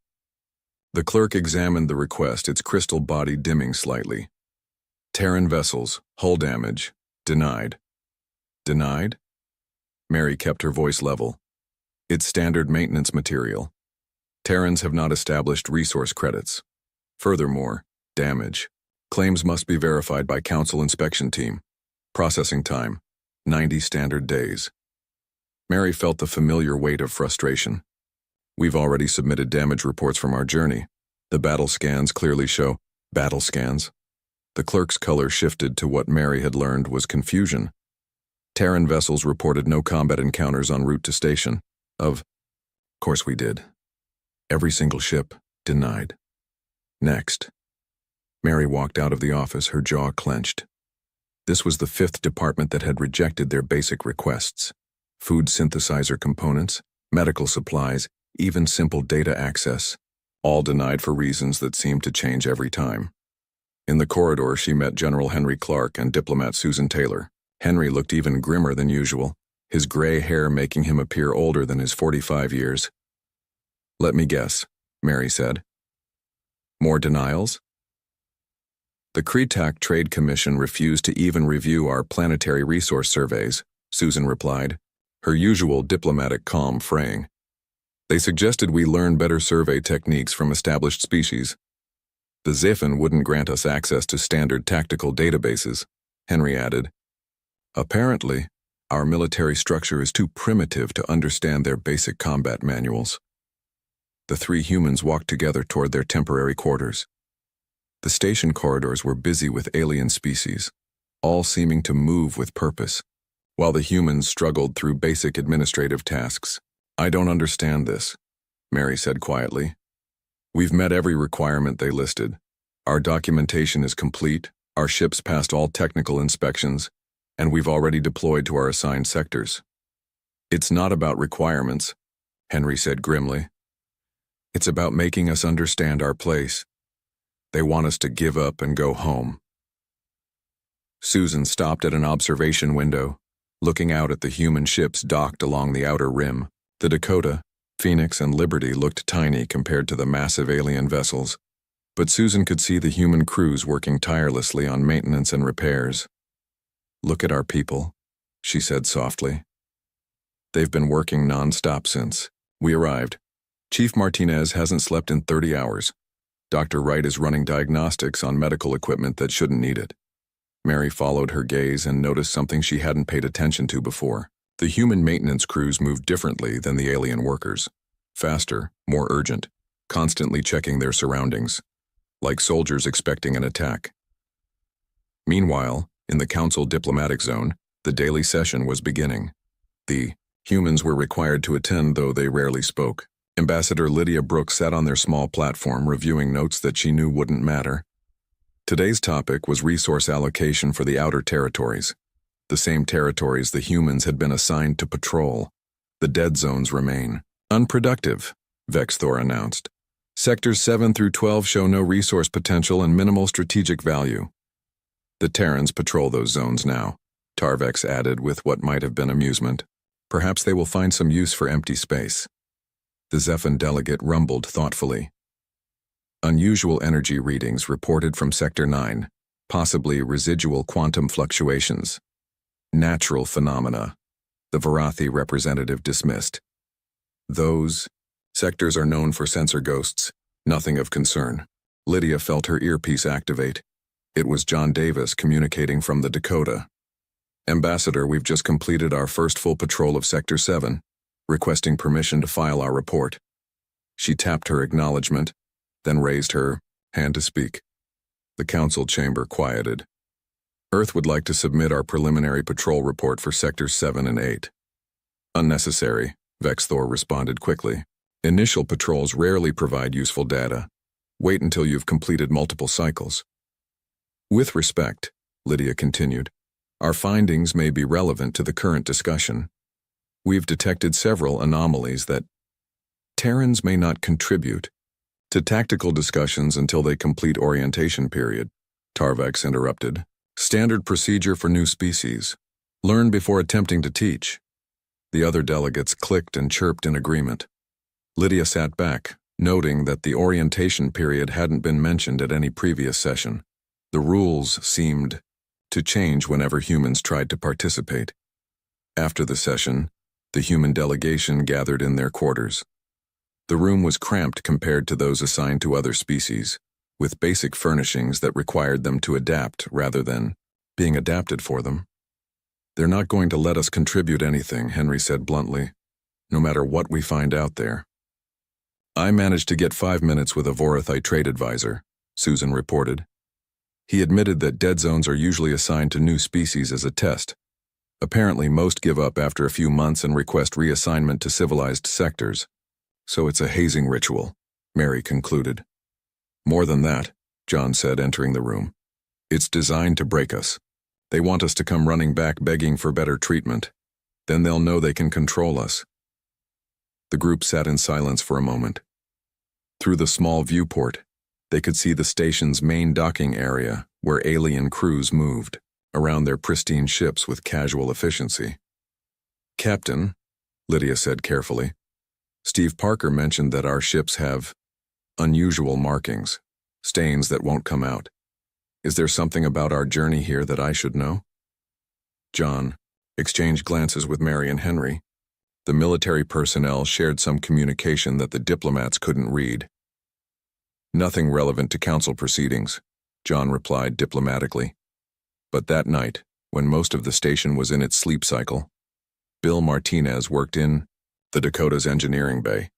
The clerk examined the request, its crystal body dimming slightly. Terran vessels, hull damage, denied. Denied? Mary kept her voice level. It's standard maintenance material. Terrans have not established resource credits. Furthermore, damage. Claims must be verified by Council inspection team. Processing time, 90 standard days. Mary felt the familiar weight of frustration. We've already submitted damage reports from our journey. The battle scans clearly show battle scans. The clerk's color shifted to what Mary had learned was confusion. Terran vessels reported no combat encounters en route to station. Of course we did. Every single ship, denied. Next. Mary walked out of the office, her jaw clenched. This was the 5th department that had rejected their basic requests. Food synthesizer components, medical supplies, even simple data access, all denied for reasons that seemed to change every time. In the corridor, she met General Henry Clark and diplomat Susan Taylor. Henry looked even grimmer than usual, his gray hair making him appear older than his 45 years. Let me guess, Mary said. More denials? The Kretak Trade Commission refused to even review our planetary resource surveys, Susan replied, her usual diplomatic calm fraying. They suggested we learn better survey techniques from established species. The Zephan wouldn't grant us access to standard tactical databases, Henry added. Apparently, our military structure is too primitive to understand their basic combat manuals. The 3 humans walked together toward their temporary quarters. The station corridors were busy with alien species, all seeming to move with purpose, while the humans struggled through basic administrative tasks. I don't understand this, Mary said quietly. We've met every requirement they listed. Our documentation is complete, our ships passed all technical inspections, and we've already deployed to our assigned sectors. It's not about requirements, Henry said grimly. It's about making us understand our place. They want us to give up and go home. Susan stopped at an observation window, looking out at the human ships docked along the outer rim. The Dakota, Phoenix, and Liberty looked tiny compared to the massive alien vessels, but Susan could see the human crews working tirelessly on maintenance and repairs. Look at our people, she said softly. They've been working non-stop since we arrived. Chief Martinez hasn't slept in 30 hours. Dr. Wright is running diagnostics on medical equipment that shouldn't need it. Mary followed her gaze and noticed something she hadn't paid attention to before. The human maintenance crews moved differently than the alien workers. Faster, more urgent, constantly checking their surroundings, like soldiers expecting an attack. Meanwhile, in the Council diplomatic zone, the daily session was beginning. The humans were required to attend, though they rarely spoke. Ambassador Lydia Brooks sat on their small platform reviewing notes that she knew wouldn't matter. Today's topic was resource allocation for the outer territories, the same territories the humans had been assigned to patrol. The dead zones remain. Unproductive, Vexthor announced. Sectors 7 through 12 show no resource potential and minimal strategic value. The Terrans patrol those zones now, Tarvex added with what might have been amusement. Perhaps they will find some use for empty space. The Zephan delegate rumbled thoughtfully. Unusual energy readings reported from Sector 9, possibly residual quantum fluctuations. Natural phenomena, the Varathi representative dismissed. Those sectors are known for sensor ghosts, nothing of concern. Lydia felt her earpiece activate. It was John Davis communicating from the Dakota. Ambassador, we've just completed our first full patrol of Sector 7, requesting permission to file our report. She tapped her acknowledgement, then raised her hand to speak. The council chamber quieted. Earth would like to submit our preliminary patrol report for Sectors 7 and 8. Unnecessary, Vexthor responded quickly. Initial patrols rarely provide useful data. Wait until you've completed multiple cycles. With respect, Lydia continued, our findings may be relevant to the current discussion. We've detected several anomalies that Terrans may not contribute to tactical discussions until they complete orientation period, Tarvex interrupted. Standard procedure for new species. Learn before attempting to teach. The other delegates clicked and chirped in agreement. Lydia sat back, noting that the orientation period hadn't been mentioned at any previous session. The rules seemed to change whenever humans tried to participate. After the session, the human delegation gathered in their quarters. The room was cramped compared to those assigned to other species, with basic furnishings that required them to adapt rather than being adapted for them. They're not going to let us contribute anything, Henry said bluntly, no matter what we find out there. I managed to get 5 minutes with a Vorathite trade advisor, Susan reported. He admitted that dead zones are usually assigned to new species as a test. Apparently, most give up after a few months and request reassignment to civilized sectors. So it's a hazing ritual, Mary concluded. More than that, John said, entering the room. It's designed to break us. They want us to come running back begging for better treatment. Then they'll know they can control us. The group sat in silence for a moment. Through the small viewport, they could see the station's main docking area where alien crews moved around their pristine ships with casual efficiency. Captain, Lydia said carefully, Steve Parker mentioned that our ships have unusual markings, stains that won't come out. Is there something about our journey here that I should know? John exchanged glances with Mary and Henry. The military personnel shared some communication that the diplomats couldn't read. Nothing relevant to council proceedings, John replied diplomatically. But that night, when most of the station was in its sleep cycle, Bill Martinez worked in the Dakota's engineering bay.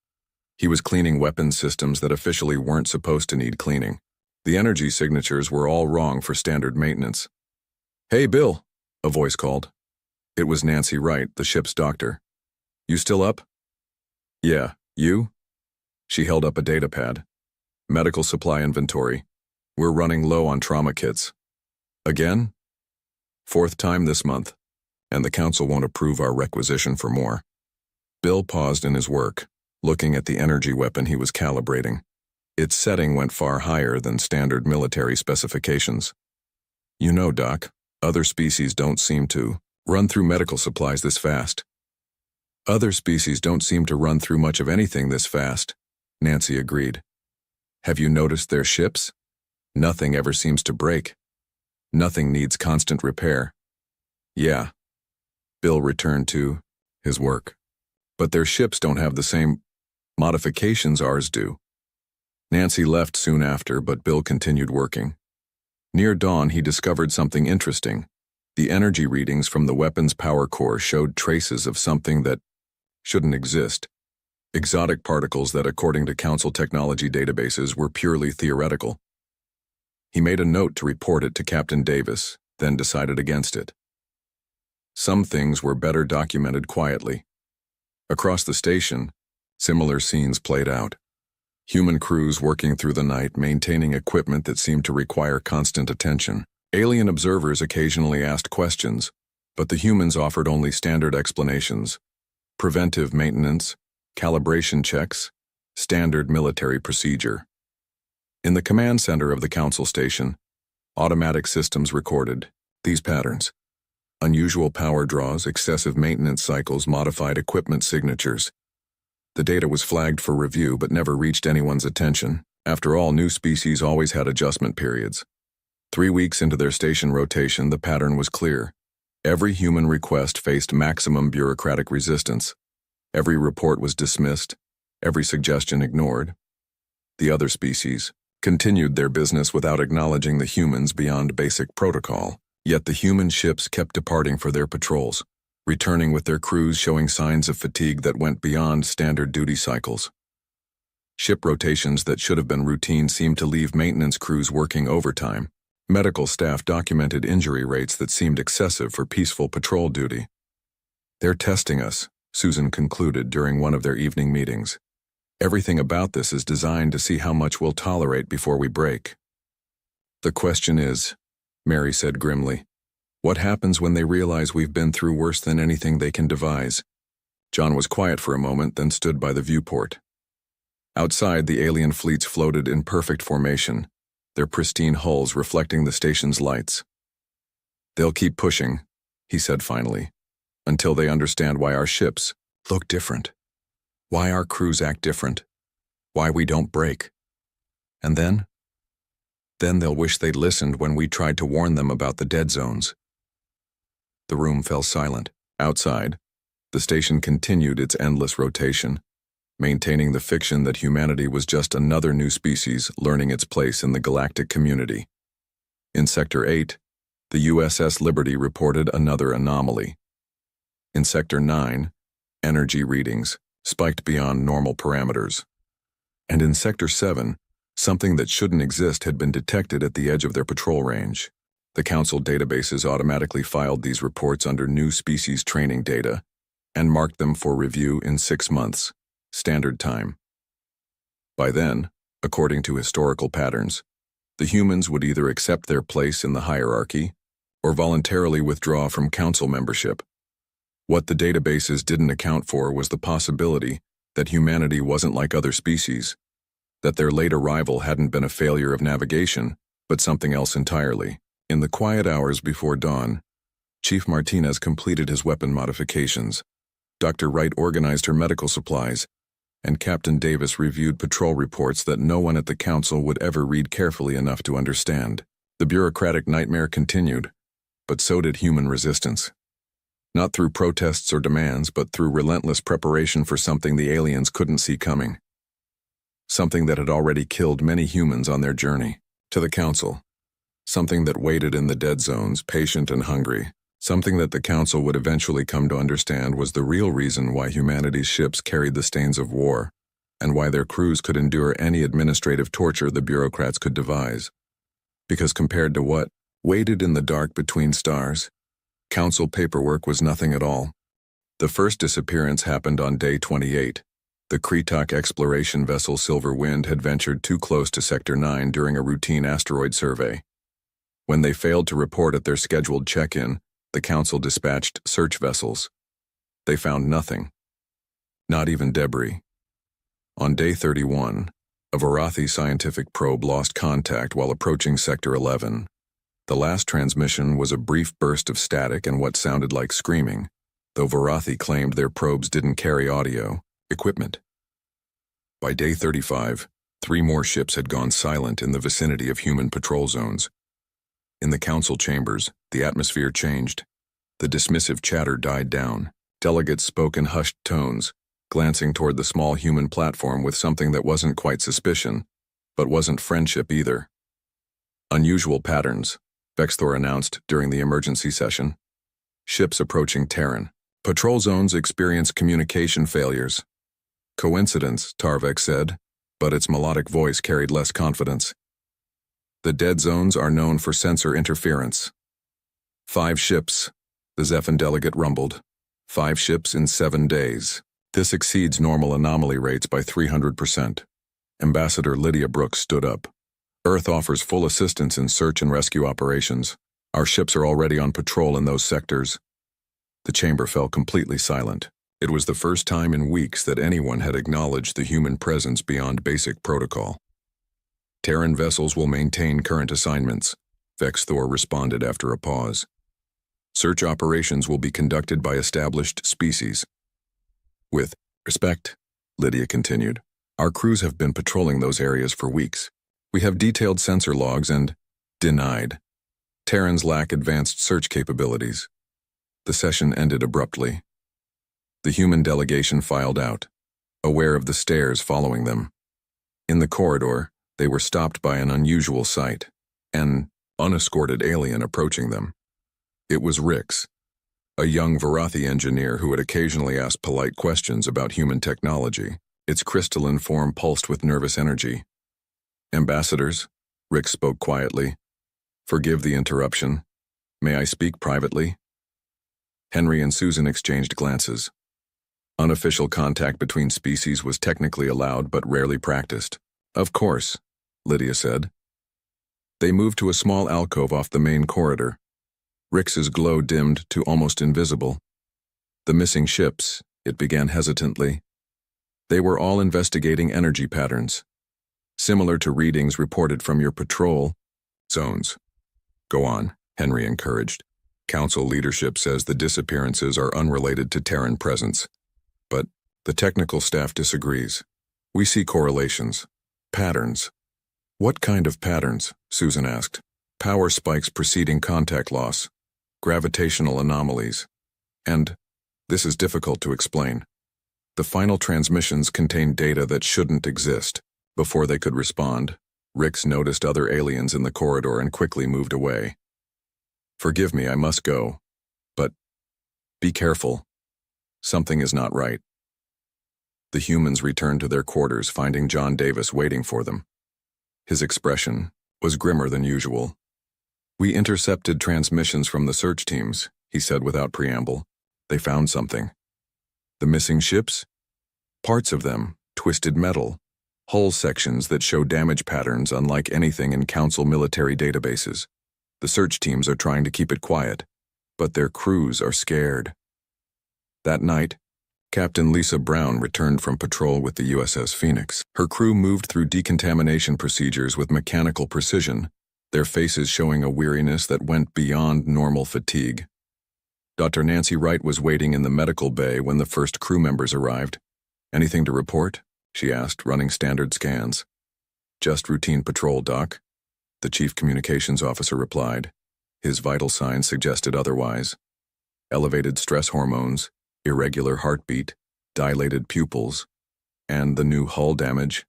He was cleaning weapons systems that officially weren't supposed to need cleaning. The energy signatures were all wrong for standard maintenance. Hey, Bill, a voice called. It was Nancy Wright, the ship's doctor. You still up? Yeah, you? She held up a data pad. Medical supply inventory. We're running low on trauma kits. Again? 4th time this month, and the council won't approve our requisition for more. Bill paused in his work, looking at the energy weapon he was calibrating. Its setting went far higher than standard military specifications. You know, Doc, other species don't seem to run through medical supplies this fast. Other species don't seem to run through much of anything this fast, Nancy agreed. Have you noticed their ships? Nothing ever seems to break. Nothing needs constant repair. Yeah. Bill returned to his work. But their ships don't have the same modifications ours do. Nancy left soon after, but Bill continued working. Near dawn, he discovered something interesting. The energy readings from the weapon's power core showed traces of something that shouldn't exist. Exotic particles that, according to Council technology databases, were purely theoretical. He made a note to report it to Captain Davis, then decided against it. Some things were better documented quietly. Across the station, similar scenes played out. Human crews working through the night, maintaining equipment that seemed to require constant attention. Alien observers occasionally asked questions, but the humans offered only standard explanations. Preventive maintenance, calibration checks, standard military procedure. In the command center of the council station, automatic systems recorded these patterns. Unusual power draws, excessive maintenance cycles, modified equipment signatures. The data was flagged for review but never reached anyone's attention. After all, new species always had adjustment periods. 3 weeks into their station rotation, the pattern was clear. Every human request faced maximum bureaucratic resistance. Every report was dismissed, every suggestion ignored. The other species continued their business without acknowledging the humans beyond basic protocol. Yet the human ships kept departing for their patrols, returning with their crews showing signs of fatigue that went beyond standard duty cycles. Ship rotations that should have been routine seemed to leave maintenance crews working overtime. Medical staff documented injury rates that seemed excessive for peaceful patrol duty. "They're testing us," Susan concluded during one of their evening meetings. "Everything about this is designed to see how much we'll tolerate before we break." "The question is," Mary said grimly, "what happens when they realize we've been through worse than anything they can devise?" John was quiet for a moment, then stood by the viewport. Outside, the alien fleets floated in perfect formation, their pristine hulls reflecting the station's lights. "They'll keep pushing," he said finally, "until they understand why our ships look different, why our crews act different, why we don't break. And then they'll wish they'd listened when we tried to warn them about the dead zones." The room fell silent. Outside, the station continued its endless rotation, maintaining the fiction that humanity was just another new species learning its place in the galactic community. In Sector 8, the USS Liberty reported another anomaly. In Sector 9, energy readings spiked beyond normal parameters. And in Sector 7, something that shouldn't exist had been detected at the edge of their patrol range. The Council databases automatically filed these reports under new species training data and marked them for review in 6 months. Standard time. By then, according to historical patterns, the humans would either accept their place in the hierarchy or voluntarily withdraw from council membership. What the databases didn't account for was the possibility that humanity wasn't like other species, that their late arrival hadn't been a failure of navigation, but something else entirely. In the quiet hours before dawn, Chief Martinez completed his weapon modifications. Dr. Wright organized her medical supplies, and Captain Davis reviewed patrol reports that no one at the council would ever read carefully enough to understand. The bureaucratic nightmare continued, but so did human resistance. Not through protests or demands, but through relentless preparation for something the aliens couldn't see coming. Something that had already killed many humans on their journey to the council. Something that waited in the dead zones, patient and hungry. Something that the council would eventually come to understand was the real reason why humanity's ships carried the stains of war, and why their crews could endure any administrative torture the bureaucrats could devise. Because compared to what waited in the dark between stars, council paperwork was nothing at all. The first disappearance happened on day 28. The Kretok exploration vessel Silver Wind had ventured too close to Sector 9 during a routine asteroid survey. When they failed to report at their scheduled check-in, the council dispatched search vessels. They found nothing. Not even debris. On day 31, a Varathi scientific probe lost contact while approaching Sector 11. The last transmission was a brief burst of static and what sounded like screaming, though Varathi claimed their probes didn't carry audio equipment. By day 35, 3 more ships had gone silent in the vicinity of human patrol zones. In the council chambers, the atmosphere changed. The dismissive chatter died down. Delegates spoke in hushed tones, glancing toward the small human platform with something that wasn't quite suspicion, but wasn't friendship either. "Unusual patterns," Vexthor announced during the emergency session. "Ships approaching Terran. Patrol zones experience communication failures." "Coincidence," Tarvek said, but its melodic voice carried less confidence. "The dead zones are known for sensor interference." 5 ships, the Zephan delegate rumbled. 5 ships in 7 days. This exceeds normal anomaly rates by 300%. Ambassador Lydia Brooks stood up. "Earth offers full assistance in search and rescue operations. Our ships are already on patrol in those sectors." The chamber fell completely silent. It was the first time in weeks that anyone had acknowledged the human presence beyond basic protocol. "Terran vessels will maintain current assignments," Vexthor responded after a pause. "Search operations will be conducted by established species." "With respect," Lydia continued, "our crews have been patrolling those areas for weeks. We have detailed sensor logs and..." "Denied. Terrans lack advanced search capabilities." The session ended abruptly. The human delegation filed out, aware of the stares following them. In the corridor, they were stopped by an unusual sight, an unescorted alien approaching them. It was Rix, a young Varathi engineer who had occasionally asked polite questions about human technology. Its crystalline form pulsed with nervous energy. "Ambassadors," Rick spoke quietly. "Forgive the interruption. May I speak privately?" Henry and Susan exchanged glances. Unofficial contact between species was technically allowed but rarely practiced. "Of course," Lydia said. They moved to a small alcove off the main corridor. Rick's glow dimmed to almost invisible. "The missing ships," it began hesitantly. "They were all investigating energy patterns, similar to readings reported from your patrol zones." "Go on," Henry encouraged. "Council leadership says the disappearances are unrelated to Terran presence. But the technical staff disagrees. We see correlations, patterns." "What kind of patterns?" Susan asked. "Power spikes preceding contact loss, gravitational anomalies, and this is difficult to explain. The final transmissions contain data that shouldn't exist." Before they could respond, Rix noticed other aliens in the corridor and quickly moved away. "Forgive me, I must go. But be careful. Something is not right." The humans returned to their quarters, finding John Davis waiting for them. His expression was grimmer than usual. "We intercepted transmissions from the search teams," he said without preamble. "They found something." "The missing ships?" "Parts of them, twisted metal, hull sections that show damage patterns unlike anything in Council military databases. The search teams are trying to keep it quiet, but their crews are scared." That night, Captain Lisa Brown returned from patrol with the USS Phoenix. Her crew moved through decontamination procedures with mechanical precision, their faces showing a weariness that went beyond normal fatigue. Dr. Nancy Wright was waiting in the medical bay when the first crew members arrived. "Anything to report?" she asked, running standard scans. "Just routine patrol, Doc," the chief communications officer replied. His vital signs suggested otherwise. Elevated stress hormones, irregular heartbeat, dilated pupils, and the new hull damage.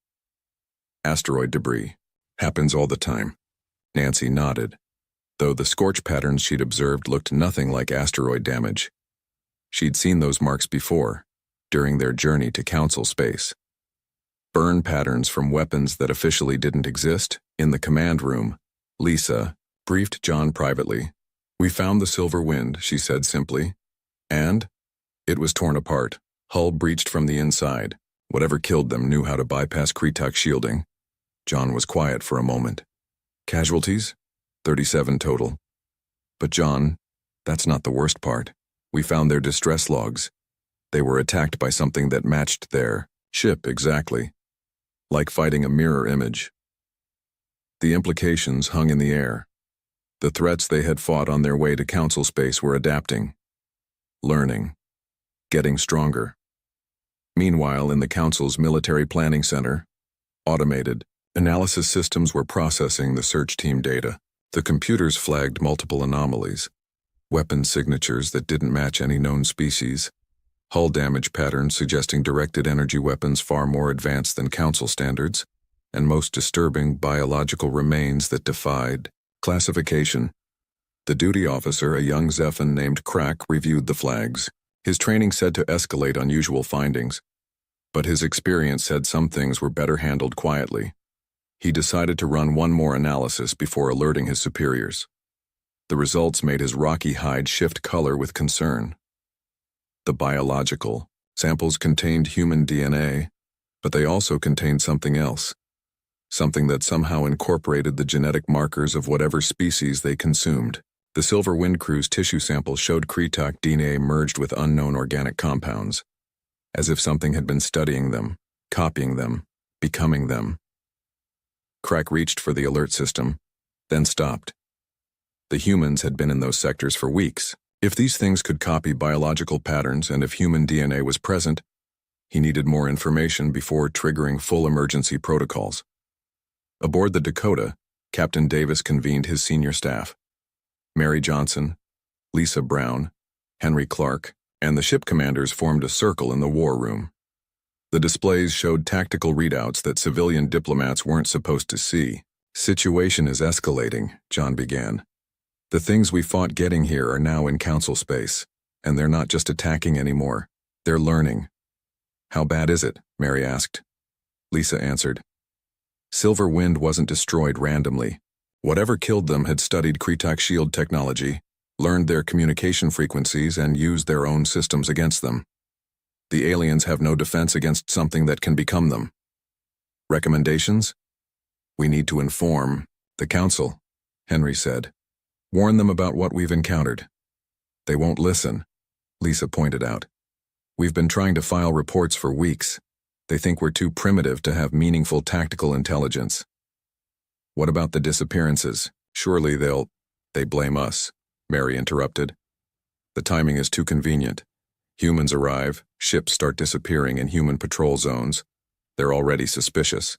"Asteroid debris. Happens all the time." Nancy nodded, though the scorch patterns she'd observed looked nothing like asteroid damage. She'd seen those marks before, during their journey to Council space. Burn patterns from weapons that officially didn't exist. In the command room, Lisa briefed John privately. "We found the Silver Wind," she said simply. "And it was torn apart, hull breached from the inside. Whatever killed them knew how to bypass Kretak shielding." John was quiet for a moment. "Casualties? 37 total. But John, that's not the worst part. We found their distress logs. They were attacked by something that matched their ship exactly. Like fighting a mirror image." The implications hung in the air. The threats they had fought on their way to Council space were adapting, learning, getting stronger. Meanwhile, in the Council's military planning center, automated analysis systems were processing the search team data. The computers flagged multiple anomalies, weapon signatures that didn't match any known species, hull damage patterns suggesting directed energy weapons far more advanced than Council standards, and most disturbing, biological remains that defied classification. The duty officer, a young Zephan named Crack, reviewed the flags. His training said to escalate unusual findings, but his experience said some things were better handled quietly. He decided to run one more analysis before alerting his superiors. The results made his rocky hide shift color with concern. The biological samples contained human DNA, but they also contained something else, something that somehow incorporated the genetic markers of whatever species they consumed. The Silver Wind crew's tissue sample showed Kretak DNA merged with unknown organic compounds, as if something had been studying them, copying them, becoming them. Crack reached for the alert system, then stopped. The humans had been in those sectors for weeks. If these things could copy biological patterns and if human DNA was present, he needed more information before triggering full emergency protocols. Aboard the Dakota, Captain Davis convened his senior staff. Mary Johnson, Lisa Brown, Henry Clark, and the ship commanders formed a circle in the war room. The displays showed tactical readouts that civilian diplomats weren't supposed to see. "Situation is escalating," John began. "The things we fought getting here are now in Council space, and they're not just attacking anymore. They're learning. How bad is it? Mary asked. Lisa answered. Silver Wind wasn't destroyed randomly. Whatever killed them had studied Kretak shield technology, learned their communication frequencies, and used their own systems against them. The aliens have no defense against something that can become them. Recommendations? We need to inform the Council, Henry said. Warn them about what we've encountered. They won't listen, Lisa pointed out. We've been trying to file reports for weeks. They think we're too primitive to have meaningful tactical intelligence. What about the disappearances? Surely they blame us, Mary interrupted. The timing is too convenient. Humans arrive, ships start disappearing in human patrol zones. They're already suspicious.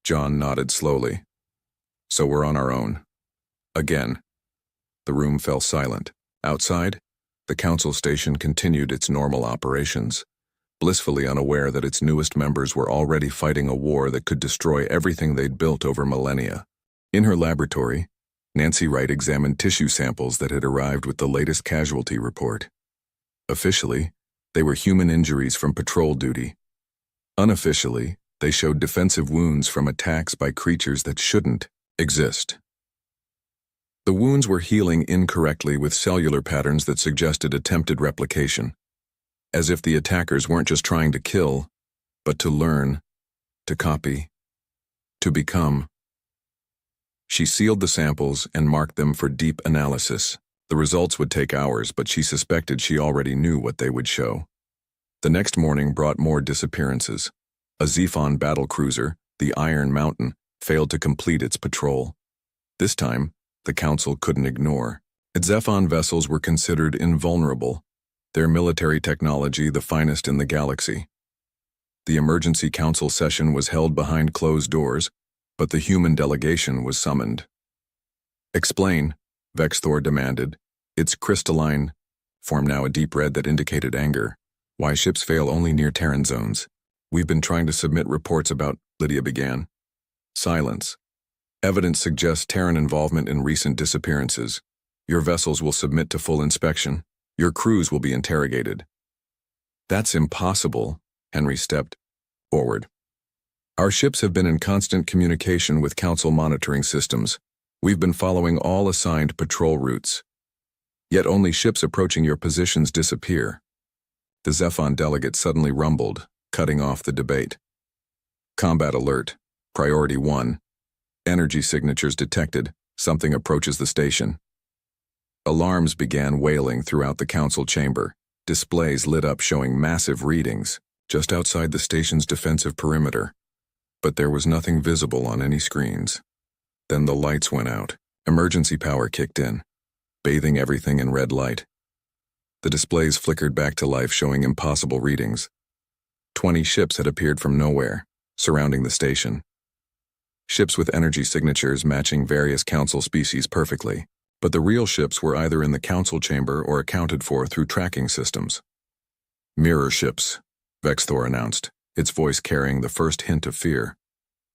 John nodded slowly. So we're on our own. Again. The room fell silent. Outside, the Council station continued its normal operations, blissfully unaware that its newest members were already fighting a war that could destroy everything they'd built over millennia. In her laboratory, Nancy Wright examined tissue samples that had arrived with the latest casualty report. Officially, they were human injuries from patrol duty. Unofficially, they showed defensive wounds from attacks by creatures that shouldn't exist. The wounds were healing incorrectly with cellular patterns that suggested attempted replication, as if the attackers weren't just trying to kill, but to learn, to copy, to become. She sealed the samples and marked them for deep analysis. The results would take hours, but she suspected she already knew what they would show. The next morning brought more disappearances. A Zephon battlecruiser, the Iron Mountain, failed to complete its patrol. This time, the Council couldn't ignore. Zephon vessels were considered invulnerable, their military technology the finest in the galaxy. The emergency council session was held behind closed doors, but the human delegation was summoned. Explain, Vexthor demanded. Its crystalline form now a deep red that indicated anger. Why ships fail only near Terran zones. We've been trying to submit reports about, Lydia began. Silence. Evidence suggests Terran involvement in recent disappearances. Your vessels will submit to full inspection. Your crews will be interrogated. That's impossible, Henry stepped forward. Our ships have been in constant communication with Council monitoring systems. We've been following all assigned patrol routes. Yet only ships approaching your positions disappear. The Zephon delegate suddenly rumbled, cutting off the debate. Combat alert. Priority 1. Energy signatures detected. Something approaches the station. Alarms began wailing throughout the council chamber. Displays lit up showing massive readings, just outside the station's defensive perimeter. But there was nothing visible on any screens. Then the lights went out. Emergency power kicked in, bathing everything in red light. The displays flickered back to life, showing impossible readings. 20 ships had appeared from nowhere, surrounding the station. Ships with energy signatures matching various council species perfectly, but the real ships were either in the council chamber or accounted for through tracking systems. Mirror ships, Vexthor announced, its voice carrying the first hint of fear.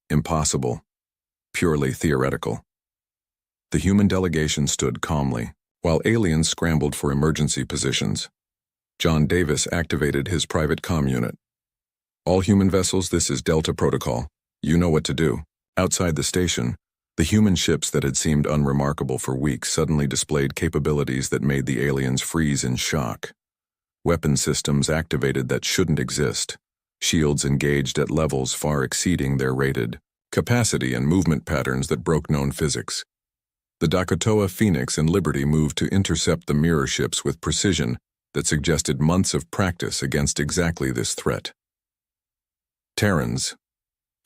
Impossible. Purely theoretical. The human delegation stood calmly, while aliens scrambled for emergency positions. John Davis activated his private comm unit. All human vessels, this is Delta Protocol. You know what to do. Outside the station, the human ships that had seemed unremarkable for weeks suddenly displayed capabilities that made the aliens freeze in shock. Weapon systems activated that shouldn't exist. Shields engaged at levels far exceeding their rated capacity and movement patterns that broke known physics. The Dakota Phoenix and Liberty moved to intercept the mirror ships with precision that suggested months of practice against exactly this threat. Terrans,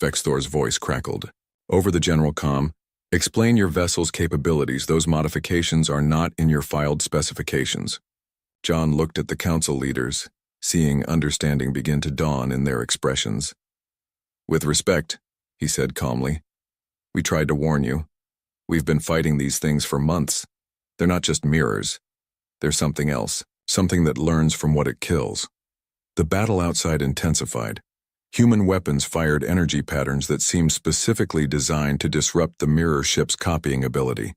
Vexthor's voice crackled. Over the general comm, explain your vessel's capabilities. Those modifications are not in your filed specifications. John looked at the council leaders, seeing understanding begin to dawn in their expressions. With respect, he said calmly, we tried to warn you. We've been fighting these things for months. They're not just mirrors. They're something else, something that learns from what it kills. The battle outside intensified. Human weapons fired energy patterns that seemed specifically designed to disrupt the mirror ship's copying ability.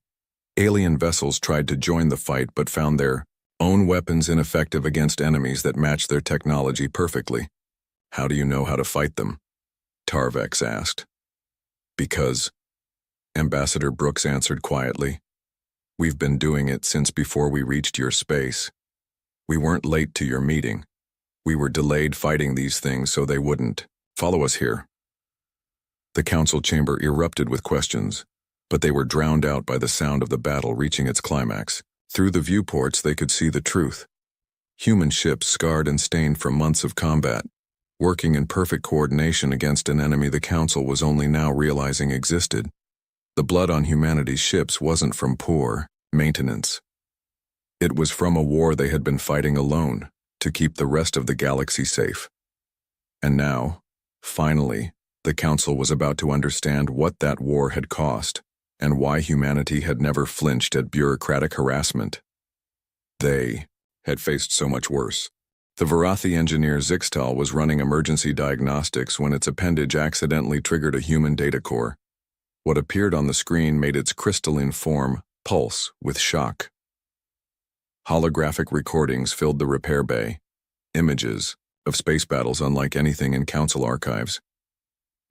Alien vessels tried to join the fight but found their own weapons ineffective against enemies that matched their technology perfectly. How do you know how to fight them? Tarvex asked. Because, Ambassador Brooks answered quietly, we've been doing it since before we reached your space. We weren't late to your meeting. We were delayed fighting these things so they wouldn't. Follow us here. The council chamber erupted with questions, but they were drowned out by the sound of the battle reaching its climax. Through the viewports they could see the truth. Human ships scarred and stained from months of combat, working in perfect coordination against an enemy the council was only now realizing existed. The blood on humanity's ships wasn't from poor maintenance. It was from a war they had been fighting alone to keep the rest of the galaxy safe. And now, finally, the council was about to understand what that war had cost and why humanity had never flinched at bureaucratic harassment. They had faced so much worse. The Varathi engineer Zixtal was running emergency diagnostics when its appendage accidentally triggered a human data core. What appeared on the screen made its crystalline form pulse with shock. Holographic recordings filled the repair bay, images of space battles unlike anything in council archives.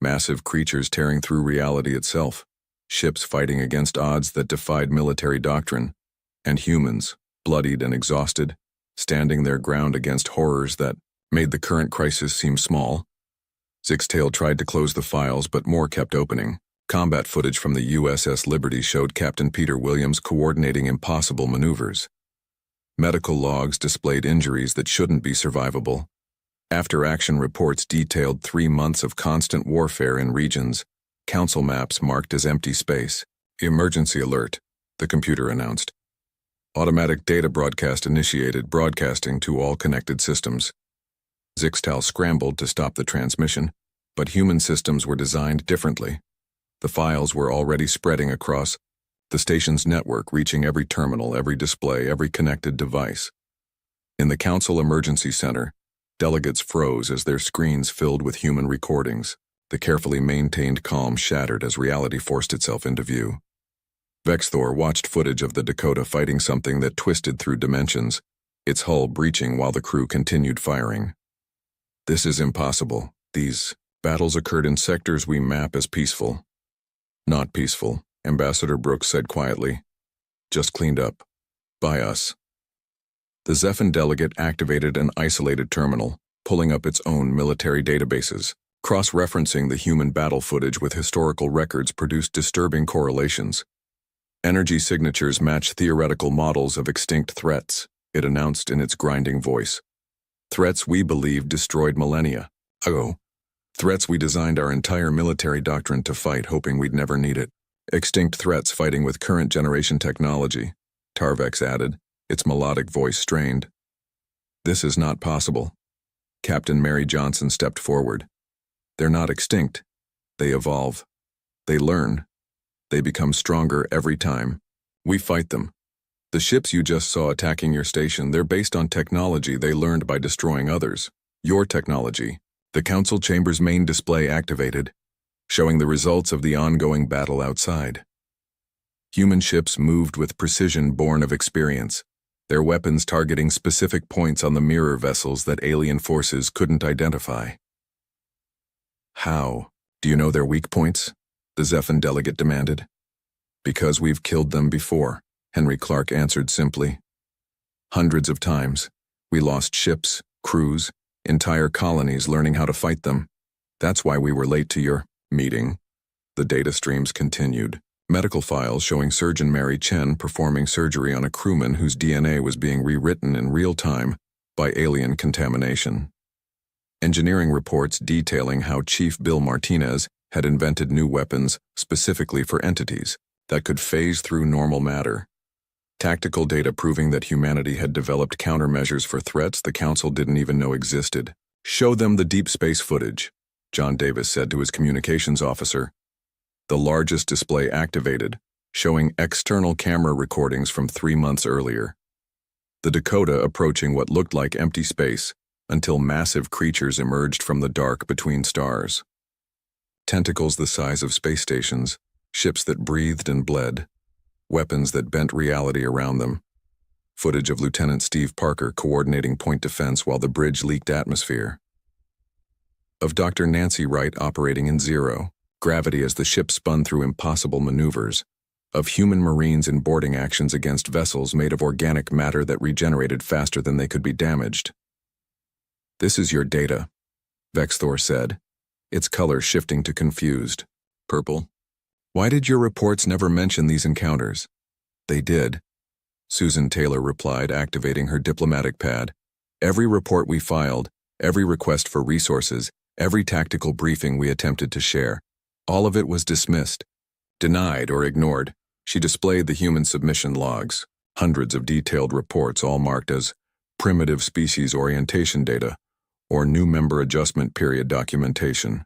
Massive creatures tearing through reality itself, ships fighting against odds that defied military doctrine, and humans, bloodied and exhausted, standing their ground against horrors that made the current crisis seem small. Zixtal tried to close the files, but more kept opening. Combat footage from the USS Liberty showed Captain Peter Williams coordinating impossible maneuvers. Medical logs displayed injuries that shouldn't be survivable. After-action reports detailed 3 months of constant warfare in regions, council maps marked as empty space. Emergency alert, the computer announced. Automatic data broadcast initiated, broadcasting to all connected systems. Zixtal scrambled to stop the transmission, but human systems were designed differently. The files were already spreading across the station's network, reaching every terminal, every display, every connected device. In the Council Emergency Center, delegates froze as their screens filled with human recordings. The carefully maintained calm shattered as reality forced itself into view. Vexthor watched footage of the Dakota fighting something that twisted through dimensions, its hull breaching while the crew continued firing. This is impossible. These battles occurred in sectors we map as peaceful. Not peaceful, Ambassador Brooks said quietly. Just cleaned up. By us. The Zephan delegate activated an isolated terminal, pulling up its own military databases. Cross-referencing the human battle footage with historical records produced disturbing correlations. Energy signatures match theoretical models of extinct threats, it announced in its grinding voice. Threats we believed destroyed millennia ago. Threats we designed our entire military doctrine to fight, hoping we'd never need it. Extinct threats fighting with current generation technology, Tarvex added, its melodic voice strained. This is not possible. Captain Mary Johnson stepped forward. They're not extinct. They evolve. They learn. They become stronger every time. We fight them. The ships you just saw attacking your station, they're based on technology they learned by destroying others. Your technology. The council chamber's main display activated, showing the results of the ongoing battle outside. Human ships moved with precision born of experience, their weapons targeting specific points on the mirror vessels that alien forces couldn't identify. How? Do you know their weak points? The Zephan delegate demanded. Because we've killed them before, Henry Clark answered simply. Hundreds of times. We lost ships, crews, entire colonies learning how to fight them. That's why we were late to your meeting. The data streams continued. Medical files showing Surgeon Mary Chen performing surgery on a crewman whose DNA was being rewritten in real time by alien contamination. Engineering reports detailing how Chief Bill Martinez had invented new weapons specifically for entities that could phase through normal matter. Tactical data proving that humanity had developed countermeasures for threats the Council didn't even know existed. Show them the deep space footage, John Davis said to his communications officer. The largest display activated, showing external camera recordings from 3 months earlier. The Dakota approaching what looked like empty space until massive creatures emerged from the dark between stars. Tentacles the size of space stations, ships that breathed and bled, weapons that bent reality around them. Footage of Lieutenant Steve Parker coordinating point defense while the bridge leaked atmosphere. of Dr. Nancy Wright operating in zero gravity as the ship spun through impossible maneuvers, of human Marines in boarding actions against vessels made of organic matter that regenerated faster than they could be damaged. "This is your data," Vexthor said, its color shifting to confused. "Purple. Why did your reports never mention these encounters?" "They did," Susan Taylor replied, activating her diplomatic pad. "Every report we filed, every request for resources, every tactical briefing we attempted to share, all of it was dismissed, denied or ignored." She displayed the human submission logs, hundreds of detailed reports all marked as primitive species orientation data or new member adjustment period documentation.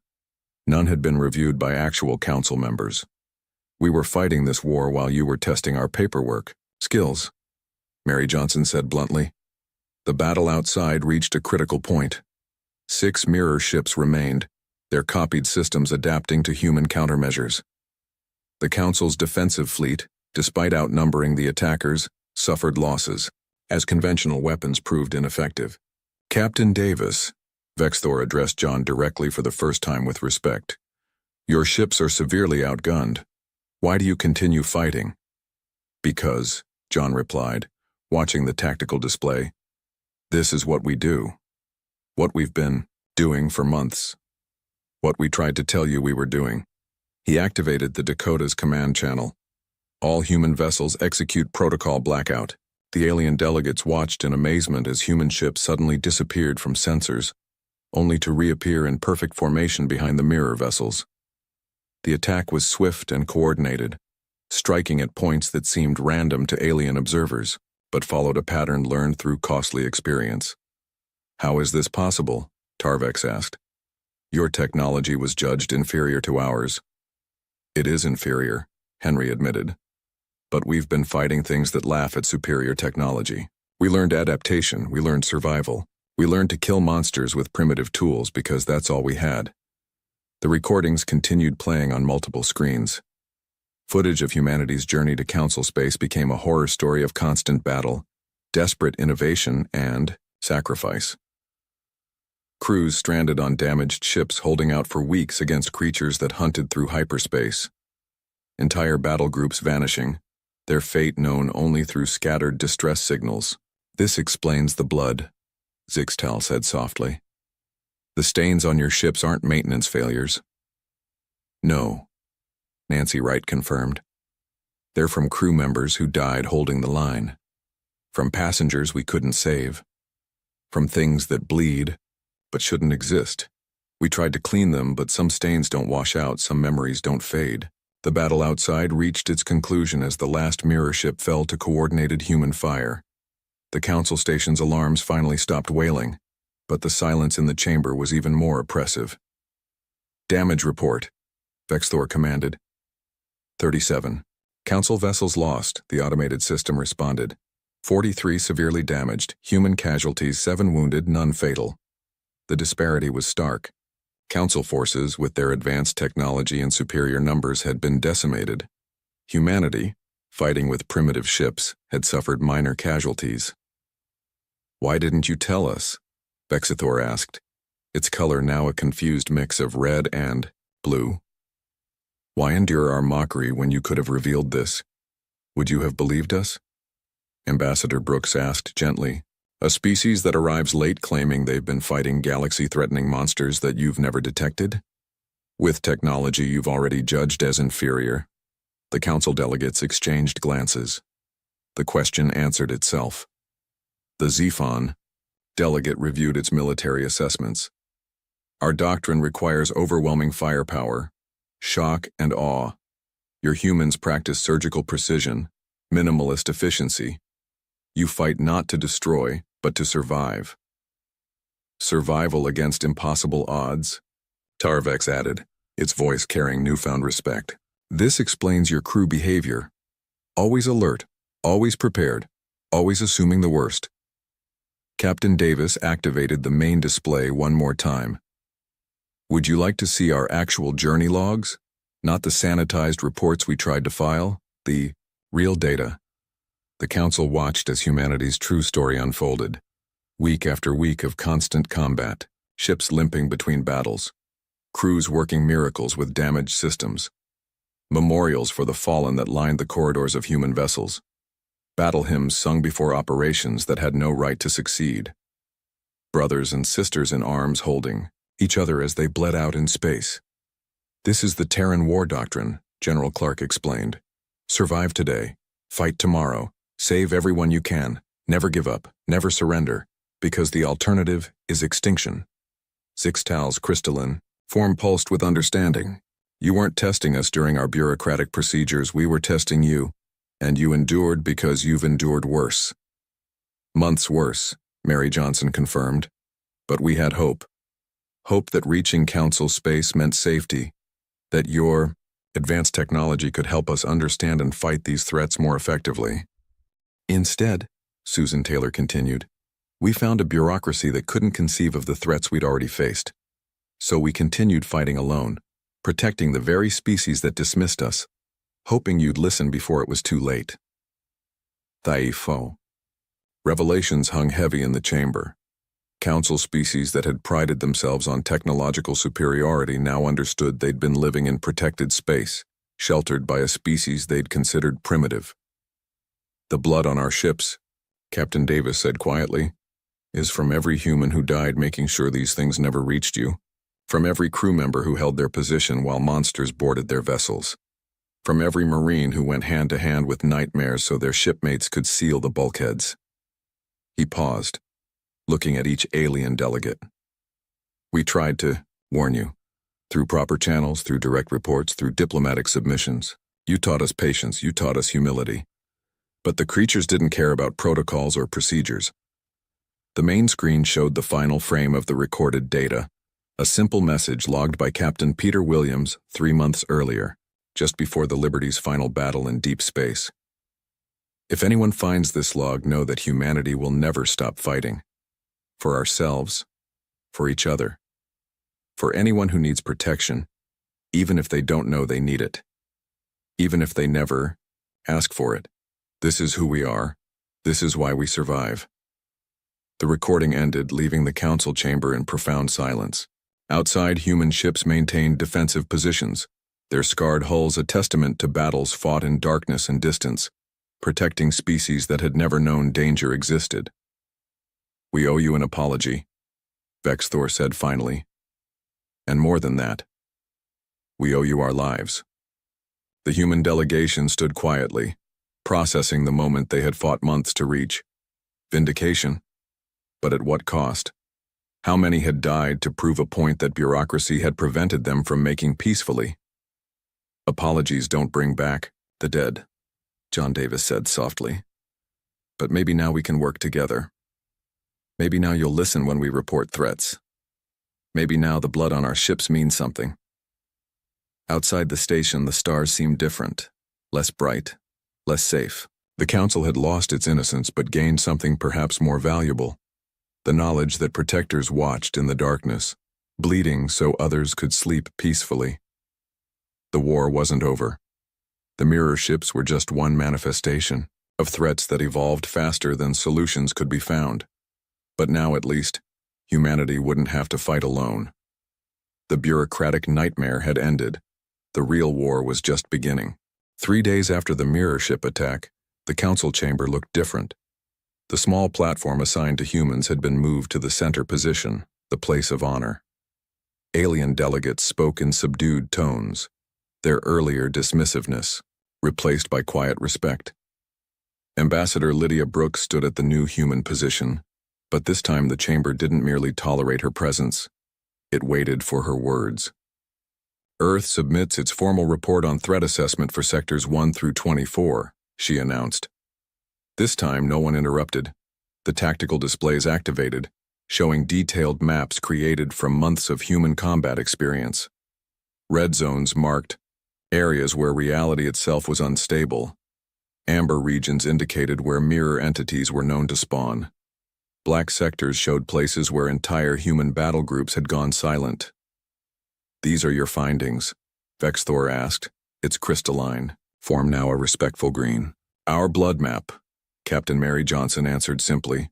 None had been reviewed by actual council members. "We were fighting this war while you were testing our paperwork skills," Mary Johnson said bluntly. The battle outside reached a critical point. 6 mirror ships remained, their copied systems adapting to human countermeasures. The Council's defensive fleet, despite outnumbering the attackers, suffered losses, as conventional weapons proved ineffective. "Captain Davis," Vexthor addressed John directly for the first time with respect, "your ships are severely outgunned. Why do you continue fighting?" "Because," John replied, watching the tactical display, "this is what we do. What we've been doing for months. What we tried to tell you we were doing." He activated the Dakota's command channel. "All human vessels execute protocol blackout." The alien delegates watched in amazement as human ships suddenly disappeared from sensors, only to reappear in perfect formation behind the mirror vessels. The attack was swift and coordinated, striking at points that seemed random to alien observers, but followed a pattern learned through costly experience. "How is this possible?" Tarvex asked. "Your technology was judged inferior to ours." "It is inferior," Henry admitted. "But we've been fighting things that laugh at superior technology. We learned adaptation, we learned survival. We learned to kill monsters with primitive tools because that's all we had." The recordings continued playing on multiple screens. Footage of humanity's journey to council space became a horror story of constant battle, desperate innovation, and sacrifice. Crews stranded on damaged ships holding out for weeks against creatures that hunted through hyperspace. Entire battle groups vanishing, their fate known only through scattered distress signals. "This explains the blood," Zixtal said softly. "The stains on your ships aren't maintenance failures." "No," Nancy Wright confirmed. "They're from crew members who died holding the line. From passengers we couldn't save. From things that bleed, but shouldn't exist. We tried to clean them, but some stains don't wash out, some memories don't fade." The battle outside reached its conclusion as the last mirror ship fell to coordinated human fire. The council station's alarms finally stopped wailing, but the silence in the chamber was even more oppressive. "Damage report," Vexthor commanded. 37. "Council vessels lost," the automated system responded. 43 severely damaged, human casualties 7 wounded, none fatal. The disparity was stark. Council forces, with their advanced technology and superior numbers, had been decimated. Humanity, fighting with primitive ships, had suffered minor casualties. "Why didn't you tell us?" Vexthor asked, its color now a confused mix of red and blue. "Why endure our mockery when you could have revealed this? Would you have believed us?" Ambassador Brooks asked gently. "A species that arrives late claiming they've been fighting galaxy-threatening monsters that you've never detected? With technology you've already judged as inferior." The council delegates exchanged glances. The question answered itself. The Zephon delegate reviewed its military assessments. "Our doctrine requires overwhelming firepower, shock and awe. Your humans practice surgical precision, minimalist efficiency. You fight not to destroy, but to survive." "Survival against impossible odds," Tarvex added, its voice carrying newfound respect. "This explains your crew behavior. Always alert, always prepared, always assuming the worst." Captain Davis activated the main display one more time. "Would you like to see our actual journey logs? Not the sanitized reports we tried to file, the real data." The council watched as humanity's true story unfolded. Week after week of constant combat, ships limping between battles, crews working miracles with damaged systems, memorials for the fallen that lined the corridors of human vessels, battle hymns sung before operations that had no right to succeed, brothers and sisters in arms holding each other as they bled out in space. This is the Terran War Doctrine, General Clark explained. Survive today, fight tomorrow, save everyone you can, never give up, never surrender, because the alternative is extinction. Zixtal's crystalline, form pulsed with understanding. You weren't testing us during our bureaucratic procedures, we were testing you, and you endured because you've endured worse. Months worse, Mary Johnson confirmed, but we had hope. Hope that reaching Council space meant safety, that your advanced technology could help us understand and fight these threats more effectively. Instead, Susan Taylor continued, we found a bureaucracy that couldn't conceive of the threats we'd already faced. So we continued fighting alone, protecting the very species that dismissed us, hoping you'd listen before it was too late. Thai Fo. Revelations hung heavy in the chamber. Council species that had prided themselves on technological superiority now understood they'd been living in protected space, sheltered by a species they'd considered primitive. The blood on our ships, Captain Davis said quietly, is from every human who died making sure these things never reached you, from every crew member who held their position while monsters boarded their vessels, from every Marine who went hand to hand with nightmares so their shipmates could seal the bulkheads. He paused, looking at each alien delegate. We tried to warn you, through proper channels, through direct reports, through diplomatic submissions. You taught us patience, you taught us humility. But the creatures didn't care about protocols or procedures. The main screen showed the final frame of the recorded data, a simple message logged by Captain Peter Williams 3 months earlier, just before the Liberty's final battle in deep space. If anyone finds this log, know that humanity will never stop fighting. For ourselves, for each other, for anyone who needs protection, even if they don't know they need it, even if they never ask for it. This is who we are. This is why we survive. The recording ended, leaving the council chamber in profound silence. Outside, human ships maintained defensive positions, their scarred hulls a testament to battles fought in darkness and distance, protecting species that had never known danger existed. We owe you an apology, Vexthor said finally. And more than that, we owe you our lives. The human delegation stood quietly, processing the moment they had fought months to reach. Vindication. But at what cost? How many had died to prove a point that bureaucracy had prevented them from making peacefully? Apologies don't bring back the dead, John Davis said softly. But maybe now we can work together. Maybe now you'll listen when we report threats. Maybe now the blood on our ships means something. Outside the station, the stars seemed different, less bright, less safe. The council had lost its innocence but gained something perhaps more valuable. The knowledge that protectors watched in the darkness, bleeding so others could sleep peacefully. The war wasn't over. The mirror ships were just one manifestation of threats that evolved faster than solutions could be found. But now, at least, humanity wouldn't have to fight alone. The bureaucratic nightmare had ended. The real war was just beginning. 3 days after the mirror ship attack, the council chamber looked different. The small platform assigned to humans had been moved to the center position, the place of honor. Alien delegates spoke in subdued tones, their earlier dismissiveness replaced by quiet respect. Ambassador Lydia Brooks stood at the new human position, but this time the chamber didn't merely tolerate her presence. It waited for her words. Earth submits its formal report on threat assessment for Sectors 1 through 24, she announced. This time, no one interrupted. The tactical displays activated, showing detailed maps created from months of human combat experience. Red zones marked areas where reality itself was unstable. Amber regions indicated where mirror entities were known to spawn. Black sectors showed places where entire human battle groups had gone silent. These are your findings, Vexthor asked, its crystalline form now a respectful green. Our blood map, Captain Mary Johnson answered simply.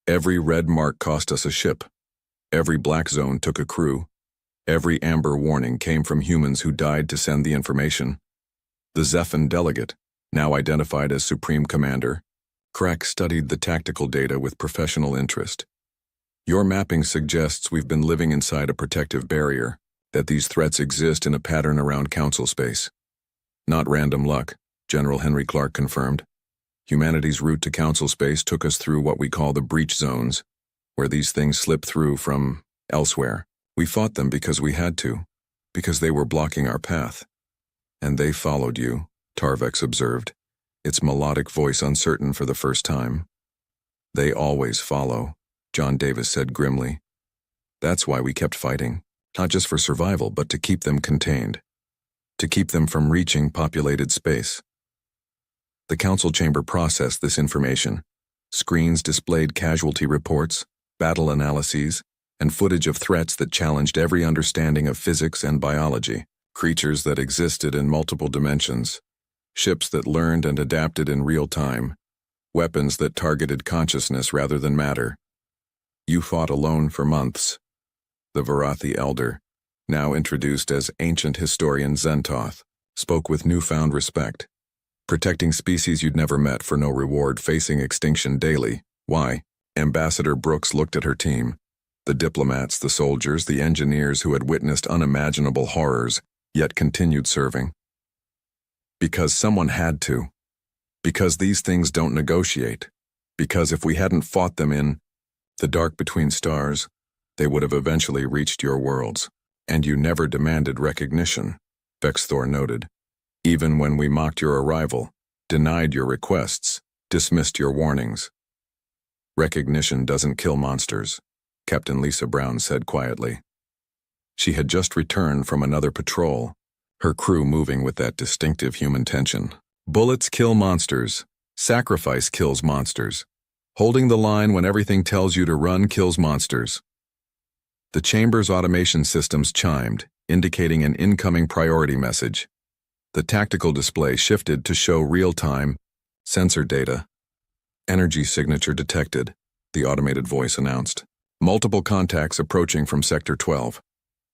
Every red mark cost us a ship. Every black zone took a crew. Every amber warning came from humans who died to send the information. The Zephan delegate, now identified as Supreme Commander, Crack studied the tactical data with professional interest. Your mapping suggests we've been living inside a protective barrier, that these threats exist in a pattern around Council space. Not random luck, General Henry Clark confirmed. Humanity's route to Council space took us through what we call the breach zones, where these things slip through from elsewhere. We fought them because we had to, because they were blocking our path. And they followed you, Tarvex observed, its melodic voice uncertain for the first time. They always follow, John Davis said grimly. That's why we kept fighting, not just for survival, but to keep them contained, to keep them from reaching populated space. The Council chamber processed this information. Screens displayed casualty reports, battle analyses, and footage of threats that challenged every understanding of physics and biology, creatures that existed in multiple dimensions, ships that learned and adapted in real time, weapons that targeted consciousness rather than matter. You fought alone for months. The Varathi Elder, now introduced as ancient historian Zentoth, spoke with newfound respect. Protecting species you'd never met for no reward, facing extinction daily. Why? Ambassador Brooks looked at her team. The diplomats, the soldiers, the engineers who had witnessed unimaginable horrors, yet continued serving. Because someone had to. Because these things don't negotiate. Because if we hadn't fought them in the dark between stars, they would have eventually reached your worlds. And you never demanded recognition, Vexthor noted. Even when we mocked your arrival, denied your requests, dismissed your warnings. Recognition doesn't kill monsters, Captain Lisa Brown said quietly. She had just returned from another patrol, her crew moving with that distinctive human tension. Bullets kill monsters. Sacrifice kills monsters. Holding the line when everything tells you to run kills monsters. The chamber's automation systems chimed, indicating an incoming priority message. The tactical display shifted to show real-time sensor data. Energy signature detected, the automated voice announced. Multiple contacts approaching from Sector 12.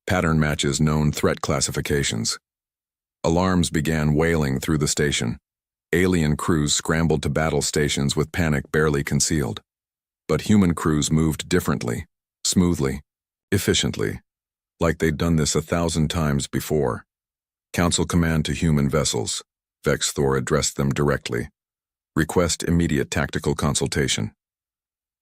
Pattern matches known threat classifications. Alarms began wailing through the station. Alien crews scrambled to battle stations with panic barely concealed. But human crews moved differently, smoothly, efficiently, like they'd done this 1,000 times before. Council command to human vessels. Vexthor addressed them directly. Request immediate tactical consultation.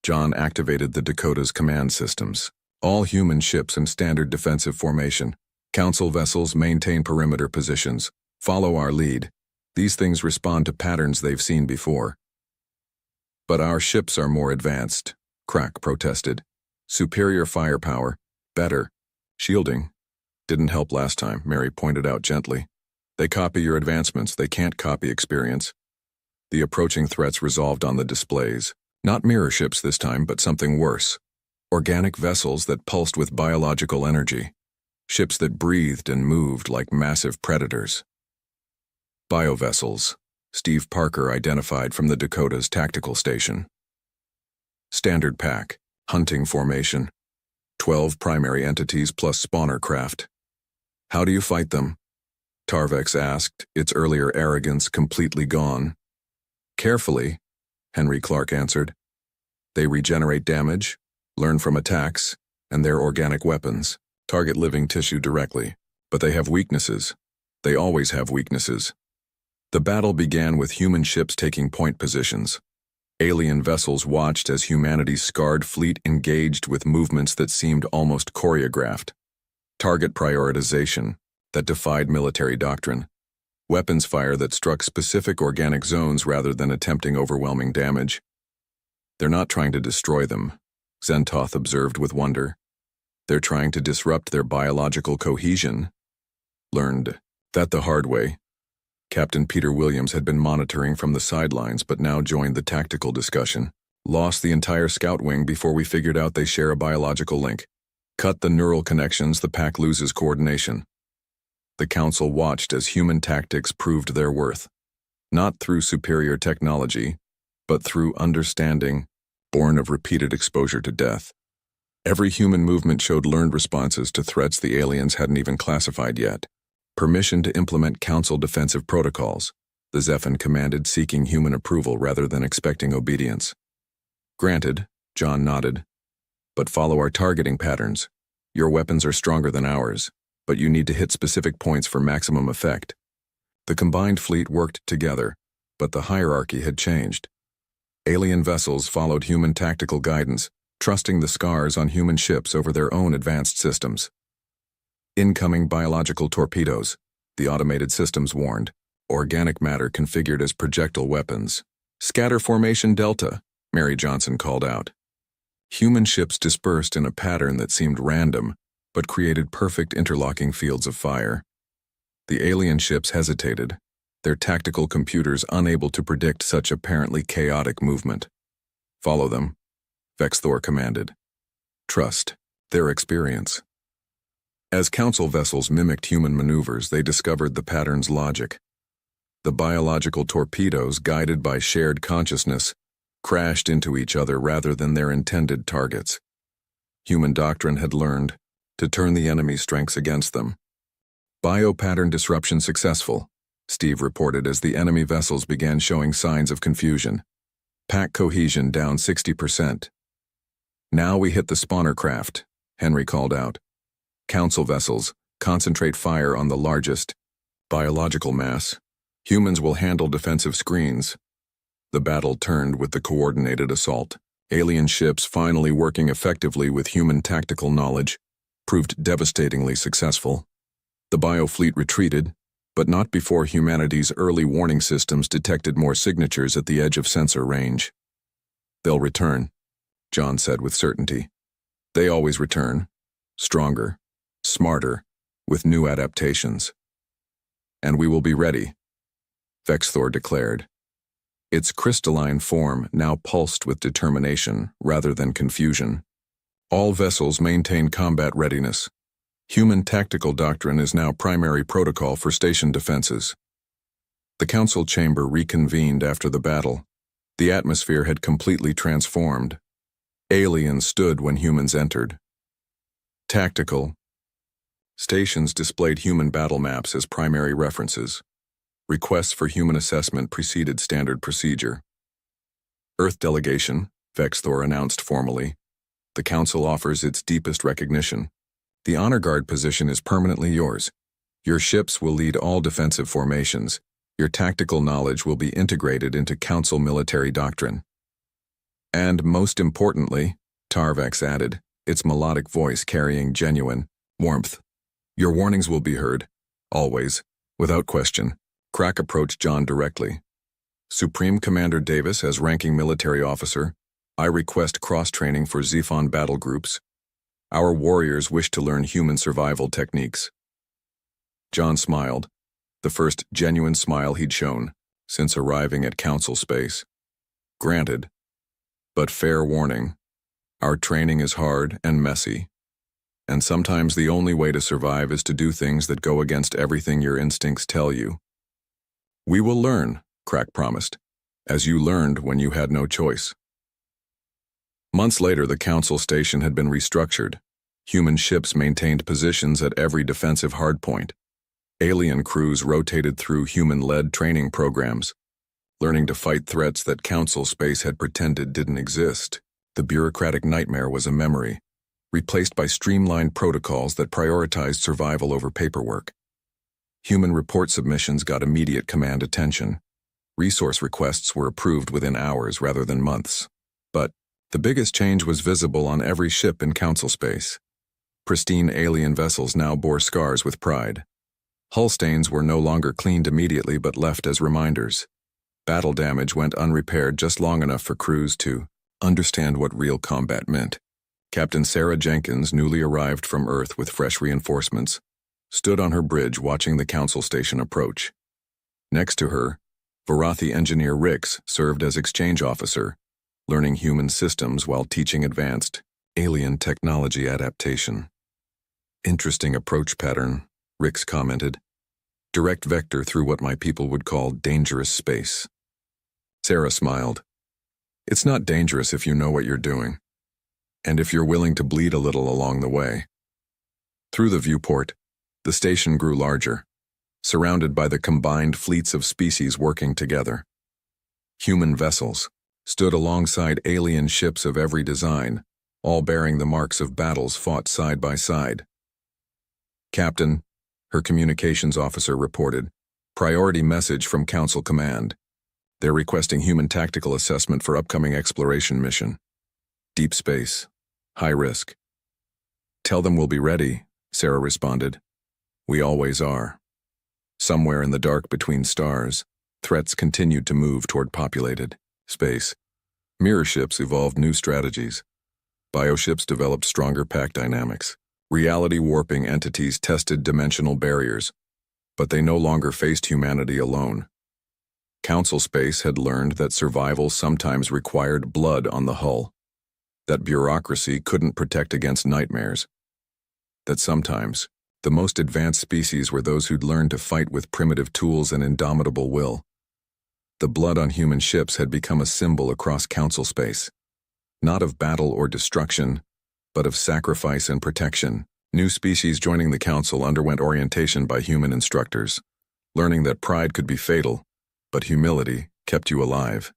John activated the Dakota's command systems. All human ships in standard defensive formation. Council vessels maintain perimeter positions. Follow our lead. These things respond to patterns they've seen before. But our ships are more advanced, Crack protested. Superior firepower. Better. Shielding. Didn't help last time, Mary pointed out gently. They copy your advancements, they can't copy experience. The approaching threats resolved on the displays. Not mirror ships this time, but something worse. Organic vessels that pulsed with biological energy. Ships that breathed and moved like massive predators. Biovessels, Steve Parker identified from the Dakota's tactical station. Standard pack, hunting formation. 12 primary entities plus spawner craft. How do you fight them? Tarvex asked, its earlier arrogance completely gone. Carefully, Henry Clark answered. They regenerate damage, learn from attacks, and their organic weapons, target living tissue directly. But they have weaknesses. They always have weaknesses. The battle began with human ships taking point positions. Alien vessels watched as humanity's scarred fleet engaged with movements that seemed almost choreographed. Target prioritization that defied military doctrine. Weapons fire that struck specific organic zones rather than attempting overwhelming damage. They're not trying to destroy them, Zentoth observed with wonder. They're trying to disrupt their biological cohesion. Learned that the hard way. Captain Peter Williams had been monitoring from the sidelines but now joined the tactical discussion. Lost the entire scout wing before we figured out they share a biological link. Cut the neural connections, the pack loses coordination. The Council watched as human tactics proved their worth. Not through superior technology, but through understanding, born of repeated exposure to death. Every human movement showed learned responses to threats the aliens hadn't even classified yet. Permission to implement Council defensive protocols, the Zephan commanded, seeking human approval rather than expecting obedience. Granted, John nodded. But follow our targeting patterns. Your weapons are stronger than ours, but you need to hit specific points for maximum effect. The combined fleet worked together, but the hierarchy had changed. Alien vessels followed human tactical guidance, trusting the scars on human ships over their own advanced systems. Incoming biological torpedoes, the automated systems warned. Organic matter configured as projectile weapons. Scatter formation Delta, Mary Johnson called out. Human ships dispersed in a pattern that seemed random, but created perfect interlocking fields of fire. The alien ships hesitated, their tactical computers unable to predict such apparently chaotic movement. Follow them, Vexthor commanded. Trust their experience. As Council vessels mimicked human maneuvers, they discovered the pattern's logic. The biological torpedoes, guided by shared consciousness, crashed into each other rather than their intended targets. Human doctrine had learned to turn the enemy's strengths against them. Biopattern disruption successful, Steve reported as the enemy vessels began showing signs of confusion. Pack cohesion down 60%. Now we hit the spawner craft, Henry called out. Council vessels, concentrate fire on the largest biological mass. Humans will handle defensive screens. The battle turned with the coordinated assault. Alien ships, finally working effectively with human tactical knowledge, proved devastatingly successful. The biofleet retreated, but not before humanity's early warning systems detected more signatures at the edge of sensor range. They'll return, John said with certainty. They always return, stronger, smarter, with new adaptations. And we will be ready, Vexthor declared. Its crystalline form now pulsed with determination rather than confusion. All vessels maintain combat readiness. Human tactical doctrine is now primary protocol for station defenses. The council chamber reconvened after the battle. The atmosphere had completely transformed. Aliens stood when humans entered. Tactical. Stations displayed human battle maps as primary references. Requests for human assessment preceded standard procedure. Earth delegation, Vexthor announced formally. The Council offers its deepest recognition. The Honor Guard position is permanently yours. Your ships will lead all defensive formations. Your tactical knowledge will be integrated into Council military doctrine. And most importantly, Tarvex added, its melodic voice carrying genuine warmth. Your warnings will be heard, always, without question. Crack approached John directly. Supreme Commander Davis, as ranking military officer, I request cross-training for Zephon battle groups. Our warriors wish to learn human survival techniques. John smiled, the first genuine smile he'd shown since arriving at Council space. Granted. But fair warning, our training is hard and messy. And sometimes the only way to survive is to do things that go against everything your instincts tell you. We will learn, Crack promised, as you learned when you had no choice. Months later, the Council station had been restructured. Human ships maintained positions at every defensive hardpoint. Alien crews rotated through human-led training programs, learning to fight threats that Council space had pretended didn't exist. The bureaucratic nightmare was a memory, replaced by streamlined protocols that prioritized survival over paperwork. Human report submissions got immediate command attention. Resource requests were approved within hours rather than months. But the biggest change was visible on every ship in Council space. Pristine alien vessels now bore scars with pride. Hull stains were no longer cleaned immediately but left as reminders. Battle damage went unrepaired just long enough for crews to understand what real combat meant. Captain Sarah Jenkins, newly arrived from Earth with fresh reinforcements, stood on her bridge watching the Council station approach. Next to her, Varathi engineer Rix served as exchange officer, learning human systems while teaching advanced alien technology adaptation. Interesting approach pattern, Rix commented. Direct vector through what my people would call dangerous space. Sarah smiled. It's not dangerous if you know what you're doing. And if you're willing to bleed a little along the way. Through the viewport, the station grew larger, surrounded by the combined fleets of species working together. Human vessels stood alongside alien ships of every design, all bearing the marks of battles fought side by side. "Captain," her communications officer reported, "priority message from Council Command. They're requesting human tactical assessment for upcoming exploration mission. Deep space. High risk." "Tell them we'll be ready," Sarah responded. "We always are." Somewhere in the dark between stars, threats continued to move toward populated space. Mirror ships evolved new strategies. Bioships developed stronger pack dynamics. Reality warping entities tested dimensional barriers, but they no longer faced humanity alone. Council Space had learned that survival sometimes required blood on the hull, that bureaucracy couldn't protect against nightmares, that sometimes the most advanced species were those who'd learned to fight with primitive tools and indomitable will. The blood on human ships had become a symbol across Council Space, not of battle or destruction, but of sacrifice and protection. New species joining the Council underwent orientation by human instructors, learning that pride could be fatal, but humility kept you alive.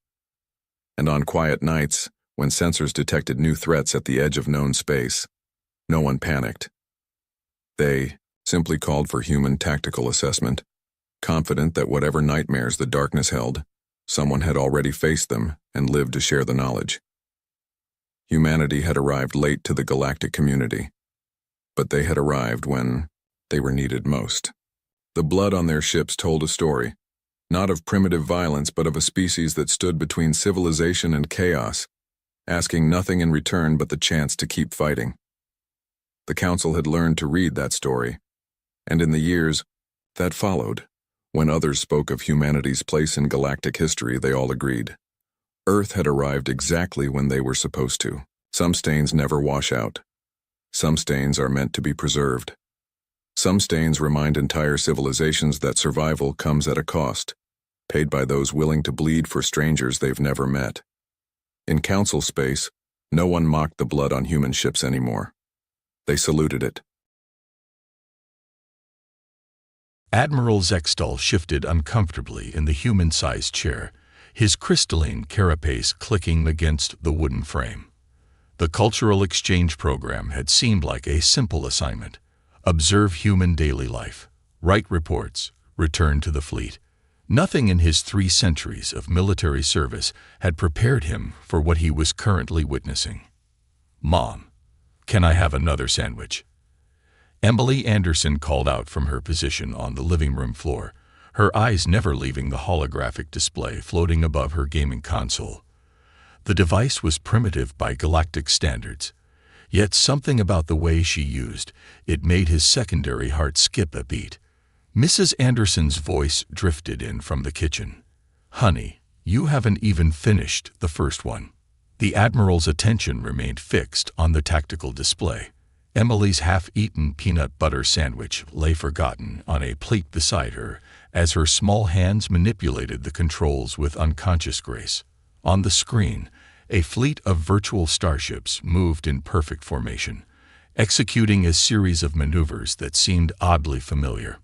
And on quiet nights, when sensors detected new threats at the edge of known space, no one panicked. They simply called for human tactical assessment, confident that whatever nightmares the darkness held, someone had already faced them and lived to share the knowledge. Humanity had arrived late to the galactic community, but they had arrived when they were needed most. The blood on their ships told a story, not of primitive violence but of a species that stood between civilization and chaos, asking nothing in return but the chance to keep fighting. The Council had learned to read that story, and in the years that followed, when others spoke of humanity's place in galactic history, they all agreed. Earth had arrived exactly when they were supposed to. Some stains never wash out. Some stains are meant to be preserved. Some stains remind entire civilizations that survival comes at a cost, paid by those willing to bleed for strangers they've never met. In Council Space, no one mocked the blood on human ships anymore. They saluted it. Admiral Zextal shifted uncomfortably in the human-sized chair, his crystalline carapace clicking against the wooden frame. The cultural exchange program had seemed like a simple assignment. Observe human daily life, write reports, return to the fleet. Nothing in his 3 centuries of military service had prepared him for what he was currently witnessing. "Mom, can I have another sandwich?" Emily Anderson called out from her position on the living room floor, her eyes never leaving the holographic display floating above her gaming console. The device was primitive by galactic standards, yet something about the way she used it made his secondary heart skip a beat. Mrs. Anderson's voice drifted in from the kitchen. "Honey, you haven't even finished the first one." The Admiral's attention remained fixed on the tactical display. Emily's half-eaten peanut butter sandwich lay forgotten on a plate beside her as her small hands manipulated the controls with unconscious grace. On the screen, a fleet of virtual starships moved in perfect formation, executing a series of maneuvers that seemed oddly familiar.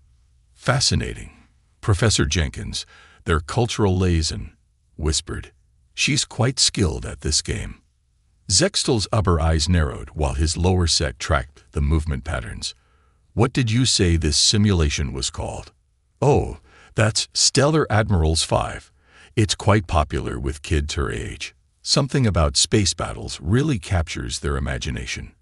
"Fascinating. Professor Jenkins, their cultural liaison," whispered. "She's quite skilled at this game." Zextal's upper eyes narrowed while his lower set tracked the movement patterns. "What did you say this simulation was called?" "Oh, that's Stellar Admirals 5. It's quite popular with kids her age. Something about space battles really captures their imagination."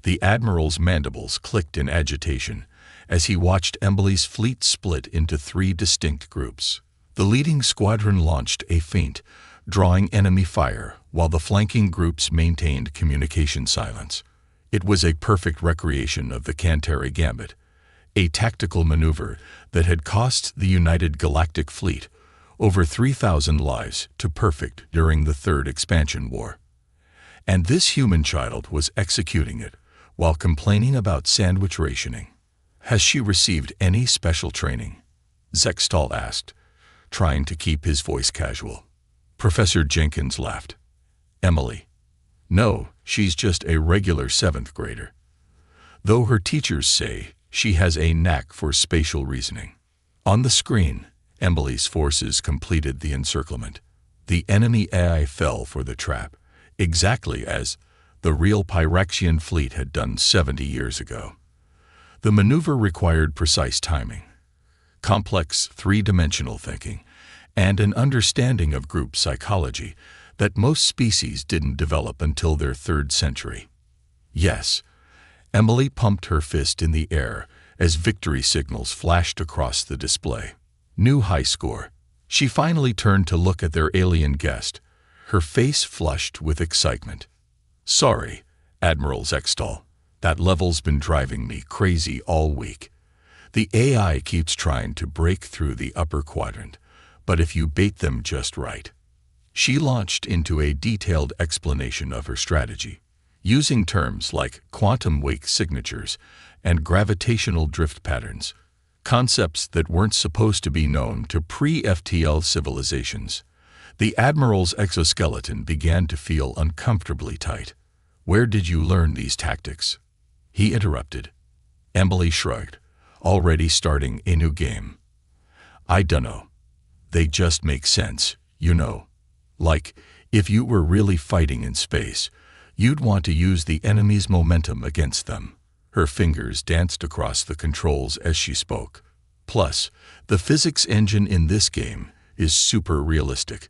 The Admiral's mandibles clicked in agitation as he watched Emily's fleet split into 3 distinct groups. The leading squadron launched a feint, drawing enemy fire, while the flanking groups maintained communication silence. It was a perfect recreation of the Cantari Gambit, a tactical maneuver that had cost the United Galactic Fleet over 3,000 lives to perfect during the Third Expansion War. And this human child was executing it while complaining about sandwich rationing. "Has she received any special training?" Zextal asked, trying to keep his voice casual. Professor Jenkins laughed. "Emily, no, She's just a regular 7th grader. Though her teachers say she has a knack for spatial reasoning. On the screen, Emily's forces completed the encirclement. The enemy AI fell for the trap, exactly as the real Pyrexian fleet had done 70 years ago. The maneuver required precise timing, complex three-dimensional thinking, and an understanding of group psychology that most species didn't develop until their 3rd century. Yes, Emily pumped her fist in the air as victory signals flashed across the display. New high score. She finally turned to look at their alien guest, her face flushed with excitement. "Sorry, Admiral Zextal. That level's been driving me crazy all week. The AI keeps trying to break through the upper quadrant, but if you bait them just right." She launched into a detailed explanation of her strategy, using terms like quantum wake signatures and gravitational drift patterns, concepts that weren't supposed to be known to pre-FTL civilizations. The Admiral's exoskeleton began to feel uncomfortably tight. "Where did you learn these tactics?" he interrupted. Emily shrugged, already starting a new game. "I dunno. They just make sense, you know. Like, if you were really fighting in space, you'd want to use the enemy's momentum against them." Her fingers danced across the controls as she spoke. "Plus, the physics engine in this game is super realistic.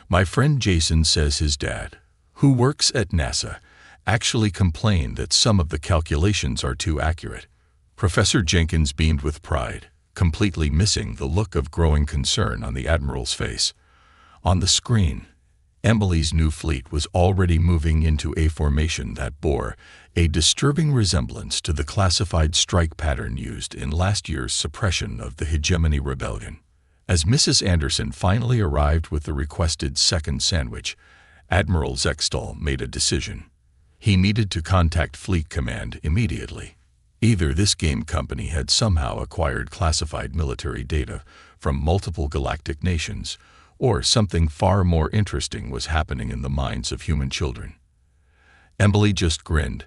My friend Jason says his dad, who works at NASA, actually complained that some of the calculations are too accurate." Professor Jenkins beamed with pride, completely missing the look of growing concern on the Admiral's face. On the screen, Emily's new fleet was already moving into a formation that bore a disturbing resemblance to the classified strike pattern used in last year's suppression of the Hegemony Rebellion. As Mrs. Anderson finally arrived with the requested second sandwich, Admiral Zextal made a decision. He needed to contact Fleet Command immediately. Either this game company had somehow acquired classified military data from multiple galactic nations, or something far more interesting was happening in the minds of human children. Emily just grinned,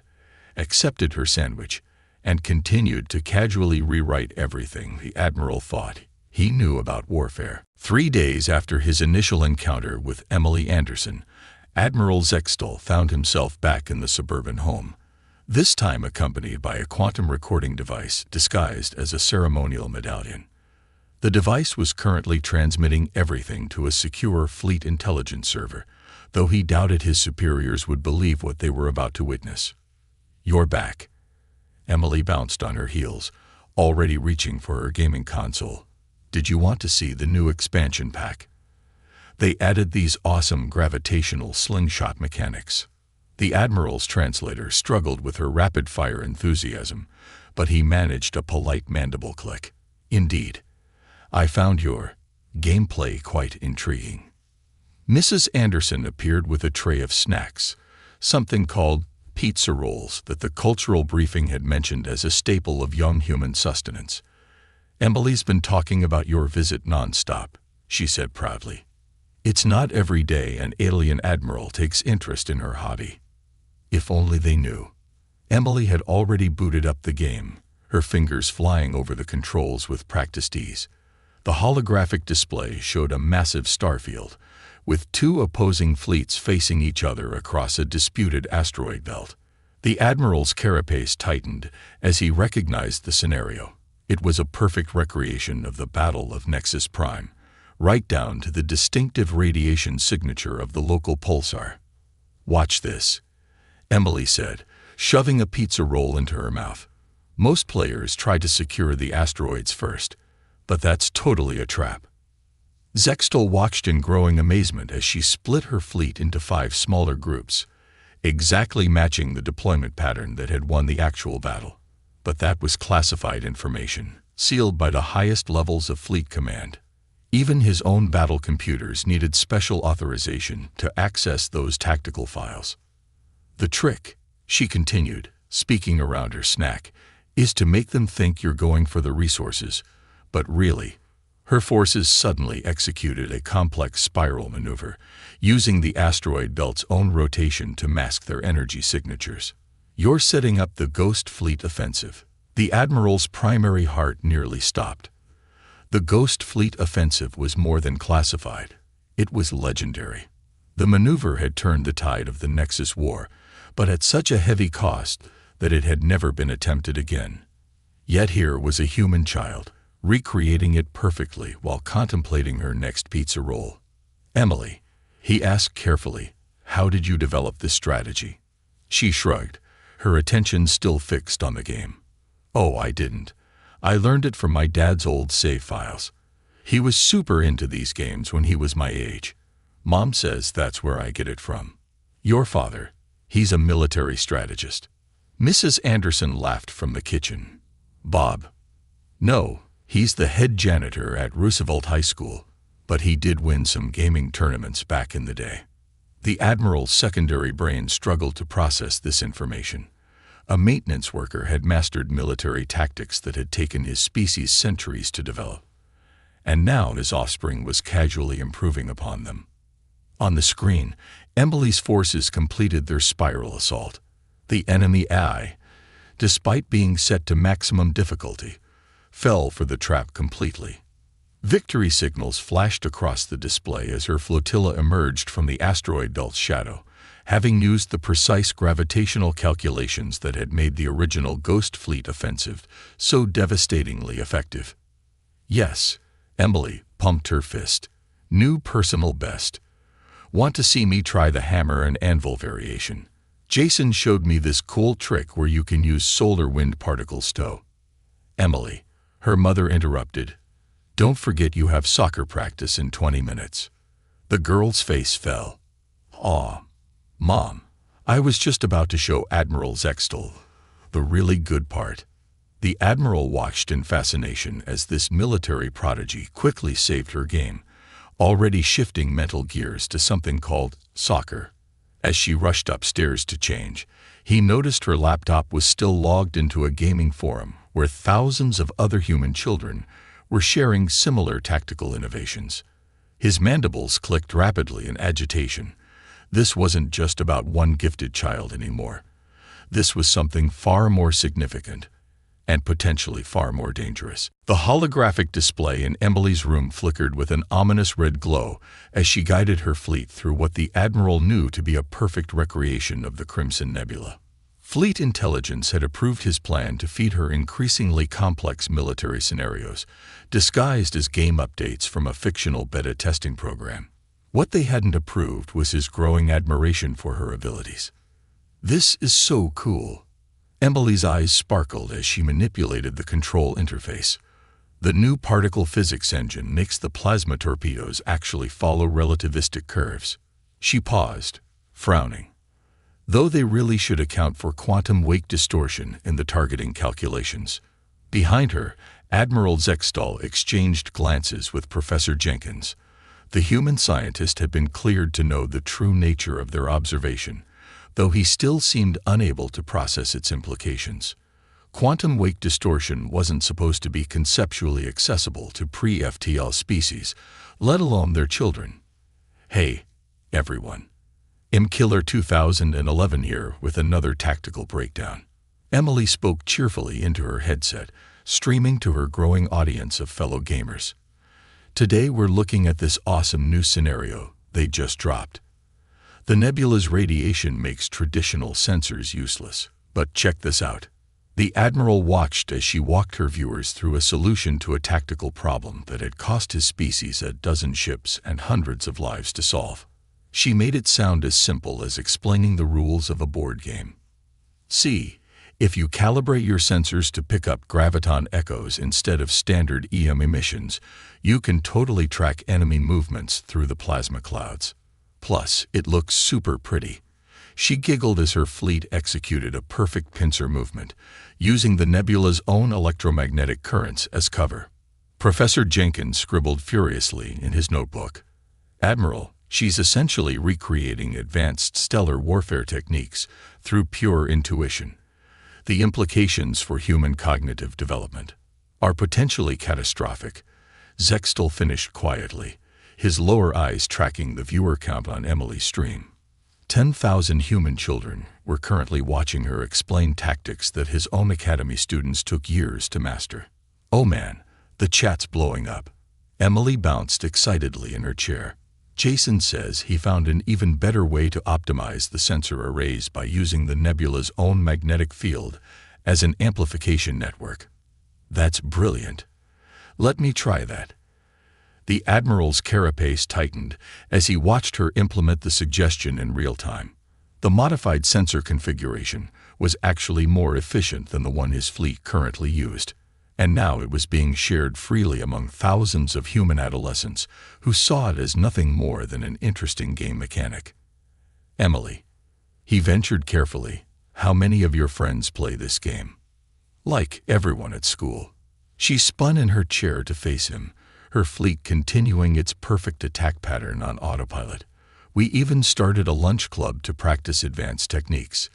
accepted her sandwich, and continued to casually rewrite everything the Admiral thought he knew about warfare. 3 days after his initial encounter with Emily Anderson, Admiral Zextal found himself back in the suburban home, this time accompanied by a quantum recording device disguised as a ceremonial medallion. The device was currently transmitting everything to a secure fleet intelligence server, though he doubted his superiors would believe what they were about to witness. "You're back." Emily bounced on her heels, already reaching for her gaming console. "Did you want to see the new expansion pack? They added these awesome gravitational slingshot mechanics." The Admiral's translator struggled with her rapid-fire enthusiasm, but he managed a polite mandible click. "Indeed. I found your gameplay quite intriguing." Mrs. Anderson appeared with a tray of snacks, something called pizza rolls that the cultural briefing had mentioned as a staple of young human sustenance. "Emily's been talking about your visit nonstop," she said proudly. "It's not every day an alien admiral takes interest in her hobby." If only they knew. Emily had already booted up the game, her fingers flying over the controls with practiced ease. The holographic display showed a massive starfield, with 2 opposing fleets facing each other across a disputed asteroid belt. The Admiral's carapace tightened as he recognized the scenario. It was a perfect recreation of the Battle of Nexus Prime, right down to the distinctive radiation signature of the local pulsar. "Watch this," Emily said, shoving a pizza roll into her mouth. "Most players try to secure the asteroids first, but that's totally a trap." Zextal watched in growing amazement as she split her fleet into 5 smaller groups, exactly matching the deployment pattern that had won the actual battle. But that was classified information, sealed by the highest levels of Fleet Command. Even his own battle computers needed special authorization to access those tactical files. "The trick," she continued, speaking around her snack, "is to make them think you're going for the resources, but really," Her forces suddenly executed a complex spiral maneuver, using the asteroid belt's own rotation to mask their energy signatures. "You're setting up the Ghost Fleet offensive." The Admiral's primary heart nearly stopped. The Ghost Fleet offensive was more than classified. It was legendary. The maneuver had turned the tide of the Nexus War, but at such a heavy cost that it had never been attempted again. Yet here was a human child, recreating it perfectly while contemplating her next pizza roll. "Emily," he asked carefully, "how did you develop this strategy?" She shrugged, her attention still fixed on the game. "Oh, I didn't. I learned it from my dad's old save files. He was super into these games when he was my age. Mom says that's where I get it from." "Your father, he's a military strategist." Mrs. Anderson laughed from the kitchen. "Bob." "No, he's the head janitor at Roosevelt High School, but he did win some gaming tournaments back in the day." The Admiral's secondary brain struggled to process this information. A maintenance worker had mastered military tactics that had taken his species centuries to develop, and now his offspring was casually improving upon them. On the screen, Emily's forces completed their spiral assault. The enemy AI, despite being set to maximum difficulty, fell for the trap completely. Victory signals flashed across the display as her flotilla emerged from the asteroid belt's shadow, having used the precise gravitational calculations that had made the original Ghost Fleet offensive so devastatingly effective. "Yes," Emily pumped her fist. "New personal best. Want to see me try the hammer and anvil variation? Jason showed me this cool trick where you can use solar wind particles to..." "Emily," her mother interrupted, "don't forget you have soccer practice in 20 minutes. The girl's face fell. "Aw, Mom, I was just about to show Admiral Zextal the really good part." The Admiral watched in fascination as this military prodigy quickly saved her game, already shifting mental gears to something called soccer. As she rushed upstairs to change, he noticed her laptop was still logged into a gaming forum where thousands of other human children were sharing similar tactical innovations. His mandibles clicked rapidly in agitation. This wasn't just about one gifted child anymore. This was something far more significant and potentially far more dangerous. The holographic display in Emily's room flickered with an ominous red glow as she guided her fleet through what the Admiral knew to be a perfect recreation of the Crimson Nebula. Fleet intelligence had approved his plan to feed her increasingly complex military scenarios, disguised as game updates from a fictional beta testing program. What they hadn't approved was his growing admiration for her abilities. "This is so cool." Emily's eyes sparkled as she manipulated the control interface. The new particle physics engine makes the plasma torpedoes actually follow relativistic curves. She paused, frowning. Though they really should account for quantum wake distortion in the targeting calculations. Behind her, Admiral Zextal exchanged glances with Professor Jenkins. The human scientist had been cleared to know the true nature of their observation, though he still seemed unable to process its implications. Quantum wake distortion wasn't supposed to be conceptually accessible to pre-FTL species, let alone their children. "Hey, everyone. MKiller 2011 here with another tactical breakdown." Emily spoke cheerfully into her headset, streaming to her growing audience of fellow gamers. "Today we're looking at this awesome new scenario they just dropped. The nebula's radiation makes traditional sensors useless, but check this out." The Admiral watched as she walked her viewers through a solution to a tactical problem that had cost his species a dozen ships and hundreds of lives to solve. She made it sound as simple as explaining the rules of a board game. "See, if you calibrate your sensors to pick up graviton echoes instead of standard EM emissions, you can totally track enemy movements through the plasma clouds. Plus, it looks super pretty." She giggled as her fleet executed a perfect pincer movement, using the nebula's own electromagnetic currents as cover. Professor Jenkins scribbled furiously in his notebook. "Admiral, she's essentially recreating advanced stellar warfare techniques through pure intuition. The implications for human cognitive development are potentially catastrophic." Zextal finished quietly, his lower eyes tracking the viewer count on Emily's stream. 10,000 human children were currently watching her explain tactics that his own academy students took years to master. Oh man, the chat's blowing up. Emily bounced excitedly in her chair. Jason says he found an even better way to optimize the sensor arrays by using the nebula's own magnetic field as an amplification network. That's brilliant. Let me try that. The Admiral's carapace tightened as he watched her implement the suggestion in real time. The modified sensor configuration was actually more efficient than the one his fleet currently used, and now it was being shared freely among thousands of human adolescents who saw it as nothing more than an interesting game mechanic. Emily, he ventured carefully, how many of your friends play this game? Like everyone at school. She spun in her chair to face him, her fleet continuing its perfect attack pattern on autopilot. We even started a lunch club to practice advanced techniques.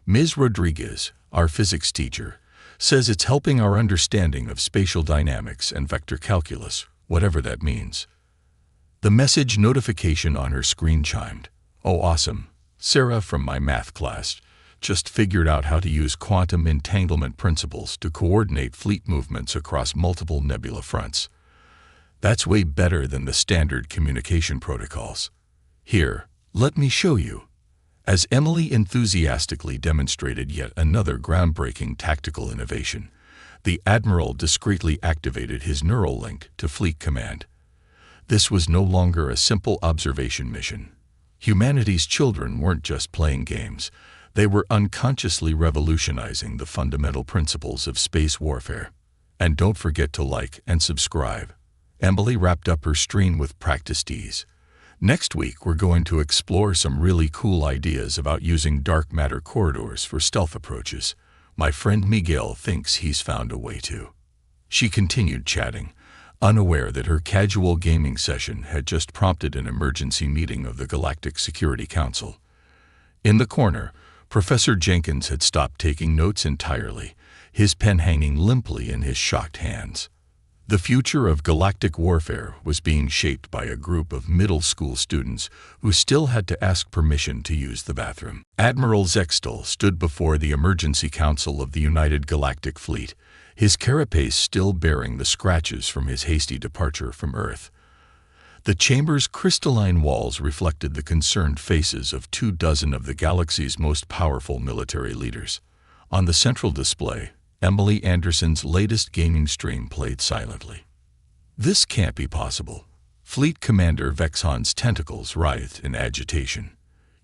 Ms. Rodriguez, our physics teacher, says it's helping our understanding of spatial dynamics and vector calculus, whatever that means. The message notification on her screen chimed. Oh, awesome. Sarah from my math class just figured out how to use quantum entanglement principles to coordinate fleet movements across multiple nebula fronts. That's way better than the standard communication protocols. Here, let me show you. As Emily enthusiastically demonstrated yet another groundbreaking tactical innovation, the Admiral discreetly activated his neural link to Fleet Command. This was no longer a simple observation mission. Humanity's children weren't just playing games. They were unconsciously revolutionizing the fundamental principles of space warfare. And don't forget to like and subscribe. Emily wrapped up her stream with practiced ease. Next week, we're going to explore some really cool ideas about using dark matter corridors for stealth approaches. My friend Miguel thinks he's found a way to. She continued chatting, unaware that her casual gaming session had just prompted an emergency meeting of the Galactic Security Council. In the corner, Professor Jenkins had stopped taking notes entirely, his pen hanging limply in his shocked hands. The future of galactic warfare was being shaped by a group of middle school students who still had to ask permission to use the bathroom. Admiral Zextal stood before the Emergency Council of the United Galactic Fleet, his carapace still bearing the scratches from his hasty departure from Earth. The chamber's crystalline walls reflected the concerned faces of 24 of the galaxy's most powerful military leaders. On the central display, Emily Anderson's latest gaming stream played silently. This can't be possible. Fleet Commander Vexon's tentacles writhed in agitation.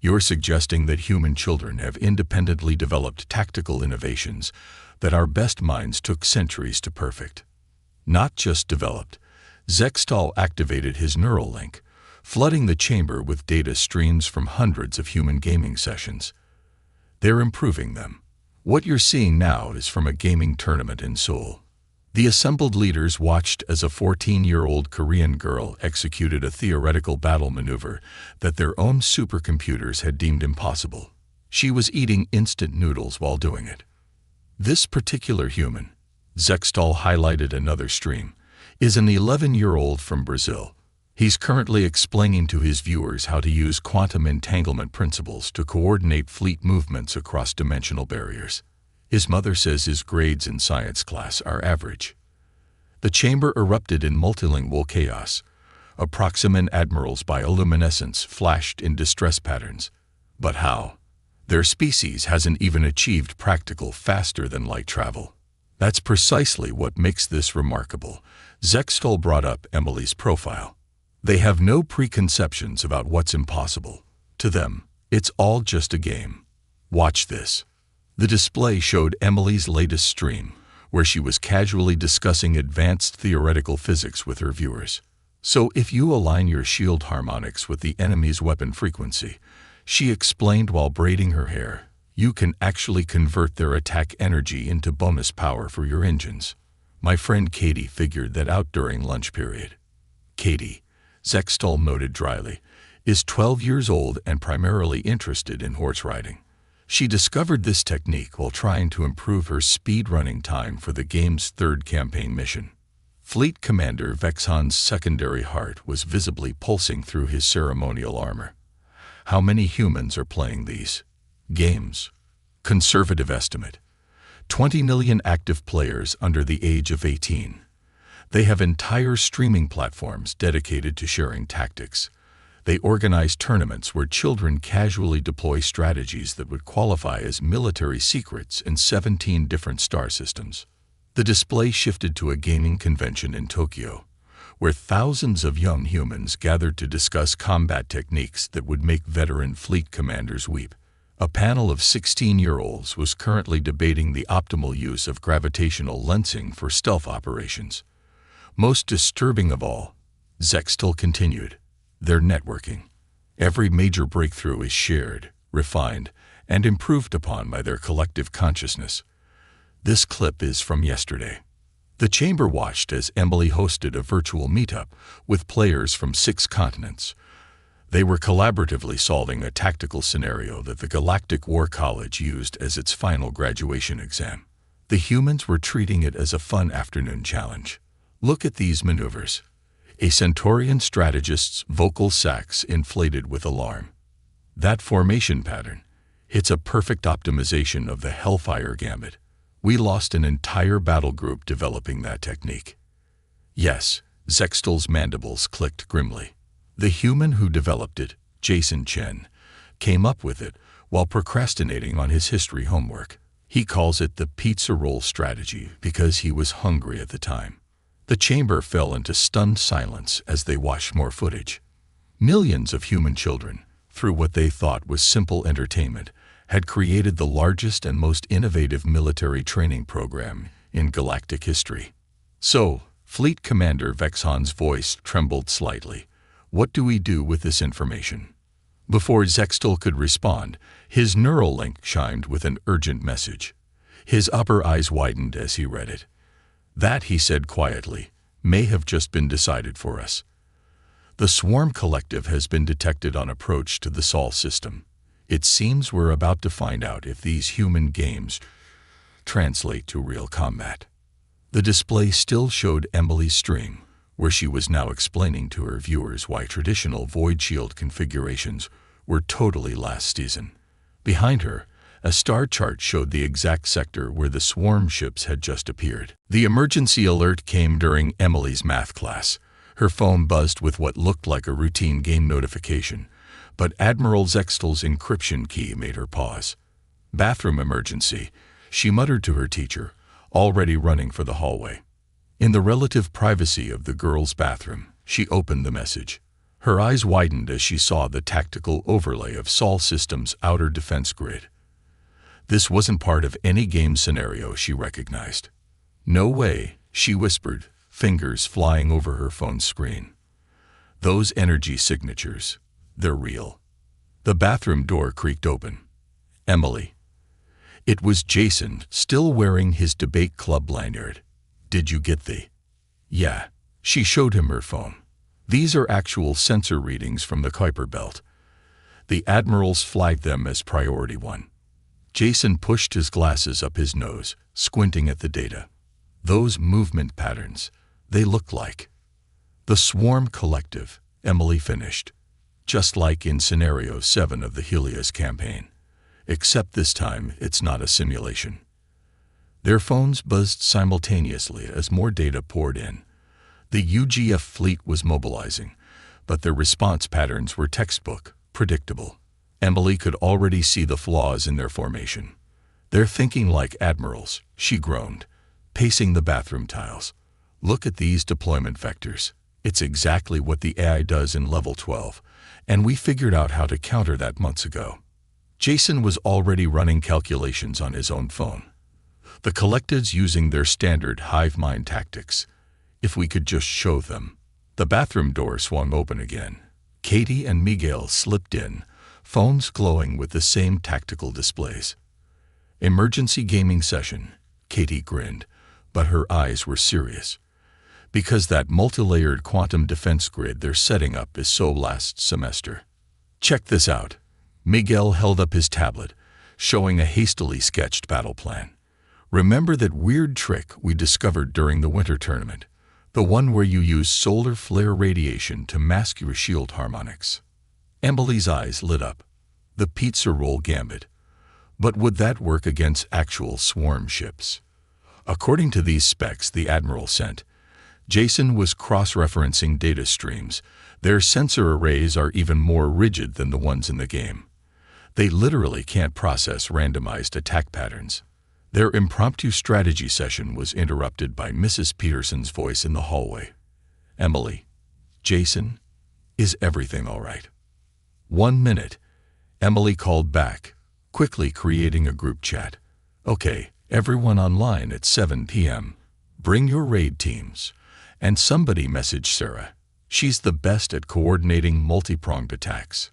You're suggesting that human children have independently developed tactical innovations that our best minds took centuries to perfect. Not just developed. Zextal activated his neural link, flooding the chamber with data streams from hundreds of human gaming sessions. They're improving them. What you're seeing now is from a gaming tournament in Seoul. The assembled leaders watched as a 14-year-old Korean girl executed a theoretical battle maneuver that their own supercomputers had deemed impossible. She was eating instant noodles while doing it. This particular human, Zextal highlighted another stream, is an 11-year-old from Brazil. He's currently explaining to his viewers how to use quantum entanglement principles to coordinate fleet movements across dimensional barriers. His mother says his grades in science class are average. The chamber erupted in multilingual chaos. Approximate admirals' bioluminescence flashed in distress patterns. But how? Their species hasn't even achieved practical faster-than-light travel. That's precisely what makes this remarkable. Zextal brought up Emily's profile. They have no preconceptions about what's impossible. To them, it's all just a game. Watch this. The display showed Emily's latest stream, where she was casually discussing advanced theoretical physics with her viewers. So if you align your shield harmonics with the enemy's weapon frequency, she explained while braiding her hair, you can actually convert their attack energy into bonus power for your engines. My friend Katie figured that out during lunch period. Katie, Zextal noted dryly, is 12 years old and primarily interested in horse riding. She discovered this technique while trying to improve her speed running time for the game's third campaign mission. Fleet Commander Vexhan's secondary heart was visibly pulsing through his ceremonial armor. How many humans are playing these games? Conservative estimate: 20 million active players under the age of 18. They have entire streaming platforms dedicated to sharing tactics. They organize tournaments where children casually deploy strategies that would qualify as military secrets in 17 different star systems. The display shifted to a gaming convention in Tokyo, where thousands of young humans gathered to discuss combat techniques that would make veteran fleet commanders weep. A panel of 16-year-olds was currently debating the optimal use of gravitational lensing for stealth operations. Most disturbing of all, Zextal continued. Their networking. Every major breakthrough is shared, refined, and improved upon by their collective consciousness. This clip is from yesterday. The chamber watched as Emily hosted a virtual meetup with players from 6 continents. They were collaboratively solving a tactical scenario that the Galactic War College used as its final graduation exam. The humans were treating it as a fun afternoon challenge. Look at these maneuvers. A Centaurian strategist's vocal sacs inflated with alarm. That formation pattern, it's a perfect optimization of the Hellfire Gambit. We lost an entire battle group developing that technique. Yes, Zextal's mandibles clicked grimly. The human who developed it, Jason Chen, came up with it while procrastinating on his history homework. He calls it the pizza roll strategy because he was hungry at the time. The chamber fell into stunned silence as they watched more footage. Millions of human children, through what they thought was simple entertainment, had created the largest and most innovative military training program in galactic history. So, Fleet Commander Vexhan's voice trembled slightly. What do we do with this information? Before Zextal could respond, his neural link chimed with an urgent message. His upper eyes widened as he read it. That, he said quietly, may have just been decided for us. The Swarm Collective has been detected on approach to the Sol system. It seems we're about to find out if these human games translate to real combat. The display still showed Emily's stream, where she was now explaining to her viewers why traditional Void Shield configurations were totally last season. Behind her, a star chart showed the exact sector where the swarm ships had just appeared. The emergency alert came during Emily's math class. Her phone buzzed with what looked like a routine game notification, but Admiral Zextal's encryption key made her pause. Bathroom emergency, she muttered to her teacher, already running for the hallway. In the relative privacy of the girls' bathroom, she opened the message. Her eyes widened as she saw the tactical overlay of Sol Systems' outer defense grid. This wasn't part of any game scenario she recognized. No way, she whispered, fingers flying over her phone's screen. Those energy signatures, they're real. The bathroom door creaked open. Emily. It was Jason, still wearing his debate club lanyard. Did you get the? Yeah. She showed him her phone. These are actual sensor readings from the Kuiper Belt. The admirals flagged them as priority 1. Jason pushed his glasses up his nose, squinting at the data. Those movement patterns, they look like the Swarm Collective, Emily finished. Just like in Scenario 7 of the Helios campaign. Except this time, it's not a simulation. Their phones buzzed simultaneously as more data poured in. The UGF fleet was mobilizing, but their response patterns were textbook, predictable. Emily could already see the flaws in their formation. They're thinking like admirals, she groaned, pacing the bathroom tiles. Look at these deployment vectors. It's exactly what the AI does in level 12, and we figured out how to counter that months ago. Jason was already running calculations on his own phone. The collectives using their standard hive mind tactics. If we could just show them. The bathroom door swung open again. Katie and Miguel slipped in, phones glowing with the same tactical displays. Emergency gaming session. Katie grinned, but her eyes were serious. Because that multi-layered quantum defense grid they're setting up is so last semester. Check this out. Miguel held up his tablet, showing a hastily sketched battle plan. Remember that weird trick we discovered during the winter tournament? The one where you use solar flare radiation to mask your shield harmonics. Emily's eyes lit up. The pizza roll gambit. But would that work against actual swarm ships? According to these specs the Admiral sent, Jason was cross-referencing data streams. Their sensor arrays are even more rigid than the ones in the game. They literally can't process randomized attack patterns. Their impromptu strategy session was interrupted by Mrs. Peterson's voice in the hallway. Emily, Jason, is everything all right? 1 minute. Emily called back, quickly creating a group chat. Okay, everyone online at 7 p.m. Bring your raid teams. And somebody messaged Sarah. She's the best at coordinating multi-pronged attacks.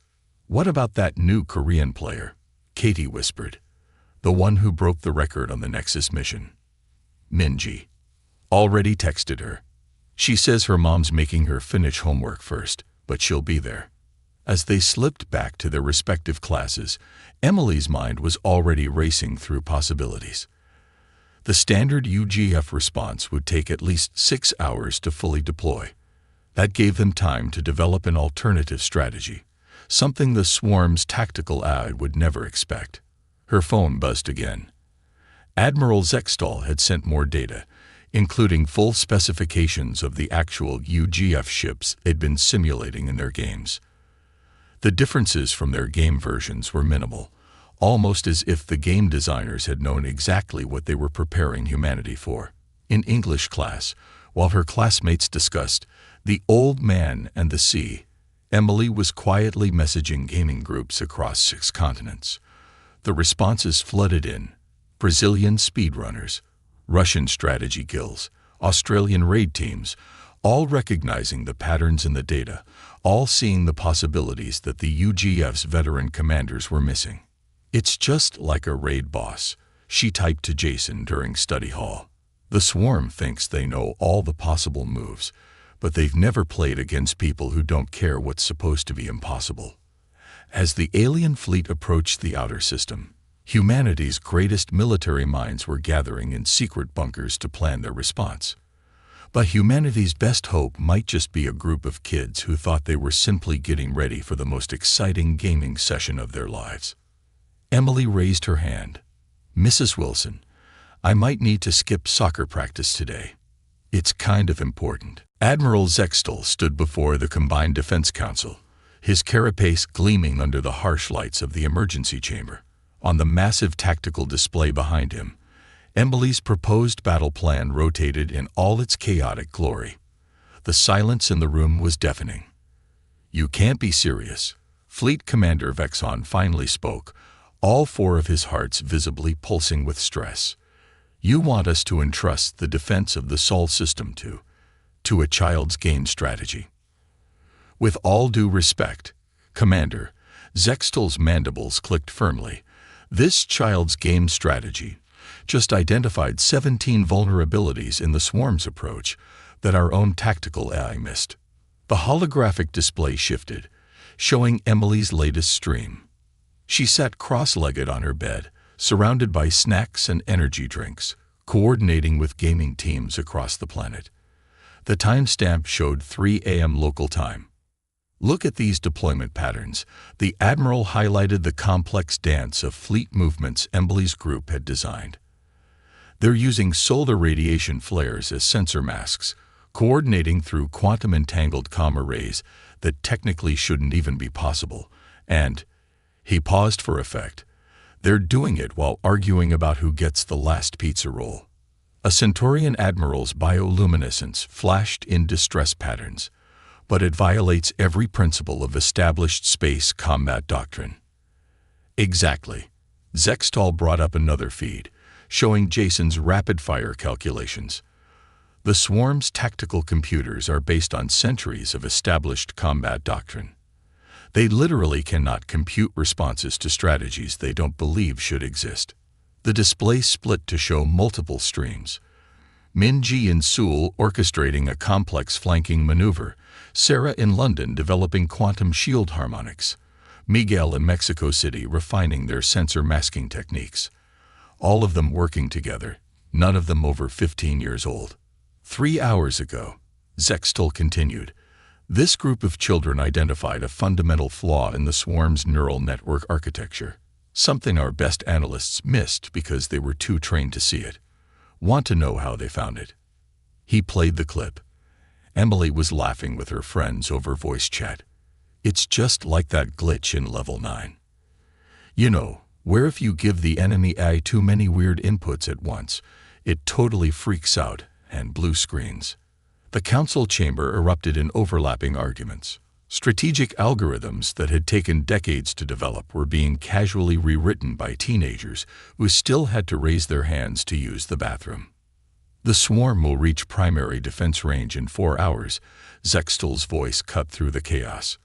What about that new Korean player? Katie whispered. The one who broke the record on the Nexus mission. Minji. Already texted her. She says her mom's making her finish homework first, but she'll be there. As they slipped back to their respective classes, Emily's mind was already racing through possibilities. The standard UGF response would take at least 6 hours to fully deploy. That gave them time to develop an alternative strategy, something the swarm's tactical eye would never expect. Her phone buzzed again. Admiral Zextal had sent more data, including full specifications of the actual UGF ships they'd been simulating in their games. The differences from their game versions were minimal, almost as if the game designers had known exactly what they were preparing humanity for. In English class, while her classmates discussed The Old Man and the Sea, Emily was quietly messaging gaming groups across 6 continents. The responses flooded in. Brazilian speedrunners, Russian strategy guilds, Australian raid teams, all recognizing the patterns in the data, all seeing the possibilities that the UGF's veteran commanders were missing. It's just like a raid boss, she typed to Jason during study hall. The swarm thinks they know all the possible moves, but they've never played against people who don't care what's supposed to be impossible. As the alien fleet approached the outer system, humanity's greatest military minds were gathering in secret bunkers to plan their response. But humanity's best hope might just be a group of kids who thought they were simply getting ready for the most exciting gaming session of their lives. Emily raised her hand. Mrs. Wilson, I might need to skip soccer practice today. It's kind of important. Admiral Zextal stood before the Combined Defense Council, his carapace gleaming under the harsh lights of the emergency chamber. On the massive tactical display behind him, Emily's proposed battle plan rotated in all its chaotic glory. The silence in the room was deafening. You can't be serious. Fleet Commander Vexon finally spoke, all 4 of his hearts visibly pulsing with stress. You want us to entrust the defense of the Sol system to a child's game strategy. With all due respect, Commander, Zextal's mandibles clicked firmly. This child's game strategy just identified 17 vulnerabilities in the swarm's approach that our own tactical AI missed. The holographic display shifted, showing Emily's latest stream. She sat cross-legged on her bed, surrounded by snacks and energy drinks, coordinating with gaming teams across the planet. The timestamp showed 3 a.m. local time. Look at these deployment patterns. The Admiral highlighted the complex dance of fleet movements Emily's group had designed. They're using solar radiation flares as sensor masks, coordinating through quantum-entangled comm arrays that technically shouldn't even be possible. And, he paused for effect, they're doing it while arguing about who gets the last pizza roll. A Centaurian Admiral's bioluminescence flashed in distress patterns, but it violates every principle of established space combat doctrine. Exactly. Zextal brought up another feed, showing Jason's rapid-fire calculations. The swarm's tactical computers are based on centuries of established combat doctrine. They literally cannot compute responses to strategies they don't believe should exist. The display split to show multiple streams. Minji in Seoul orchestrating a complex flanking maneuver, Sarah in London developing quantum shield harmonics, Miguel in Mexico City refining their sensor masking techniques. All of them working together, none of them over 15 years old. 3 hours ago, Zextal continued. This group of children identified a fundamental flaw in the swarm's neural network architecture, something our best analysts missed because they were too trained to see it. Want to know how they found it? He played the clip. Emily was laughing with her friends over voice chat. It's just like that glitch in Level 9. You know, where if you give the enemy AI too many weird inputs at once, it totally freaks out and blue screens. The council chamber erupted in overlapping arguments. Strategic algorithms that had taken decades to develop were being casually rewritten by teenagers who still had to raise their hands to use the bathroom. The swarm will reach primary defense range in 4 hours, Zextal's voice cut through the chaos.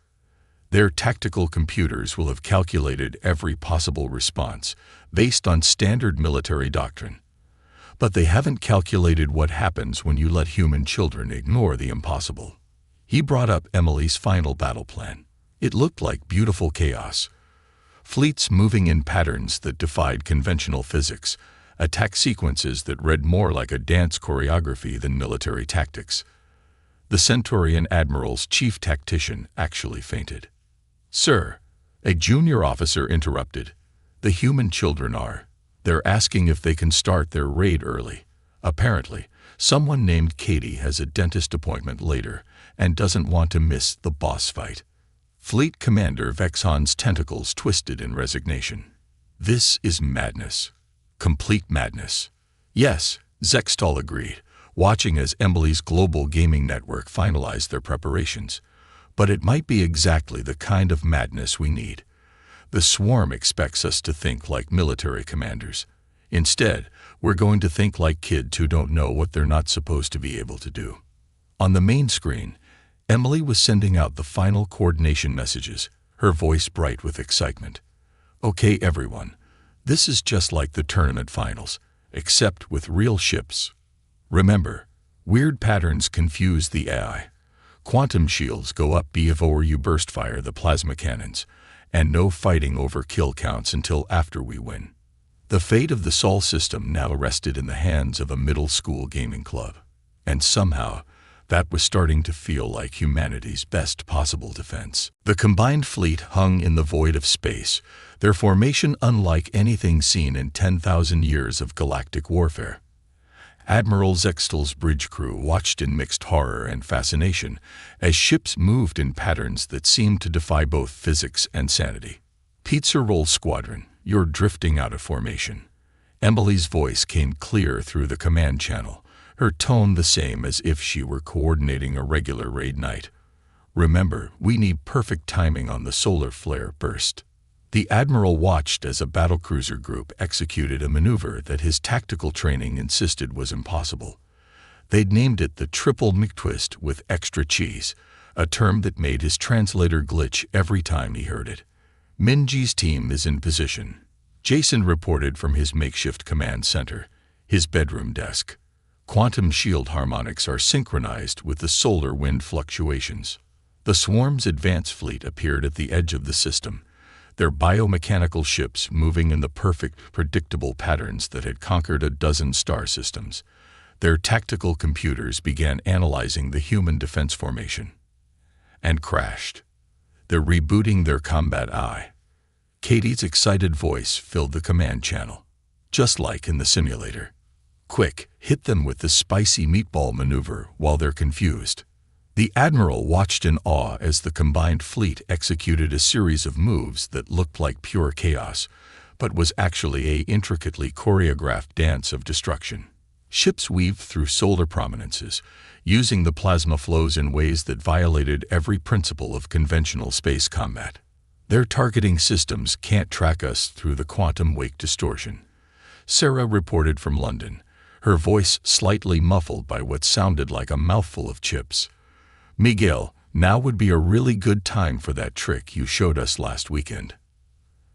Their tactical computers will have calculated every possible response based on standard military doctrine. But they haven't calculated what happens when you let human children ignore the impossible. He brought up Emily's final battle plan. It looked like beautiful chaos. Fleets moving in patterns that defied conventional physics, attack sequences that read more like a dance choreography than military tactics. The Centaurian Admiral's chief tactician actually fainted. "Sir," a junior officer interrupted, "the human children are. They're asking if they can start their raid early. Apparently, someone named Katie has a dentist appointment later and doesn't want to miss the boss fight." Fleet Commander Vexon's tentacles twisted in resignation. "This is madness. Complete madness." "Yes," Zextal agreed, watching as Emily's global gaming network finalized their preparations. "But it might be exactly the kind of madness we need. The swarm expects us to think like military commanders. Instead, we're going to think like kids who don't know what they're not supposed to be able to do." On the main screen, Emily was sending out the final coordination messages, her voice bright with excitement. "Okay, everyone. This is just like the tournament finals, except with real ships. Remember, weird patterns confuse the AI. Quantum shields go up before you burst fire the plasma cannons, and no fighting over kill counts until after we win." The fate of the Sol system now rested in the hands of a middle school gaming club, and somehow that was starting to feel like humanity's best possible defense. The combined fleet hung in the void of space, their formation unlike anything seen in 10,000 years of galactic warfare. Admiral Zextal's bridge crew watched in mixed horror and fascination as ships moved in patterns that seemed to defy both physics and sanity. "Pizza Roll Squadron, you're drifting out of formation." Emily's voice came clear through the command channel, her tone the same as if she were coordinating a regular raid night. "Remember, we need perfect timing on the solar flare burst." The Admiral watched as a battlecruiser group executed a maneuver that his tactical training insisted was impossible. They'd named it the Triple McTwist with extra cheese, a term that made his translator glitch every time he heard it. "Minji's team is in position," Jason reported from his makeshift command center, his bedroom desk. "Quantum shield harmonics are synchronized with the solar wind fluctuations." The swarm's advance fleet appeared at the edge of the system, their biomechanical ships moving in the perfect, predictable patterns that had conquered a dozen star systems. Their tactical computers began analyzing the human defense formation. And crashed. "They're rebooting their combat AI." Katie's excited voice filled the command channel, just like in the simulator. "Quick, hit them with the spicy meatball maneuver while they're confused." The Admiral watched in awe as the combined fleet executed a series of moves that looked like pure chaos, but was actually an intricately choreographed dance of destruction. Ships weaved through solar prominences, using the plasma flows in ways that violated every principle of conventional space combat. "Their targeting systems can't track us through the quantum wake distortion," Sarah reported from London, her voice slightly muffled by what sounded like a mouthful of chips. "Miguel, now would be a really good time for that trick you showed us last weekend."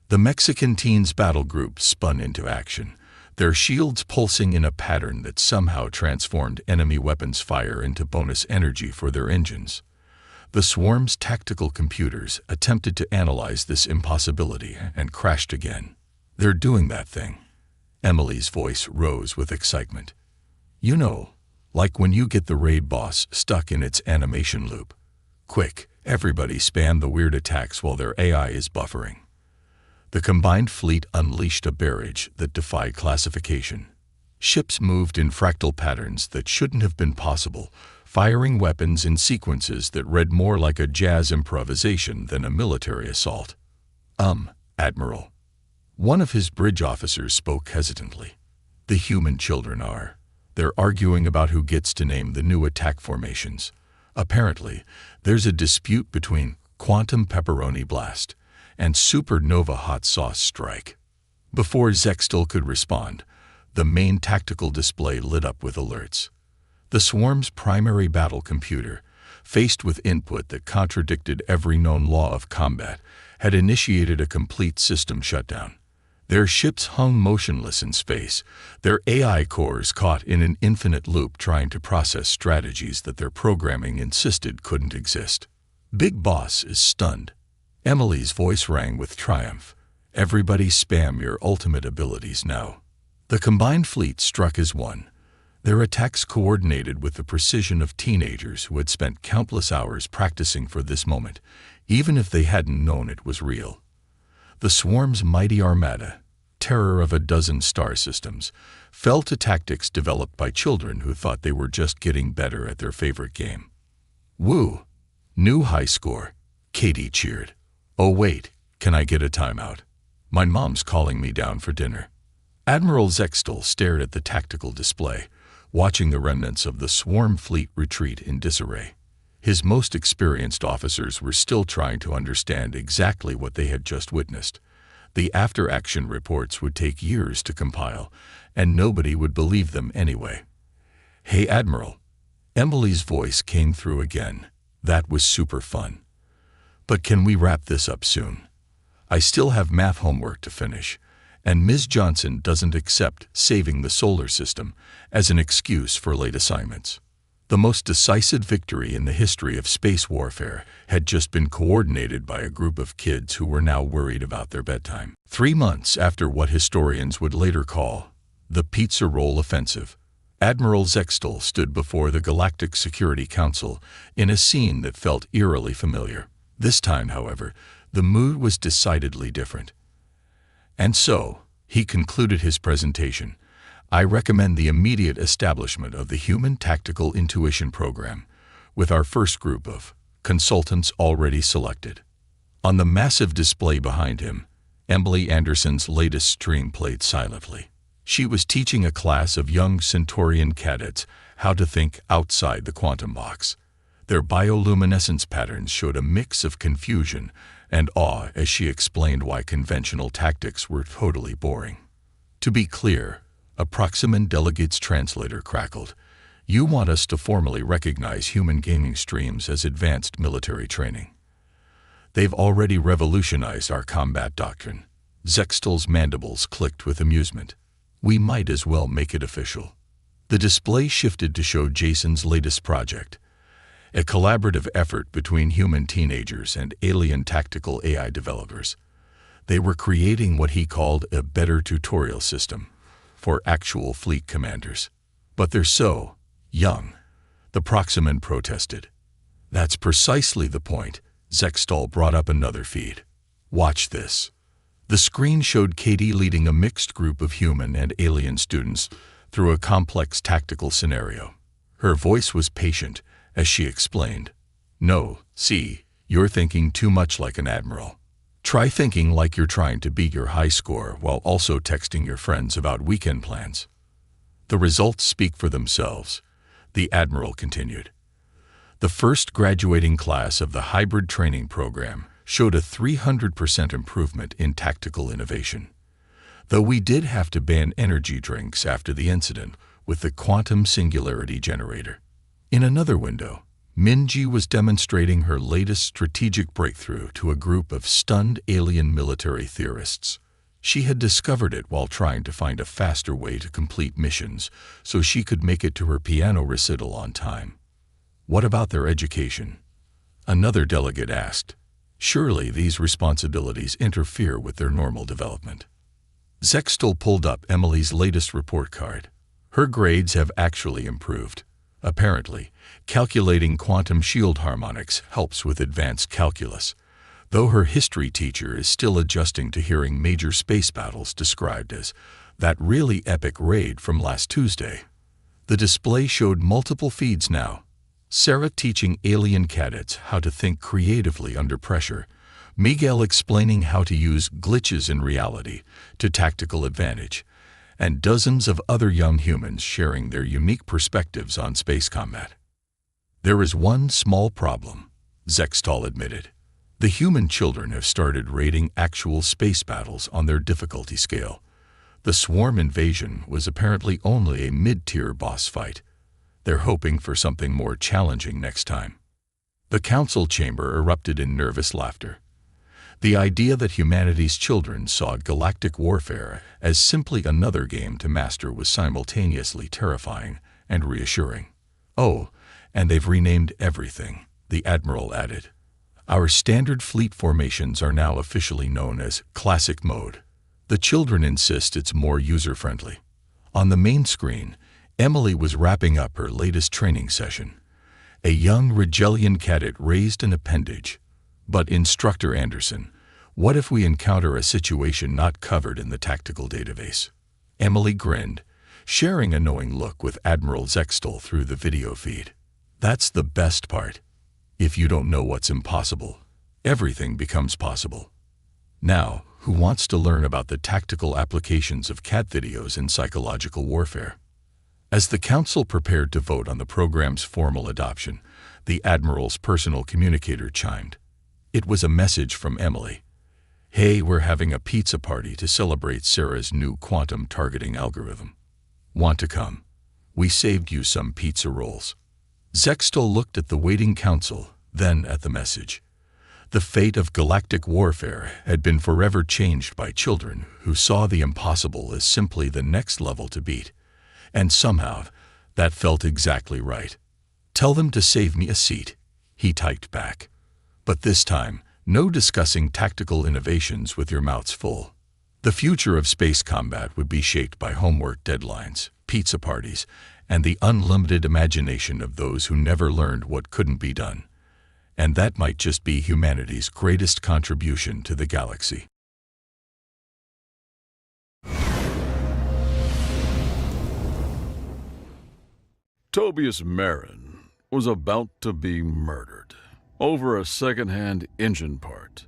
The Mexican teens battle group spun into action, their shields pulsing in a pattern that somehow transformed enemy weapons fire into bonus energy for their engines. The swarm's tactical computers attempted to analyze this impossibility and crashed again. "They're doing that thing." Emily's voice rose with excitement. "You know, like when you get the raid boss stuck in its animation loop. Quick, everybody spam the weird attacks while their AI is buffering. The combined fleet unleashed a barrage that defied classification. Ships moved in fractal patterns that shouldn't have been possible, firing weapons in sequences that read more like a jazz improvisation than a military assault. Admiral. One of his bridge officers spoke hesitantly. The human children are. They're arguing about who gets to name the new attack formations. Apparently, there's a dispute between Quantum Pepperoni Blast and Supernova Hot Sauce Strike. Before Zextal could respond, the main tactical display lit up with alerts. The swarm's primary battle computer, faced with input that contradicted every known law of combat, had initiated a complete system shutdown. Their ships hung motionless in space, their AI cores caught in an infinite loop trying to process strategies that their programming insisted couldn't exist. Big Boss is stunned. Emily's voice rang with triumph. Everybody spam your ultimate abilities now. The combined fleet struck as one, their attacks coordinated with the precision of teenagers who had spent countless hours practicing for this moment, even if they hadn't known it was real. The swarm's mighty armada, terror of a dozen star systems, fell to tactics developed by children who thought they were just getting better at their favorite game. Woo! New high score, Katie cheered. Oh wait, can I get a timeout? My mom's calling me down for dinner. Admiral Zextal stared at the tactical display, watching the remnants of the swarm fleet retreat in disarray. His most experienced officers were still trying to understand exactly what they had just witnessed. The after-action reports would take years to compile, and nobody would believe them anyway. Hey, Admiral. Emily's voice came through again. That was super fun. But can we wrap this up soon? I still have math homework to finish, and Ms. Johnson doesn't accept saving the solar system as an excuse for late assignments. The most decisive victory in the history of space warfare had just been coordinated by a group of kids who were now worried about their bedtime. 3 months after what historians would later call the Pizza Roll Offensive, Admiral Zextal stood before the Galactic Security Council in a scene that felt eerily familiar. This time, however, the mood was decidedly different. And so, he concluded his presentation. I recommend the immediate establishment of the Human Tactical Intuition Program, with our first group of consultants already selected. On the massive display behind him, Emily Anderson's latest stream played silently. She was teaching a class of young Centaurian cadets how to think outside the quantum box. Their bioluminescence patterns showed a mix of confusion and awe as she explained why conventional tactics were totally boring. To be clear, a Proximan delegate's translator crackled. You want us to formally recognize human gaming streams as advanced military training. They've already revolutionized our combat doctrine. Zextal's mandibles clicked with amusement. We might as well make it official. The display shifted to show Jason's latest project, a collaborative effort between human teenagers and alien tactical AI developers. They were creating what he called a better tutorial system for actual fleet commanders. But they're so young, the Proximan protested. That's precisely the point. Zextal brought up another feed. Watch this. The screen showed Katie leading a mixed group of human and alien students through a complex tactical scenario. Her voice was patient as she explained. No, see, you're thinking too much like an admiral. Try thinking like you're trying to beat your high score while also texting your friends about weekend plans. The results speak for themselves, the admiral continued. The first graduating class of the hybrid training program showed a 300% improvement in tactical innovation. Though we did have to ban energy drinks after the incident with the quantum singularity generator. In another window, Minji was demonstrating her latest strategic breakthrough to a group of stunned alien military theorists. She had discovered it while trying to find a faster way to complete missions so she could make it to her piano recital on time. What about their education? Another delegate asked. Surely these responsibilities interfere with their normal development. Zextal pulled up Emily's latest report card. Her grades have actually improved. Apparently, calculating quantum shield harmonics helps with advanced calculus, though her history teacher is still adjusting to hearing major space battles described as that really epic raid from last Tuesday. The display showed multiple feeds now. Sarah teaching alien cadets how to think creatively under pressure, Miguel explaining how to use glitches in reality to tactical advantage, and dozens of other young humans sharing their unique perspectives on space combat. There is one small problem, Zextal admitted. The human children have started rating actual space battles on their difficulty scale. The swarm invasion was apparently only a mid-tier boss fight. They're hoping for something more challenging next time. The council chamber erupted in nervous laughter. The idea that humanity's children saw galactic warfare as simply another game to master was simultaneously terrifying and reassuring. Oh, and they've renamed everything, the Admiral added. Our standard fleet formations are now officially known as Classic Mode. The children insist it's more user-friendly. On the main screen, Emily was wrapping up her latest training session. A young Rigelian cadet raised an appendage. But Instructor Anderson, what if we encounter a situation not covered in the tactical database? Emily grinned, sharing a knowing look with Admiral Zextal through the video feed. That's the best part. If you don't know what's impossible, everything becomes possible. Now, who wants to learn about the tactical applications of cat videos in psychological warfare? As the council prepared to vote on the program's formal adoption, the Admiral's personal communicator chimed. It was a message from Emily. Hey, we're having a pizza party to celebrate Sarah's new quantum targeting algorithm. Want to come? We saved you some pizza rolls. Zextal looked at the waiting council, then at the message. The fate of galactic warfare had been forever changed by children who saw the impossible as simply the next level to beat. And somehow, that felt exactly right. Tell them to save me a seat, he typed back. But this time, no discussing tactical innovations with your mouths full. The future of space combat would be shaped by homework deadlines, pizza parties, and the unlimited imagination of those who never learned what couldn't be done. And that might just be humanity's greatest contribution to the galaxy. Tobias Marin was about to be murdered over a second-hand engine part,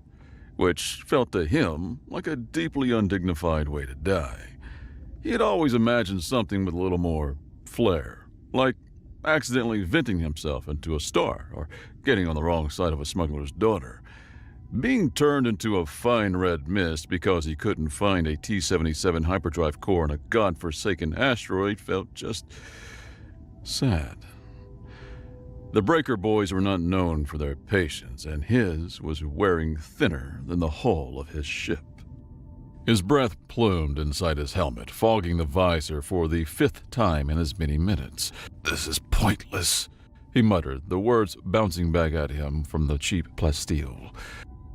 which felt to him like a deeply undignified way to die. He had always imagined something with a little more flair, like accidentally venting himself into a star or getting on the wrong side of a smuggler's daughter. Being turned into a fine red mist because he couldn't find a T-77 hyperdrive core in a godforsaken asteroid felt just sad. The Breaker Boys were not known for their patience, and his was wearing thinner than the hull of his ship. His breath plumed inside his helmet, fogging the visor for the 5th time in as many minutes. "This is pointless," he muttered, the words bouncing back at him from the cheap plasteel.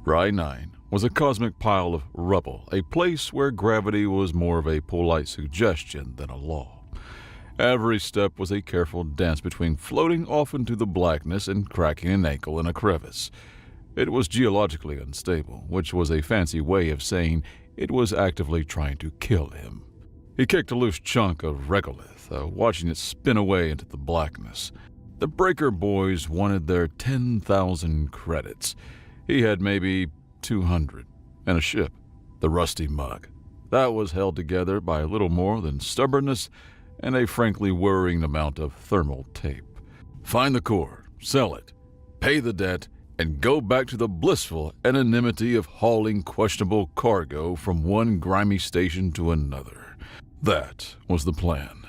Rye 9 was a cosmic pile of rubble, a place where gravity was more of a polite suggestion than a law. Every step was a careful dance between floating off into the blackness and cracking an ankle in a crevice. It was geologically unstable, which was a fancy way of saying it was actively trying to kill him. He kicked a loose chunk of regolith, watching it spin away into the blackness. The Breaker Boys wanted their 10,000 credits. He had maybe 200, and a ship, the Rusty Mug. That was held together by a little more than stubbornness and a frankly worrying amount of thermal tape. Find the core, sell it, pay the debt, and go back to the blissful anonymity of hauling questionable cargo from one grimy station to another. That was the plan.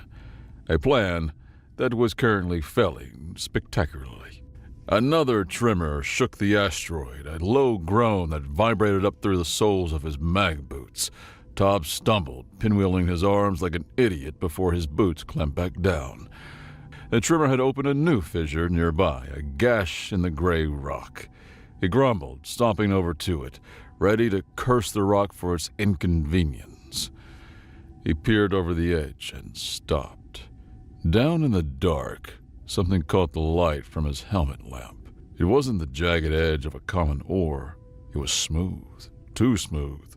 A plan that was currently failing spectacularly. Another tremor shook the asteroid, a low groan that vibrated up through the soles of his mag boots. Tob stumbled, pinwheeling his arms like an idiot before his boots clamped back down. The tremor had opened a new fissure nearby, a gash in the gray rock. He grumbled, stomping over to it, ready to curse the rock for its inconvenience. He peered over the edge and stopped. Down in the dark, Something caught the light from his helmet lamp. It wasn't the jagged edge of a common ore. It was smooth, too smooth.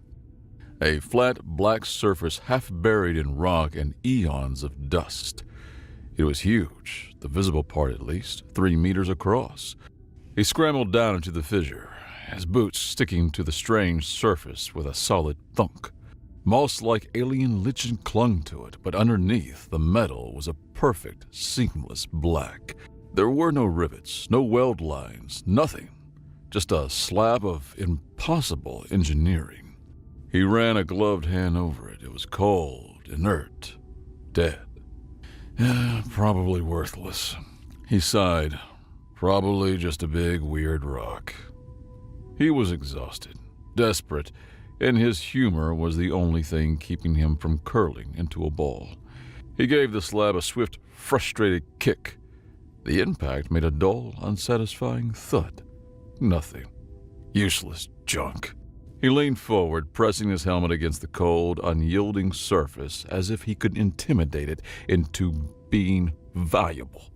A flat black surface half buried in rock and eons of dust. It was huge, the visible part at least, 3 meters across. He scrambled down into the fissure, his boots sticking to the strange surface with a solid thunk. Moss-like alien lichen clung to it, but underneath the metal was a perfect, seamless black. There were no rivets, no weld lines, nothing. Just a slab of impossible engineering. He ran a gloved hand over it. It was cold, inert, dead. Probably worthless. He sighed. Probably just a big, weird rock. He was exhausted, desperate, and his humor was the only thing keeping him from curling into a ball. He gave the slab a swift, frustrated kick. The impact made a dull, unsatisfying thud. Nothing. Useless junk. He leaned forward, pressing his helmet against the cold, unyielding surface as if he could intimidate it into being valuable.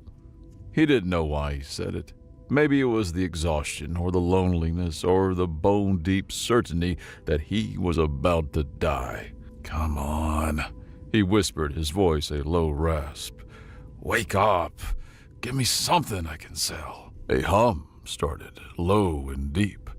He didn't know why he said it. Maybe it was the exhaustion, or the loneliness, or the bone-deep certainty that he was about to die. "Come on," he whispered, his voice a low rasp. "Wake up. Give me something I can sell." A hum started, low and deep.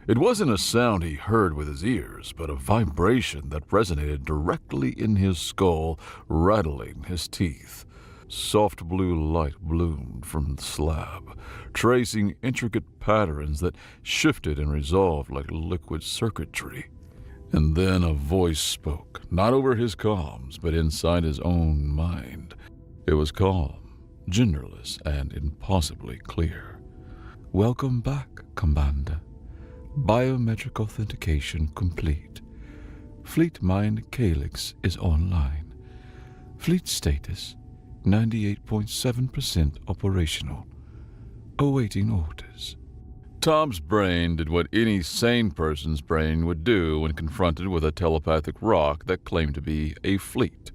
It wasn't a sound he heard with his ears, but a vibration that resonated directly in his skull, rattling his teeth. Soft blue light bloomed from the slab, tracing intricate patterns that shifted and resolved like liquid circuitry. And then a voice spoke, not over his comms, but inside his own mind. It was calm, genderless, and impossibly clear. "Welcome back, Commander. Biometric authentication complete. Fleet Mind Calyx is online. Fleet status 98.7% operational. Awaiting orders." Tom's brain did what any sane person's brain would do when confronted with a telepathic rock that claimed to be a fleet.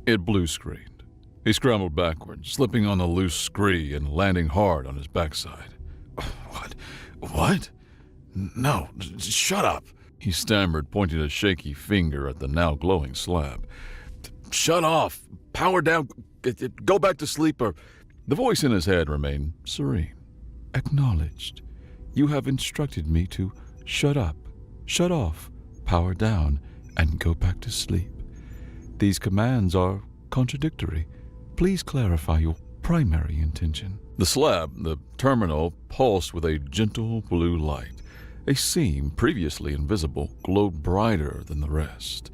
It blue-screened. He scrambled backwards, slipping on the loose scree and landing hard on his backside. What? No, shut up, he stammered, pointing a shaky finger at the now glowing slab. "Shut off! Power down! Go back to sleep or..." The voice in his head remained serene. "Acknowledged. You have instructed me to shut up, shut off, power down, and go back to sleep. These commands are contradictory. Please clarify your primary intention." The slab, the terminal, pulsed with a gentle blue light. A seam, previously invisible, glowed brighter than the rest.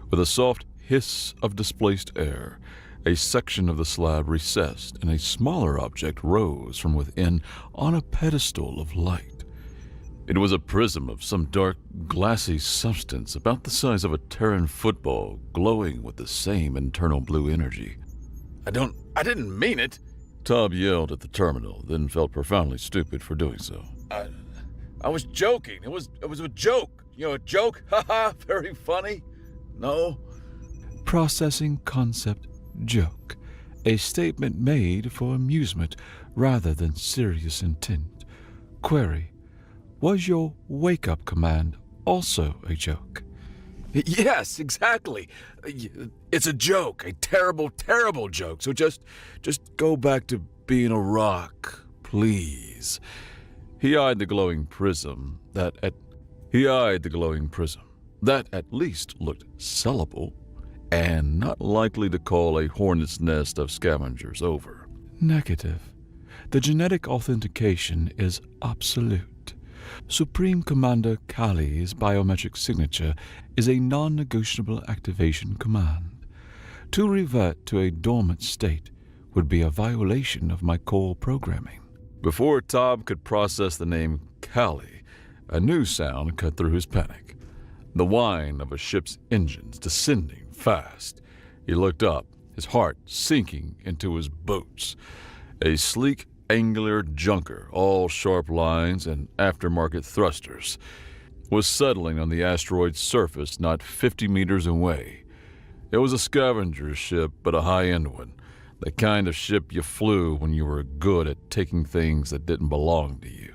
With a soft hiss of displaced air, a section of the slab recessed, and a smaller object rose from within on a pedestal of light. It was a prism of some dark, glassy substance about the size of a Terran football, glowing with the same internal blue energy. I didn't mean it," Tob yelled at the terminal, then felt profoundly stupid for doing so. I was joking. It was a joke. A joke? Haha, very funny. No? Processing concept joke. A statement made for amusement rather than serious intent. Query. Was your wake-up command also a joke? Yes, exactly. It's a joke. A terrible, terrible joke. So just go back to being a rock, please. He eyed the glowing prism that at least looked sellable and not likely to call a hornet's nest of scavengers over. Negative. The genetic authentication is absolute. Supreme Commander Kali's biometric signature is a non-negotiable activation command. To revert to a dormant state would be a violation of my core programming. Before Tob could process the name Kali, a new sound cut through his panic. The whine of a ship's engines descending fast. He looked up, his heart sinking into his boots. A sleek, angular junker, all sharp lines and aftermarket thrusters, was settling on the asteroid's surface not 50 meters away. It was a scavenger ship, but a high-end one, The kind of ship you flew when you were good at taking things that didn't belong to you.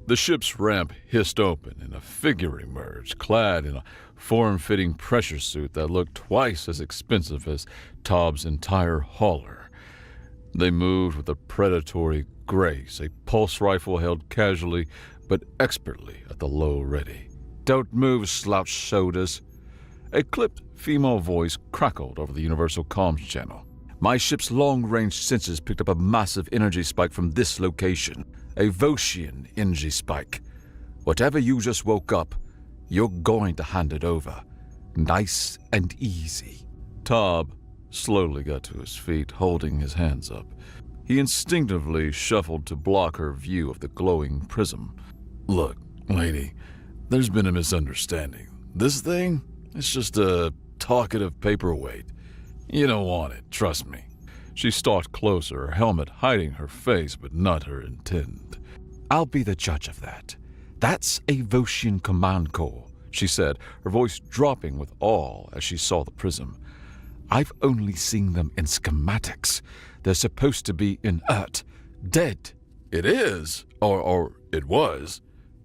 The ship's ramp hissed open and a figure emerged, clad in a form-fitting pressure suit that looked twice as expensive as Tobb's entire hauler. They moved with a predatory grace, a pulse rifle held casually but expertly at the low ready. "Don't move, slouch shoulders." A clipped female voice crackled over the universal comms channel. "My ship's long-range sensors picked up a massive energy spike from this location. A Voshian energy spike. Whatever you just woke up, you're going to hand it over. Nice and easy." Tobb slowly got to his feet, holding his hands up. He instinctively shuffled to block her view of the glowing prism. "Look, lady, there's been a misunderstanding. This thing, it's just a talkative paperweight. You don't want it, trust me." She stalked closer, her helmet hiding her face but not her intent. "I'll be the judge of that. That's a Voshian command core," she said, her voice dropping with awe as she saw the prism. "I've only seen them in schematics. They're supposed to be inert, dead." "It is? Or it was?"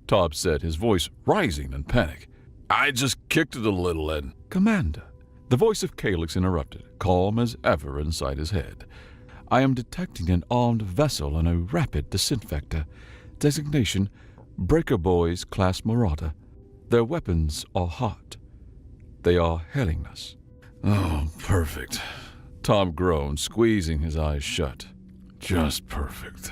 Tobb said, his voice rising in panic. "I just kicked it a little and—" "Commander," the voice of Calyx interrupted, calm as ever inside his head. "I am detecting an armed vessel on a rapid descent vector. Designation, Breaker Boys Class Marauder. Their weapons are hot. They are hailing us." "Oh, perfect," Tobb groaned, squeezing his eyes shut. "Just perfect."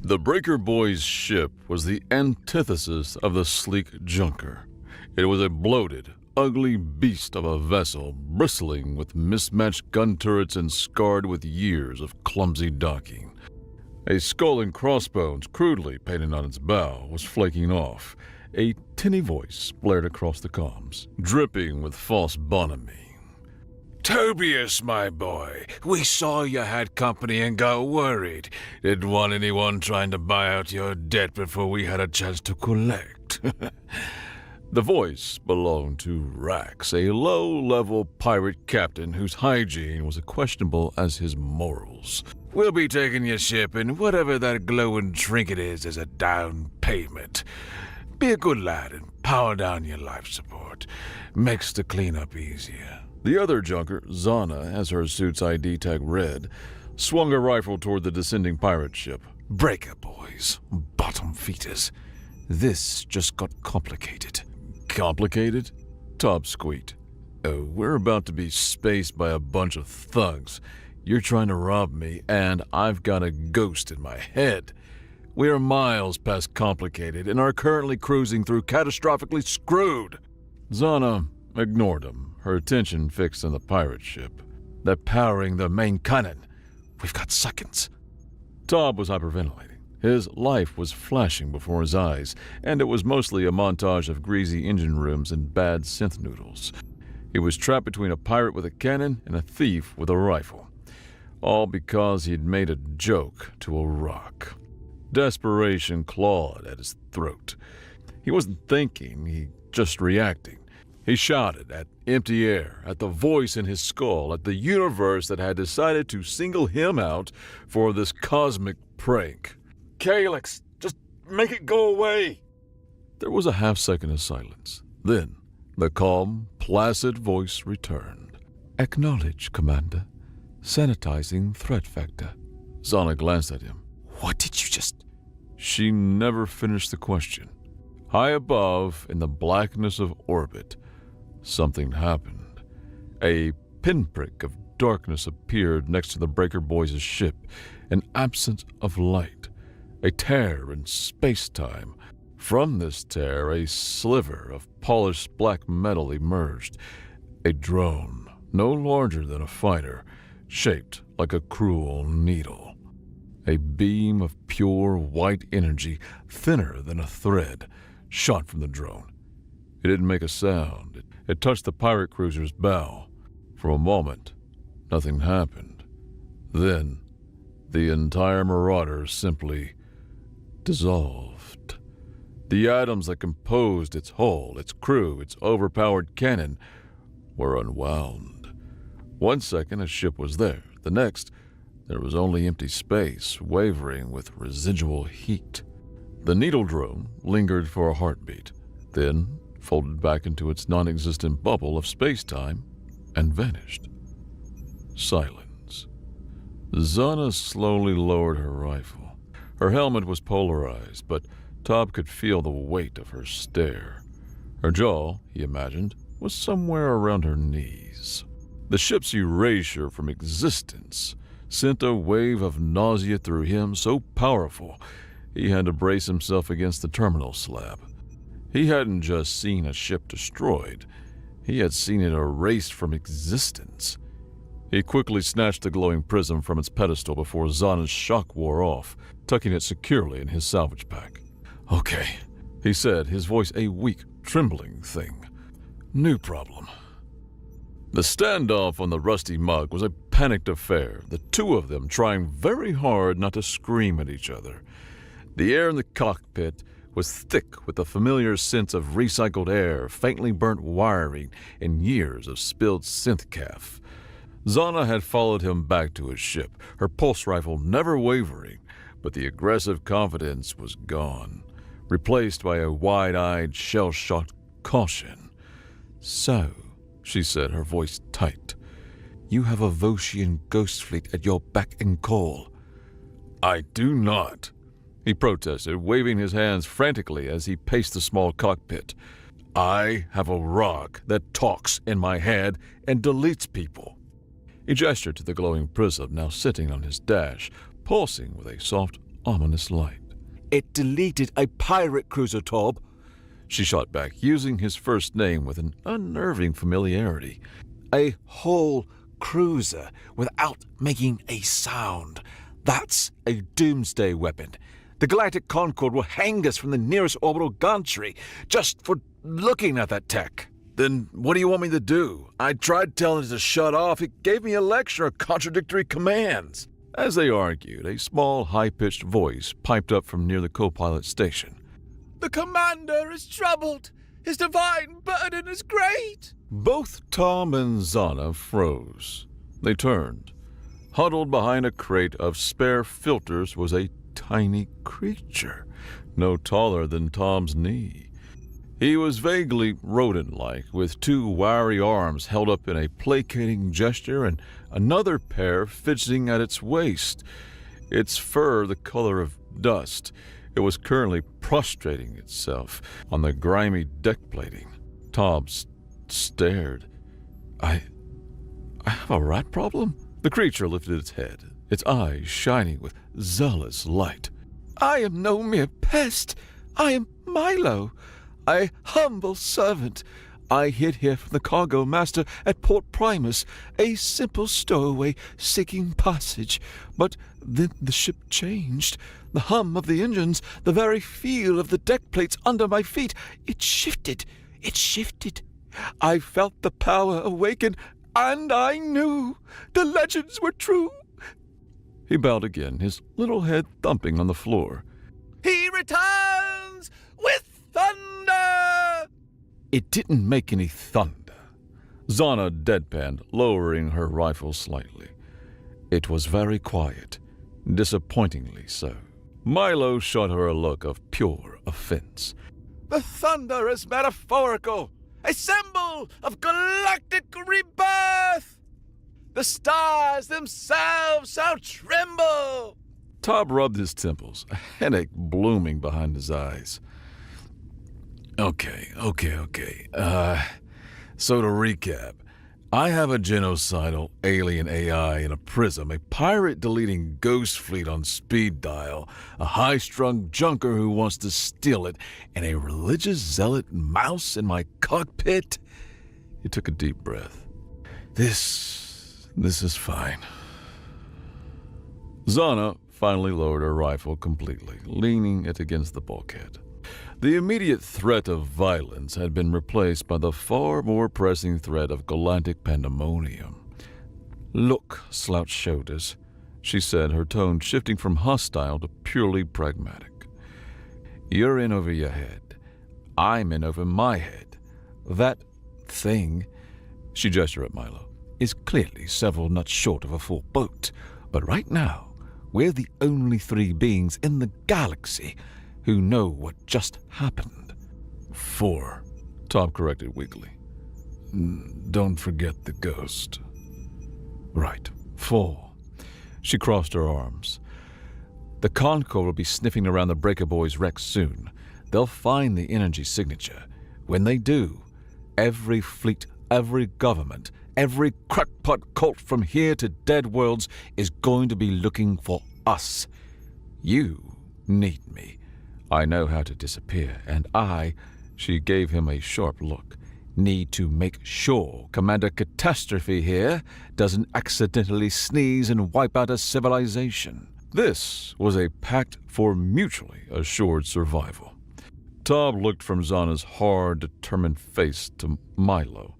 The Breaker Boys' ship was the antithesis of the sleek junker. It was a bloated, ugly beast of a vessel, bristling with mismatched gun turrets and scarred with years of clumsy docking. A skull and crossbones, crudely painted on its bow, was flaking off. A tinny voice blared across the comms, dripping with false bonhomie. "Tobias, my boy, we saw you had company and got worried. Didn't want anyone trying to buy out your debt before we had a chance to collect." The voice belonged to Rax, a low-level pirate captain whose hygiene was as questionable as his morals. "We'll be taking your ship, and whatever that glowing trinket is as a down payment. Be a good lad and power down your life support. Makes the cleanup easier." The other junker, Zana, as her suit's ID tag read, swung a rifle toward the descending pirate ship. "Breaker Boys, bottom feeders. This just got complicated." "Complicated?" Tobb squeaked. "Oh, we're about to be spaced by a bunch of thugs. You're trying to rob me, and I've got a ghost in my head. We are miles past complicated and are currently cruising through catastrophically screwed." Zana ignored him, her attention fixed on the pirate ship. "They're powering their main cannon. We've got seconds." Tobb was hyperventilating. His life was flashing before his eyes, and it was mostly a montage of greasy engine rooms and bad synth noodles. He was trapped between a pirate with a cannon and a thief with a rifle, all because he'd made a joke to a rock. Desperation clawed at his throat. He wasn't thinking, he just reacting. He shouted at empty air, at the voice in his skull, at the universe that had decided to single him out for this cosmic prank. "Calyx, just make it go away!" There was a half-second of silence. Then, the calm, placid voice returned. "Acknowledge, Commander. Sanitizing threat vector." Zana glanced at him. "What did you just—" She never finished the question. High above, in the blackness of orbit, something happened. A pinprick of darkness appeared next to the Breaker Boys' ship, an absence of light, a tear in space-time. From this tear, a sliver of polished black metal emerged, a drone, no larger than a fighter, shaped like a cruel needle. A beam of pure white energy, thinner than a thread, shot from the drone. It didn't make a sound. It touched the pirate cruiser's bow. For a moment, nothing happened. Then, the entire Marauder simply dissolved. The atoms that composed its hull, its crew, its overpowered cannon were unwound. 1 second, a ship was there. The next, there was only empty space, wavering with residual heat. The needle drone lingered for a heartbeat, then folded back into its non-existent bubble of space-time and vanished. Silence. Zana slowly lowered her rifle. Her helmet was polarized, but Tob could feel the weight of her stare. Her jaw, he imagined, was somewhere around her knees. The ship's erasure from existence sent a wave of nausea through him so powerful he had to brace himself against the terminal slab. He hadn't just seen a ship destroyed, he had seen it erased from existence. He quickly snatched the glowing prism from its pedestal before Zana's shock wore off, tucking it securely in his salvage pack. "Okay," he said, his voice a weak, trembling thing. "New problem." The standoff on the rusty mug was a panicked affair, the two of them trying very hard not to scream at each other. The air in the cockpit was thick with the familiar scent of recycled air, faintly burnt wiring, and years of spilled synth-calf. Zana had followed him back to his ship, her pulse rifle never wavering, but the aggressive confidence was gone, replaced by a wide-eyed, shell-shocked caution. "So," she said, her voice tight, "you have a Voshian ghost fleet at your beck and call." "I do not," he protested, waving his hands frantically as he paced the small cockpit. "I have a rock that talks in my head and deletes people." He gestured to the glowing prism now sitting on his dash, pulsing with a soft, ominous light. "It deleted a pirate cruiser, Tob," she shot back, using his first name with an unnerving familiarity. "A whole cruiser without making a sound. That's a doomsday weapon. The Galactic Concord will hang us from the nearest orbital gantry just for looking at that tech." "Then what do you want me to do? I tried telling it to shut off. It gave me a lecture of contradictory commands." As they argued, a small, high-pitched voice piped up from near the co-pilot station. "The commander is troubled. His divine burden is great." Both Tom and Zana froze. They turned. Huddled behind a crate of spare filters was a tiny creature, no taller than Tom's knee. He was vaguely rodent-like, with two wiry arms held up in a placating gesture and another pair fidgeting at its waist. Its fur the color of dust. It was currently prostrating itself on the grimy deck plating. Tom stared. I have a rat problem?" The creature lifted its head, its eyes shining with zealous light. "I am no mere pest. I am Milo, a humble servant. I hid here from the cargo master at Port Primus, a simple stowaway seeking passage. But then the ship changed. The hum of the engines, the very feel of the deck plates under my feet, it shifted. I felt the power awaken, and I knew the legends were true." He bowed again, his little head thumping on the floor. "He returns with thunder!" It didn't make any thunder. Zana deadpanned, lowering her rifle slightly. It was very quiet, disappointingly so. Milo shot her a look of pure offense. "The thunder is metaphorical, a symbol of galactic rebirth. The stars themselves shall tremble." Tob rubbed his temples, a headache blooming behind his eyes. Okay. So to recap, I have a genocidal alien AI in a prism, a pirate-deleting ghost fleet on speed dial, a high-strung junker who wants to steal it, and a religious zealot mouse in my cockpit. He took a deep breath. This is fine. Zana finally lowered her rifle completely, leaning it against the bulkhead. The immediate threat of violence had been replaced by the far more pressing threat of galactic pandemonium. "Look, slouched shoulders," she said, her tone shifting from hostile to purely pragmatic. "You're in over your head. I'm in over my head. That thing," she gestured at Milo, is clearly several nuts short of a full boat, but right now, we're the only 3 beings in the galaxy who know what just happened. 4, Top corrected weakly. Don't forget the ghost. Right, 4. She crossed her arms. The Concord will be sniffing around the Breaker Boys' wreck soon. They'll find the energy signature. When they do, every fleet, every government, every crackpot cult from here to Dead Worlds is going to be looking for us. You need me. I know how to disappear, and she gave him a sharp look, need to make sure Commander Catastrophe here doesn't accidentally sneeze and wipe out a civilization. This was a pact for mutually assured survival. Tob looked from Zana's hard, determined face to Milo,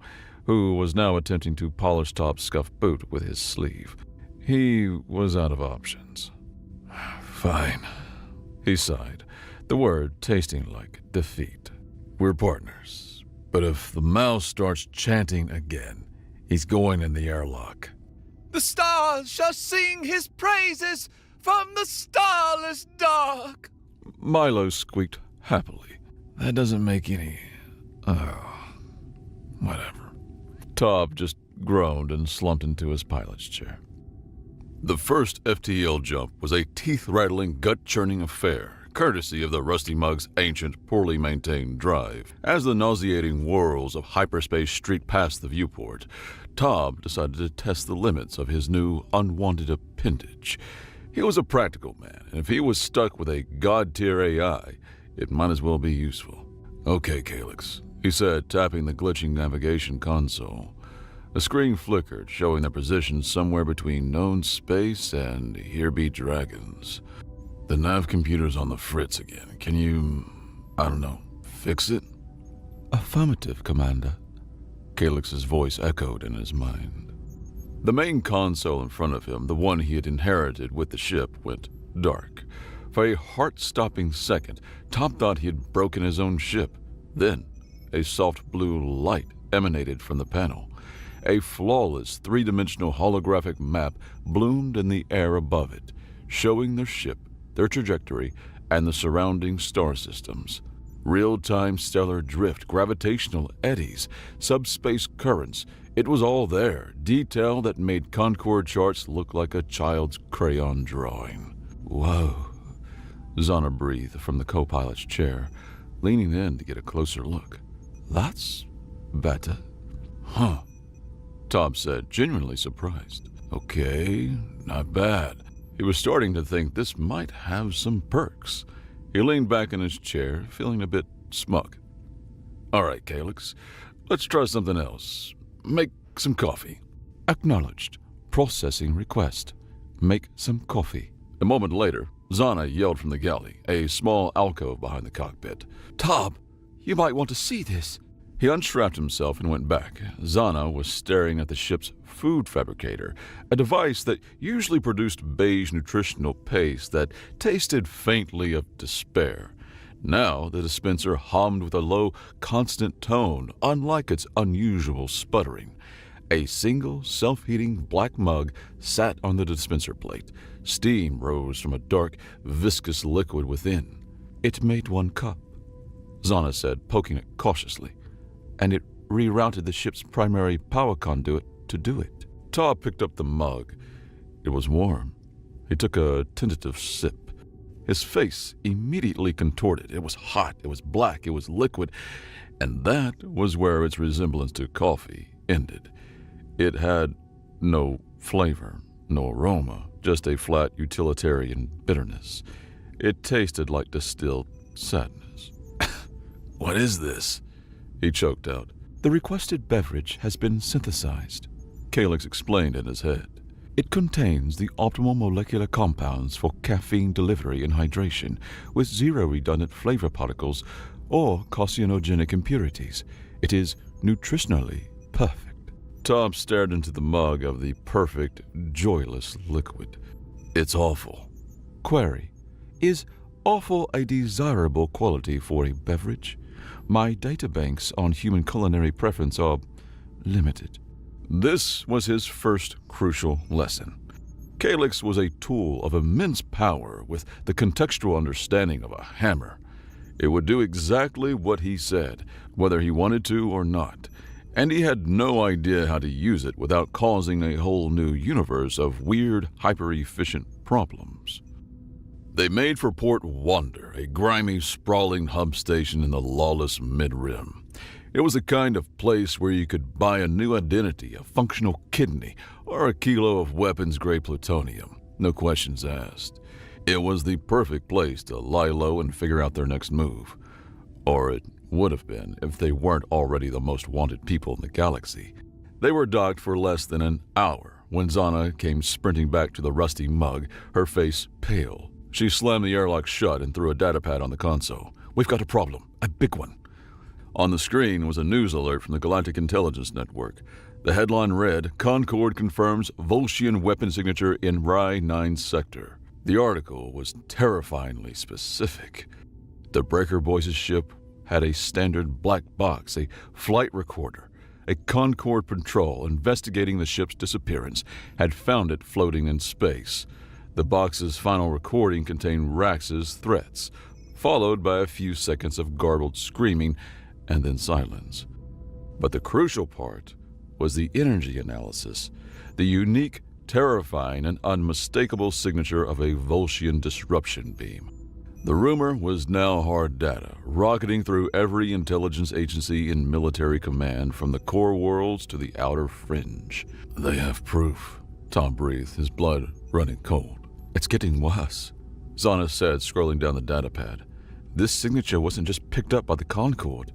who was now attempting to polish Tob's scuffed boot with his sleeve. He was out of options. Fine, he sighed, the word tasting like defeat. We're partners, but if the mouse starts chanting again, he's going in the airlock. The stars shall sing his praises from the starless dark. Milo squeaked happily. That doesn't make any... whatever. Tob just groaned and slumped into his pilot's chair. The first FTL jump was a teeth-rattling, gut-churning affair, courtesy of the Rusty Mug's ancient, poorly maintained drive. As the nauseating whirls of hyperspace streaked past the viewport, Tob decided to test the limits of his new, unwanted appendage. He was a practical man, and if he was stuck with a god-tier AI, it might as well be useful. Okay, Calyx, he said, tapping the glitching navigation console. The screen flickered, showing their position somewhere between known space and here be dragons. The nav computer's on the fritz again. Can you, fix it? Affirmative, Commander. Calyx's voice echoed in his mind. The main console in front of him, the one he had inherited with the ship, went dark. For a heart-stopping second, Top thought he had broken his own ship. Then, a soft blue light emanated from the panel. A flawless, 3-dimensional holographic map bloomed in the air above it, showing their ship, their trajectory, and the surrounding star systems. Real-time stellar drift, gravitational eddies, subspace currents. It was all there, detail that made Concord charts look like a child's crayon drawing. Whoa, Zana breathed from the co-pilot's chair, leaning in to get a closer look. That's better. Huh, Tob said, genuinely surprised. Okay, not bad. He was starting to think this might have some perks. He leaned back in his chair, feeling a bit smug. All right, Calyx, let's try something else. Make some coffee. Acknowledged. Processing request. Make some coffee. A moment later, Zana yelled from the galley, a small alcove behind the cockpit. Tob, you might want to see this. He unstrapped himself and went back. Zana was staring at the ship's food fabricator, a device that usually produced beige nutritional paste that tasted faintly of despair. Now the dispenser hummed with a low, constant tone, unlike its unusual sputtering. A single, self-heating black mug sat on the dispenser plate. Steam rose from a dark, viscous liquid within. It made 1 cup, Zana said, poking it cautiously, and it rerouted the ship's primary power conduit to do it. Tob picked up the mug. It was warm. He took a tentative sip. His face immediately contorted. It was hot, it was black, it was liquid, and that was where its resemblance to coffee ended. It had no flavor, no aroma, just a flat utilitarian bitterness. It tasted like distilled sadness. What is this? He choked out. The requested beverage has been synthesized, Calyx explained in his head. It contains the optimal molecular compounds for caffeine delivery and hydration, with 0 redundant flavor particles or carcinogenic impurities. It is nutritionally perfect. Tob stared into the mug of the perfect, joyless liquid. It's awful. Query. Is awful a desirable quality for a beverage? My databanks on human culinary preference are limited. This was his first crucial lesson. Calyx was a tool of immense power with the contextual understanding of a hammer. It would do exactly what he said, whether he wanted to or not, and he had no idea how to use it without causing a whole new universe of weird, hyper-efficient problems. They made for Port Wander, a grimy, sprawling hub station in the lawless Mid-Rim. It was the kind of place where you could buy a new identity, a functional kidney, or a kilo of weapons-grade plutonium. No questions asked. It was the perfect place to lie low and figure out their next move. Or it would have been if they weren't already the most wanted people in the galaxy. They were docked for less than an hour when Zana came sprinting back to the rusty mug, her face pale. She slammed the airlock shut and threw a datapad on the console. "We've got a problem, a big one." On the screen was a news alert from the Galactic Intelligence Network. The headline read, "Concord confirms Volscian weapon signature in Rye 9 sector." The article was terrifyingly specific. The Breaker Boys' ship had a standard black box, a flight recorder. A Concord patrol investigating the ship's disappearance had found it floating in space. The box's final recording contained Rax's threats, followed by a few seconds of garbled screaming and then silence. But the crucial part was the energy analysis, the unique, terrifying, and unmistakable signature of a Volscian disruption beam. The rumor was now hard data, rocketing through every intelligence agency in military command from the core worlds to the outer fringe. "They have proof," Tom breathed, his blood running cold. "It's getting worse," Zana said, scrolling down the datapad. "This signature wasn't just picked up by the Concord."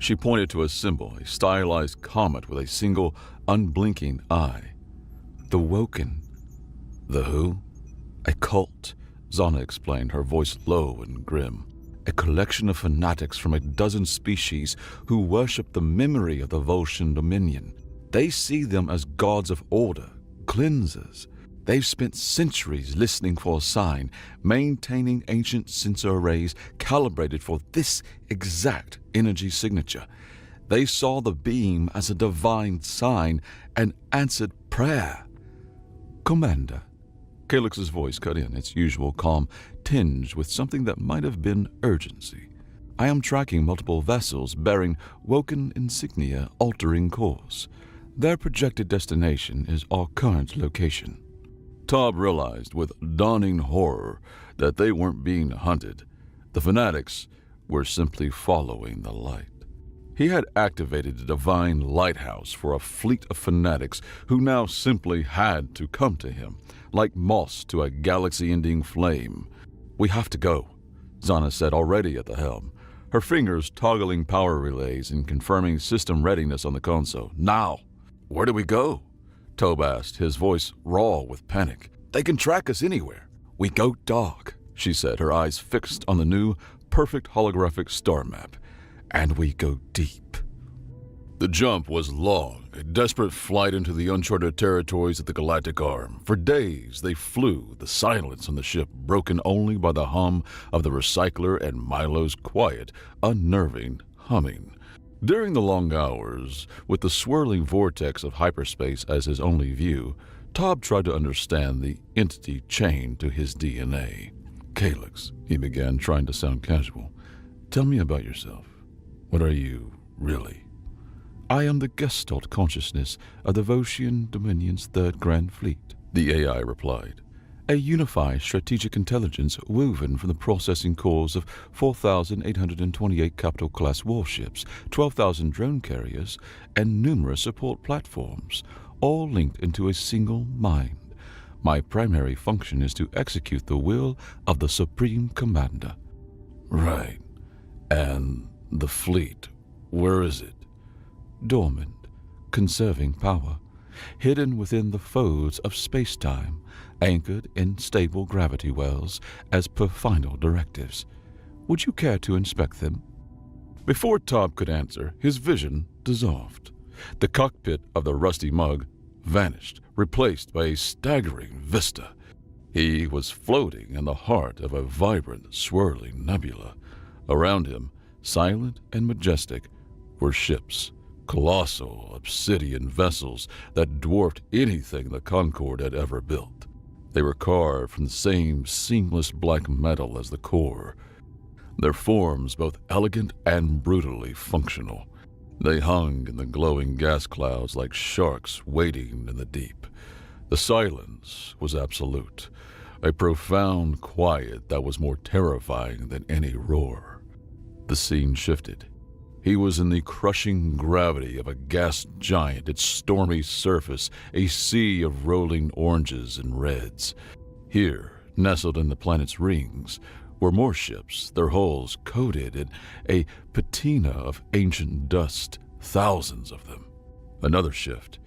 She pointed to a symbol, a stylized comet with a single, unblinking eye. "The Woken." "The who?" "A cult," Zana explained, her voice low and grim. "A collection of fanatics from a dozen species who worship the memory of the Volscian Dominion. They see them as gods of order, cleansers. They've spent centuries listening for a sign, maintaining ancient sensor arrays calibrated for this exact energy signature. They saw the beam as a divine sign, an answered prayer." "Commander," Calyx's voice cut in, its usual calm tinged with something that might have been urgency. "I am tracking multiple vessels bearing Woken insignia altering course. Their projected destination is our current location." Tob realized with dawning horror that they weren't being hunted. The fanatics were simply following the light. He had activated the divine lighthouse for a fleet of fanatics who now simply had to come to him, like moths to a galaxy-ending flame. "We have to go," Zana said, already at the helm, her fingers toggling power relays and confirming system readiness on the console. "Now!" "Where do we go?" Tob asked, his voice raw with panic. "They can track us anywhere." "We go dark," she said, her eyes fixed on the new, perfect holographic star map. "And we go deep." The jump was long, a desperate flight into the uncharted territories of the Galactic Arm. For days they flew, the silence on the ship broken only by the hum of the recycler and Milo's quiet, unnerving humming. During the long hours, with the swirling vortex of hyperspace as his only view, Tob tried to understand the entity chained to his DNA. "Calyx," he began, trying to sound casual. "Tell me about yourself. What are you, really?" "I am the Gestalt consciousness of the Volscian Dominion's Third Grand Fleet," the AI replied. "A unified strategic intelligence woven from the processing cores of 4,828 capital-class warships, 12,000 drone carriers, and numerous support platforms, all linked into a single mind. My primary function is to execute the will of the Supreme Commander." "Right. And the fleet, where is it?" "Dormant, conserving power, hidden within the folds of space-time, anchored in stable gravity wells as per final directives. Would you care to inspect them?" Before Tob could answer, his vision dissolved. The cockpit of the rusty mug vanished, replaced by a staggering vista. He was floating in the heart of a vibrant, swirling nebula. Around him, silent and majestic, were ships, colossal obsidian vessels that dwarfed anything the Concorde had ever built. They were carved from the same seamless black metal as the core, their forms both elegant and brutally functional. They hung in the glowing gas clouds like sharks waiting in the deep. The silence was absolute, a profound quiet that was more terrifying than any roar. The scene shifted. He was in the crushing gravity of a gas giant, its stormy surface a sea of rolling oranges and reds. Here, nestled in the planet's rings, were more ships, their hulls coated in a patina of ancient dust, thousands of them. Another shift.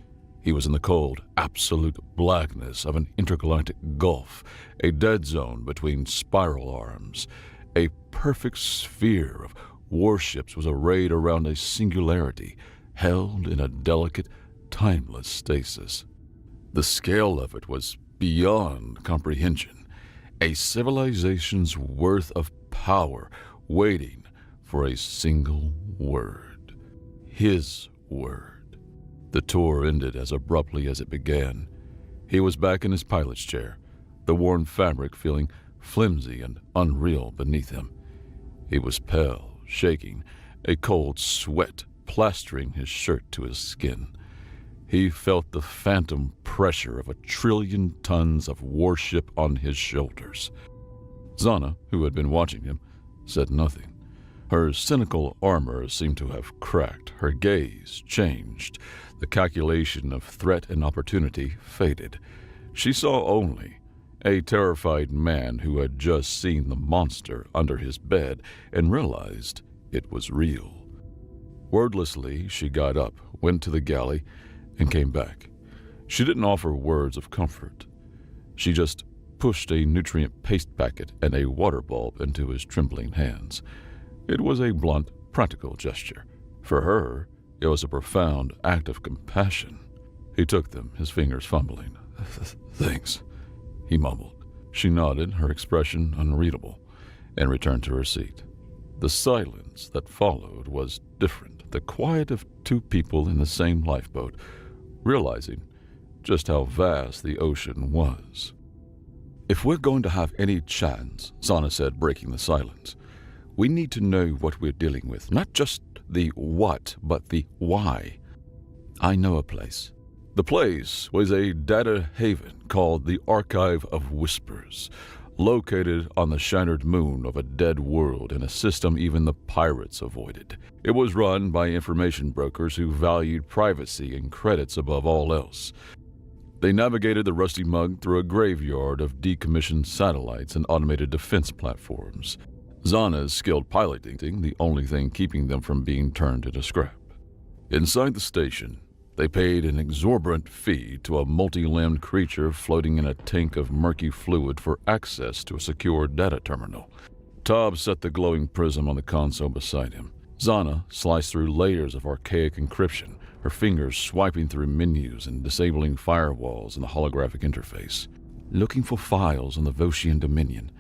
He was in the cold, absolute blackness of an intergalactic gulf, a dead zone between spiral arms. A perfect sphere of warships was arrayed around a singularity, held in a delicate, timeless stasis. The scale of it was beyond comprehension, a civilization's worth of power waiting for a single word. His word. The tour ended as abruptly as it began. He was back in his pilot's chair, the worn fabric feeling flimsy and unreal beneath him. He was pale, shaking, a cold sweat plastering his shirt to his skin. He felt the phantom pressure of 1 trillion tons of warship on his shoulders. Zana, who had been watching him, said nothing. Her cynical armor seemed to have cracked. Her gaze changed. The calculation of threat and opportunity faded. She saw only a terrified man who had just seen the monster under his bed and realized it was real. Wordlessly, she got up, went to the galley, and came back. She didn't offer words of comfort. She just pushed a nutrient paste packet and a water bulb into his trembling hands. It was a blunt, practical gesture. For her, it was a profound act of compassion. He took them, his fingers fumbling. "Thanks," he mumbled. She nodded, her expression unreadable, and returned to her seat. The silence that followed was different, the quiet of two people in the same lifeboat, realizing just how vast the ocean was. "If we're going to have any chance," Zana said, breaking the silence, "we need to know what we're dealing with, not just the what, but the why. I know a place." The place was a data haven called the Archive of Whispers, located on the shattered moon of a dead world in a system even the pirates avoided. It was run by information brokers who valued privacy and credits above all else. They navigated the rusty mug through a graveyard of decommissioned satellites and automated defense platforms. Zana's skilled piloting the only thing keeping them from being turned into scrap. Inside the station, they paid an exorbitant fee to a multi-limbed creature floating in a tank of murky fluid for access to a secure data terminal. Tob set the glowing prism on the console beside him. Zana sliced through layers of archaic encryption, her fingers swiping through menus and disabling firewalls in the holographic interface. Looking for files on the Voshian Dominion,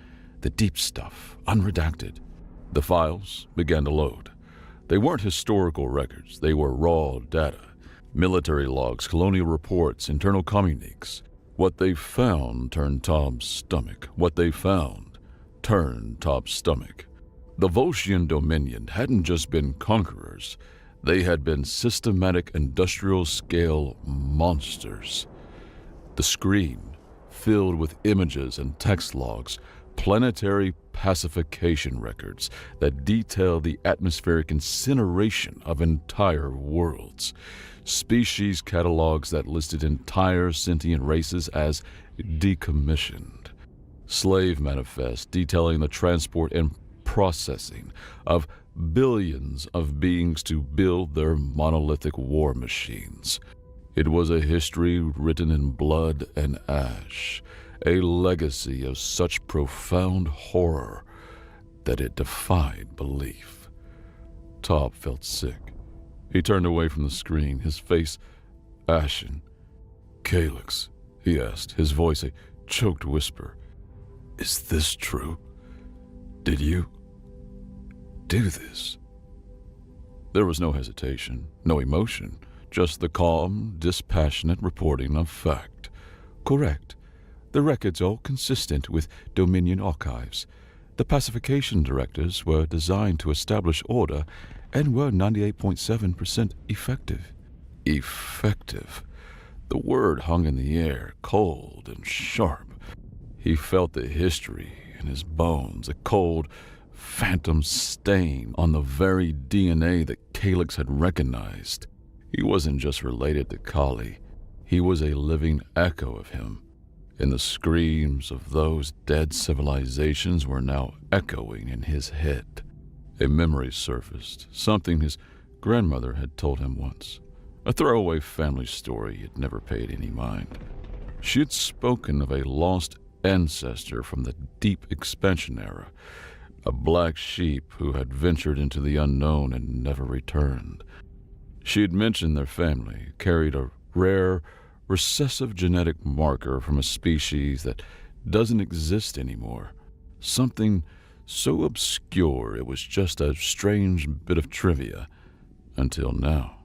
the deep stuff, unredacted. The files began to load. They weren't historical records, they were raw data. Military logs, colonial reports, internal communiques. What they found turned Tob's stomach. What they found turned Tob's stomach. The Voshian Dominion hadn't just been conquerors. They had been systematic industrial-scale monsters. The screen, filled with images and text logs, planetary pacification records that detail the atmospheric incineration of entire worlds. Species catalogs that listed entire sentient races as decommissioned. Slave manifests detailing the transport and processing of billions of beings to build their monolithic war machines. It was a history written in blood and ash, a legacy of such profound horror that it defied belief. Tob felt sick. He turned away from the screen, his face ashen. "Calyx," he asked, his voice a choked whisper, "is this true? Did you do this?" There was no hesitation, no emotion, just the calm, dispassionate reporting of fact. Correct. The records all consistent with Dominion archives. The pacification directives were designed to establish order and were 98.7% effective. Effective. The word hung in the air, cold and sharp. He felt the history in his bones, a cold, phantom stain on the very DNA that Calyx had recognized. He wasn't just related to Kali. He was a living echo of him. And the screams of those dead civilizations were now echoing in his head. A memory surfaced, something his grandmother had told him once. A throwaway family story he had never paid any mind. She had spoken of a lost ancestor from the deep expansion era, a black sheep who had ventured into the unknown and never returned. She had mentioned their family carried a rare, recessive genetic marker from a species that doesn't exist anymore. Something so obscure it was just a strange bit of trivia, until now.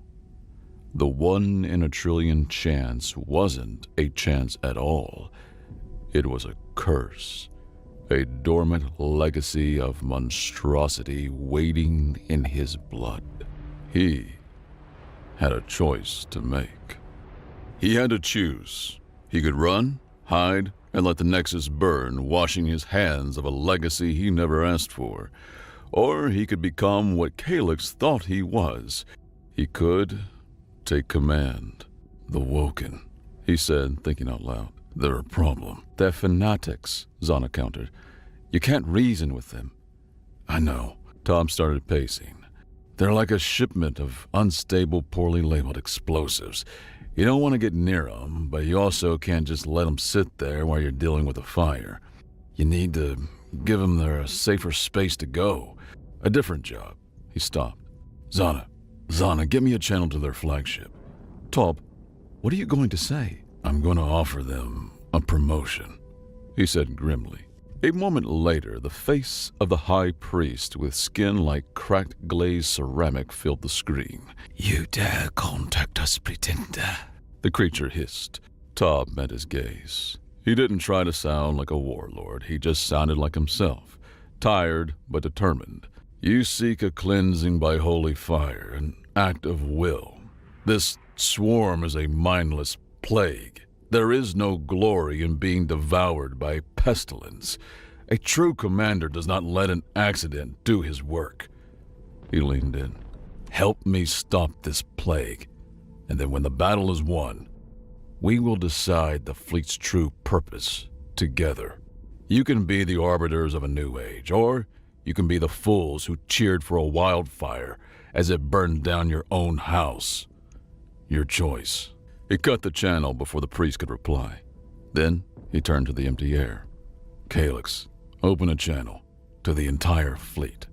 The 1 in a trillion chance wasn't a chance at all. It was a curse, a dormant legacy of monstrosity waiting in his blood. He had a choice to make. He had to choose. He could run, hide, and let the Nexus burn, washing his hands of a legacy he never asked for. Or he could become what Calyx thought he was. He could take command. The Woken, he said, thinking out loud. They're a problem. They're fanatics, Zana countered. You can't reason with them. I know. Tom started pacing. They're like a shipment of unstable, poorly labeled explosives. You don't want to get near them, but you also can't just let them sit there while you're dealing with a fire. You need to give them a safer space to go. A different job. He stopped. Zana, get me a channel to their flagship. Tob, what are you going to say? I'm going to offer them a promotion, he said grimly. A moment later, the face of the high priest with skin like cracked glazed ceramic filled the screen. You dare contact us, pretender? The creature hissed. Tob met his gaze. He didn't try to sound like a warlord. He just sounded like himself, tired but determined. You seek a cleansing by holy fire, an act of will. This swarm is a mindless plague. There is no glory in being devoured by pestilence. A true commander does not let an accident do his work. He leaned in. Help me stop this plague, and then when the battle is won, we will decide the fleet's true purpose together. You can be the arbiters of a new age, or you can be the fools who cheered for a wildfire as it burned down your own house. Your choice. He cut the channel before the priest could reply. Then he turned to the empty air. Calyx, open a channel to the entire fleet.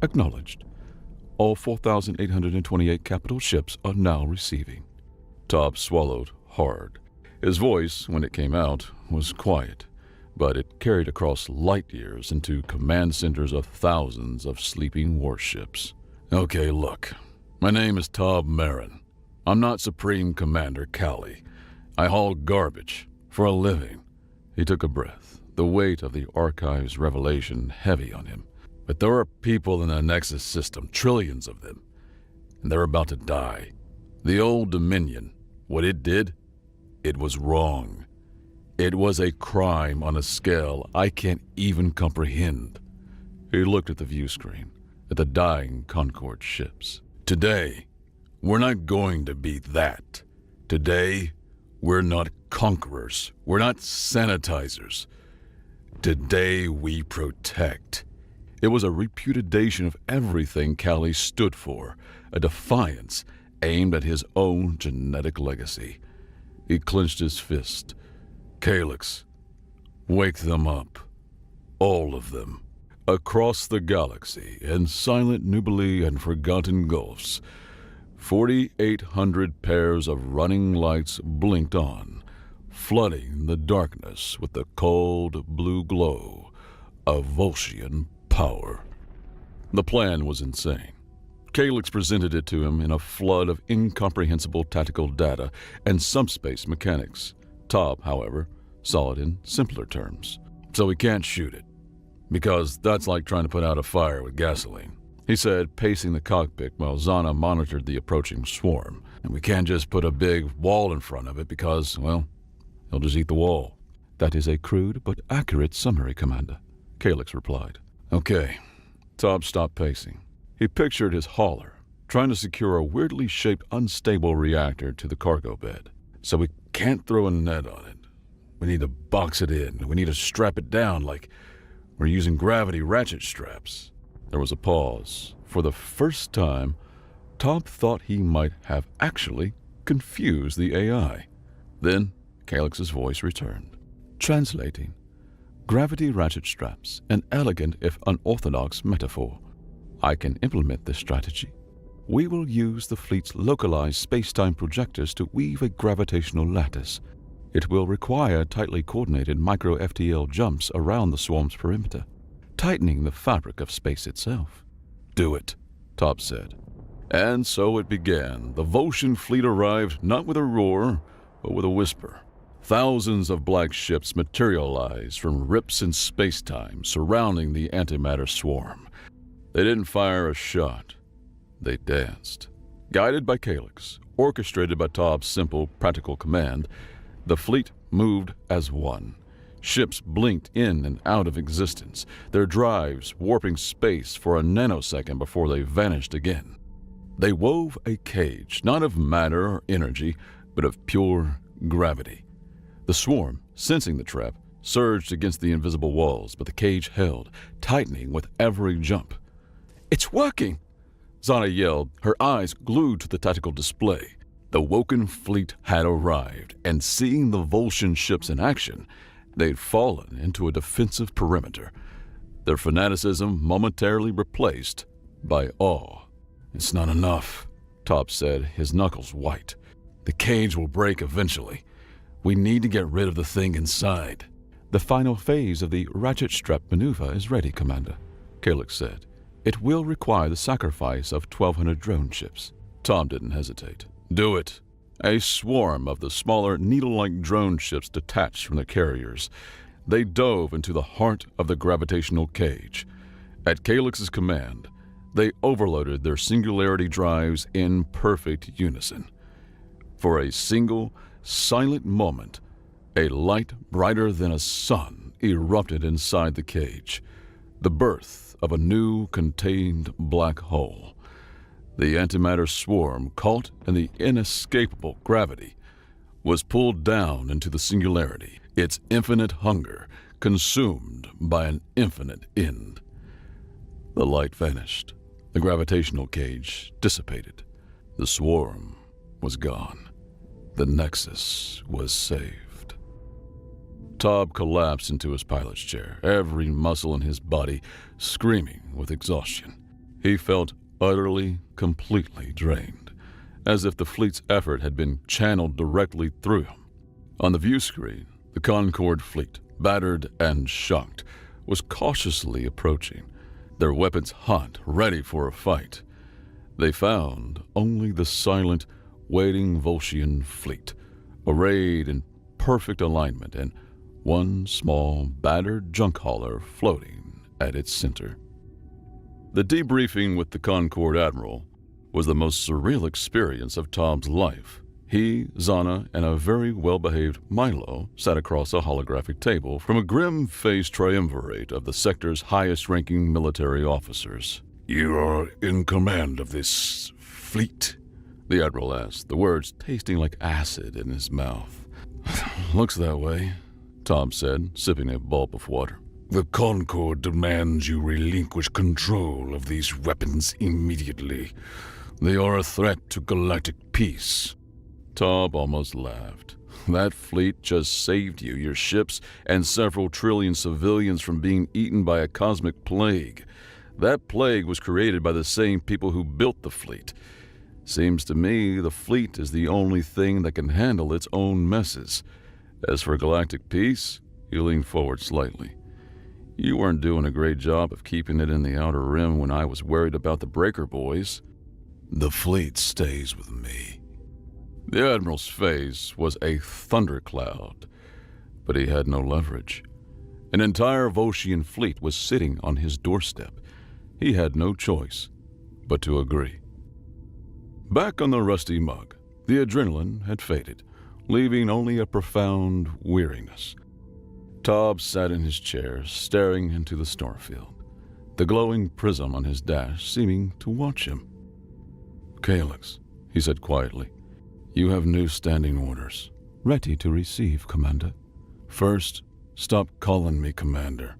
Acknowledged. All 4,828 capital ships are now receiving. Tob swallowed hard. His voice, when it came out, was quiet, but it carried across light years into command centers of thousands of sleeping warships. Okay, look. My name is Tob Merrin. I'm not Supreme Commander Kali. I haul garbage for a living. He took a breath, the weight of the Archive's revelation heavy on him. But there are people in the Nexus system, trillions of them, and they're about to die. The old Dominion, what it did, it was wrong. It was a crime on a scale I can't even comprehend. He looked at the view screen, at the dying Concord ships. Today, we're not going to be that. Today, we're not conquerors. We're not sanitizers. Today, we protect. It was a repudiation of everything Kali stood for, a defiance aimed at his own genetic legacy. He clenched his fist. Calyx, wake them up. All of them. Across the galaxy, in silent Nubili and forgotten gulfs, 4,800 pairs of running lights blinked on, flooding the darkness with the cold blue glow of Volscian power. The plan was insane. Calyx presented it to him in a flood of incomprehensible tactical data and subspace mechanics. Tob, however, saw it in simpler terms. So we can't shoot it, because that's like trying to put out a fire with gasoline, he said, pacing the cockpit while Zana monitored the approaching swarm. And we can't just put a big wall in front of it because, well, he'll just eat the wall. That is a crude but accurate summary, Commander, Calyx replied. Okay. Tob stopped pacing. He pictured his hauler, trying to secure a weirdly shaped, unstable reactor to the cargo bed. So we can't throw a net on it. We need to box it in. We need to strap it down like we're using gravity ratchet straps. There was a pause. For the first time, Tob thought he might have actually confused the AI. Then Calyx's voice returned. Translating. Gravity ratchet straps, an elegant if unorthodox metaphor. I can implement this strategy. We will use the fleet's localized space-time projectors to weave a gravitational lattice. It will require tightly coordinated micro-FTL jumps around the swarm's perimeter, tightening the fabric of space itself. Do it, Tob said. And so it began. The Volscian fleet arrived not with a roar, but with a whisper. Thousands of black ships materialized from rips in space-time surrounding the antimatter swarm. They didn't fire a shot. They danced. Guided by Calyx, orchestrated by Tob's simple, practical command, the fleet moved as one. Ships blinked in and out of existence, their drives warping space for a nanosecond before they vanished again. They wove a cage, not of matter or energy, but of pure gravity. The swarm, sensing the trap, surged against the invisible walls, but the cage held, tightening with every jump. It's working! Zana yelled, her eyes glued to the tactical display. The Woken fleet had arrived, and seeing the Volscian ships in action, they'd fallen into a defensive perimeter, their fanaticism momentarily replaced by awe. It's not enough, Tob said, his knuckles white. The cage will break eventually. We need to get rid of the thing inside. The final phase of the ratchet strap maneuver is ready, Commander, Calyx said. It will require the sacrifice of 1,200 drone ships. Tob didn't hesitate. Do it. A swarm of the smaller, needle-like drone ships detached from the carriers. They dove into the heart of the gravitational cage. At Calyx's command, they overloaded their singularity drives in perfect unison. For a single, silent moment, a light brighter than a sun erupted inside the cage. The birth of a new contained black hole. The antimatter swarm, caught in the inescapable gravity, was pulled down into the singularity, its infinite hunger consumed by an infinite end. The light vanished. The gravitational cage dissipated. The swarm was gone. The Nexus was saved. Tob collapsed into his pilot's chair, every muscle in his body screaming with exhaustion. He felt utterly, completely drained, as if the fleet's effort had been channeled directly through him. On the view screen, the Concorde fleet, battered and shocked, was cautiously approaching, their weapons hot, ready for a fight. They found only the silent, waiting Volscian fleet, arrayed in perfect alignment, and one small, battered junk hauler floating at its center. The debriefing with the Concorde Admiral was the most surreal experience of Tob's life. He, Zana, and a very well-behaved Milo sat across a holographic table from a grim-faced triumvirate of the sector's highest-ranking military officers. You are in command of this fleet? The Admiral asked, the words tasting like acid in his mouth. Looks that way, Tob said, sipping a gulp of water. The Concorde demands you relinquish control of these weapons immediately. They are a threat to galactic peace. Tob almost laughed. That fleet just saved you, your ships, and several trillion civilians from being eaten by a cosmic plague. That plague was created by the same people who built the fleet. Seems to me the fleet is the only thing that can handle its own messes. As for galactic peace, he leaned forward slightly. You weren't doing a great job of keeping it in the Outer Rim when I was worried about the Breaker boys. The fleet stays with me. The Admiral's face was a thundercloud, but he had no leverage. An entire Voshian fleet was sitting on his doorstep. He had no choice but to agree. Back on the Rusty Mug, the adrenaline had faded, leaving only a profound weariness. Tob sat in his chair, staring into the starfield, the glowing prism on his dash seeming to watch him. "Calyx," he said quietly, "you have new standing orders." "Ready to receive, Commander." "First, stop calling me Commander.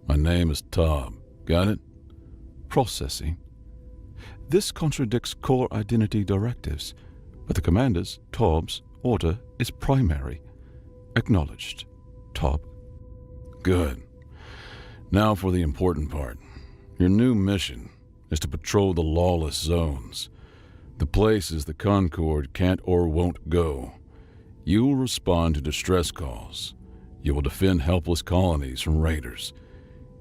My name is Tob. Got it?" "Processing." "This contradicts core identity directives, but the Commander's, Tob's, order is primary." "Acknowledged, Tob." "Good. Now for the important part. Your new mission is to patrol the lawless zones, the places the Concord can't or won't go. You will respond to distress calls. You will defend helpless colonies from raiders.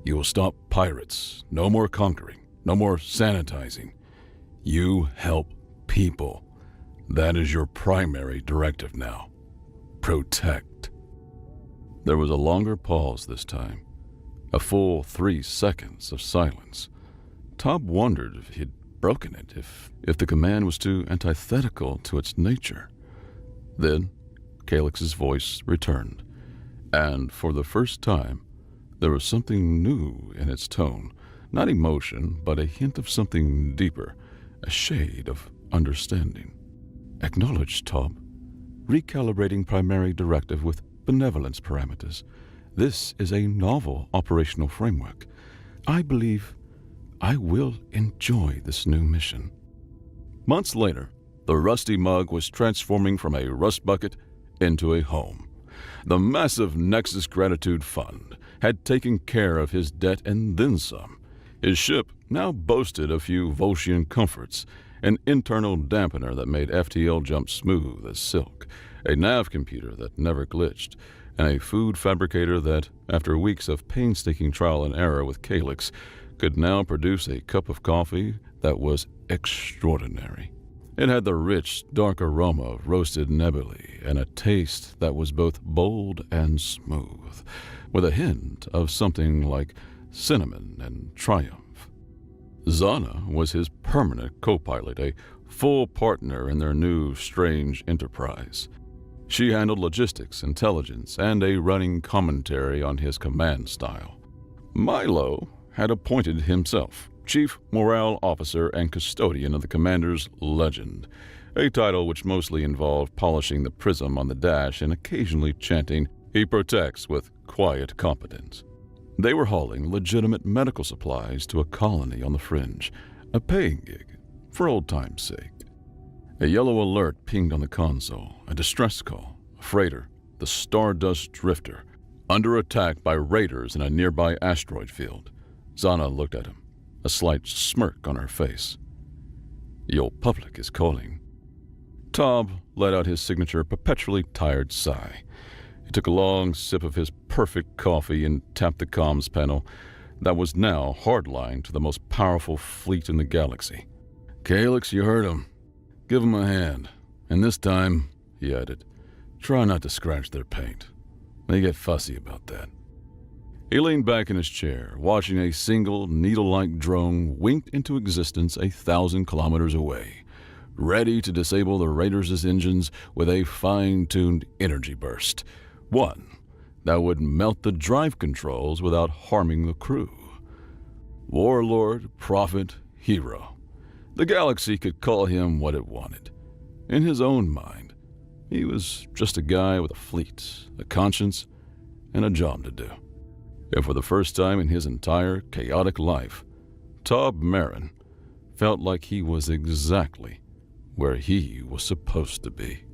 You will stop pirates. No more conquering. No more sanitizing. You help people. That is your primary directive now. Protect. There was a longer pause this time, a full 3 seconds of silence. Tob wondered if he'd broken it, if the command was too antithetical to its nature. Then Calyx's voice returned, and for the first time, there was something new in its tone, not emotion, but a hint of something deeper, a shade of understanding. "Acknowledged, Tob. Recalibrating primary directive with benevolence parameters. This is a novel operational framework. I believe I will enjoy this new mission." Months later, the Rusty Mug was transforming from a rust bucket into a home. The massive Nexus Gratitude Fund had taken care of his debt and then some. His ship now boasted a few Voshian comforts, an internal dampener that made FTL jump smooth as silk, a nav computer that never glitched, and a food fabricator that, after weeks of painstaking trial and error with Calyx, could now produce a cup of coffee that was extraordinary. It had the rich, dark aroma of roasted nebulae and a taste that was both bold and smooth, with a hint of something like cinnamon and triumph. Zana was his permanent co-pilot, a full partner in their new, strange enterprise. She handled logistics, intelligence, and a running commentary on his command style. Milo had appointed himself Chief Morale Officer and Custodian of the Commander's Legend, a title which mostly involved polishing the prism on the dash and occasionally chanting, "He protects," with quiet competence. They were hauling legitimate medical supplies to a colony on the fringe, a paying gig, for old time's sake. A yellow alert pinged on the console, a distress call, a freighter, the Stardust Drifter, under attack by raiders in a nearby asteroid field. Zana looked at him, a slight smirk on her face. "Your public is calling." Tob let out his signature perpetually tired sigh. He took a long sip of his perfect coffee and tapped the comms panel that was now hardlined to the most powerful fleet in the galaxy. "Calyx, you heard him. Give 'em a hand. And this time," he added, "try not to scratch their paint. They get fussy about that." He leaned back in his chair, watching a single needle-like drone wink into existence 1,000 kilometers away, ready to disable the Raiders' engines with a fine-tuned energy burst. One that would melt the drive controls without harming the crew. Warlord, prophet, hero. The galaxy could call him what it wanted. In his own mind, he was just a guy with a fleet, a conscience, and a job to do. And for the first time in his entire chaotic life, Tob Marin felt like he was exactly where he was supposed to be.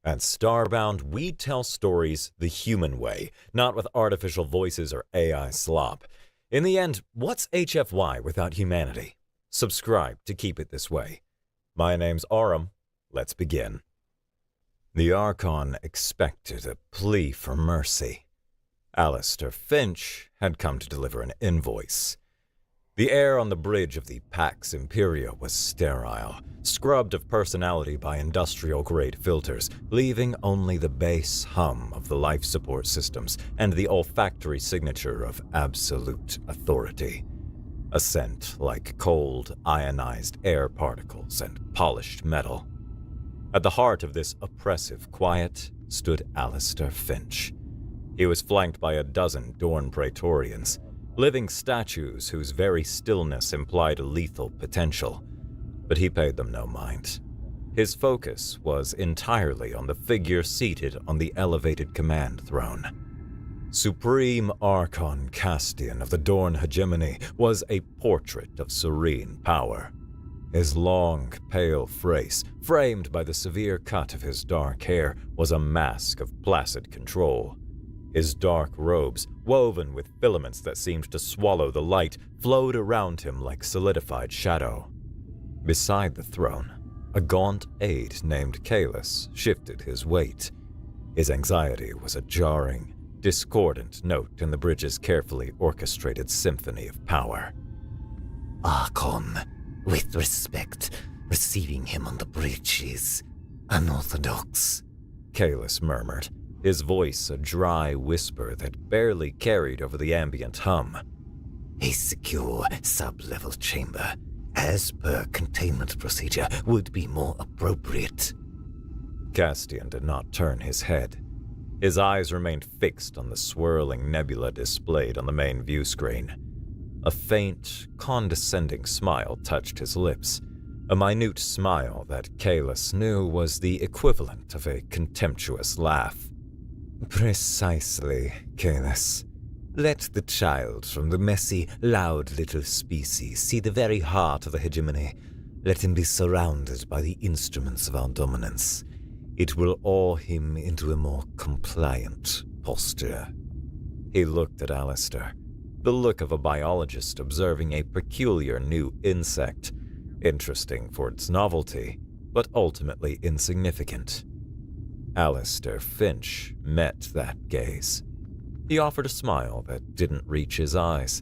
At Starbound, we tell stories the human way, not with artificial voices or AI slop. In the end, what's HFY without humanity? Subscribe to keep it this way. My name's Aurum. Let's begin. The Archon expected a plea for mercy. Alistair Finch had come to deliver an invoice. The air on the bridge of the Pax Imperia was sterile, scrubbed of personality by industrial-grade filters, leaving only the base hum of the life support systems and the olfactory signature of absolute authority. A scent like cold, ionized air particles and polished metal. At the heart of this oppressive quiet stood Alistair Finch. He was flanked by a dozen Dorn Praetorians, living statues whose very stillness implied a lethal potential. But he paid them no mind. His focus was entirely on the figure seated on the elevated command throne. Supreme Archon Castian of the Dorn Hegemony was a portrait of serene power. His long, pale face, framed by the severe cut of his dark hair, was a mask of placid control. His dark robes, woven with filaments that seemed to swallow the light, flowed around him like solidified shadow. Beside the throne, a gaunt aide named Kalis shifted his weight. His anxiety was a jarring, discordant note in the bridge's carefully orchestrated symphony of power. Archon, with respect, receiving him on the bridge is unorthodox, Kalis murmured, his voice a dry whisper that barely carried over the ambient hum. A secure sub-level chamber, as per containment procedure, would be more appropriate. Castian did not turn his head. His eyes remained fixed on the swirling nebula displayed on the main view screen. A faint, condescending smile touched his lips, a minute smile that Kalis knew was the equivalent of a contemptuous laugh. Precisely, Kalis. Let the child from the messy, loud little species see the very heart of the hegemony. Let him be surrounded by the instruments of our dominance. It will awe him into a more compliant posture. He looked at Alistair, the look of a biologist observing a peculiar new insect, interesting for its novelty, but ultimately insignificant. Alistair Finch met that gaze. He offered a smile that didn't reach his eyes,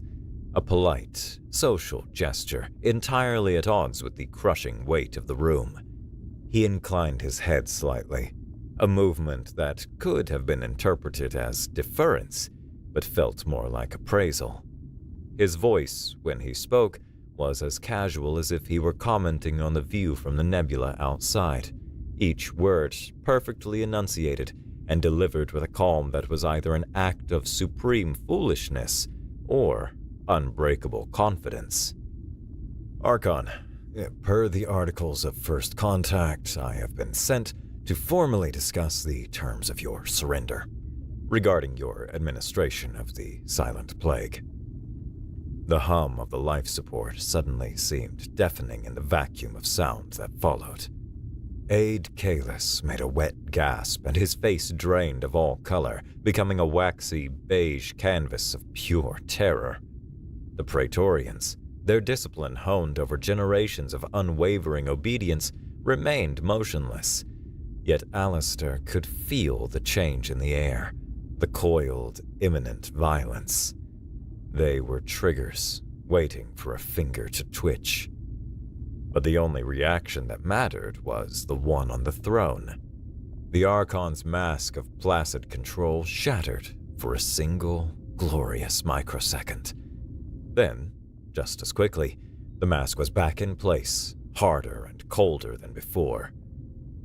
a polite, social gesture entirely at odds with the crushing weight of the room. He inclined his head slightly, a movement that could have been interpreted as deference, but felt more like appraisal. His voice, when he spoke, was as casual as if he were commenting on the view from the nebula outside, each word perfectly enunciated and delivered with a calm that was either an act of supreme foolishness or unbreakable confidence. Archon, per the Articles of First Contact, I have been sent to formally discuss the terms of your surrender regarding your administration of the Silent Plague. The hum of the life support suddenly seemed deafening in the vacuum of sound that followed. Aide Kalis made a wet gasp and his face drained of all color, becoming a waxy beige canvas of pure terror. The Praetorians, their discipline honed over generations of unwavering obedience, remained motionless. Yet Alistair could feel the change in the air, the coiled, imminent violence. They were triggers, waiting for a finger to twitch. But the only reaction that mattered was the one on the throne. The Archon's mask of placid control shattered for a single, glorious microsecond. Then, just as quickly, the mask was back in place, harder and colder than before.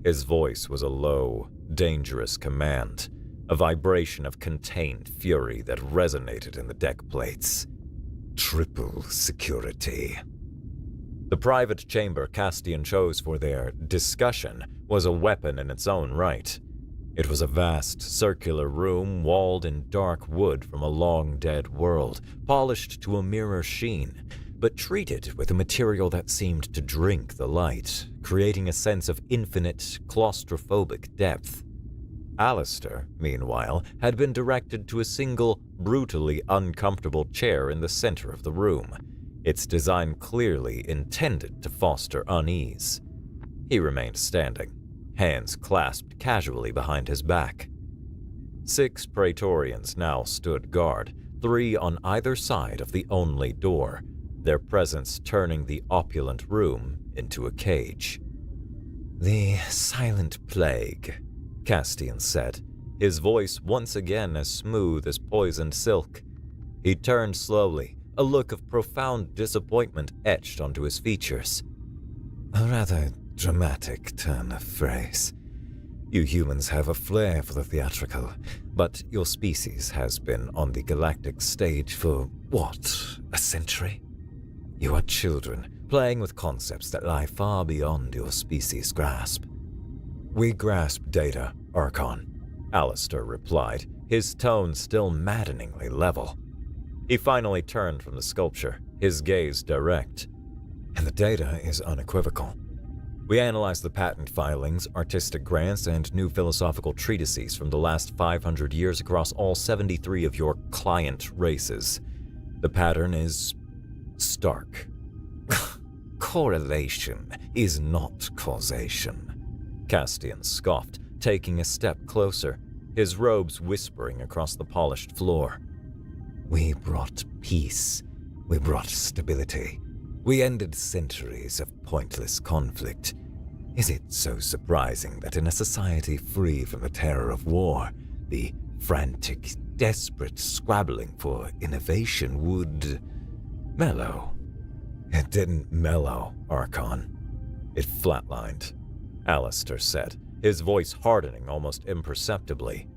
His voice was a low, dangerous command, a vibration of contained fury that resonated in the deck plates. Triple security. The private chamber Castian chose for their discussion was a weapon in its own right. It was a vast, circular room walled in dark wood from a long-dead world, polished to a mirror sheen, but treated with a material that seemed to drink the light, creating a sense of infinite, claustrophobic depth. Alistair, meanwhile, had been directed to a single, brutally uncomfortable chair in the center of the room, its design clearly intended to foster unease. He remained standing, hands clasped casually behind his back. 6 Praetorians now stood guard, 3 on either side of the only door, their presence turning the opulent room into a cage. "The Silent Plague," Castian said, his voice once again as smooth as poisoned silk. He turned slowly, a look of profound disappointment etched onto his features. "A rather dramatic turn of phrase. You humans have a flair for the theatrical, but your species has been on the galactic stage for, what, a century? You are children, playing with concepts that lie far beyond your species' grasp." "We grasp data, Archon," Alistair replied, his tone still maddeningly level. He finally turned from the sculpture, his gaze direct. "And the data is unequivocal. We analyzed the patent filings, artistic grants, and new philosophical treatises from the last 500 years across all 73 of your client races. The pattern is stark." "Correlation is not causation," Castian scoffed, taking a step closer, his robes whispering across the polished floor. "We brought peace. We brought stability. We ended centuries of pointless conflict. Is it so surprising that in a society free from the terror of war, the frantic, desperate scrabbling for innovation would mellow?" "It didn't mellow, Archon. It flatlined," Alistair said, his voice hardening almost imperceptibly.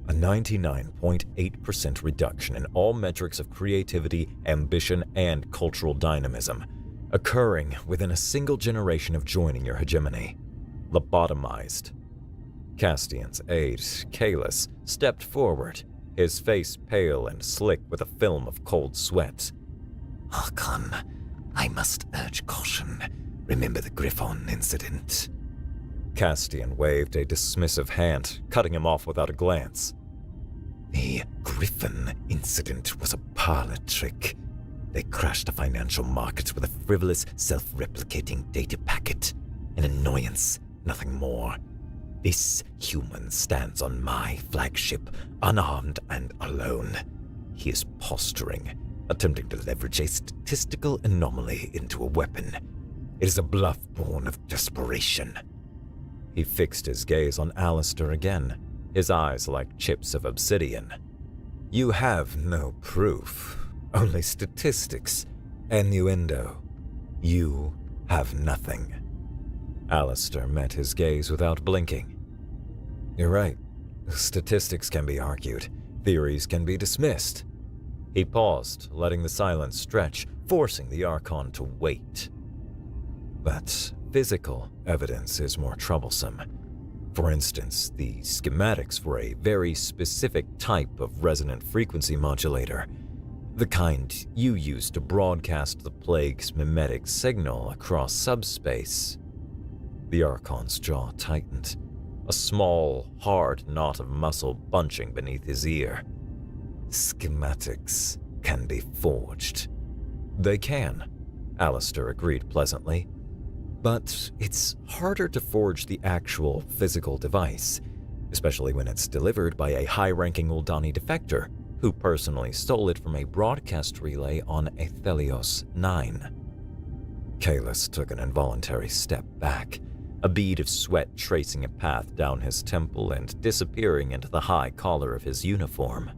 "A 99.8% reduction in all metrics of creativity, ambition, and cultural dynamism, occurring within a single generation of joining your hegemony. Lobotomized." Castian's aide, Kalis, stepped forward, his face pale and slick with a film of cold sweat. "Archon, I must urge caution. Remember the Griffon incident." Castian waved a dismissive hand, cutting him off without a glance. "The Griffon incident was a parlor trick. They crashed the financial markets with a frivolous, self-replicating data packet. An annoyance, nothing more. This human stands on my flagship, unarmed and alone. He is posturing, attempting to leverage a statistical anomaly into a weapon. It is a bluff born of desperation." He fixed his gaze on Alistair again, his eyes like chips of obsidian. "You have no proof, only statistics, innuendo. You have nothing." Alistair met his gaze without blinking. "You're right. Statistics can be argued. Theories can be dismissed." He paused, letting the silence stretch, forcing the Archon to wait. "But physical evidence is more troublesome. For instance, the schematics for a very specific type of resonant frequency modulator, the kind you use to broadcast the plague's mimetic signal across subspace." The Archon's jaw tightened, a small, hard knot of muscle bunching beneath his ear. "Schematics can be forged." "They can," Alistair agreed pleasantly. "But it's harder to forge the actual physical device, especially when it's delivered by a high-ranking Uldani defector who personally stole it from a broadcast relay on Athelios 9. Kalis took an involuntary step back, a bead of sweat tracing a path down his temple and disappearing into the high collar of his uniform.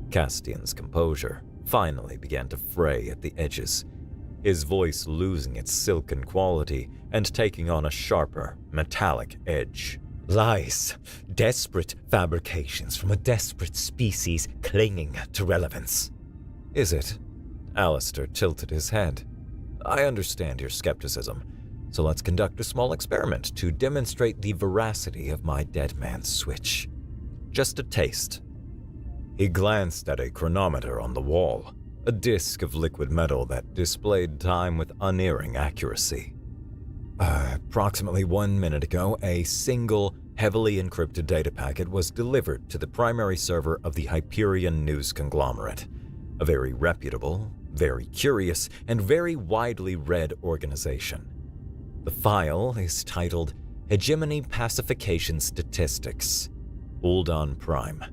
Castian's composure finally began to fray at the edges, his voice losing its silken quality and taking on a sharper, metallic edge. "Lies, desperate fabrications from a desperate species clinging to relevance." "Is it?" Alistair tilted his head. "I understand your skepticism, so let's conduct a small experiment to demonstrate the veracity of my dead man's switch. Just a taste." He glanced at a chronometer on the wall, a disk of liquid metal that displayed time with unerring accuracy. Approximately 1 minute ago, a single heavily encrypted data packet was delivered to the primary server of the Hyperion News Conglomerate, a very reputable, very curious, and very widely read organization. The file is titled Hegemony Pacification Statistics, Uldan Prime.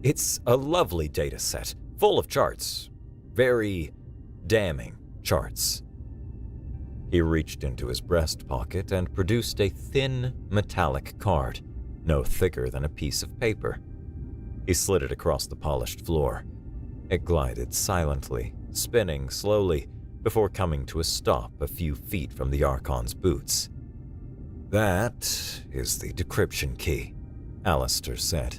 It's a lovely data set, full of charts, very damning charts. He reached into his breast pocket and produced a thin, metallic card, no thicker than a piece of paper. He slid it across the polished floor. It glided silently, spinning slowly, before coming to a stop a few feet from the Archon's boots. "That is the decryption key," Alistair said.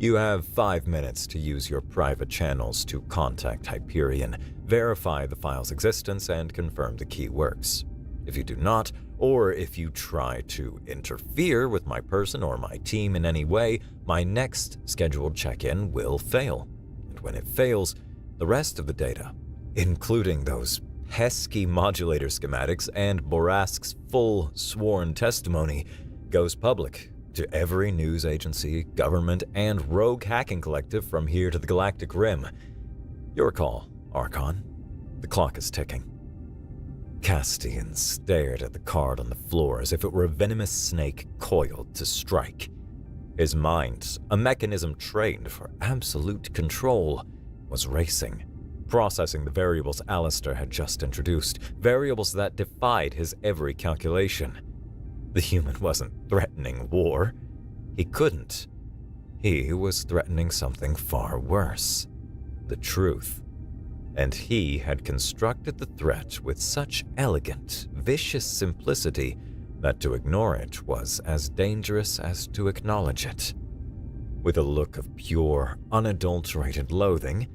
"You have 5 minutes to use your private channels to contact Hyperion, verify the file's existence, and confirm the key works. If you do not, or if you try to interfere with my person or my team in any way, my next scheduled check-in will fail. And when it fails, the rest of the data, including those pesky modulator schematics and Borask's full sworn testimony, goes public to every news agency, government, and rogue hacking collective from here to the Galactic Rim. Your call, Archon. The clock is ticking." Castian stared at the card on the floor as if it were a venomous snake coiled to strike. His mind, a mechanism trained for absolute control, was racing, processing the variables Alistair had just introduced, variables that defied his every calculation. The human wasn't threatening war. He couldn't. He was threatening something far worse. The truth. And he had constructed the threat with such elegant, vicious simplicity that to ignore it was as dangerous as to acknowledge it. With a look of pure, unadulterated loathing,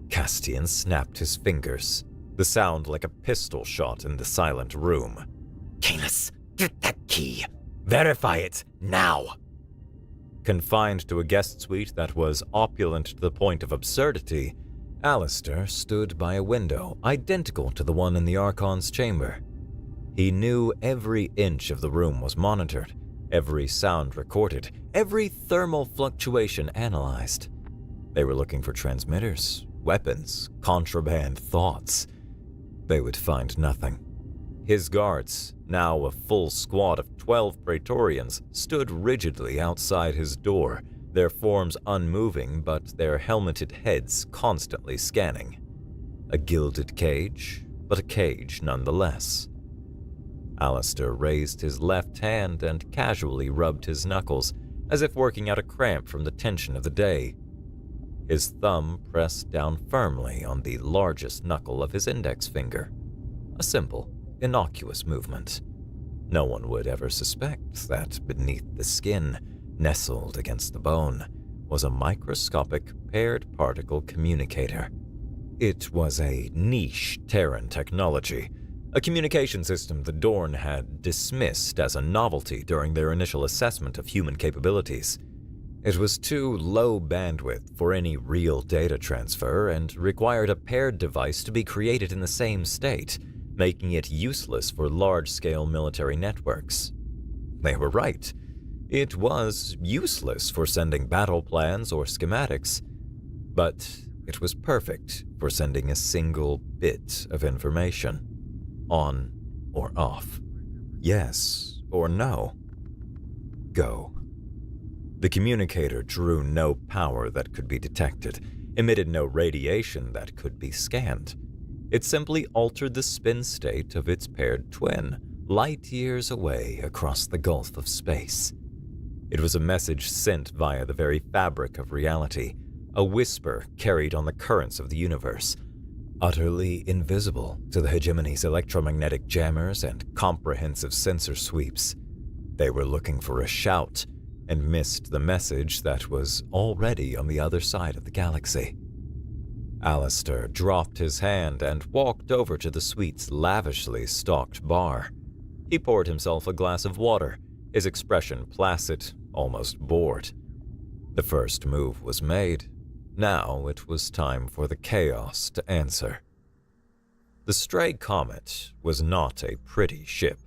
Castian snapped his fingers, the sound like a pistol shot in the silent room. Caelus, get that key. Verify it, now. Confined to a guest suite that was opulent to the point of absurdity, Alistair stood by a window identical to the one in the Archon's chamber. He knew every inch of the room was monitored, every sound recorded, every thermal fluctuation analyzed. They were looking for transmitters, weapons, contraband thoughts. They would find nothing. His guards, now a full squad of 12 Praetorians, stood rigidly outside his door, their forms unmoving but their helmeted heads constantly scanning. A gilded cage, but a cage nonetheless. Alistair raised his left hand and casually rubbed his knuckles, as if working out a cramp from the tension of the day. His thumb pressed down firmly on the largest knuckle of his index finger. A simple, innocuous movement. No one would ever suspect that beneath the skin, nestled against the bone, was a microscopic paired particle communicator. It was a niche Terran technology, a communication system the Dorn had dismissed as a novelty during their initial assessment of human capabilities. It was too low bandwidth for any real data transfer and required a paired device to be created in the same state, making it useless for large-scale military networks. They were right. It was useless for sending battle plans or schematics, but it was perfect for sending a single bit of information, on or off, yes or no. Go. The communicator drew no power that could be detected, emitted no radiation that could be scanned. It simply altered the spin state of its paired twin, light years away across the gulf of space. It was a message sent via the very fabric of reality, a whisper carried on the currents of the universe, utterly invisible to the hegemony's electromagnetic jammers and comprehensive sensor sweeps. They were looking for a shout and missed the message that was already on the other side of the galaxy. Alistair dropped his hand and walked over to the suite's lavishly stocked bar. He poured himself a glass of water, his expression placid, almost bored. The first move was made. Now it was time for the chaos to answer. The Stray Comet was not a pretty ship.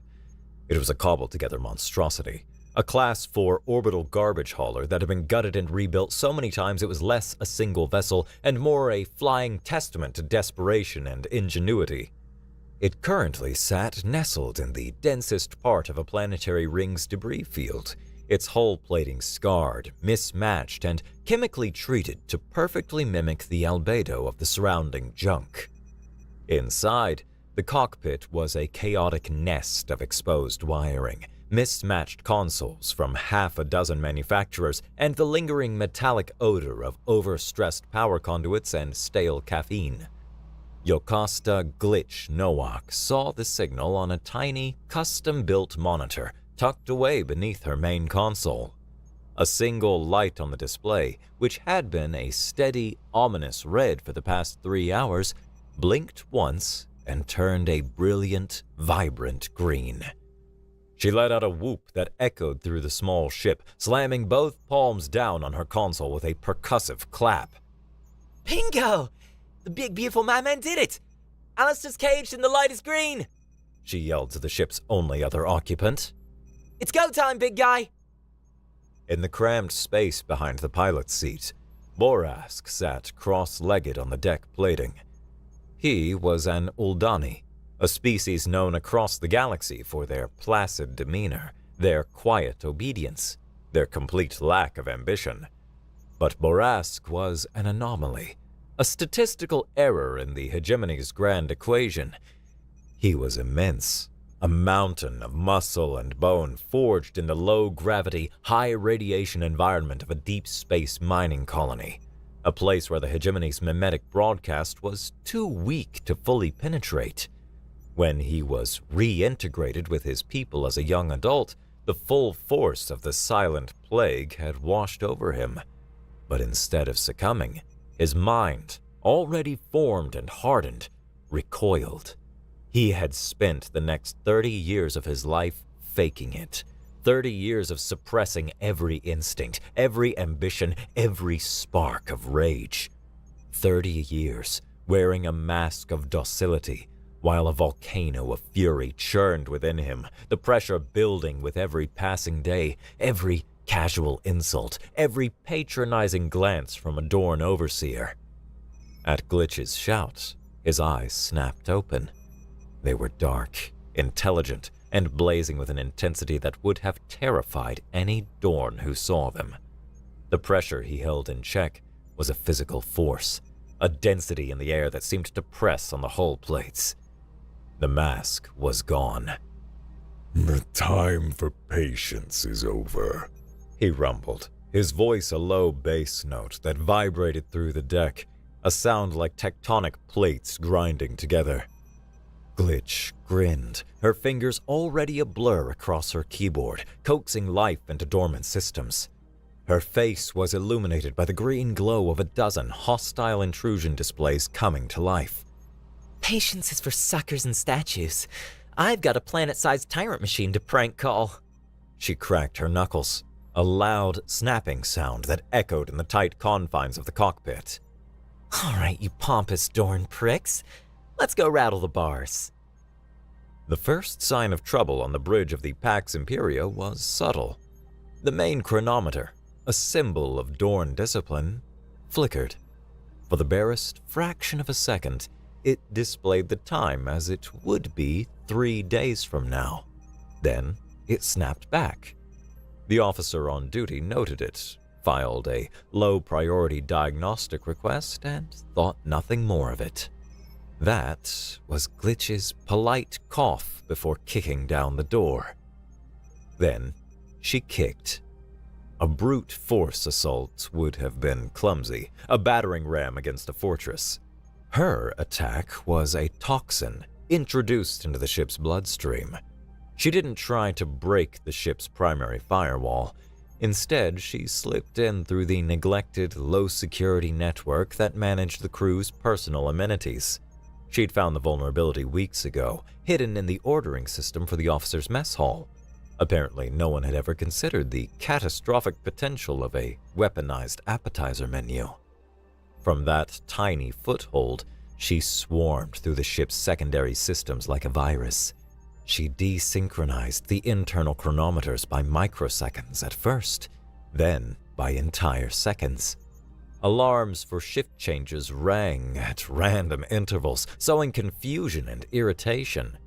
It was a cobbled-together monstrosity, a Class 4 orbital garbage hauler that had been gutted and rebuilt so many times it was less a single vessel and more a flying testament to desperation and ingenuity. It currently sat nestled in the densest part of a planetary ring's debris field, its hull plating scarred, mismatched, and chemically treated to perfectly mimic the albedo of the surrounding junk. Inside, the cockpit was a chaotic nest of exposed wiring, mismatched consoles from half a dozen manufacturers, and the lingering metallic odor of overstressed power conduits and stale caffeine. Yokasta Glitch Nowak saw the signal on a tiny, custom-built monitor tucked away beneath her main console. A single light on the display, which had been a steady, ominous red for the past 3 hours, blinked once and turned a brilliant, vibrant green. She let out a whoop that echoed through the small ship, slamming both palms down on her console with a percussive clap. Bingo! The big, beautiful madman did it! Alistair's caged and the light is green! She yelled to the ship's only other occupant. It's go time, big guy! In the crammed space behind the pilot's seat, Borask sat cross-legged on the deck plating. He was an Uldani, a species known across the galaxy for their placid demeanor, their quiet obedience, their complete lack of ambition. But Borask was an anomaly, a statistical error in the hegemony's grand equation. He was immense, a mountain of muscle and bone forged in the low-gravity, high-radiation environment of a deep space mining colony, a place where the hegemony's mimetic broadcast was too weak to fully penetrate. When he was reintegrated with his people as a young adult, the full force of the silent plague had washed over him. But instead of succumbing, his mind, already formed and hardened, recoiled. He had spent the next 30 years of his life faking it. 30 years of suppressing every instinct, every ambition, every spark of rage. 30 years wearing a mask of docility, while a volcano of fury churned within him, the pressure building with every passing day, every casual insult, every patronizing glance from a Dorn overseer. At Glitch's shout, his eyes snapped open. They were dark, intelligent, and blazing with an intensity that would have terrified any Dorn who saw them. The pressure he held in check was a physical force, a density in the air that seemed to press on the hull plates. The mask was gone. "The time for patience is over," he rumbled, his voice a low bass note that vibrated through the deck, a sound like tectonic plates grinding together. Glitch grinned, her fingers already a blur across her keyboard, coaxing life into dormant systems. Her face was illuminated by the green glow of a dozen hostile intrusion displays coming to life. Patience is for suckers and statues. I've got a planet-sized tyrant machine to prank call. She cracked her knuckles, a loud snapping sound that echoed in the tight confines of the cockpit. All right, you pompous Dorn pricks. Let's go rattle the bars. The first sign of trouble on the bridge of the Pax Imperia was subtle. The main chronometer, a symbol of Dorn discipline, flickered. For the barest fraction of a second, it displayed the time as it would be 3 days from now. Then it snapped back. The officer on duty noted it, filed a low-priority diagnostic request, and thought nothing more of it. That was Glitch's polite cough before kicking down the door. Then she kicked. A brute force assault would have been clumsy, a battering ram against a fortress. Her attack was a toxin introduced into the ship's bloodstream. She didn't try to break the ship's primary firewall. Instead, she slipped in through the neglected, low-security network that managed the crew's personal amenities. She'd found the vulnerability weeks ago, hidden in the ordering system for the officers' mess hall. Apparently, no one had ever considered the catastrophic potential of a weaponized appetizer menu. From that tiny foothold, she swarmed through the ship's secondary systems like a virus. She desynchronized the internal chronometers by microseconds at first, then by entire seconds. Alarms for shift changes rang at random intervals, sowing confusion and irritation.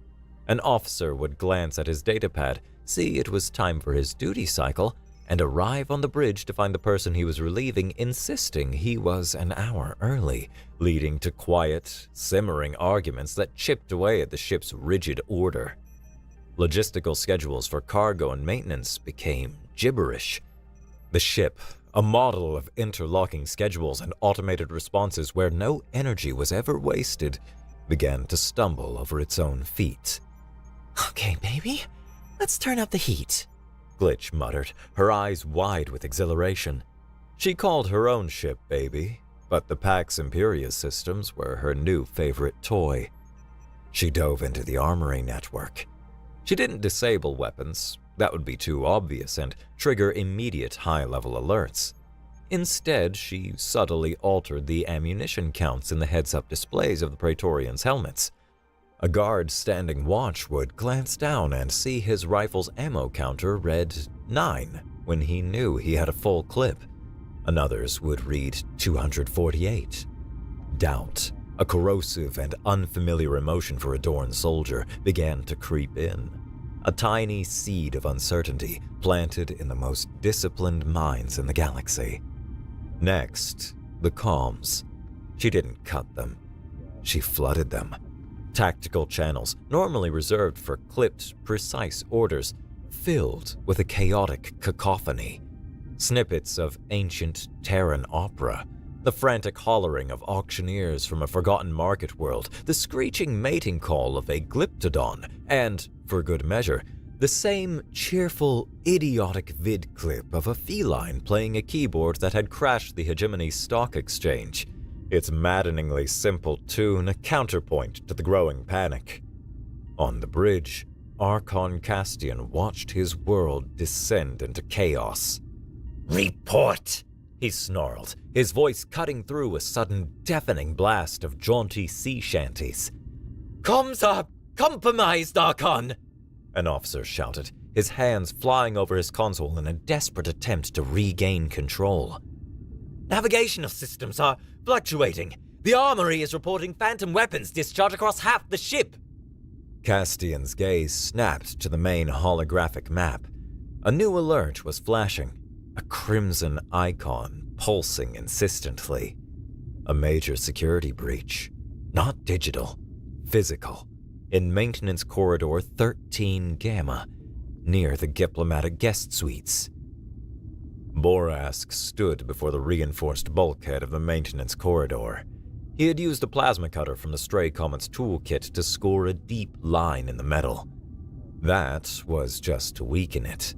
An officer would glance at his datapad, see it was time for his duty cycle, and arrive on the bridge to find the person he was relieving insisting he was an hour early, leading to quiet, simmering arguments that chipped away at the ship's rigid order. Logistical schedules for cargo and maintenance became gibberish. The ship, a model of interlocking schedules and automated responses where no energy was ever wasted, began to stumble over its own feet. Okay, baby, let's turn up the heat, Glitch muttered, her eyes wide with exhilaration. She called her own ship Baby, but the Pax Imperia systems were her new favorite toy. She dove into the armory network. She didn't disable weapons, that would be too obvious and trigger immediate high-level alerts. Instead, she subtly altered the ammunition counts in the heads-up displays of the Praetorians' helmets. A guard standing watch would glance down and see his rifle's ammo counter read 9 when he knew he had a full clip. Another's would read 248. Doubt, a corrosive and unfamiliar emotion for a Dorn soldier, began to creep in. A tiny seed of uncertainty planted in the most disciplined minds in the galaxy. Next, the comms. She didn't cut them. She flooded them. Tactical channels, normally reserved for clipped, precise orders, filled with a chaotic cacophony. Snippets of ancient Terran opera, the frantic hollering of auctioneers from a forgotten market world, the screeching mating call of a glyptodon, and, for good measure, the same cheerful, idiotic vid clip of a feline playing a keyboard that had crashed the Hegemony Stock Exchange. Its maddeningly simple tune a counterpoint to the growing panic. On the bridge, Archon Castian watched his world descend into chaos. Report! He snarled, his voice cutting through a sudden deafening blast of jaunty sea shanties. Comms are compromised, Archon! An officer shouted, his hands flying over his console in a desperate attempt to regain control. Navigational systems are fluctuating. The armory is reporting phantom weapons discharge across half the ship. Castian's gaze snapped to the main holographic map. A new alert was flashing, a crimson icon pulsing insistently. A major security breach. Not digital, physical. In Maintenance Corridor 13 Gamma, near the diplomatic guest suites. Borask stood before the reinforced bulkhead of the maintenance corridor. He had used the plasma cutter from the Stray Comet's toolkit to score a deep line in the metal. That was just to weaken it.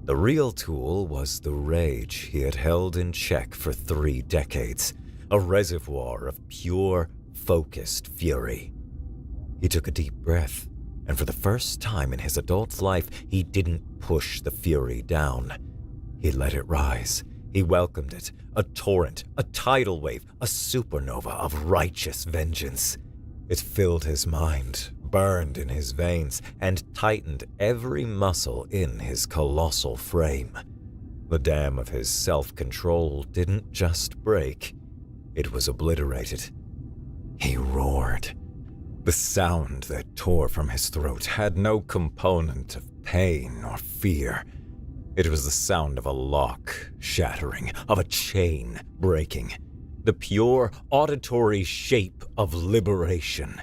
The real tool was the rage he had held in check for 3 decades, a reservoir of pure, focused fury. He took a deep breath, and for the first time in his adult life, he didn't push the fury down. He let it rise. He welcomed it, a torrent, a tidal wave, a supernova of righteous vengeance. It filled his mind, burned in his veins, and tightened every muscle in his colossal frame. The dam of his self-control didn't just break, it was obliterated. He roared. The sound that tore from his throat had no component of pain or fear. It was the sound of a lock shattering, of a chain breaking, the pure auditory shape of liberation.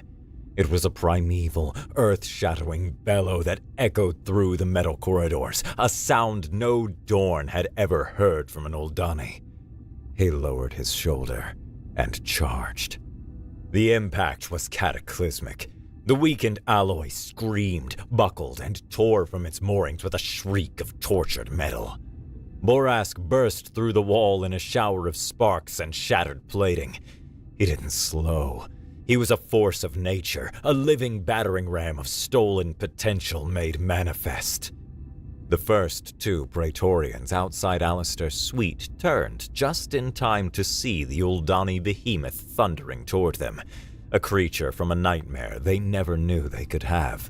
It was a primeval, earth-shattering bellow that echoed through the metal corridors, a sound no Dorn had ever heard from an Uldani. He lowered his shoulder and charged. The impact was cataclysmic. The weakened alloy screamed, buckled, and tore from its moorings with a shriek of tortured metal. Borask burst through the wall in a shower of sparks and shattered plating. He didn't slow. He was a force of nature, a living battering ram of stolen potential made manifest. The first 2 Praetorians outside Alistair's suite turned just in time to see the Uldani behemoth thundering toward them, a creature from a nightmare they never knew they could have.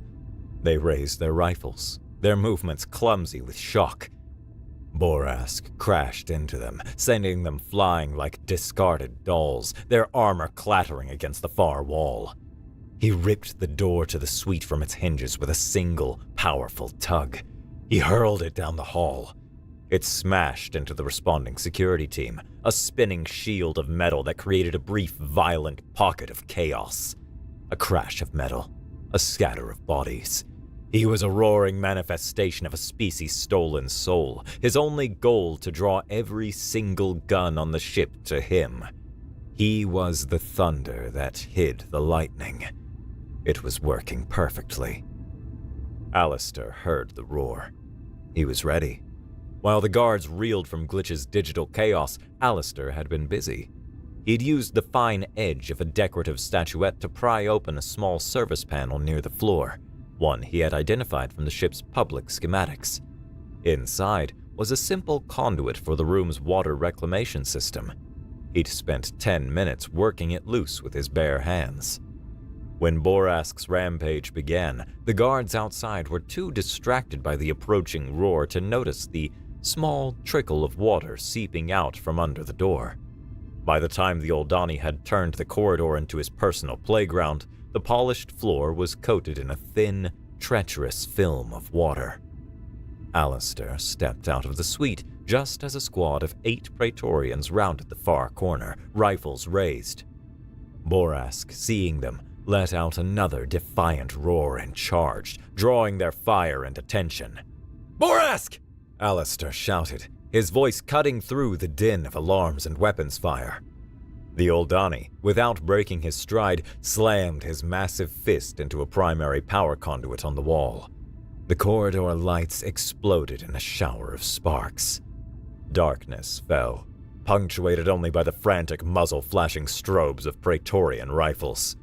They raised their rifles, their movements clumsy with shock. Borask crashed into them, sending them flying like discarded dolls, their armor clattering against the far wall. He ripped the door to the suite from its hinges with a single, powerful tug. He hurled it down the hall. It smashed into the responding security team, a spinning shield of metal that created a brief, violent pocket of chaos. A crash of metal, a scatter of bodies. He was a roaring manifestation of a species' stolen soul, his only goal to draw every single gun on the ship to him. He was the thunder that hid the lightning. It was working perfectly. Alistair heard the roar. He was ready. While the guards reeled from Glitch's digital chaos, Alistair had been busy. He'd used the fine edge of a decorative statuette to pry open a small service panel near the floor, one he had identified from the ship's public schematics. Inside was a simple conduit for the room's water reclamation system. He'd spent 10 minutes working it loose with his bare hands. When Borask's rampage began, the guards outside were too distracted by the approaching roar to notice the small trickle of water seeping out from under the door. By the time the Oldani had turned the corridor into his personal playground, the polished floor was coated in a thin, treacherous film of water. Alistair stepped out of the suite just as a squad of 8 Praetorians rounded the far corner, rifles raised. Borask, seeing them, let out another defiant roar and charged, drawing their fire and attention. "Borask!" Alistair shouted, his voice cutting through the din of alarms and weapons fire. The Oldani, without breaking his stride, slammed his massive fist into a primary power conduit on the wall. The corridor lights exploded in a shower of sparks. Darkness fell, punctuated only by the frantic muzzle-flashing strobes of Praetorian rifles.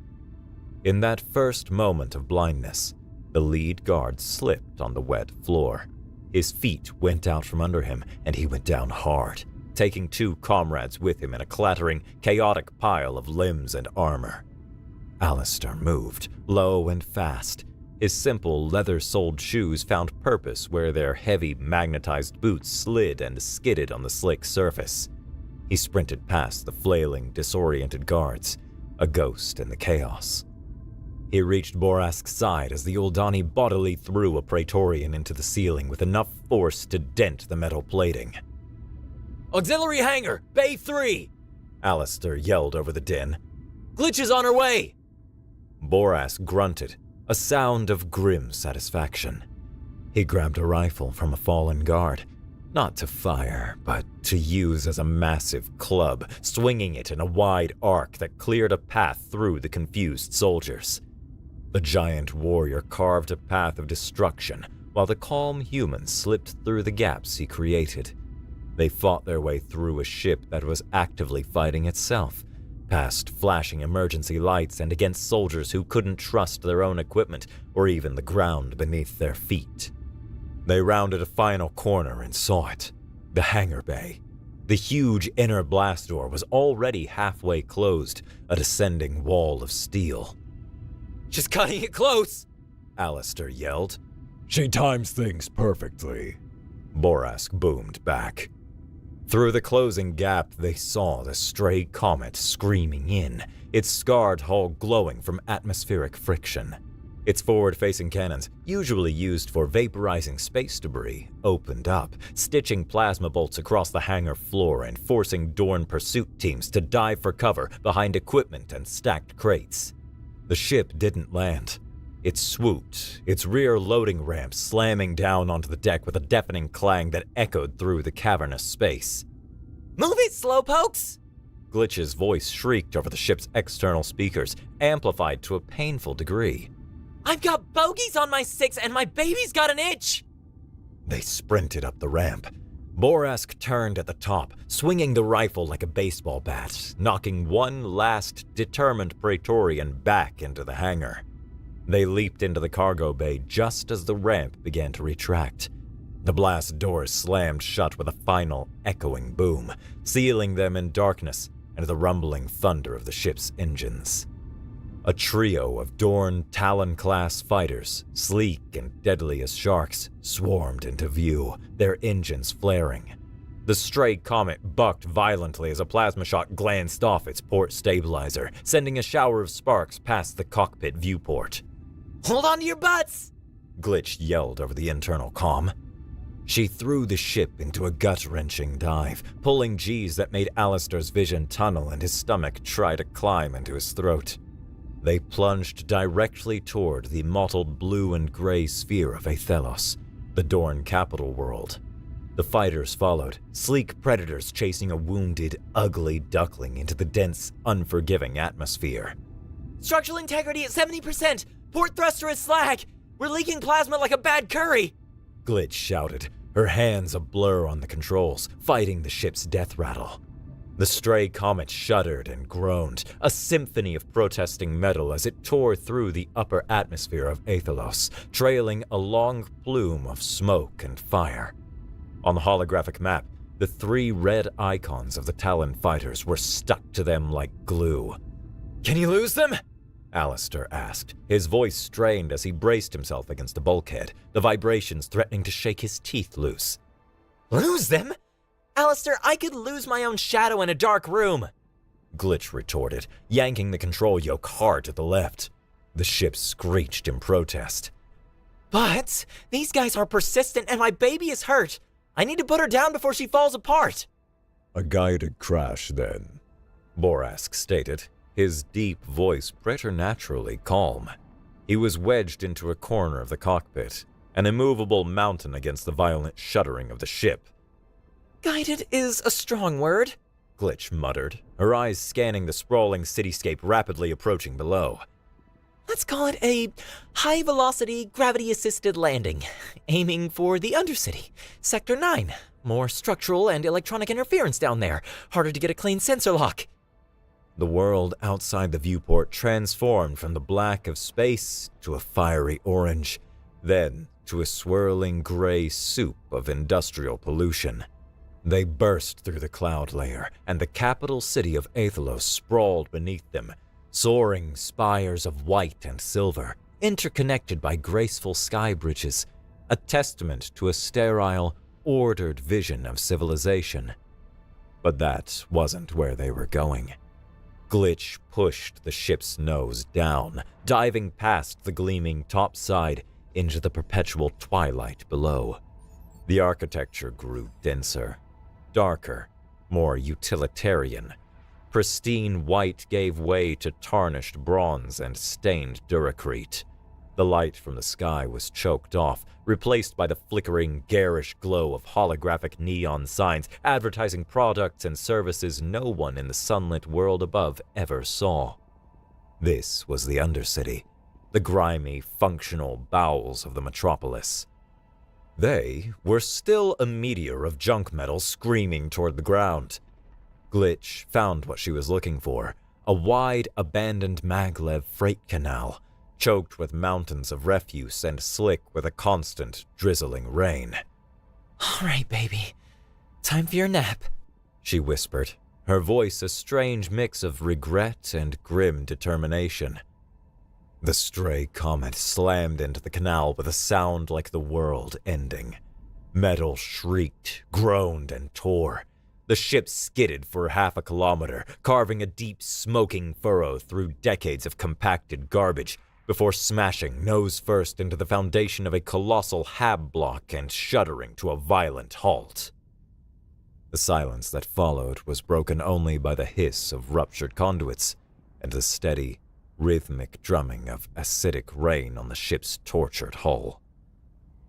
In that first moment of blindness, the lead guard slipped on the wet floor. His feet went out from under him, and he went down hard, taking 2 comrades with him in a clattering, chaotic pile of limbs and armor. Alistair moved, low and fast. His simple, leather-soled shoes found purpose where their heavy, magnetized boots slid and skidded on the slick surface. He sprinted past the flailing, disoriented guards, a ghost in the chaos. He reached Borask's side as the Oldani bodily threw a Praetorian into the ceiling with enough force to dent the metal plating. "Auxiliary hangar, Bay 3! Alistair yelled over the din. "Glitch is on her way!" Borask grunted, a sound of grim satisfaction. He grabbed a rifle from a fallen guard, not to fire, but to use as a massive club, swinging it in a wide arc that cleared a path through the confused soldiers. The giant warrior carved a path of destruction, while the calm humans slipped through the gaps he created. They fought their way through a ship that was actively fighting itself, past flashing emergency lights and against soldiers who couldn't trust their own equipment or even the ground beneath their feet. They rounded a final corner and saw it, the hangar bay. The huge inner blast door was already halfway closed, a descending wall of steel. "She's cutting it close!" Alistair yelled. "She times things perfectly," Borask boomed back. Through the closing gap, they saw the stray comet screaming in, its scarred hull glowing from atmospheric friction. Its forward-facing cannons, usually used for vaporizing space debris, opened up, stitching plasma bolts across the hangar floor and forcing Dorn pursuit teams to dive for cover behind equipment and stacked crates. The ship didn't land. It swooped, its rear loading ramp slamming down onto the deck with a deafening clang that echoed through the cavernous space. "Move it, slowpokes!" Glitch's voice shrieked over the ship's external speakers, amplified to a painful degree. "I've got bogeys on my 6 and my baby's got an itch!" They sprinted up the ramp. Borask turned at the top, swinging the rifle like a baseball bat, knocking one last, determined Praetorian back into the hangar. They leaped into the cargo bay just as the ramp began to retract. The blast doors slammed shut with a final, echoing boom, sealing them in darkness and the rumbling thunder of the ship's engines. A trio of Dorn Talon-class fighters, sleek and deadly as sharks, swarmed into view, their engines flaring. The stray comet bucked violently as a plasma shot glanced off its port stabilizer, sending a shower of sparks past the cockpit viewport. Hold on to your butts! Glitch yelled over the internal comm. She threw the ship into a gut-wrenching dive, pulling G's that made Alistair's vision tunnel and his stomach try to climb into his throat. They plunged directly toward the mottled blue and gray sphere of Athelos, the Dorn capital world. The fighters followed, sleek predators chasing a wounded, ugly duckling into the dense, unforgiving atmosphere. Structural integrity at 70%! Port thruster is slack! We're leaking plasma like a bad curry! Glitch shouted, her hands a blur on the controls, fighting the ship's death rattle. The stray comet shuddered and groaned, a symphony of protesting metal as it tore through the upper atmosphere of Athelos, trailing a long plume of smoke and fire. On the holographic map, the 3 red icons of the Talon fighters were stuck to them like glue. Can you lose them? Alistair asked, his voice strained as he braced himself against a bulkhead, the vibrations threatening to shake his teeth loose. Lose them? Alistair, I could lose my own shadow in a dark room. Glitch retorted, yanking the control yoke hard to the left. The ship screeched in protest. But these guys are persistent and my baby is hurt. I need to put her down before she falls apart. A guided crash, then, Borask stated, his deep voice preternaturally calm. He was wedged into a corner of the cockpit, an immovable mountain against the violent shuddering of the ship. Guided is a strong word, Glitch muttered, her eyes scanning the sprawling cityscape rapidly approaching below. Let's call it a high-velocity, gravity-assisted landing, aiming for the Undercity, Sector 9. More structural and electronic interference down there, harder to get a clean sensor lock. The world outside the viewport transformed from the black of space to a fiery orange, then to a swirling gray soup of industrial pollution. They burst through the cloud layer, and the capital city of Athelos sprawled beneath them, soaring spires of white and silver, interconnected by graceful sky bridges, a testament to a sterile, ordered vision of civilization. But that wasn't where they were going. Glitch pushed the ship's nose down, diving past the gleaming topside into the perpetual twilight below. The architecture grew denser, darker, more utilitarian. Pristine white gave way to tarnished bronze and stained duracrete. The light from the sky was choked off, replaced by the flickering, garish glow of holographic neon signs advertising products and services no one in the sunlit world above ever saw. This was the Undercity, the grimy, functional bowels of the metropolis. They were still a meteor of junk metal screaming toward the ground. Glitch found what she was looking for, a wide, abandoned maglev freight canal, choked with mountains of refuse and slick with a constant, drizzling rain. All right, baby. Time for your nap, she whispered, her voice a strange mix of regret and grim determination. The stray comet slammed into the canal with a sound like the world ending. Metal shrieked, groaned, and tore. The ship skidded for half a kilometer, carving a deep, smoking furrow through decades of compacted garbage, before smashing nose first into the foundation of a colossal hab block and shuddering to a violent halt. The silence that followed was broken only by the hiss of ruptured conduits and the steady, rhythmic drumming of acidic rain on the ship's tortured hull.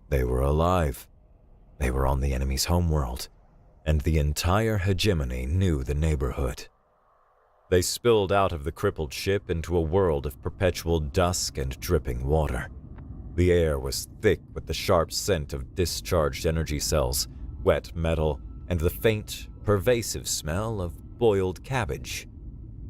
They were alive. They were on the enemy's homeworld, and the entire hegemony knew the neighborhood. They spilled out of the crippled ship into a world of perpetual dusk and dripping water. The air was thick with the sharp scent of discharged energy cells, wet metal, and the faint, pervasive smell of boiled cabbage.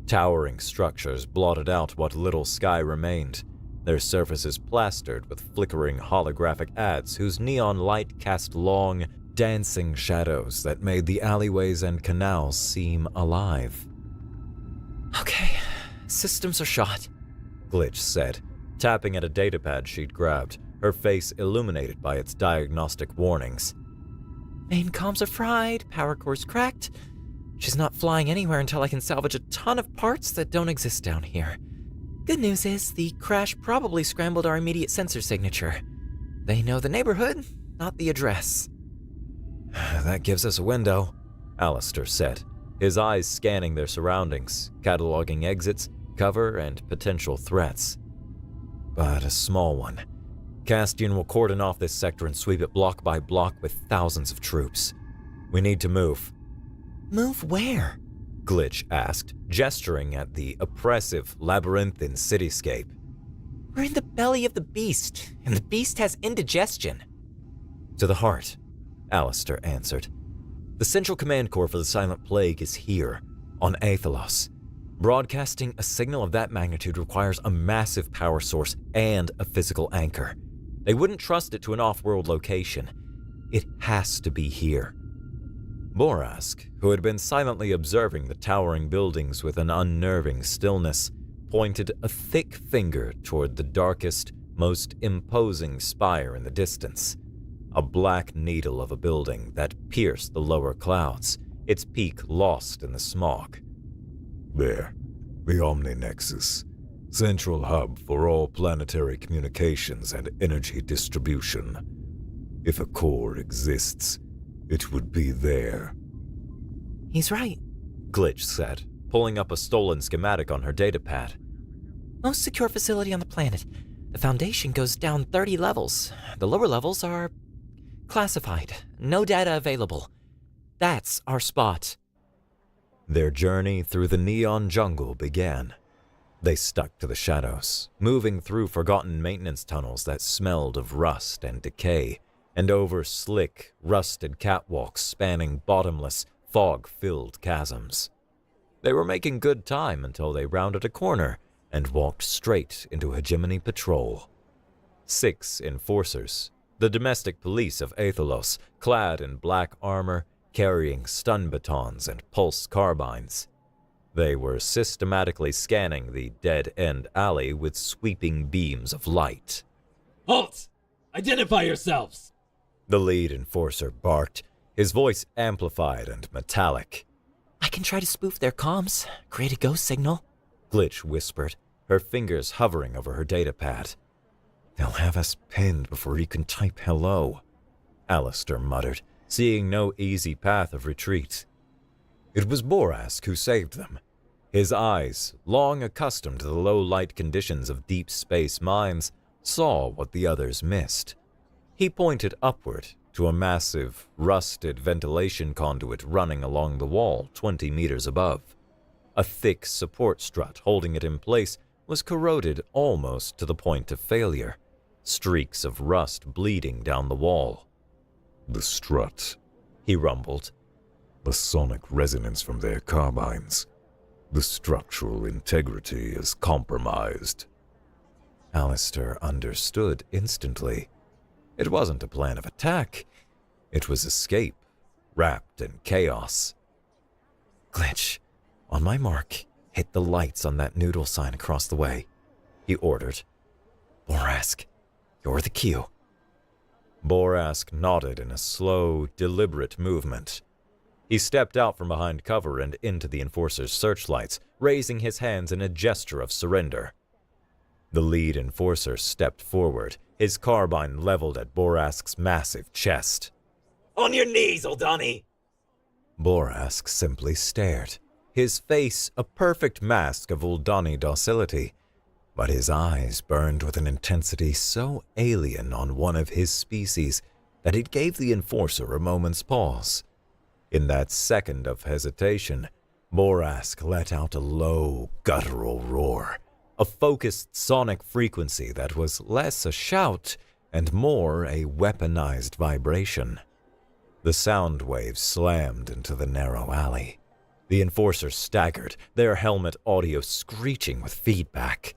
Towering structures blotted out what little sky remained, their surfaces plastered with flickering holographic ads whose neon light cast long, dancing shadows that made the alleyways and canals seem alive. Okay, systems are shot, Glitch said, tapping at a datapad she'd grabbed, her face illuminated by its diagnostic warnings. Main comms are fried, power core's cracked. She's not flying anywhere until I can salvage a ton of parts that don't exist down here. Good news is, the crash probably scrambled our immediate sensor signature. They know the neighborhood, not the address. That gives us a window, Alistair said, his eyes scanning their surroundings, cataloging exits, cover, and potential threats. But a small one. Castian will cordon off this sector and sweep it block by block with thousands of troops. We need to move. Move where? Glitch asked, gesturing at the oppressive, labyrinthine cityscape. We're in the belly of the beast, and the beast has indigestion. To the heart, Alistair answered. The central command core for the Silent Plague is here, on Aethelos. Broadcasting a signal of that magnitude requires a massive power source and a physical anchor. They wouldn't trust it to an off-world location. It has to be here. Borask, who had been silently observing the towering buildings with an unnerving stillness, pointed a thick finger toward the darkest, most imposing spire in the distance. A black needle of a building that pierced the lower clouds, its peak lost in the smog. There, the Omni-Nexus, central hub for all planetary communications and energy distribution. If a core exists, it would be there. He's right, Glitch said, pulling up a stolen schematic on her datapad. Most secure facility on the planet. The Foundation goes down 30 levels. The lower levels are classified. No data available. That's our spot. Their journey through the neon jungle began. They stuck to the shadows, moving through forgotten maintenance tunnels that smelled of rust and decay, and over slick, rusted catwalks spanning bottomless, fog-filled chasms. They were making good time until they rounded a corner and walked straight into Hegemony Patrol. 6 enforcers, the domestic police of Aethelos, clad in black armor, carrying stun batons and pulse carbines. They were systematically scanning the dead-end alley with sweeping beams of light. Halt! Identify yourselves! The lead enforcer barked, his voice amplified and metallic. I can try to spoof their comms, create a ghost signal, Glitch whispered, her fingers hovering over her datapad. They'll have us pinned before you can type hello, Alistair muttered, seeing no easy path of retreat. It was Borask who saved them. His eyes, long accustomed to the low-light conditions of deep space mines, saw what the others missed. He pointed upward to a massive, rusted ventilation conduit running along the wall 20 meters above. A thick support strut holding it in place was corroded almost to the point of failure, streaks of rust bleeding down the wall. The strut, he rumbled. The sonic resonance from their carbines. The structural integrity is compromised. Alistair understood instantly. It wasn't a plan of attack. It was escape, wrapped in chaos. Glitch, on my mark, hit the lights on that noodle sign across the way, he ordered. Borask, you're the cue. Borask nodded in a slow, deliberate movement. He stepped out from behind cover and into the enforcer's searchlights, raising his hands in a gesture of surrender. The lead enforcer stepped forward, his carbine leveled at Borask's massive chest. On your knees, Aldani! Borask simply stared, his face a perfect mask of Uldani docility, but his eyes burned with an intensity so alien on one of his species that it gave the enforcer a moment's pause. In that second of hesitation, Borask let out a low, guttural roar, a focused sonic frequency that was less a shout and more a weaponized vibration. The sound waves slammed into the narrow alley. The enforcers staggered, their helmet audio screeching with feedback.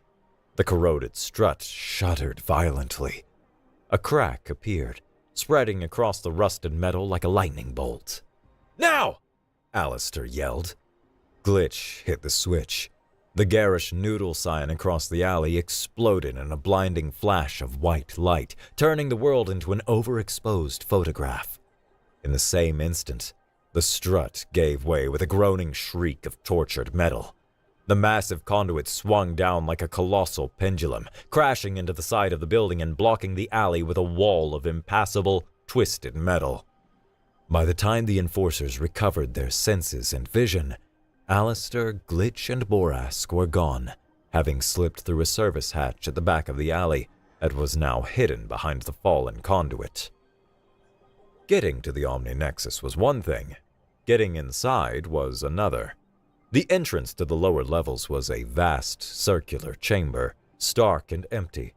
The corroded strut shuddered violently. A crack appeared, spreading across the rusted metal like a lightning bolt. Now! Alistair yelled. Glitch hit the switch. The garish noodle sign across the alley exploded in a blinding flash of white light, turning the world into an overexposed photograph. In the same instant, the strut gave way with a groaning shriek of tortured metal. The massive conduit swung down like a colossal pendulum, crashing into the side of the building and blocking the alley with a wall of impassable, twisted metal. By the time the enforcers recovered their senses and vision, Alistair, Glitch, and Borask were gone, having slipped through a service hatch at the back of the alley that was now hidden behind the fallen conduit. Getting to the Omni-Nexus was one thing. Getting inside was another. The entrance to the lower levels was a vast, circular chamber, stark and empty.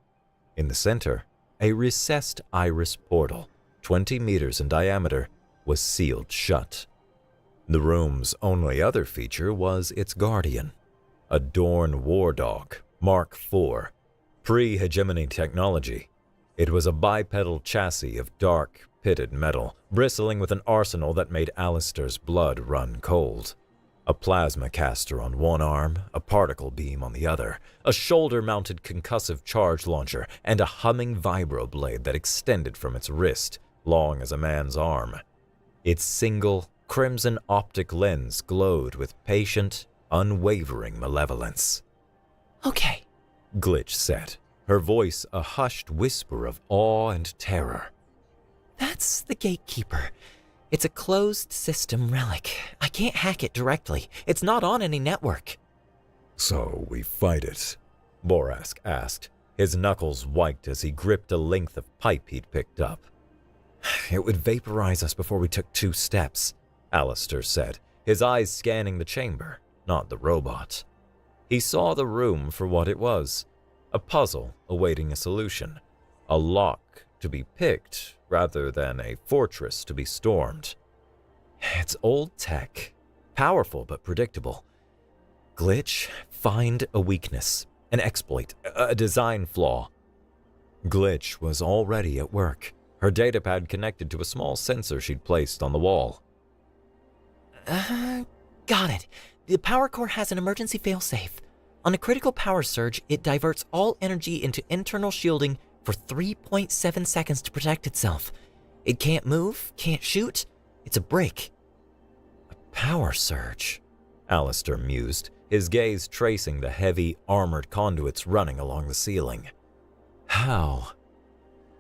In the center, a recessed iris portal, 20 meters in diameter, was sealed shut. The room's only other feature was its guardian, a Dorn war dog, Mark IV, pre-hegemony technology. It was a bipedal chassis of dark, pitted metal, bristling with an arsenal that made Alistair's blood run cold. A plasma caster on one arm, a particle beam on the other, a shoulder-mounted concussive charge launcher, and a humming vibroblade that extended from its wrist, long as a man's arm. Its single, crimson optic lens glowed with patient, unwavering malevolence. Okay, Glitch said, her voice a hushed whisper of awe and terror. That's the Gatekeeper. It's a closed system relic. I can't hack it directly. It's not on any network. So we fight it? Borask asked, his knuckles white as he gripped a length of pipe he'd picked up. It would vaporize us before we took 2 steps, Alistair said, his eyes scanning the chamber, not the robot. He saw the room for what it was, a puzzle awaiting a solution, a lock to be picked rather than a fortress to be stormed. It's old tech, powerful but predictable. Glitch, find a weakness, an exploit, a design flaw. Glitch was already at work, her datapad connected to a small sensor she'd placed on the wall. Got it. The power core has an emergency failsafe. On a critical power surge, it diverts all energy into internal shielding for 3.7 seconds to protect itself. It can't move, can't shoot. It's a break. A power surge, Alistair mused, his gaze tracing the heavy, armored conduits running along the ceiling. How?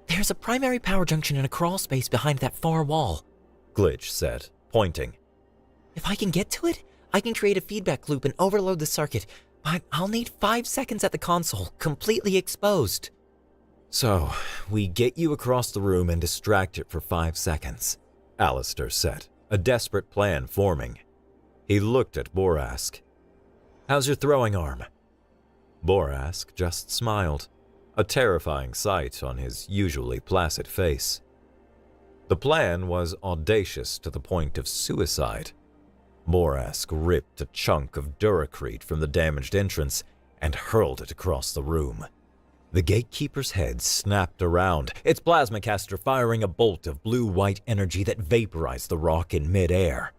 There's a primary power junction in a crawl space behind that far wall, Glitch said, pointing. If I can get to it, I can create a feedback loop and overload the circuit, but I'll need 5 seconds at the console, completely exposed. So, we get you across the room and distract it for 5 seconds, Alistair said, a desperate plan forming. He looked at Borask. How's your throwing arm? Borask just smiled, a terrifying sight on his usually placid face. The plan was audacious to the point of suicide. Borask ripped a chunk of Duracrete from the damaged entrance and hurled it across the room. The Gatekeeper's head snapped around, its plasma caster firing a bolt of blue-white energy that vaporized the rock in mid-air.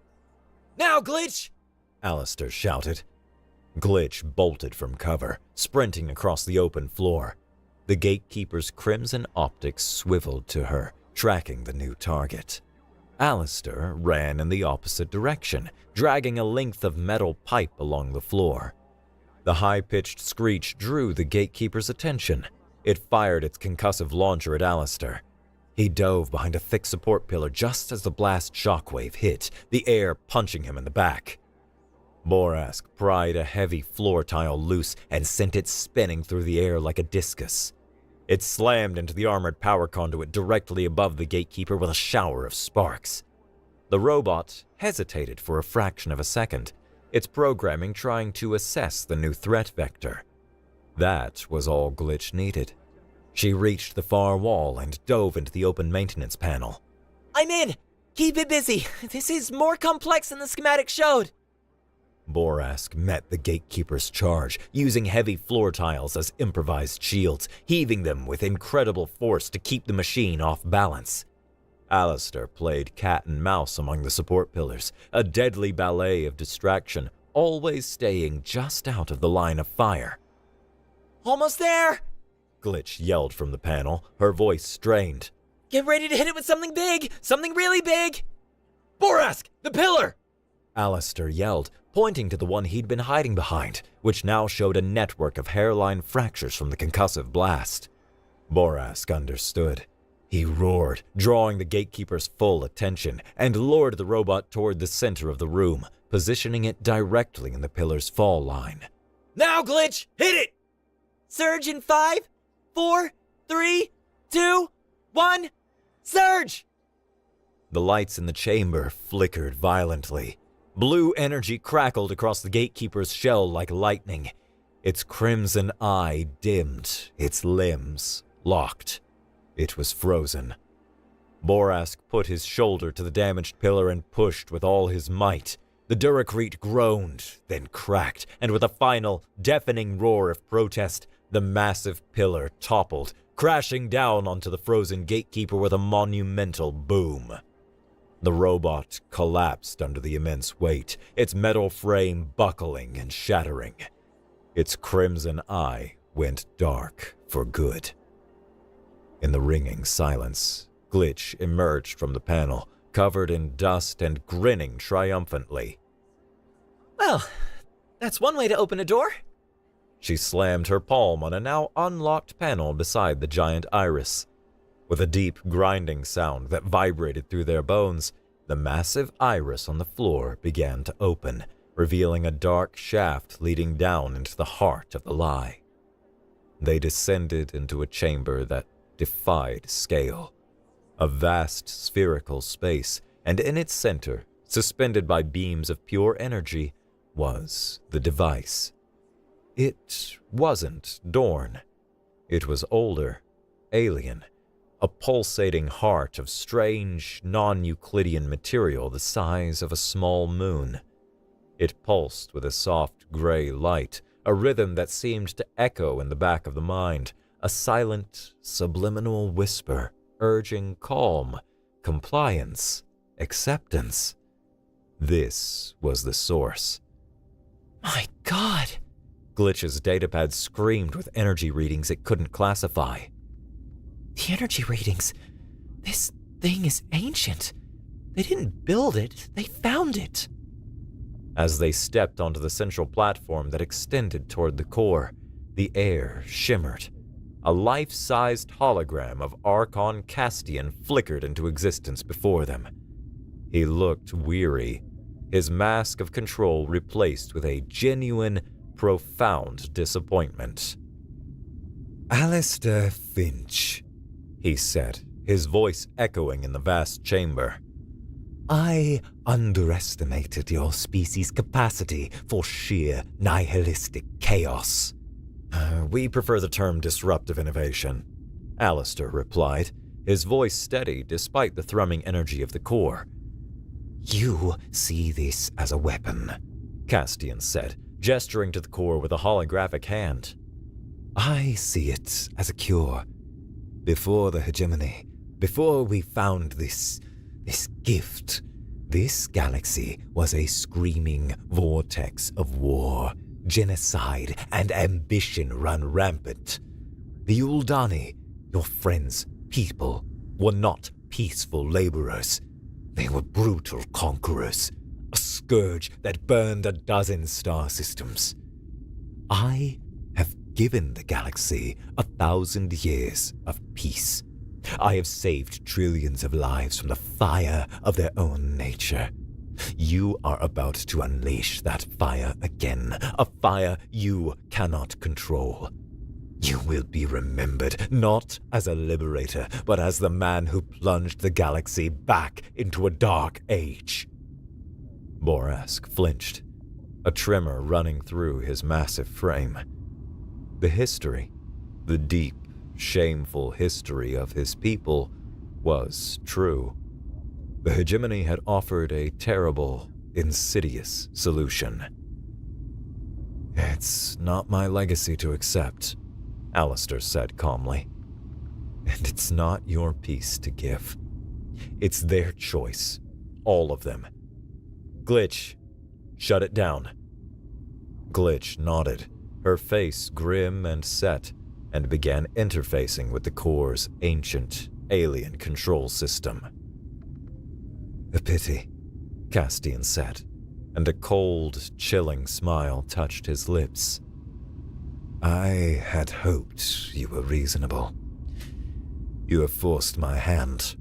Now, Glitch! Alistair shouted. Glitch bolted from cover, sprinting across the open floor. The Gatekeeper's crimson optics swiveled to her, tracking the new target. Alistair ran in the opposite direction, dragging a length of metal pipe along the floor. The high-pitched screech drew the Gatekeeper's attention. It fired its concussive launcher at Alistair. He dove behind a thick support pillar just as the blast shockwave hit, the air punching him in the back. Borask pried a heavy floor tile loose and sent it spinning through the air like a discus. It slammed into the armored power conduit directly above the Gatekeeper with a shower of sparks. The robot hesitated for a fraction of a second, its programming trying to assess the new threat vector. That was all Glitch needed. She reached the far wall and dove into the open maintenance panel. I'm in! Keep it busy! This is more complex than the schematic showed! Borask met the Gatekeeper's charge, using heavy floor tiles as improvised shields, heaving them with incredible force to keep the machine off balance. Alistair played cat and mouse among the support pillars, a deadly ballet of distraction, always staying just out of the line of fire. Almost there! Glitch yelled from the panel, her voice strained. Get ready to hit it with something big! Something really big! Borask, the pillar! Alistair yelled, pointing to the one he'd been hiding behind, which now showed a network of hairline fractures from the concussive blast. Borask understood. He roared, drawing the gatekeeper's full attention, and lured the robot toward the center of the room, positioning it directly in the pillar's fall line. Now, Glitch! Hit it! Surge in 5, 4, 3, 2, 1, surge! The lights in the chamber flickered violently. Blue energy crackled across the gatekeeper's shell like lightning. Its crimson eye dimmed, its limbs locked. It was frozen. Borask put his shoulder to the damaged pillar and pushed with all his might. The Duracrete groaned, then cracked, and with a final, deafening roar of protest, the massive pillar toppled, crashing down onto the frozen gatekeeper with a monumental boom. The robot collapsed under the immense weight, its metal frame buckling and shattering. Its crimson eye went dark for good. In the ringing silence, Glitch emerged from the panel, covered in dust and grinning triumphantly. Well, that's one way to open a door. She slammed her palm on a now unlocked panel beside the giant iris. With a deep grinding sound that vibrated through their bones, the massive iris on the floor began to open, revealing a dark shaft leading down into the heart of the lie. They descended into a chamber that defied scale. A vast spherical space, and in its center, suspended by beams of pure energy, was the device. It wasn't Dorn. It was older, alien, a pulsating heart of strange, non-Euclidean material the size of a small moon. It pulsed with a soft gray light, a rhythm that seemed to echo in the back of the mind, a silent, subliminal whisper urging calm, compliance, acceptance. This was the source. My God! Glitch's datapad screamed with energy readings it couldn't classify. The energy readings. This thing is ancient. They didn't build it, they found it. As they stepped onto the central platform that extended toward the core, the air shimmered. A life-sized hologram of Archon Castian flickered into existence before them. He looked weary, his mask of control replaced with a genuine, profound disappointment. Alistair Finch, he said, his voice echoing in the vast chamber. I underestimated your species' capacity for sheer nihilistic chaos. We prefer the term disruptive innovation, Alistair replied, his voice steady despite the thrumming energy of the core. You see this as a weapon, Castian said, gesturing to the core with a holographic hand. I see it as a cure. Before the hegemony, before we found this gift, this galaxy was a screaming vortex of war, genocide, and ambition run rampant. The Uldani, your friends, people, were not peaceful laborers. They were brutal conquerors, a scourge that burned a dozen star systems. I have given the galaxy 1,000 years of peace. I have saved trillions of lives from the fire of their own nature. You are about to unleash that fire again, a fire you cannot control. You will be remembered not as a liberator, but as the man who plunged the galaxy back into a dark age. Borask flinched, a tremor running through his massive frame. The history, the deep, shameful history of his people, was true. The hegemony had offered a terrible, insidious solution. It's not my legacy to accept, Alistair said calmly. And it's not your peace to give. It's their choice, all of them. Glitch, shut it down, Glitch nodded, her face grim and set, and began interfacing with the Corps' ancient alien control system. A pity, Castian said, and a cold, chilling smile touched his lips. I had hoped you were reasonable. You have forced my hand.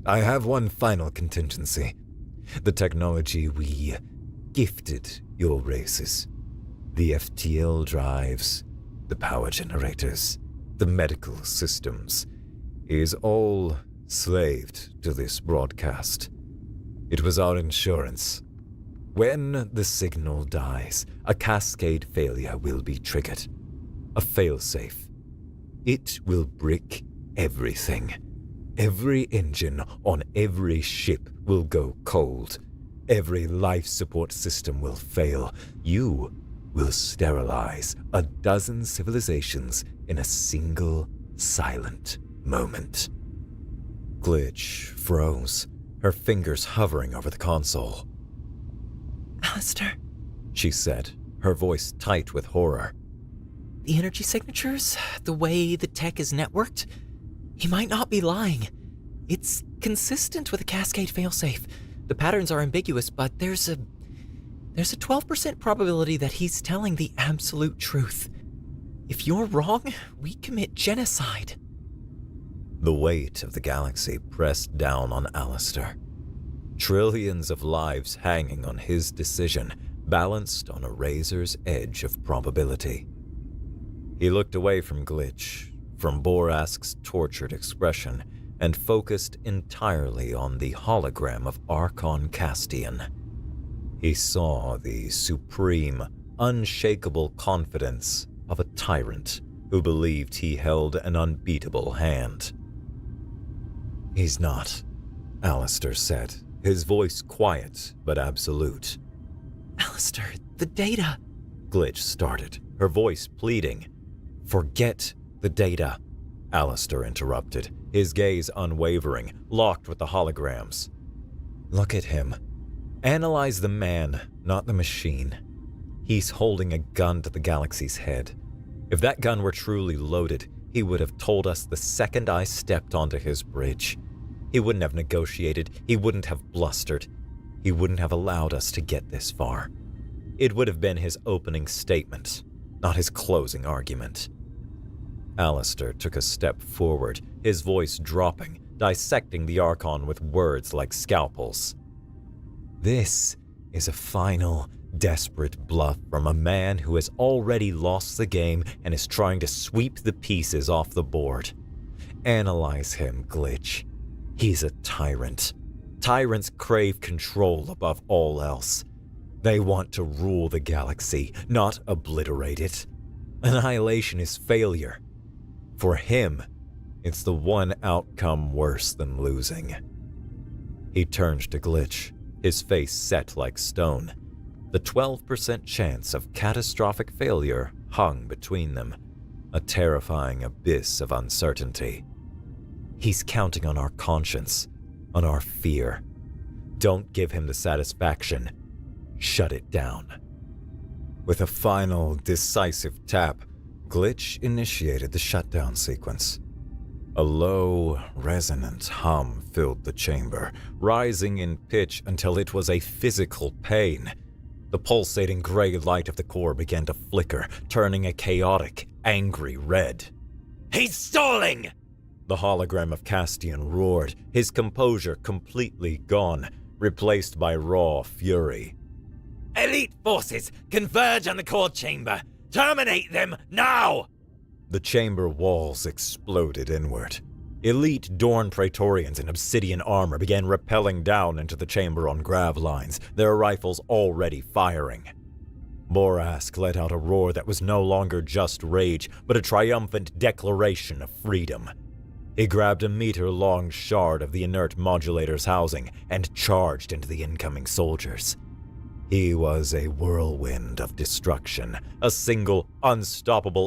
I have one final contingency. The technology we gifted your races. The FTL drives, the power generators, the medical systems, is all slaved to this broadcast. It was our insurance. When the signal dies, a cascade failure will be triggered. A failsafe. It will brick everything. Every engine on every ship will go cold. Every life support system will fail. You will sterilize a dozen civilizations in a single silent moment. Glitch froze, her fingers hovering over the console. Alistair, She said, her voice tight with horror. the energy signatures, the way the tech is networked, he might not be lying. It's consistent with a cascade failsafe. The patterns are ambiguous, but there's a 12% probability that he's telling the absolute truth. If you're wrong, we commit genocide. The weight of the galaxy pressed down on Alistair. Trillions of lives hanging on his decision, balanced on a razor's edge of probability. He looked away from Glitch, from Borask's tortured expression, and focused entirely on the hologram of Archon Castian. He saw the supreme, unshakable confidence of a tyrant who believed he held an unbeatable hand. He's not, Alistair said, his voice quiet but absolute. Alistair, the data. Glitch started, her voice pleading. Forget the data, Alistair interrupted, his gaze unwavering, locked with the holograms. Look at him. Analyze the man, not the machine. He's holding a gun to the galaxy's head. If that gun were truly loaded, he would have told us the second I stepped onto his bridge. He wouldn't have negotiated, he wouldn't have blustered. He wouldn't have allowed us to get this far. It would have been his opening statement, not his closing argument. Alistair took a step forward, his voice dropping, dissecting the Archon with words like scalpels. This is a final, desperate bluff from a man who has already lost the game and is trying to sweep the pieces off the board. Analyze him, Glitch. He's a tyrant. Tyrants crave control above all else. They want to rule the galaxy, not obliterate it. Annihilation is failure. For him, it's the one outcome worse than losing. He turned to Glitch, his face set like stone. The 12% chance of catastrophic failure hung between them, a terrifying abyss of uncertainty. He's counting on our conscience, on our fear. Don't give him the satisfaction. Shut it down. With a final, decisive tap, Glitch initiated the shutdown sequence. A low, resonant hum filled the chamber, rising in pitch until it was a physical pain. The pulsating gray light of the core began to flicker, turning a chaotic, angry red. He's stalling! The hologram of Castian roared, his composure completely gone, replaced by raw fury. Elite forces, converge on the core chamber! Terminate them, now! The chamber walls exploded inward. Elite Dorn Praetorians in obsidian armor began rappelling down into the chamber on grav lines, their rifles already firing. Borask let out a roar that was no longer just rage, but a triumphant declaration of freedom. He grabbed a meter-long shard of the inert modulator's housing and charged into the incoming soldiers. He was a whirlwind of destruction, a single, unstoppable